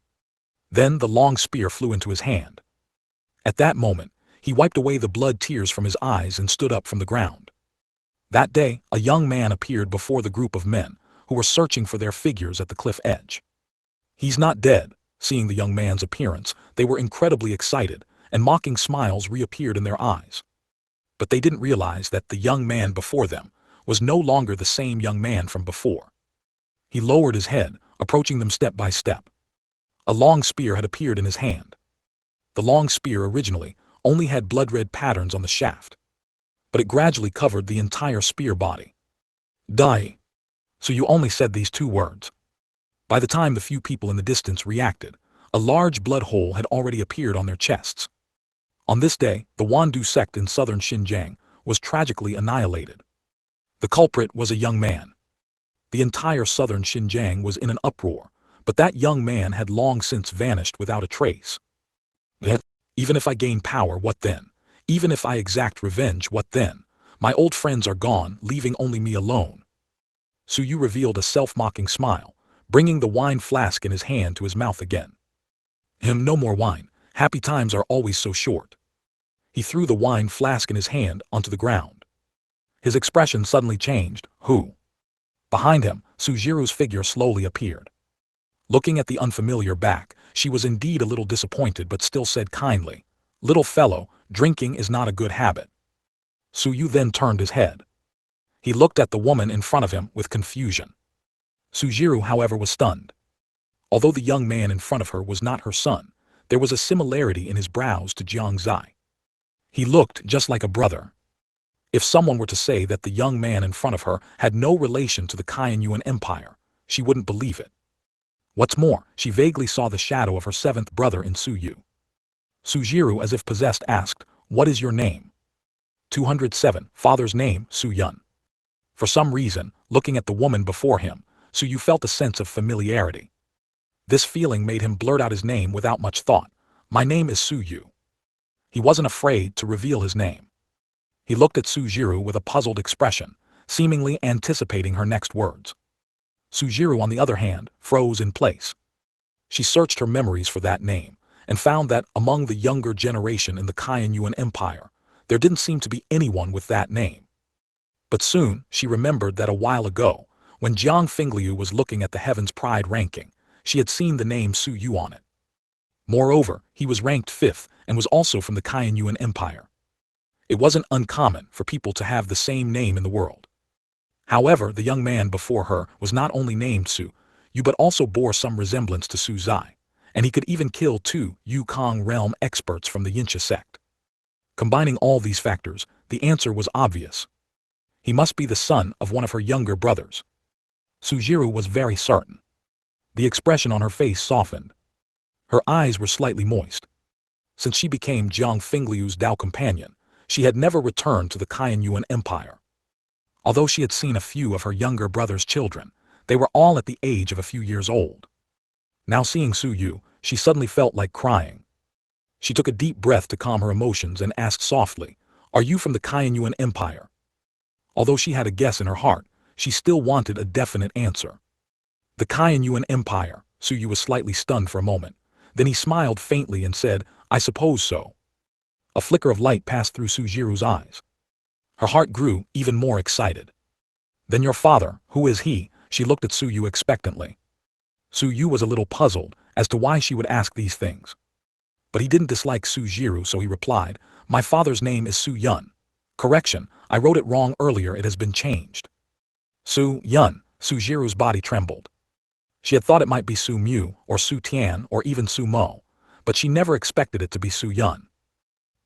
Then the long spear flew into his hand. At that moment, he wiped away the blood tears from his eyes and stood up from the ground. That day, a young man appeared before the group of men, who were searching for their figures at the cliff edge. "He's not dead." Seeing the young man's appearance, they were incredibly excited, and mocking smiles reappeared in their eyes. But they didn't realize that the young man before them was no longer the same young man from before. He lowered his head, approaching them step by step. A long spear had appeared in his hand. The long spear originally only had blood-red patterns on the shaft, but it gradually covered the entire spear body. "Die." So you only said these two words. By the time the few people in the distance reacted, a large blood hole had already appeared on their chests. On this day, the Wandu sect in southern Xinjiang was tragically annihilated. The culprit was a young man. The entire southern Xinjiang was in an uproar, but that young man had long since vanished without a trace. Even if I gain power, what then? Even if I exact revenge, what then? My old friends are gone, leaving only me alone. Su Yu revealed a self-mocking smile, bringing the wine flask in his hand to his mouth again. No more wine. Happy times are always so short. He threw the wine flask in his hand onto the ground. His expression suddenly changed. Who? Behind him, Sujiru's figure slowly appeared. Looking at the unfamiliar back, she was indeed a little disappointed but still said kindly, "Little fellow, drinking is not a good habit." Su Yu then turned his head. He looked at the woman in front of him with confusion. Sujiru, however, was stunned. Although the young man in front of her was not her son, there was a similarity in his brows to Jiang Xie. He looked just like a brother. If someone were to say that the young man in front of her had no relation to the Kainyuan Empire, she wouldn't believe it. What's more, she vaguely saw the shadow of her seventh brother in Su Yu. Sujiru, as if possessed, asked, "What is your name?" 207. Father's name, Su Yun. For some reason, looking at the woman before him, Su Yu felt a sense of familiarity. This feeling made him blurt out his name without much thought. "My name is Su Yu." He wasn't afraid to reveal his name. He looked at Sujiru with a puzzled expression, seemingly anticipating her next words. Sujiru, on the other hand, froze in place. She searched her memories for that name, and found that among the younger generation in the Kainyuan Empire, there didn't seem to be anyone with that name. But soon, she remembered that a while ago, When Jiang Xie was looking at the Heaven's Pride ranking, she had seen the name Su Yu on it. Moreover, he was ranked 5th and was also from the Yuan Empire. It wasn't uncommon for people to have the same name in the world. However, the young man before her was not only named Su Yu but also bore some resemblance to Su Zai, and he could even kill 2 Yukong realm experts from the Yinxia sect. Combining all these factors, the answer was obvious. He must be the son of one of her younger brothers. Sujiru was very certain. The expression on her face softened. Her eyes were slightly moist. Since she became Jiang Xie's Dao companion, she had never returned to the Yuan Empire. Although she had seen a few of her younger brother's children, they were all at the age of a few years old. Now seeing Su Yu, she suddenly felt like crying. She took a deep breath to calm her emotions and asked softly, "Are you from the Yuan Empire?" Although she had a guess in her heart, she still wanted a definite answer. The Yuan Empire. Su Yu was slightly stunned for a moment. Then he smiled faintly and said, "I suppose so." A flicker of light passed through Sujiru's eyes. Her heart grew even more excited. "Then your father, who is he?" She looked at Su Yu expectantly. Su Yu was a little puzzled as to why she would ask these things. But he didn't dislike Sujiru, so he replied, "My father's name is Su Yun. Correction, I wrote it wrong earlier, it has been changed." Su Yun. Sujiru's body trembled. She had thought it might be Su Mu, or Su Tian, or even Su Mo, but she never expected it to be Su Yun.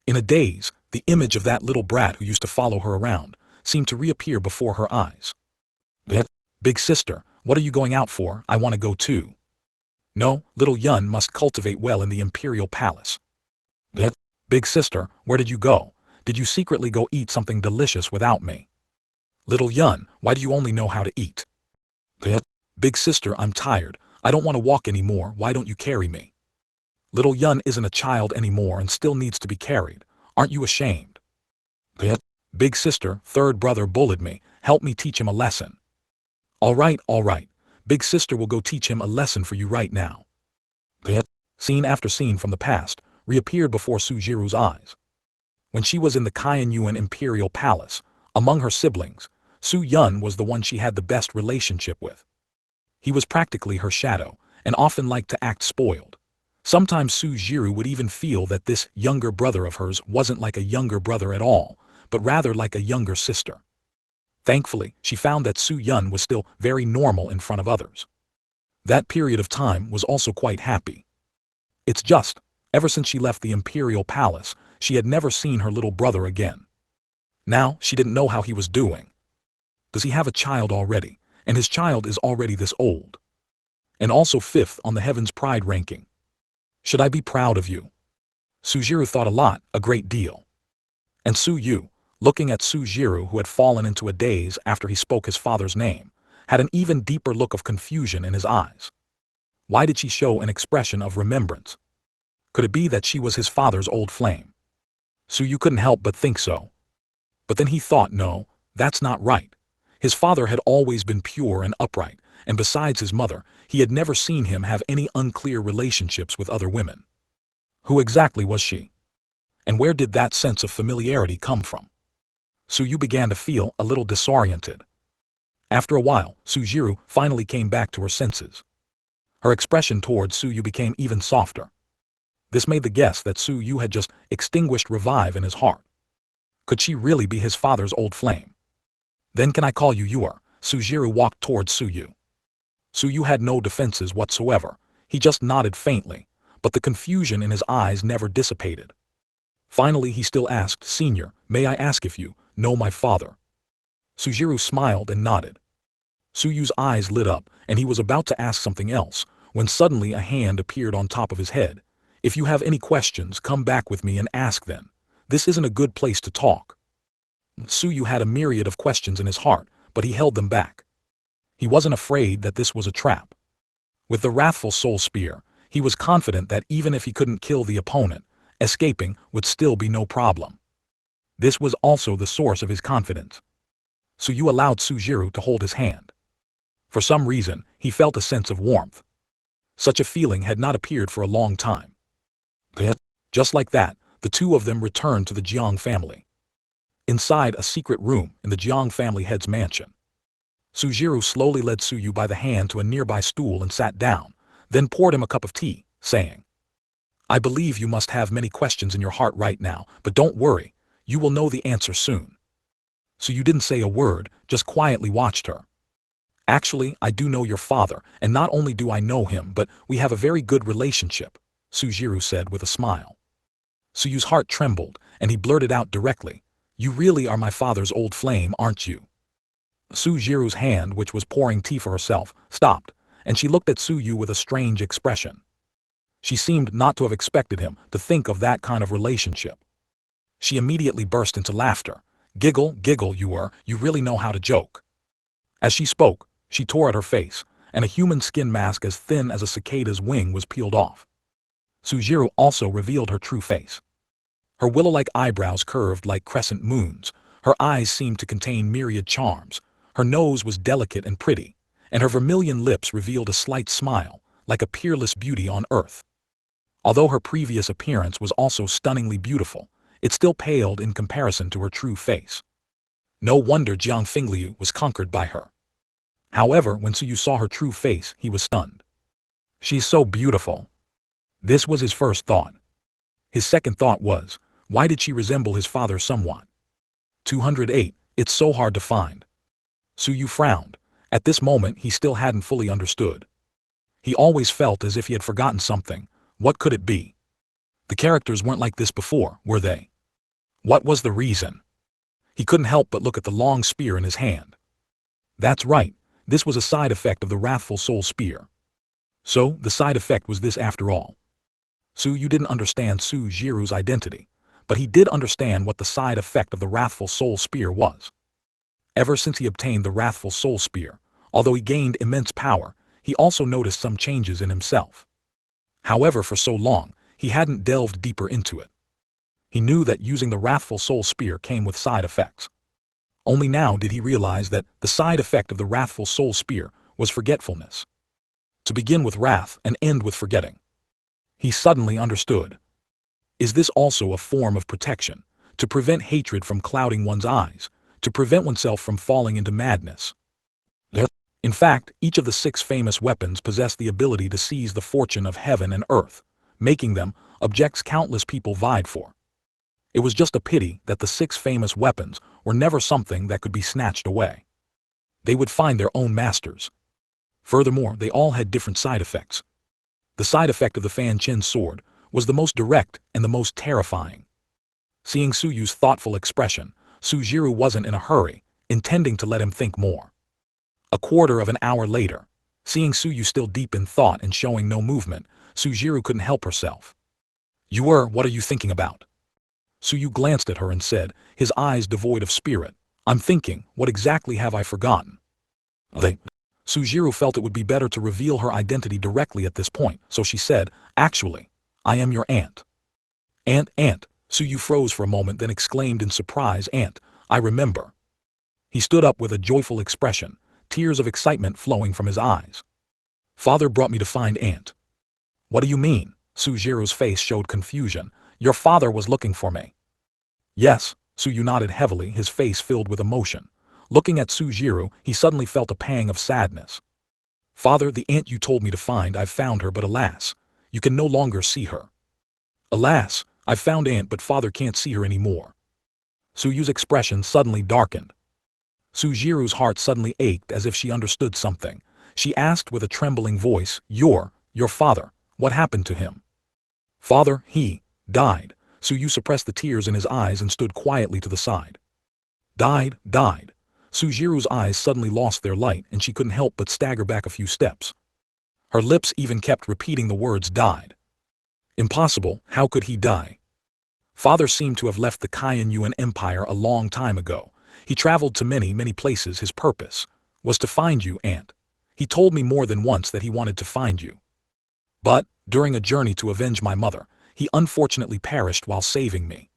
In a daze, the image of that little brat who used to follow her around seemed to reappear before her eyes. "Big sister, what are you going out for? I want to go too." "No, little Yun must cultivate well in the imperial palace." "Big sister, where did you go? Did you secretly go eat something delicious without me?" "Little Yun, why do you only know how to eat?" "Big sister, I'm tired. I don't want to walk anymore. Why don't you carry me?" "Little Yun isn't a child anymore and still needs to be carried. Aren't you ashamed?" "Big sister, third brother bullied me. Help me teach him a lesson." All right. Big sister will go teach him a lesson for you right now." Scene after scene from the past reappeared before Sujiru's eyes. When she was in the Yuan Imperial Palace, among her siblings, Su Yun was the one she had the best relationship with. He was practically her shadow, and often liked to act spoiled. Sometimes Sujiru would even feel that this younger brother of hers wasn't like a younger brother at all, but rather like a younger sister. Thankfully, she found that Su Yun was still very normal in front of others. That period of time was also quite happy. It's just, ever since she left the imperial palace, she had never seen her little brother again. Now, she didn't know how he was doing. Does he have a child already? And his child is already this old. And also 5th on the Heaven's Pride ranking. Should I be proud of you? Sujiru thought a great deal. And Su Yu, looking at Sujiru, who had fallen into a daze after he spoke his father's name, had an even deeper look of confusion in his eyes. Why did she show an expression of remembrance? Could it be that she was his father's old flame? Su Yu couldn't help but think so. But then he thought, no, that's not right. His father had always been pure and upright, and besides his mother, he had never seen him have any unclear relationships with other women. Who exactly was she? And where did that sense of familiarity come from? Su Yu began to feel a little disoriented. After a while, Sujiru finally came back to her senses. Her expression towards Su Yu became even softer. This made the guess that Su Yu had just extinguished revive in his heart. Could she really be his father's old flame? "Then can I call you Yuer?" Sujiru walked towards Su Yu. Su Yu had no defenses whatsoever. He just nodded faintly, but the confusion in his eyes never dissipated. Finally he still asked, "Senior, may I ask if you know my father?" Sujiru smiled and nodded. Su Yu's eyes lit up, and he was about to ask something else, when suddenly a hand appeared on top of his head. "If you have any questions, come back with me and ask them. This isn't a good place to talk." Su Yu had a myriad of questions in his heart, but he held them back. He wasn't afraid that this was a trap. With the wrathful soul spear, he was confident that even if he couldn't kill the opponent, escaping would still be no problem. This was also the source of his confidence. Su Yu allowed Sujiru to hold his hand. For some reason, he felt a sense of warmth. Such a feeling had not appeared for a long time. Just like that, the two of them returned to the Jiang family. Inside a secret room in the Jiang family head's mansion. Sujiro slowly led Suyu by the hand to a nearby stool and sat down, then poured him a cup of tea, saying, I believe you must have many questions in your heart right now, but don't worry, you will know the answer soon. Suyu didn't say a word, just quietly watched her. Actually, I do know your father, and not only do I know him, but we have a very good relationship, Sujiro said with a smile. Suyu's heart trembled, and he blurted out directly, You really are my father's old flame, aren't you? Sujiro's hand, which was pouring tea for herself, stopped, and she looked at Suyu with a strange expression. She seemed not to have expected him to think of that kind of relationship. She immediately burst into laughter. Giggle, giggle, you really know how to joke. As she spoke, she tore at her face, and a human skin mask as thin as a cicada's wing was peeled off. Sujiro also revealed her true face. Her willow-like eyebrows curved like crescent moons, her eyes seemed to contain myriad charms, her nose was delicate and pretty, and her vermilion lips revealed a slight smile, like a peerless beauty on earth. Although her previous appearance was also stunningly beautiful, it still paled in comparison to her true face. No wonder Jiang Xie was conquered by her. However, when Suyu saw her true face, he was stunned. She's so beautiful. This was his first thought. His second thought was, why did she resemble his father somewhat? 208, it's so hard to find. Suyu frowned. At this moment he still hadn't fully understood. He always felt as if he had forgotten something. What could it be? The characters weren't like this before, were they? What was the reason? He couldn't help but look at the long spear in his hand. That's right, this was a side effect of the Wrathful Soul Spear. So, the side effect was this after all. Suyu didn't understand Sujiro's identity, but he did understand what the side effect of the Wrathful Soul Spear was. Ever since he obtained the Wrathful Soul Spear, although he gained immense power, he also noticed some changes in himself. However, for so long, he hadn't delved deeper into it. He knew that using the Wrathful Soul Spear came with side effects. Only now did he realize that the side effect of the Wrathful Soul Spear was forgetfulness. To begin with wrath and end with forgetting. He suddenly understood. Is this also a form of protection, to prevent hatred from clouding one's eyes, to prevent oneself from falling into madness? In fact, each of the 6 famous weapons possessed the ability to seize the fortune of heaven and earth, making them objects countless people vied for. It was just a pity that the 6 famous weapons were never something that could be snatched away. They would find their own masters. Furthermore, they all had different side effects. The side effect of the Fanchen sword was the most direct and the most terrifying. Seeing Suyu's thoughtful expression, Sujiro wasn't in a hurry, intending to let him think more. A quarter of an hour later, seeing Suyu still deep in thought and showing no movement, Sujiro couldn't help herself. What are you thinking about? Suyu glanced at her and said, his eyes devoid of spirit, I'm thinking, what exactly have I forgotten? Sujiro felt it would be better to reveal her identity directly at this point, so she said, actually, I am your aunt. Aunt, Suyu froze for a moment then exclaimed in surprise, Aunt, I remember. He stood up with a joyful expression, tears of excitement flowing from his eyes. Father brought me to find Aunt. What do you mean? Sujiro's face showed confusion. Your father was looking for me. Yes, Suyu nodded heavily, his face filled with emotion. Looking at Sujiro, he suddenly felt a pang of sadness. Father, the aunt you told me to find, I've found her, but alas, you can no longer see her. Alas, I've found Aunt, but father can't see her anymore. Suyu's expression suddenly darkened. Sujiro's heart suddenly ached as if she understood something. She asked with a trembling voice, your father, what happened to him? Father, he died. Suyu suppressed the tears in his eyes and stood quietly to the side. Died. Sujiro's eyes suddenly lost their light and she couldn't help but stagger back a few steps. Her lips even kept repeating the words died. Impossible, how could he die? Father seemed to have left the Kaiyuan Empire a long time ago. He traveled to many places. His purpose was to find you, Aunt. He told me more than once that he wanted to find you. But, during a journey to avenge my mother, he unfortunately perished while saving me.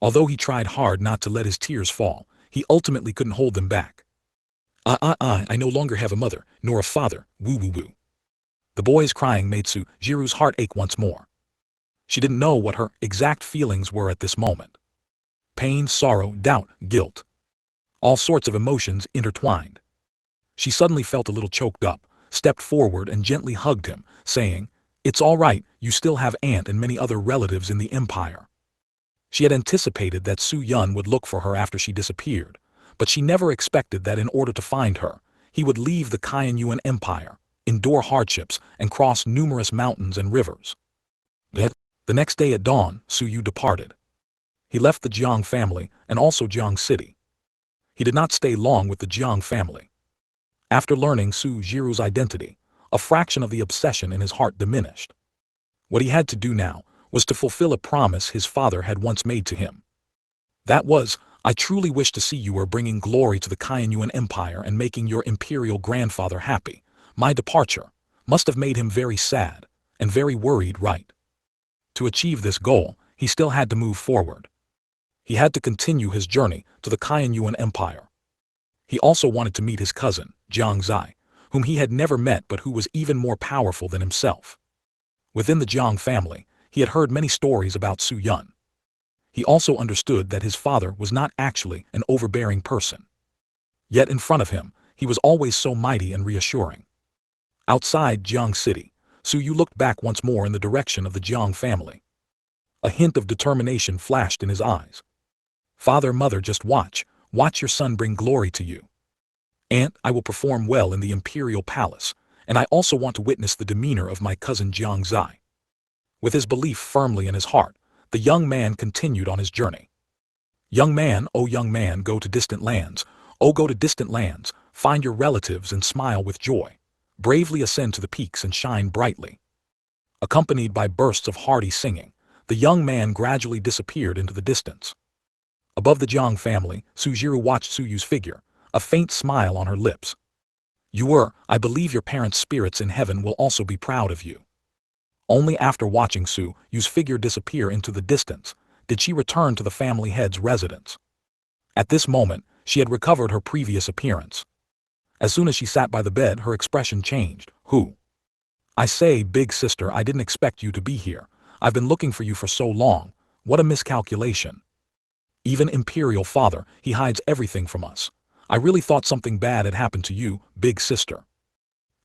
Although he tried hard not to let his tears fall, he ultimately couldn't hold them back. I no longer have a mother, nor a father, woo. The boy's crying made Sujiro's heart ache once more. She didn't know what her exact feelings were at this moment. Pain, sorrow, doubt, guilt. All sorts of emotions intertwined. She suddenly felt a little choked up, stepped forward and gently hugged him, saying, "It's all right, you still have aunt and many other relatives in the empire." She had anticipated that Su Yun would look for her after she disappeared, but she never expected that in order to find her, he would leave the Yuan Empire, endure hardships, and cross numerous mountains and rivers. Yet, the next day at dawn, Su Yu departed. He left the Jiang family and also Jiang City. He did not stay long with the Jiang family. After learning Su Jiru's identity, a fraction of the obsession in his heart diminished. What he had to do now was to fulfill a promise his father had once made to him. That was, "I truly wish to see you are bringing glory to the Yuan Empire and making your imperial grandfather happy." My departure must have made him very sad and very worried, right? To achieve this goal, he still had to move forward. He had to continue his journey to the Yuan Empire. He also wanted to meet his cousin, Jiang Xie, whom he had never met but who was even more powerful than himself. Within the Jiang family, he had heard many stories about Su Yun. He also understood that his father was not actually an overbearing person. Yet in front of him, he was always so mighty and reassuring. Outside Jiang City, Su Yu looked back once more in the direction of the Jiang family. A hint of determination flashed in his eyes. "Father, mother, just watch your son bring glory to you. Aunt, I will perform well in the imperial palace, and I also want to witness the demeanor of my cousin Jiang Xie." With his belief firmly in his heart, the young man continued on his journey. Young man, go to distant lands. Oh, go to distant lands, find your relatives and smile with joy. Bravely ascend to the peaks and shine brightly. Accompanied by bursts of hearty singing, the young man gradually disappeared into the distance. Above the Jiang family, Sujiru watched Su Yu's figure, a faint smile on her lips. I believe your parents' spirits in heaven will also be proud of you." Only after watching Su Yu's figure disappear into the distance did she return to the family head's residence. At this moment, she had recovered her previous appearance. As soon as she sat by the bed, her expression changed. "Who?" "I say, big sister, I didn't expect you to be here. I've been looking for you for so long. What a miscalculation. Even Imperial Father, he hides everything from us. I really thought something bad had happened to you, big sister.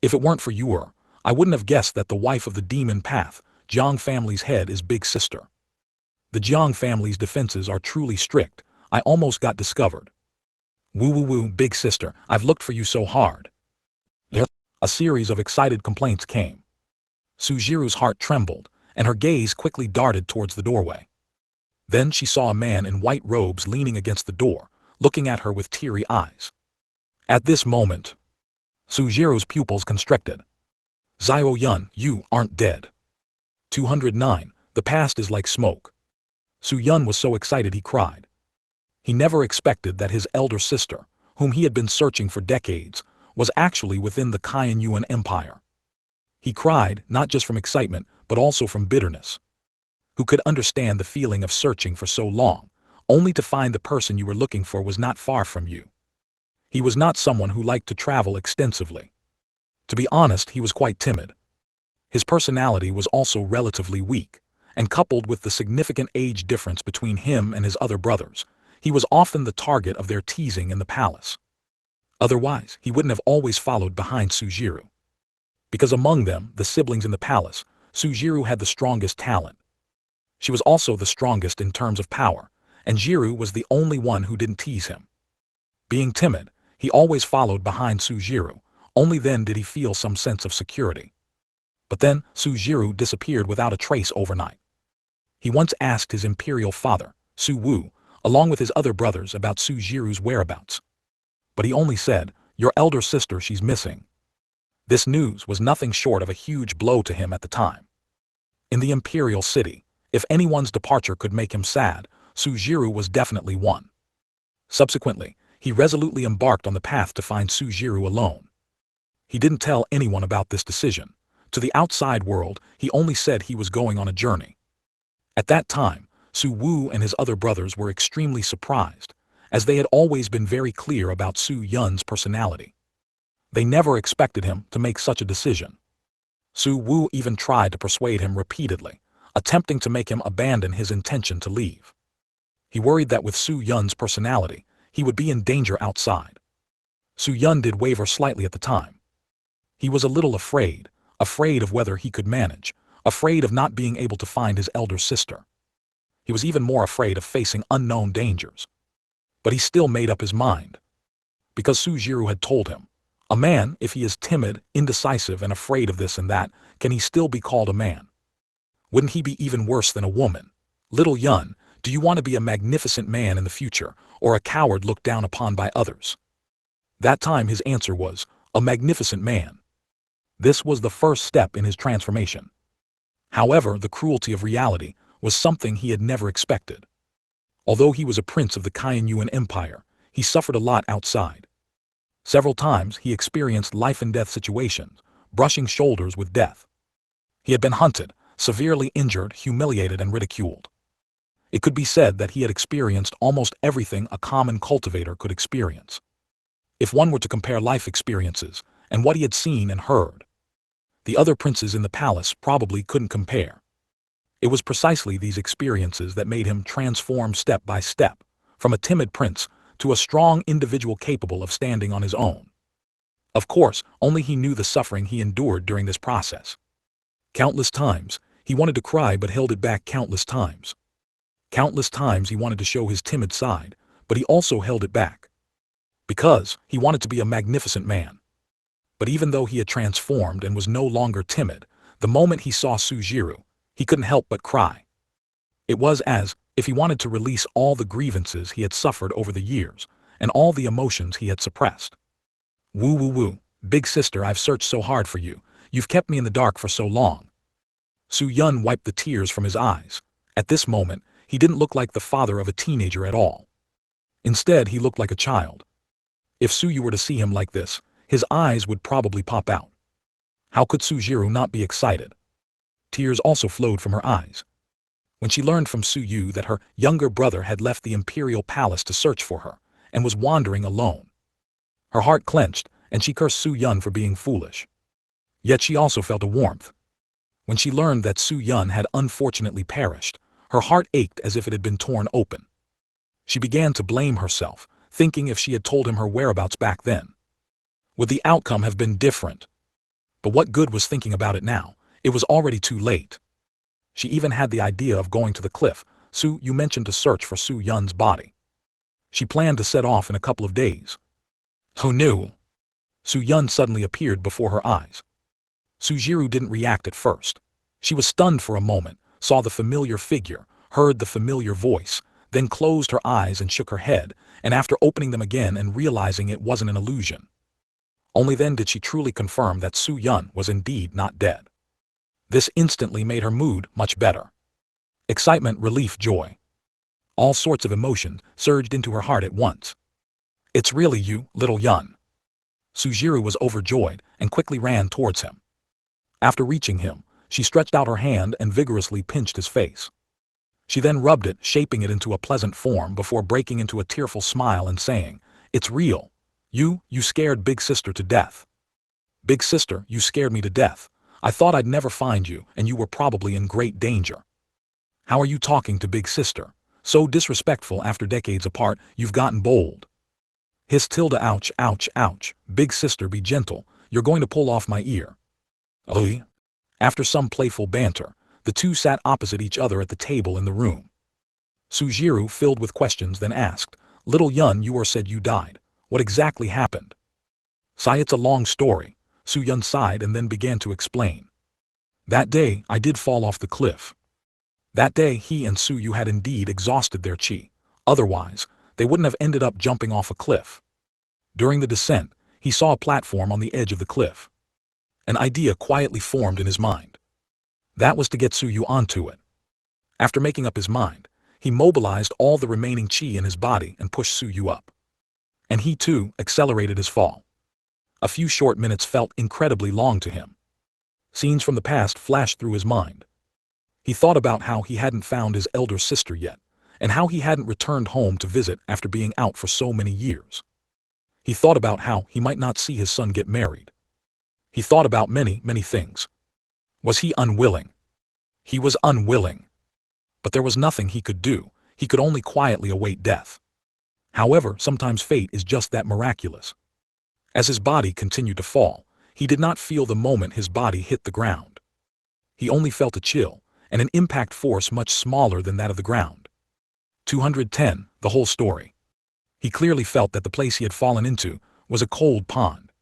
If it weren't for you, I wouldn't have guessed that the wife of the demon path, Jiang family's head, is big sister. The Jiang family's defenses are truly strict. I almost got discovered. Woo, big sister, I've looked for you so hard." A series of excited complaints came. Sujiru's heart trembled, and her gaze quickly darted towards the doorway. Then she saw a man in white robes leaning against the door, looking at her with teary eyes. At this moment, Sujiru's pupils constricted. "Zio Yun, you aren't dead." 209. The past is like smoke. Su Yun was so excited he cried. He never expected that his elder sister, whom he had been searching for decades, was actually within the Yuan Empire. He cried not just from excitement, but also from bitterness. Who could understand the feeling of searching for so long, only to find the person you were looking for was not far from you? He was not someone who liked to travel extensively. To be honest, he was quite timid. His personality was also relatively weak, and coupled with the significant age difference between him and his other brothers, he was often the target of their teasing in the palace. Otherwise, he wouldn't have always followed behind Sujiru. Because among them, the siblings in the palace, Sujiru had the strongest talent. She was also the strongest in terms of power, and Jiru was the only one who didn't tease him. Being timid, he always followed behind Sujiru, only then did he feel some sense of security. But then, Sujiru disappeared without a trace overnight. He once asked his imperial father, Su Wu, along with his other brothers about Sujiru's whereabouts. But he only said, "Your elder sister, she's missing." This news was nothing short of a huge blow to him at the time. In the imperial city, if anyone's departure could make him sad, Sujiru was definitely one. Subsequently, he resolutely embarked on the path to find Sujiru alone. He didn't tell anyone about this decision. To the outside world, he only said he was going on a journey. At that time, Su Wu and his other brothers were extremely surprised, as they had always been very clear about Su Yun's personality. They never expected him to make such a decision. Su Wu even tried to persuade him repeatedly, attempting to make him abandon his intention to leave. He worried that with Su Yun's personality, he would be in danger outside. Su Yun did waver slightly at the time. He was a little afraid of whether he could manage, afraid of not being able to find his elder sister. He was even more afraid of facing unknown dangers. But he still made up his mind. Because Su Jiru had told him, a man, if he is timid, indecisive, and afraid of this and that, can he still be called a man? Wouldn't he be even worse than a woman? Little Yun, do you want to be a magnificent man in the future, or a coward looked down upon by others? That time his answer was, a magnificent man. This was the first step in his transformation. However, the cruelty of reality was something he had never expected. Although he was a prince of the Qianyuan Empire, he suffered a lot outside. Several times he experienced life-and-death situations, brushing shoulders with death. He had been hunted, severely injured, humiliated, and ridiculed. It could be said that he had experienced almost everything a common cultivator could experience. If one were to compare life experiences and what he had seen and heard, the other princes in the palace probably couldn't compare. It was precisely these experiences that made him transform step by step, from a timid prince to a strong individual capable of standing on his own. Of course, only he knew the suffering he endured during this process. Countless times, he wanted to cry but held it back countless times. Countless times he wanted to show his timid side, but he also held it back. Because he wanted to be a magnificent man. But even though he had transformed and was no longer timid, the moment he saw Su Jiru, he couldn't help but cry. It was as if he wanted to release all the grievances he had suffered over the years, and all the emotions he had suppressed. Woo woo woo, big sister, I've searched so hard for you, you've kept me in the dark for so long. Su Yun wiped the tears from his eyes. At this moment, he didn't look like the father of a teenager at all. Instead, he looked like a child. If Su Yu were to see him like this, his eyes would probably pop out. How could Su Jiru not be excited? Tears also flowed from her eyes. When she learned from Su Yu that her younger brother had left the imperial palace to search for her, and was wandering alone. Her heart clenched, and she cursed Su Yun for being foolish. Yet she also felt a warmth. When she learned that Su Yun had unfortunately perished, her heart ached as if it had been torn open. She began to blame herself, thinking if she had told him her whereabouts back then, would the outcome have been different? But what good was thinking about it now? It was already too late. She even had the idea of going to the cliff Su Yu mentioned to search for Su Yun's body. She planned to set off in a couple of days. Who knew? Su Yun suddenly appeared before her eyes. Su Jiru didn't react at first. She was stunned for a moment, saw the familiar figure, heard the familiar voice, then closed her eyes and shook her head, and after opening them again and realizing it wasn't an illusion. Only then did she truly confirm that Su Yun was indeed not dead. This instantly made her mood much better. Excitement, relief, joy. All sorts of emotions surged into her heart at once. It's really you, little Yun. Su Jiru was overjoyed and quickly ran towards him. After reaching him, she stretched out her hand and vigorously pinched his face. She then rubbed it, shaping it into a pleasant form before breaking into a tearful smile and saying, "It's real. You scared Big Sister to death. Big Sister, you scared me to death. I thought I'd never find you, and you were probably in great danger. How are you talking to Big Sister? So disrespectful after decades apart, you've gotten bold." Hiss tilde, ouch, ouch, ouch. Big Sister, be gentle, you're going to pull off my ear. Ugh. After some playful banter, the two sat opposite each other at the table in the room. Su Jiru, filled with questions, then asked, "Little Yun, you said you died. What exactly happened?" "Sigh, it's a long story." Su Yun sighed and then began to explain. "That day, I did fall off the cliff. That day, he and Su Yu had indeed exhausted their chi. Otherwise, they wouldn't have ended up jumping off a cliff. During the descent, he saw a platform on the edge of the cliff. An idea quietly formed in his mind. That was to get Su Yu onto it. After making up his mind, he mobilized all the remaining chi in his body and pushed Su Yu up. And he too accelerated his fall. A few short minutes felt incredibly long to him. Scenes from the past flashed through his mind. He thought about how he hadn't found his elder sister yet, and how he hadn't returned home to visit after being out for so many years. He thought about how he might not see his son get married. He thought about many, many things. Was he unwilling? He was unwilling. But there was nothing he could do. He could only quietly await death. However, sometimes fate is just that miraculous. As his body continued to fall, he did not feel the moment his body hit the ground. He only felt a chill, and an impact force much smaller than that of the ground. 210. The whole story. He clearly felt that the place he had fallen into was a cold pond.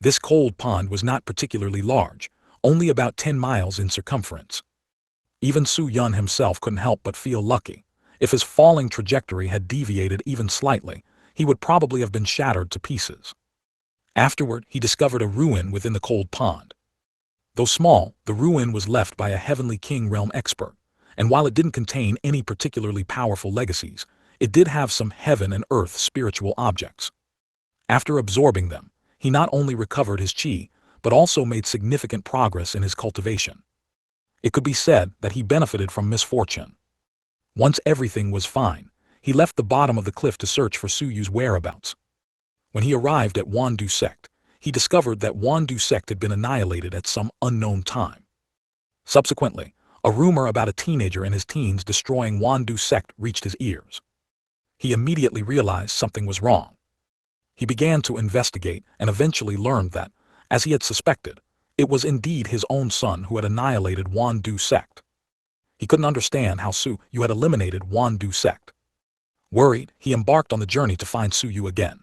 This cold pond was not particularly large, only about 10 miles in circumference. Even Su Yun himself couldn't help but feel lucky. If his falling trajectory had deviated even slightly, he would probably have been shattered to pieces. Afterward, he discovered a ruin within the cold pond. Though small, the ruin was left by a Heavenly King realm expert, and while it didn't contain any particularly powerful legacies, it did have some heaven and earth spiritual objects. After absorbing them, he not only recovered his chi, but also made significant progress in his cultivation. It could be said that he benefited from misfortune. Once everything was fine, he left the bottom of the cliff to search for Su Yu's whereabouts. When he arrived at Wandu Sect, he discovered that Wandu Sect had been annihilated at some unknown time. Subsequently, a rumor about a teenager in his teens destroying Wandu Sect reached his ears. He immediately realized something was wrong. He began to investigate and eventually learned that, as he had suspected, it was indeed his own son who had annihilated Wandu Sect. He couldn't understand how Su Yu had eliminated Wandu Sect. Worried, he embarked on the journey to find Su Yu again.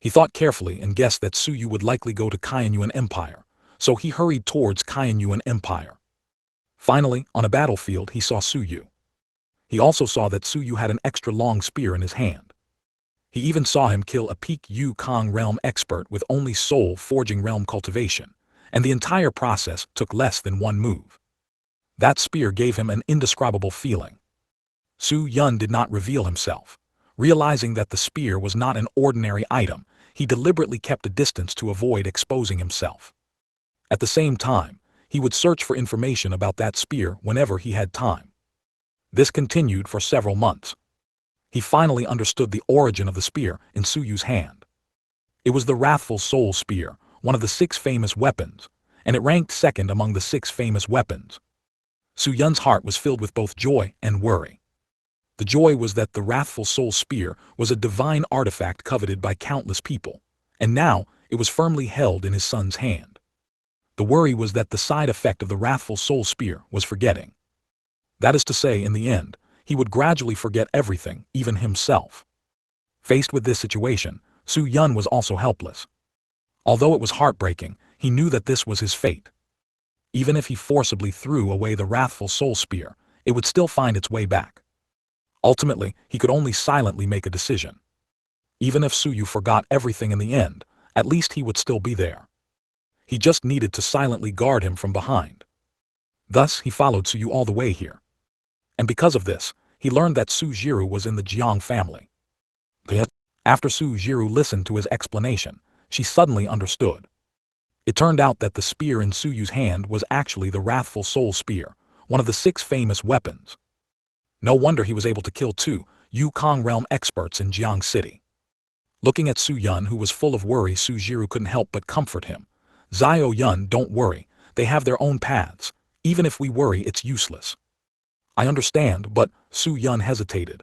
He thought carefully and guessed that Su Yu would likely go to Kainyuan Empire, so he hurried towards Kainyuan Empire. Finally, on a battlefield he saw Su Yu. He also saw that Su Yu had an extra long spear in his hand. He even saw him kill a Peak Yu Kong realm expert with only soul forging realm cultivation, and the entire process took less than one move. That spear gave him an indescribable feeling. Su Yun did not reveal himself. Realizing that the spear was not an ordinary item, he deliberately kept a distance to avoid exposing himself. At the same time, he would search for information about that spear whenever he had time. This continued for several months. He finally understood the origin of the spear in Su Yu's hand. It was the Wrathful Soul Spear, one of the 6 famous weapons, and it ranked second among the 6 famous weapons. Su Yun's heart was filled with both joy and worry. The joy was that the Wrathful Soul Spear was a divine artifact coveted by countless people, and now it was firmly held in his son's hand. The worry was that the side effect of the Wrathful Soul Spear was forgetting. That is to say, in the end, he would gradually forget everything, even himself. Faced with this situation, Su Yun was also helpless. Although it was heartbreaking, he knew that this was his fate. Even if he forcibly threw away the Wrathful Soul Spear, it would still find its way back. Ultimately, he could only silently make a decision. Even if Su Yu forgot everything in the end, at least he would still be there. He just needed to silently guard him from behind. Thus, he followed Su Yu all the way here. And because of this, he learned that Su Jiru was in the Jiang family. After Su Jiru listened to his explanation, she suddenly understood. It turned out that the spear in Su Yu's hand was actually the Wrathful Soul Spear, one of the 6 famous weapons. No wonder he was able to kill 2 Yukong realm experts in Jiang City. Looking at Su Yun, who was full of worry, Su Jiru couldn't help but comfort him. Zio Yun, don't worry, they have their own paths. Even if we worry, it's useless. I understand, but Su Yun hesitated.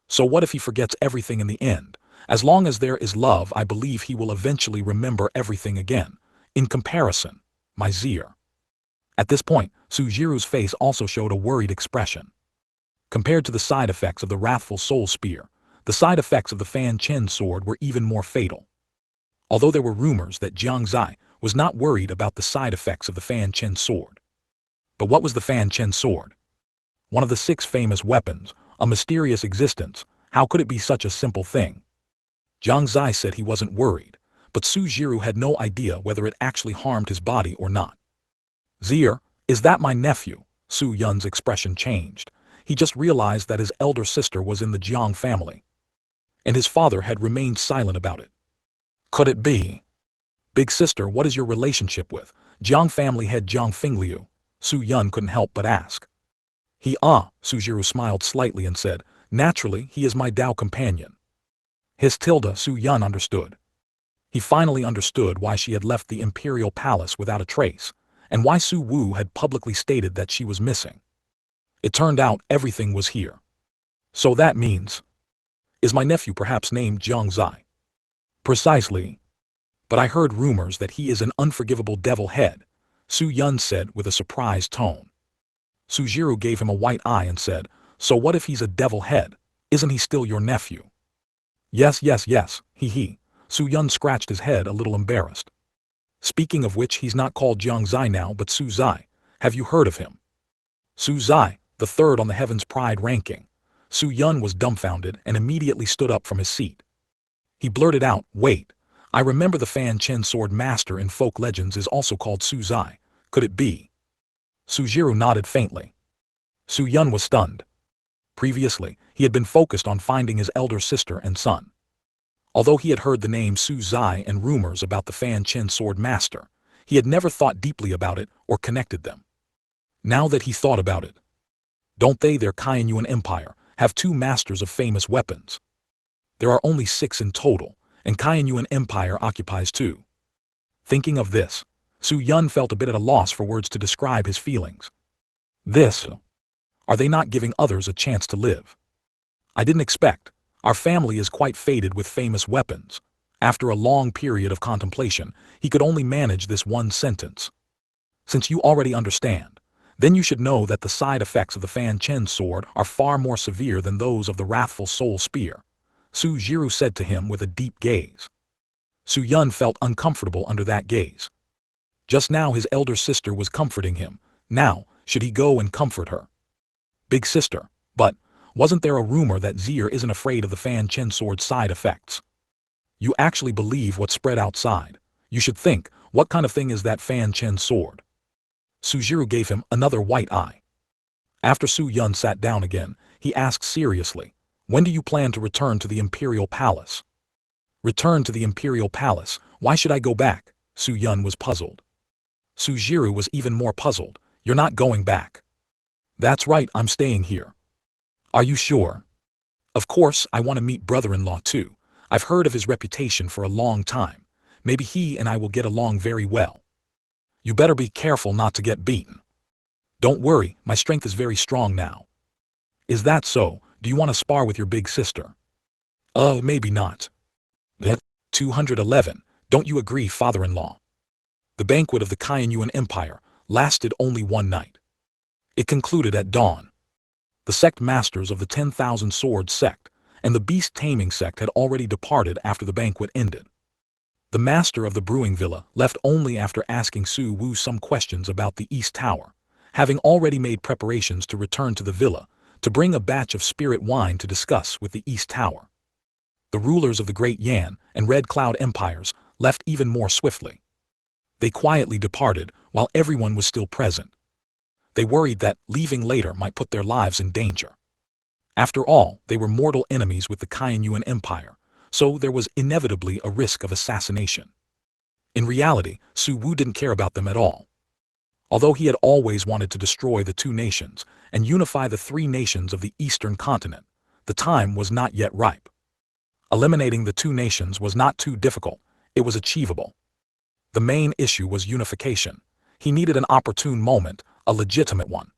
So what if he forgets everything in the end? As long as there is love, I believe he will eventually remember everything again. In comparison, my Zir. At this point, Su Jiru's face also showed a worried expression. Compared to the side effects of the Wrathful Soul Spear, the side effects of the Fanchen sword were even more fatal. Although there were rumors that Jiang Xie was not worried about the side effects of the Fanchen sword. But what was the Fanchen sword? One of the 6 famous weapons, a mysterious existence. How could it be such a simple thing? Jiang Xie said he wasn't worried, but Su Jiru had no idea whether it actually harmed his body or not. Zir, is that my nephew? Su Yun's expression changed. He just realized that his elder sister was in the Jiang family. And his father had remained silent about it. Could it be? Big sister, what is your relationship with Jiang family head Jiang Fingliu? Su Yun couldn't help but ask. Su Jiru smiled slightly and said, naturally, he is my Dao companion. Su Yun understood. He finally understood why she had left the imperial palace without a trace, and why Su Wu had publicly stated that she was missing. It turned out everything was here. So that means, is my nephew perhaps named Jiang Xie? Precisely. But I heard rumors that he is an unforgivable devil head, Su Yun said with a surprised tone. Sujiro gave him a white eye and said, so what if he's a devil head? Isn't he still your nephew? Yes, yes, yes, he. Su Yun scratched his head a little embarrassed. Speaking of which, he's not called Jiang Xie now but Su Zai. Have you heard of him? Su Zai, the third on the Heaven's Pride ranking. Su Yun was dumbfounded and immediately stood up from his seat. He blurted out, wait, I remember the Fanchen sword master in folk legends is also called Su Zai. Could it be? Sujiro nodded faintly. Su Yun was stunned. Previously, he had been focused on finding his elder sister and son. Although he had heard the name Su Zai and rumors about the Fanchen sword master, he had never thought deeply about it or connected them. Now that he thought about it, don't they, their Kaiyuan Empire, have 2 masters of famous weapons? There are only 6 in total, and Kaiyuan Empire occupies 2. Thinking of this, Su Yun felt a bit at a loss for words to describe his feelings. Are they not giving others a chance to live? I didn't expect. Our family is quite fated with famous weapons. After a long period of contemplation, he could only manage this one sentence. Since you already understand, then you should know that the side effects of the Fanchen sword are far more severe than those of the wrathful soul spear, Sujiro said to him with a deep gaze. Su Yun felt uncomfortable under that gaze. Just now his elder sister was comforting him. Now, should he go and comfort her? Big sister, but wasn't there a rumor that Zier isn't afraid of the Fanchen sword's side effects? You actually believe what's spread outside. You should think, what kind of thing is that Fanchen sword? Sujiro gave him another white eye. After Su Yun sat down again, he asked seriously, when do you plan to return to the Imperial Palace? Return to the Imperial Palace? Why should I go back? Su Yun was puzzled. Sujiro was even more puzzled. You're not going back. That's right, I'm staying here. Are you sure? Of course, I want to meet brother-in-law too. I've heard of his reputation for a long time. Maybe he and I will get along very well. You better be careful not to get beaten. Don't worry, my strength is very strong now. Is that so? Do you want to spar with your big sister? Maybe not. 211. Don't you agree, father-in-law? The banquet of the Kaiyuan Empire lasted only one night. It concluded at dawn. The sect masters of the 10,000 Swords sect and the beast taming sect had already departed after the banquet ended. The master of the brewing villa left only after asking Su Wu some questions about the East Tower, having already made preparations to return to the villa to bring a batch of spirit wine to discuss with the East Tower. The rulers of the Great Yan and Red Cloud empires left even more swiftly. They quietly departed while everyone was still present. They worried that leaving later might put their lives in danger. After all, they were mortal enemies with the Kaiyuan Empire, so there was inevitably a risk of assassination. In reality, Su Wu didn't care about them at all. Although he had always wanted to destroy the 2 nations and unify the 3 nations of the Eastern Continent, the time was not yet ripe. Eliminating the 2 nations was not too difficult, it was achievable. The main issue was unification. He needed an opportune moment, a legitimate one.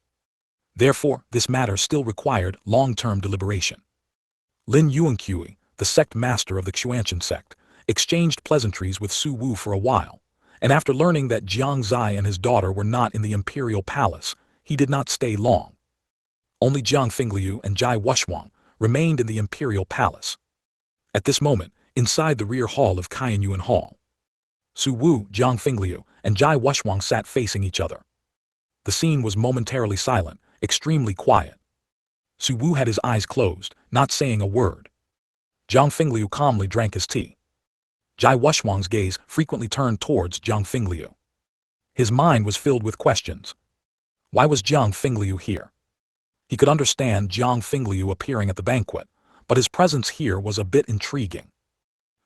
Therefore, this matter still required long-term deliberation. Lin Yuanqui, the sect master of the Xuanqian sect, exchanged pleasantries with Su Wu for a while, and after learning that Jiang Xie and his daughter were not in the imperial palace, he did not stay long. Only Jiang Fingliu and Jai Wushwang remained in the imperial palace. At this moment, inside the rear hall of Kaiyuan Hall, Su Wu, Jiang Fingliu, and Jai Wushwang sat facing each other. The scene was momentarily silent, extremely quiet. Su Wu had his eyes closed, not saying a word. Jiang Fingliu calmly drank his tea. Jai Wushwang's gaze frequently turned towards Jiang Fingliu. His mind was filled with questions. Why was Jiang Fingliu here? He could understand Jiang Fingliu appearing at the banquet, but his presence here was a bit intriguing.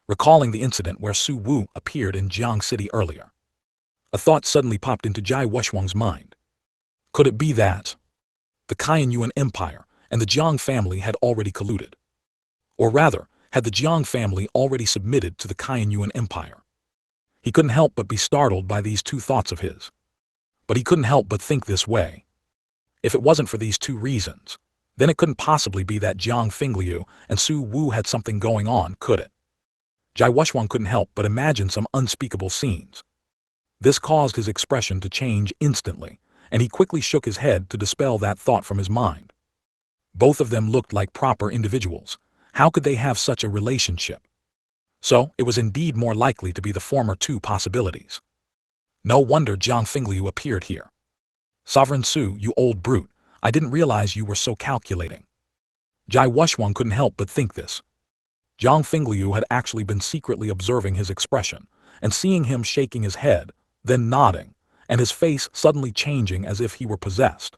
Recalling the incident where Su Wu appeared in Jiang City earlier, a thought suddenly popped into Jai Wushwang's mind. Could it be that the Kaiyuan Empire and the Jiang family had already colluded? Or rather, had the Jiang family already submitted to the Kaiyuan Empire? He couldn't help but be startled by these 2 thoughts of his. But he couldn't help but think this way. If it wasn't for these 2 reasons, then it couldn't possibly be that Jiang Fingliu and Su Wu had something going on, could it? Jai Wushwang couldn't help but imagine some unspeakable scenes. This caused his expression to change instantly, and he quickly shook his head to dispel that thought from his mind. Both of them looked like proper individuals. How could they have such a relationship? So, it was indeed more likely to be the former two possibilities. No wonder Jiang Fingliu appeared here. Sovereign Su, you old brute, I didn't realize you were so calculating. Jai Wushwang couldn't help but think this. Jiang Fingliu had actually been secretly observing his expression, and seeing him shaking his head, then nodding, and his face suddenly changing as if he were possessed.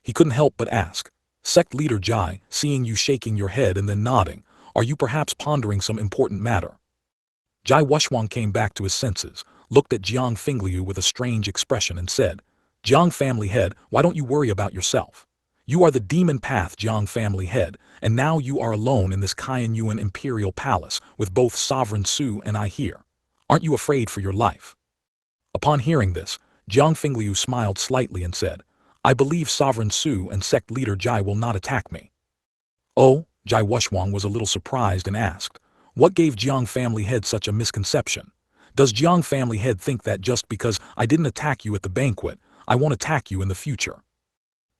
He couldn't help but ask, Sect leader Jai, seeing you shaking your head and then nodding, are you perhaps pondering some important matter? Jai Wushwang came back to his senses, looked at Jiang Fingliu with a strange expression and said, Jiang family head, why don't you worry about yourself? You are the demon path Jiang family head, and now you are alone in this Qianyuan imperial palace with both Sovereign Su and I here. Aren't you afraid for your life? Upon hearing this, Jiang Fingliu smiled slightly and said, I believe Sovereign Su and sect leader Jai will not attack me. Oh, Jai Wushwang was a little surprised and asked, what gave Jiang family head such a misconception? Does Jiang family head think that just because I didn't attack you at the banquet, I won't attack you in the future?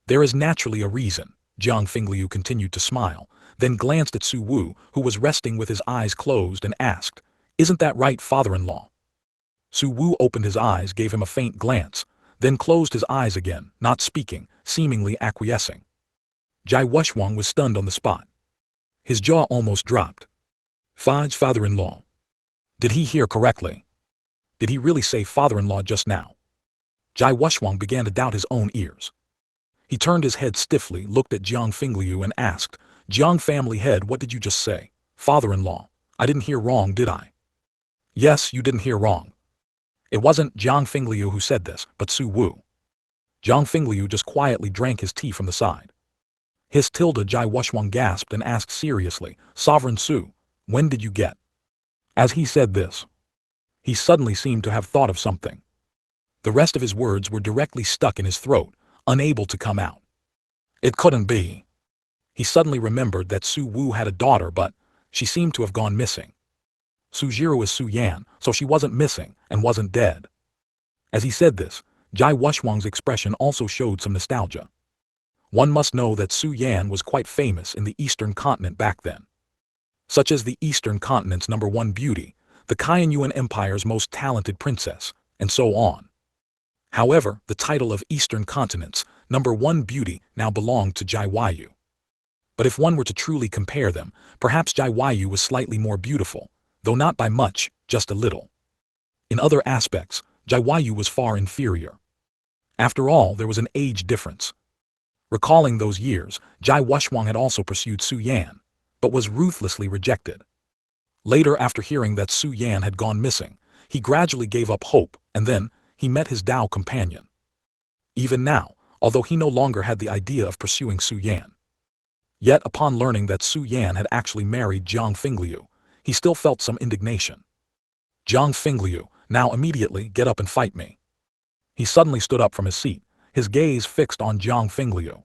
There is naturally a reason, Jiang Fingliu continued to smile, then glanced at Su Wu, who was resting with his eyes closed, and asked, isn't that right, father-in-law? Su Wu opened his eyes, gave him a faint glance, then closed his eyes again, not speaking, seemingly acquiescing. Jai Wushwang was stunned on the spot. His jaw almost dropped. Fudge, father-in-law. Did he hear correctly? Did he really say father-in-law just now? Jai Wushwang began to doubt his own ears. He turned his head stiffly, looked at Jiang Fingliu and asked, Jiang family head, what did you just say? Father-in-law, I didn't hear wrong, did I? Yes, you didn't hear wrong. It wasn't Jiang Fingliu who said this, but Su Wu. Jiang Fingliu just quietly drank his tea from the side. His tilde Jai Wushwang gasped and asked seriously, Sovereign Su, when did you get? As he said this, he suddenly seemed to have thought of something. The rest of his words were directly stuck in his throat, unable to come out. It couldn't be. He suddenly remembered that Su Wu had a daughter, but she seemed to have gone missing. Sujiro is Su Yan, so she wasn't missing and wasn't dead. As he said this, Jai Wushwang's expression also showed some nostalgia. One must know that Su Yan was quite famous in the Eastern Continent back then. Such as the Eastern Continent's #1 beauty, the Qianyuan Empire's most talented princess, and so on. However, the title of Eastern Continent's #1 beauty now belonged to Jai Yu. But if one were to truly compare them, perhaps Jai Yu was slightly more beautiful, though not by much, just a little. In other aspects, Jai Yu was far inferior. After all, there was an age difference. Recalling those years, Jai Wushwang had also pursued Su Yan, but was ruthlessly rejected. Later, after hearing that Su Yan had gone missing, he gradually gave up hope, and then he met his Dao companion. Even now, although he no longer had the idea of pursuing Su Yan. Yet upon learning that Su Yan had actually married Jiang Fingliu, he still felt some indignation. Jiang Fingliu, now immediately get up and fight me. He suddenly stood up from his seat, his gaze fixed on Jiang Fingliu.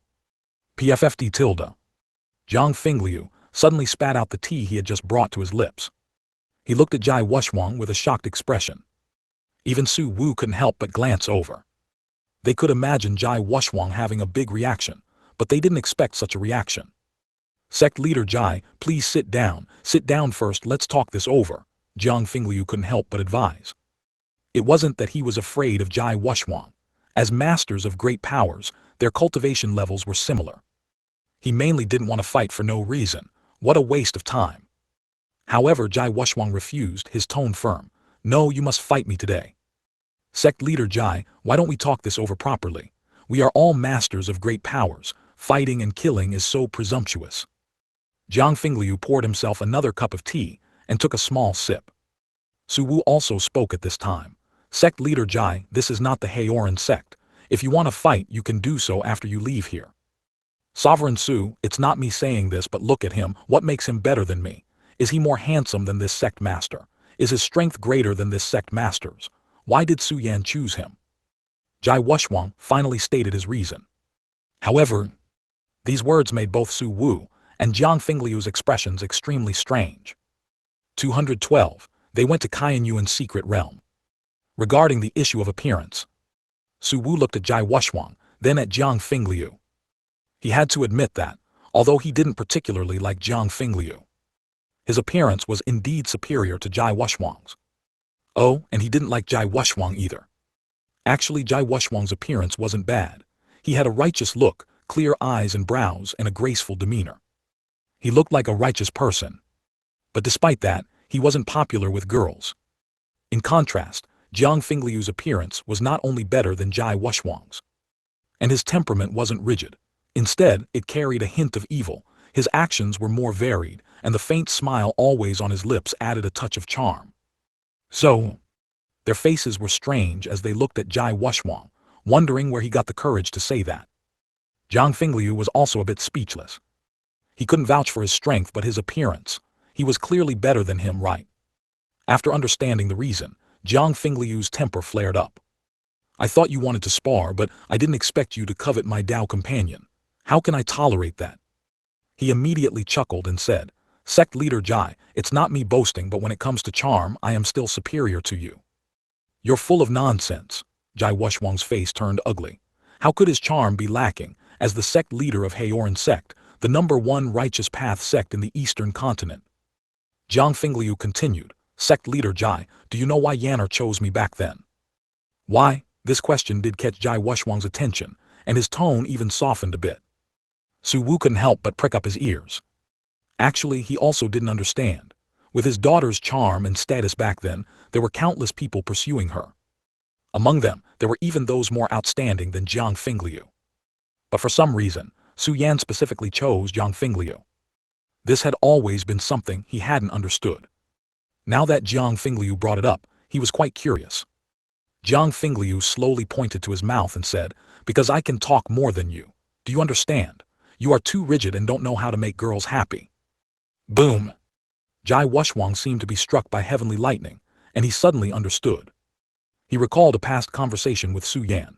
PFFD tilde. Jiang Fingliu suddenly spat out the tea he had just brought to his lips. He looked at Jai Wushwang with a shocked expression. Even Su Wu couldn't help but glance over. They could imagine Jai Wushwang having a big reaction, but they didn't expect such a reaction. Sect leader Jai, please sit down first, let's talk this over, Jiang Fingliu couldn't help but advise. It wasn't that he was afraid of Jai Wushwang. As masters of great powers, their cultivation levels were similar. He mainly didn't want to fight for no reason. What a waste of time. However, Jai Wushwang refused, his tone firm. No, you must fight me today. Sect leader Jai, why don't we talk this over properly? We are all masters of great powers. Fighting and killing is so presumptuous. Jiang Fingliu poured himself another cup of tea and took a small sip. Su Wu also spoke at this time. Sect leader Jai, this is not the Haoran Sect. If you want to fight, you can do so after you leave here. Sovereign Su, it's not me saying this, but look at him. What makes him better than me? Is he more handsome than this sect master? Is his strength greater than this sect master's? Why did Su Yan choose him? Jai Wushwang finally stated his reason. However, these words made both Su Wu and Jiang Fingliu's expressions extremely strange. 212. They went to Qianyuan's secret realm. Regarding the issue of appearance, Su Wu looked at Jai Wushuang, then at Jiang Fingliu. He had to admit that, although he didn't particularly like Jiang Fingliu, his appearance was indeed superior to Jai Wushwang's. Oh, and he didn't like Jai Wushwang either. Actually, Jai Wushwang's appearance wasn't bad. He had a righteous look, clear eyes and brows, and a graceful demeanor. He looked like a righteous person. But despite that, he wasn't popular with girls. In contrast, Jiang Fingliu's appearance was not only better than Jai Wushwang's. And his temperament wasn't rigid. Instead, it carried a hint of evil. His actions were more varied, and the faint smile always on his lips added a touch of charm. So, their faces were strange as they looked at Jai Wushwang, wondering where he got the courage to say that. Jiang Fingliu was also a bit speechless. He couldn't vouch for his strength but his appearance. He was clearly better than him, right? After understanding the reason, Jiang Fingliu's temper flared up. I thought you wanted to spar, but I didn't expect you to covet my Dao companion. How can I tolerate that? He immediately chuckled and said, Sect leader Jai, it's not me boasting, but when it comes to charm, I am still superior to you. You're full of nonsense. Jai Wushwang's face turned ugly. How could his charm be lacking, as the sect leader of Haoran Sect, the #1 righteous path sect in the Eastern Continent? Jiang Fingliu continued, Sect leader Jai, do you know why Yanner chose me back then? Why? This question did catch Jai Wushwang's attention, and his tone even softened a bit. Su Wu couldn't help but prick up his ears. Actually, he also didn't understand. With his daughter's charm and status back then, there were countless people pursuing her. Among them, there were even those more outstanding than Jiang Fingliu. But for some reason, Su Yan specifically chose Jiang Fingliu. This had always been something he hadn't understood. Now that Jiang Fingliu brought it up, he was quite curious. Jiang Fingliu slowly pointed to his mouth and said, Because I can talk more than you. Do you understand? You are too rigid and don't know how to make girls happy. Boom! Jai Wushwang seemed to be struck by heavenly lightning, and he suddenly understood. He recalled a past conversation with Su Yan.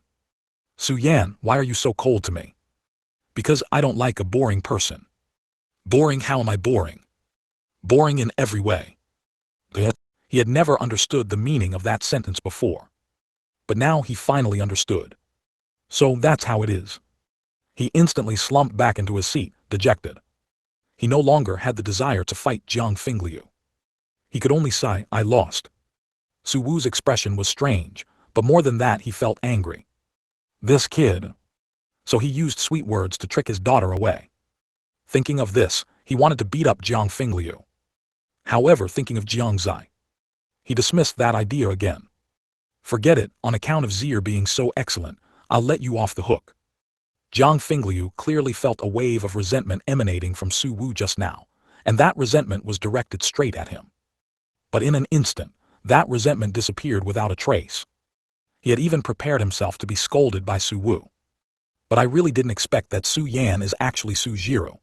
Su Yan, why are you so cold to me? Because I don't like a boring person. Boring? How am I boring? Boring in every way. He had never understood the meaning of that sentence before. But now he finally understood. So that's how it is. He instantly slumped back into his seat, dejected. He no longer had the desire to fight Jiang Fingliu. He could only sigh, I lost. Su Wu's expression was strange, but more than that he felt angry. This kid. So he used sweet words to trick his daughter away. Thinking of this, he wanted to beat up Jiang Fingliu. However, thinking of Jiang Xie, he dismissed that idea again. Forget it, on account of Zier being so excellent, I'll let you off the hook. Jiang Fingliu clearly felt a wave of resentment emanating from Su Wu just now, and that resentment was directed straight at him. But in an instant, that resentment disappeared without a trace. He had even prepared himself to be scolded by Su Wu. But I really didn't expect that Su Yan is actually Su Jiru.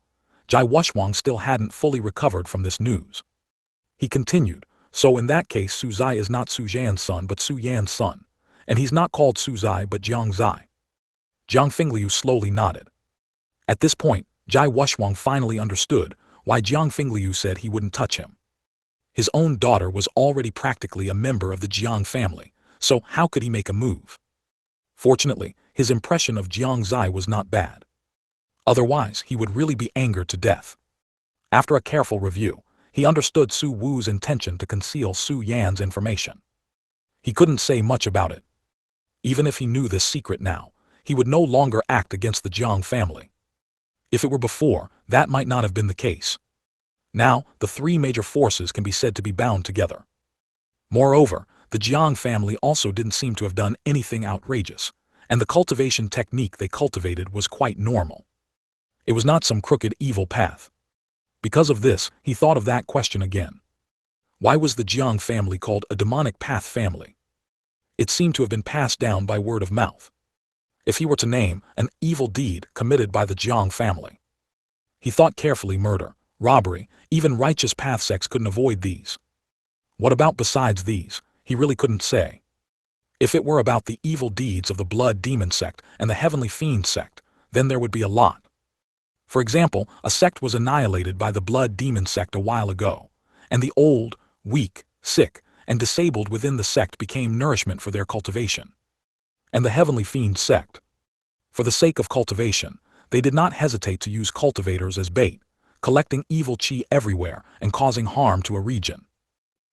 Jai Wushwang still hadn't fully recovered from this news. He continued, so in that case Su Zai is not Su Zhan's son but Su Yan's son, and he's not called Su Zai but Jiang Xie. Jiang Fingliu slowly nodded. At this point, Jai Wushwang finally understood why Jiang Fingliu said he wouldn't touch him. His own daughter was already practically a member of the Jiang family, so how could he make a move? Fortunately, his impression of Jiang Xie was not bad. Otherwise, he would really be angered to death. After a careful review, he understood Su Wu's intention to conceal Su Yan's information. He couldn't say much about it. Even if he knew this secret now, he would no longer act against the Jiang family. If it were before, that might not have been the case. Now, the three major forces can be said to be bound together. Moreover, the Jiang family also didn't seem to have done anything outrageous, and the cultivation technique they cultivated was quite normal. It was not some crooked evil path. Because of this, he thought of that question again. Why was the Jiang family called a demonic path family? It seemed to have been passed down by word of mouth. If he were to name an evil deed committed by the Jiang family. He thought carefully: murder, robbery, even righteous path sects couldn't avoid these. What about besides these? He really couldn't say. If it were about the evil deeds of the Blood Demon sect and the Heavenly Fiend sect, then there would be a lot. For example, a sect was annihilated by the Blood Demon sect a while ago, and the old, weak, sick, and disabled within the sect became nourishment for their cultivation. And the Heavenly Fiend sect. For the sake of cultivation, they did not hesitate to use cultivators as bait, collecting evil chi everywhere and causing harm to a region.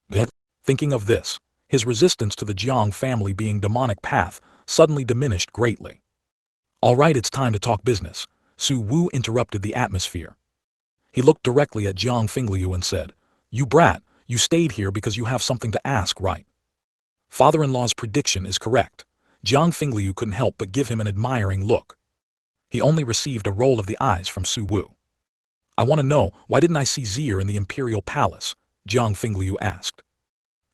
Yet, thinking of this, his resistance to the Jiang family being demonic path suddenly diminished greatly. All right, it's time to talk business. Su Wu interrupted the atmosphere. He looked directly at Jiang Fingliu and said, "You brat, you stayed here because you have something to ask, right?" Father-in-law's prediction is correct. Jiang Fingliu couldn't help but give him an admiring look. He only received a roll of the eyes from Su Wu. "I want to know, why didn't I see Zier in the imperial palace?" Jiang Fingliu asked.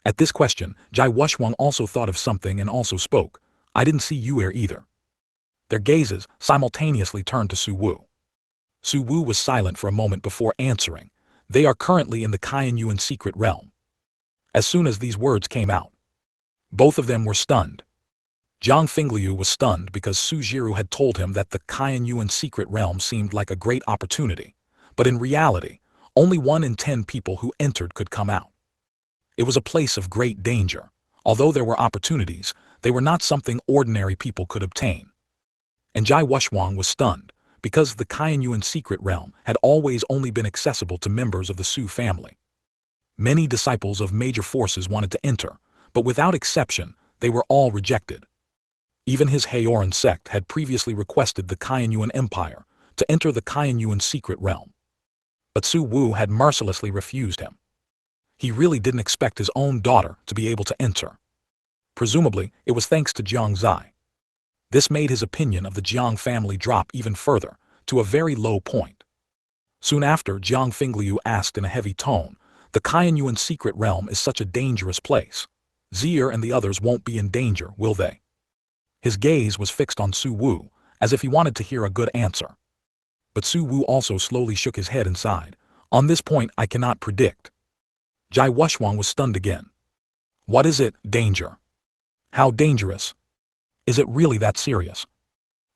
At this question, Jai Wushwang also thought of something and also spoke. "I didn't see Yuer either." Their gazes simultaneously turned to Su Wu. Su Wu was silent for a moment before answering. "They are currently in the Kaiyuan secret realm." As soon as these words came out, both of them were stunned. Jiang Fingliu was stunned because Su Jiru had told him that the Kaiyuan secret realm seemed like a great opportunity, but in reality, only 1 in 10 people who entered could come out. It was a place of great danger. Although there were opportunities, they were not something ordinary people could obtain. And Jai Wushwang was stunned, because the Kaiyuan secret realm had always only been accessible to members of the Su family. Many disciples of major forces wanted to enter, but without exception, they were all rejected. Even his Haoran Sect had previously requested the Kaiyuan Empire to enter the Kaiyuan secret realm. But Su Wu had mercilessly refused him. He really didn't expect his own daughter to be able to enter. Presumably, it was thanks to Jiang Xie. This made his opinion of the Jiang family drop even further, to a very low point. Soon after, Jiang Fingliu asked in a heavy tone, "The Kaiyuan secret realm is such a dangerous place. Zier and the others won't be in danger, will they?" His gaze was fixed on Su Wu, as if he wanted to hear a good answer. But Su Wu also slowly shook his head and sighed. "On this point I cannot predict." Jai Wushwang was stunned again. "What is it, danger? How dangerous? Is it really that serious?"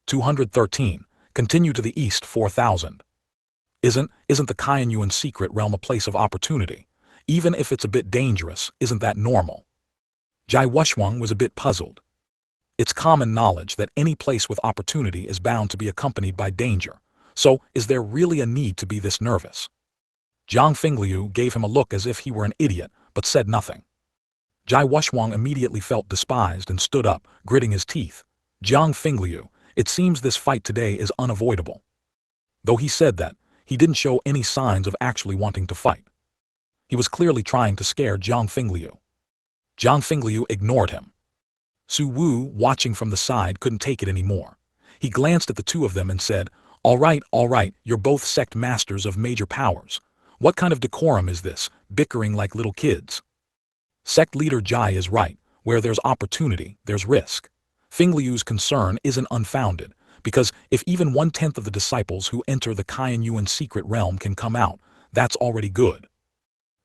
213. Continue to the east 4000. Isn't the Kaiyuan secret realm a place of opportunity? Even if it's a bit dangerous, isn't that normal? Jai Wushwang was a bit puzzled. It's common knowledge that any place with opportunity is bound to be accompanied by danger, so is there really a need to be this nervous? Jiang Fingliu gave him a look as if he were an idiot, but said nothing. Jai Wushwang immediately felt despised and stood up, gritting his teeth. "Jiang Fingliu, it seems this fight today is unavoidable." Though he said that, he didn't show any signs of actually wanting to fight. He was clearly trying to scare Jiang Fingliu. Jiang Fingliu ignored him. Su Wu, watching from the side, couldn't take it anymore. He glanced at the two of them and said, all right, you're both sect masters of major powers. What kind of decorum is this, bickering like little kids?" Sect leader Jai is right. Where there's opportunity, there's risk. Fingliu's concern isn't unfounded, because if even 1/10 of the disciples who enter the Kaiyuan secret realm can come out, that's already good.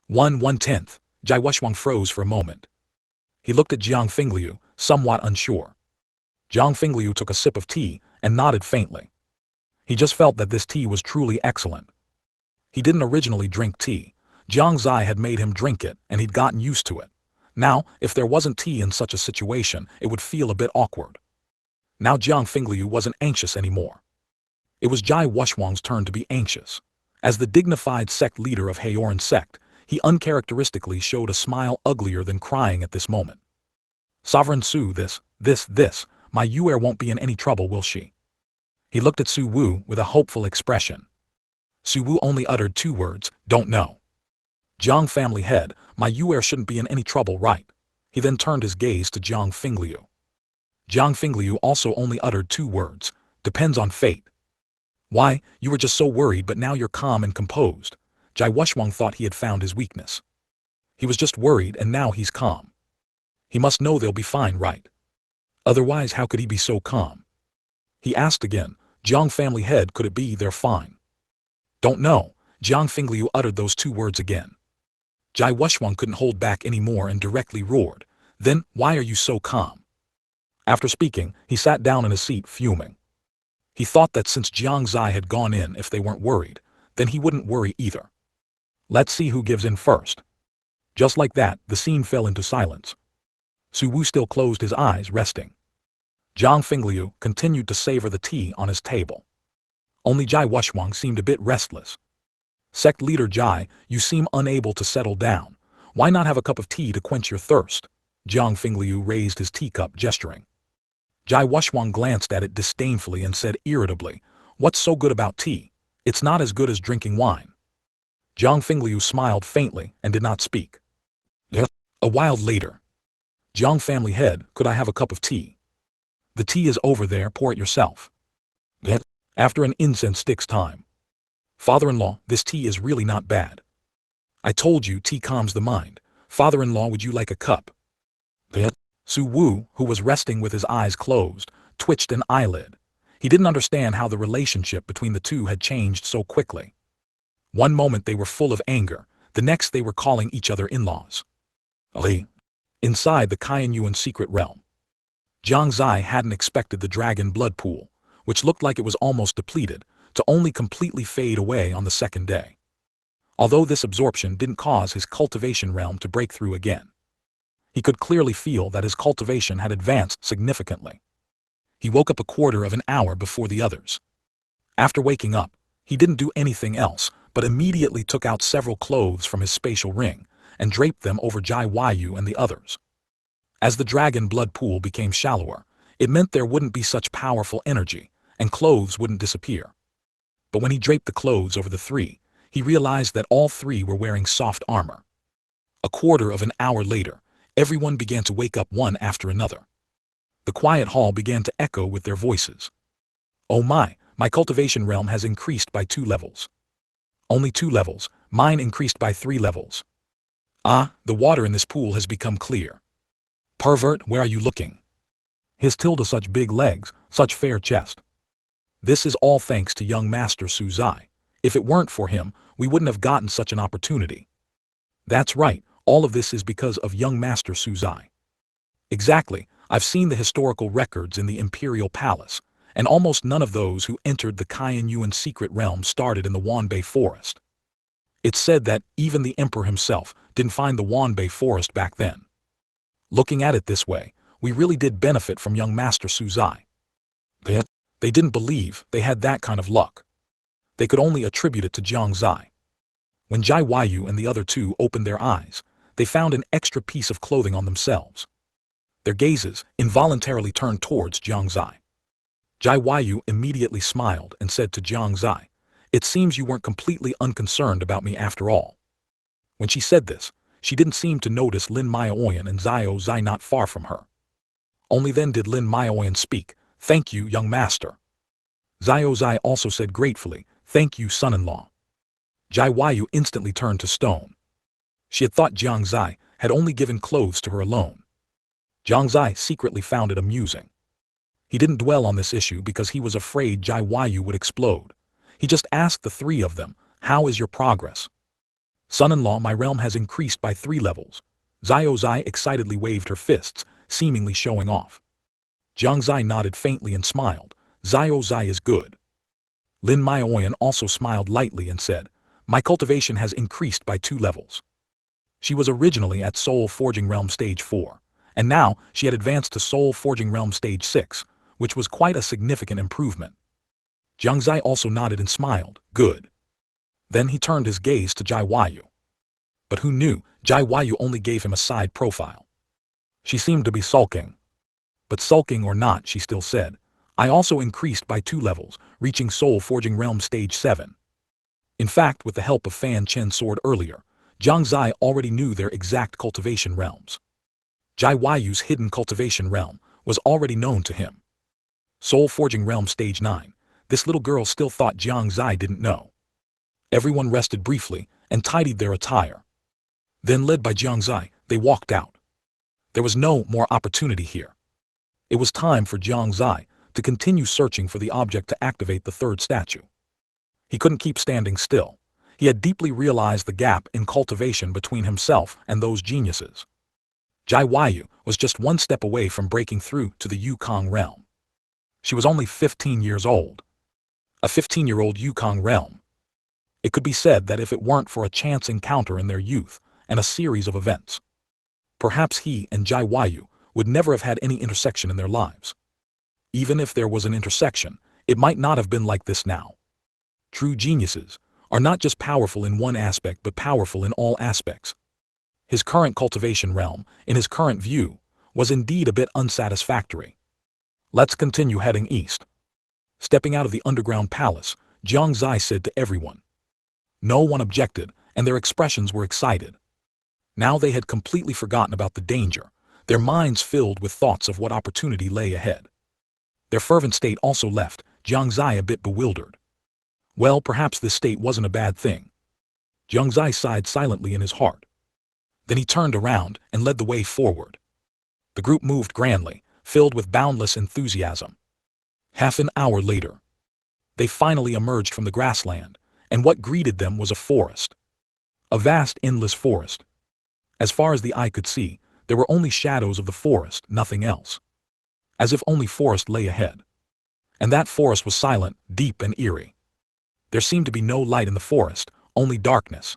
1/10. Jai Wushwang froze for a moment. He looked at Jiang Fingliu, somewhat unsure. Jiang Fingliu took a sip of tea and nodded faintly. He just felt that this tea was truly excellent. He didn't originally drink tea. Jiang Xie had made him drink it, and he'd gotten used to it. Now, if there wasn't tea in such a situation, it would feel a bit awkward. Now Jiang Fingliu wasn't anxious anymore. It was Jai Wushwang's turn to be anxious. As the dignified sect leader of Haoran Sect, he uncharacteristically showed a smile uglier than crying at this moment. "Sovereign Su, this, my Yuer won't be in any trouble, will she?" He looked at Su Wu with a hopeful expression. Su Wu only uttered 2 words, "Don't know." "Jiang family head, my Yuer shouldn't be in any trouble, right?" He then turned his gaze to Jiang Fingliu. Jiang Fingliu also only uttered 2 words, "Depends on fate." "Why, you were just so worried, but now you're calm and composed." Jai Wushwang thought he had found his weakness. He was just worried and now he's calm. He must know they'll be fine, right? Otherwise, how could he be so calm? He asked again, "Jiang family head, could it be they're fine?" "Don't know." Jiang Fingliu uttered those 2 words again. Jai Wushwang couldn't hold back any more and directly roared, "Then, why are you so calm?" After speaking, he sat down in his seat, fuming. He thought that since Jiang Xie had gone in, if they weren't worried, then he wouldn't worry either. Let's see who gives in first. Just like that, the scene fell into silence. Su Wu still closed his eyes, resting. Zhang Fingliu continued to savor the tea on his table. Only Jai Wushwang seemed a bit restless. Sect leader Jai, you seem unable to settle down. Why not have a cup of tea to quench your thirst? Jiang Fingliu raised his teacup, gesturing. Jai Wushwang glanced at it disdainfully and said irritably, "What's so good about tea? It's not as good as drinking wine." Jiang Fingliu smiled faintly and did not speak. A while later. Jiang family head, could I have a cup of tea? The tea is over there, pour it yourself. After an incense sticks time. Father-in-law, this tea is really not bad. I told you tea calms the mind. Father-in-law, would you like a cup? Su Wu, who was resting with his eyes closed, twitched an eyelid. He didn't understand how the relationship between the two had changed so quickly. One moment they were full of anger, the next they were calling each other in-laws. Inside the Shengyuan secret realm. Jiang Xie hadn't expected the dragon blood pool, which looked like it was almost depleted, to only completely fade away on the second day. Although this absorption didn't cause his cultivation realm to break through again. He could clearly feel that his cultivation had advanced significantly. He woke up a quarter of an hour before the others. After waking up, he didn't do anything else, but immediately took out several clothes from his spatial ring, and draped them over Jai Yu and the others. As the dragon blood pool became shallower, it meant there wouldn't be such powerful energy, and clothes wouldn't disappear. But when he draped the clothes over the three, he realized that all three were wearing soft armor. A quarter of an hour later, everyone began to wake up one after another. The quiet hall began to echo with their voices. Oh my cultivation realm has increased by 2 levels. Only 2 levels, mine increased by 3 levels. Ah, the water in this pool has become clear. Pervert, where are you looking? His tilde such big legs, such fair chest. This is all thanks to young master Su Zai. If it weren't for him, we wouldn't have gotten such an opportunity. That's right, all of this is because of young master Su Zai. Exactly, I've seen the historical records in the imperial palace, and almost none of those who entered the Shengyuan secret realm started in the Wanbei forest. It's said that even the emperor himself didn't find the Wanbei forest back then. Looking at it this way, we really did benefit from young master Su Zai. They didn't believe they had that kind of luck. They could only attribute it to Jiang Xie. When Jai Yu and the other two opened their eyes, they found an extra piece of clothing on themselves. Their gazes involuntarily turned towards Jiang Xie. Jai Yu immediately smiled and said to Jiang Xie, "It seems you weren't completely unconcerned about me after all." When she said this, she didn't seem to notice Lin Maoyan and Xiao Zai not far from her. Only then did Lin Maoyan speak, "Thank you, young master." Xiao Zai also said gratefully, "Thank you, son-in-law." Jai Yu instantly turned to stone. She had thought Jiang Xie had only given clothes to her alone. Jiang Xie secretly found it amusing. He didn't dwell on this issue because he was afraid Jai Yu would explode. He just asked the three of them, "How is your progress?" "Son-in-law, my realm has increased by 3 levels. Xiao Zai excitedly waved her fists, seemingly showing off. Jiang Xie nodded faintly and smiled. "Xiao Zai is good." Lin Maoyan also smiled lightly and said, "My cultivation has increased by 2 levels." She was originally at Soul Forging Realm Stage 4, and now she had advanced to Soul Forging Realm Stage 6, which was quite a significant improvement. Jiang Xie also nodded and smiled, "Good." Then he turned his gaze to Jai Yu. But who knew, Jai Yu only gave him a side profile. She seemed to be sulking. But sulking or not, she still said, "I also increased by 2 levels, reaching Soul Forging Realm Stage 7. In fact, with the help of Fanchen sword earlier, Jiang Xie already knew their exact cultivation realms. Jai Yu's hidden cultivation realm was already known to him. Soul Forging Realm Stage 9, this little girl still thought Jiang Xie didn't know. Everyone rested briefly and tidied their attire. Then, led by Jiang Xie, they walked out. There was no more opportunity here. It was time for Jiang Xie to continue searching for the object to activate the third statue. He couldn't keep standing still. He had deeply realized the gap in cultivation between himself and those geniuses. Jai Yu was just 1 step away from breaking through to the Yukong realm. She was only 15 years old. A 15-year-old Yukong realm. It could be said that if it weren't for a chance encounter in their youth, and a series of events. Perhaps he and Jai Wayu would never have had any intersection in their lives. Even if there was an intersection, it might not have been like this now. True geniuses are not just powerful in one aspect but powerful in all aspects. His current cultivation realm, in his current view, was indeed a bit unsatisfactory. Let's continue heading east. Stepping out of the underground palace, Jiang Xie said to everyone. No one objected, and their expressions were excited. Now they had completely forgotten about the danger, their minds filled with thoughts of what opportunity lay ahead. Their fervent state also left Jiang Xie a bit bewildered. Well, perhaps this state wasn't a bad thing. Jiang Xie sighed silently in his heart. Then he turned around and led the way forward. The group moved grandly, filled with boundless enthusiasm. Half an hour later, they finally emerged from the grassland, and what greeted them was a forest. A vast, endless forest. As far as the eye could see, there were only shadows of the forest, nothing else. As if only forest lay ahead. And that forest was silent, deep and eerie. There seemed to be no light in the forest, only darkness.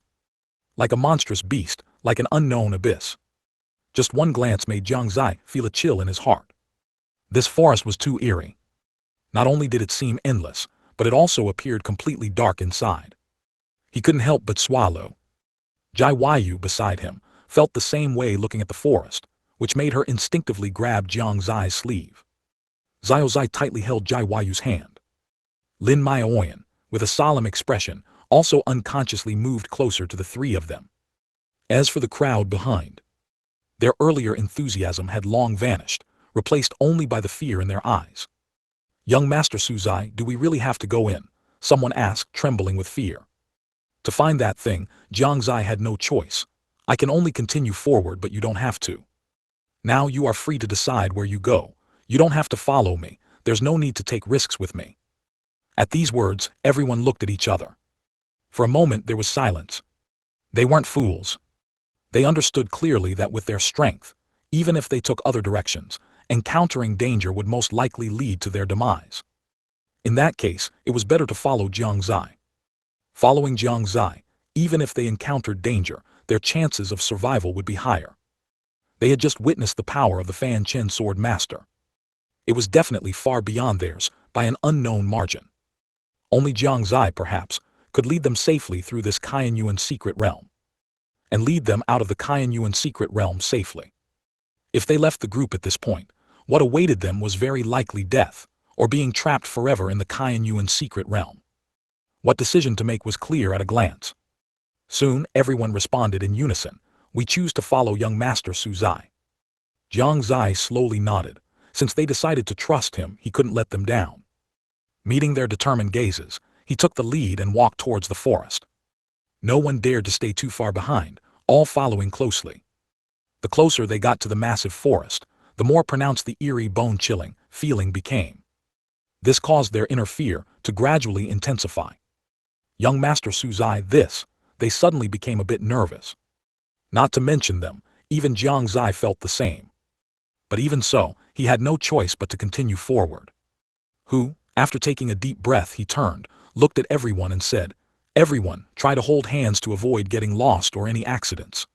Like a monstrous beast, like an unknown abyss. Just one glance made Jiang Xie feel a chill in his heart. This forest was too eerie. Not only did it seem endless, but it also appeared completely dark inside. He couldn't help but swallow. Jai Wayu, beside him, felt the same way looking at the forest, which made her instinctively grab Jiang Xie's sleeve. Xiao Zai tightly held Jai Wayu's hand. Lin Maoyan, with a solemn expression, also unconsciously moved closer to the three of them. As for the crowd behind, their earlier enthusiasm had long vanished, replaced only by the fear in their eyes. Young Master Suzai, do we really have to go in? Someone asked, trembling with fear. To find that thing, Jiang Xie had no choice. I can only continue forward, but you don't have to. Now you are free to decide where you go. You don't have to follow me. There's no need to take risks with me. At these words, everyone looked at each other. For a moment there was silence. They weren't fools. They understood clearly that with their strength, even if they took other directions, encountering danger would most likely lead to their demise. In that case, it was better to follow Jiang Xie. Following Jiang Xie, even if they encountered danger, their chances of survival would be higher. They had just witnessed the power of the Fanchen sword master. It was definitely far beyond theirs, by an unknown margin. Only Jiang Xie, perhaps, could lead them safely through this Qianyuan secret realm. And lead them out of the Qianyuan secret realm safely. If they left the group at this point, what awaited them was very likely death, or being trapped forever in the Qianyuan secret realm. What decision to make was clear at a glance. Soon, everyone responded in unison, we choose to follow young Master Suzai. Jiang Xie slowly nodded. Since they decided to trust him, he couldn't let them down. Meeting their determined gazes, he took the lead and walked towards the forest. No one dared to stay too far behind, all following closely. The closer they got to the massive forest, the more pronounced the eerie, bone-chilling feeling became. This caused their inner fear to gradually intensify. Young Master Suzai, they suddenly became a bit nervous. Not to mention them, even Jiang Xie felt the same. But even so, he had no choice but to continue forward. After taking a deep breath, he turned, looked at everyone and said, everyone, try to hold hands to avoid getting lost or any accidents.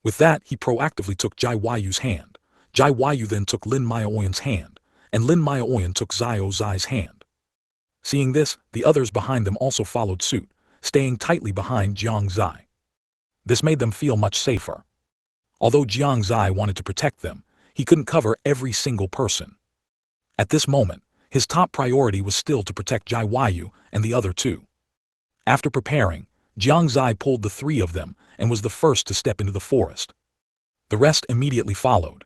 With that, he proactively took Jai Wayu's hand. Jai Wayu then took Lin Maoyan's hand, and Lin Maoyan took Xiao Zai's hand. Seeing this, the others behind them also followed suit, staying tightly behind Jiang Xie. This made them feel much safer. Although Jiang Xie wanted to protect them, he couldn't cover every single person. At this moment, his top priority was still to protect Jai Wayu and the other two. After preparing, Jiang Xie pulled the three of them and was the first to step into the forest. The rest immediately followed.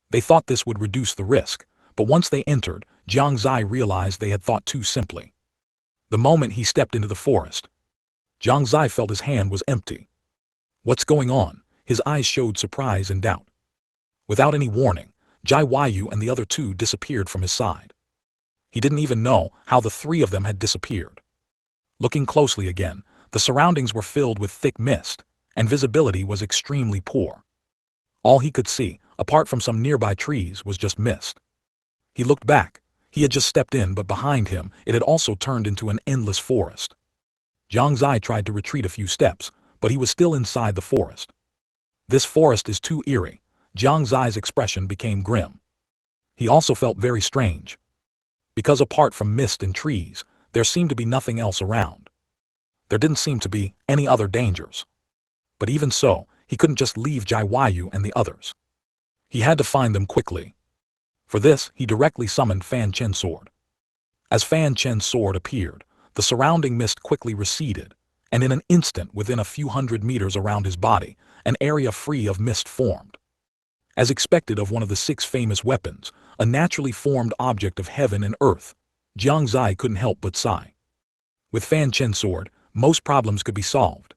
They thought this would reduce the risk, but once they entered, Jiang Xie realized they had thought too simply. The moment he stepped into the forest, Jiang Xie felt his hand was empty. What's going on? His eyes showed surprise and doubt. Without any warning, Jai Wayu and the other two disappeared from his side. He didn't even know how the three of them had disappeared. Looking closely again, the surroundings were filled with thick mist, and visibility was extremely poor. All he could see, apart from some nearby trees, was just mist. He looked back. He had just stepped in, but behind him, it had also turned into an endless forest. Jiang Xie tried to retreat a few steps, but he was still inside the forest. This forest is too eerie. Jiang Xie's expression became grim. He also felt very strange. Because apart from mist and trees, there seemed to be nothing else around. There didn't seem to be any other dangers. But even so, he couldn't just leave Jiayu and the others. He had to find them quickly. For this, he directly summoned Fanchen's sword. As Fanchen's sword appeared, the surrounding mist quickly receded, and in an instant, within a few hundred meters around his body, an area free of mist formed. As expected of one of the 6 famous weapons, a naturally formed object of heaven and earth, Jiang Xie couldn't help but sigh. With Fanchen's sword, most problems could be solved.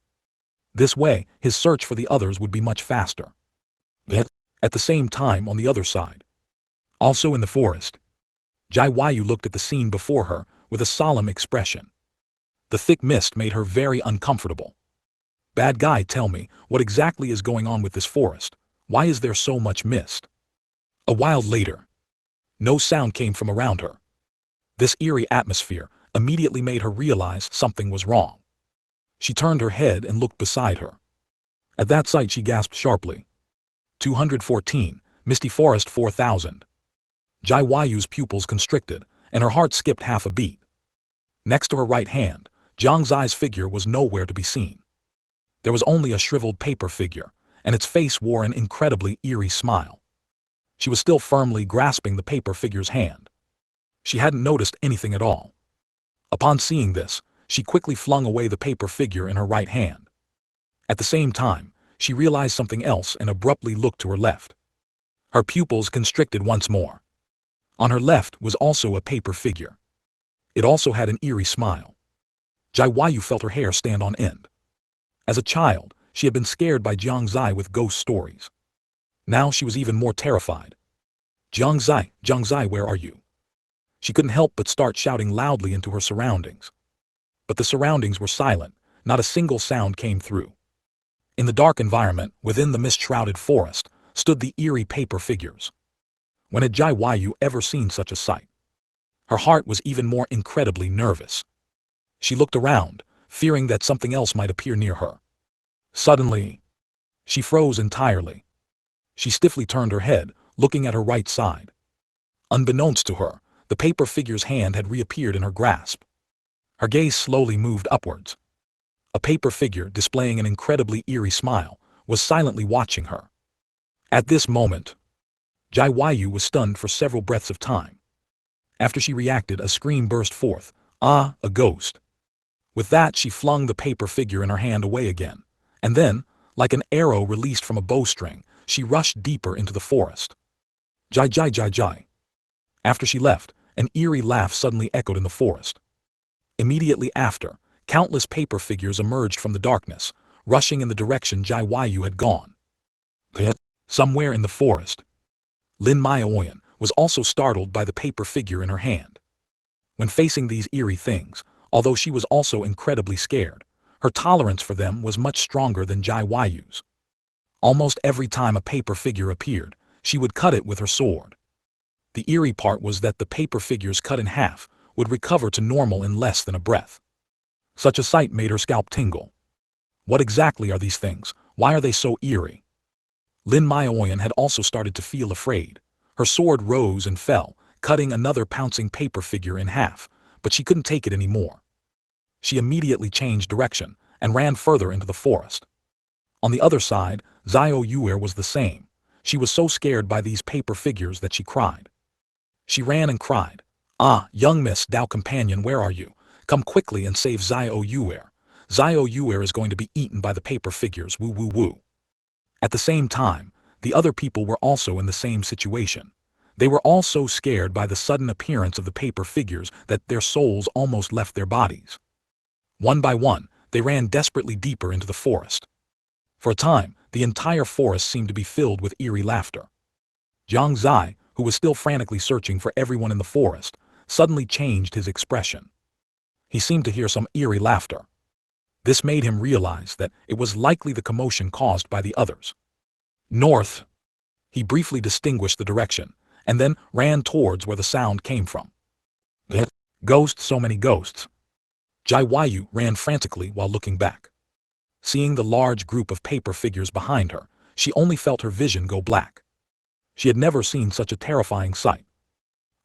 This way, his search for the others would be much faster. Yet, at the same time on the other side, also in the forest, Jiayu looked at the scene before her with a solemn expression. The thick mist made her very uncomfortable. Bad guy, tell me, what exactly is going on with this forest? Why is there so much mist? A while later, no sound came from around her. This eerie atmosphere immediately made her realize something was wrong. She turned her head and looked beside her. At that sight she gasped sharply. 214, Misty Forest 4000. Jiayu's pupils constricted, and her heart skipped half a beat. Next to her right hand, Jiang Xie's figure was nowhere to be seen. There was only a shriveled paper figure, and its face wore an incredibly eerie smile. She was still firmly grasping the paper figure's hand. She hadn't noticed anything at all. Upon seeing this, she quickly flung away the paper figure in her right hand. At the same time, she realized something else and abruptly looked to her left. Her pupils constricted once more. On her left was also a paper figure. It also had an eerie smile. Jiayu felt her hair stand on end. As a child, she had been scared by Jiang Xie with ghost stories. Now she was even more terrified. Jiang Xie, where are you? She couldn't help but start shouting loudly into her surroundings. But the surroundings were silent, not a single sound came through. In the dark environment, within the mist-shrouded forest, stood the eerie paper figures. When had Jiayu ever seen such a sight? Her heart was even more incredibly nervous. She looked around, fearing that something else might appear near her. Suddenly, she froze entirely. She stiffly turned her head, looking at her right side. Unbeknownst to her, the paper figure's hand had reappeared in her grasp. Her gaze slowly moved upwards. A paper figure, displaying an incredibly eerie smile, was silently watching her. At this moment, Jiayu was stunned for several breaths of time. After she reacted, a scream burst forth. Ah, a ghost. With that, she flung the paper figure in her hand away again, and then, like an arrow released from a bowstring, she rushed deeper into the forest. Jai. After she left, an eerie laugh suddenly echoed in the forest. Immediately after, countless paper figures emerged from the darkness, rushing in the direction Jiayu had gone. Yet, somewhere in the forest, Lin Maioyan was also startled by the paper figure in her hand. When facing these eerie things, although she was also incredibly scared, her tolerance for them was much stronger than Jiayu's. Almost every time a paper figure appeared, she would cut it with her sword. The eerie part was that the paper figures cut in half would recover to normal in less than a breath. Such a sight made her scalp tingle. What exactly are these things? Why are they so eerie? Lin Maioyan had also started to feel afraid. Her sword rose and fell, cutting another pouncing paper figure in half, but she couldn't take it anymore. She immediately changed direction and ran further into the forest. On the other side, Xiao Yuer was the same. She was so scared by these paper figures that she cried. She ran and cried, "Ah, young Miss Dao companion, where are you? Come quickly and save Xiao Yuer. Xiao Yuer is going to be eaten by the paper figures, woo woo woo." At the same time, the other people were also in the same situation. They were all so scared by the sudden appearance of the paper figures that their souls almost left their bodies. One by one, they ran desperately deeper into the forest. For a time, the entire forest seemed to be filled with eerie laughter. Jiang Xie, who was still frantically searching for everyone in the forest, suddenly changed his expression. He seemed to hear some eerie laughter. This made him realize that it was likely the commotion caused by the others. North. He briefly distinguished the direction, and then ran towards where the sound came from. Ghosts, so many ghosts. Jiayu ran frantically while looking back. Seeing the large group of paper figures behind her, she only felt her vision go black. She had never seen such a terrifying sight.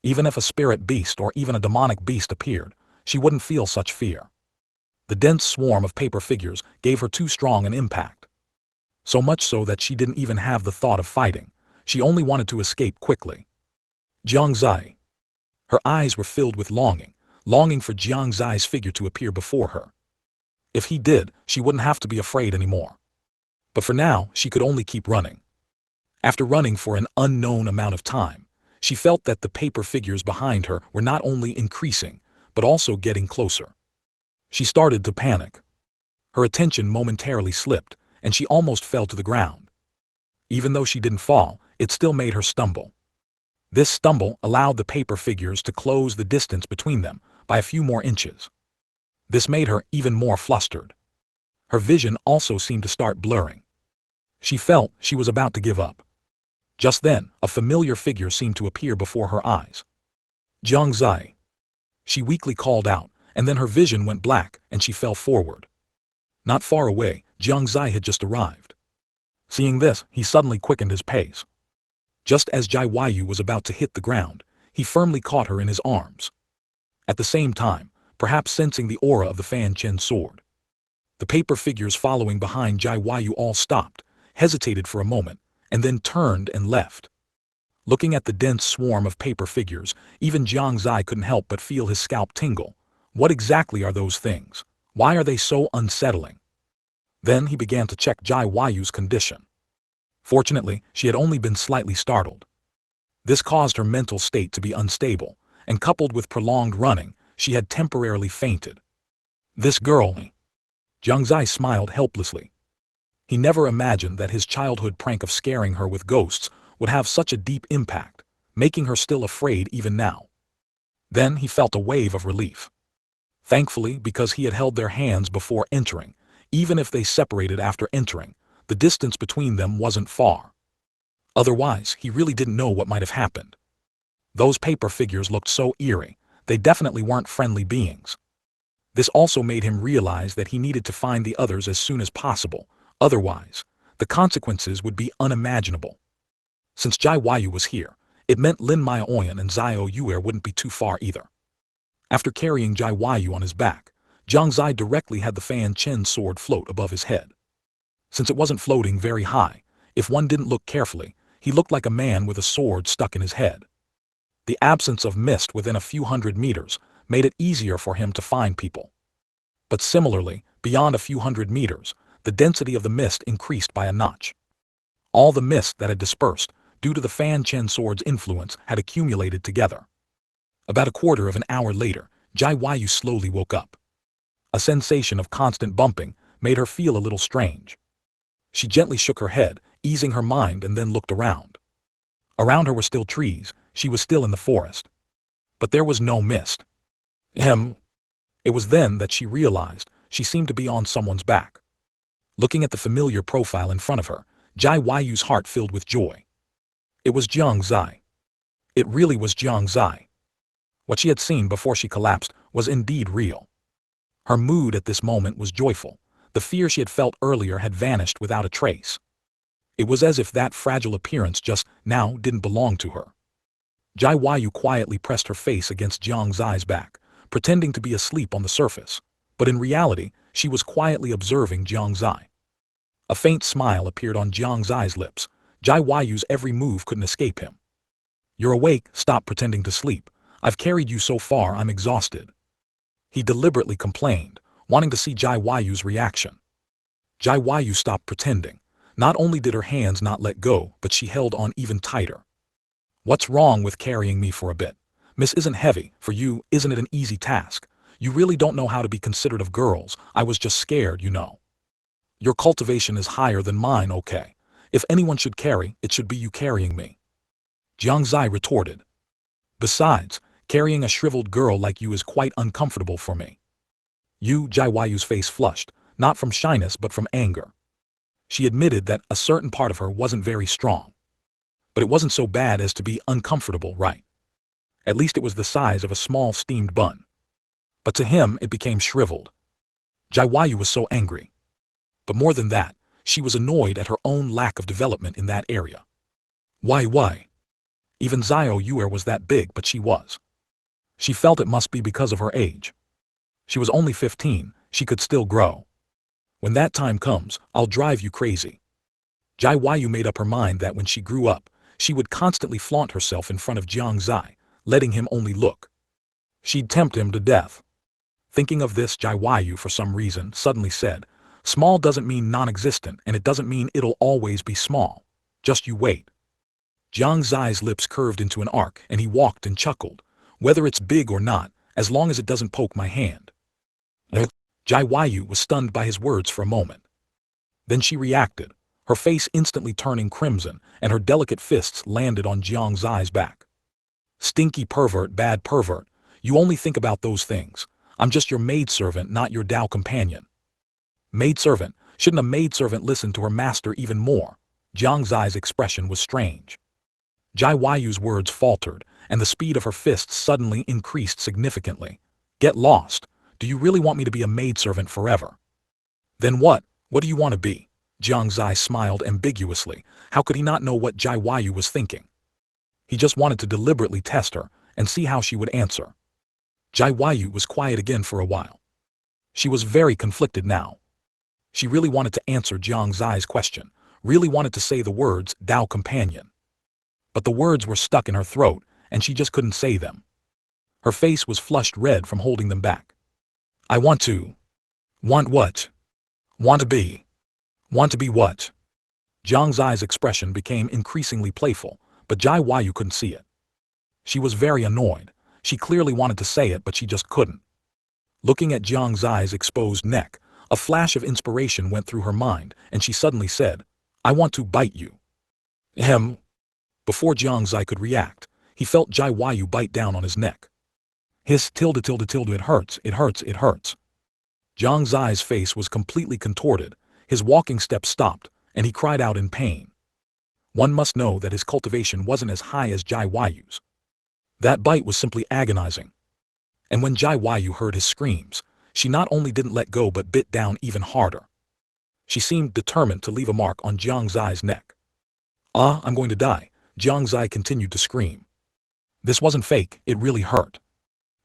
Even if a spirit beast or even a demonic beast appeared, she wouldn't feel such fear. The dense swarm of paper figures gave her too strong an impact. So much so that she didn't even have the thought of fighting. She only wanted to escape quickly. Jiang Xie. Her eyes were filled with longing for Jiang Xie's figure to appear before her. If he did, she wouldn't have to be afraid anymore. But for now, she could only keep running. After running for an unknown amount of time, she felt that the paper figures behind her were not only increasing, but also getting closer. She started to panic. Her attention momentarily slipped, and she almost fell to the ground. Even though she didn't fall, it still made her stumble. This stumble allowed the paper figures to close the distance between them by a few more inches. This made her even more flustered. Her vision also seemed to start blurring. She felt she was about to give up. Just then, a familiar figure seemed to appear before her eyes. Jiang Xie. She weakly called out, and then her vision went black and she fell forward. Not far away, Jiang Xie had just arrived. Seeing this, he suddenly quickened his pace. Just as Jai Yu was about to hit the ground, he firmly caught her in his arms. At the same time, perhaps sensing the aura of the Fanchen sword, the paper figures following behind Jai Yu all stopped, hesitated for a moment, and then turned and left. Looking at the dense swarm of paper figures, even Jiang Xie couldn't help but feel his scalp tingle. What exactly are those things? Why are they so unsettling? Then he began to check Jai Yu's condition. Fortunately, she had only been slightly startled. This caused her mental state to be unstable, and coupled with prolonged running, she had temporarily fainted. This girl. Jiang Xie smiled helplessly. He never imagined that his childhood prank of scaring her with ghosts would have such a deep impact, making her still afraid even now. Then he felt a wave of relief. Thankfully, because he had held their hands before entering, even if they separated after entering, the distance between them wasn't far. Otherwise, he really didn't know what might have happened. Those paper figures looked so eerie, they definitely weren't friendly beings. This also made him realize that he needed to find the others as soon as possible, otherwise, the consequences would be unimaginable. Since Jai Yu was here, it meant Lin Maoyan and Zhao Yuer wouldn't be too far either. After carrying Jai Yu on his back, Jiang Xie directly had the Fanchen sword float above his head. Since it wasn't floating very high, if one didn't look carefully, he looked like a man with a sword stuck in his head. The absence of mist within a few hundred meters made it easier for him to find people. But similarly, beyond a few hundred meters, the density of the mist increased by a notch. All the mist that had dispersed, due to the Fanchen sword's influence, had accumulated together. About a quarter of an hour later, Jai Yu slowly woke up. A sensation of constant bumping made her feel a little strange. She gently shook her head, easing her mind, and then looked around. Around her were still trees, she was still in the forest. But there was no mist. It was then that she realized she seemed to be on someone's back. Looking at the familiar profile in front of her, Jai Yu's heart filled with joy. It was Jiang Xie. It really was Jiang Xie. What she had seen before she collapsed was indeed real. Her mood at this moment was joyful. The fear she had felt earlier had vanished without a trace. It was as if that fragile appearance just now didn't belong to her. Jai Yu quietly pressed her face against Jiang Xie's back, pretending to be asleep on the surface, but in reality, she was quietly observing Jiang Xie. A faint smile appeared on Jiang Xie's lips. Jai Yu's every move couldn't escape him. "You're awake, stop pretending to sleep. I've carried you so far, I'm exhausted." He deliberately complained, wanting to see Jai Yu's reaction. Jai Yu stopped pretending. Not only did her hands not let go, but she held on even tighter. "What's wrong with carrying me for a bit? Miss isn't heavy, for you, isn't it an easy task? You really don't know how to be considerate of girls, I was just scared, you know. Your cultivation is higher than mine, okay? If anyone should carry, it should be you carrying me." Jiang Xie retorted. "Besides, carrying a shriveled girl like you is quite uncomfortable for me." Jai Yu's face flushed, not from shyness but from anger. She admitted that a certain part of her wasn't very strong. But it wasn't so bad as to be uncomfortable, right? At least it was the size of a small steamed bun. But to him it became shriveled. Jai Yu was so angry. But more than that, She was annoyed at her own lack of development in that area. Why? Even Xiao Yuer was that big, but she was. She felt it must be because of her age. She was only 15, she could still grow. When that time comes, I'll drive you crazy. Jiang Xie made up her mind that when she grew up, she would constantly flaunt herself in front of Jiang Xie, letting him only look. She'd tempt him to death. Thinking of this, Jiang Xie for some reason suddenly said, small doesn't mean non-existent, and it doesn't mean it'll always be small. Just you wait. Jiang Xie's lips curved into an arc and he walked and chuckled. Whether it's big or not, as long as it doesn't poke my hand. Jiang Xie was stunned by his words for a moment. Then she reacted, her face instantly turning crimson, and her delicate fists landed on Jiang Xie's back. Stinky pervert, bad pervert, you only think about those things. I'm just your maidservant, not your Dao companion. Maidservant? Shouldn't a maidservant listen to her master even more? Jiang Xie's expression was strange. Jiang Xie's words faltered, and the speed of her fists suddenly increased significantly. Get lost. Do you really want me to be a maidservant forever? Then what? What do you want to be? Jiang Xie smiled ambiguously. How could he not know what Jiang Xie was thinking? He just wanted to deliberately test her and see how she would answer. Jiang Xie was quiet again for a while. She was very conflicted now. She really wanted to answer Jiang Xie's question, really wanted to say the words Dao companion. But the words were stuck in her throat, and she just couldn't say them. Her face was flushed red from holding them back. I want to. Want what? Want to be. Want to be what? Jiang Xie's expression became increasingly playful, but Jiang Xie couldn't see it. She was very annoyed. She clearly wanted to say it, but she just couldn't. Looking at Jiang Xie's exposed neck, a flash of inspiration went through her mind, and she suddenly said, I want to bite you. Ahem. Before Jiang Xie could react, he felt Jiang Xie bite down on his neck. Hiss, tilde, it hurts, it hurts, it hurts. Jiang Xie's face was completely contorted, his walking steps stopped, and he cried out in pain. One must know that his cultivation wasn't as high as Jiang Xie's. That bite was simply agonizing. And when Jiang Xie heard his screams, she not only didn't let go but bit down even harder. She seemed determined to leave a mark on Jiang Xie's neck. Ah, I'm going to die, Jiang Xie continued to scream. This wasn't fake, it really hurt.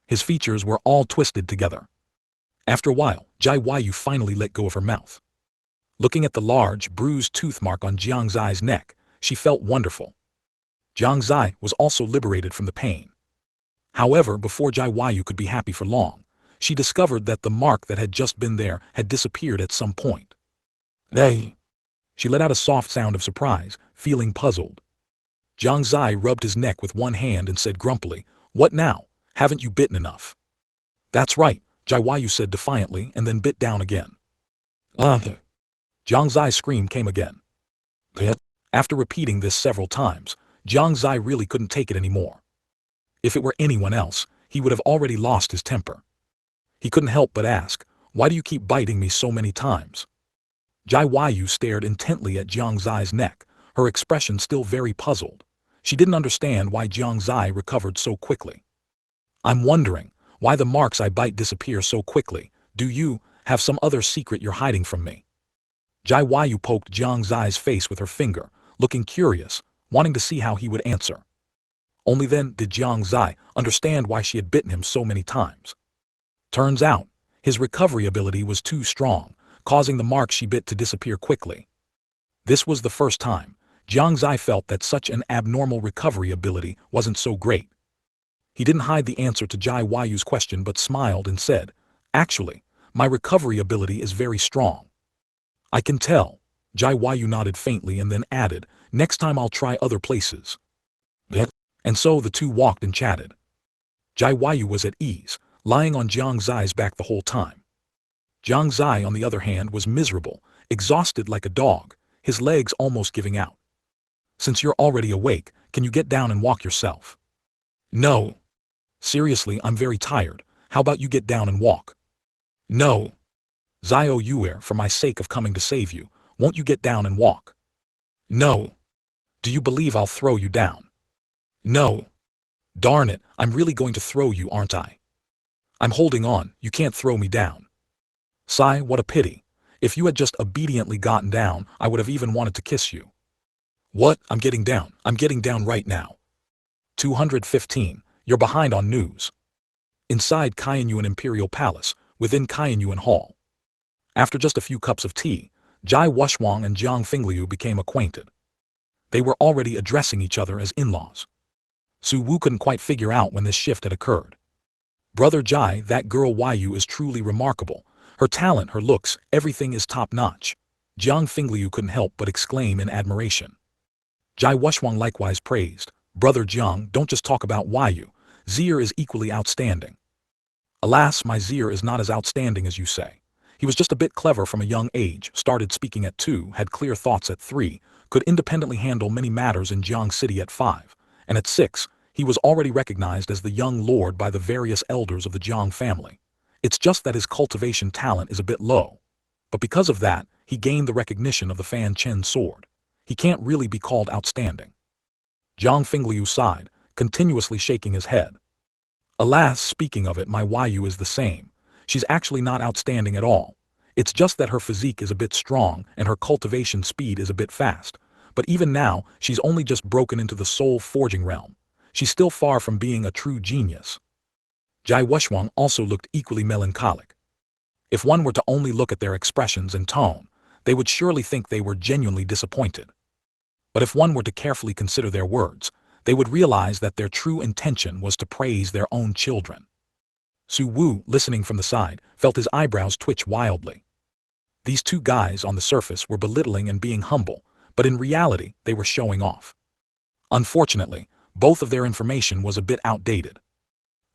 His features were all twisted together. After a while, Jiang Xie finally let go of her mouth. Looking at the large, bruised tooth mark on Jiang Xie's neck, she felt wonderful. Jiang Xie was also liberated from the pain. However, before Jiang Xie could be happy for long, she discovered that the mark that had just been there had disappeared at some point. Hey! She let out a soft sound of surprise, feeling puzzled. Jiang Xie rubbed his neck with one hand and said grumpily, What now? Haven't you bitten enough? That's right, Jiang Xie said defiantly and then bit down again. Jiang Xie's scream came again. After repeating this several times, Jiang Xie really couldn't take it anymore. If it were anyone else, he would have already lost his temper. He couldn't help but ask, Why do you keep biting me so many times? Jiang Xie stared intently at Jiang Xie's neck, her expression still very puzzled. She didn't understand why Jiang Xie recovered so quickly. I'm wondering why the marks I bite disappear so quickly. Do you have some other secret you're hiding from me? Jiang Xie poked Jiang Xie's face with her finger, looking curious, wanting to see how he would answer. Only then did Jiang Xie understand why she had bitten him so many times. Turns out, his recovery ability was too strong, causing the mark she bit to disappear quickly. This was the first time Jiang Xie felt that such an abnormal recovery ability wasn't so great. He didn't hide the answer to Jiang Xie's question but smiled and said, Actually, my recovery ability is very strong. I can tell. Jiang Xie nodded faintly and then added, Next time I'll try other places. And so the two walked and chatted. Jiang Xie was at ease, lying on Jiang Xie's back the whole time. Jiang Xie, on the other hand, was miserable, exhausted like a dog, his legs almost giving out. Since you're already awake, can you get down and walk yourself? No. Seriously, I'm very tired. How about you get down and walk? No. Xiao Yuer, for my sake of coming to save you, won't you get down and walk? No. Do you believe I'll throw you down? No. Darn it, I'm really going to throw you, aren't I? I'm holding on, you can't throw me down. Sigh, what a pity. If you had just obediently gotten down, I would have even wanted to kiss you. What? I'm getting down. I'm getting down right now. 215. You're behind on news. Inside Kainyuan Imperial Palace, within Kainyuan Hall. After just a few cups of tea, Jai Wushwang and Jiang Fingliu became acquainted. They were already addressing each other as in-laws. Su Wu couldn't quite figure out when this shift had occurred. Brother Jai, that girl Yu is truly remarkable. Her talent, her looks, everything is top-notch. Jiang Fingliu couldn't help but exclaim in admiration. Jai Wushwang likewise praised, Brother Jiang, don't just talk about Yu. Zier is equally outstanding. Alas, my Zier is not as outstanding as you say. He was just a bit clever from a young age, started speaking at 2, had clear thoughts at 3, could independently handle many matters in Jiang City at 5, and at 6, he was already recognized as the young lord by the various elders of the Jiang family. It's just that his cultivation talent is a bit low. But because of that, he gained the recognition of the Fanchen sword. He can't really be called outstanding. Jiang Fingliu sighed, continuously shaking his head. Alas, speaking of it, my Yu is the same. She's actually not outstanding at all. It's just that her physique is a bit strong and her cultivation speed is a bit fast. But even now, she's only just broken into the soul forging realm. She's still far from being a true genius. Jai Wushwang also looked equally melancholic. If one were to only look at their expressions and tone, they would surely think they were genuinely disappointed. But if one were to carefully consider their words, they would realize that their true intention was to praise their own children. Su Wu, listening from the side, felt his eyebrows twitch wildly. These two guys on the surface were belittling and being humble, but in reality they were showing off. Unfortunately, both of their information was a bit outdated.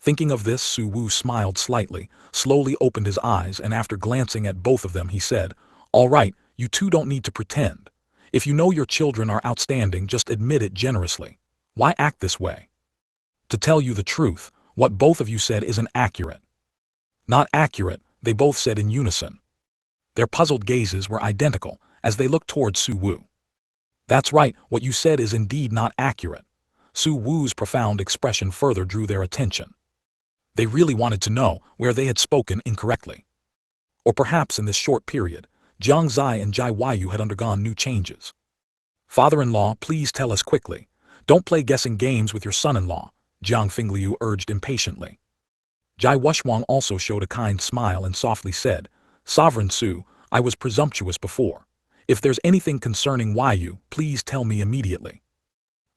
Thinking of this, Su Wu smiled slightly, slowly opened his eyes, and after glancing at both of them he said, "All right, you two don't need to pretend. If you know your children are outstanding, just admit it generously. Why act this way? To tell you the truth, what both of you said isn't accurate." "Not accurate," they both said in unison. Their puzzled gazes were identical as they looked towards Su Wu. "That's right, what you said is indeed not accurate." Su Wu's profound expression further drew their attention. They really wanted to know where they had spoken incorrectly. Or perhaps in this short period, Jiang Xie and Jai Yu had undergone new changes. "Father-in-law, please tell us quickly. Don't play guessing games with your son-in-law," Jiang Fingliu urged impatiently. Jai Wushwang also showed a kind smile and softly said, "Sovereign Su, I was presumptuous before. If there's anything concerning Yu, please tell me immediately."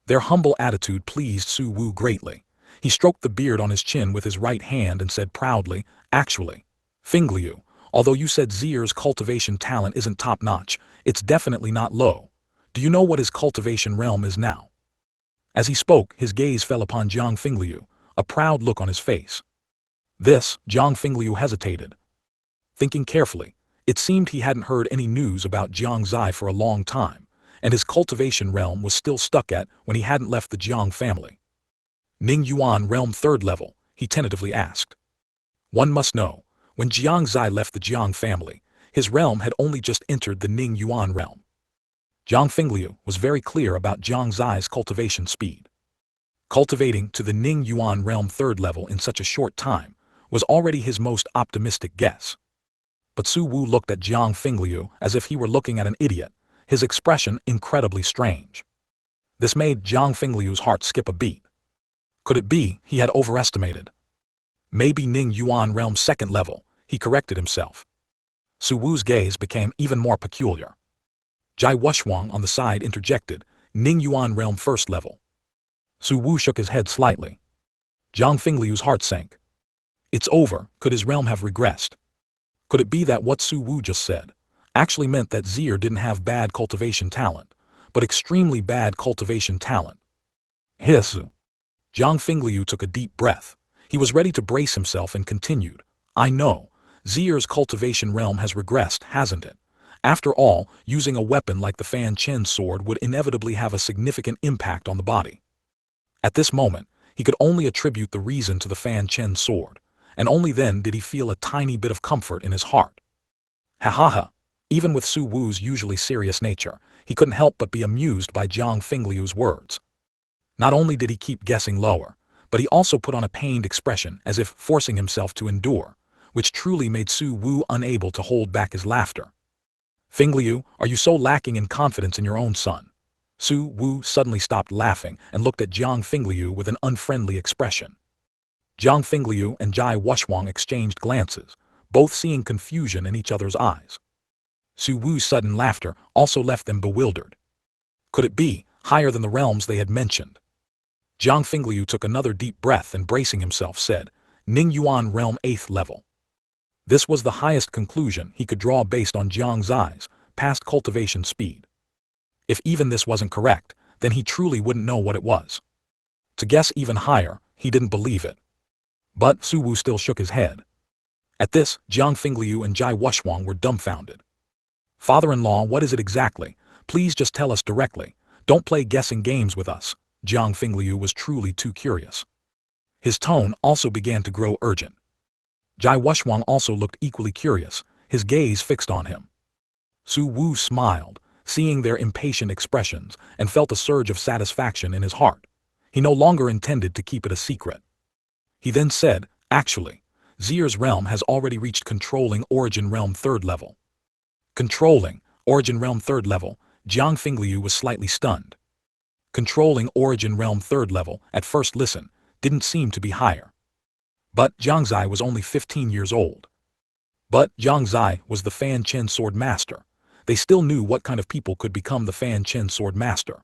Their humble attitude pleased Su Wu greatly. He stroked the beard on his chin with his right hand and said proudly, "Actually, Fingliu, although you said Zier's cultivation talent isn't top-notch, it's definitely not low. Do you know what his cultivation realm is now?" As he spoke, his gaze fell upon Jiang Fingliu, a proud look on his face. This, Jiang Fingliu hesitated. Thinking carefully, it seemed he hadn't heard any news about Jiang Xie for a long time, and his cultivation realm was still stuck at when he hadn't left the Jiang family. "Ning Yuan realm 3rd level," he tentatively asked. One must know, when Jiang Xie left the Jiang family, his realm had only just entered the Ning Yuan realm. Jiang Fingliu was very clear about Jiang Xie's cultivation speed. Cultivating to the Ning Yuan realm 3rd level in such a short time was already his most optimistic guess. But Su Wu looked at Jiang Fingliu as if he were looking at an idiot, his expression incredibly strange. This made Jiang Fingliu's heart skip a beat. Could it be he had overestimated? Maybe Ning Yuan realm 2nd level, he corrected himself. Su Wu's gaze became even more peculiar. Jai Wushwang on the side interjected, "Ning Yuan realm 1st level." Su Wu shook his head slightly. Jiang Fingliu's heart sank. It's over, could his realm have regressed? Could it be that what Su Wu just said actually meant that Zier didn't have bad cultivation talent, but extremely bad cultivation talent? Hiss. Jiang Fingliu took a deep breath. He was ready to brace himself and continued, "I know, Zier's cultivation realm has regressed, hasn't it? After all, using a weapon like the Fanchen sword would inevitably have a significant impact on the body." At this moment, he could only attribute the reason to the Fanchen sword, and only then did he feel a tiny bit of comfort in his heart. Ha ha ha! Even with Su Wu's usually serious nature, he couldn't help but be amused by Jiang Fingliu's words. Not only did he keep guessing lower, but he also put on a pained expression as if forcing himself to endure, which truly made Su Wu unable to hold back his laughter. Fingliu, are you so lacking in confidence in your own son? Su Wu suddenly stopped laughing and looked at Jiang Fingliu with an unfriendly expression. Jiang Fingliu and Jai Wushwang exchanged glances, both seeing confusion in each other's eyes. Su Wu's sudden laughter also left them bewildered. Could it be higher than the realms they had mentioned? Jiang Fingliu took another deep breath and bracing himself said, Ning Yuan Realm 8th level. This was the highest conclusion he could draw based on Jiang Xie's past cultivation speed. If even this wasn't correct, then he truly wouldn't know what it was. To guess even higher, he didn't believe it. But Su Wu still shook his head. At this, Jiang Fingliu and Jai Wushwang were dumbfounded. Father-in-law, what is it exactly? Please just tell us directly. Don't play guessing games with us. Jiang Fingliu was truly too curious. His tone also began to grow urgent. Jai Wushwang also looked equally curious, his gaze fixed on him. Su Wu smiled, seeing their impatient expressions, and felt a surge of satisfaction in his heart. He no longer intended to keep it a secret. He then said, actually, Xie's realm has already reached controlling origin realm 3rd level. Controlling origin realm 3rd level, Jiang Fingliu was slightly stunned. Controlling origin realm 3rd level, at first listen, didn't seem to be higher. But Jiang Xie was only 15 years old. But Jiang Xie was the Fanchen sword master. They still knew what kind of people could become the Fanchen sword master.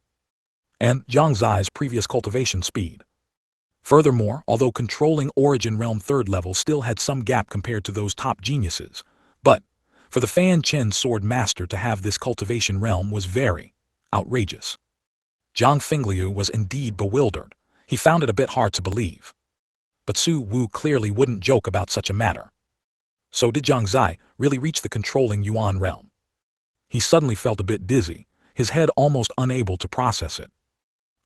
And Jiang Xie's previous cultivation speed. Furthermore, although controlling origin realm 3rd level still had some gap compared to those top geniuses, but for the Fanchen sword master to have this cultivation realm was very outrageous. Jiang Fingliu was indeed bewildered. He found it a bit hard to believe. But Su Wu clearly wouldn't joke about such a matter. So did Jiang Xie really reach the controlling Yuan realm? He suddenly felt a bit dizzy, his head almost unable to process it.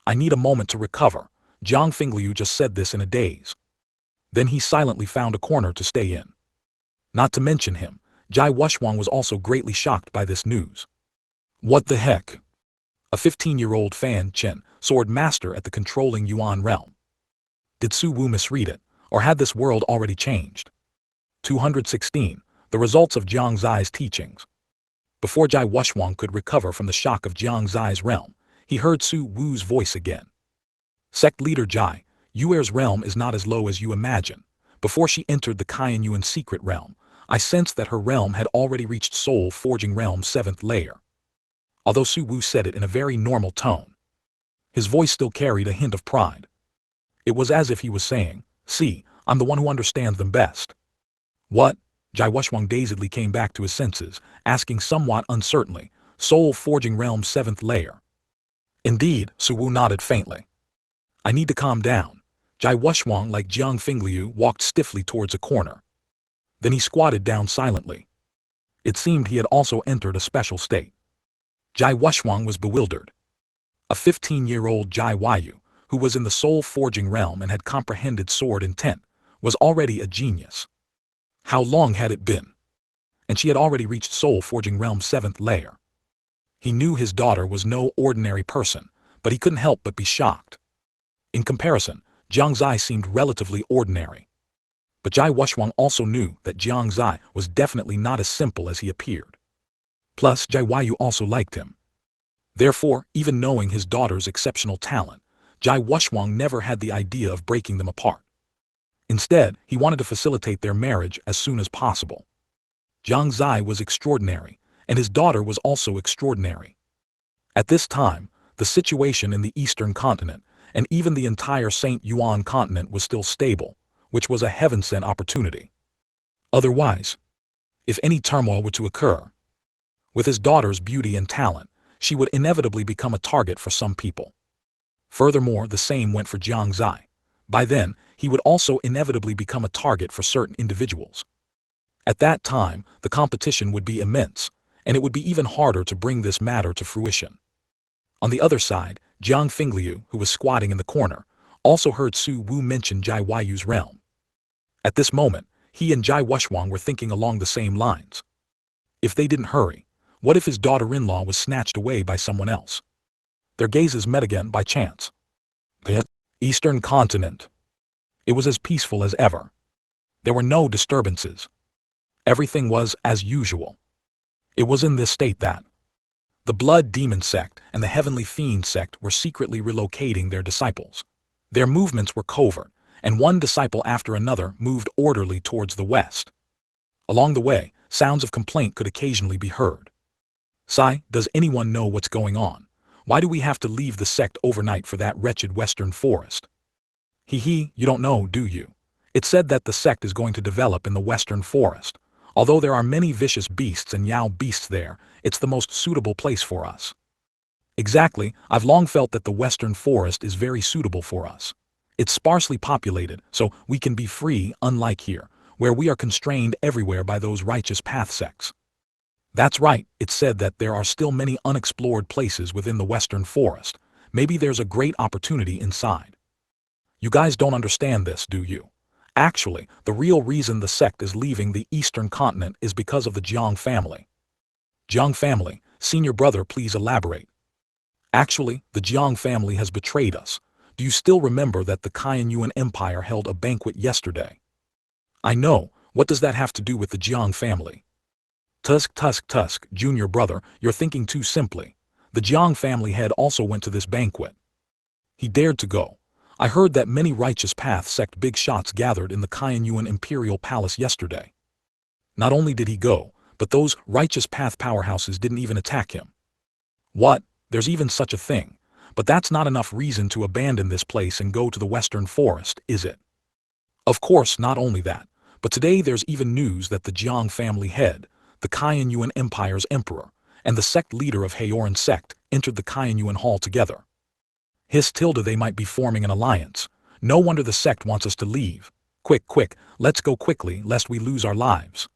I need a moment to recover. Jiang Fingliu just said this in a daze. Then he silently found a corner to stay in. Not to mention him, Jai Wushwang was also greatly shocked by this news. What the heck? A 15-year-old Fanchen sword master at the controlling Yuan realm. Did Su Wu misread it, or had this world already changed? 216. The results of Jiang Xie's teachings. Before Jai Wushwang could recover from the shock of Jiang Xie's realm, he heard Su Wu's voice again. Sect leader Jai, Yuer's realm is not as low as you imagine. Before she entered the Kaiyuan secret realm, I sensed that her realm had already reached soul forging realm 7th layer. Although Su Wu said it in a very normal tone, his voice still carried a hint of pride. It was as if he was saying, see, I'm the one who understands them best. What? Jai Wushwang dazedly came back to his senses, asking somewhat uncertainly, soul forging realm 7th layer. Indeed, Su Wu nodded faintly. I need to calm down. Jai Wushwang, like Jiang Fingliu, walked stiffly towards a corner. Then he squatted down silently. It seemed he had also entered a special state. Jai Wushwang was bewildered. A 15-year-old Jai Yu, who was in the soul-forging realm and had comprehended sword intent, was already a genius. How long had it been? And she had already reached soul-forging realm 7th layer. He knew his daughter was no ordinary person, but he couldn't help but be shocked. In comparison, Jiang Xie seemed relatively ordinary. But Jai Wushwang also knew that Jiang Xie was definitely not as simple as he appeared. Plus, Jai Yu also liked him. Therefore, even knowing his daughter's exceptional talent, Jai Wushwang never had the idea of breaking them apart. Instead, he wanted to facilitate their marriage as soon as possible. Jiang Xie was extraordinary, and his daughter was also extraordinary. At this time, the situation in the Eastern Continent, and even the entire St. Yuan continent was still stable, which was a heaven-sent opportunity. Otherwise, if any turmoil were to occur, with his daughter's beauty and talent, she would inevitably become a target for some people. Furthermore, the same went for Jiang Xie. By then, he would also inevitably become a target for certain individuals. At that time, the competition would be immense, and it would be even harder to bring this matter to fruition. On the other side, Jiang Fingliu, who was squatting in the corner, also heard Su Wu mention Jai Yu's realm. At this moment, he and Jai Wushwang were thinking along the same lines. If they didn't hurry, what if his daughter-in-law was snatched away by someone else? Their gazes met again by chance. The Eastern Continent. It was as peaceful as ever. There were no disturbances. Everything was as usual. It was in this state that the Blood Demon Sect and the Heavenly Fiend Sect were secretly relocating their disciples. Their movements were covert, and one disciple after another moved orderly towards the west. Along the way, sounds of complaint could occasionally be heard. "Sai, does anyone know what's going on? Why do we have to leave the sect overnight for that wretched western forest?" "Hee, you don't know, do you? It's said that the sect is going to develop in the western forest. Although there are many vicious beasts and Yao beasts there, it's the most suitable place for us." "Exactly, I've long felt that the western forest is very suitable for us. It's sparsely populated, so we can be free, unlike here, where we are constrained everywhere by those righteous path sects." "That's right, it's said that there are still many unexplored places within the western forest. Maybe there's a great opportunity inside." "You guys don't understand this, do you? Actually, the real reason the sect is leaving the eastern continent is because of the Jiang family." "Jiang family, senior brother, please elaborate." "Actually, the Jiang family has betrayed us. Do you still remember that the Yuan Empire held a banquet yesterday?" "I know, what does that have to do with the Jiang family?" Tusk, junior brother, you're thinking too simply. The Jiang family head also went to this banquet. He dared to go. I heard that many righteous path sect big shots gathered in the Yuan Imperial Palace yesterday. Not only did he go, but those righteous path powerhouses didn't even attack him. What? There's even such a thing. But that's not enough reason to abandon this place and go to the western forest, is it? Of course, not only that, but today there's even news that the Jiang family head, the Yuan Empire's emperor, and the sect leader of Haoran Sect entered the Yuan Hall together. They might be forming an alliance. No wonder the sect wants us to leave. Quick, let's go quickly lest we lose our lives.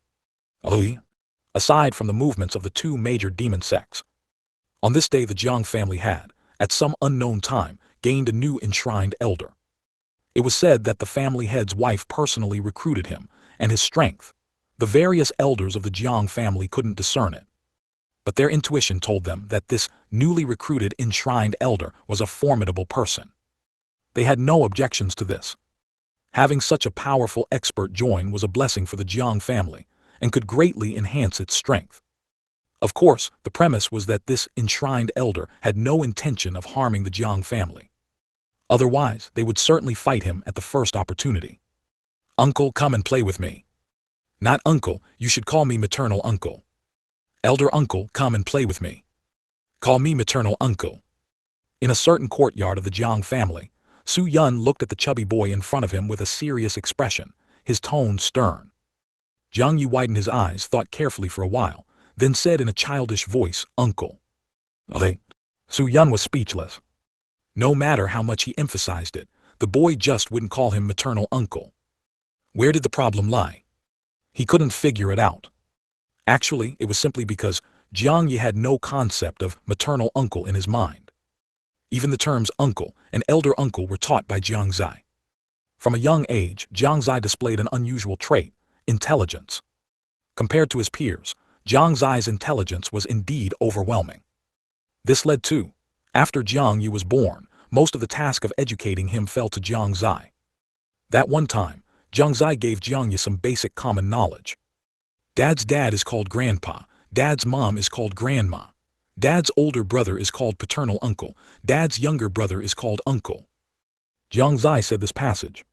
Aside from the movements of the two major demon sects, on this day the Jiang family had, at some unknown time, gained a new enshrined elder. It was said that the family head's wife personally recruited him, and his strength. The various elders of the Jiang family couldn't discern it. But their intuition told them that this newly recruited enshrined elder was a formidable person. They had no objections to this. Having such a powerful expert join was a blessing for the Jiang family, and could greatly enhance its strength. Of course, the premise was that this enshrined elder had no intention of harming the Jiang family. Otherwise, they would certainly fight him at the first opportunity. "Uncle, come and play with me." "Not uncle, you should call me maternal uncle." "Elder uncle, come and play with me." "Call me maternal uncle." In a certain courtyard of the Jiang family, Su Yun looked at the chubby boy in front of him with a serious expression, his tone stern. Jiang Yi widened his eyes, thought carefully for a while, then said in a childish voice, "Uncle." Su Yun was speechless. No matter how much he emphasized it, the boy just wouldn't call him maternal uncle. Where did the problem lie? He couldn't figure it out. Actually, it was simply because Jiang Yi had no concept of maternal uncle in his mind. Even the terms uncle and elder uncle were taught by Jiang Xie. From a young age, Jiang Xie displayed an unusual trait, intelligence. Compared to his peers, Jiang Xie's intelligence was indeed overwhelming. This led to, after Jiang Yi was born, most of the task of educating him fell to Jiang Xie. That one time, Jiang Xie gave Jiang Yi some basic common knowledge. Dad's dad is called grandpa, Dad's mom is called grandma. Dad's older brother is called paternal uncle, Dad's younger brother is called uncle. Jiang Xie said this passage.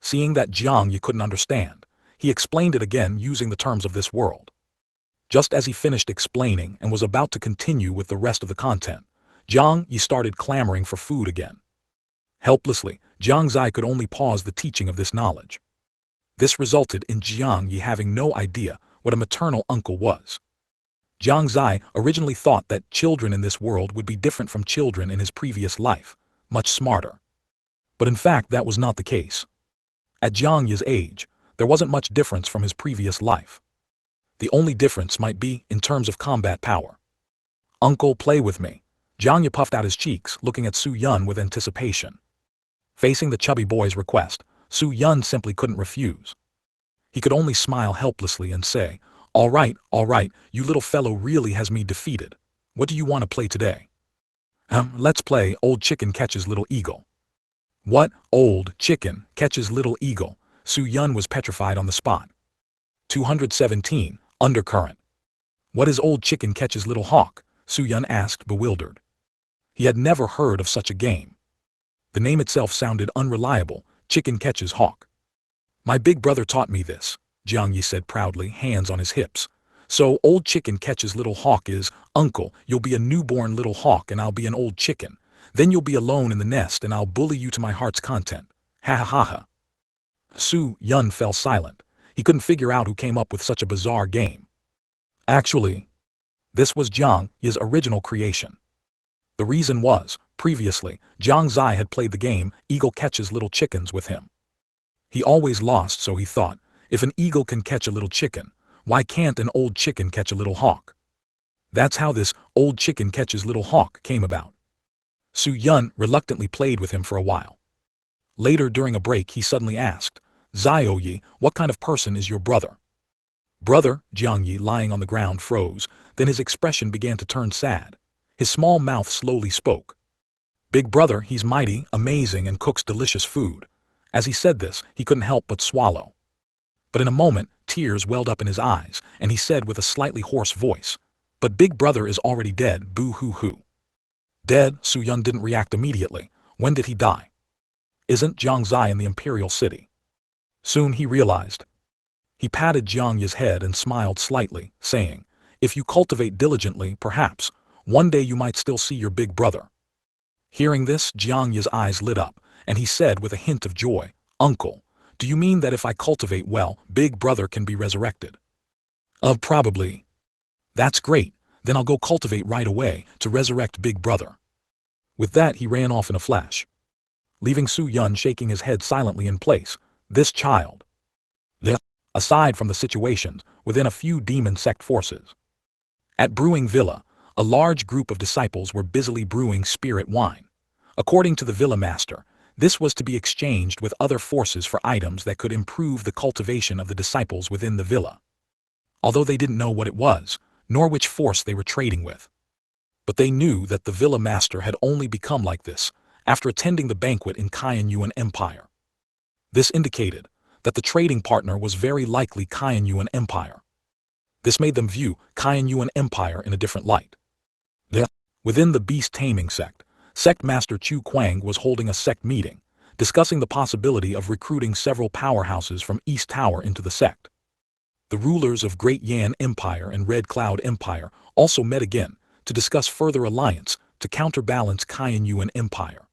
Seeing that Jiang Yi couldn't understand, he explained it again using the terms of this world. Just as he finished explaining and was about to continue with the rest of the content, Jiang Yi started clamoring for food again. Helplessly, Jiang Xie could only pause the teaching of this knowledge. This resulted in Jiang Yi having no idea what a maternal uncle was. Jiang Xie originally thought that children in this world would be different from children in his previous life, much smarter. But in fact that was not the case. At Jiang Yi's age, there wasn't much difference from his previous life. The only difference might be in terms of combat power. "Uncle, play with me." Jiang Yi puffed out his cheeks, looking at Su Yun with anticipation. Facing the chubby boy's request, Su Yun simply couldn't refuse. He could only smile helplessly and say, all right, you little fellow really has me defeated. What do you want to play today?" Let's play Old Chicken Catches Little Eagle." "What? Old Chicken Catches Little Eagle?" Su Yun was petrified on the spot. 217, Undercurrent. What is old chicken catches little hawk? Su-yun asked, bewildered. He had never heard of such a game. The name itself sounded unreliable, chicken catches hawk. My big brother taught me this, Jiang Xie said proudly, hands on his hips. So old chicken catches little hawk is, uncle, you'll be a newborn little hawk and I'll be an old chicken. Then you'll be alone in the nest and I'll bully you to my heart's content. Ha ha ha ha. Su-yun fell silent. He couldn't figure out who came up with such a bizarre game. Actually, this was Jiang Xie's original creation. The reason was, previously, Jiang Xie had played the game Eagle Catches Little Chickens with him. He always lost, so he thought, if an eagle can catch a little chicken, why can't an old chicken catch a little hawk? That's how this old chicken catches little hawk came about. Su-yun reluctantly played with him for a while. Later during a break he suddenly asked, Zio-yi, what kind of person is your brother? Brother, Jiang Xie lying on the ground froze, then his expression began to turn sad. His small mouth slowly spoke. Big brother, he's mighty, amazing and cooks delicious food. As he said this, he couldn't help but swallow. But in a moment, tears welled up in his eyes, and he said with a slightly hoarse voice, but big brother is already dead, boo-hoo-hoo. Dead? Su-yun didn't react immediately. When did he die? Isn't Jiang Xie in the imperial city? Soon he realized. He patted Jiang Xie's head and smiled slightly, saying, if you cultivate diligently, perhaps, one day you might still see your big brother. Hearing this, Jiang Xie's eyes lit up, and he said with a hint of joy, Uncle, do you mean that if I cultivate well, big brother can be resurrected? Probably. That's great, then I'll go cultivate right away to resurrect big brother. With that he ran off in a flash, leaving Su-yun shaking his head silently in place. This child. Aside from the situations within a few demon sect forces. At Brewing Villa, a large group of disciples were busily brewing spirit wine. According to the villa master, this was to be exchanged with other forces for items that could improve the cultivation of the disciples within the villa. Although they didn't know what it was, nor which force they were trading with. But they knew that the villa master had only become like this after attending the banquet in Shengyuan Empire. This indicated that the trading partner was very likely Shengyuan Empire. This made them view Shengyuan Empire in a different light. Within the beast taming sect, Sect Master Chu Kuang was holding a sect meeting, discussing the possibility of recruiting several powerhouses from East Tower into the sect. The rulers of Great Yan Empire and Red Cloud Empire also met again to discuss further alliance to counterbalance Shengyuan Empire.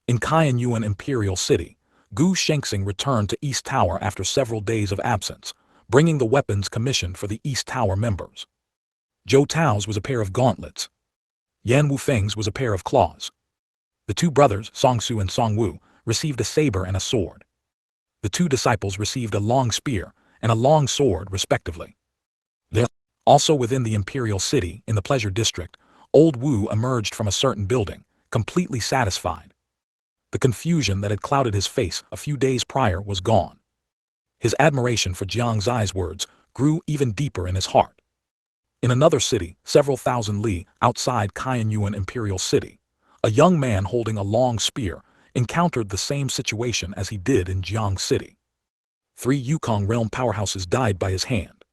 In Shengyuan Imperial City, Gu Shengxing returned to East Tower after several days of absence, bringing the weapons commissioned for the East Tower members. Zhou Tao's was a pair of gauntlets. Yan Wufeng's was a pair of claws. The two brothers, Songsu and Songwu, received a saber and a sword. The two disciples received a long spear and a long sword, respectively. Also within the Imperial City, in the Pleasure District, Old Wu emerged from a certain building, completely satisfied. The confusion that had clouded his face a few days prior was gone. His admiration for Jiang Xie's words grew even deeper in his heart. In another city, several thousand li outside Shengyuan Imperial City, a young man holding a long spear encountered the same situation as he did in Jiang City. 3 Yukong realm powerhouses died by his hand.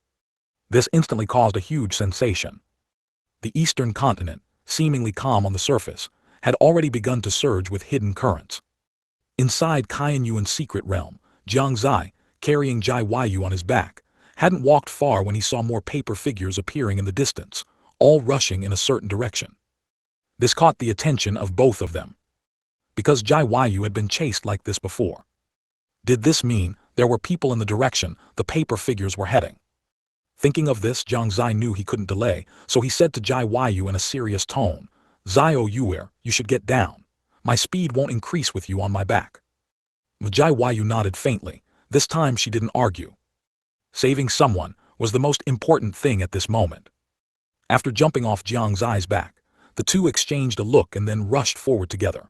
This instantly caused a huge sensation. The Eastern Continent, seemingly calm on the surface, had already begun to surge with hidden currents. Inside Shengyuan's secret realm, Jiang Xie, carrying Jai Waiyu on his back, hadn't walked far when he saw more paper figures appearing in the distance, all rushing in a certain direction. This caught the attention of both of them. Because Jai Waiyu had been chased like this before. Did this mean there were people in the direction the paper figures were heading? Thinking of this, Jiang Xie knew he couldn't delay, so he said to Jai Waiyu in a serious tone, Zio Yuer, you should get down. My speed won't increase with you on my back. Jai Waiyu nodded faintly. This time she didn't argue. Saving someone was the most important thing at this moment. After jumping off Jiang Xie's back, the two exchanged a look and then rushed forward together.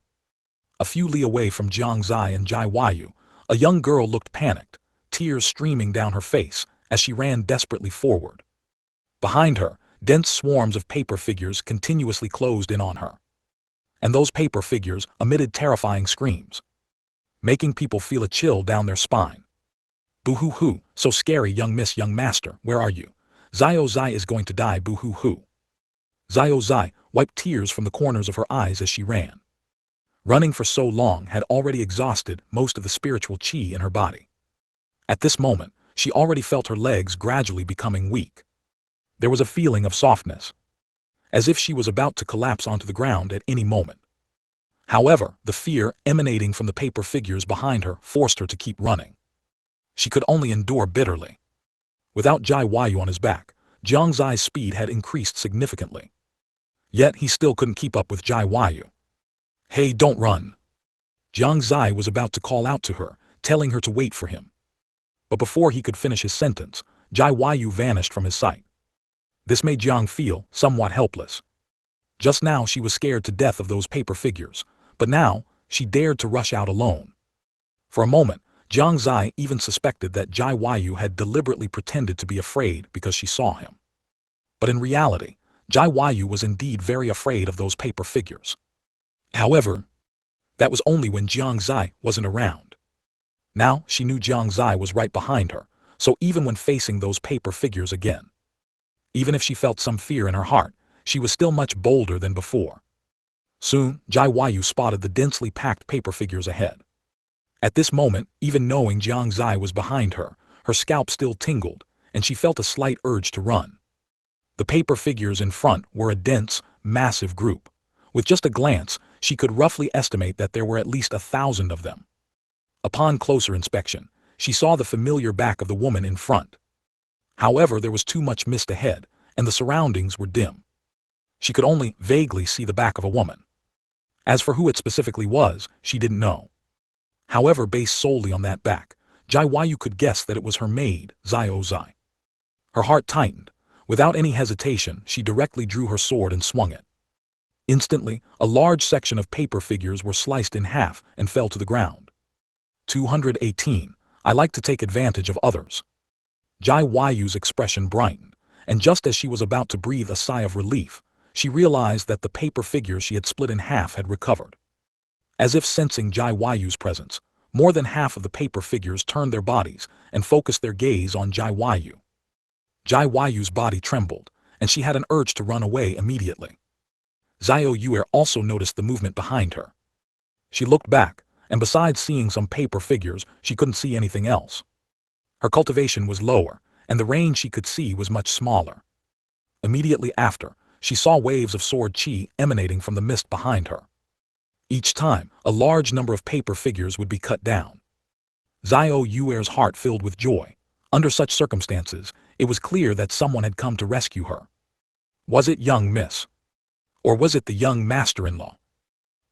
A few li away from Jiang Xie and Jai Waiyu, a young girl looked panicked, tears streaming down her face as she ran desperately forward. Behind her, dense swarms of paper figures continuously closed in on her. And those paper figures emitted terrifying screams, making people feel a chill down their spine. Boo-hoo-hoo, so scary young master, where are you? Xiao Zai is going to die, boo-hoo-hoo. Xiao Zai wiped tears from the corners of her eyes as she ran. Running for so long had already exhausted most of the spiritual qi in her body. At this moment, she already felt her legs gradually becoming weak. There was a feeling of softness, as if she was about to collapse onto the ground at any moment. However, the fear emanating from the paper figures behind her forced her to keep running. She could only endure bitterly. Without Jai Wayu on his back, Jiang Xie's speed had increased significantly. Yet he still couldn't keep up with Jai Wayu. "Hey, don't run." Jiang Xie was about to call out to her, telling her to wait for him. But before he could finish his sentence, Jai Wayu vanished from his sight. This made Jiang feel somewhat helpless. Just now she was scared to death of those paper figures, but now she dared to rush out alone. For a moment, Jiang Xie even suspected that Jai Wayu had deliberately pretended to be afraid because she saw him. But in reality, Jai Wayu was indeed very afraid of those paper figures. However, that was only when Jiang Xie wasn't around. Now she knew Jiang Xie was right behind her, so even when facing those paper figures again, even if she felt some fear in her heart, she was still much bolder than before. Soon, Jai Wayu spotted the densely packed paper figures ahead. At this moment, even knowing Jiang Xie was behind her, her scalp still tingled, and she felt a slight urge to run. The paper figures in front were a dense, massive group. With just a glance, she could roughly estimate that there were at least 1,000 of them. Upon closer inspection, she saw the familiar back of the woman in front. However, there was too much mist ahead, and the surroundings were dim. She could only vaguely see the back of a woman. As for who it specifically was, she didn't know. However, based solely on that back, Jai Wayu could guess that it was her maid, Xiao Zai. Her heart tightened. Without any hesitation, she directly drew her sword and swung it. Instantly, a large section of paper figures were sliced in half and fell to the ground. 218. I like to take advantage of others. Jai Wayu's expression brightened, and just as she was about to breathe a sigh of relief, she realized that the paper figures she had split in half had recovered. As if sensing Jai Wayu's presence, more than half of the paper figures turned their bodies and focused their gaze on Jai Wayu. Jai Wayu's body trembled, and she had an urge to run away immediately. Xiao Yue also noticed the movement behind her. She looked back, and besides seeing some paper figures, she couldn't see anything else. Her cultivation was lower, and the range she could see was much smaller. Immediately after, she saw waves of sword qi emanating from the mist behind her. Each time, a large number of paper figures would be cut down. Xiao Yue's heart filled with joy. Under such circumstances, it was clear that someone had come to rescue her. Was it young Miss? Or was it the young master-in-law?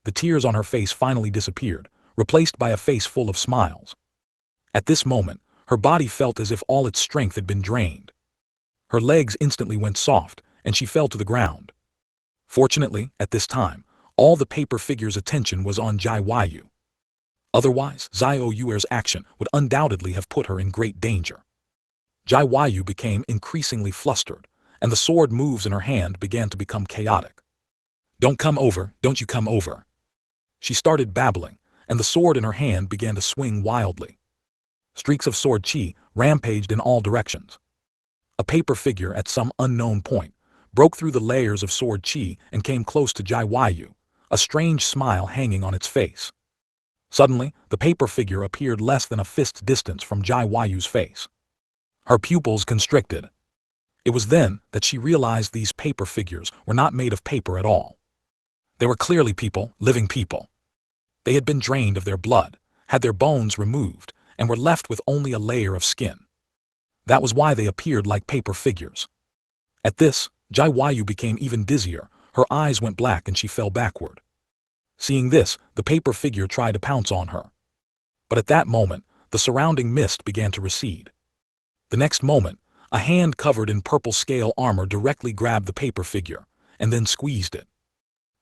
The tears on her face finally disappeared, replaced by a face full of smiles. At this moment, her body felt as if all its strength had been drained. Her legs instantly went soft, and she fell to the ground. Fortunately, at this time, all the paper figures' attention was on Jai Wayu. Otherwise, Xiao Yue's action would undoubtedly have put her in great danger. Jai Wayu became increasingly flustered, and the sword moves in her hand began to become chaotic. "Don't come over, don't you come over." She started babbling, and the sword in her hand began to swing wildly. Streaks of sword qi rampaged in all directions. A paper figure at some unknown point broke through the layers of sword qi and came close to Jai Wayu, a strange smile hanging on its face. Suddenly, the paper figure appeared less than a fist's distance from Jai Wayu's face. Her pupils constricted. It was then that she realized these paper figures were not made of paper at all. They were clearly people, living people. They had been drained of their blood, had their bones removed, and were left with only a layer of skin. That was why they appeared like paper figures. At this, Jai Wayu became even dizzier, her eyes went black and she fell backward. Seeing this, the paper figure tried to pounce on her. But at that moment, the surrounding mist began to recede. The next moment, a hand covered in purple scale armor directly grabbed the paper figure, and then squeezed it.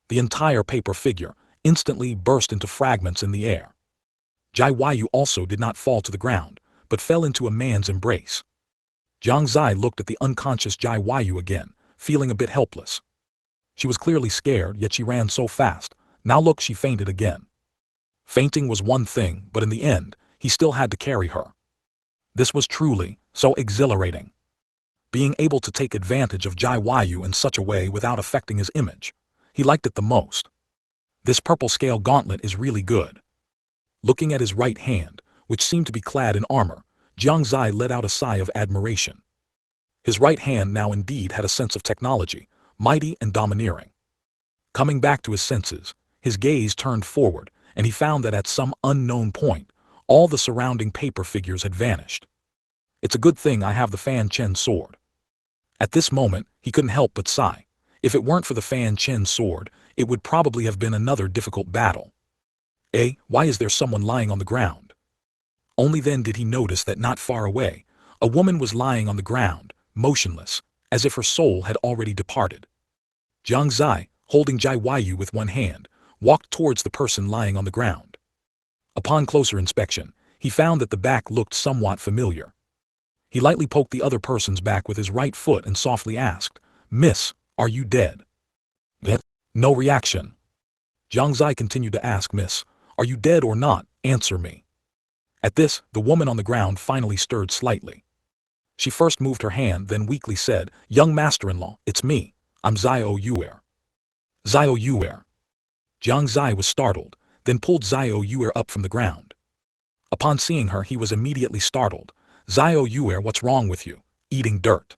The entire paper figure instantly burst into fragments in the air. Jai Wayu also did not fall to the ground, but fell into a man's embrace. Jiang Xie looked at the unconscious Jai Wayu again, feeling a bit helpless. She was clearly scared, yet she ran so fast. Now look, she fainted again. Fainting was one thing, but in the end, he still had to carry her. This was truly so exhilarating. Being able to take advantage of Jai Yu in such a way without affecting his image. He liked it the most. This purple scale gauntlet is really good. Looking at his right hand, which seemed to be clad in armor, Jiang Xie let out a sigh of admiration. His right hand now indeed had a sense of technology, mighty and domineering. Coming back to his senses, his gaze turned forward, and he found that at some unknown point, all the surrounding paper figures had vanished. It's a good thing I have the Fanchen sword. At this moment, he couldn't help but sigh. If it weren't for the Fanchen sword, it would probably have been another difficult battle. Why is there someone lying on the ground? Only then did he notice that not far away, a woman was lying on the ground, motionless, as if her soul had already departed. Jiang Xie, holding Jai Yu with one hand, walked towards the person lying on the ground. Upon closer inspection, he found that the back looked somewhat familiar. He lightly poked the other person's back with his right foot and softly asked, "Miss, are you dead?" No reaction. Jiang Xie continued to ask, "Miss, are you dead or not? Answer me." At this, the woman on the ground finally stirred slightly. She first moved her hand, then weakly said, "Young master-in-law, it's me. I'm Xiao Yuer." Xiao Yuer. Jiang Xie was startled, then pulled Xiao Yuer up from the ground. Upon seeing her, he was immediately startled. "Xiao Yuer, what's wrong with you? Eating dirt."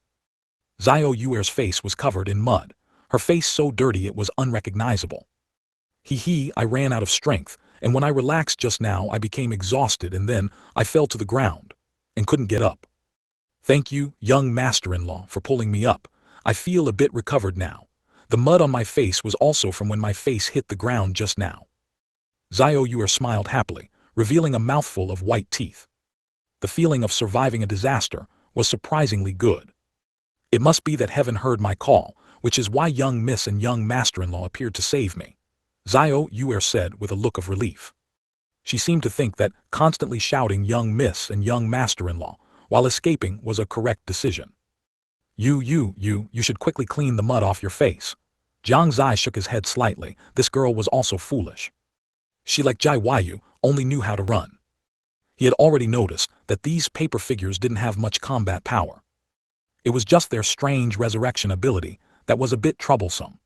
Xiao Yuer's face was covered in mud, her face so dirty it was unrecognizable. I ran out of strength, and when I relaxed just now I became exhausted and then I fell to the ground, and couldn't get up. Thank you, young master-in-law, for pulling me up. I feel a bit recovered now. The mud on my face was also from when my face hit the ground just now. Xiao Yuer smiled happily, revealing a mouthful of white teeth. The feeling of surviving a disaster was surprisingly good. It must be that heaven heard my call, which is why young miss and young master-in-law appeared to save me, Xiao Yuer said with a look of relief. She seemed to think that constantly shouting young miss and young master-in-law while escaping was a correct decision. You should quickly clean the mud off your face. Jiang Xie shook his head slightly. This girl was also foolish. She, like Jai Yu, only knew how to run. He had already noticed that these paper figures didn't have much combat power. It was just their strange resurrection ability that was a bit troublesome.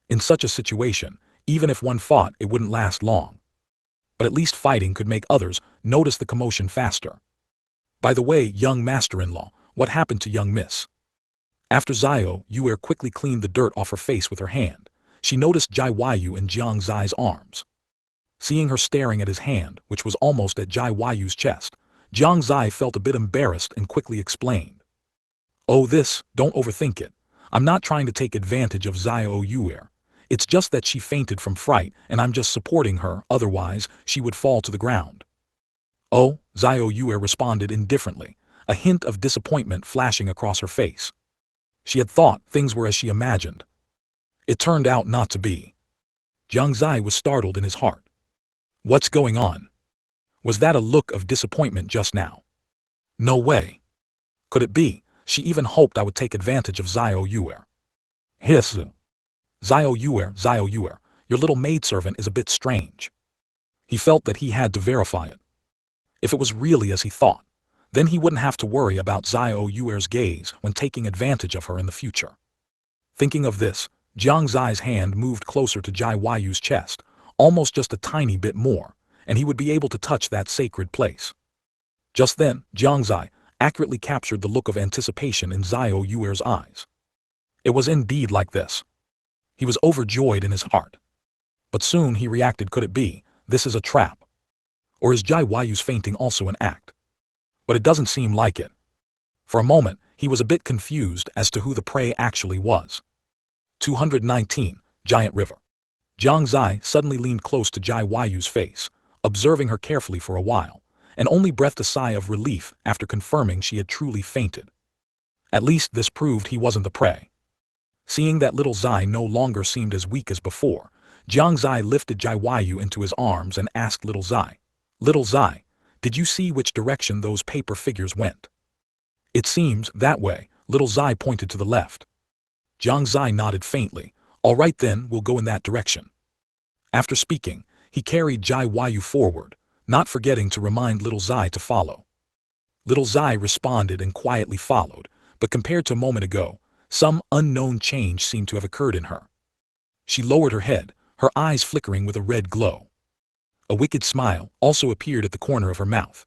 In such a situation, even if one fought, it wouldn't last long. But at least fighting could make others notice the commotion faster. By the way, young master-in-law, what happened to young miss? After Xiao Yuer quickly cleaned the dirt off her face with her hand, she noticed Jai Yu in Jiang Xie's arms. Seeing her staring at his hand, which was almost at Jai Yu's chest, Jiang Xie felt a bit embarrassed and quickly explained. "Oh, don't overthink it. I'm not trying to take advantage of Xiao Yuer. It's just that she fainted from fright and I'm just supporting her, otherwise she would fall to the ground." "Oh," Xiao Yuer responded indifferently, a hint of disappointment flashing across her face. She had thought things were as she imagined. It turned out not to be. Jiang Xie was startled in his heart. What's going on? Was that a look of disappointment just now? No way. Could it be? She even hoped I would take advantage of Xiao Yuer. Hiss. Xiao Yuer, your little maidservant is a bit strange. He felt that he had to verify it. If it was really as he thought, then he wouldn't have to worry about Xiao Yuer's gaze when taking advantage of her in the future. Thinking of this, Jiang Xie's hand moved closer to Jai Yu's chest, almost just a tiny bit more, and he would be able to touch that sacred place. Just then, Jiang Xie accurately captured the look of anticipation in Xiao Yuer's eyes. It was indeed like this. He was overjoyed in his heart. But soon he reacted, could it be, this is a trap? Or is Jai Yu's fainting also an act? But it doesn't seem like it. For a moment, he was a bit confused as to who the prey actually was. 219, Giant River. Jiang Xie suddenly leaned close to Jai Yu's face, observing her carefully for a while, and only breathed a sigh of relief after confirming she had truly fainted. At least this proved he wasn't the prey. Seeing that little Xie no longer seemed as weak as before, Jiang Xie lifted Jai Yu into his arms and asked little Xie, did you see which direction those paper figures went? It seems that way, little Xie pointed to the left. Jiang Xie nodded faintly. All right then, we'll go in that direction. After speaking, he carried Jai Yu forward, not forgetting to remind little Xie to follow. Little Xie responded and quietly followed, but compared to a moment ago, some unknown change seemed to have occurred in her. She lowered her head, her eyes flickering with a red glow. A wicked smile also appeared at the corner of her mouth.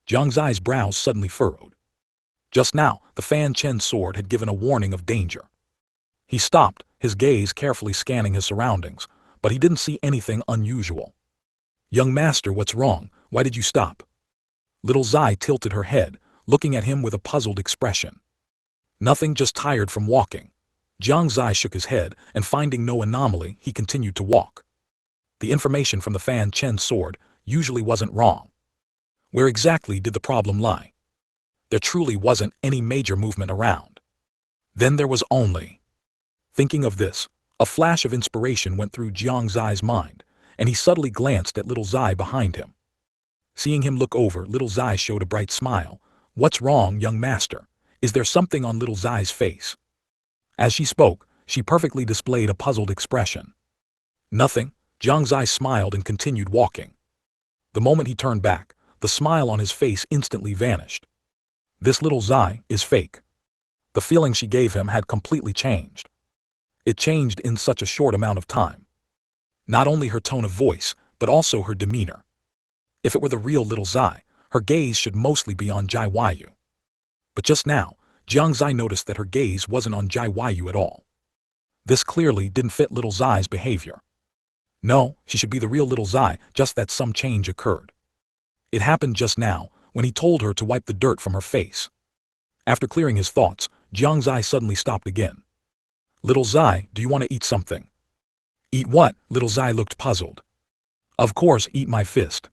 Jiang Xie's brows suddenly furrowed. Just now, the Fanchen sword had given a warning of danger. He stopped, his gaze carefully scanning his surroundings, but he didn't see anything unusual. "Young master, what's wrong? Why did you stop?" Little Xie tilted her head, looking at him with a puzzled expression. "Nothing, just tired from walking." Jiang Xie shook his head, and finding no anomaly, he continued to walk. The information from the Fanchen sword usually wasn't wrong. Where exactly did the problem lie? There truly wasn't any major movement around. Then there was only... Thinking of this, a flash of inspiration went through Jiang Xie's mind, and he subtly glanced at Little Xie behind him. Seeing him look over, Little Xie showed a bright smile. "What's wrong, young master? Is there something on Little Xie's face?" As she spoke, she perfectly displayed a puzzled expression. "Nothing." Jiang Xie smiled and continued walking. The moment he turned back, the smile on his face instantly vanished. This Little Xie is fake. The feeling she gave him had completely changed. It changed in such a short amount of time. Not only her tone of voice, but also her demeanor. If it were the real Little Xie, her gaze should mostly be on Jai Yu. But just now, Jiang Xie noticed that her gaze wasn't on Jai Yu at all. This clearly didn't fit Little Xie's behavior. No, she should be the real Little Xie, just that some change occurred. It happened just now, when he told her to wipe the dirt from her face. After clearing his thoughts, Jiang Xie suddenly stopped again. "Little Xie, do you want to eat something?" "Eat what?" Little Xie looked puzzled. "Of course, eat my fist."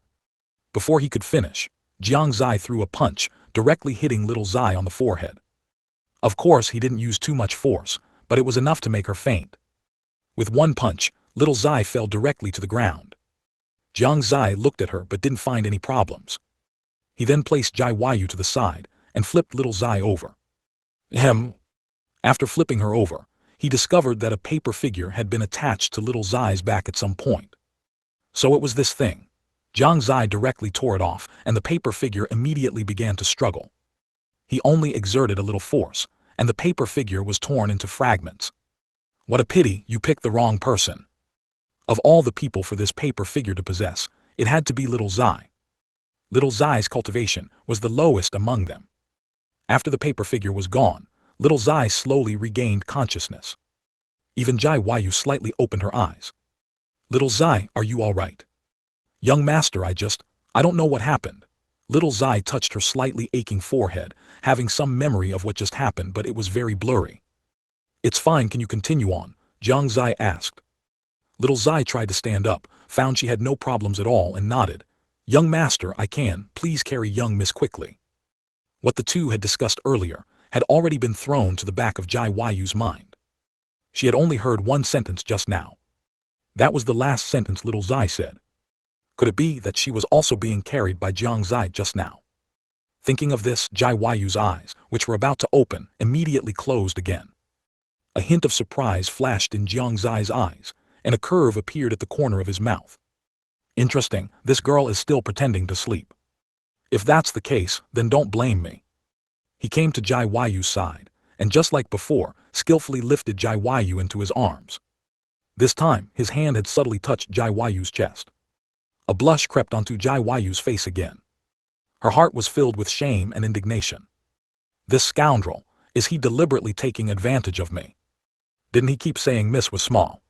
Before he could finish, Jiang Xie threw a punch, directly hitting Little Xie on the forehead. Of course, he didn't use too much force, but it was enough to make her faint. With one punch, Little Xie fell directly to the ground. Jiang Xie looked at her but didn't find any problems. He then placed Jai Yu to the side and flipped Little Xie over. After flipping her over, he discovered that a paper figure had been attached to Little Xie's back at some point. So it was this thing. Jiang Xie directly tore it off, and the paper figure immediately began to struggle. He only exerted a little force, and the paper figure was torn into fragments. What a pity you picked the wrong person. Of all the people for this paper figure to possess, it had to be Little Xie. Little Xie's cultivation was the lowest among them. After the paper figure was gone, Little Xie slowly regained consciousness. Even Jai Yu slightly opened her eyes. "Little Xie, are you all right?" "Young master, I don't know what happened." Little Xie touched her slightly aching forehead, having some memory of what just happened, but it was very blurry. "It's fine, can you continue on?" Jiang Xie asked. Little Xie tried to stand up, found she had no problems at all, and nodded. "Young master, I can, please carry young miss quickly." What the two had discussed earlier had already been thrown to the back of Jai Yu's mind. She had only heard one sentence just now. That was the last sentence Little Xie said. Could it be that she was also being carried by Jiang Xie just now? Thinking of this, Jai Yu's eyes, which were about to open, immediately closed again. A hint of surprise flashed in Jiang Xie's eyes, and a curve appeared at the corner of his mouth. Interesting, this girl is still pretending to sleep. If that's the case, then don't blame me. He came to Jai Yu's side, and just like before, skillfully lifted Jai Yu into his arms. This time, his hand had subtly touched Jai Yu's chest. A blush crept onto Jai Yu's face again. Her heart was filled with shame and indignation. This scoundrel, is he deliberately taking advantage of me? Didn't he keep saying Miss was small?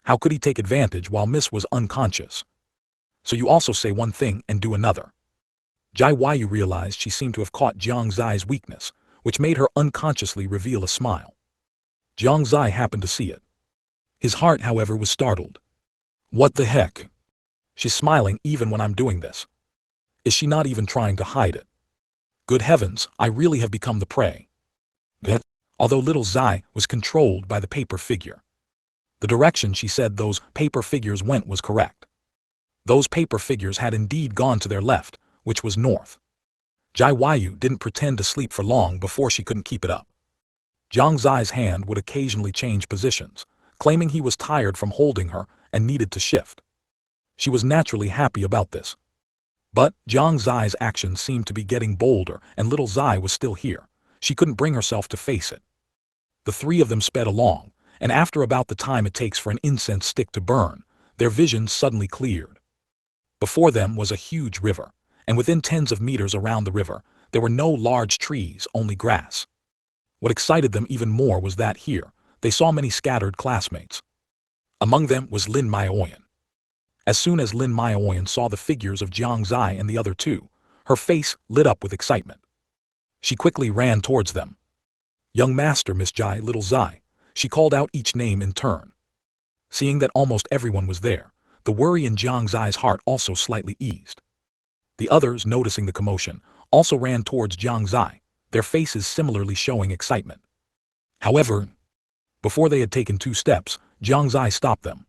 How could he take advantage while Miss was unconscious? So you also say one thing and do another. Jai Yu realized she seemed to have caught Jiang Xie's weakness, which made her unconsciously reveal a smile. Jiang Xie happened to see it. His heart, however, was startled. What the heck? She's smiling even when I'm doing this. Is she not even trying to hide it? Good heavens, I really have become the prey. Although Little Xie was controlled by the paper figure. The direction she said those paper figures went was correct. Those paper figures had indeed gone to their left, which was north. Jai Yu didn't pretend to sleep for long before she couldn't keep it up. Jiang Xie's hand would occasionally change positions, claiming he was tired from holding her and needed to shift. She was naturally happy about this. But Jiang Xie's actions seemed to be getting bolder, and Little Xie was still here. She couldn't bring herself to face it. The three of them sped along, and after about the time it takes for an incense stick to burn, their vision suddenly cleared. Before them was a huge river, and within tens of meters around the river, there were no large trees, only grass. What excited them even more was that here, they saw many scattered classmates. Among them was Lin Maoyan. As soon as Lin Maoyan saw the figures of Jiang Xie and the other two, her face lit up with excitement. She quickly ran towards them. "Young master, Miss Jai, little Xie," she called out each name in turn. Seeing that almost everyone was there, the worry in Jiang Xie's heart also slightly eased. The others, noticing the commotion, also ran towards Jiang Xie, their faces similarly showing excitement. However, before they had taken 2 steps, Jiang Xie stopped them.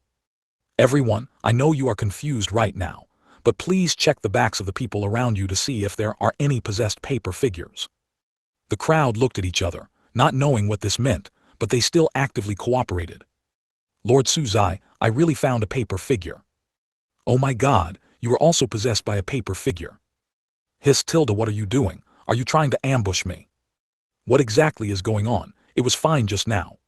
"Everyone, I know you are confused right now, but please check the backs of the people around you to see if there are any possessed paper figures." The crowd looked at each other, not knowing what this meant, but they still actively cooperated. "Lord Suzai, I really found a paper figure." "Oh my god, you were also possessed by a paper figure." "Hiss Tilda, what are you doing? Are you trying to ambush me? What exactly is going on? It was fine just now."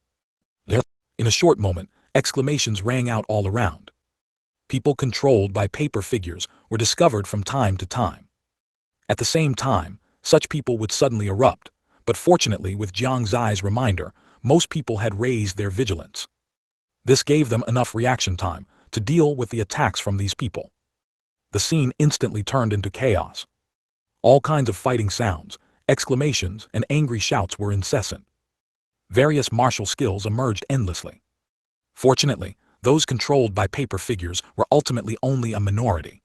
In a short moment, exclamations rang out all around. People controlled by paper figures were discovered from time to time. At the same time, such people would suddenly erupt, but fortunately with Jiang Xie's reminder, most people had raised their vigilance. This gave them enough reaction time to deal with the attacks from these people. The scene instantly turned into chaos. All kinds of fighting sounds, exclamations, and angry shouts were incessant. Various martial skills emerged endlessly. Fortunately, those controlled by paper figures were ultimately only a minority.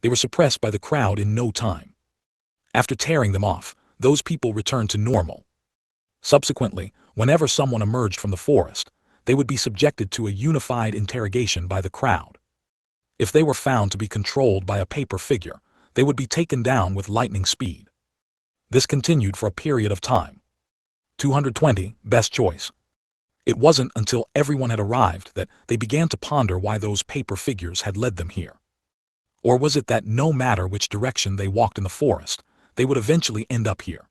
They were suppressed by the crowd in no time. After tearing them off, those people returned to normal. Subsequently, whenever someone emerged from the forest, they would be subjected to a unified interrogation by the crowd. If they were found to be controlled by a paper figure, they would be taken down with lightning speed. This continued for a period of time. 220, best choice. It wasn't until everyone had arrived that they began to ponder why those paper figures had led them here. Or was it that no matter which direction they walked in the forest, they would eventually end up here?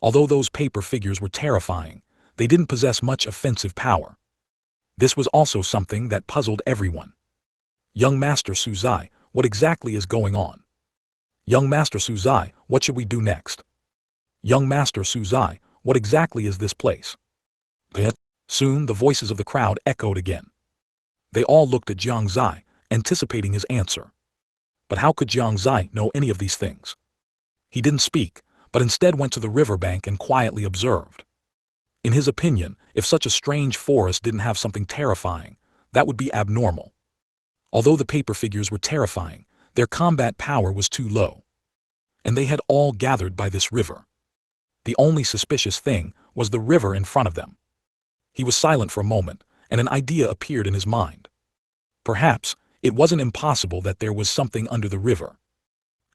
Although those paper figures were terrifying, they didn't possess much offensive power. This was also something that puzzled everyone. "Young Master Suzai, what exactly is going on? Young Master Suzai, what should we do next? Young Master Suzai, what exactly is this place?" Soon the voices of the crowd echoed again. They all looked at Jiang Xie, anticipating his answer. But how could Jiang Xie know any of these things? He didn't speak, but instead went to the riverbank and quietly observed. In his opinion, if such a strange forest didn't have something terrifying, that would be abnormal. Although the paper figures were terrifying, their combat power was too low. And they had all gathered by this river. The only suspicious thing was the river in front of them. He was silent for a moment, and an idea appeared in his mind. Perhaps it wasn't impossible that there was something under the river.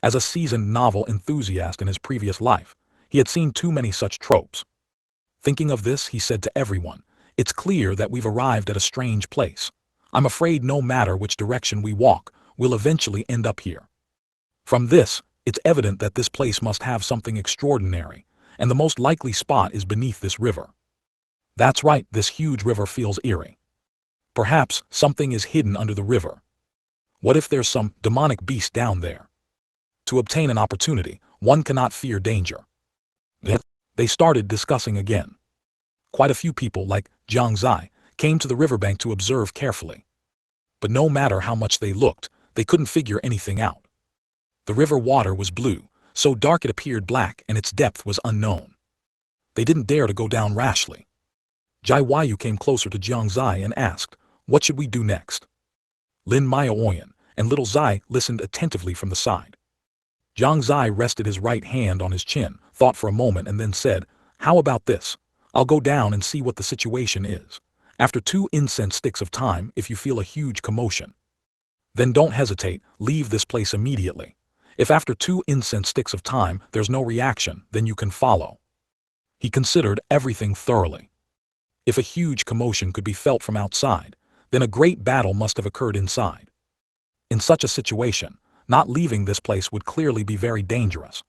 As a seasoned novel enthusiast in his previous life, he had seen too many such tropes. Thinking of this, he said to everyone, "It's clear that we've arrived at a strange place. I'm afraid no matter which direction we walk, we'll eventually end up here." From this, it's evident that this place must have something extraordinary, and the most likely spot is beneath this river. That's right, this huge river feels eerie. Perhaps something is hidden under the river. What if there's some demonic beast down there? To obtain an opportunity, one cannot fear danger. They started discussing again. Quite a few people, like Jiang Xie, came to the riverbank to observe carefully. But no matter how much they looked, they couldn't figure anything out. The river water was blue, so dark it appeared black, and its depth was unknown. They didn't dare to go down rashly. Jai Yu came closer to Jiang Xie and asked, "What should we do next?" Lin Maoyan and little Xie listened attentively from the side. Jiang Xie rested his right hand on his chin, thought for a moment, and then said, "How about this? I'll go down and see what the situation is. After 2 incense sticks of time, if you feel a huge commotion, then don't hesitate, leave this place immediately. If after 2 incense sticks of time there's no reaction, then you can follow." He considered everything thoroughly. If a huge commotion could be felt from outside, then a great battle must have occurred inside. In such a situation, not leaving this place would clearly be very dangerous.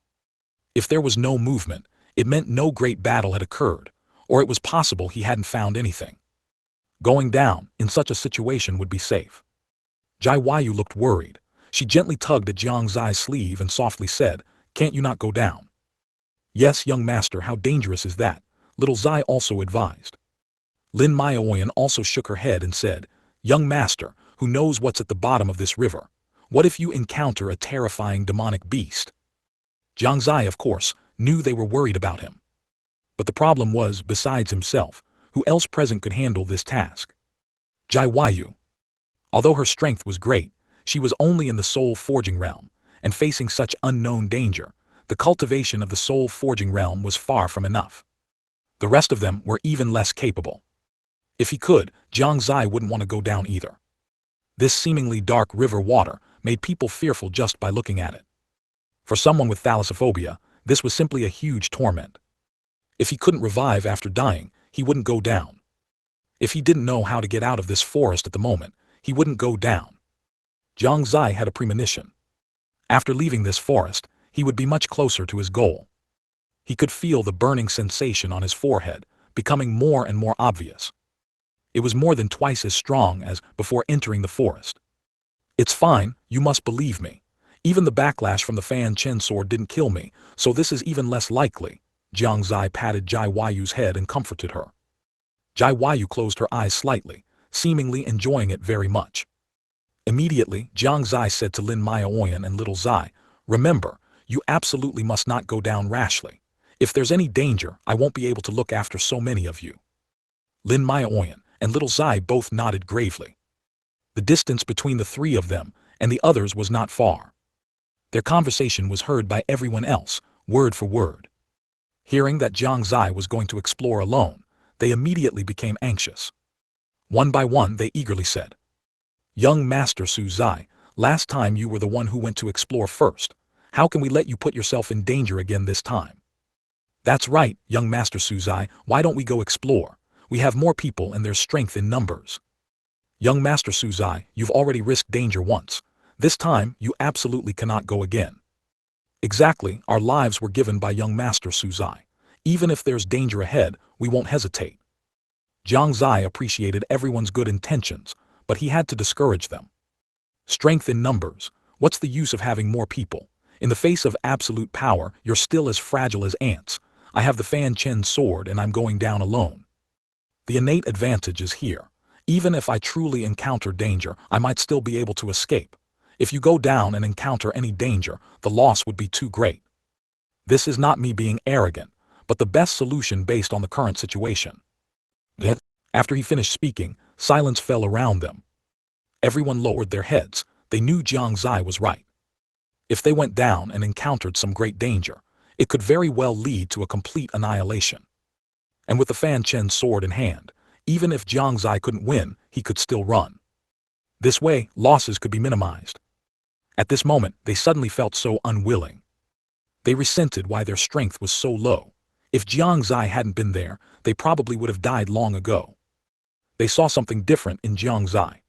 If there was no movement, it meant no great battle had occurred, or it was possible he hadn't found anything. Going down, in such a situation, would be safe. Jai Yu looked worried. She gently tugged at Jiang Xie's sleeve and softly said, "Can't you not go down?" "Yes, young master, how dangerous is that?" little Xie also advised. Lin Maoyan also shook her head and said, "Young master, who knows what's at the bottom of this river? What if you encounter a terrifying demonic beast?" Jiang Xie, of course, knew they were worried about him. But the problem was, besides himself, who else present could handle this task? Jai Yu. Although her strength was great, she was only in the soul-forging realm, and facing such unknown danger, the cultivation of the soul-forging realm was far from enough. The rest of them were even less capable. If he could, Jiang Xie wouldn't want to go down either. This seemingly dark river water made people fearful just by looking at it. For someone with thalassophobia, this was simply a huge torment. If he couldn't revive after dying, he wouldn't go down. If he didn't know how to get out of this forest at the moment, he wouldn't go down. Jiang Xie had a premonition. After leaving this forest, he would be much closer to his goal. He could feel the burning sensation on his forehead, becoming more and more obvious. It was more than twice as strong as before entering the forest. "It's fine, you must believe me. Even the backlash from the Fanchen sword didn't kill me, so this is even less likely." Jiang Xie patted Jai Yu's head and comforted her. Jai Yu closed her eyes slightly, seemingly enjoying it very much. Immediately, Jiang Xie said to Lin Maoyan and little Xie, "Remember, you absolutely must not go down rashly. If there's any danger, I won't be able to look after so many of you." Lin Maoyan and little Xie both nodded gravely. The distance between the three of them and the others was not far. Their conversation was heard by everyone else, word for word. Hearing that Jiang Xie was going to explore alone, they immediately became anxious. One by one they eagerly said, "Young Master Su Xie, last time you were the one who went to explore first. How can we let you put yourself in danger again this time?" "That's right, young Master Su Xie, why don't we go explore? We have more people and there's strength in numbers." "Young Master Su Xie, you've already risked danger once. This time, you absolutely cannot go again." "Exactly, our lives were given by young Master Su Xie. Even if there's danger ahead, we won't hesitate." Jiang Xie appreciated everyone's good intentions, but he had to discourage them. Strength in numbers, what's the use of having more people? In the face of absolute power, you're still as fragile as ants. I have the Fanchen sword and I'm going down alone. The innate advantage is here. Even if I truly encounter danger, I might still be able to escape. If you go down and encounter any danger, the loss would be too great. This is not me being arrogant, but the best solution based on the current situation. After he finished speaking, silence fell around them. Everyone lowered their heads. They knew Jiang Xie was right. If they went down and encountered some great danger, it could very well lead to a complete annihilation. And with the Fanchen sword in hand, even if Jiang Xie couldn't win, he could still run. This way, losses could be minimized. At this moment, they suddenly felt so unwilling. They resented why their strength was so low. If Jiang Xie hadn't been there, they probably would have died long ago. They saw something different in Jiang Xie.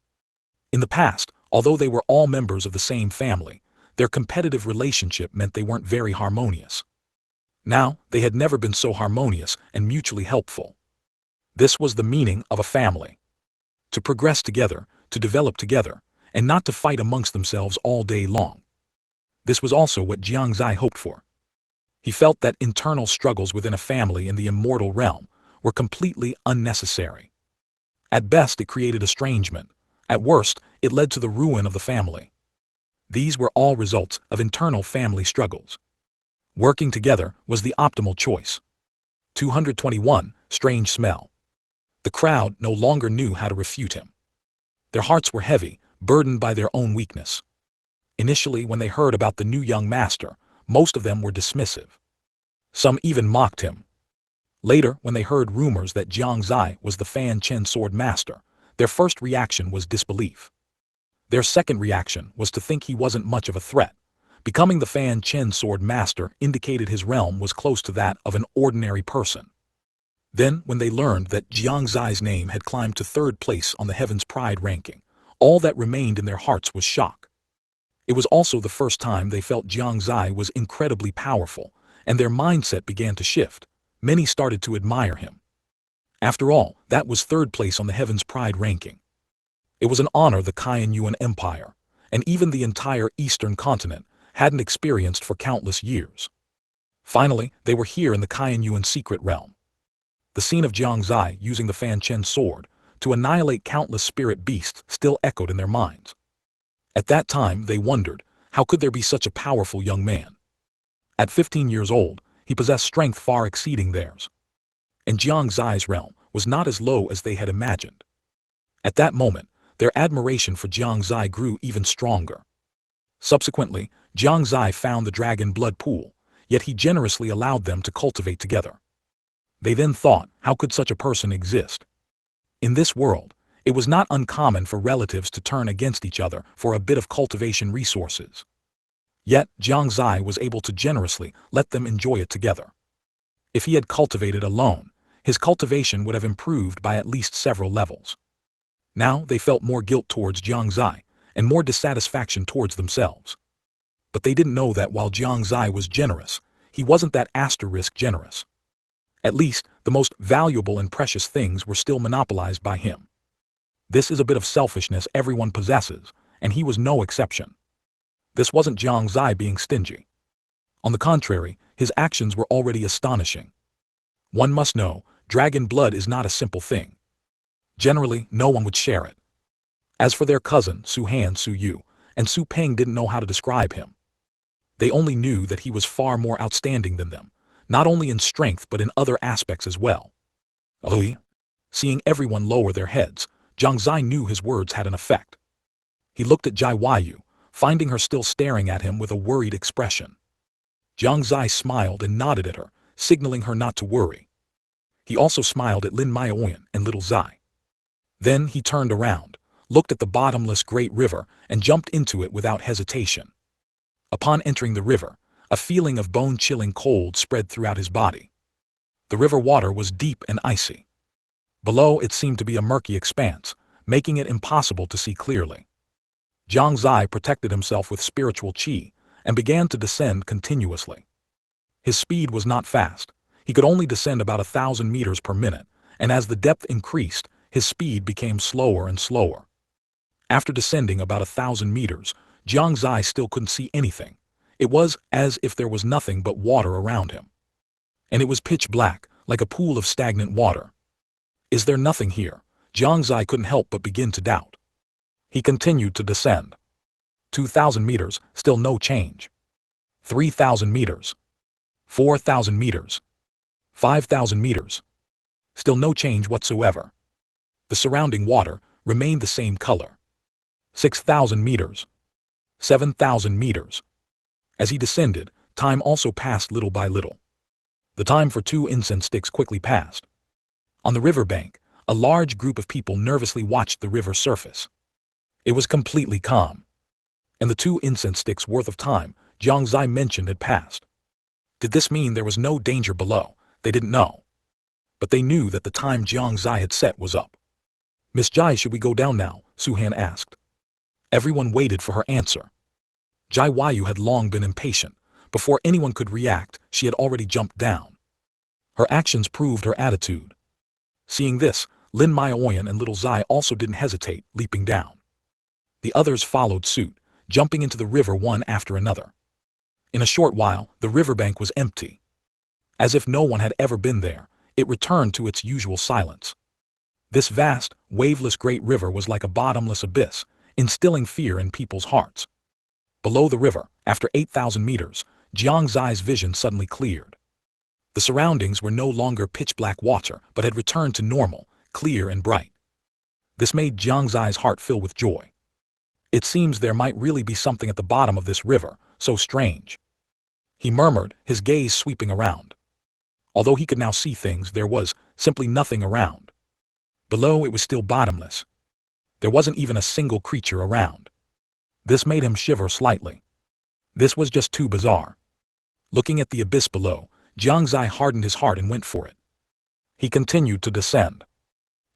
In the past, although they were all members of the same family, their competitive relationship meant they weren't very harmonious. Now, they had never been so harmonious and mutually helpful. This was the meaning of a family. To progress together, to develop together, and not to fight amongst themselves all day long. This was also what Jiang Xie hoped for. He felt that internal struggles within a family in the immortal realm were completely unnecessary. At best, it created estrangement. At worst, it led to the ruin of the family. These were all results of internal family struggles. Working together was the optimal choice. 221. Strange smell. The crowd no longer knew how to refute him. Their hearts were heavy, burdened by their own weakness. Initially, when they heard about the new young master, most of them were dismissive. Some even mocked him. Later, when they heard rumors that Jiang Xie was the Fanchen sword master, their first reaction was disbelief. Their second reaction was to think he wasn't much of a threat. Becoming the Fanchen sword master indicated his realm was close to that of an ordinary person. Then, when they learned that Jiang Xie's name had climbed to third place on the Heaven's Pride ranking, all that remained in their hearts was shock. It was also the first time they felt Jiang Xie was incredibly powerful, and their mindset began to shift. Many started to admire him. After all, that was third place on the Heaven's Pride ranking. It was an honor the Yuan Empire, and even the entire Eastern continent, hadn't experienced for countless years. Finally, they were here in the Yuan secret realm. The scene of Jiang Xie using the Fanchen sword to annihilate countless spirit beasts still echoed in their minds. At that time, they wondered, how could there be such a powerful young man? At 15 years old, he possessed strength far exceeding theirs. And Jiang Xie's realm was not as low as they had imagined. At that moment, their admiration for Jiang Xie grew even stronger. Subsequently, Jiang Xie found the dragon blood pool, yet he generously allowed them to cultivate together. They then thought, how could such a person exist? In this world, it was not uncommon for relatives to turn against each other for a bit of cultivation resources. Yet, Jiang Xie was able to generously let them enjoy it together. If he had cultivated alone, his cultivation would have improved by at least several levels. Now they felt more guilt towards Jiang Xie, and more dissatisfaction towards themselves. But they didn't know that while Jiang Xie was generous, he wasn't that asterisk generous. At least, the most valuable and precious things were still monopolized by him. This is a bit of selfishness everyone possesses, and he was no exception. This wasn't Jiang Xie being stingy. On the contrary, his actions were already astonishing. One must know, dragon blood is not a simple thing. Generally, no one would share it. As for their cousin, Su Han, Su Yu, and Su Peng didn't know how to describe him. They only knew that he was far more outstanding than them, not only in strength but in other aspects as well. Seeing everyone lower their heads, Jiang Xie knew his words had an effect. He looked at Jai Yu, finding her still staring at him with a worried expression. Jiang Xie smiled and nodded at her, signaling her not to worry. He also smiled at Lin Maoyan and little Zai. Then he turned around, looked at the bottomless great river, and jumped into it without hesitation. Upon entering the river, a feeling of bone-chilling cold spread throughout his body. The river water was deep and icy. Below it seemed to be a murky expanse, making it impossible to see clearly. Jiang Xie protected himself with spiritual qi, and began to descend continuously. His speed was not fast. He could only descend about 1,000 meters per minute, and as the depth increased, his speed became slower and slower. After descending about 1,000 meters, Jiang Xie still couldn't see anything. It was as if there was nothing but water around him. And it was pitch black, like a pool of stagnant water. Is there nothing here? Jiang Xie couldn't help but begin to doubt. He continued to descend. 2,000 meters, still no change. 3,000 meters. 4,000 meters. 5,000 meters. Still no change whatsoever. The surrounding water remained the same color. 6,000 meters. 7,000 meters. As he descended, time also passed little by little. The time for 2 incense sticks quickly passed. On the riverbank, a large group of people nervously watched the river surface. It was completely calm. And the 2 incense sticks worth of time Jiang Xie mentioned had passed. Did this mean there was no danger below? They didn't know. But they knew that the time Jiang Xie had set was up. Miss Jai, should we go down now? Su Han asked. Everyone waited for her answer. Jai Yu had long been impatient. Before anyone could react, she had already jumped down. Her actions proved her attitude. Seeing this, Lin Maoyan and little Zai also didn't hesitate, leaping down. The others followed suit, jumping into the river one after another. In a short while, the riverbank was empty. As if no one had ever been there, it returned to its usual silence. This vast, waveless great river was like a bottomless abyss, instilling fear in people's hearts. Below the river, after 8,000 meters, Jiang Xie's vision suddenly cleared. The surroundings were no longer pitch-black water, but had returned to normal, clear and bright. This made Jiang Xie's heart fill with joy. It seems there might really be something at the bottom of this river, so strange. He murmured, his gaze sweeping around. Although he could now see things, there was simply nothing around. Below it was still bottomless. There wasn't even a single creature around. This made him shiver slightly. This was just too bizarre. Looking at the abyss below, Jiang Xie hardened his heart and went for it. He continued to descend.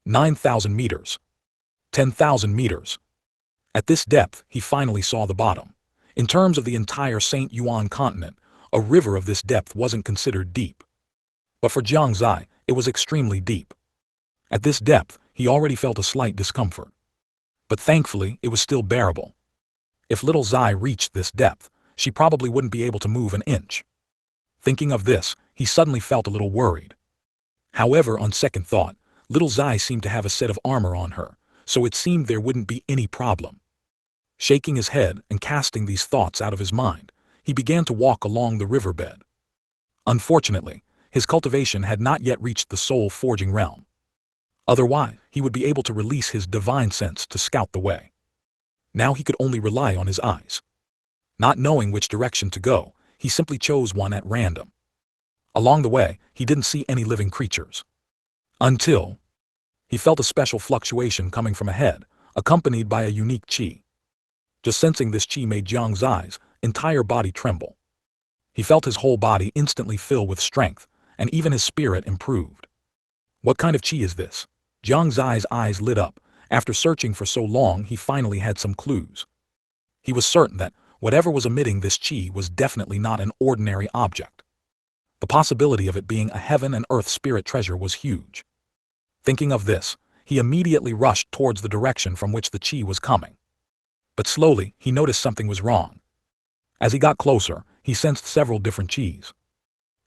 9,000 meters. 10,000 meters. At this depth, he finally saw the bottom. In terms of the entire Shengyuan Continent, A river of this depth wasn't considered deep. But for Jiang Xie, it was extremely deep. At this depth, he already felt a slight discomfort. But thankfully, it was still bearable. If little Xie reached this depth, she probably wouldn't be able to move an inch. Thinking of this, he suddenly felt a little worried. However, on second thought, little Xie seemed to have a set of armor on her, so it seemed there wouldn't be any problem. Shaking his head and casting these thoughts out of his mind, he began to walk along the riverbed. Unfortunately, his cultivation had not yet reached the soul-forging realm. Otherwise, he would be able to release his divine sense to scout the way. Now he could only rely on his eyes. Not knowing which direction to go, he simply chose one at random. Along the way, he didn't see any living creatures. Until he felt a special fluctuation coming from ahead, accompanied by a unique qi. Just sensing this qi made Jiang Xie's entire body tremble. He felt his whole body instantly fill with strength, and even his spirit improved. What kind of qi is this? Jiang Xie's eyes lit up. After searching for so long, he finally had some clues. He was certain that whatever was emitting this qi was definitely not an ordinary object. The possibility of it being a heaven and earth spirit treasure was huge. Thinking of this, he immediately rushed towards the direction from which the qi was coming. But slowly, he noticed something was wrong. As he got closer, he sensed several different qis.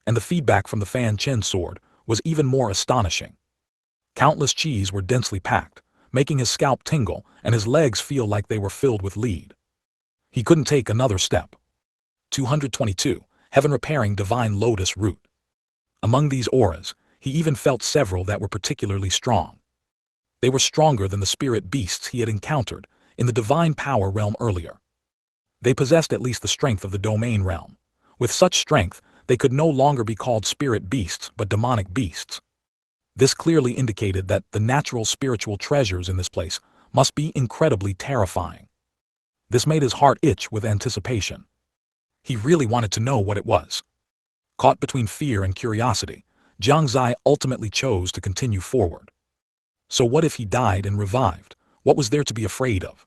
And the feedback from the Fanchen sword was even more astonishing. Countless qis were densely packed, making his scalp tingle and his legs feel like they were filled with lead. He couldn't take another step. 222. Heaven-repairing divine lotus root. Among these auras, he even felt several that were particularly strong. They were stronger than the spirit beasts he had encountered in the divine power realm earlier. They possessed at least the strength of the domain realm. With such strength, they could no longer be called spirit beasts but demonic beasts. This clearly indicated that the natural spiritual treasures in this place must be incredibly terrifying. This made his heart itch with anticipation. He really wanted to know what it was. Caught between fear and curiosity, Jiang Xie ultimately chose to continue forward. So what if he died and revived? What was there to be afraid of?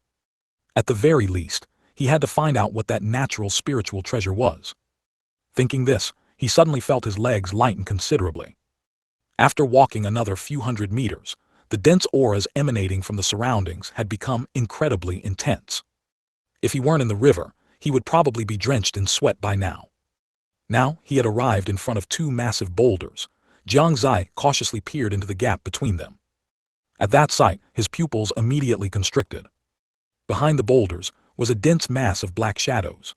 At the very least, he had to find out what that natural spiritual treasure was. Thinking this, he suddenly felt his legs lighten considerably. After walking another few hundred meters, the dense auras emanating from the surroundings had become incredibly intense. If he weren't in the river, he would probably be drenched in sweat by now. Now he had arrived in front of two massive boulders. Jiang Xie cautiously peered into the gap between them. At that sight, his pupils immediately constricted. Behind the boulders was a dense mass of black shadows.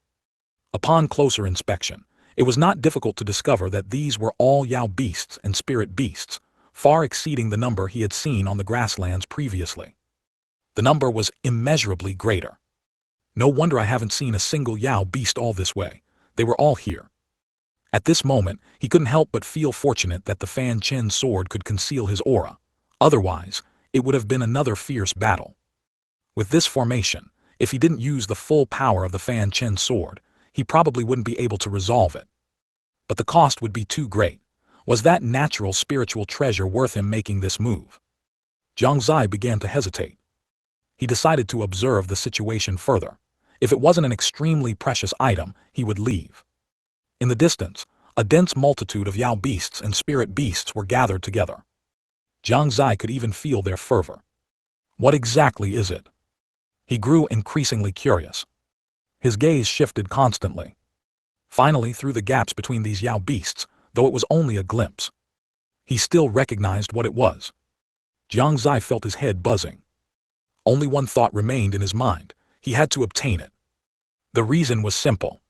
Upon closer inspection, it was not difficult to discover that these were all Yao beasts and spirit beasts, far exceeding the number he had seen on the grasslands previously. The number was immeasurably greater. No wonder I haven't seen a single Yao beast all this way. They were all here. At this moment, he couldn't help but feel fortunate that the Fanchen sword could conceal his aura. Otherwise, it would have been another fierce battle. With this formation, if he didn't use the full power of the Fanchen sword, he probably wouldn't be able to resolve it. But the cost would be too great. Was that natural spiritual treasure worth him making this move? Jiang Xie began to hesitate. He decided to observe the situation further. If it wasn't an extremely precious item, he would leave. In the distance, a dense multitude of Yao beasts and spirit beasts were gathered together. Jiang Xie could even feel their fervor. What exactly is it? He grew increasingly curious. His gaze shifted constantly. Finally, through the gaps between these Yao beasts, though it was only a glimpse, he still recognized what it was. Jiang Xie felt his head buzzing. Only one thought remained in his mind. He had to obtain it. The reason was simple.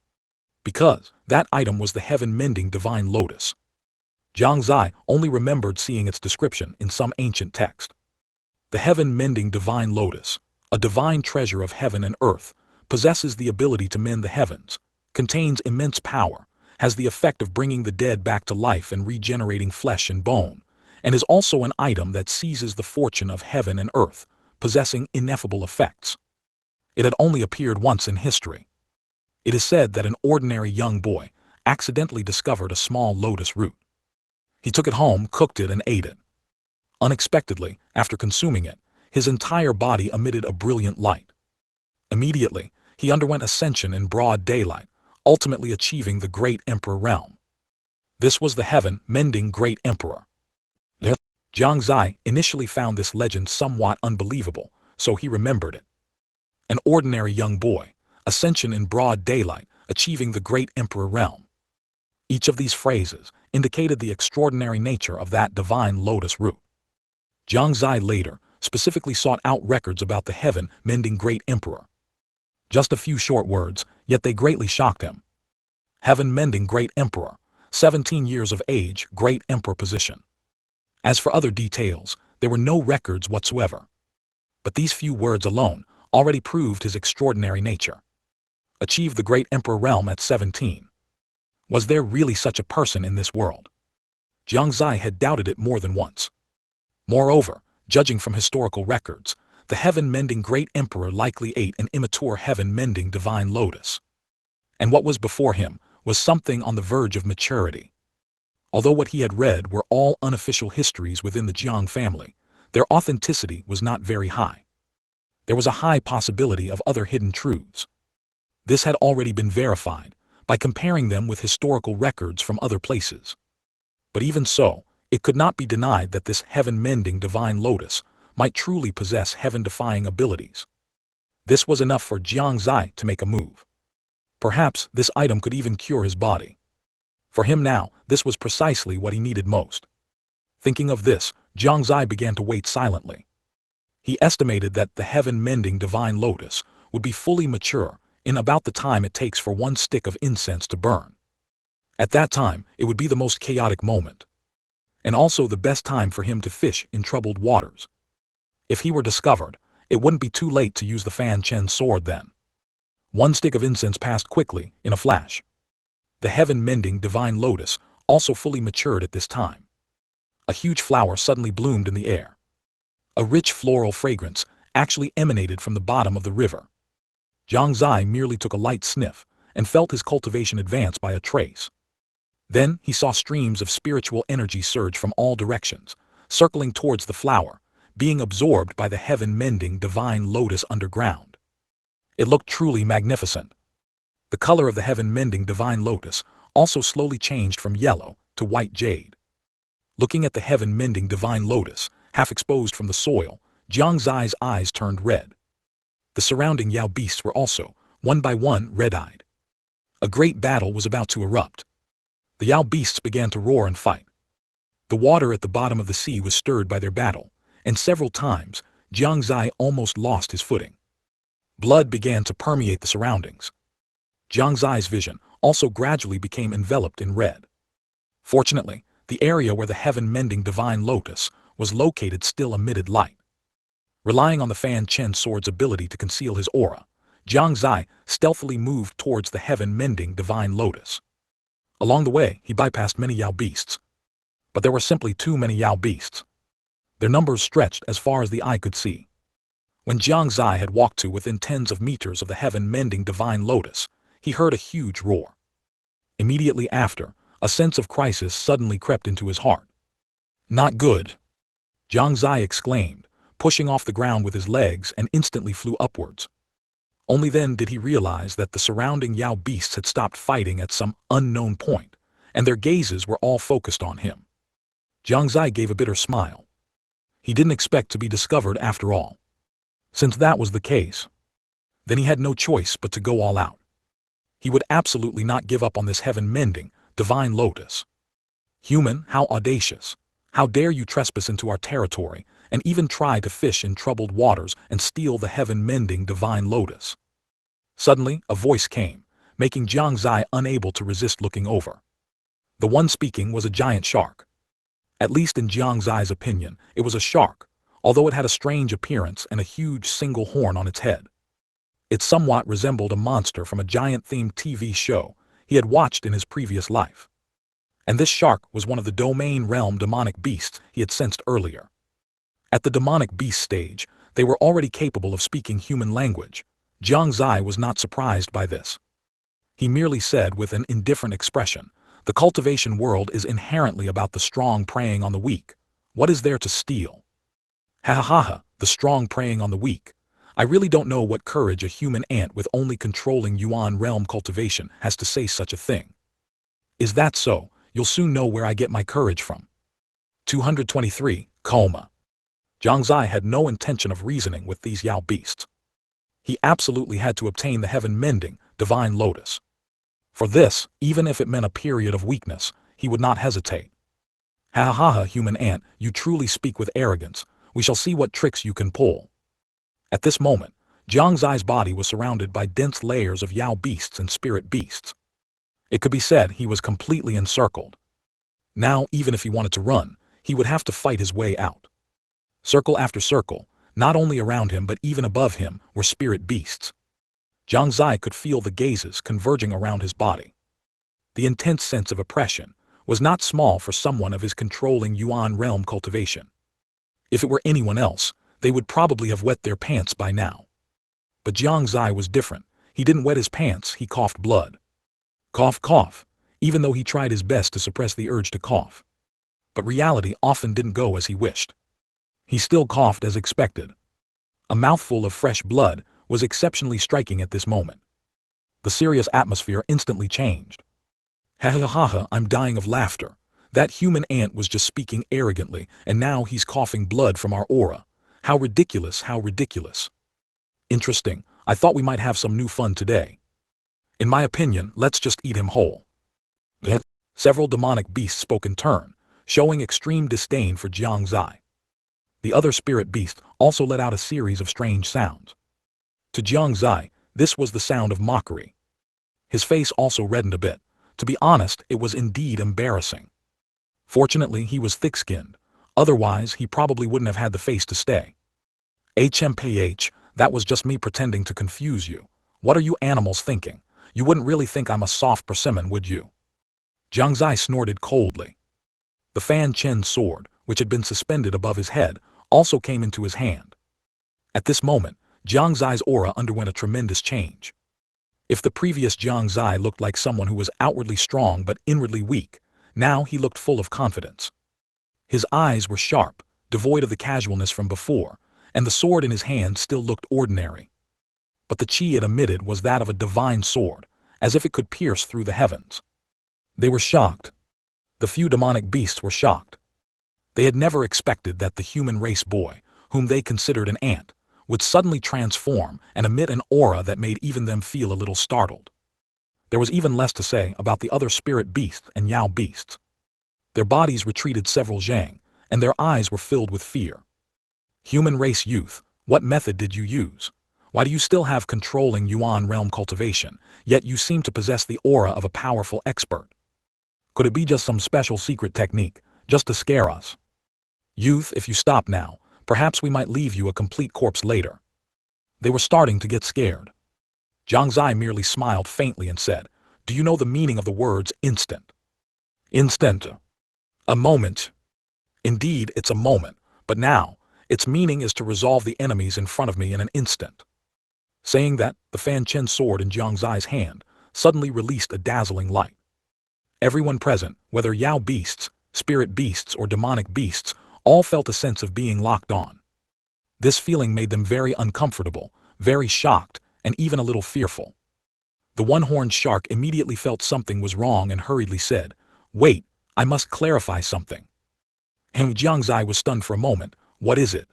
Because that item was the heaven-mending divine lotus. Jiang Xie only remembered seeing its description in some ancient text. The heaven-mending divine lotus, a divine treasure of heaven and earth, possesses the ability to mend the heavens, contains immense power, has the effect of bringing the dead back to life and regenerating flesh and bone, and is also an item that seizes the fortune of heaven and earth, possessing ineffable effects. It had only appeared once in history. It is said that an ordinary young boy accidentally discovered a small lotus root. He took it home, cooked it, and ate it. Unexpectedly, after consuming it, his entire body emitted a brilliant light. Immediately, he underwent ascension in broad daylight, ultimately achieving the Great Emperor realm. This was the heaven-mending Great Emperor. Jiang Xie initially found this legend somewhat unbelievable, so he remembered it. An ordinary young boy, ascension in broad daylight, achieving the Great Emperor realm. Each of these phrases indicated the extraordinary nature of that divine lotus root. Jiang Xie later specifically sought out records about the heaven-mending Great Emperor. Just a few short words, yet they greatly shocked him. Heaven-mending Great Emperor, 17 years of age, Great Emperor position. As for other details, there were no records whatsoever. But these few words alone already proved his extraordinary nature. Achieved the Great Emperor realm at 17. Was there really such a person in this world? Jiang Xie had doubted it more than once. Moreover, judging from historical records, the heaven-mending Great Emperor likely ate an immature heaven-mending divine lotus. And what was before him was something on the verge of maturity. Although what he had read were all unofficial histories within the Jiang family, their authenticity was not very high. There was a high possibility of other hidden truths. This had already been verified by comparing them with historical records from other places. But even so, it could not be denied that this heaven-mending divine lotus might truly possess heaven-defying abilities. This was enough for Jiang Xie to make a move. Perhaps this item could even cure his body. For him now, this was precisely what he needed most. Thinking of this, Jiang Xie began to wait silently. He estimated that the heaven-mending divine lotus would be fully mature in about the time it takes for one stick of incense to burn. At that time, it would be the most chaotic moment. And also the best time for him to fish in troubled waters. If he were discovered, it wouldn't be too late to use the Fanchen sword then. One stick of incense passed quickly, in a flash. The heaven-mending divine lotus also fully matured at this time. A huge flower suddenly bloomed in the air. A rich floral fragrance actually emanated from the bottom of the river. Jiang Xie merely took a light sniff and felt his cultivation advance by a trace. Then he saw streams of spiritual energy surge from all directions, circling towards the flower, being absorbed by the heaven-mending divine lotus underground. It looked truly magnificent. The color of the heaven-mending divine lotus also slowly changed from yellow to white jade. Looking at the heaven-mending divine lotus, half exposed from the soil, Jiang Xie's eyes turned red. The surrounding Yao beasts were also, one by one, red-eyed. A great battle was about to erupt. The Yao beasts began to roar and fight. The water at the bottom of the sea was stirred by their battle, and several times, Jiang Xie almost lost his footing. Blood began to permeate the surroundings. Jiang Xie's vision also gradually became enveloped in red. Fortunately, the area where the heaven-mending divine lotus was located still emitted light. Relying on the Fanchen sword's ability to conceal his aura, Jiang Xie stealthily moved towards the heaven-mending divine lotus. Along the way, he bypassed many Yao beasts. But there were simply too many Yao beasts. Their numbers stretched as far as the eye could see. When Jiang Xie had walked to within tens of meters of the heaven-mending divine lotus, he heard a huge roar. Immediately after, a sense of crisis suddenly crept into his heart. Not good, Jiang Xie exclaimed, pushing off the ground with his legs and instantly flew upwards. Only then did he realize that the surrounding Yao beasts had stopped fighting at some unknown point, and their gazes were all focused on him. Jiang Xie gave a bitter smile. He didn't expect to be discovered after all. Since that was the case, then he had no choice but to go all out. He would absolutely not give up on this heaven-mending, divine lotus. Human, how audacious! How dare you trespass into our territory, and even try to fish in troubled waters and steal the heaven-mending divine lotus. Suddenly, a voice came, making Jiang Xie unable to resist looking over. The one speaking was a giant shark. At least in Jiang Xie's opinion, it was a shark, although it had a strange appearance and a huge single horn on its head. It somewhat resembled a monster from a giant-themed TV show he had watched in his previous life. And this shark was one of the domain realm demonic beasts he had sensed earlier. At the demonic beast stage, they were already capable of speaking human language. Jiang Xie was not surprised by this. He merely said with an indifferent expression, "The cultivation world is inherently about the strong preying on the weak. What is there to steal?" Ha ha ha ha, the strong preying on the weak. I really don't know what courage a human ant with only controlling Yuan realm cultivation has to say such a thing. Is that so? You'll soon know where I get my courage from. 223, Coma. Jiang Xie had no intention of reasoning with these Yao beasts. He absolutely had to obtain the heaven-mending, divine lotus. For this, even if it meant a period of weakness, he would not hesitate. Ha ha ha, human ant, you truly speak with arrogance. We shall see what tricks you can pull. At this moment, Jiang Xie's body was surrounded by dense layers of Yao beasts and spirit beasts. It could be said he was completely encircled. Now, even if he wanted to run, he would have to fight his way out. Circle after circle, not only around him but even above him, were spirit beasts. Jiang Xie could feel the gazes converging around his body. The intense sense of oppression was not small for someone of his controlling Yuan realm cultivation. If it were anyone else, they would probably have wet their pants by now. But Jiang Xie was different. He didn't wet his pants, he coughed blood. Cough, cough, even though he tried his best to suppress the urge to cough. But reality often didn't go as he wished. He still coughed as expected. A mouthful of fresh blood was exceptionally striking at this moment. The serious atmosphere instantly changed. Ha ha ha ha, I'm dying of laughter. That human ant was just speaking arrogantly, and now he's coughing blood from our aura. How ridiculous, how ridiculous. Interesting, I thought we might have some new fun today. In my opinion, let's just eat him whole. Several demonic beasts spoke in turn, showing extreme disdain for Jiang Xie. The other spirit beast also let out a series of strange sounds. To Jiang Xie, this was the sound of mockery. His face also reddened a bit. To be honest, it was indeed embarrassing. Fortunately, he was thick-skinned. Otherwise, he probably wouldn't have had the face to stay. HMPH, that was just me pretending to confuse you. What are you animals thinking? You wouldn't really think I'm a soft persimmon, would you? Jiang Xie snorted coldly. The Fanchen sword, which had been suspended above his head, also came into his hand. At this moment, Jiang Xie's aura underwent a tremendous change. If the previous Jiang Xie looked like someone who was outwardly strong but inwardly weak, now he looked full of confidence. His eyes were sharp, devoid of the casualness from before, and the sword in his hand still looked ordinary. But the chi it emitted was that of a divine sword, as if it could pierce through the heavens. They were shocked. The few demonic beasts were shocked. They had never expected that the human race boy, whom they considered an ant, would suddenly transform and emit an aura that made even them feel a little startled. There was even less to say about the other spirit beasts and Yao beasts. Their bodies retreated several zhang, and their eyes were filled with fear. Human race youth, what method did you use? Why do you still have controlling Yuan realm cultivation, yet you seem to possess the aura of a powerful expert? Could it be just some special secret technique, just to scare us? Youth, if you stop now, perhaps we might leave you a complete corpse later. They were starting to get scared. Jiang Xie merely smiled faintly and said, Do you know the meaning of the words instant? Instant. A moment. Indeed, it's a moment, but now, its meaning is to resolve the enemies in front of me in an instant. Saying that, the Fanchen sword in Jiang Xie's hand suddenly released a dazzling light. Everyone present, whether Yao beasts, spirit beasts or demonic beasts, all felt a sense of being locked on. This feeling made them very uncomfortable, very shocked, and even a little fearful. The one-horned shark immediately felt something was wrong and hurriedly said, Wait, I must clarify something. And Jiang Xie was stunned for a moment. What is it?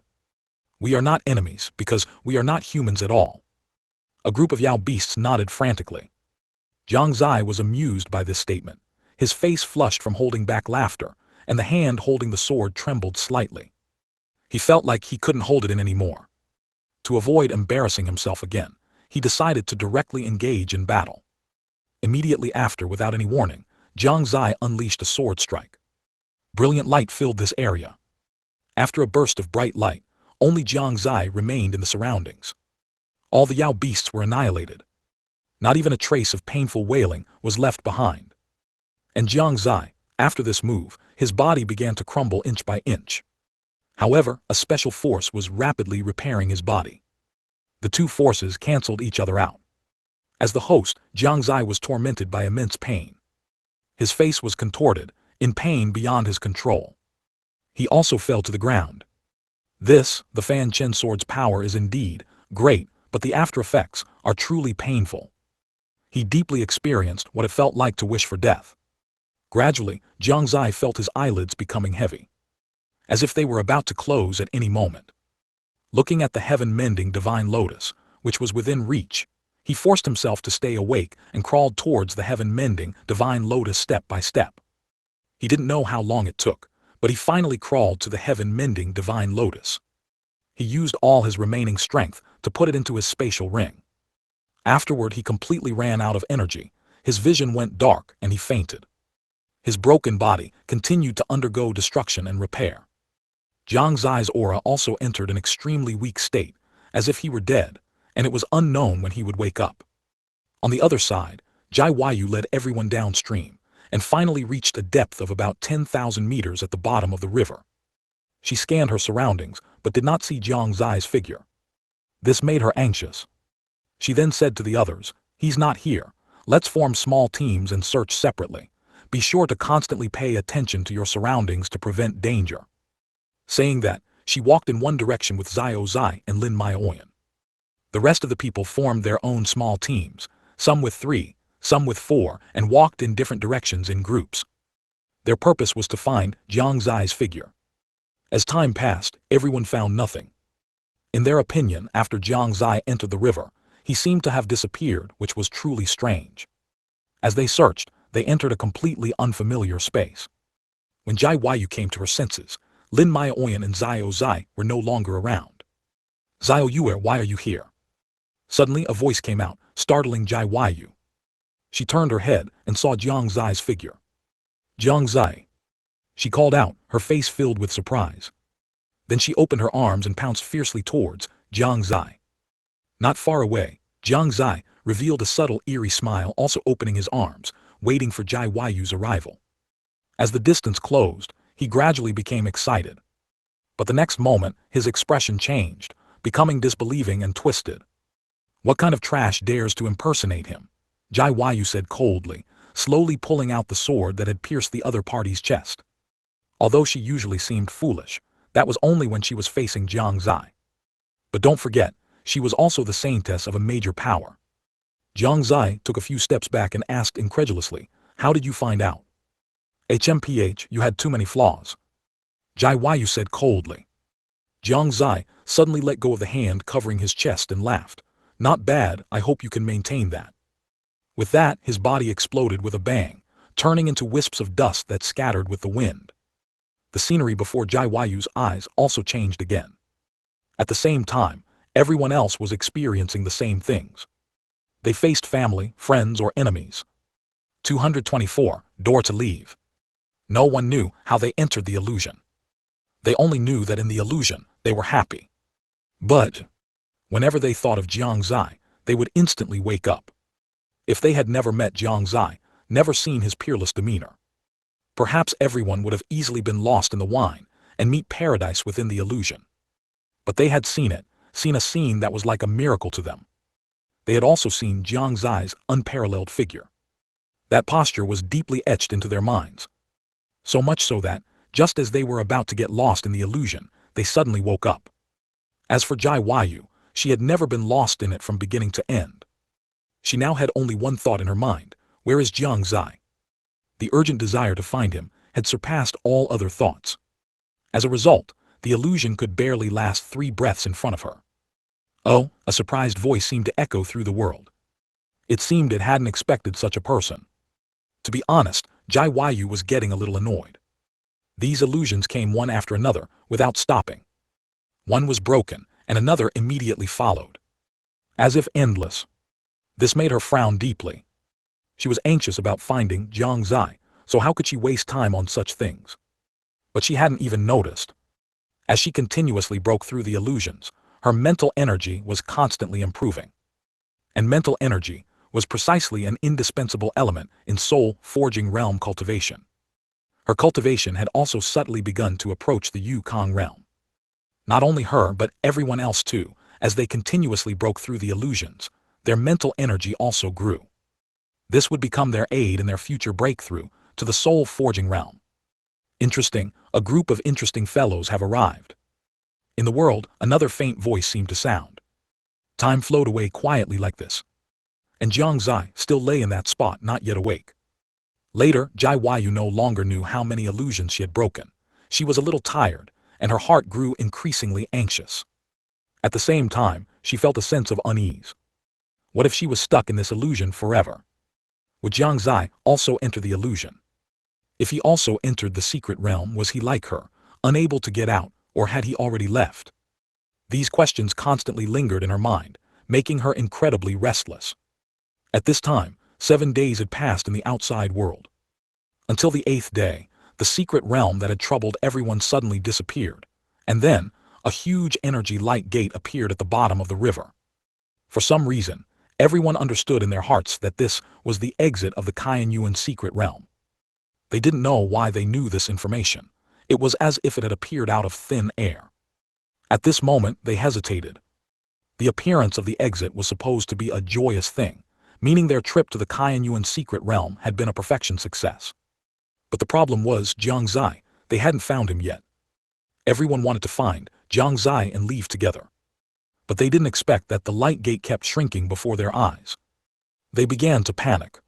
We are not enemies, because we are not humans at all. A group of Yao beasts nodded frantically. Jiang Xie was amused by this statement. His face flushed from holding back laughter, and the hand holding the sword trembled slightly. He felt like he couldn't hold it in anymore. To avoid embarrassing himself again, he decided to directly engage in battle. Immediately after, without any warning, Jiang Xie unleashed a sword strike. Brilliant light filled this area. After a burst of bright light, only Jiang Xie remained in the surroundings. All the Yao beasts were annihilated. Not even a trace of painful wailing was left behind. And Jiang Xie, after this move, his body began to crumble inch by inch. However, a special force was rapidly repairing his body. The two forces canceled each other out. As the host, Jiang Xie was tormented by immense pain. His face was contorted, in pain beyond his control. He also fell to the ground. This, the Fanchen sword's power, is indeed great, but the after effects are truly painful. He deeply experienced what it felt like to wish for death. Gradually, Jiang Xie felt his eyelids becoming heavy, as if they were about to close at any moment. Looking at the heaven-mending divine lotus, which was within reach, he forced himself to stay awake and crawled towards the heaven-mending divine lotus step by step. He didn't know how long it took, but he finally crawled to the heaven-mending divine lotus. He used all his remaining strength to put it into his spatial ring. Afterward, he completely ran out of energy, his vision went dark and he fainted. His broken body continued to undergo destruction and repair. Jiang Xie's aura also entered an extremely weak state, as if he were dead, and it was unknown when he would wake up. On the other side, Jai Huayu led everyone downstream, and finally reached a depth of about 10,000 meters at the bottom of the river. She scanned her surroundings, but did not see Jiang Xie's figure. This made her anxious. She then said to the others, "He's not here. Let's form small teams and search separately. Be sure to constantly pay attention to your surroundings to prevent danger." Saying that, she walked in one direction with Xiao Zai and Lin Maioyan. The rest of the people formed their own small teams, some with 3, some with 4, and walked in different directions in groups. Their purpose was to find Jiang Xie's figure. As time passed, everyone found nothing. In their opinion, after Jiang Xie entered the river, he seemed to have disappeared, which was truly strange. As they searched, they entered a completely unfamiliar space. When Jai Huayu came to her senses, Lin Maioyan and Xiao Zai were no longer around. "Xiao Yue, why are you here?" Suddenly a voice came out, startling Jai Huayu. She turned her head and saw Jiang Xie's figure. "Jiang Xie," she called out, her face filled with surprise. Then she opened her arms and pounced fiercely towards Jiang Xie. Not far away, Jiang Xie revealed a subtle eerie smile, also opening his arms, waiting for Jai Huayu's arrival. As the distance closed, he gradually became excited. But the next moment, his expression changed, becoming disbelieving and twisted. "What kind of trash dares to impersonate him?" Jai Huayu said coldly, slowly pulling out the sword that had pierced the other party's chest. Although she usually seemed foolish, that was only when she was facing Jiang Xie. But don't forget, she was also the saintess of a major power. Jiang Xie took a few steps back and asked incredulously, "How did you find out?" "HMPH, you had too many flaws," Jai Huayu said coldly. Jiang Xie suddenly let go of the hand covering his chest and laughed. "Not bad, I hope you can maintain that." With that, his body exploded with a bang, turning into wisps of dust that scattered with the wind. The scenery before Jai Huayu's eyes also changed again. At the same time, everyone else was experiencing the same things. They faced family, friends, or enemies. 224, door to leave. No one knew how they entered the illusion. They only knew that in the illusion, they were happy. But whenever they thought of Jiang Xie, they would instantly wake up. If they had never met Jiang Xie, never seen his peerless demeanor, perhaps everyone would have easily been lost in the wine and meet paradise within the illusion. But they had seen it, seen a scene that was like a miracle to them. They had also seen Jiang Xie's unparalleled figure. That posture was deeply etched into their minds. So much so that, just as they were about to get lost in the illusion, they suddenly woke up. As for Jai Huayu, she had never been lost in it from beginning to end. She now had only one thought in her mind: where is Jiang Xie? The urgent desire to find him had surpassed all other thoughts. As a result, the illusion could barely last 3 breaths in front of her. "Oh," a surprised voice seemed to echo through the world. It seemed it hadn't expected such a person. To be honest, Jai Huayu was getting a little annoyed. These illusions came one after another, without stopping. One was broken, and another immediately followed. As if endless. This made her frown deeply. She was anxious about finding Jiang Xie, so how could she waste time on such things? But she hadn't even noticed. As she continuously broke through the illusions, her mental energy was constantly improving. And mental energy was precisely an indispensable element in soul-forging realm cultivation. Her cultivation had also subtly begun to approach the Yukong realm. Not only her but everyone else too, as they continuously broke through the illusions, their mental energy also grew. This would become their aid in their future breakthrough to the soul-forging realm. Interesting, a group of interesting fellows have arrived. In the world, another faint voice seemed to sound. Time flowed away quietly like this, and Jiang Xie still lay in that spot, not yet awake. Later, Jiang Yu no longer knew how many illusions she had broken. She was a little tired, and her heart grew increasingly anxious. At the same time, she felt a sense of unease. What if she was stuck in this illusion forever? Would Jiang Xie also enter the illusion? If he also entered the secret realm, was he like her, unable to get out, or had he already left? These questions constantly lingered in her mind, making her incredibly restless. At this time, 7 days had passed in the outside world. Until the 8th day, the secret realm that had troubled everyone suddenly disappeared, and then, a huge energy light gate appeared at the bottom of the river. For some reason, everyone understood in their hearts that this was the exit of the Shengyuan secret realm. They didn't know why they knew this information. It was as if it had appeared out of thin air. At this moment, they hesitated. The appearance of the exit was supposed to be a joyous thing, meaning their trip to the Shengyuan secret realm had been a perfection success. But the problem was Jiang Xie. They hadn't found him yet. Everyone wanted to find Jiang Xie and leave together. But they didn't expect that the light gate kept shrinking before their eyes. They began to panic.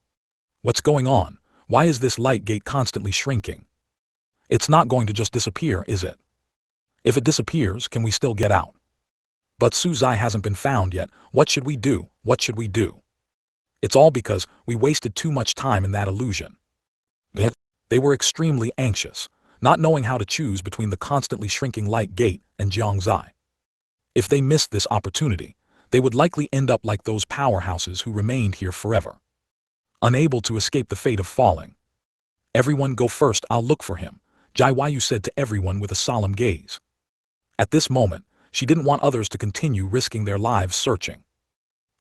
What's going on? Why is this light gate constantly shrinking? It's not going to just disappear, is it? If it disappears, can we still get out? But Su Zai hasn't been found yet. What should we do? What should we do? It's all because we wasted too much time in that illusion. They were extremely anxious, not knowing how to choose between the constantly shrinking light gate and Jiang Xie. If they missed this opportunity, they would likely end up like those powerhouses who remained here forever, unable to escape the fate of falling. Everyone go first, I'll look for him, Jiang Yu said to everyone with a solemn gaze. At this moment, she didn't want others to continue risking their lives searching.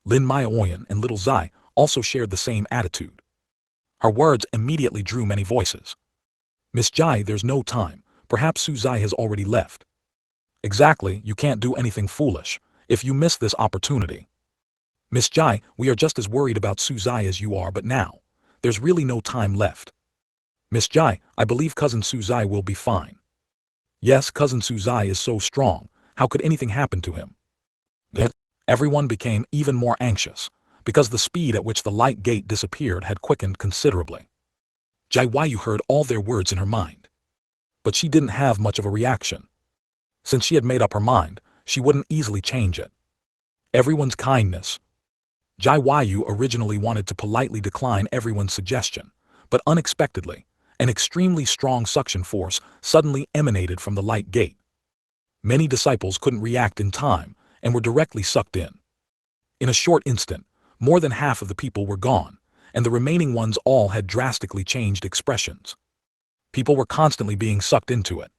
Lin Maioyan and Little Zai also shared the same attitude. Her words immediately drew many voices. Miss Jai, there's no time. Perhaps Su Zai has already left. Exactly, you can't do anything foolish. If you miss this opportunity. Miss Jai, we are just as worried about Su Zai as you are, but now, there's really no time left. Miss Jai, I believe cousin Su Zai will be fine. Yes, cousin Su Zai is so strong. How could anything happen to him? Everyone became even more anxious, because the speed at which the light gate disappeared had quickened considerably. Jiang Yu heard all their words in her mind. But she didn't have much of a reaction. Since she had made up her mind, she wouldn't easily change it. Everyone's kindness. Jiang Yu originally wanted to politely decline everyone's suggestion, but unexpectedly, an extremely strong suction force suddenly emanated from the light gate. Many disciples couldn't react in time and were directly sucked in. In a short instant, more than half of the people were gone, and the remaining ones all had drastically changed expressions. People were constantly being sucked into it.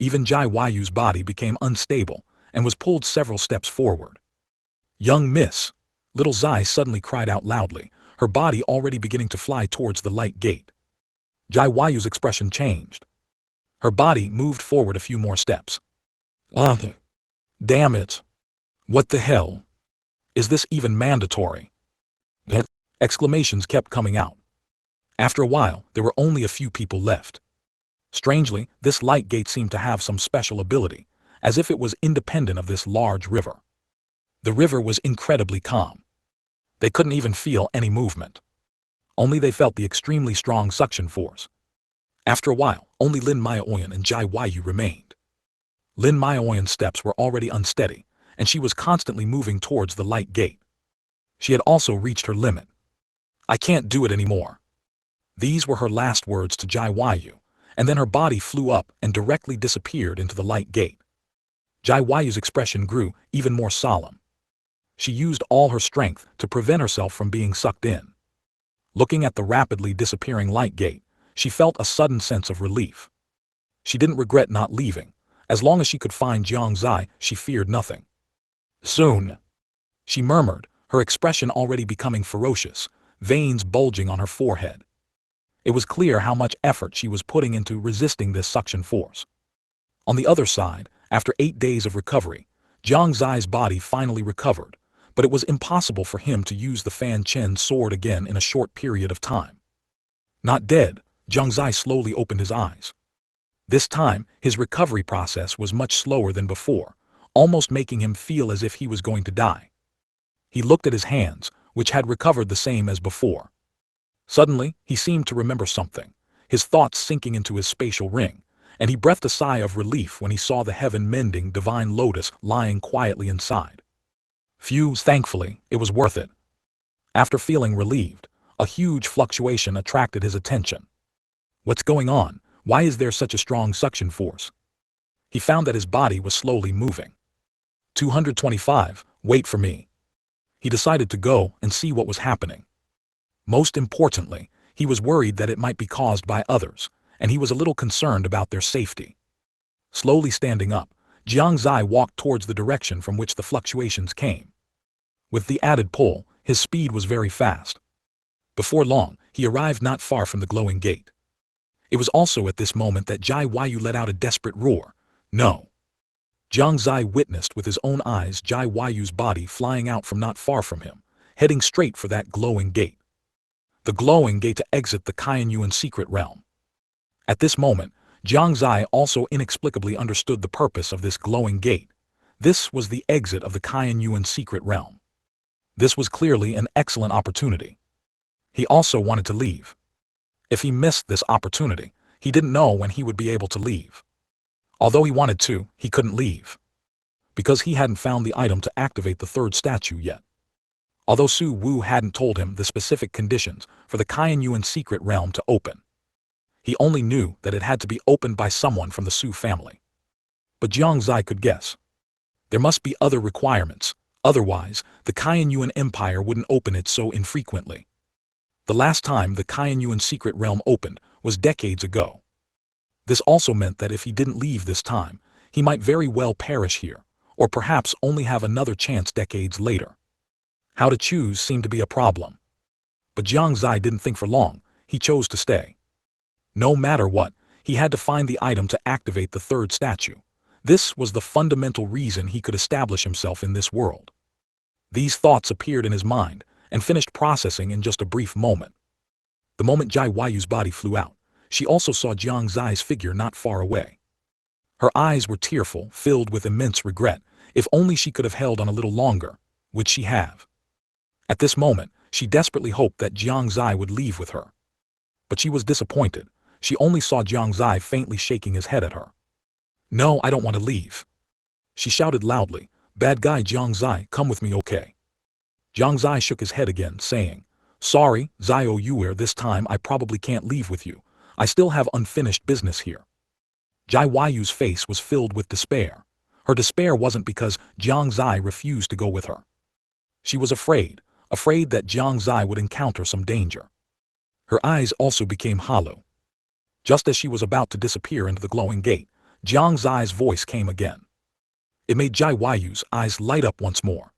Even Jiang Yu's body became unstable and was pulled several steps forward. Young miss, Little Zai suddenly cried out loudly, her body already beginning to fly towards the light gate. Jiang Yu's expression changed. Her body moved forward a few more steps. Damn it! What the hell? Is this even mandatory? Exclamations kept coming out. After a while, there were only a few people left. Strangely, this light gate seemed to have some special ability, as if it was independent of this large river. The river was incredibly calm. They couldn't even feel any movement. Only they felt the extremely strong suction force. After a while, only Lin Maioyan and Jiang Yu remained. Lin Maioyan's steps were already unsteady, and she was constantly moving towards the light gate. She had also reached her limit. I can't do it anymore. These were her last words to Jiang Yu, and then her body flew up and directly disappeared into the light gate. Jiang Yu's expression grew even more solemn. She used all her strength to prevent herself from being sucked in. Looking at the rapidly disappearing light gate, she felt a sudden sense of relief. She didn't regret not leaving. As long as she could find Jiang Xie, she feared nothing. Soon, she murmured, her expression already becoming ferocious, veins bulging on her forehead. It was clear how much effort she was putting into resisting this suction force. On the other side, after 8 days of recovery, Jiang Xie's body finally recovered, but it was impossible for him to use the Fanchen sword again in a short period of time. Not dead, Jiang Xie slowly opened his eyes. This time, his recovery process was much slower than before, almost making him feel as if he was going to die. He looked at his hands, which had recovered the same as before. Suddenly, he seemed to remember something, his thoughts sinking into his spatial ring, and he breathed a sigh of relief when he saw the heaven-mending divine lotus lying quietly inside. Phew, thankfully, it was worth it. After feeling relieved, a huge fluctuation attracted his attention. What's going on? Why is there such a strong suction force? He found that his body was slowly moving. 225, wait for me. He decided to go and see what was happening. Most importantly, he was worried that it might be caused by others, and he was a little concerned about their safety. Slowly standing up, Jiang Xie walked towards the direction from which the fluctuations came. With the added pull, his speed was very fast. Before long, he arrived not far from the glowing gate. It was also at this moment that Jiang Yu let out a desperate roar. No. Jiang Xie witnessed with his own eyes Jiang Yu's body flying out from not far from him, heading straight for that glowing gate. The glowing gate to exit the Qianyuan secret realm. At this moment, Jiang Xie also inexplicably understood the purpose of this glowing gate. This was the exit of the Qianyuan secret realm. This was clearly an excellent opportunity. He also wanted to leave. If he missed this opportunity, he didn't know when he would be able to leave. Although he wanted to, he couldn't leave. Because he hadn't found the item to activate the third statue yet. Although Su Wu hadn't told him the specific conditions for the Qianyuan secret realm to open. He only knew that it had to be opened by someone from the Su family. But Jiang Xie could guess. There must be other requirements, otherwise, the Qianyuan Empire wouldn't open it so infrequently. The last time the Qianyuan secret realm opened was decades ago. This also meant that if he didn't leave this time, he might very well perish here, or perhaps only have another chance decades later. How to choose seemed to be a problem. But Jiang Xie didn't think for long, he chose to stay. No matter what, he had to find the item to activate the third statue. This was the fundamental reason he could establish himself in this world. These thoughts appeared in his mind, and finished processing in just a brief moment. The moment Jiang Yu's body flew out, she also saw Jiang Xie's figure not far away. Her eyes were tearful, filled with immense regret. If only she could have held on a little longer, would she have? At this moment, she desperately hoped that Jiang Xie would leave with her. But she was disappointed. She only saw Jiang Xie faintly shaking his head at her. No, I don't want to leave. She shouted loudly, bad guy Jiang Xie, come with me, okay? Jiang Xie shook his head again, saying, sorry, Zio Yuer, this time I probably can't leave with you. I still have unfinished business here. Jiang Yu's face was filled with despair. Her despair wasn't because Jiang Xie refused to go with her. She was afraid that Jiang Xie would encounter some danger. Her eyes also became hollow. Just as she was about to disappear into the glowing gate, Jiang Xie's voice came again. It made Jiang Yu's eyes light up once more.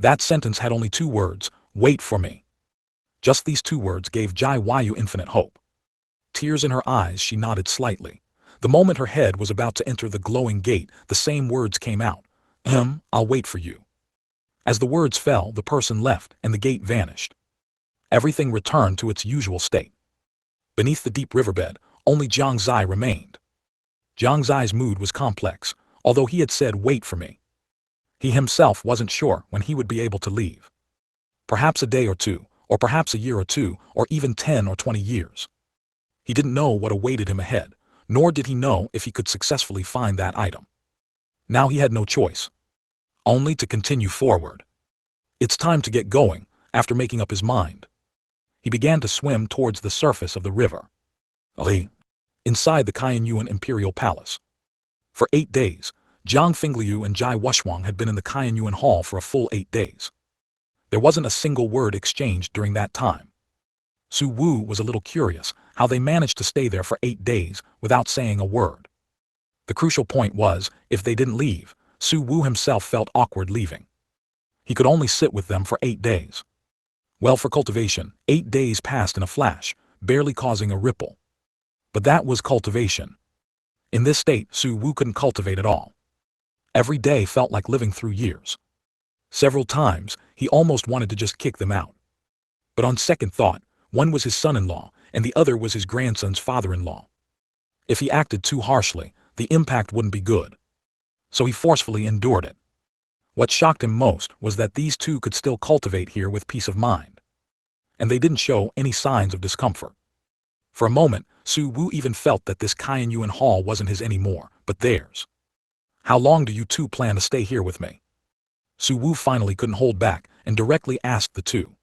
That sentence had only 2 words, wait for me. Just these 2 words gave Jiang Yu infinite hope. Tears in her eyes, she nodded slightly. The moment her head was about to enter the glowing gate, the same words came out. I'll wait for you. As the words fell, the person left, and the gate vanished. Everything returned to its usual state. Beneath the deep riverbed, only Jiang Xie remained. Jiang Xie's mood was complex, although he had said wait for me. He himself wasn't sure when he would be able to leave. Perhaps a day or 2, or perhaps a year or 2, or even 10 or 20 years. He didn't know what awaited him ahead, nor did he know if he could successfully find that item. Now he had no choice. Only to continue forward. It's time to get going, after making up his mind. He began to swim towards the surface of the river. Inside the Qianyuan Imperial Palace. For 8 days, Zhang Fingliu and Jai Wushwang had been in the Qianyuan Hall for a full 8 days. There wasn't a single word exchanged during that time. Su Wu was a little curious how they managed to stay there for 8 days without saying a word. The crucial point was, if they didn't leave, Su Wu himself felt awkward leaving. He could only sit with them for 8 days. Well, for cultivation, 8 days passed in a flash, barely causing a ripple. But that was cultivation. In this state, Su Wu couldn't cultivate at all. Every day felt like living through years. Several times, he almost wanted to just kick them out. But on second thought, one was his son-in-law, and the other was his grandson's father-in-law. If he acted too harshly, the impact wouldn't be good. So he forcefully endured it. What shocked him most was that these two could still cultivate here with peace of mind. And they didn't show any signs of discomfort. For a moment, Su Wu even felt that this Yuan hall wasn't his anymore, but theirs. How long do you two plan to stay here with me? Su Wu finally couldn't hold back and directly asked the two.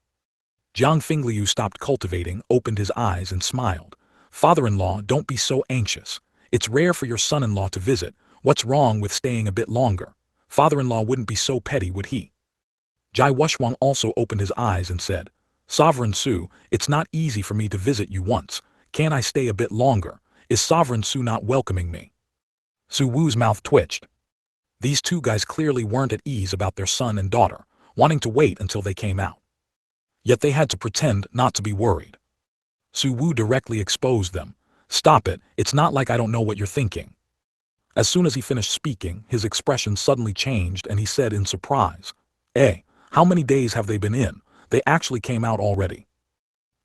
Jiang Fingliu stopped cultivating, opened his eyes and smiled. Father-in-law, don't be so anxious. It's rare for your son-in-law to visit. What's wrong with staying a bit longer? Father-in-law wouldn't be so petty, would he? Jai Wushwang also opened his eyes and said, Sovereign Su, it's not easy for me to visit you once. Can I stay a bit longer? Is Sovereign Su not welcoming me? Su Wu's mouth twitched. These two guys clearly weren't at ease about their son and daughter, wanting to wait until they came out. Yet they had to pretend not to be worried. Su Wu directly exposed them. Stop it, it's not like I don't know what you're thinking. As soon as he finished speaking, his expression suddenly changed and he said in surprise, how many days have they been in? They actually came out already.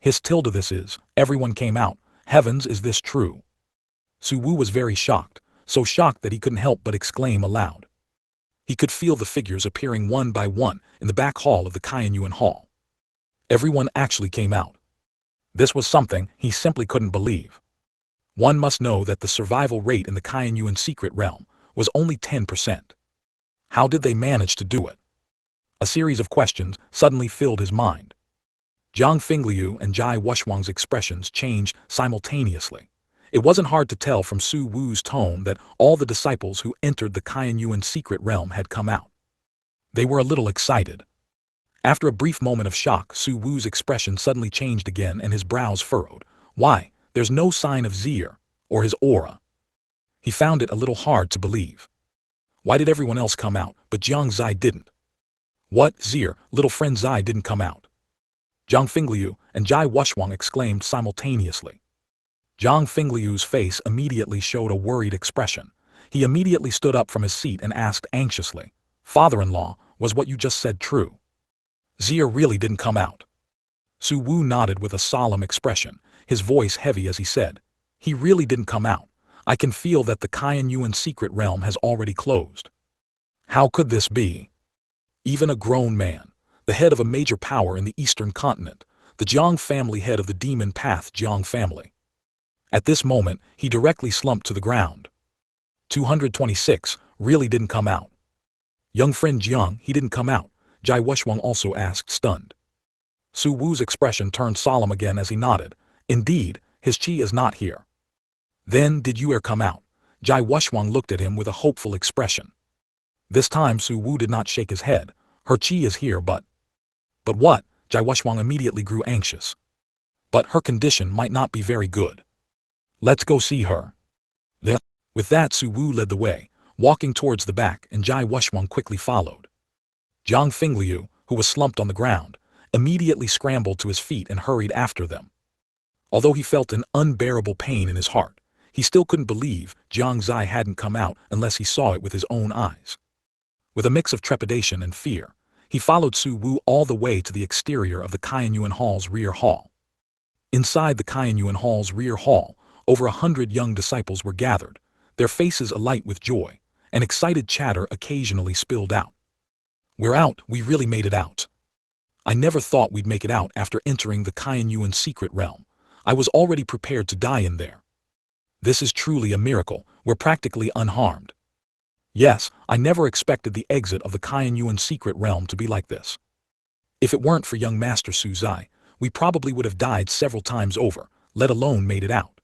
This is, everyone came out. Heavens, is this true? Su Wu was very shocked, so shocked that he couldn't help but exclaim aloud. He could feel the figures appearing one by one in the back hall of the Yuan hall. Everyone actually came out. This was something he simply couldn't believe. One must know that the survival rate in the Yuan secret realm was only 10%. How did they manage to do it? A series of questions suddenly filled his mind. Jiang Fingliu and Jai Wushwang's expressions changed simultaneously. It wasn't hard to tell from Su Wu's tone that all the disciples who entered the Yuan secret realm had come out. They were a little excited. After a brief moment of shock, Su Wu's expression suddenly changed again and his brows furrowed. Why, there's no sign of Xie, or his aura. He found it a little hard to believe. Why did everyone else come out, but Jiang Xie didn't? What, Xie, little friend Xie didn't come out? Jiang Fingliu and Jai Wushwang exclaimed simultaneously. Jiang Fingliu's face immediately showed a worried expression. He immediately stood up from his seat and asked anxiously, Father-in-law, was what you just said true? Xie really didn't come out. Su Wu nodded with a solemn expression, his voice heavy as he said, he really didn't come out. I can feel that the Yuan secret realm has already closed. How could this be? Even a grown man, the head of a major power in the Eastern Continent, the Jiang family head of the demon path Jiang family. At this moment, he directly slumped to the ground. 226, really didn't come out. Young friend Jiang, he didn't come out, Jai Wushwang also asked, stunned. Su Wu's expression turned solemn again as he nodded. Indeed, his chi is not here. Then did you come out? Jai Wushwang looked at him with a hopeful expression. This time Su Wu did not shake his head. Her chi is here but what? Jai Wushwang immediately grew anxious. But her condition might not be very good. Let's go see her. With that Su Wu led the way, walking towards the back and Jai Wushwang quickly followed. Jiang Fingliu, who was slumped on the ground, immediately scrambled to his feet and hurried after them. Although he felt an unbearable pain in his heart, he still couldn't believe Jiang Xie hadn't come out unless he saw it with his own eyes. With a mix of trepidation and fear, he followed Su Wu all the way to the exterior of the Yuan hall's rear hall. Inside the Yuan hall's rear hall, over 100 young disciples were gathered, their faces alight with joy, and excited chatter occasionally spilled out. We're out, we really made it out. I never thought we'd make it out after entering the Yuan secret realm. I was already prepared to die in there. This is truly a miracle, we're practically unharmed. Yes, I never expected the exit of the Yuan secret realm to be like this. If it weren't for young Master Su Zai, we probably would have died several times over, let alone made it out.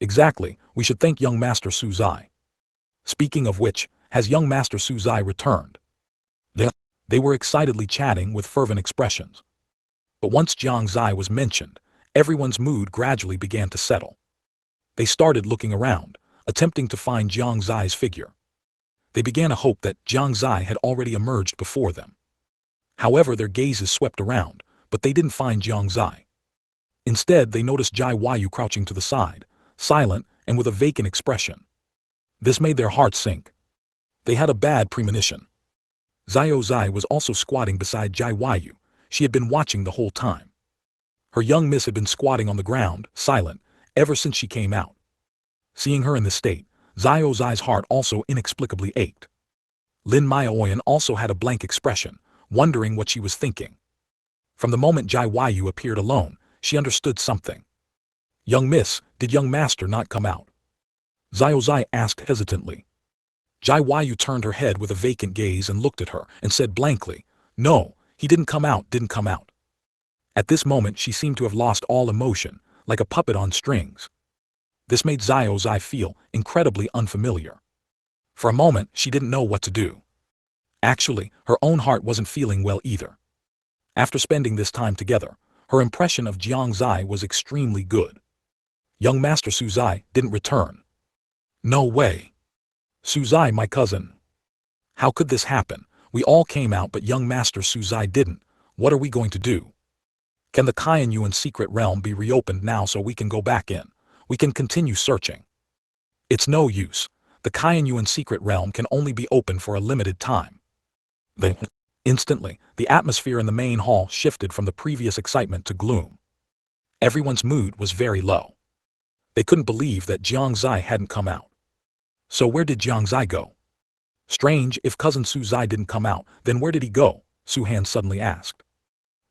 Exactly, we should thank young Master Su Zai. Speaking of which, has young Master Su Zai returned? They were excitedly chatting with fervent expressions. But once Jiang Xie was mentioned, everyone's mood gradually began to settle. They started looking around, attempting to find Jiang Xie's figure. They began to hope that Jiang Xie had already emerged before them. However, their gazes swept around, but they didn't find Jiang Xie. Instead, they noticed Jai Yu crouching to the side, silent and with a vacant expression. This made their hearts sink. They had a bad premonition. Xiao Zai was also squatting beside Jai Yu. She had been watching the whole time. Her young miss had been squatting on the ground, silent, ever since she came out. Seeing her in this state, Xiao Zai's heart also inexplicably ached. Lin Maoyan also had a blank expression, wondering what she was thinking. From the moment Jai Yu appeared alone, she understood something. "Young miss, did young master not come out?" Xiao Zai asked hesitantly. Jai Yu turned her head with a vacant gaze and looked at her and said blankly, "No, he didn't come out. At this moment she seemed to have lost all emotion, like a puppet on strings. This made Xiao Zai feel incredibly unfamiliar. For a moment she didn't know what to do. Actually, her own heart wasn't feeling well either. After spending this time together, her impression of Jiang Xie was extremely good. Young Master Su Zai didn't return. No way. Su Zai, my cousin. How could this happen? We all came out but young Master Su Zai didn't. What are we going to do? Can the Qianyuan secret realm be reopened now so we can go back in? We can continue searching. It's no use. The Qianyuan secret realm can only be opened for a limited time. Instantly, the atmosphere in the main hall shifted from the previous excitement to gloom. Everyone's mood was very low. They couldn't believe that Jiang Xie hadn't come out. So where did Jiang Xie go? Strange, if cousin Su Zai didn't come out, then where did he go? Su Han suddenly asked.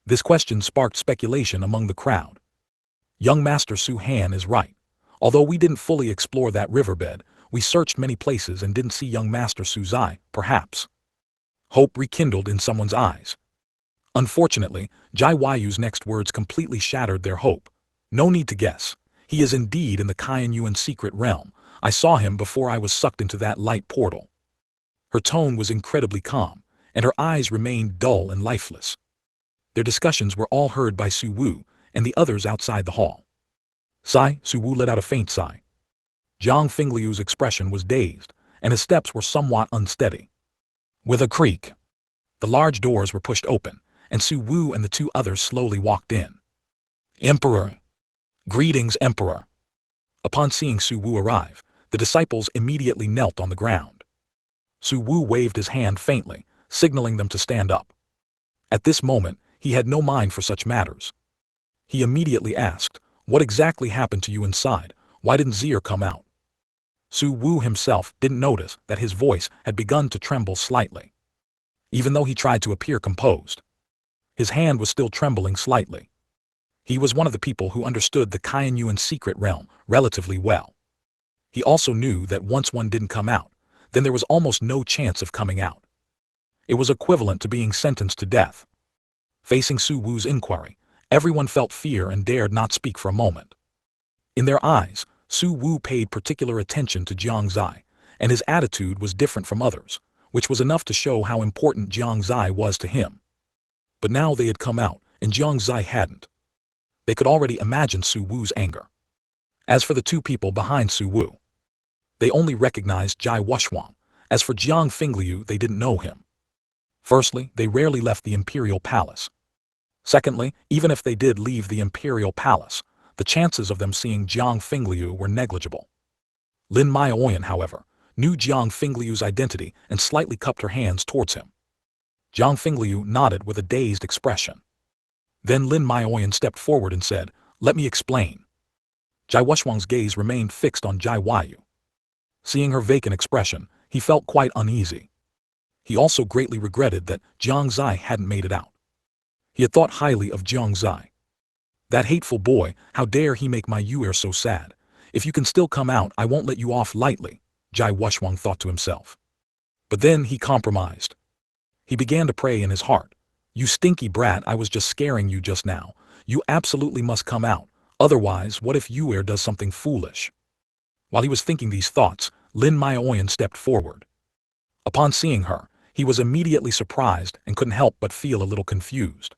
This question sparked speculation among the crowd. Young Master Su Han is right. Although we didn't fully explore that riverbed, we searched many places and didn't see young Master Su Zai, perhaps. Hope rekindled in someone's eyes. Unfortunately, Jai Yu's next words completely shattered their hope. No need to guess. He is indeed in the Qianyuan secret realm. I saw him before I was sucked into that light portal. Her tone was incredibly calm, and her eyes remained dull and lifeless. Their discussions were all heard by Su Wu and the others outside the hall. Sigh, Su Wu let out a faint sigh. Zhang Fingliu's expression was dazed, and his steps were somewhat unsteady. With a creak, the large doors were pushed open, and Su Wu and the two others slowly walked in. Emperor. Greetings, Emperor. Upon seeing Su Wu arrive, the disciples immediately knelt on the ground. Su Wu waved his hand faintly, signaling them to stand up. At this moment, he had no mind for such matters. He immediately asked, "What exactly happened to you inside? Why didn't Zier come out?" Su Wu himself didn't notice that his voice had begun to tremble slightly. Even though he tried to appear composed, his hand was still trembling slightly. He was one of the people who understood the Qianyuan secret realm relatively well. He also knew that once one didn't come out, then there was almost no chance of coming out. It was equivalent to being sentenced to death. Facing Su Wu's inquiry, everyone felt fear and dared not speak for a moment. In their eyes, Su Wu paid particular attention to Jiang Xie, and his attitude was different from others, which was enough to show how important Jiang Xie was to him. But now they had come out, and Jiang Xie hadn't. They could already imagine Su Wu's anger. As for the two people behind Su Wu, they only recognized Jai Wuxuang. As for Jiang Fingliu, they didn't know him. Firstly, they rarely left the imperial palace. Secondly, even if they did leave the imperial palace, the chances of them seeing Jiang Fingliu were negligible. Lin Maoyan, however, knew Jiang Fingliu's identity and slightly cupped her hands towards him. Jiang Fingliu nodded with a dazed expression. Then Lin Maoyan stepped forward and said, "Let me explain." Jai Wuxuang's gaze remained fixed on Jai Yu. Seeing her vacant expression, he felt quite uneasy. He also greatly regretted that Jiang Xie hadn't made it out. He had thought highly of Jiang Xie. That hateful boy, how dare he make my Yuer so sad. If you can still come out, I won't let you off lightly, Jai Wuxuang thought to himself. But then he compromised. He began to pray in his heart. "You stinky brat, I was just scaring you just now. You absolutely must come out. Otherwise, what if Yuer does something foolish?" While he was thinking these thoughts, Lin Maoyan stepped forward. Upon seeing her, he was immediately surprised and couldn't help but feel a little confused.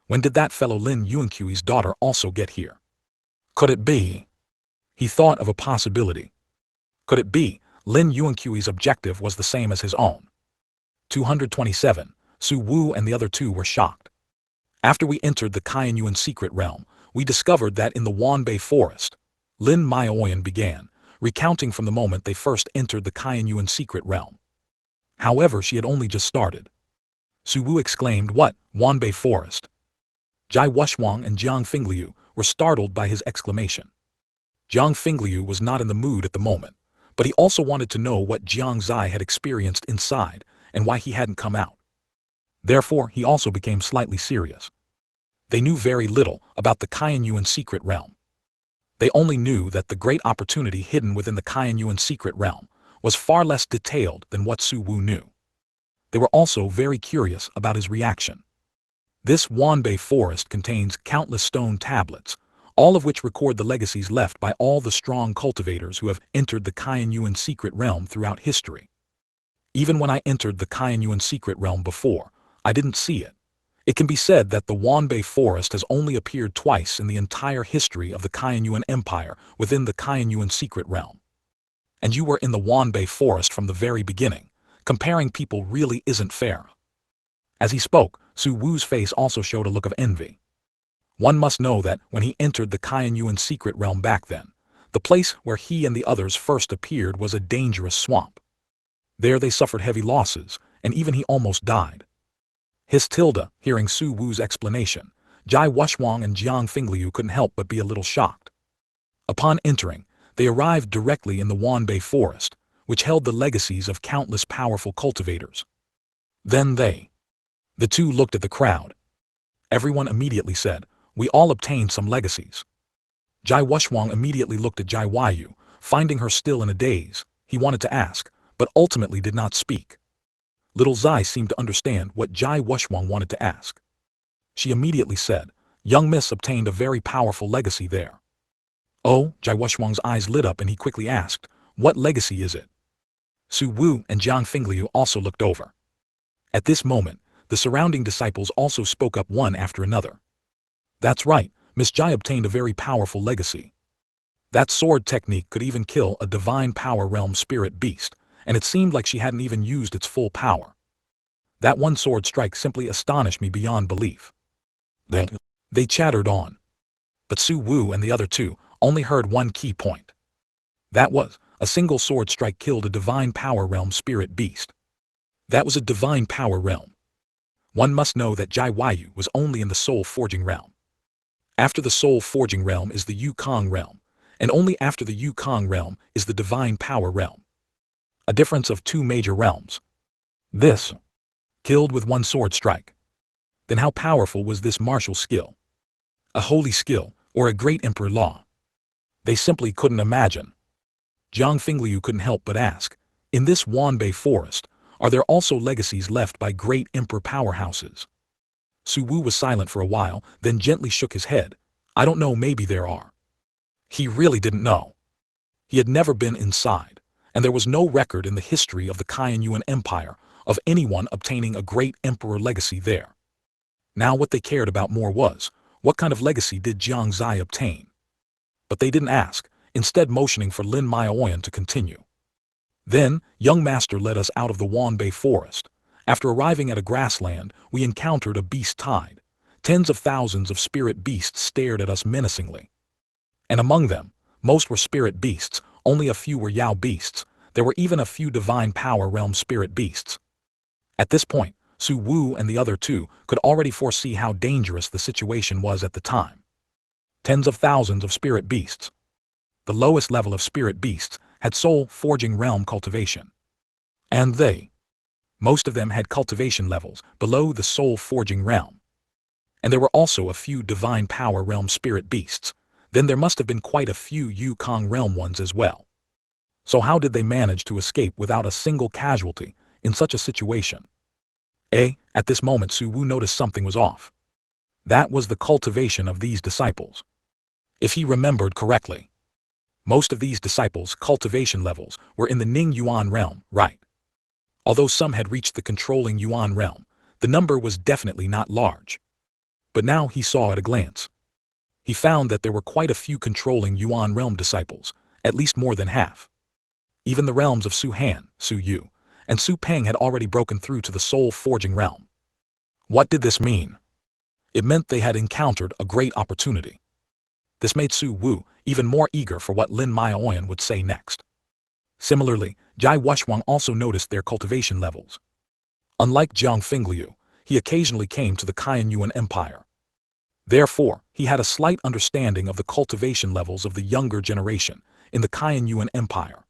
When did that fellow Lin Yuanqi's daughter also get here? Could it be? He thought of a possibility. Could it be Lin Yuanqi's objective was the same as his own? 227. Su Wu and the other two were shocked. After we entered the Qianyuan secret realm, we discovered that in the Wanbei forest, Lin Maoyan began, recounting from the moment they first entered the Qianyuan secret realm. However, she had only just started. Su Wu exclaimed, "What, Wanbei forest?" Jai Wuxuang and Jiang Fingliu were startled by his exclamation. Jiang Fingliu was not in the mood at the moment, but he also wanted to know what Jiang Xie had experienced inside, and why he hadn't come out. Therefore, he also became slightly serious. They knew very little about the Qianyuan secret realm. They only knew that the great opportunity hidden within the Qianyuan secret realm was far less detailed than what Su Wu knew. They were also very curious about his reaction. This Wanbei forest contains countless stone tablets, all of which record the legacies left by all the strong cultivators who have entered the Qianyuan secret realm throughout history. Even when I entered the Qianyuan secret realm before, I didn't see it. It can be said that the Wanbei forest has only appeared twice in the entire history of the Qianyuan Empire within the Qianyuan secret realm. And you were in the Wanbei forest from the very beginning. Comparing people really isn't fair. As he spoke, Su Wu's face also showed a look of envy. One must know that when he entered the Qianyuan secret realm back then, the place where he and the others first appeared was a dangerous swamp. There they suffered heavy losses, and even he almost died. Hearing Su Wu's explanation, Jai Wushwang and Jiang Fingliu couldn't help but be a little shocked. Upon entering, they arrived directly in the Wanbei forest, which held the legacies of countless powerful cultivators. Then the two looked at the crowd. Everyone immediately said, "We all obtained some legacies." Jai Wushwang immediately looked at Jai Yu, finding her still in a daze. He wanted to ask, but ultimately did not speak. Little Zai seemed to understand what Jai Wushwang wanted to ask. She immediately said, "Young Miss obtained a very powerful legacy there." Oh, Jai Wushwang's eyes lit up and he quickly asked, "What legacy is it?" Su Wu and Jiang Fingliu also looked over. At this moment, the surrounding disciples also spoke up one after another. "That's right, Miss Jai obtained a very powerful legacy. That sword technique could even kill a divine power realm spirit beast, and it seemed like she hadn't even used its full power. That one sword strike simply astonished me beyond belief." They chattered on. But Su Wu and the other two only heard one key point. That was, a single sword strike killed a divine power realm spirit beast. That was a divine power realm. One must know that Jai Yu was only in the soul forging realm. After the soul forging realm is the Yukong realm, and only after the Yukong realm is the divine power realm. A difference of two major realms. This killed with one sword strike. Then how powerful was this martial skill? A holy skill, or a great emperor law? They simply couldn't imagine. Jiang Fingliu couldn't help but ask, in this Wanbei forest, are there also legacies left by great emperor powerhouses? Su Wu was silent for a while, then gently shook his head. "I don't know, maybe there are." He really didn't know. He had never been inside, and there was no record in the history of the Qianyuan Empire of anyone obtaining a great emperor legacy there. Now what they cared about more was, what kind of legacy did Jiang Xie obtain? But they didn't ask, instead motioning for Lin Maoyan to continue. Then, young master led us out of the Wanbei forest. After arriving at a grassland, we encountered a beast tide. Tens of thousands of spirit beasts stared at us menacingly. And among them, most were spirit beasts, only a few were Yao beasts. There were even a few divine power realm spirit beasts. At this point, Su Wu and the other two could already foresee how dangerous the situation was at the time. Tens of thousands of spirit beasts. The lowest level of spirit beasts had soul forging realm cultivation. And most of them had cultivation levels below the soul forging realm. And there were also a few divine power realm spirit beasts. Then there must have been quite a few Yukong realm ones as well. So how did they manage to escape without a single casualty in such a situation? At this moment Su Wu noticed something was off. That was the cultivation of these disciples. If he remembered correctly, most of these disciples' cultivation levels were in the Ning Yuan realm, right? Although some had reached the controlling Yuan realm, the number was definitely not large. But now he saw at a glance. He found that there were quite a few controlling Yuan realm disciples, at least more than half. Even the realms of Su Han, Su Yu, and Su Peng had already broken through to the soul forging realm. What did this mean? It meant they had encountered a great opportunity. This made Su Wu even more eager for what Lin Maoyan would say next. Similarly, Jai Wushwang also noticed their cultivation levels. Unlike Jiang Fingliu, he occasionally came to the Qianyuan Empire. Therefore, he had a slight understanding of the cultivation levels of the younger generation in the Qianyuan Empire.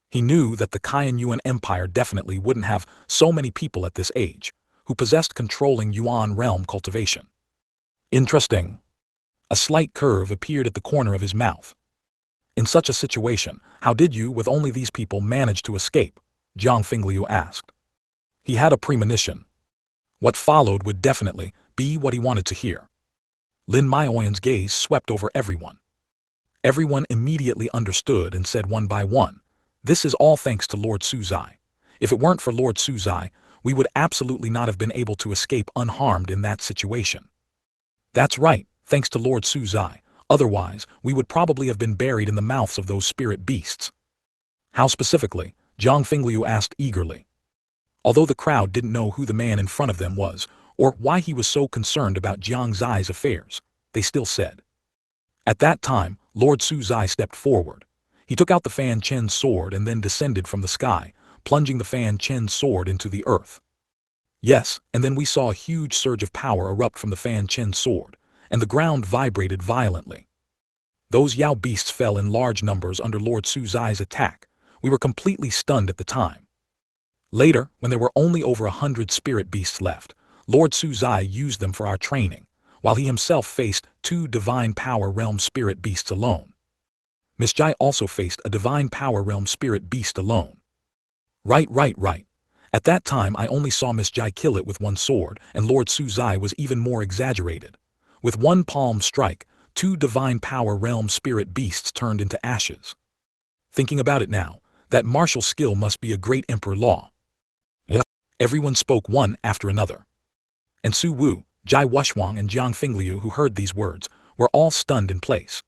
He knew that the Yuan Empire definitely wouldn't have so many people at this age who possessed controlling Yuan realm cultivation. Interesting. A slight curve appeared at the corner of his mouth. In such a situation, how did you, with only these people, manage to escape? Jiang Xie asked. He had a premonition. What followed would definitely be what he wanted to hear. Lin Maoyan's gaze swept over everyone. Everyone immediately understood and said one by one, "This is all thanks to Lord Suzai. If it weren't for Lord Suzai, we would absolutely not have been able to escape unharmed in that situation." That's right, thanks to Lord Suzai. Otherwise, we would probably have been buried in the mouths of those spirit beasts. How specifically? Jiang Xie asked eagerly. Although the crowd didn't know who the man in front of them was, or why he was so concerned about Jiang Xie's affairs, they still said. At that time, Lord Suzai stepped forward. He took out the Fanchen sword and then descended from the sky, plunging the Fanchen sword into the earth. Yes, and then we saw a huge surge of power erupt from the Fanchen sword, and the ground vibrated violently. Those Yao beasts fell in large numbers under Lord Suzai's attack. We were completely stunned at the time. Later, when there were only over 100 spirit beasts left, Lord Suzai used them for our training, while he himself faced 2 divine power realm spirit beasts alone. Miss Jai also faced a divine power realm spirit beast alone. Right. At that time I only saw Miss Jai kill it with one sword, and Lord Suzai was even more exaggerated. With one palm strike, 2 divine power realm spirit beasts turned into ashes. Thinking about it now, that martial skill must be a great emperor law. Yeah. Everyone spoke one after another. And Su Wu, Jai Wuxuang and Jiang Xie, who heard these words, were all stunned in place.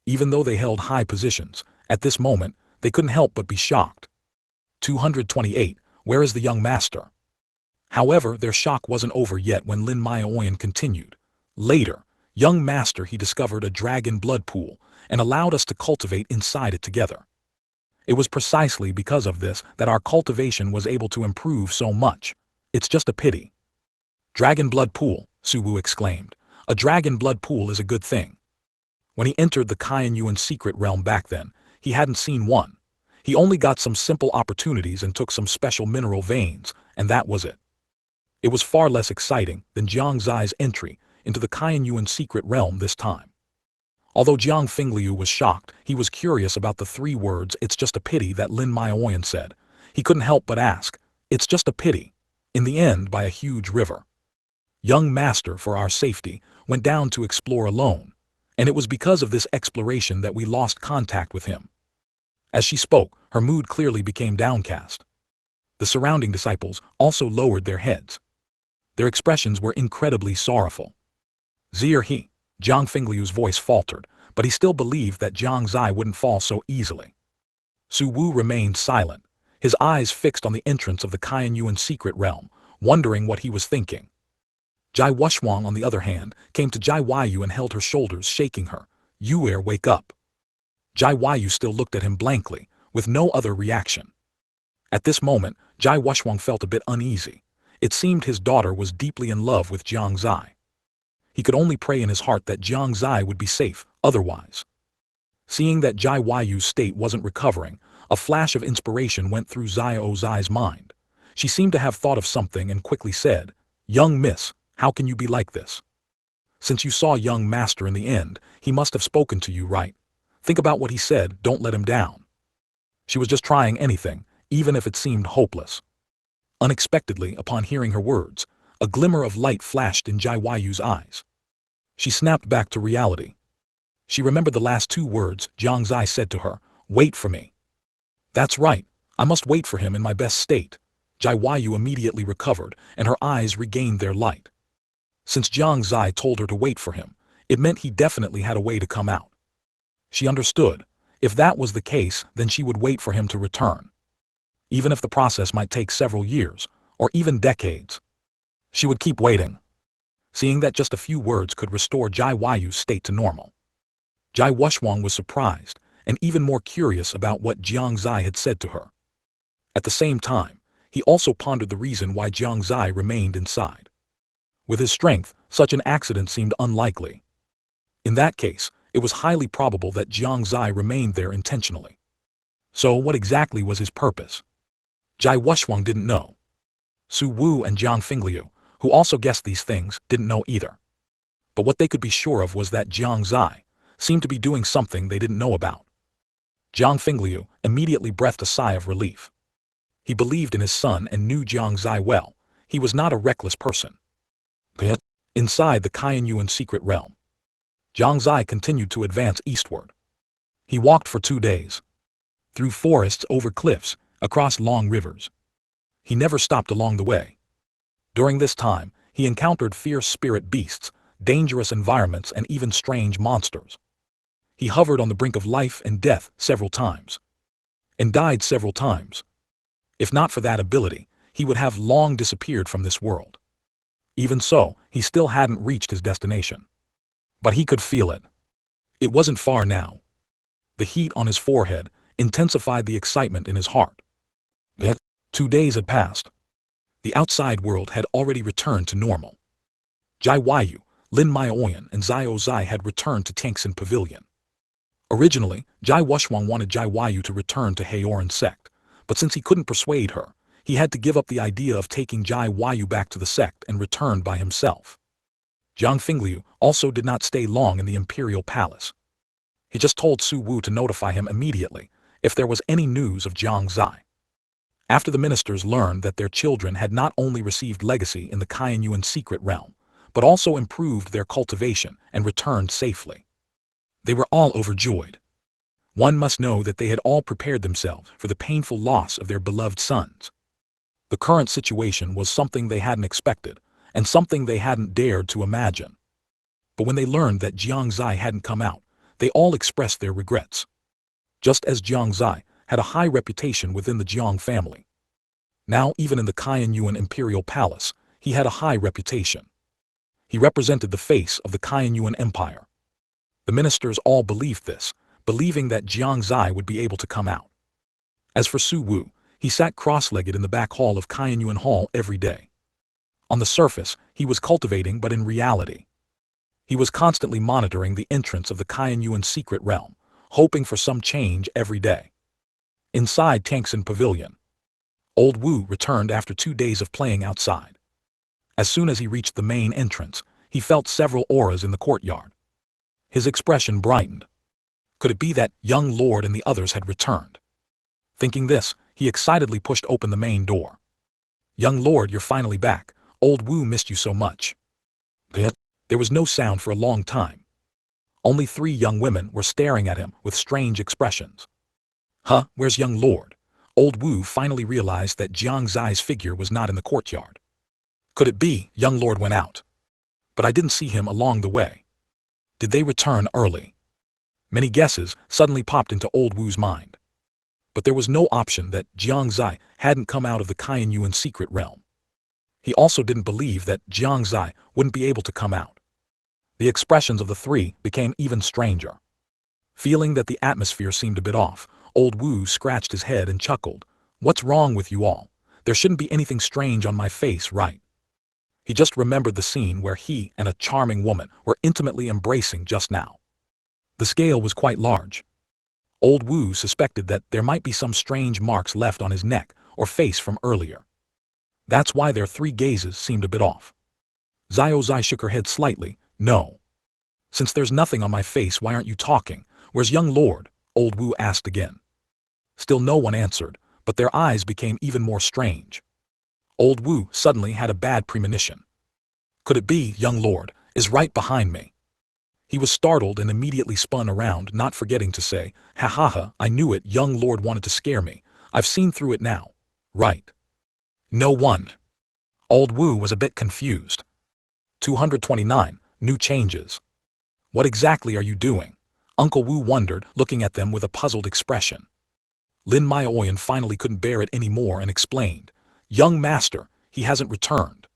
Even though they held high positions, at this moment, they couldn't help but be shocked. 228, where is the young master? However, their shock wasn't over yet when Lin Maoyan continued. Later, young master, he discovered a dragon blood pool and allowed us to cultivate inside it together. It was precisely because of this that our cultivation was able to improve so much. It's just a pity. Dragon blood pool, Su Wu exclaimed. A dragon blood pool is a good thing. When he entered the Yuan secret realm back then, he hadn't seen one. He only got some simple opportunities and took some special mineral veins, and that was it. It was far less exciting than Jiang Xie's entry into the Yuan secret realm this time. Although Jiang Xie was shocked, he was curious about the 3 words "it's just a pity" that Lin Maoyan said. He couldn't help but ask, "It's just a pity." In the end, by a huge river. Young master, for our safety, went down to explore alone, and it was because of this exploration that we lost contact with him. As she spoke, her mood clearly became downcast. The surrounding disciples also lowered their heads. Their expressions were incredibly sorrowful. He, Jiang Xie's voice faltered, but he still believed that Jiang Xie wouldn't fall so easily. Su Wu remained silent, his eyes fixed on the entrance of the Yuan secret realm, wondering what he was thinking. Jai Wuxuang, on the other hand, came to Jai Yu and held her shoulders, shaking her. "Yuer, wake up." Jai Yu still looked at him blankly, with no other reaction. At this moment, Jai Wuxuang felt a bit uneasy. It seemed his daughter was deeply in love with Jiang Xie. He could only pray in his heart that Jiang Xie would be safe, otherwise. Seeing that Jai Yu's state wasn't recovering, a flash of inspiration went through Zai's mind. She seemed to have thought of something and quickly said, "Young miss, how can you be like this? Since you saw young master in the end, he must have spoken to you, right? Think about what he said, don't let him down." She was just trying anything, even if it seemed hopeless. Unexpectedly, upon hearing her words, a glimmer of light flashed in Jai Yu's eyes. She snapped back to reality. She remembered the last 2 words Jiang Xie said to her, "Wait for me." That's right, I must wait for him in my best state. Jai Yu immediately recovered, and her eyes regained their light. Since Jiang Xie told her to wait for him, it meant he definitely had a way to come out. She understood. If that was the case, then she would wait for him to return. Even if the process might take several years, or even decades. She would keep waiting. Seeing that just a few words could restore Jai Yu's state to normal. Jai Wuxuang was surprised, and even more curious about what Jiang Xie had said to her. At the same time, he also pondered the reason why Jiang Xie remained inside. With his strength, such an accident seemed unlikely. In that case, it was highly probable that Jiang Xie remained there intentionally. So what exactly was his purpose? Jai Wushwang didn't know. Su Wu and Jiang Fingliu, who also guessed these things, didn't know either. But what they could be sure of was that Jiang Xie seemed to be doing something they didn't know about. Jiang Fingliu immediately breathed a sigh of relief. He believed in his son and knew Jiang Xie well. He was not a reckless person. But inside the Kaiyuan secret realm, Jiang Xie continued to advance eastward. He walked for 2 days. Through forests, over cliffs, across long rivers. He never stopped along the way. During this time, he encountered fierce spirit beasts, dangerous environments, and even strange monsters. He hovered on the brink of life and death several times. And died several times. If not for that ability, he would have long disappeared from this world. Even so, he still hadn't reached his destination. But he could feel it. It wasn't far now. The heat on his forehead intensified the excitement in his heart. Yet, 2 days had passed. The outside world had already returned to normal. Jai Wayu, Lin Maioyan, and Xiao Zai had returned to Tangxin Pavilion. Originally, Jai Wushwang wanted Jai Wayu to return to Haoran Sect, but since he couldn't persuade her, he had to give up the idea of taking Jai Wayu back to the sect and return by himself. Jiang Fingliu also did not stay long in the imperial palace. He just told Su Wu to notify him immediately if there was any news of Jiang Xie. After the ministers learned that their children had not only received legacy in the Kaiyuan secret realm, but also improved their cultivation and returned safely, they were all overjoyed. One must know that they had all prepared themselves for the painful loss of their beloved sons. The current situation was something they hadn't expected, and something they hadn't dared to imagine. But when they learned that Jiang Xie hadn't come out, they all expressed their regrets. Just as Jiang Xie had a high reputation within the Jiang family. Now even in the Kaiyuan imperial palace, he had a high reputation. He represented the face of the Kaiyuan empire. The ministers all believed this, believing that Jiang Xie would be able to come out. As for Su Wu, he sat cross-legged in the back hall of Kaiyuan Hall every day. On the surface, he was cultivating, but in reality, he was constantly monitoring the entrance of the Kaiyuan secret realm, hoping for some change every day. Inside Tangxin Pavilion, Old Wu returned after 2 days of playing outside. As soon as he reached the main entrance, he felt several auras in the courtyard. His expression brightened. Could it be that young lord and the others had returned? Thinking this, he excitedly pushed open the main door. Young lord, you're finally back. Old Wu missed you so much. But there was no sound for a long time. Only 3 young women were staring at him with strange expressions. Huh, where's young lord? Old Wu finally realized that Jiang Xie's figure was not in the courtyard. Could it be young lord went out? But I didn't see him along the way. Did they return early? Many guesses suddenly popped into Old Wu's mind. But there was no option that Jiang Xie hadn't come out of the Kaiyuan secret realm. He also didn't believe that Jiang Xie wouldn't be able to come out. The expressions of the 3 became even stranger. Feeling that the atmosphere seemed a bit off, Old Wu scratched his head and chuckled. What's wrong with you all? There shouldn't be anything strange on my face, right? He just remembered the scene where he and a charming woman were intimately embracing just now. The scale was quite large. Old Wu suspected that there might be some strange marks left on his neck or face from earlier. That's why their 3 gazes seemed a bit off. Xiao Zai shook her head slightly. No. Since there's nothing on my face, why aren't you talking? Where's young lord? Old Wu asked again. Still no one answered, but their eyes became even more strange. Old Wu suddenly had a bad premonition. Could it be young lord is right behind me? He was startled and immediately spun around, not forgetting to say, ha ha ha, I knew it, young lord wanted to scare me. I've seen through it now. Right. No one. Old Wu was a bit confused. 229, new changes. What exactly are you doing? Uncle Wu wondered, looking at them with a puzzled expression. Lin Maioyan finally couldn't bear it anymore and explained. Young master, he hasn't returned.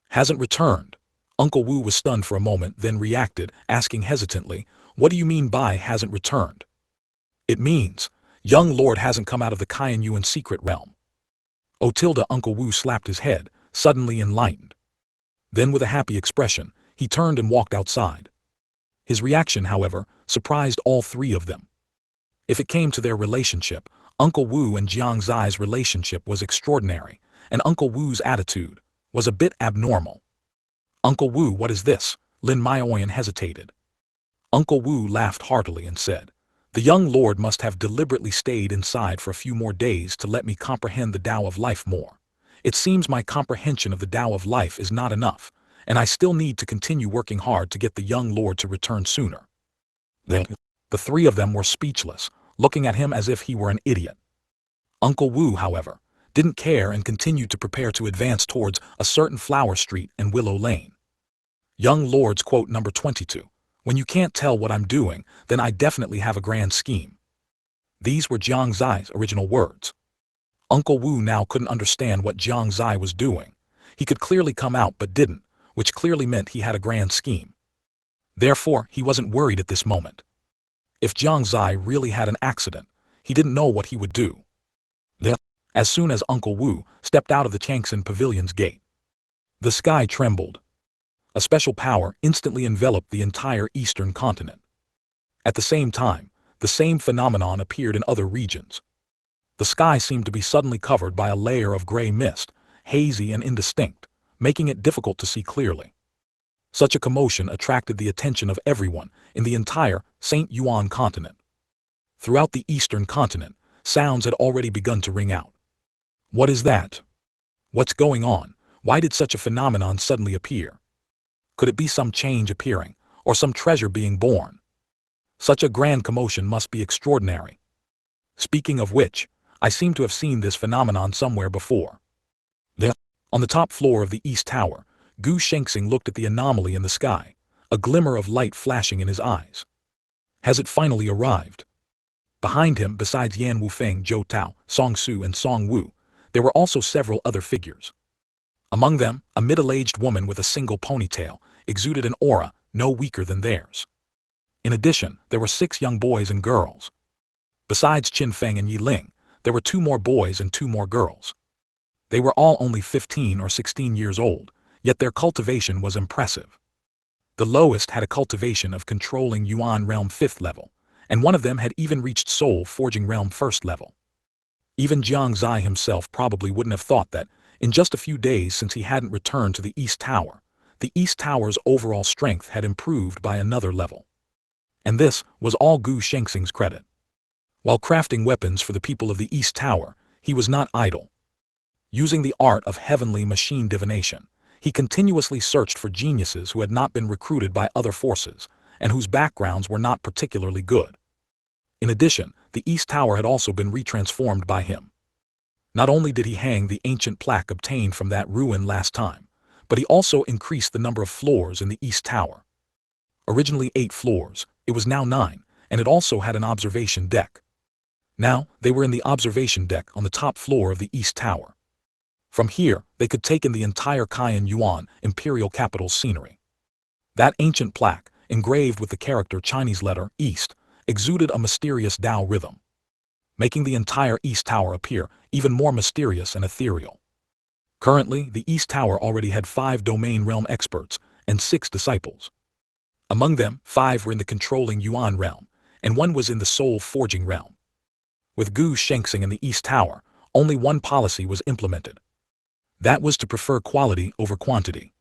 Hasn't returned? Uncle Wu was stunned for a moment, then reacted, asking hesitantly, what do you mean by hasn't returned? It means, young lord hasn't come out of the Kaiyuan secret realm. Oh tilde, Uncle Wu slapped his head, suddenly enlightened. Then with a happy expression, he turned and walked outside. His reaction, however, surprised all 3 of them. If it came to their relationship, Uncle Wu and Jiang Xie's relationship was extraordinary, and Uncle Wu's attitude was a bit abnormal. Uncle Wu, what is this? Lin Maoyan hesitated. Uncle Wu laughed heartily and said, the young lord must have deliberately stayed inside for a few more days to let me comprehend the Tao of life more. It seems my comprehension of the Tao of life is not enough, and I still need to continue working hard to get the young lord to return sooner. The three of them were speechless, looking at him as if he were an idiot. Uncle Wu, however, didn't care and continued to prepare to advance towards a certain Flower Street and Willow Lane. Young lords, quote number 22. When you can't tell what I'm doing, then I definitely have a grand scheme. These were Jiang Xie's original words. Uncle Wu now couldn't understand what Jiang Xie was doing. He could clearly come out but didn't, which clearly meant he had a grand scheme. Therefore, he wasn't worried at this moment. If Jiang Xie really had an accident, he didn't know what he would do. As soon as Uncle Wu stepped out of the Changxin Pavilion's gate, the sky trembled. A special power instantly enveloped the entire Eastern Continent. At the same time, the same phenomenon appeared in other regions. The sky seemed to be suddenly covered by a layer of gray mist, hazy and indistinct, making it difficult to see clearly. Such a commotion attracted the attention of everyone in the entire Shengyuan Continent. Throughout the Eastern Continent, sounds had already begun to ring out. What is that? What's going on? Why did such a phenomenon suddenly appear? Could it be some change appearing, or some treasure being born? Such a grand commotion must be extraordinary. Speaking of which, I seem to have seen this phenomenon somewhere before. On the top floor of the East Tower, Gu Shengxing looked at the anomaly in the sky, a glimmer of light flashing in his eyes. Has it finally arrived? Behind him, besides Yan Wufeng, Zhou Tao, Song Su and Song Wu, there were also several other figures. Among them, a middle-aged woman with a single ponytail exuded an aura no weaker than theirs. In addition, there were 6 young boys and girls. Besides Qin Feng and Yi Ling, there were 2 more boys and 2 more girls. They were all only 15 or 16 years old, yet their cultivation was impressive. The lowest had a cultivation of controlling Yuan realm 5th level, and one of them had even reached soul forging realm 1st level. Even Jiang Xie himself probably wouldn't have thought that, in just a few days since he hadn't returned to the East Tower, the East Tower's overall strength had improved by another level. And this was all Gu Shengxing's credit. While crafting weapons for the people of the East Tower, he was not idle. Using the art of heavenly machine divination, he continuously searched for geniuses who had not been recruited by other forces, and whose backgrounds were not particularly good. In addition, the East Tower had also been retransformed by him. Not only did he hang the ancient plaque obtained from that ruin last time, but he also increased the number of floors in the East Tower. Originally 8 floors, it was now 9, and it also had an observation deck. Now, they were in the observation deck on the top floor of the East Tower. From here, they could take in the entire Cayenne Yuan imperial capital's scenery. That ancient plaque, engraved with the character Chinese letter East, exuded a mysterious Tao rhythm, making the entire East Tower appear even more mysterious and ethereal. Currently, the East Tower already had 5 domain realm experts and 6 disciples. Among them, 5 were in the controlling Yuan realm, and 1 was in the soul forging realm. With Gu Shengxing in the East Tower, only one policy was implemented. That was to prefer quality over quantity.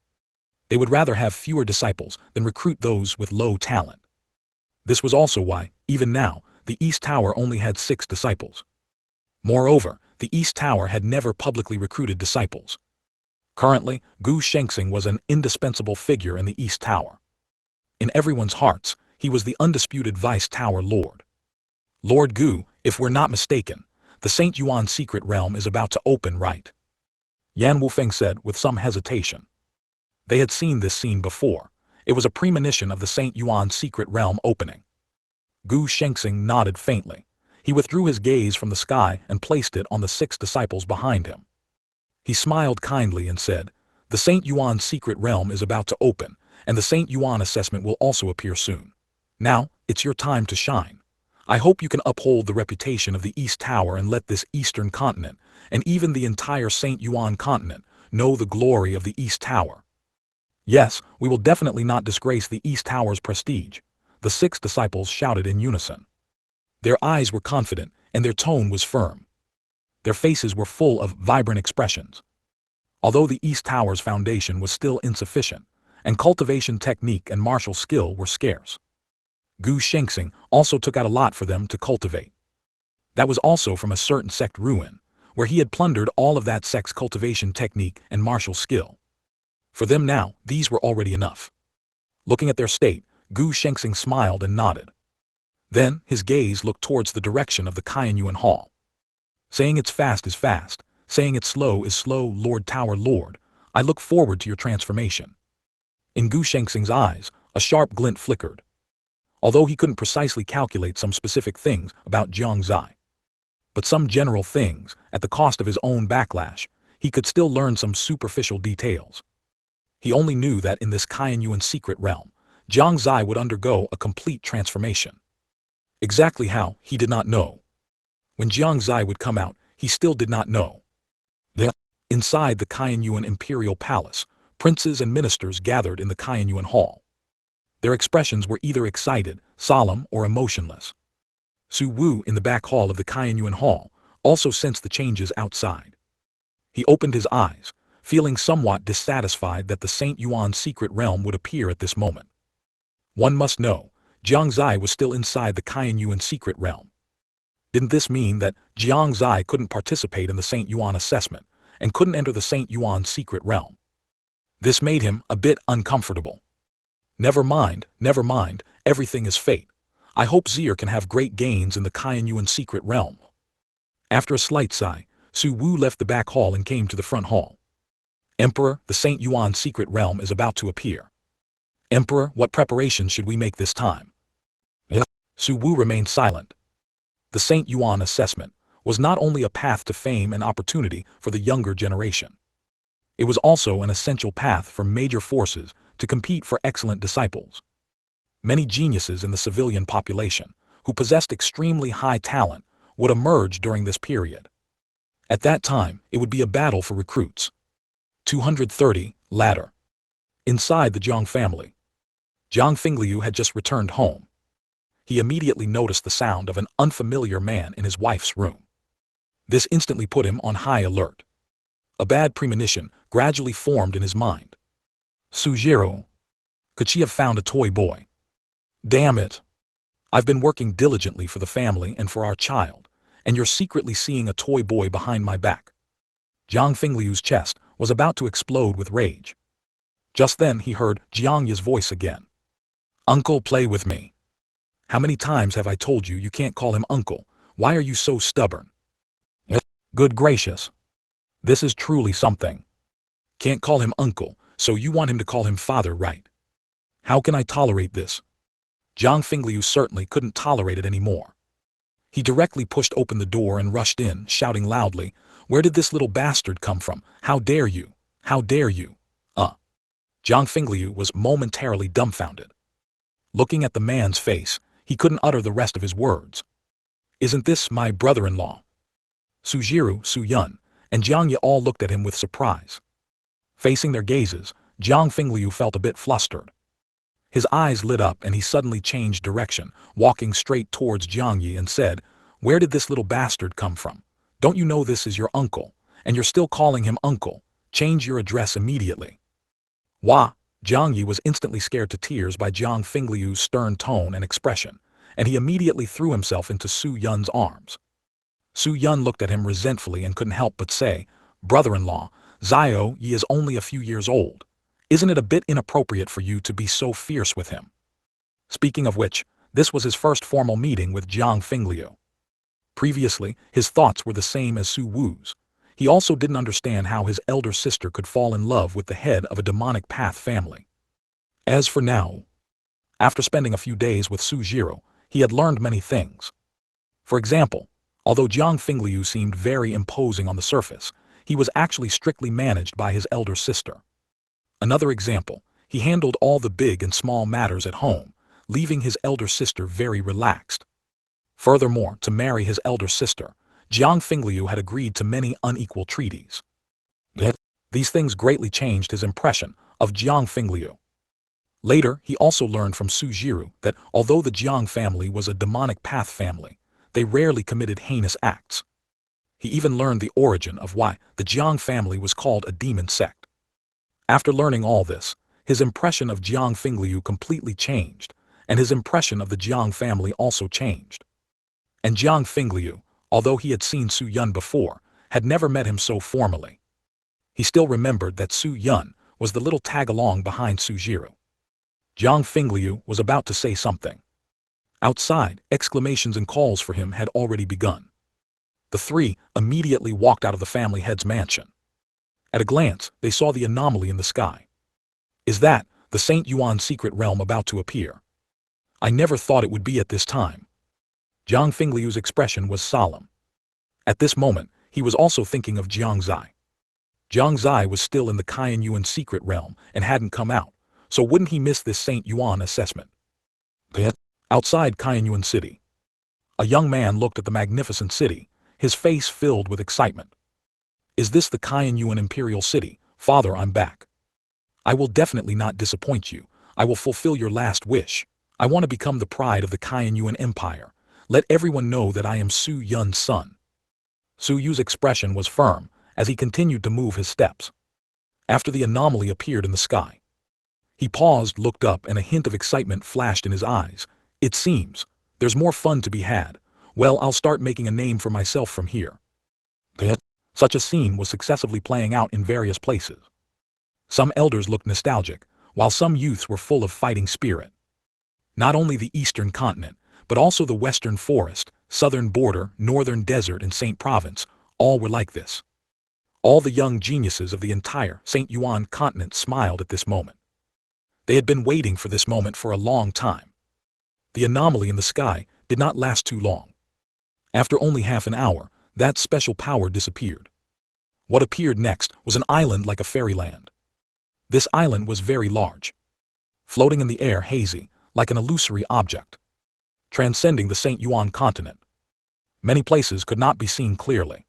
They would rather have fewer disciples than recruit those with low talent. This was also why, even now, the East Tower only had 6 disciples. Moreover, the East Tower had never publicly recruited disciples. Currently, Gu Shengxing was an indispensable figure in the East Tower. In everyone's hearts, he was the undisputed Vice Tower Lord. Lord Gu, if we're not mistaken, the St. Yuan secret realm is about to open, right? Yan Wufeng said with some hesitation. They had seen this scene before. It was a premonition of the St. Yuan secret realm opening. Gu Shengxing nodded faintly. He withdrew his gaze from the sky and placed it on the 6 disciples behind him. He smiled kindly and said, the St. Yuan secret realm is about to open, and the St. Yuan assessment will also appear soon. Now, it's your time to shine. I hope you can uphold the reputation of the East Tower and let this Eastern Continent, and even the entire St. Yuan Continent, know the glory of the East Tower. Yes, we will definitely not disgrace the East Tower's prestige, the 6 disciples shouted in unison. Their eyes were confident, and their tone was firm. Their faces were full of vibrant expressions. Although the East Tower's foundation was still insufficient, and cultivation technique and martial skill were scarce, Gu Shengxing also took out a lot for them to cultivate. That was also from a certain sect ruin, where he had plundered all of that sect's cultivation technique and martial skill. For them now, these were already enough. Looking at their state, Gu Shengxing smiled and nodded. Then, his gaze looked towards the direction of the Qianyuan Hall. Saying it's fast is fast, saying it's slow is slow, Lord Tower Lord, I look forward to your transformation. In Gu Shengxing's eyes, a sharp glint flickered. Although he couldn't precisely calculate some specific things about Jiang Xie, but some general things, at the cost of his own backlash, he could still learn some superficial details. He only knew that in this Qianyuan secret realm, Jiang Xie would undergo a complete transformation. Exactly how, he did not know. When Jiang Xie would come out, he still did not know. Inside the Qianyuan Imperial Palace, princes and ministers gathered in the Qianyuan Hall. Their expressions were either excited, solemn, or emotionless. Su Wu in the back hall of the Qianyuan Hall also sensed the changes outside. He opened his eyes, feeling somewhat dissatisfied that the Saint Yuan secret realm would appear at this moment. One must know, Jiang Xie was still inside the Qianyuan secret realm. Didn't this mean that Jiang Xie couldn't participate in the Saint Yuan assessment and couldn't enter the Saint Yuan secret realm? This made him a bit uncomfortable. Never mind, everything is fate. I hope Zier can have great gains in the Qianyuan secret realm. After a slight sigh, Su Wu left the back hall and came to the front hall. Emperor, the Saint Yuan secret realm is about to appear. Emperor, what preparations should we make this time? Su Wu remained silent. The Saint Yuan assessment was not only a path to fame and opportunity for the younger generation. It was also an essential path for major forces to compete for excellent disciples. Many geniuses in the civilian population, who possessed extremely high talent, would emerge during this period. At that time, it would be a battle for recruits. 230, ladder. Inside the Jiang family, Jiang Fingliu had just returned home. He immediately noticed the sound of an unfamiliar man in his wife's room. This instantly put him on high alert. A bad premonition gradually formed in his mind. Sujiro. Could she have found a toy boy? Damn it. I've been working diligently for the family and for our child, and you're secretly seeing a toy boy behind my back. Jiang Fingliu's chest was about to explode with rage. Just then he heard Jiang Ye's voice again. Uncle, play with me. How many times have I told you you can't call him uncle? Why are you so stubborn? Good gracious. This is truly something. Can't call him uncle, so you want him to call him father, right? How can I tolerate this? Jiang Fingliu certainly couldn't tolerate it anymore. He directly pushed open the door and rushed in, shouting loudly, "Where did this little bastard come from? How dare you? How dare you?" Jiang Fingliu was momentarily dumbfounded. Looking at the man's face, he couldn't utter the rest of his words. Isn't this my brother-in-law? Sujiro, Su Yun, and Jiang Ye all looked at him with surprise. Facing their gazes, Jiang Fingliu felt a bit flustered. His eyes lit up and he suddenly changed direction, walking straight towards Jiang Ye and said, "Where did this little bastard come from? Don't you know this is your uncle, and you're still calling him uncle? Change your address immediately." Wah! Jiang Ye was instantly scared to tears by Jiang Fingliu's stern tone and expression, and he immediately threw himself into Su Yun's arms. Su Yun looked at him resentfully and couldn't help but say, "Brother-in-law, Zio Yi is only a few years old. Isn't it a bit inappropriate for you to be so fierce with him?" Speaking of which, this was his first formal meeting with Jiang Fingliu. Previously, his thoughts were the same as Su Wu's. He also didn't understand how his elder sister could fall in love with the head of a demonic path family. As for now, after spending a few days with Sujiro, he had learned many things. For example, although Jiang Fingliu seemed very imposing on the surface, he was actually strictly managed by his elder sister. Another example, he handled all the big and small matters at home, leaving his elder sister very relaxed. Furthermore, to marry his elder sister, Jiang Fingliu had agreed to many unequal treaties. These things greatly changed his impression of Jiang Fingliu. Later, he also learned from Sujiro that although the Jiang family was a demonic path family, they rarely committed heinous acts. He even learned the origin of why the Jiang family was called a demon sect. After learning all this, his impression of Jiang Fingliu completely changed, and his impression of the Jiang family also changed. And Jiang Fingliu, although he had seen Su Yun before, had never met him so formally. He still remembered that Su Yun was the little tag-along behind Su Jiru. Jiang Fingliu was about to say something. Outside, exclamations and calls for him had already begun. The three immediately walked out of the family head's mansion. At a glance, they saw the anomaly in the sky. Is that the Saint Yuan secret realm about to appear? I never thought it would be at this time. Jiang Fingliu's expression was solemn. At this moment, he was also thinking of Jiang Xie. Jiang Xie was still in the Cayenne Yuan secret realm and hadn't come out, so wouldn't he miss this Saint Yuan assessment? Outside Cayenne Yuan City, a young man looked at the magnificent city, his face filled with excitement. Is this the Cayenne Yuan Imperial City? Father, I'm back. I will definitely not disappoint you. I will fulfill your last wish. I want to become the pride of the Cayenne Yuan Empire. Let everyone know that I am Su Yun's son. Su Yu's expression was firm as he continued to move his steps. After the anomaly appeared in the sky, he paused, looked up, and a hint of excitement flashed in his eyes. It seems there's more fun to be had. Well, I'll start making a name for myself from here. Such a scene was successively playing out in various places. Some elders looked nostalgic, while some youths were full of fighting spirit. Not only the Eastern Continent, but also the Western Forest, Southern Border, Northern Desert, and Saint Province, all were like this. All the young geniuses of the entire Saint Yuan continent smiled at this moment. They had been waiting for this moment for a long time. The anomaly in the sky did not last too long. After only half an hour, that special power disappeared. What appeared next was an island like a fairyland. This island was very large, floating in the air hazy, like an illusory object, transcending the Saint Yuan continent. Many places could not be seen clearly.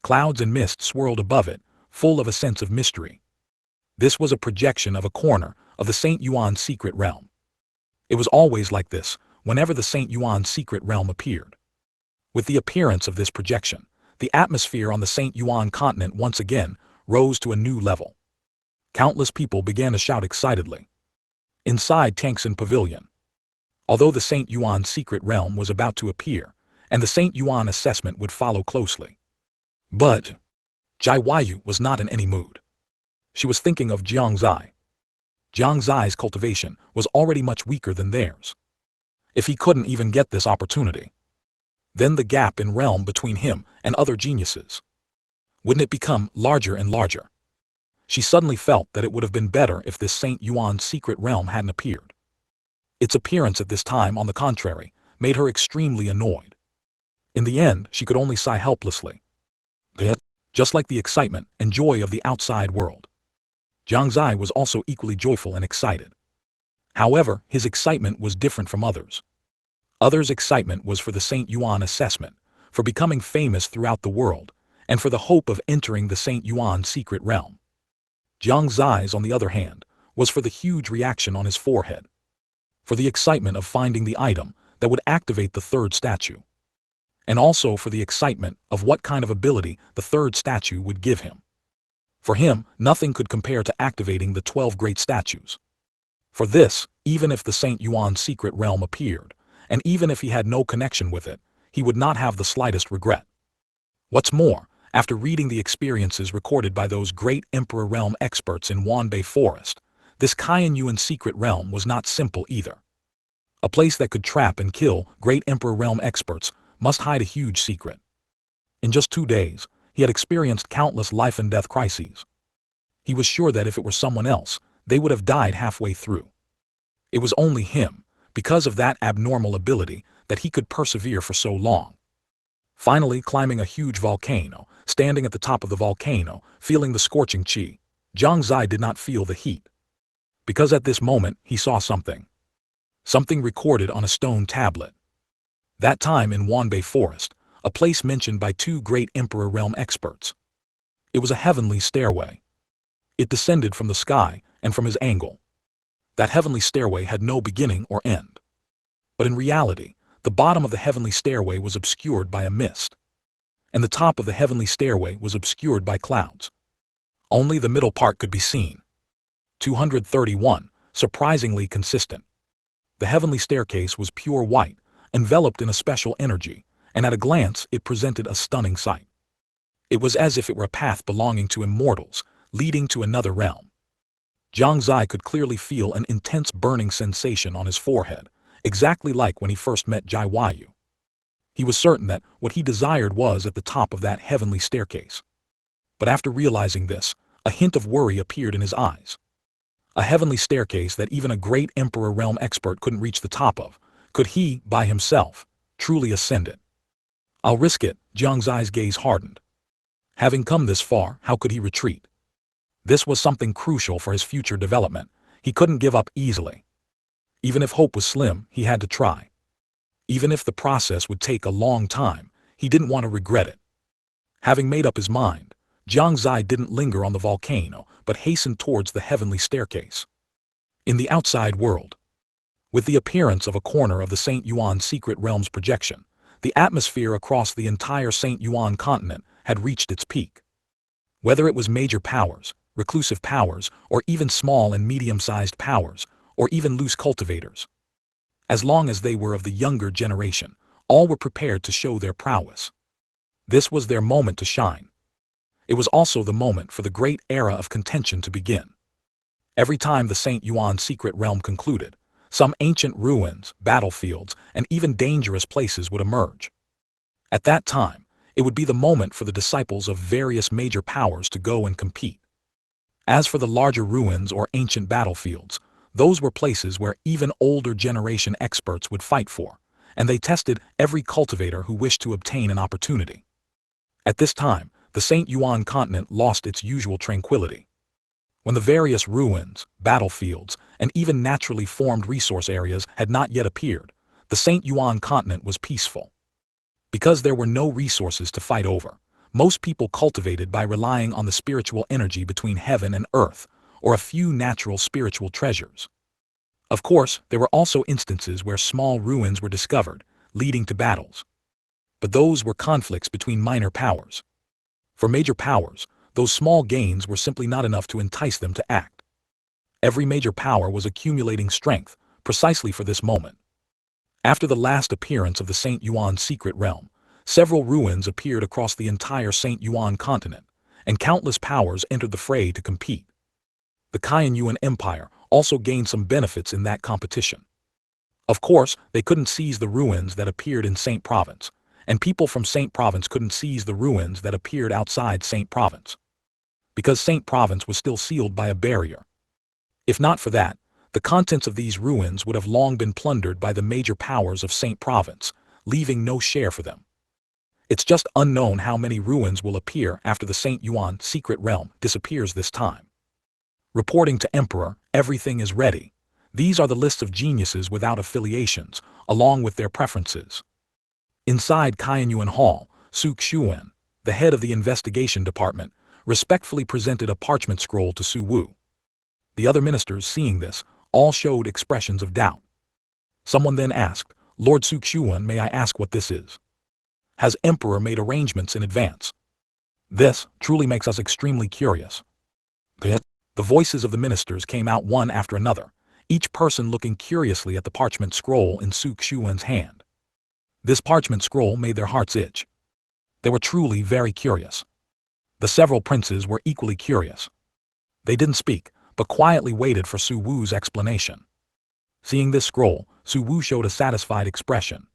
Clouds and mist swirled above it, full of a sense of mystery. This was a projection of a corner of the Saint Yuan secret realm. It was always like this, whenever the Saint Yuan secret realm appeared. With the appearance of this projection, the atmosphere on the Saint Yuan continent once again rose to a new level. Countless people began to shout excitedly. Inside Tangxin Pavilion, although the Saint Yuan secret realm was about to appear, and the Saint Yuan assessment would follow closely. But Jai Yu was not in any mood. She was thinking of Jiang Xie. Jiang Xie's cultivation was already much weaker than theirs. If he couldn't even get this opportunity, then the gap in realm between him and other geniuses, wouldn't it become larger and larger? She suddenly felt that it would have been better if this Saint Yuan secret realm hadn't appeared. Its appearance at this time, on the contrary, made her extremely annoyed. In the end, she could only sigh helplessly. Just like the excitement and joy of the outside world, Jiang Xie was also equally joyful and excited. However, his excitement was different from others. Others' excitement was for the Saint Yuan assessment, for becoming famous throughout the world, and for the hope of entering the Saint Yuan secret realm. Jiang Xie's, on the other hand, was for the huge reaction on his forehead, for the excitement of finding the item that would activate the third statue, and also for the excitement of what kind of ability the third statue would give him. For him, nothing could compare to activating the 12 great statues. For this, even if the Saint Yuan secret realm appeared, and even if he had no connection with it, he would not have the slightest regret. What's more, after reading the experiences recorded by those great Emperor Realm experts in Wanbei Forest, this Cayenne Yuan secret realm was not simple either. A place that could trap and kill great Emperor Realm experts must hide a huge secret. In just 2 days, he had experienced countless life and death crises. He was sure that if it were someone else, they would have died halfway through. It was only him, because of that abnormal ability, that he could persevere for so long. Finally, climbing a huge volcano, standing at the top of the volcano, feeling the scorching qi, Jiang Xie did not feel the heat. Because at this moment, he saw something. Something recorded on a stone tablet. That time in Wanbei Forest, a place mentioned by 2 great Emperor Realm experts. It was a heavenly stairway. It descended from the sky and from his angle. That heavenly stairway had no beginning or end. But in reality, The bottom of the heavenly stairway was obscured by a mist, and the top of the heavenly stairway was obscured by clouds. Only the middle part could be seen. 231. Surprisingly consistent. The heavenly staircase was pure white, enveloped in a special energy, and at a glance it presented a stunning sight. It was as if it were a path belonging to immortals, leading to another realm. Jiang Xie could clearly feel an intense burning sensation on his forehead, exactly like when he first met Jai Yu. He was certain that what he desired was at the top of that heavenly staircase. But after realizing this, a hint of worry appeared in his eyes. A heavenly staircase that even a great Emperor realm expert couldn't reach the top of, could he, by himself, truly ascend it? I'll risk it. Jiang Xie's gaze hardened. Having come this far, how could he retreat? This was something crucial for his future development. He couldn't give up easily. Even if hope was slim, he had to try. Even if the process would take a long time, he didn't want to regret it. Having made up his mind, Jiang Xie didn't linger on the volcano, but hastened towards the heavenly staircase. In the outside world, with the appearance of a corner of the St. Yuan secret realm's projection, the atmosphere across the entire St. Yuan continent had reached its peak. Whether it was major powers, reclusive powers, or even small and medium-sized powers, or even loose cultivators. As long as they were of the younger generation, all were prepared to show their prowess. This was their moment to shine. It was also the moment for the great era of contention to begin. Every time the St. Yuan secret realm concluded, some ancient ruins, battlefields, and even dangerous places would emerge. At that time, it would be the moment for the disciples of various major powers to go and compete. As for the larger ruins or ancient battlefields, those were places where even older generation experts would fight for, and they tested every cultivator who wished to obtain an opportunity. At this time, the St. Yuan continent lost its usual tranquility. When the various ruins, battlefields, and even naturally formed resource areas had not yet appeared, the St. Yuan continent was peaceful. Because there were no resources to fight over, most people cultivated by relying on the spiritual energy between heaven and earth, or a few natural spiritual treasures. Of course, there were also instances where small ruins were discovered, leading to battles. But those were conflicts between minor powers. For major powers, those small gains were simply not enough to entice them to act. Every major power was accumulating strength, precisely for this moment. After the last appearance of the St. Yuan secret realm, several ruins appeared across the entire St. Yuan continent, and countless powers entered the fray to compete. The Yuan Empire also gained some benefits in that competition. Of course, they couldn't seize the ruins that appeared in Saint Province, and people from Saint Province couldn't seize the ruins that appeared outside Saint Province, because Saint Province was still sealed by a barrier. If not for that, the contents of these ruins would have long been plundered by the major powers of Saint Province, leaving no share for them. It's just unknown how many ruins will appear after the St. Yuan secret realm disappears this time. Reporting to Emperor, everything is ready. These are the lists of geniuses without affiliations, along with their preferences. Inside Yuan Hall, Su Xuan, the head of the investigation department, respectfully presented a parchment scroll to Su Wu. The other ministers, seeing this, all showed expressions of doubt. Someone then asked, "Lord Su Xuan, may I ask what this is? Has Emperor made arrangements in advance? This truly makes us extremely curious." The voices of the ministers came out one after another, each person looking curiously at the parchment scroll in Su Xuan's hand. This parchment scroll made their hearts itch. They were truly very curious. The several princes were equally curious. They didn't speak, but quietly waited for Su Wu's explanation. Seeing this scroll, Su Wu showed a satisfied expression.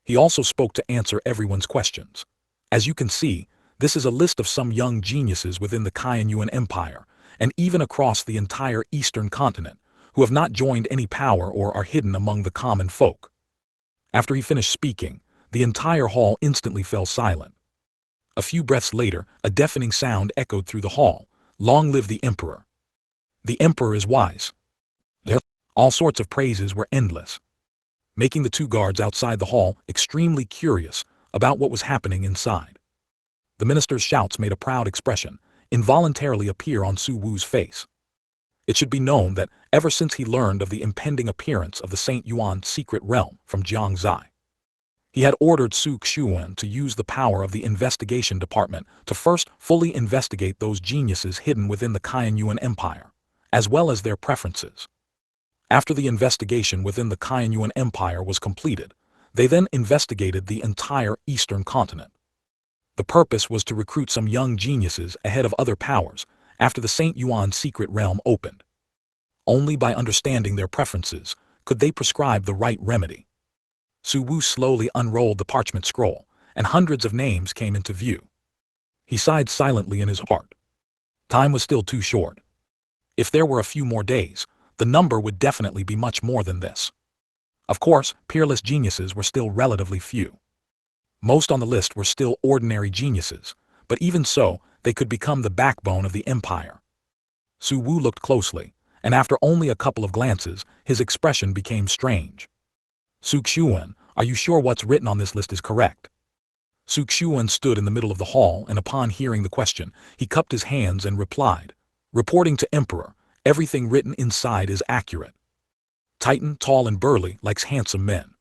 He also spoke to answer everyone's questions. As you can see, this is a list of some young geniuses within the Yuan Empire, and even across the entire Eastern continent, who have not joined any power or are hidden among the common folk. After he finished speaking, the entire hall instantly fell silent. A few breaths later, a deafening sound echoed through the hall. "Long live the Emperor! The Emperor is wise." All sorts of praises were endless, making the two guards outside the hall extremely curious about what was happening inside. The minister's shouts made a proud expression involuntarily appear on Su Wu's face. It should be known that ever since he learned of the impending appearance of the St. Yuan secret realm from Jiang Xie, He had ordered Su Xiuan to use the power of the investigation department to first fully investigate those geniuses hidden within the Qianyuan Empire, as well as their preferences. After the investigation within the Qianyuan Empire was completed, they then investigated the entire Eastern continent. The purpose was to recruit some young geniuses ahead of other powers after the Saint Yuan secret realm opened. Only by understanding their preferences could they prescribe the right remedy. Su Wu slowly unrolled the parchment scroll, and hundreds of names came into view. He sighed silently in his heart. Time was still too short. If there were a few more days, the number would definitely be much more than this. Of course, peerless geniuses were still relatively few. Most on the list were still ordinary geniuses, but even so, they could become the backbone of the empire. Su Wu looked closely, and after only a couple of glances, his expression became strange. Su Xiuan, are you sure what's written on this list is correct? Su Xiuan stood in the middle of the hall, and upon hearing the question, he cupped his hands and replied, "Reporting to Emperor, everything written inside is accurate. Titan, tall and burly, likes handsome men.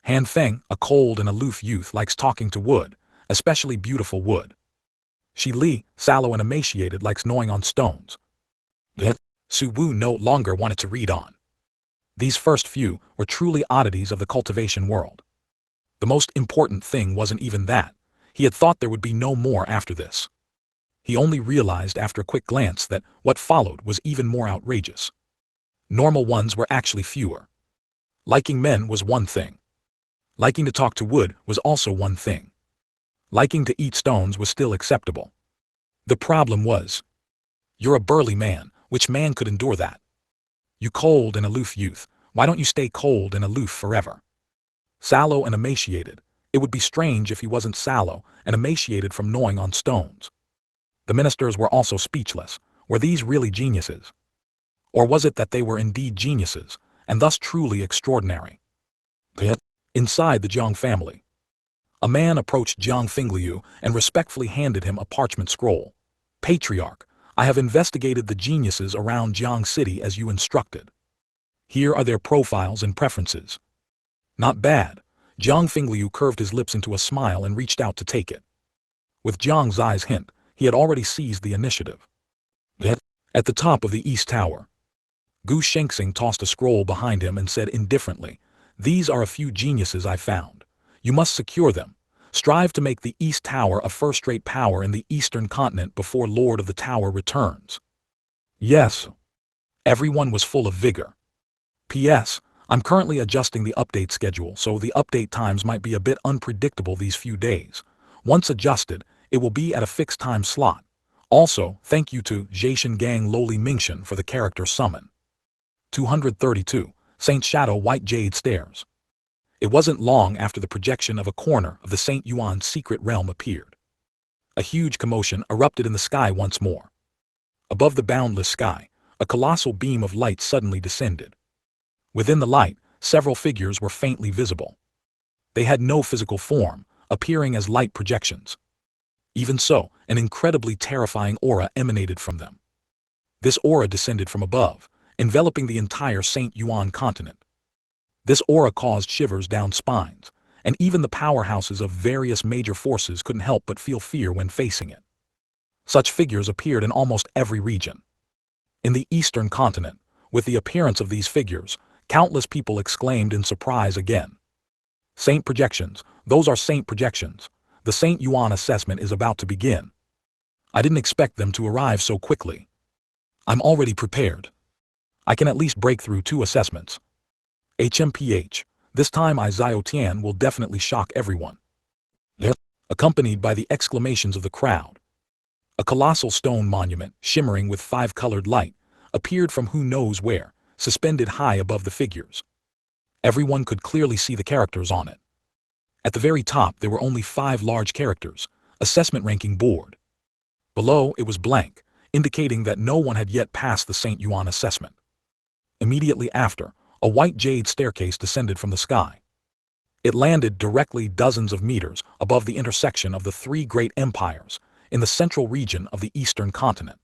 Han Feng, a cold and aloof youth, likes talking to wood, especially beautiful wood. Shi Li, sallow and emaciated, likes gnawing on stones." Su Wu no longer wanted to read on. These first few were truly oddities of the cultivation world. The most important thing wasn't even that. He had thought there would be no more after this. He only realized after a quick glance that what followed was even more outrageous. Normal ones were actually fewer. Liking men was one thing. Liking to talk to wood was also one thing. Liking to eat stones was still acceptable. The problem was, you're a burly man, which man could endure that? You cold and aloof youth, why don't you stay cold and aloof forever? Sallow and emaciated, it would be strange if he wasn't sallow and emaciated from gnawing on stones. The ministers were also speechless. Were these really geniuses? Or was it that they were indeed geniuses, and thus truly extraordinary? Inside the Jiang family, a man approached Jiang Fingliu and respectfully handed him a parchment scroll. "Patriarch, I have investigated the geniuses around Jiang City as you instructed. Here are their profiles and preferences." "Not bad." Jiang Fingliu curved his lips into a smile and reached out to take it. With Jiang Zai's hint, he had already seized the initiative. At the top of the East Tower, Gu Shengxing tossed a scroll behind him and said indifferently, "These are a few geniuses I found. You must secure them. Strive to make the East Tower a first-rate power in the Eastern Continent before Lord of the Tower returns." Yes. Everyone was full of vigor. P.S. I'm currently adjusting the update schedule, so the update times might be a bit unpredictable these few days. Once adjusted, it will be at a fixed time slot. Also, thank you to Zhaishan Gang Loli Mingshan for the character summon. 232. Saint Shadow White Jade Stairs. It wasn't long after the projection of a corner of the Saint Yuan secret realm appeared. A huge commotion erupted in the sky once more. Above the boundless sky, a colossal beam of light suddenly descended. Within the light, several figures were faintly visible. They had no physical form, appearing as light projections. Even so, an incredibly terrifying aura emanated from them. This aura descended from above, enveloping the entire Saint Yuan continent. This aura caused shivers down spines, and even the powerhouses of various major forces couldn't help but feel fear when facing it. Such figures appeared in almost every region. In the Eastern Continent, with the appearance of these figures, countless people exclaimed in surprise again. "Saint projections, those are saint projections. The Saint Yuan assessment is about to begin. I didn't expect them to arrive so quickly. I'm already prepared. I can at least break through 2 assessments. HMPH, this time I Zio Tian will definitely shock everyone." Accompanied by the exclamations of the crowd. A colossal stone monument, shimmering with 5-colored light, appeared from who knows where, suspended high above the figures. Everyone could clearly see the characters on it. At the very top there were only 5 large characters, assessment ranking board. Below it was blank, indicating that no one had yet passed the Saint Yuan assessment. Immediately after, a white jade staircase descended from the sky. It landed directly dozens of meters above the intersection of the 3 great empires in the central region of the Eastern Continent.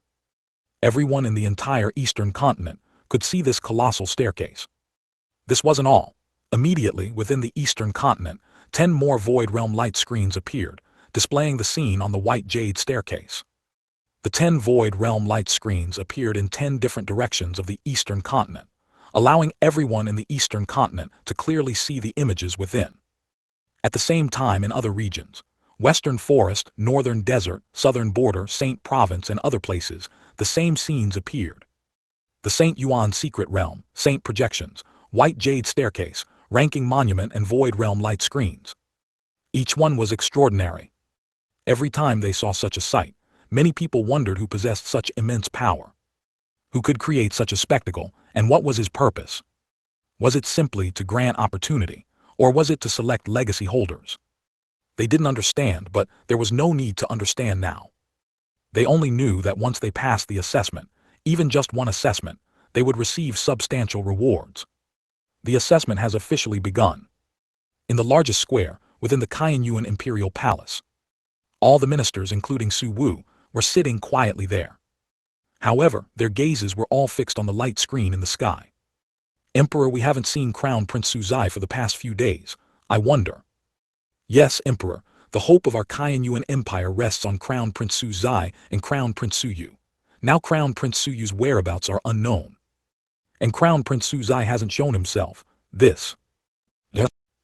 Everyone in the entire Eastern Continent could see this colossal staircase. This wasn't all. Immediately within the Eastern Continent, 10 more Void Realm light screens appeared, displaying the scene on the white jade staircase. The 10 Void Realm light screens appeared in 10 different directions of the Eastern Continent, allowing everyone in the Eastern Continent to clearly see the images within. At the same time in other regions, Western Forest, Northern Desert, Southern Border, Saint Province and other places, the same scenes appeared. The Saint Yuan Secret Realm, Saint Projections, White Jade Staircase, Ranking Monument and Void Realm light screens. Each one was extraordinary. Every time they saw such a sight, many people wondered who possessed such immense power. Who could create such a spectacle, and what was his purpose? Was it simply to grant opportunity, or was it to select legacy holders? They didn't understand, but there was no need to understand now. They only knew that once they passed the assessment, even just one assessment, they would receive substantial rewards. The assessment has officially begun. In the largest square, within the Kaiyuan Imperial Palace, all the ministers, including Su Wu, were sitting quietly there. However, their gazes were all fixed on the light screen in the sky. Emperor, we haven't seen Crown Prince Suzai for the past few days. I wonder. Yes, Emperor, the hope of our Kaiyuan Empire rests on Crown Prince Suzai and Crown Prince Suyu. Now Crown Prince Suyu's whereabouts are unknown. And Crown Prince Suzai hasn't shown himself.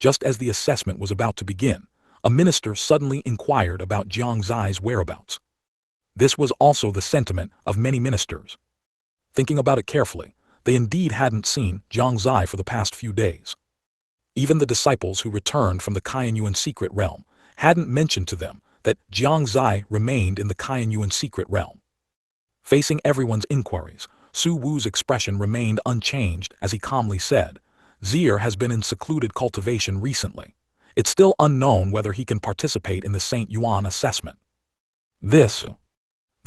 Just as the assessment was about to begin, a minister suddenly inquired about Jiang Xie's whereabouts. This was also the sentiment of many ministers. Thinking about it carefully, they indeed hadn't seen Jiang Xie for the past few days. Even the disciples who returned from the Kaiyuan Secret Realm hadn't mentioned to them that Jiang Xie remained in the Kaiyuan Secret Realm. Facing everyone's inquiries, Su Wu's expression remained unchanged as he calmly said, Xie has been in secluded cultivation recently. It's still unknown whether he can participate in the Saint Yuan assessment. The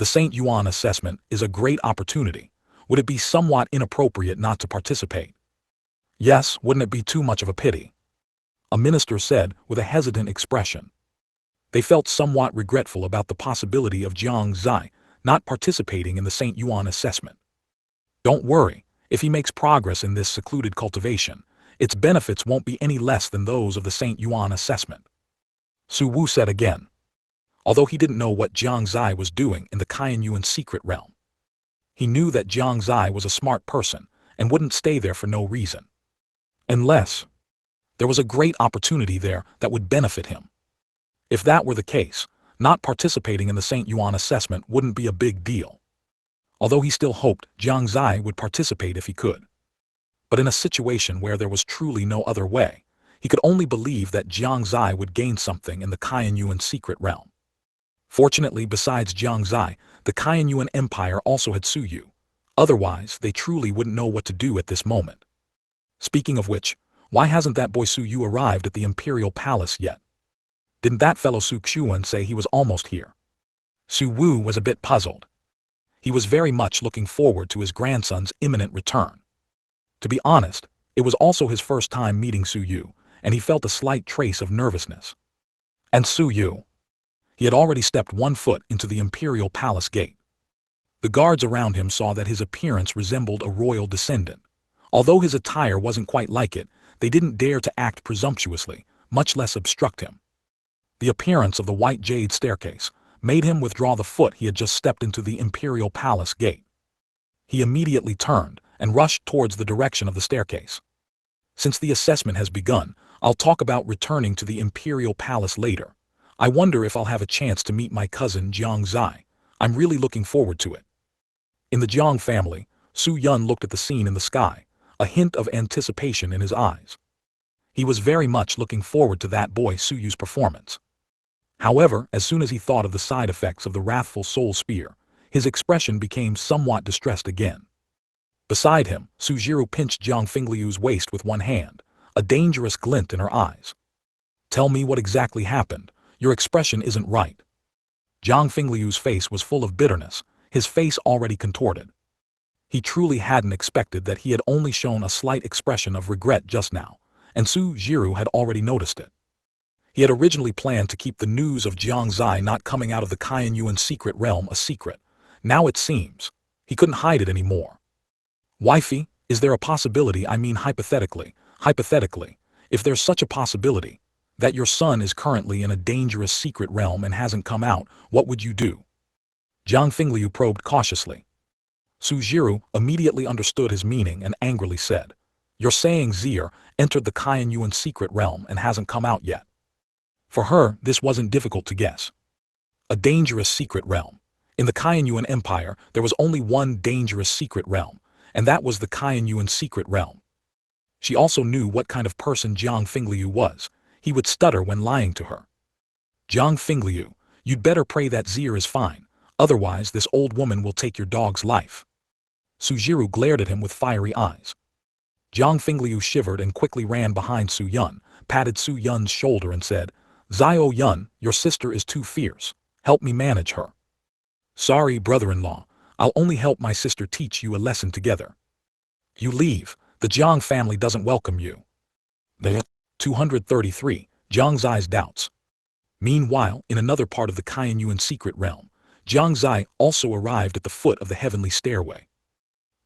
Saint Yuan assessment is a great opportunity. Would it be somewhat inappropriate not to participate? Yes, wouldn't it be too much of a pity? A minister said with a hesitant expression. They felt somewhat regretful about the possibility of Jiang Xie not participating in the Saint Yuan assessment. Don't worry, if he makes progress in this secluded cultivation, its benefits won't be any less than those of the Saint Yuan assessment. Su Wu said again. Although he didn't know what Jiang Xie was doing in the Kaiyuan Secret Realm, he knew that Jiang Xie was a smart person and wouldn't stay there for no reason. Unless there was a great opportunity there that would benefit him. If that were the case, not participating in the Saint Yuan assessment wouldn't be a big deal. Although he still hoped Jiang Xie would participate if he could. But in a situation where there was truly no other way, he could only believe that Jiang Xie would gain something in the Kaiyuan Secret Realm. Fortunately, besides Jiang Xie, the Kaiyuan Empire also had Su Yu. Otherwise, they truly wouldn't know what to do at this moment. Speaking of which, why hasn't that boy Su Yu arrived at the Imperial Palace yet? Didn't that fellow Su Xuan say he was almost here? Su Wu was a bit puzzled. He was very much looking forward to his grandson's imminent return. To be honest, it was also his first time meeting Su Yu, and he felt a slight trace of nervousness. And Su Yu. He had already stepped one foot into the Imperial Palace gate. The guards around him saw that his appearance resembled a royal descendant. Although his attire wasn't quite like it, they didn't dare to act presumptuously, much less obstruct him. The appearance of the white jade staircase made him withdraw the foot he had just stepped into the Imperial Palace gate. He immediately turned and rushed towards the direction of the staircase. Since the assessment has begun, I'll talk about returning to the Imperial Palace later. I wonder if I'll have a chance to meet my cousin Jiang Xie. I'm really looking forward to it. In the Jiang family, Su Yun looked at the scene in the sky, a hint of anticipation in his eyes. He was very much looking forward to that boy Su Yu's performance. However, as soon as he thought of the side effects of the wrathful soul spear, his expression became somewhat distressed again. Beside him, Su Jiru pinched Jiang Fingliu's waist with one hand, a dangerous glint in her eyes. Tell me what exactly happened. Your expression isn't right. Jiang Fingliu's face was full of bitterness, his face already contorted. He truly hadn't expected that he had only shown a slight expression of regret just now, and Su Jiru had already noticed it. He had originally planned to keep the news of Jiang Xie not coming out of the Kaiyuan Secret Realm a secret. Now it seems he couldn't hide it anymore. Wifey, is there a possibility, I mean hypothetically, if there's such a possibility, That your son is currently in a dangerous secret realm and hasn't come out, what would you do? Jiang Fingliu probed cautiously. Su Jiru immediately understood his meaning and angrily said, "You're saying Zier entered the Qianyuan secret realm and hasn't come out yet." For her, this wasn't difficult to guess. A dangerous secret realm. In the Qianyuan Empire, there was only one dangerous secret realm, and that was the Qianyuan secret realm. She also knew what kind of person Jiang Fingliu was. He would stutter when lying to her. "Jiang Fingliu, you'd better pray that Zier is fine, otherwise this old woman will take your dog's life." Su Jiru glared at him with fiery eyes. Jiang Fingliu shivered and quickly ran behind Su Yun, patted Su Yun's shoulder and said, "Zio Yun, your sister is too fierce. Help me manage her." "Sorry, brother-in-law, I'll only help my sister teach you a lesson together. You leave, the Jiang family doesn't welcome you." The 233, Jiang Xie's doubts. Meanwhile, in another part of the Qianyuan secret realm, Jiang Xie also arrived at the foot of the heavenly stairway.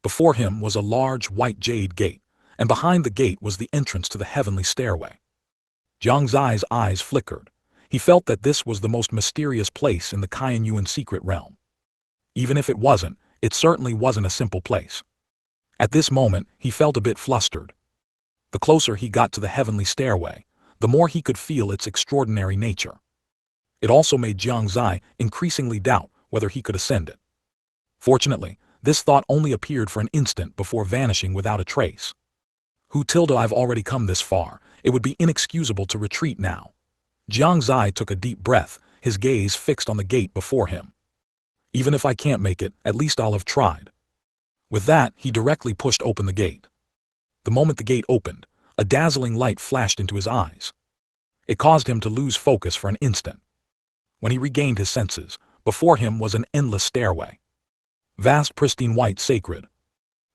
Before him was a large white jade gate, and behind the gate was the entrance to the heavenly stairway. Jiang Xie's eyes flickered. He felt that this was the most mysterious place in the Qianyuan secret realm. Even if it wasn't, it certainly wasn't a simple place. At this moment, he felt a bit flustered. The closer he got to the heavenly stairway, the more he could feel its extraordinary nature. It also made Jiang Xie increasingly doubt whether he could ascend it. Fortunately, this thought only appeared for an instant before vanishing without a trace. I've already come this far, it would be inexcusable to retreat now. Jiang Xie took a deep breath, his gaze fixed on the gate before him. Even if I can't make it, at least I'll have tried. With that, he directly pushed open the gate. The moment the gate opened, a dazzling light flashed into his eyes. It caused him to lose focus for an instant. When he regained his senses, before him was an endless stairway. Vast, pristine white, sacred.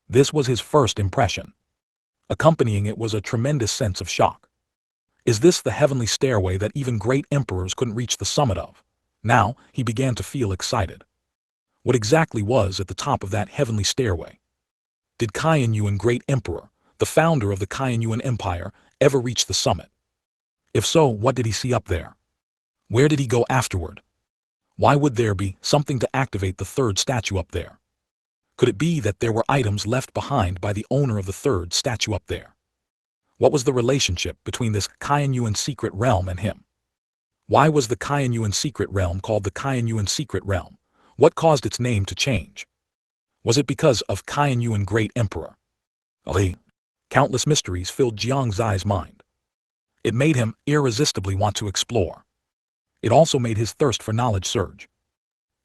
This was his first impression. Accompanying it was a tremendous sense of shock. Is this the heavenly stairway that even great emperors couldn't reach the summit of? Now, he began to feel excited. What exactly was at the top of that heavenly stairway? Did Qianyuan Great Emperor, the founder of the Qianyuan Empire, ever reach the summit? If so, what did he see up there? Where did he go afterward? Why would there be something to activate the third statue up there? Could it be that there were items left behind by the owner of the third statue up there? What was the relationship between this Qianyuan secret realm and him? Why was the Qianyuan secret realm called the Qianyuan secret realm? What caused its name to change? Was it because of Qianyuan Great Emperor? Countless mysteries filled Jiang Xie's mind. It made him irresistibly want to explore. It also made his thirst for knowledge surge.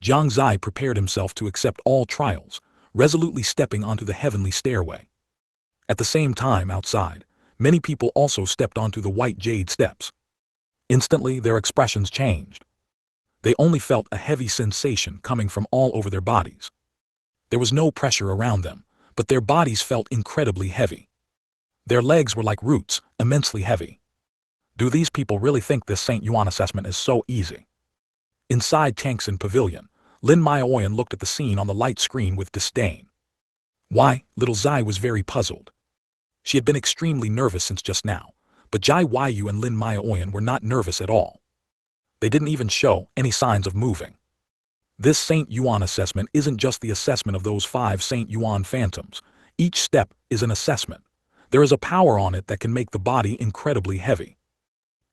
Jiang Xie prepared himself to accept all trials, resolutely stepping onto the heavenly stairway. At the same time, outside, many people also stepped onto the white jade steps. Instantly, their expressions changed. They only felt a heavy sensation coming from all over their bodies. There was no pressure around them, but their bodies felt incredibly heavy. Their legs were like roots, immensely heavy. Do these people really think this St. Yuan assessment is so easy? Inside Tangxin Pavilion, Lin Maoyan looked at the scene on the light screen with disdain. Why, little Zai was very puzzled. She had been extremely nervous since just now, but Jai Yu and Lin Maoyan were not nervous at all. They didn't even show any signs of moving. This St. Yuan assessment isn't just the assessment of those 5 St. Yuan phantoms. Each step is an assessment. There is a power on it that can make the body incredibly heavy.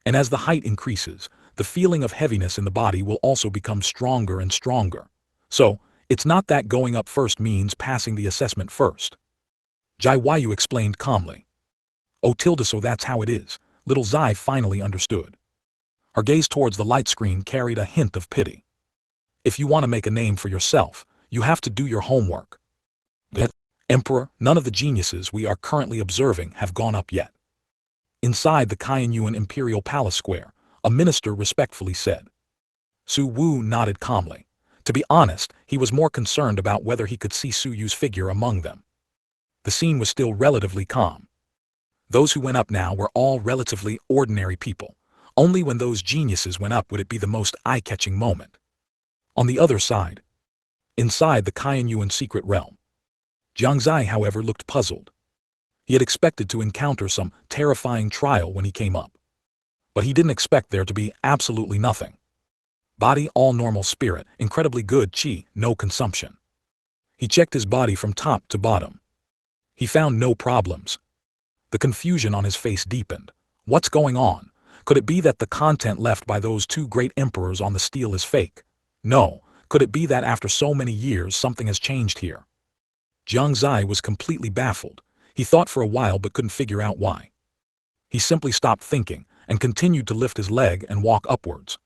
And as the height increases, the feeling of heaviness in the body will also become stronger and stronger. So, it's not that going up first means passing the assessment first. Jai Yu explained calmly. Oh, so that's how it is. Little Zai finally understood. Her gaze towards the light screen carried a hint of pity. If you want to make a name for yourself, you have to do your homework. The Emperor, none of the geniuses we are currently observing have gone up yet. Inside the Qianyuan Imperial Palace Square, a minister respectfully said. Su Wu nodded calmly. To be honest, he was more concerned about whether he could see Su Yu's figure among them. The scene was still relatively calm. Those who went up now were all relatively ordinary people. Only when those geniuses went up would it be the most eye-catching moment. On the other side, inside the Qianyuan secret realm, Jiang Xie, however, looked puzzled. He had expected to encounter some terrifying trial when he came up. But he didn't expect there to be absolutely nothing. Body all normal, spirit incredibly good, qi no consumption. He checked his body from top to bottom. He found no problems. The confusion on his face deepened. What's going on? Could it be that the content left by those two great emperors on the steel is fake? No. Could it be that after so many years something has changed here? Jiang Xie was completely baffled. He thought for a while but couldn't figure out why. He simply stopped thinking and continued to lift his leg and walk upwards.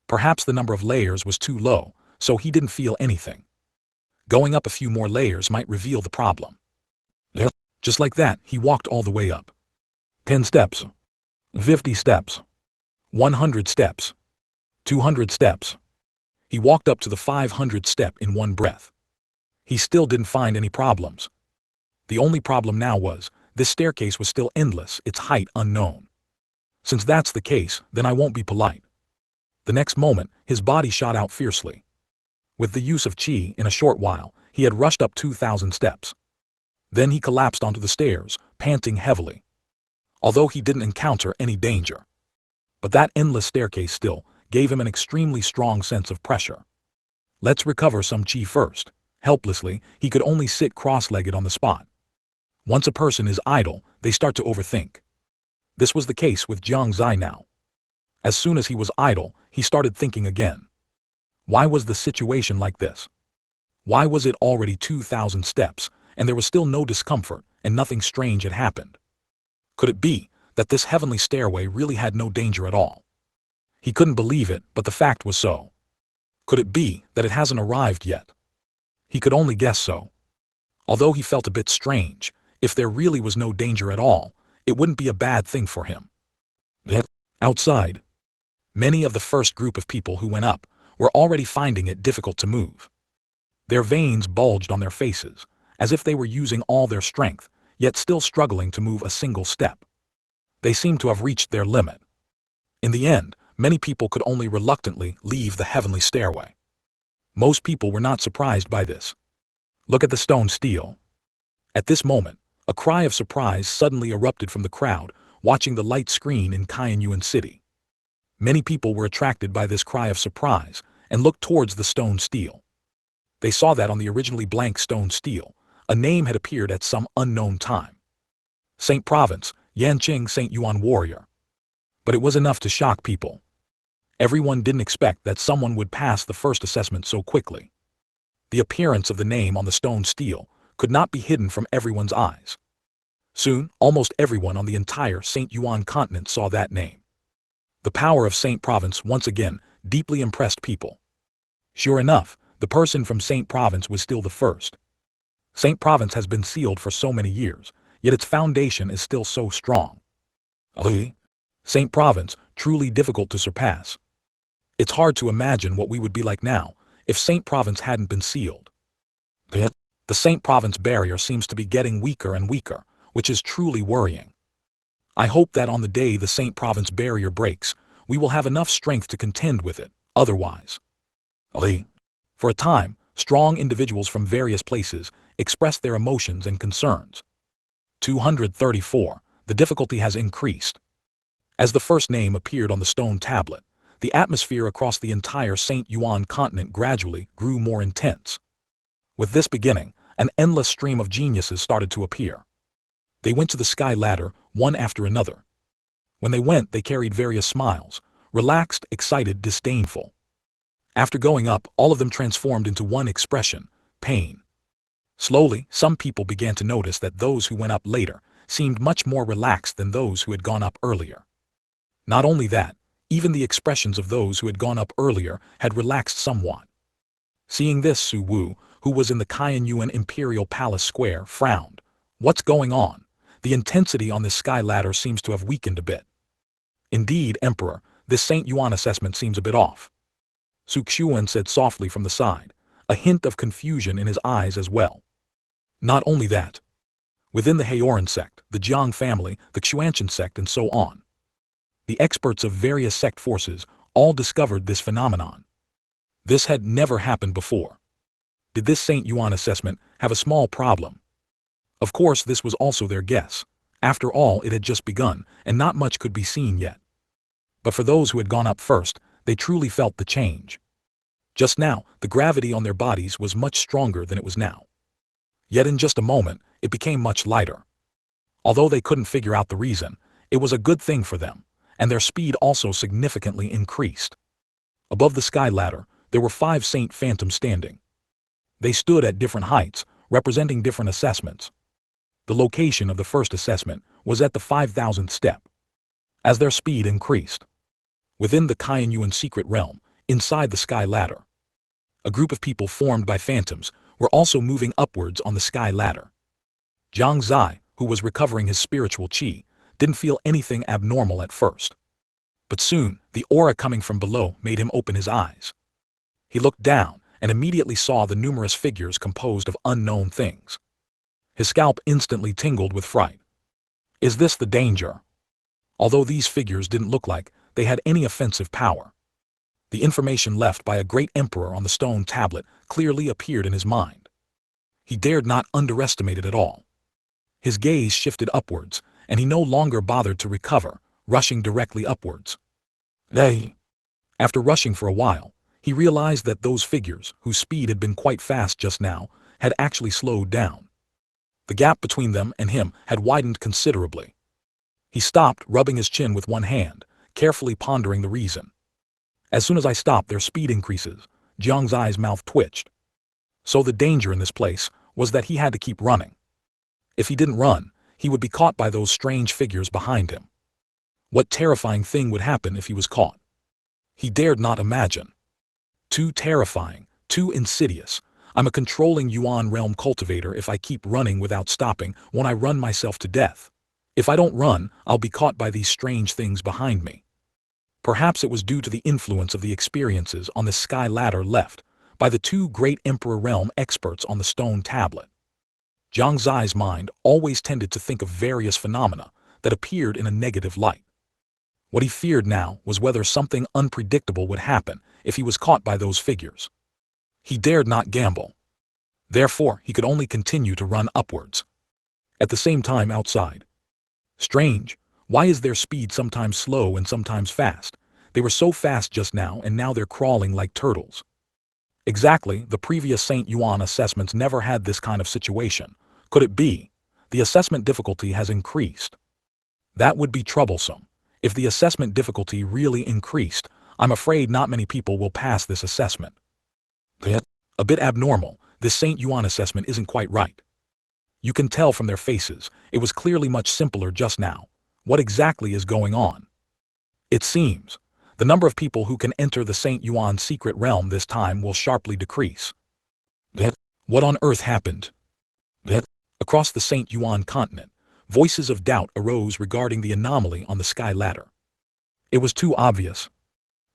Perhaps the number of layers was too low, so he didn't feel anything. Going up a few more layers might reveal the problem. Just like that, he walked all the way up. 10 steps. 50 steps. 100 steps. 200 steps. He walked up to the 500th step in one breath. He still didn't find any problems. The only problem now was, this staircase was still endless, its height unknown. Since that's the case, then I won't be polite. The next moment, his body shot out fiercely. With the use of qi, in a short while, he had rushed up 2,000 steps. Then he collapsed onto the stairs, panting heavily. Although he didn't encounter any danger. But that endless staircase still gave him an extremely strong sense of pressure. Let's recover some qi first. Helplessly, he could only sit cross-legged on the spot. Once a person is idle, they start to overthink. This was the case with Jiang Xie now. As soon as he was idle, he started thinking again. Why was the situation like this? Why was it already 2,000 steps, and there was still no discomfort, and nothing strange had happened? Could it be that this heavenly stairway really had no danger at all? He couldn't believe it, but the fact was so. Could it be that it hasn't arrived yet? He could only guess so. Although he felt a bit strange, if there really was no danger at all, it wouldn't be a bad thing for him. Outside, many of the first group of people who went up were already finding it difficult to move. Their veins bulged on their faces, as if they were using all their strength, yet still struggling to move a single step. They seemed to have reached their limit. In the end, many people could only reluctantly leave the heavenly stairway. Most people were not surprised by this. Look at the stone steel. At this moment, a cry of surprise suddenly erupted from the crowd, watching the light screen in Shengyuan City. Many people were attracted by this cry of surprise and looked towards the stone steel. They saw that on the originally blank stone steel, a name had appeared at some unknown time. Saint Province, Yanqing Saint Yuan Warrior. But it was enough to shock people. Everyone didn't expect that someone would pass the first assessment so quickly. The appearance of the name on the stone steel could not be hidden from everyone's eyes. Soon, almost everyone on the entire Shengyuan Continent saw that name. The power of Saint Province once again deeply impressed people. Sure enough, the person from Saint Province was still the first. Saint Province has been sealed for so many years, yet its foundation is still so strong. Saint Province, truly difficult to surpass. It's hard to imagine what we would be like now if Saint Province hadn't been sealed. The Saint Province barrier seems to be getting weaker and weaker, which is truly worrying. I hope that on the day the Saint Province barrier breaks, we will have enough strength to contend with it, otherwise. For a time, strong individuals from various places expressed their emotions and concerns. 234. The difficulty has increased. As the first name appeared on the stone tablet, the atmosphere across the entire Shengyuan continent gradually grew more intense. With this beginning, an endless stream of geniuses started to appear. They went to the sky ladder, one after another. When they went, they carried various smiles, relaxed, excited, disdainful. After going up, all of them transformed into one expression, pain. Slowly, some people began to notice that those who went up later seemed much more relaxed than those who had gone up earlier. Not only that, even the expressions of those who had gone up earlier had relaxed somewhat. Seeing this, Su Wu, who was in the Shengyuan Imperial Palace Square, frowned. What's going on? The intensity on this sky ladder seems to have weakened a bit. Indeed, Emperor, this Saint Yuan assessment seems a bit off. Su Xuan said softly from the side, a hint of confusion in his eyes as well. Not only that. Within the Haoran Sect, the Jiang family, the Xuanchen Sect, and so on. The experts of various sect forces all discovered this phenomenon. This had never happened before. Did this Saint Yuan assessment have a small problem? Of course, this was also their guess. After all, it had just begun, and not much could be seen yet. But for those who had gone up first, they truly felt the change. Just now, the gravity on their bodies was much stronger than it was now. Yet in just a moment, it became much lighter. Although they couldn't figure out the reason, it was a good thing for them, and their speed also significantly increased. Above the sky ladder, there were 5 Saint Phantoms standing. They stood at different heights, representing different assessments. The location of the first assessment was at the 5,000th step. As their speed increased, within the Shengyuan secret realm, inside the sky ladder, a group of people formed by phantoms were also moving upwards on the sky ladder. Jiang Xie, who was recovering his spiritual qi, didn't feel anything abnormal at first. But soon, the aura coming from below made him open his eyes. He looked down and immediately saw the numerous figures composed of unknown things. His scalp instantly tingled with fright. Is this the danger? Although these figures didn't look like they had any offensive power, the information left by a great emperor on the stone tablet clearly appeared in his mind. He dared not underestimate it at all. His gaze shifted upwards, and he no longer bothered to recover, rushing directly upwards. After rushing for a while, he realized that those figures, whose speed had been quite fast just now, had actually slowed down. The gap between them and him had widened considerably. He stopped, rubbing his chin with one hand, carefully pondering the reason. As soon as I stop, their speed increases. Jiang Xie's mouth twitched. So the danger in this place was that he had to keep running. If he didn't run, he would be caught by those strange figures behind him. What terrifying thing would happen if he was caught? He dared not imagine. Too terrifying, too insidious. I'm a controlling Yuan realm cultivator. If I keep running without stopping, won't I run myself to death? If I don't run, I'll be caught by these strange things behind me. Perhaps it was due to the influence of the experiences on the sky ladder left by the 2 great Emperor realm experts on the stone tablet. Jiang Xie's mind always tended to think of various phenomena that appeared in a negative light. What he feared now was whether something unpredictable would happen if he was caught by those figures. He dared not gamble. Therefore, he could only continue to run upwards. At the same time outside. Strange, why is their speed sometimes slow and sometimes fast? They were so fast just now, and now they're crawling like turtles. Exactly, the previous St. Yuan assessments never had this kind of situation. Could it be? The assessment difficulty has increased. That would be troublesome. If the assessment difficulty really increased, I'm afraid not many people will pass this assessment. A bit abnormal, this St. Yuan assessment isn't quite right. You can tell from their faces, it was clearly much simpler just now. What exactly is going on? It seems the number of people who can enter the St. Yuan secret realm this time will sharply decrease. What on earth happened? Across the St. Yuan Continent, voices of doubt arose regarding the anomaly on the sky ladder. It was too obvious.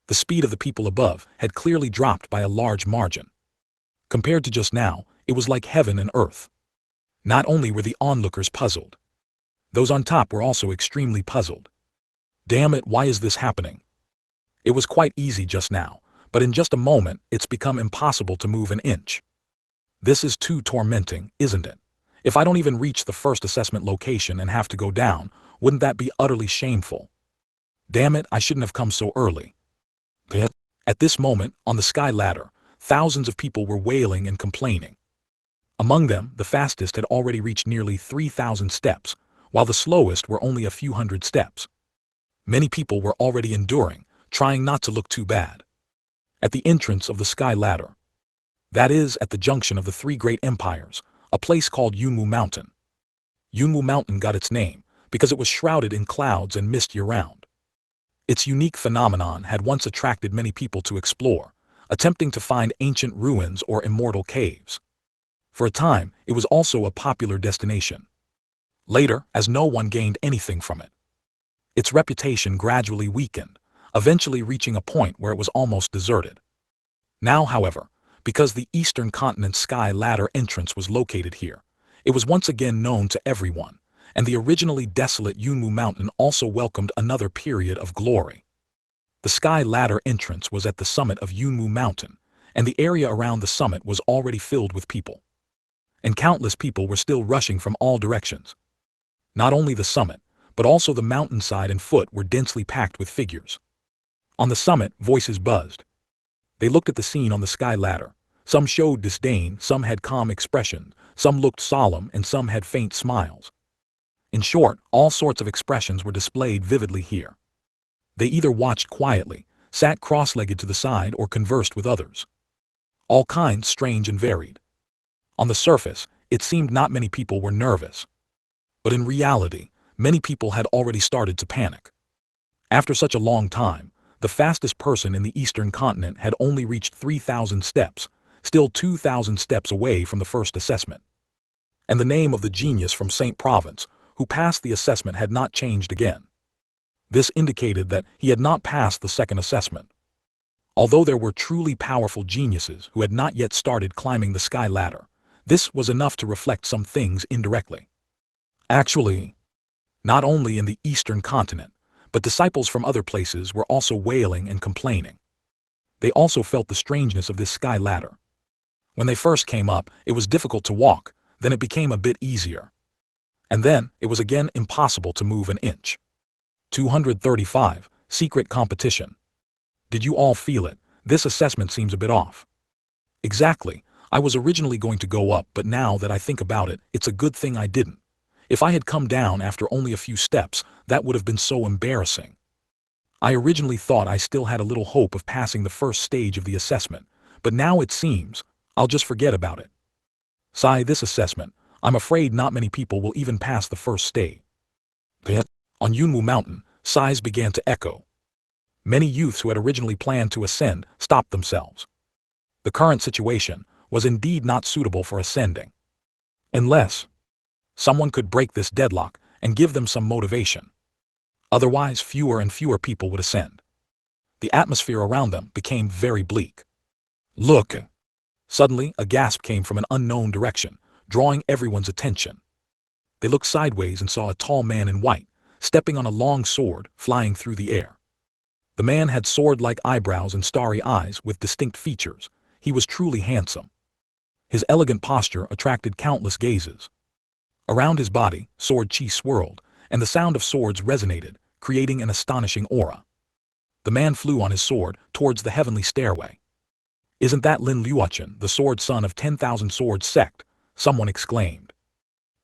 The speed of the people above had clearly dropped by a large margin. Compared to just now, it was like heaven and earth. Not only were the onlookers puzzled, those on top were also extremely puzzled. Damn it, why is this happening? It was quite easy just now, but in just a moment it's become impossible to move an inch. This is too tormenting, isn't it? If I don't even reach the first assessment location and have to go down, wouldn't that be utterly shameful? Damn it, I shouldn't have come so early. At this moment, on the sky ladder, thousands of people were wailing and complaining. Among them, the fastest had already reached nearly 3,000 steps, while the slowest were only a few hundred steps. Many people were already enduring, trying not to look too bad. At the entrance of the sky ladder, that is, at the junction of the 3 great empires, a place called Yunwu Mountain. Yunwu Mountain got its name because it was shrouded in clouds and mist year-round. Its unique phenomenon had once attracted many people to explore, attempting to find ancient ruins or immortal caves. For a time, it was also a popular destination. Later, as no one gained anything from it, its reputation gradually weakened, eventually reaching a point where it was almost deserted. Now, however, because the Eastern Continent sky ladder entrance was located here, it was once again known to everyone, and the originally desolate Yunwu Mountain also welcomed another period of glory. The sky ladder entrance was at the summit of Yunwu Mountain, and the area around the summit was already filled with people. And countless people were still rushing from all directions. Not only the summit, but also the mountainside and foot were densely packed with figures. On the summit, voices buzzed. They looked at the scene on the sky ladder. Some showed disdain, some had calm expressions, some looked solemn, and some had faint smiles. In short, all sorts of expressions were displayed vividly here. They either watched quietly, sat cross-legged to the side, or conversed with others. All kinds strange and varied. On the surface, it seemed not many people were nervous. But in reality, many people had already started to panic. After such a long time, the fastest person in the Eastern Continent had only reached 3,000 steps, still 2,000 steps away from the first assessment. And the name of the genius from St. Province, who passed the assessment, had not changed again. This indicated that he had not passed the second assessment. Although there were truly powerful geniuses who had not yet started climbing the sky ladder, this was enough to reflect some things indirectly. Actually, not only in the Eastern Continent, but disciples from other places were also wailing and complaining. They also felt the strangeness of this sky ladder. When they first came up, it was difficult to walk, then it became a bit easier. And then, it was again impossible to move an inch. 235. Secret competition. Did you all feel it? This assessment seems a bit off. Exactly. I was originally going to go up, but now that I think about it, it's a good thing I didn't. If I had come down after only a few steps, that would have been so embarrassing. I originally thought I still had a little hope of passing the first stage of the assessment, but now it seems I'll just forget about it. Sigh, this assessment, I'm afraid not many people will even pass the first stage. On Yunwu Mountain, sighs began to echo. Many youths who had originally planned to ascend stopped themselves. The current situation was indeed not suitable for ascending. Unless someone could break this deadlock and give them some motivation. Otherwise, fewer and fewer people would ascend. The atmosphere around them became very bleak. Look! Suddenly, a gasp came from an unknown direction, drawing everyone's attention. They looked sideways and saw a tall man in white, stepping on a long sword, flying through the air. The man had sword-like eyebrows and starry eyes with distinct features. He was truly handsome. His elegant posture attracted countless gazes. Around his body, sword chi swirled, and the sound of swords resonated, creating an astonishing aura. The man flew on his sword towards the heavenly stairway. Isn't that Lin Luochen, the sword son of 10,000 Sword Sect? Someone exclaimed.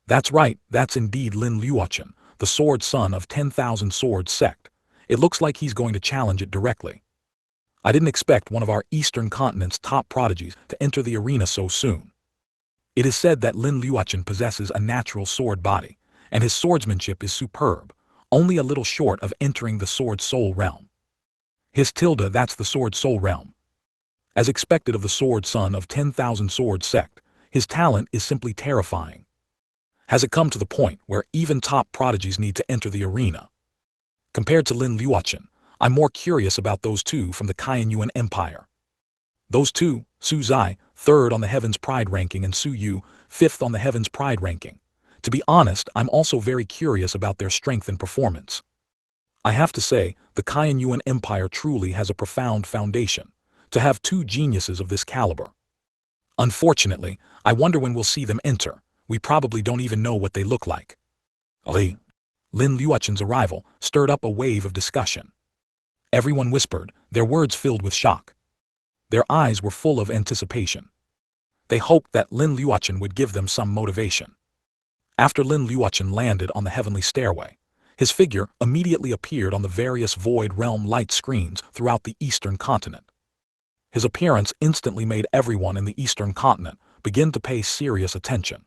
That's right, that's indeed Lin Luochen, the sword son of 10,000 Sword Sect. It looks like he's going to challenge it directly. I didn't expect one of our Eastern Continent's top prodigies to enter the arena so soon. It is said that Lin Luochen possesses a natural sword body, and his swordsmanship is superb, only a little short of entering the sword soul realm. That's the sword soul realm. As expected of the sword son of 10,000 Sword Sect, his talent is simply terrifying. Has it come to the point where even top prodigies need to enter the arena? Compared to Lin Luochen, I'm more curious about those two from the Kaiyuan Empire. Those two, Su Zai, third on the Heaven's Pride ranking, and Su Yu, fifth on the Heaven's Pride ranking. To be honest, I'm also very curious about their strength and performance. I have to say, the Kaiyuan Empire truly has a profound foundation, to have two geniuses of this caliber. Unfortunately, I wonder when we'll see them enter. We probably don't even know what they look like. Lin Luochen's arrival stirred up a wave of discussion. Everyone whispered, their words filled with shock. Their eyes were full of anticipation. They hoped that Lin Luochen would give them some motivation. After Lin Luochen landed on the heavenly stairway, his figure immediately appeared on the various void realm light screens throughout the Eastern Continent. His appearance instantly made everyone in the Eastern Continent begin to pay serious attention.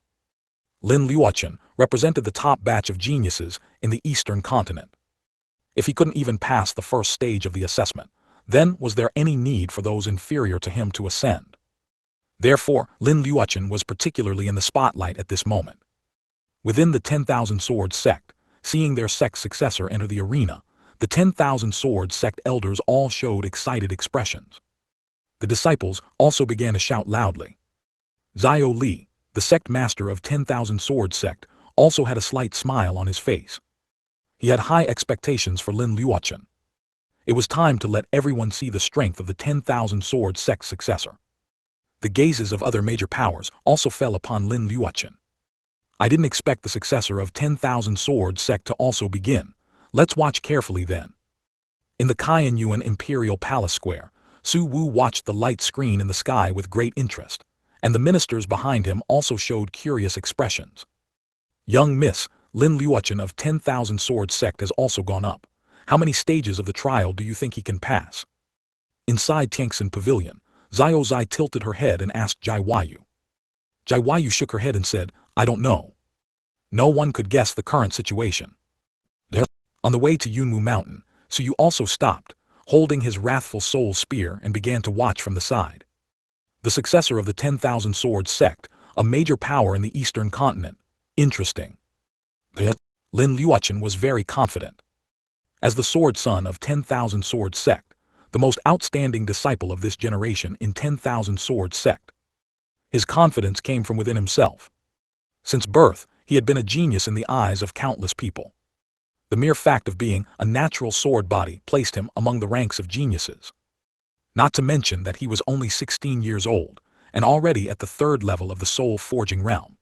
Lin Luochen represented the top batch of geniuses in the Eastern Continent. If he couldn't even pass the first stage of the assessment, then was there any need for those inferior to him to ascend? Therefore, Lin Luochen was particularly in the spotlight at this moment. Within the 10,000 Sword Sect, seeing their sect's successor enter the arena, the 10,000 Sword Sect elders all showed excited expressions. The disciples also began to shout loudly. Zhao Li, the sect master of 10,000 Sword Sect, also had a slight smile on his face. He had high expectations for Lin Luochen. It was time to let everyone see the strength of the 10,000 Sword Sect successor. The gazes of other major powers also fell upon Lin Luochen. I didn't expect the successor of 10,000 Sword Sect to also begin. Let's watch carefully then. In the Qianyuan Imperial Palace Square, Su Wu watched the light screen in the sky with great interest, and the ministers behind him also showed curious expressions. Young Miss, Lin Luochen of 10,000 Sword Sect has also gone up. How many stages of the trial do you think he can pass? Inside Tianxin Pavilion, Xiao Zai tilted her head and asked Jai Huayu. Jai Huayu shook her head and said, I don't know. No one could guess the current situation. There, on the way to Yunmu Mountain, Su Yu also stopped, holding his wrathful soul spear and began to watch from the side. The successor of the 10,000 Sword Sect, a major power in the Eastern Continent. Interesting. Lin Luochen was very confident. As the sword son of 10,000 Sword Sect, the most outstanding disciple of this generation in 10,000 Sword Sect, his confidence came from within himself. Since birth, he had been a genius in the eyes of countless people. The mere fact of being a natural sword body placed him among the ranks of geniuses. Not to mention that he was only 16 years old, and already at the third level of the soul-forging realm.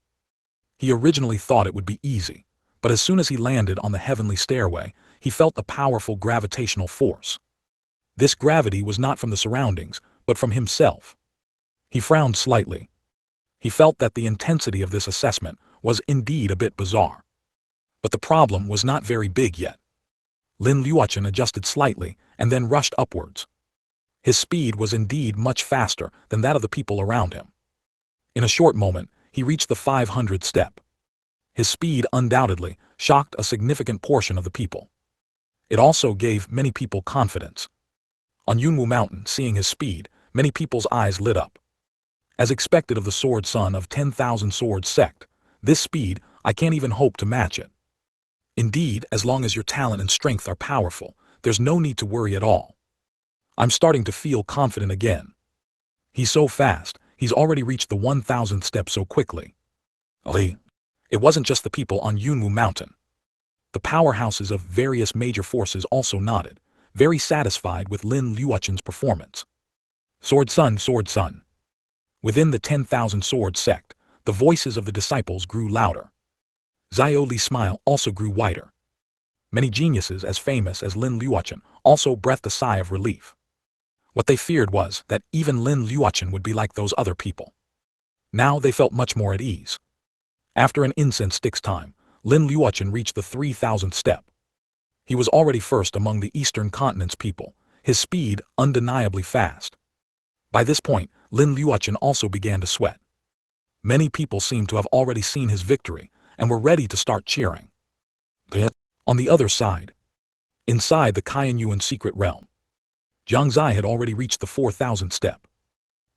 He originally thought it would be easy, but as soon as he landed on the heavenly stairway, he felt a powerful gravitational force. This gravity was not from the surroundings, but from himself. He frowned slightly. He felt that the intensity of this assessment was indeed a bit bizarre. But the problem was not very big yet. Lin Luochen adjusted slightly and then rushed upwards. His speed was indeed much faster than that of the people around him. In a short moment, he reached the 500 step. His speed undoubtedly shocked a significant portion of the people. It also gave many people confidence. On Yunwu Mountain, seeing his speed, many people's eyes lit up. As expected of the sword son of 10,000 Sword Sect, this speed, I can't even hope to match it. Indeed, as long as your talent and strength are powerful, there's no need to worry at all. I'm starting to feel confident again. He's so fast, he's already reached the 1,000th step so quickly. It wasn't just the people on Yunwu Mountain. The powerhouses of various major forces also nodded, very satisfied with Lin Luochen's performance. Sword son, sword son. Within the 10,000 Sword Sect, the voices of the disciples grew louder. Xiao Li's smile also grew wider. Many geniuses as famous as Lin Luochen also breathed a sigh of relief. What they feared was that even Lin Luochen would be like those other people. Now they felt much more at ease. After an incense stick's time, Lin Luochen reached the 3,000th step. He was already first among the Eastern Continent's people, his speed undeniably fast. By this point, Lin Luochen also began to sweat. Many people seemed to have already seen his victory and were ready to start cheering. On the other side, inside the Qianyuan secret realm, Jiang Xie had already reached the 4,000th step.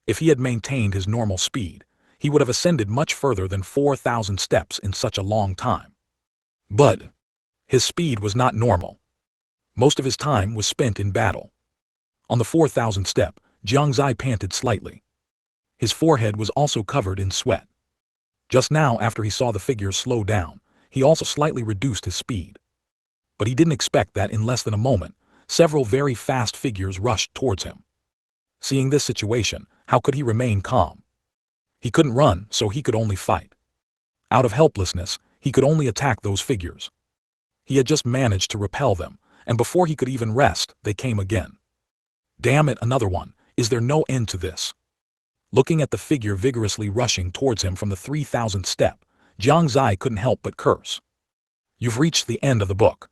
If he had maintained his normal speed, he would have ascended much further than 4,000 steps in such a long time. But his speed was not normal. Most of his time was spent in battle. On the 4,000th step, Jiang Xie panted slightly. His forehead was also covered in sweat. Just now, after he saw the figures slow down, he also slightly reduced his speed. But he didn't expect that in less than a moment, several very fast figures rushed towards him. Seeing this situation, how could he remain calm? He couldn't run, so he could only fight. Out of helplessness, he could only attack those figures. He had just managed to repel them, and before he could even rest, they came again. Damn it, another one. Is there no end to this? Looking at the figure vigorously rushing towards him from the 3,000th step, Jiang Xie couldn't help but curse. You've reached the end of the book.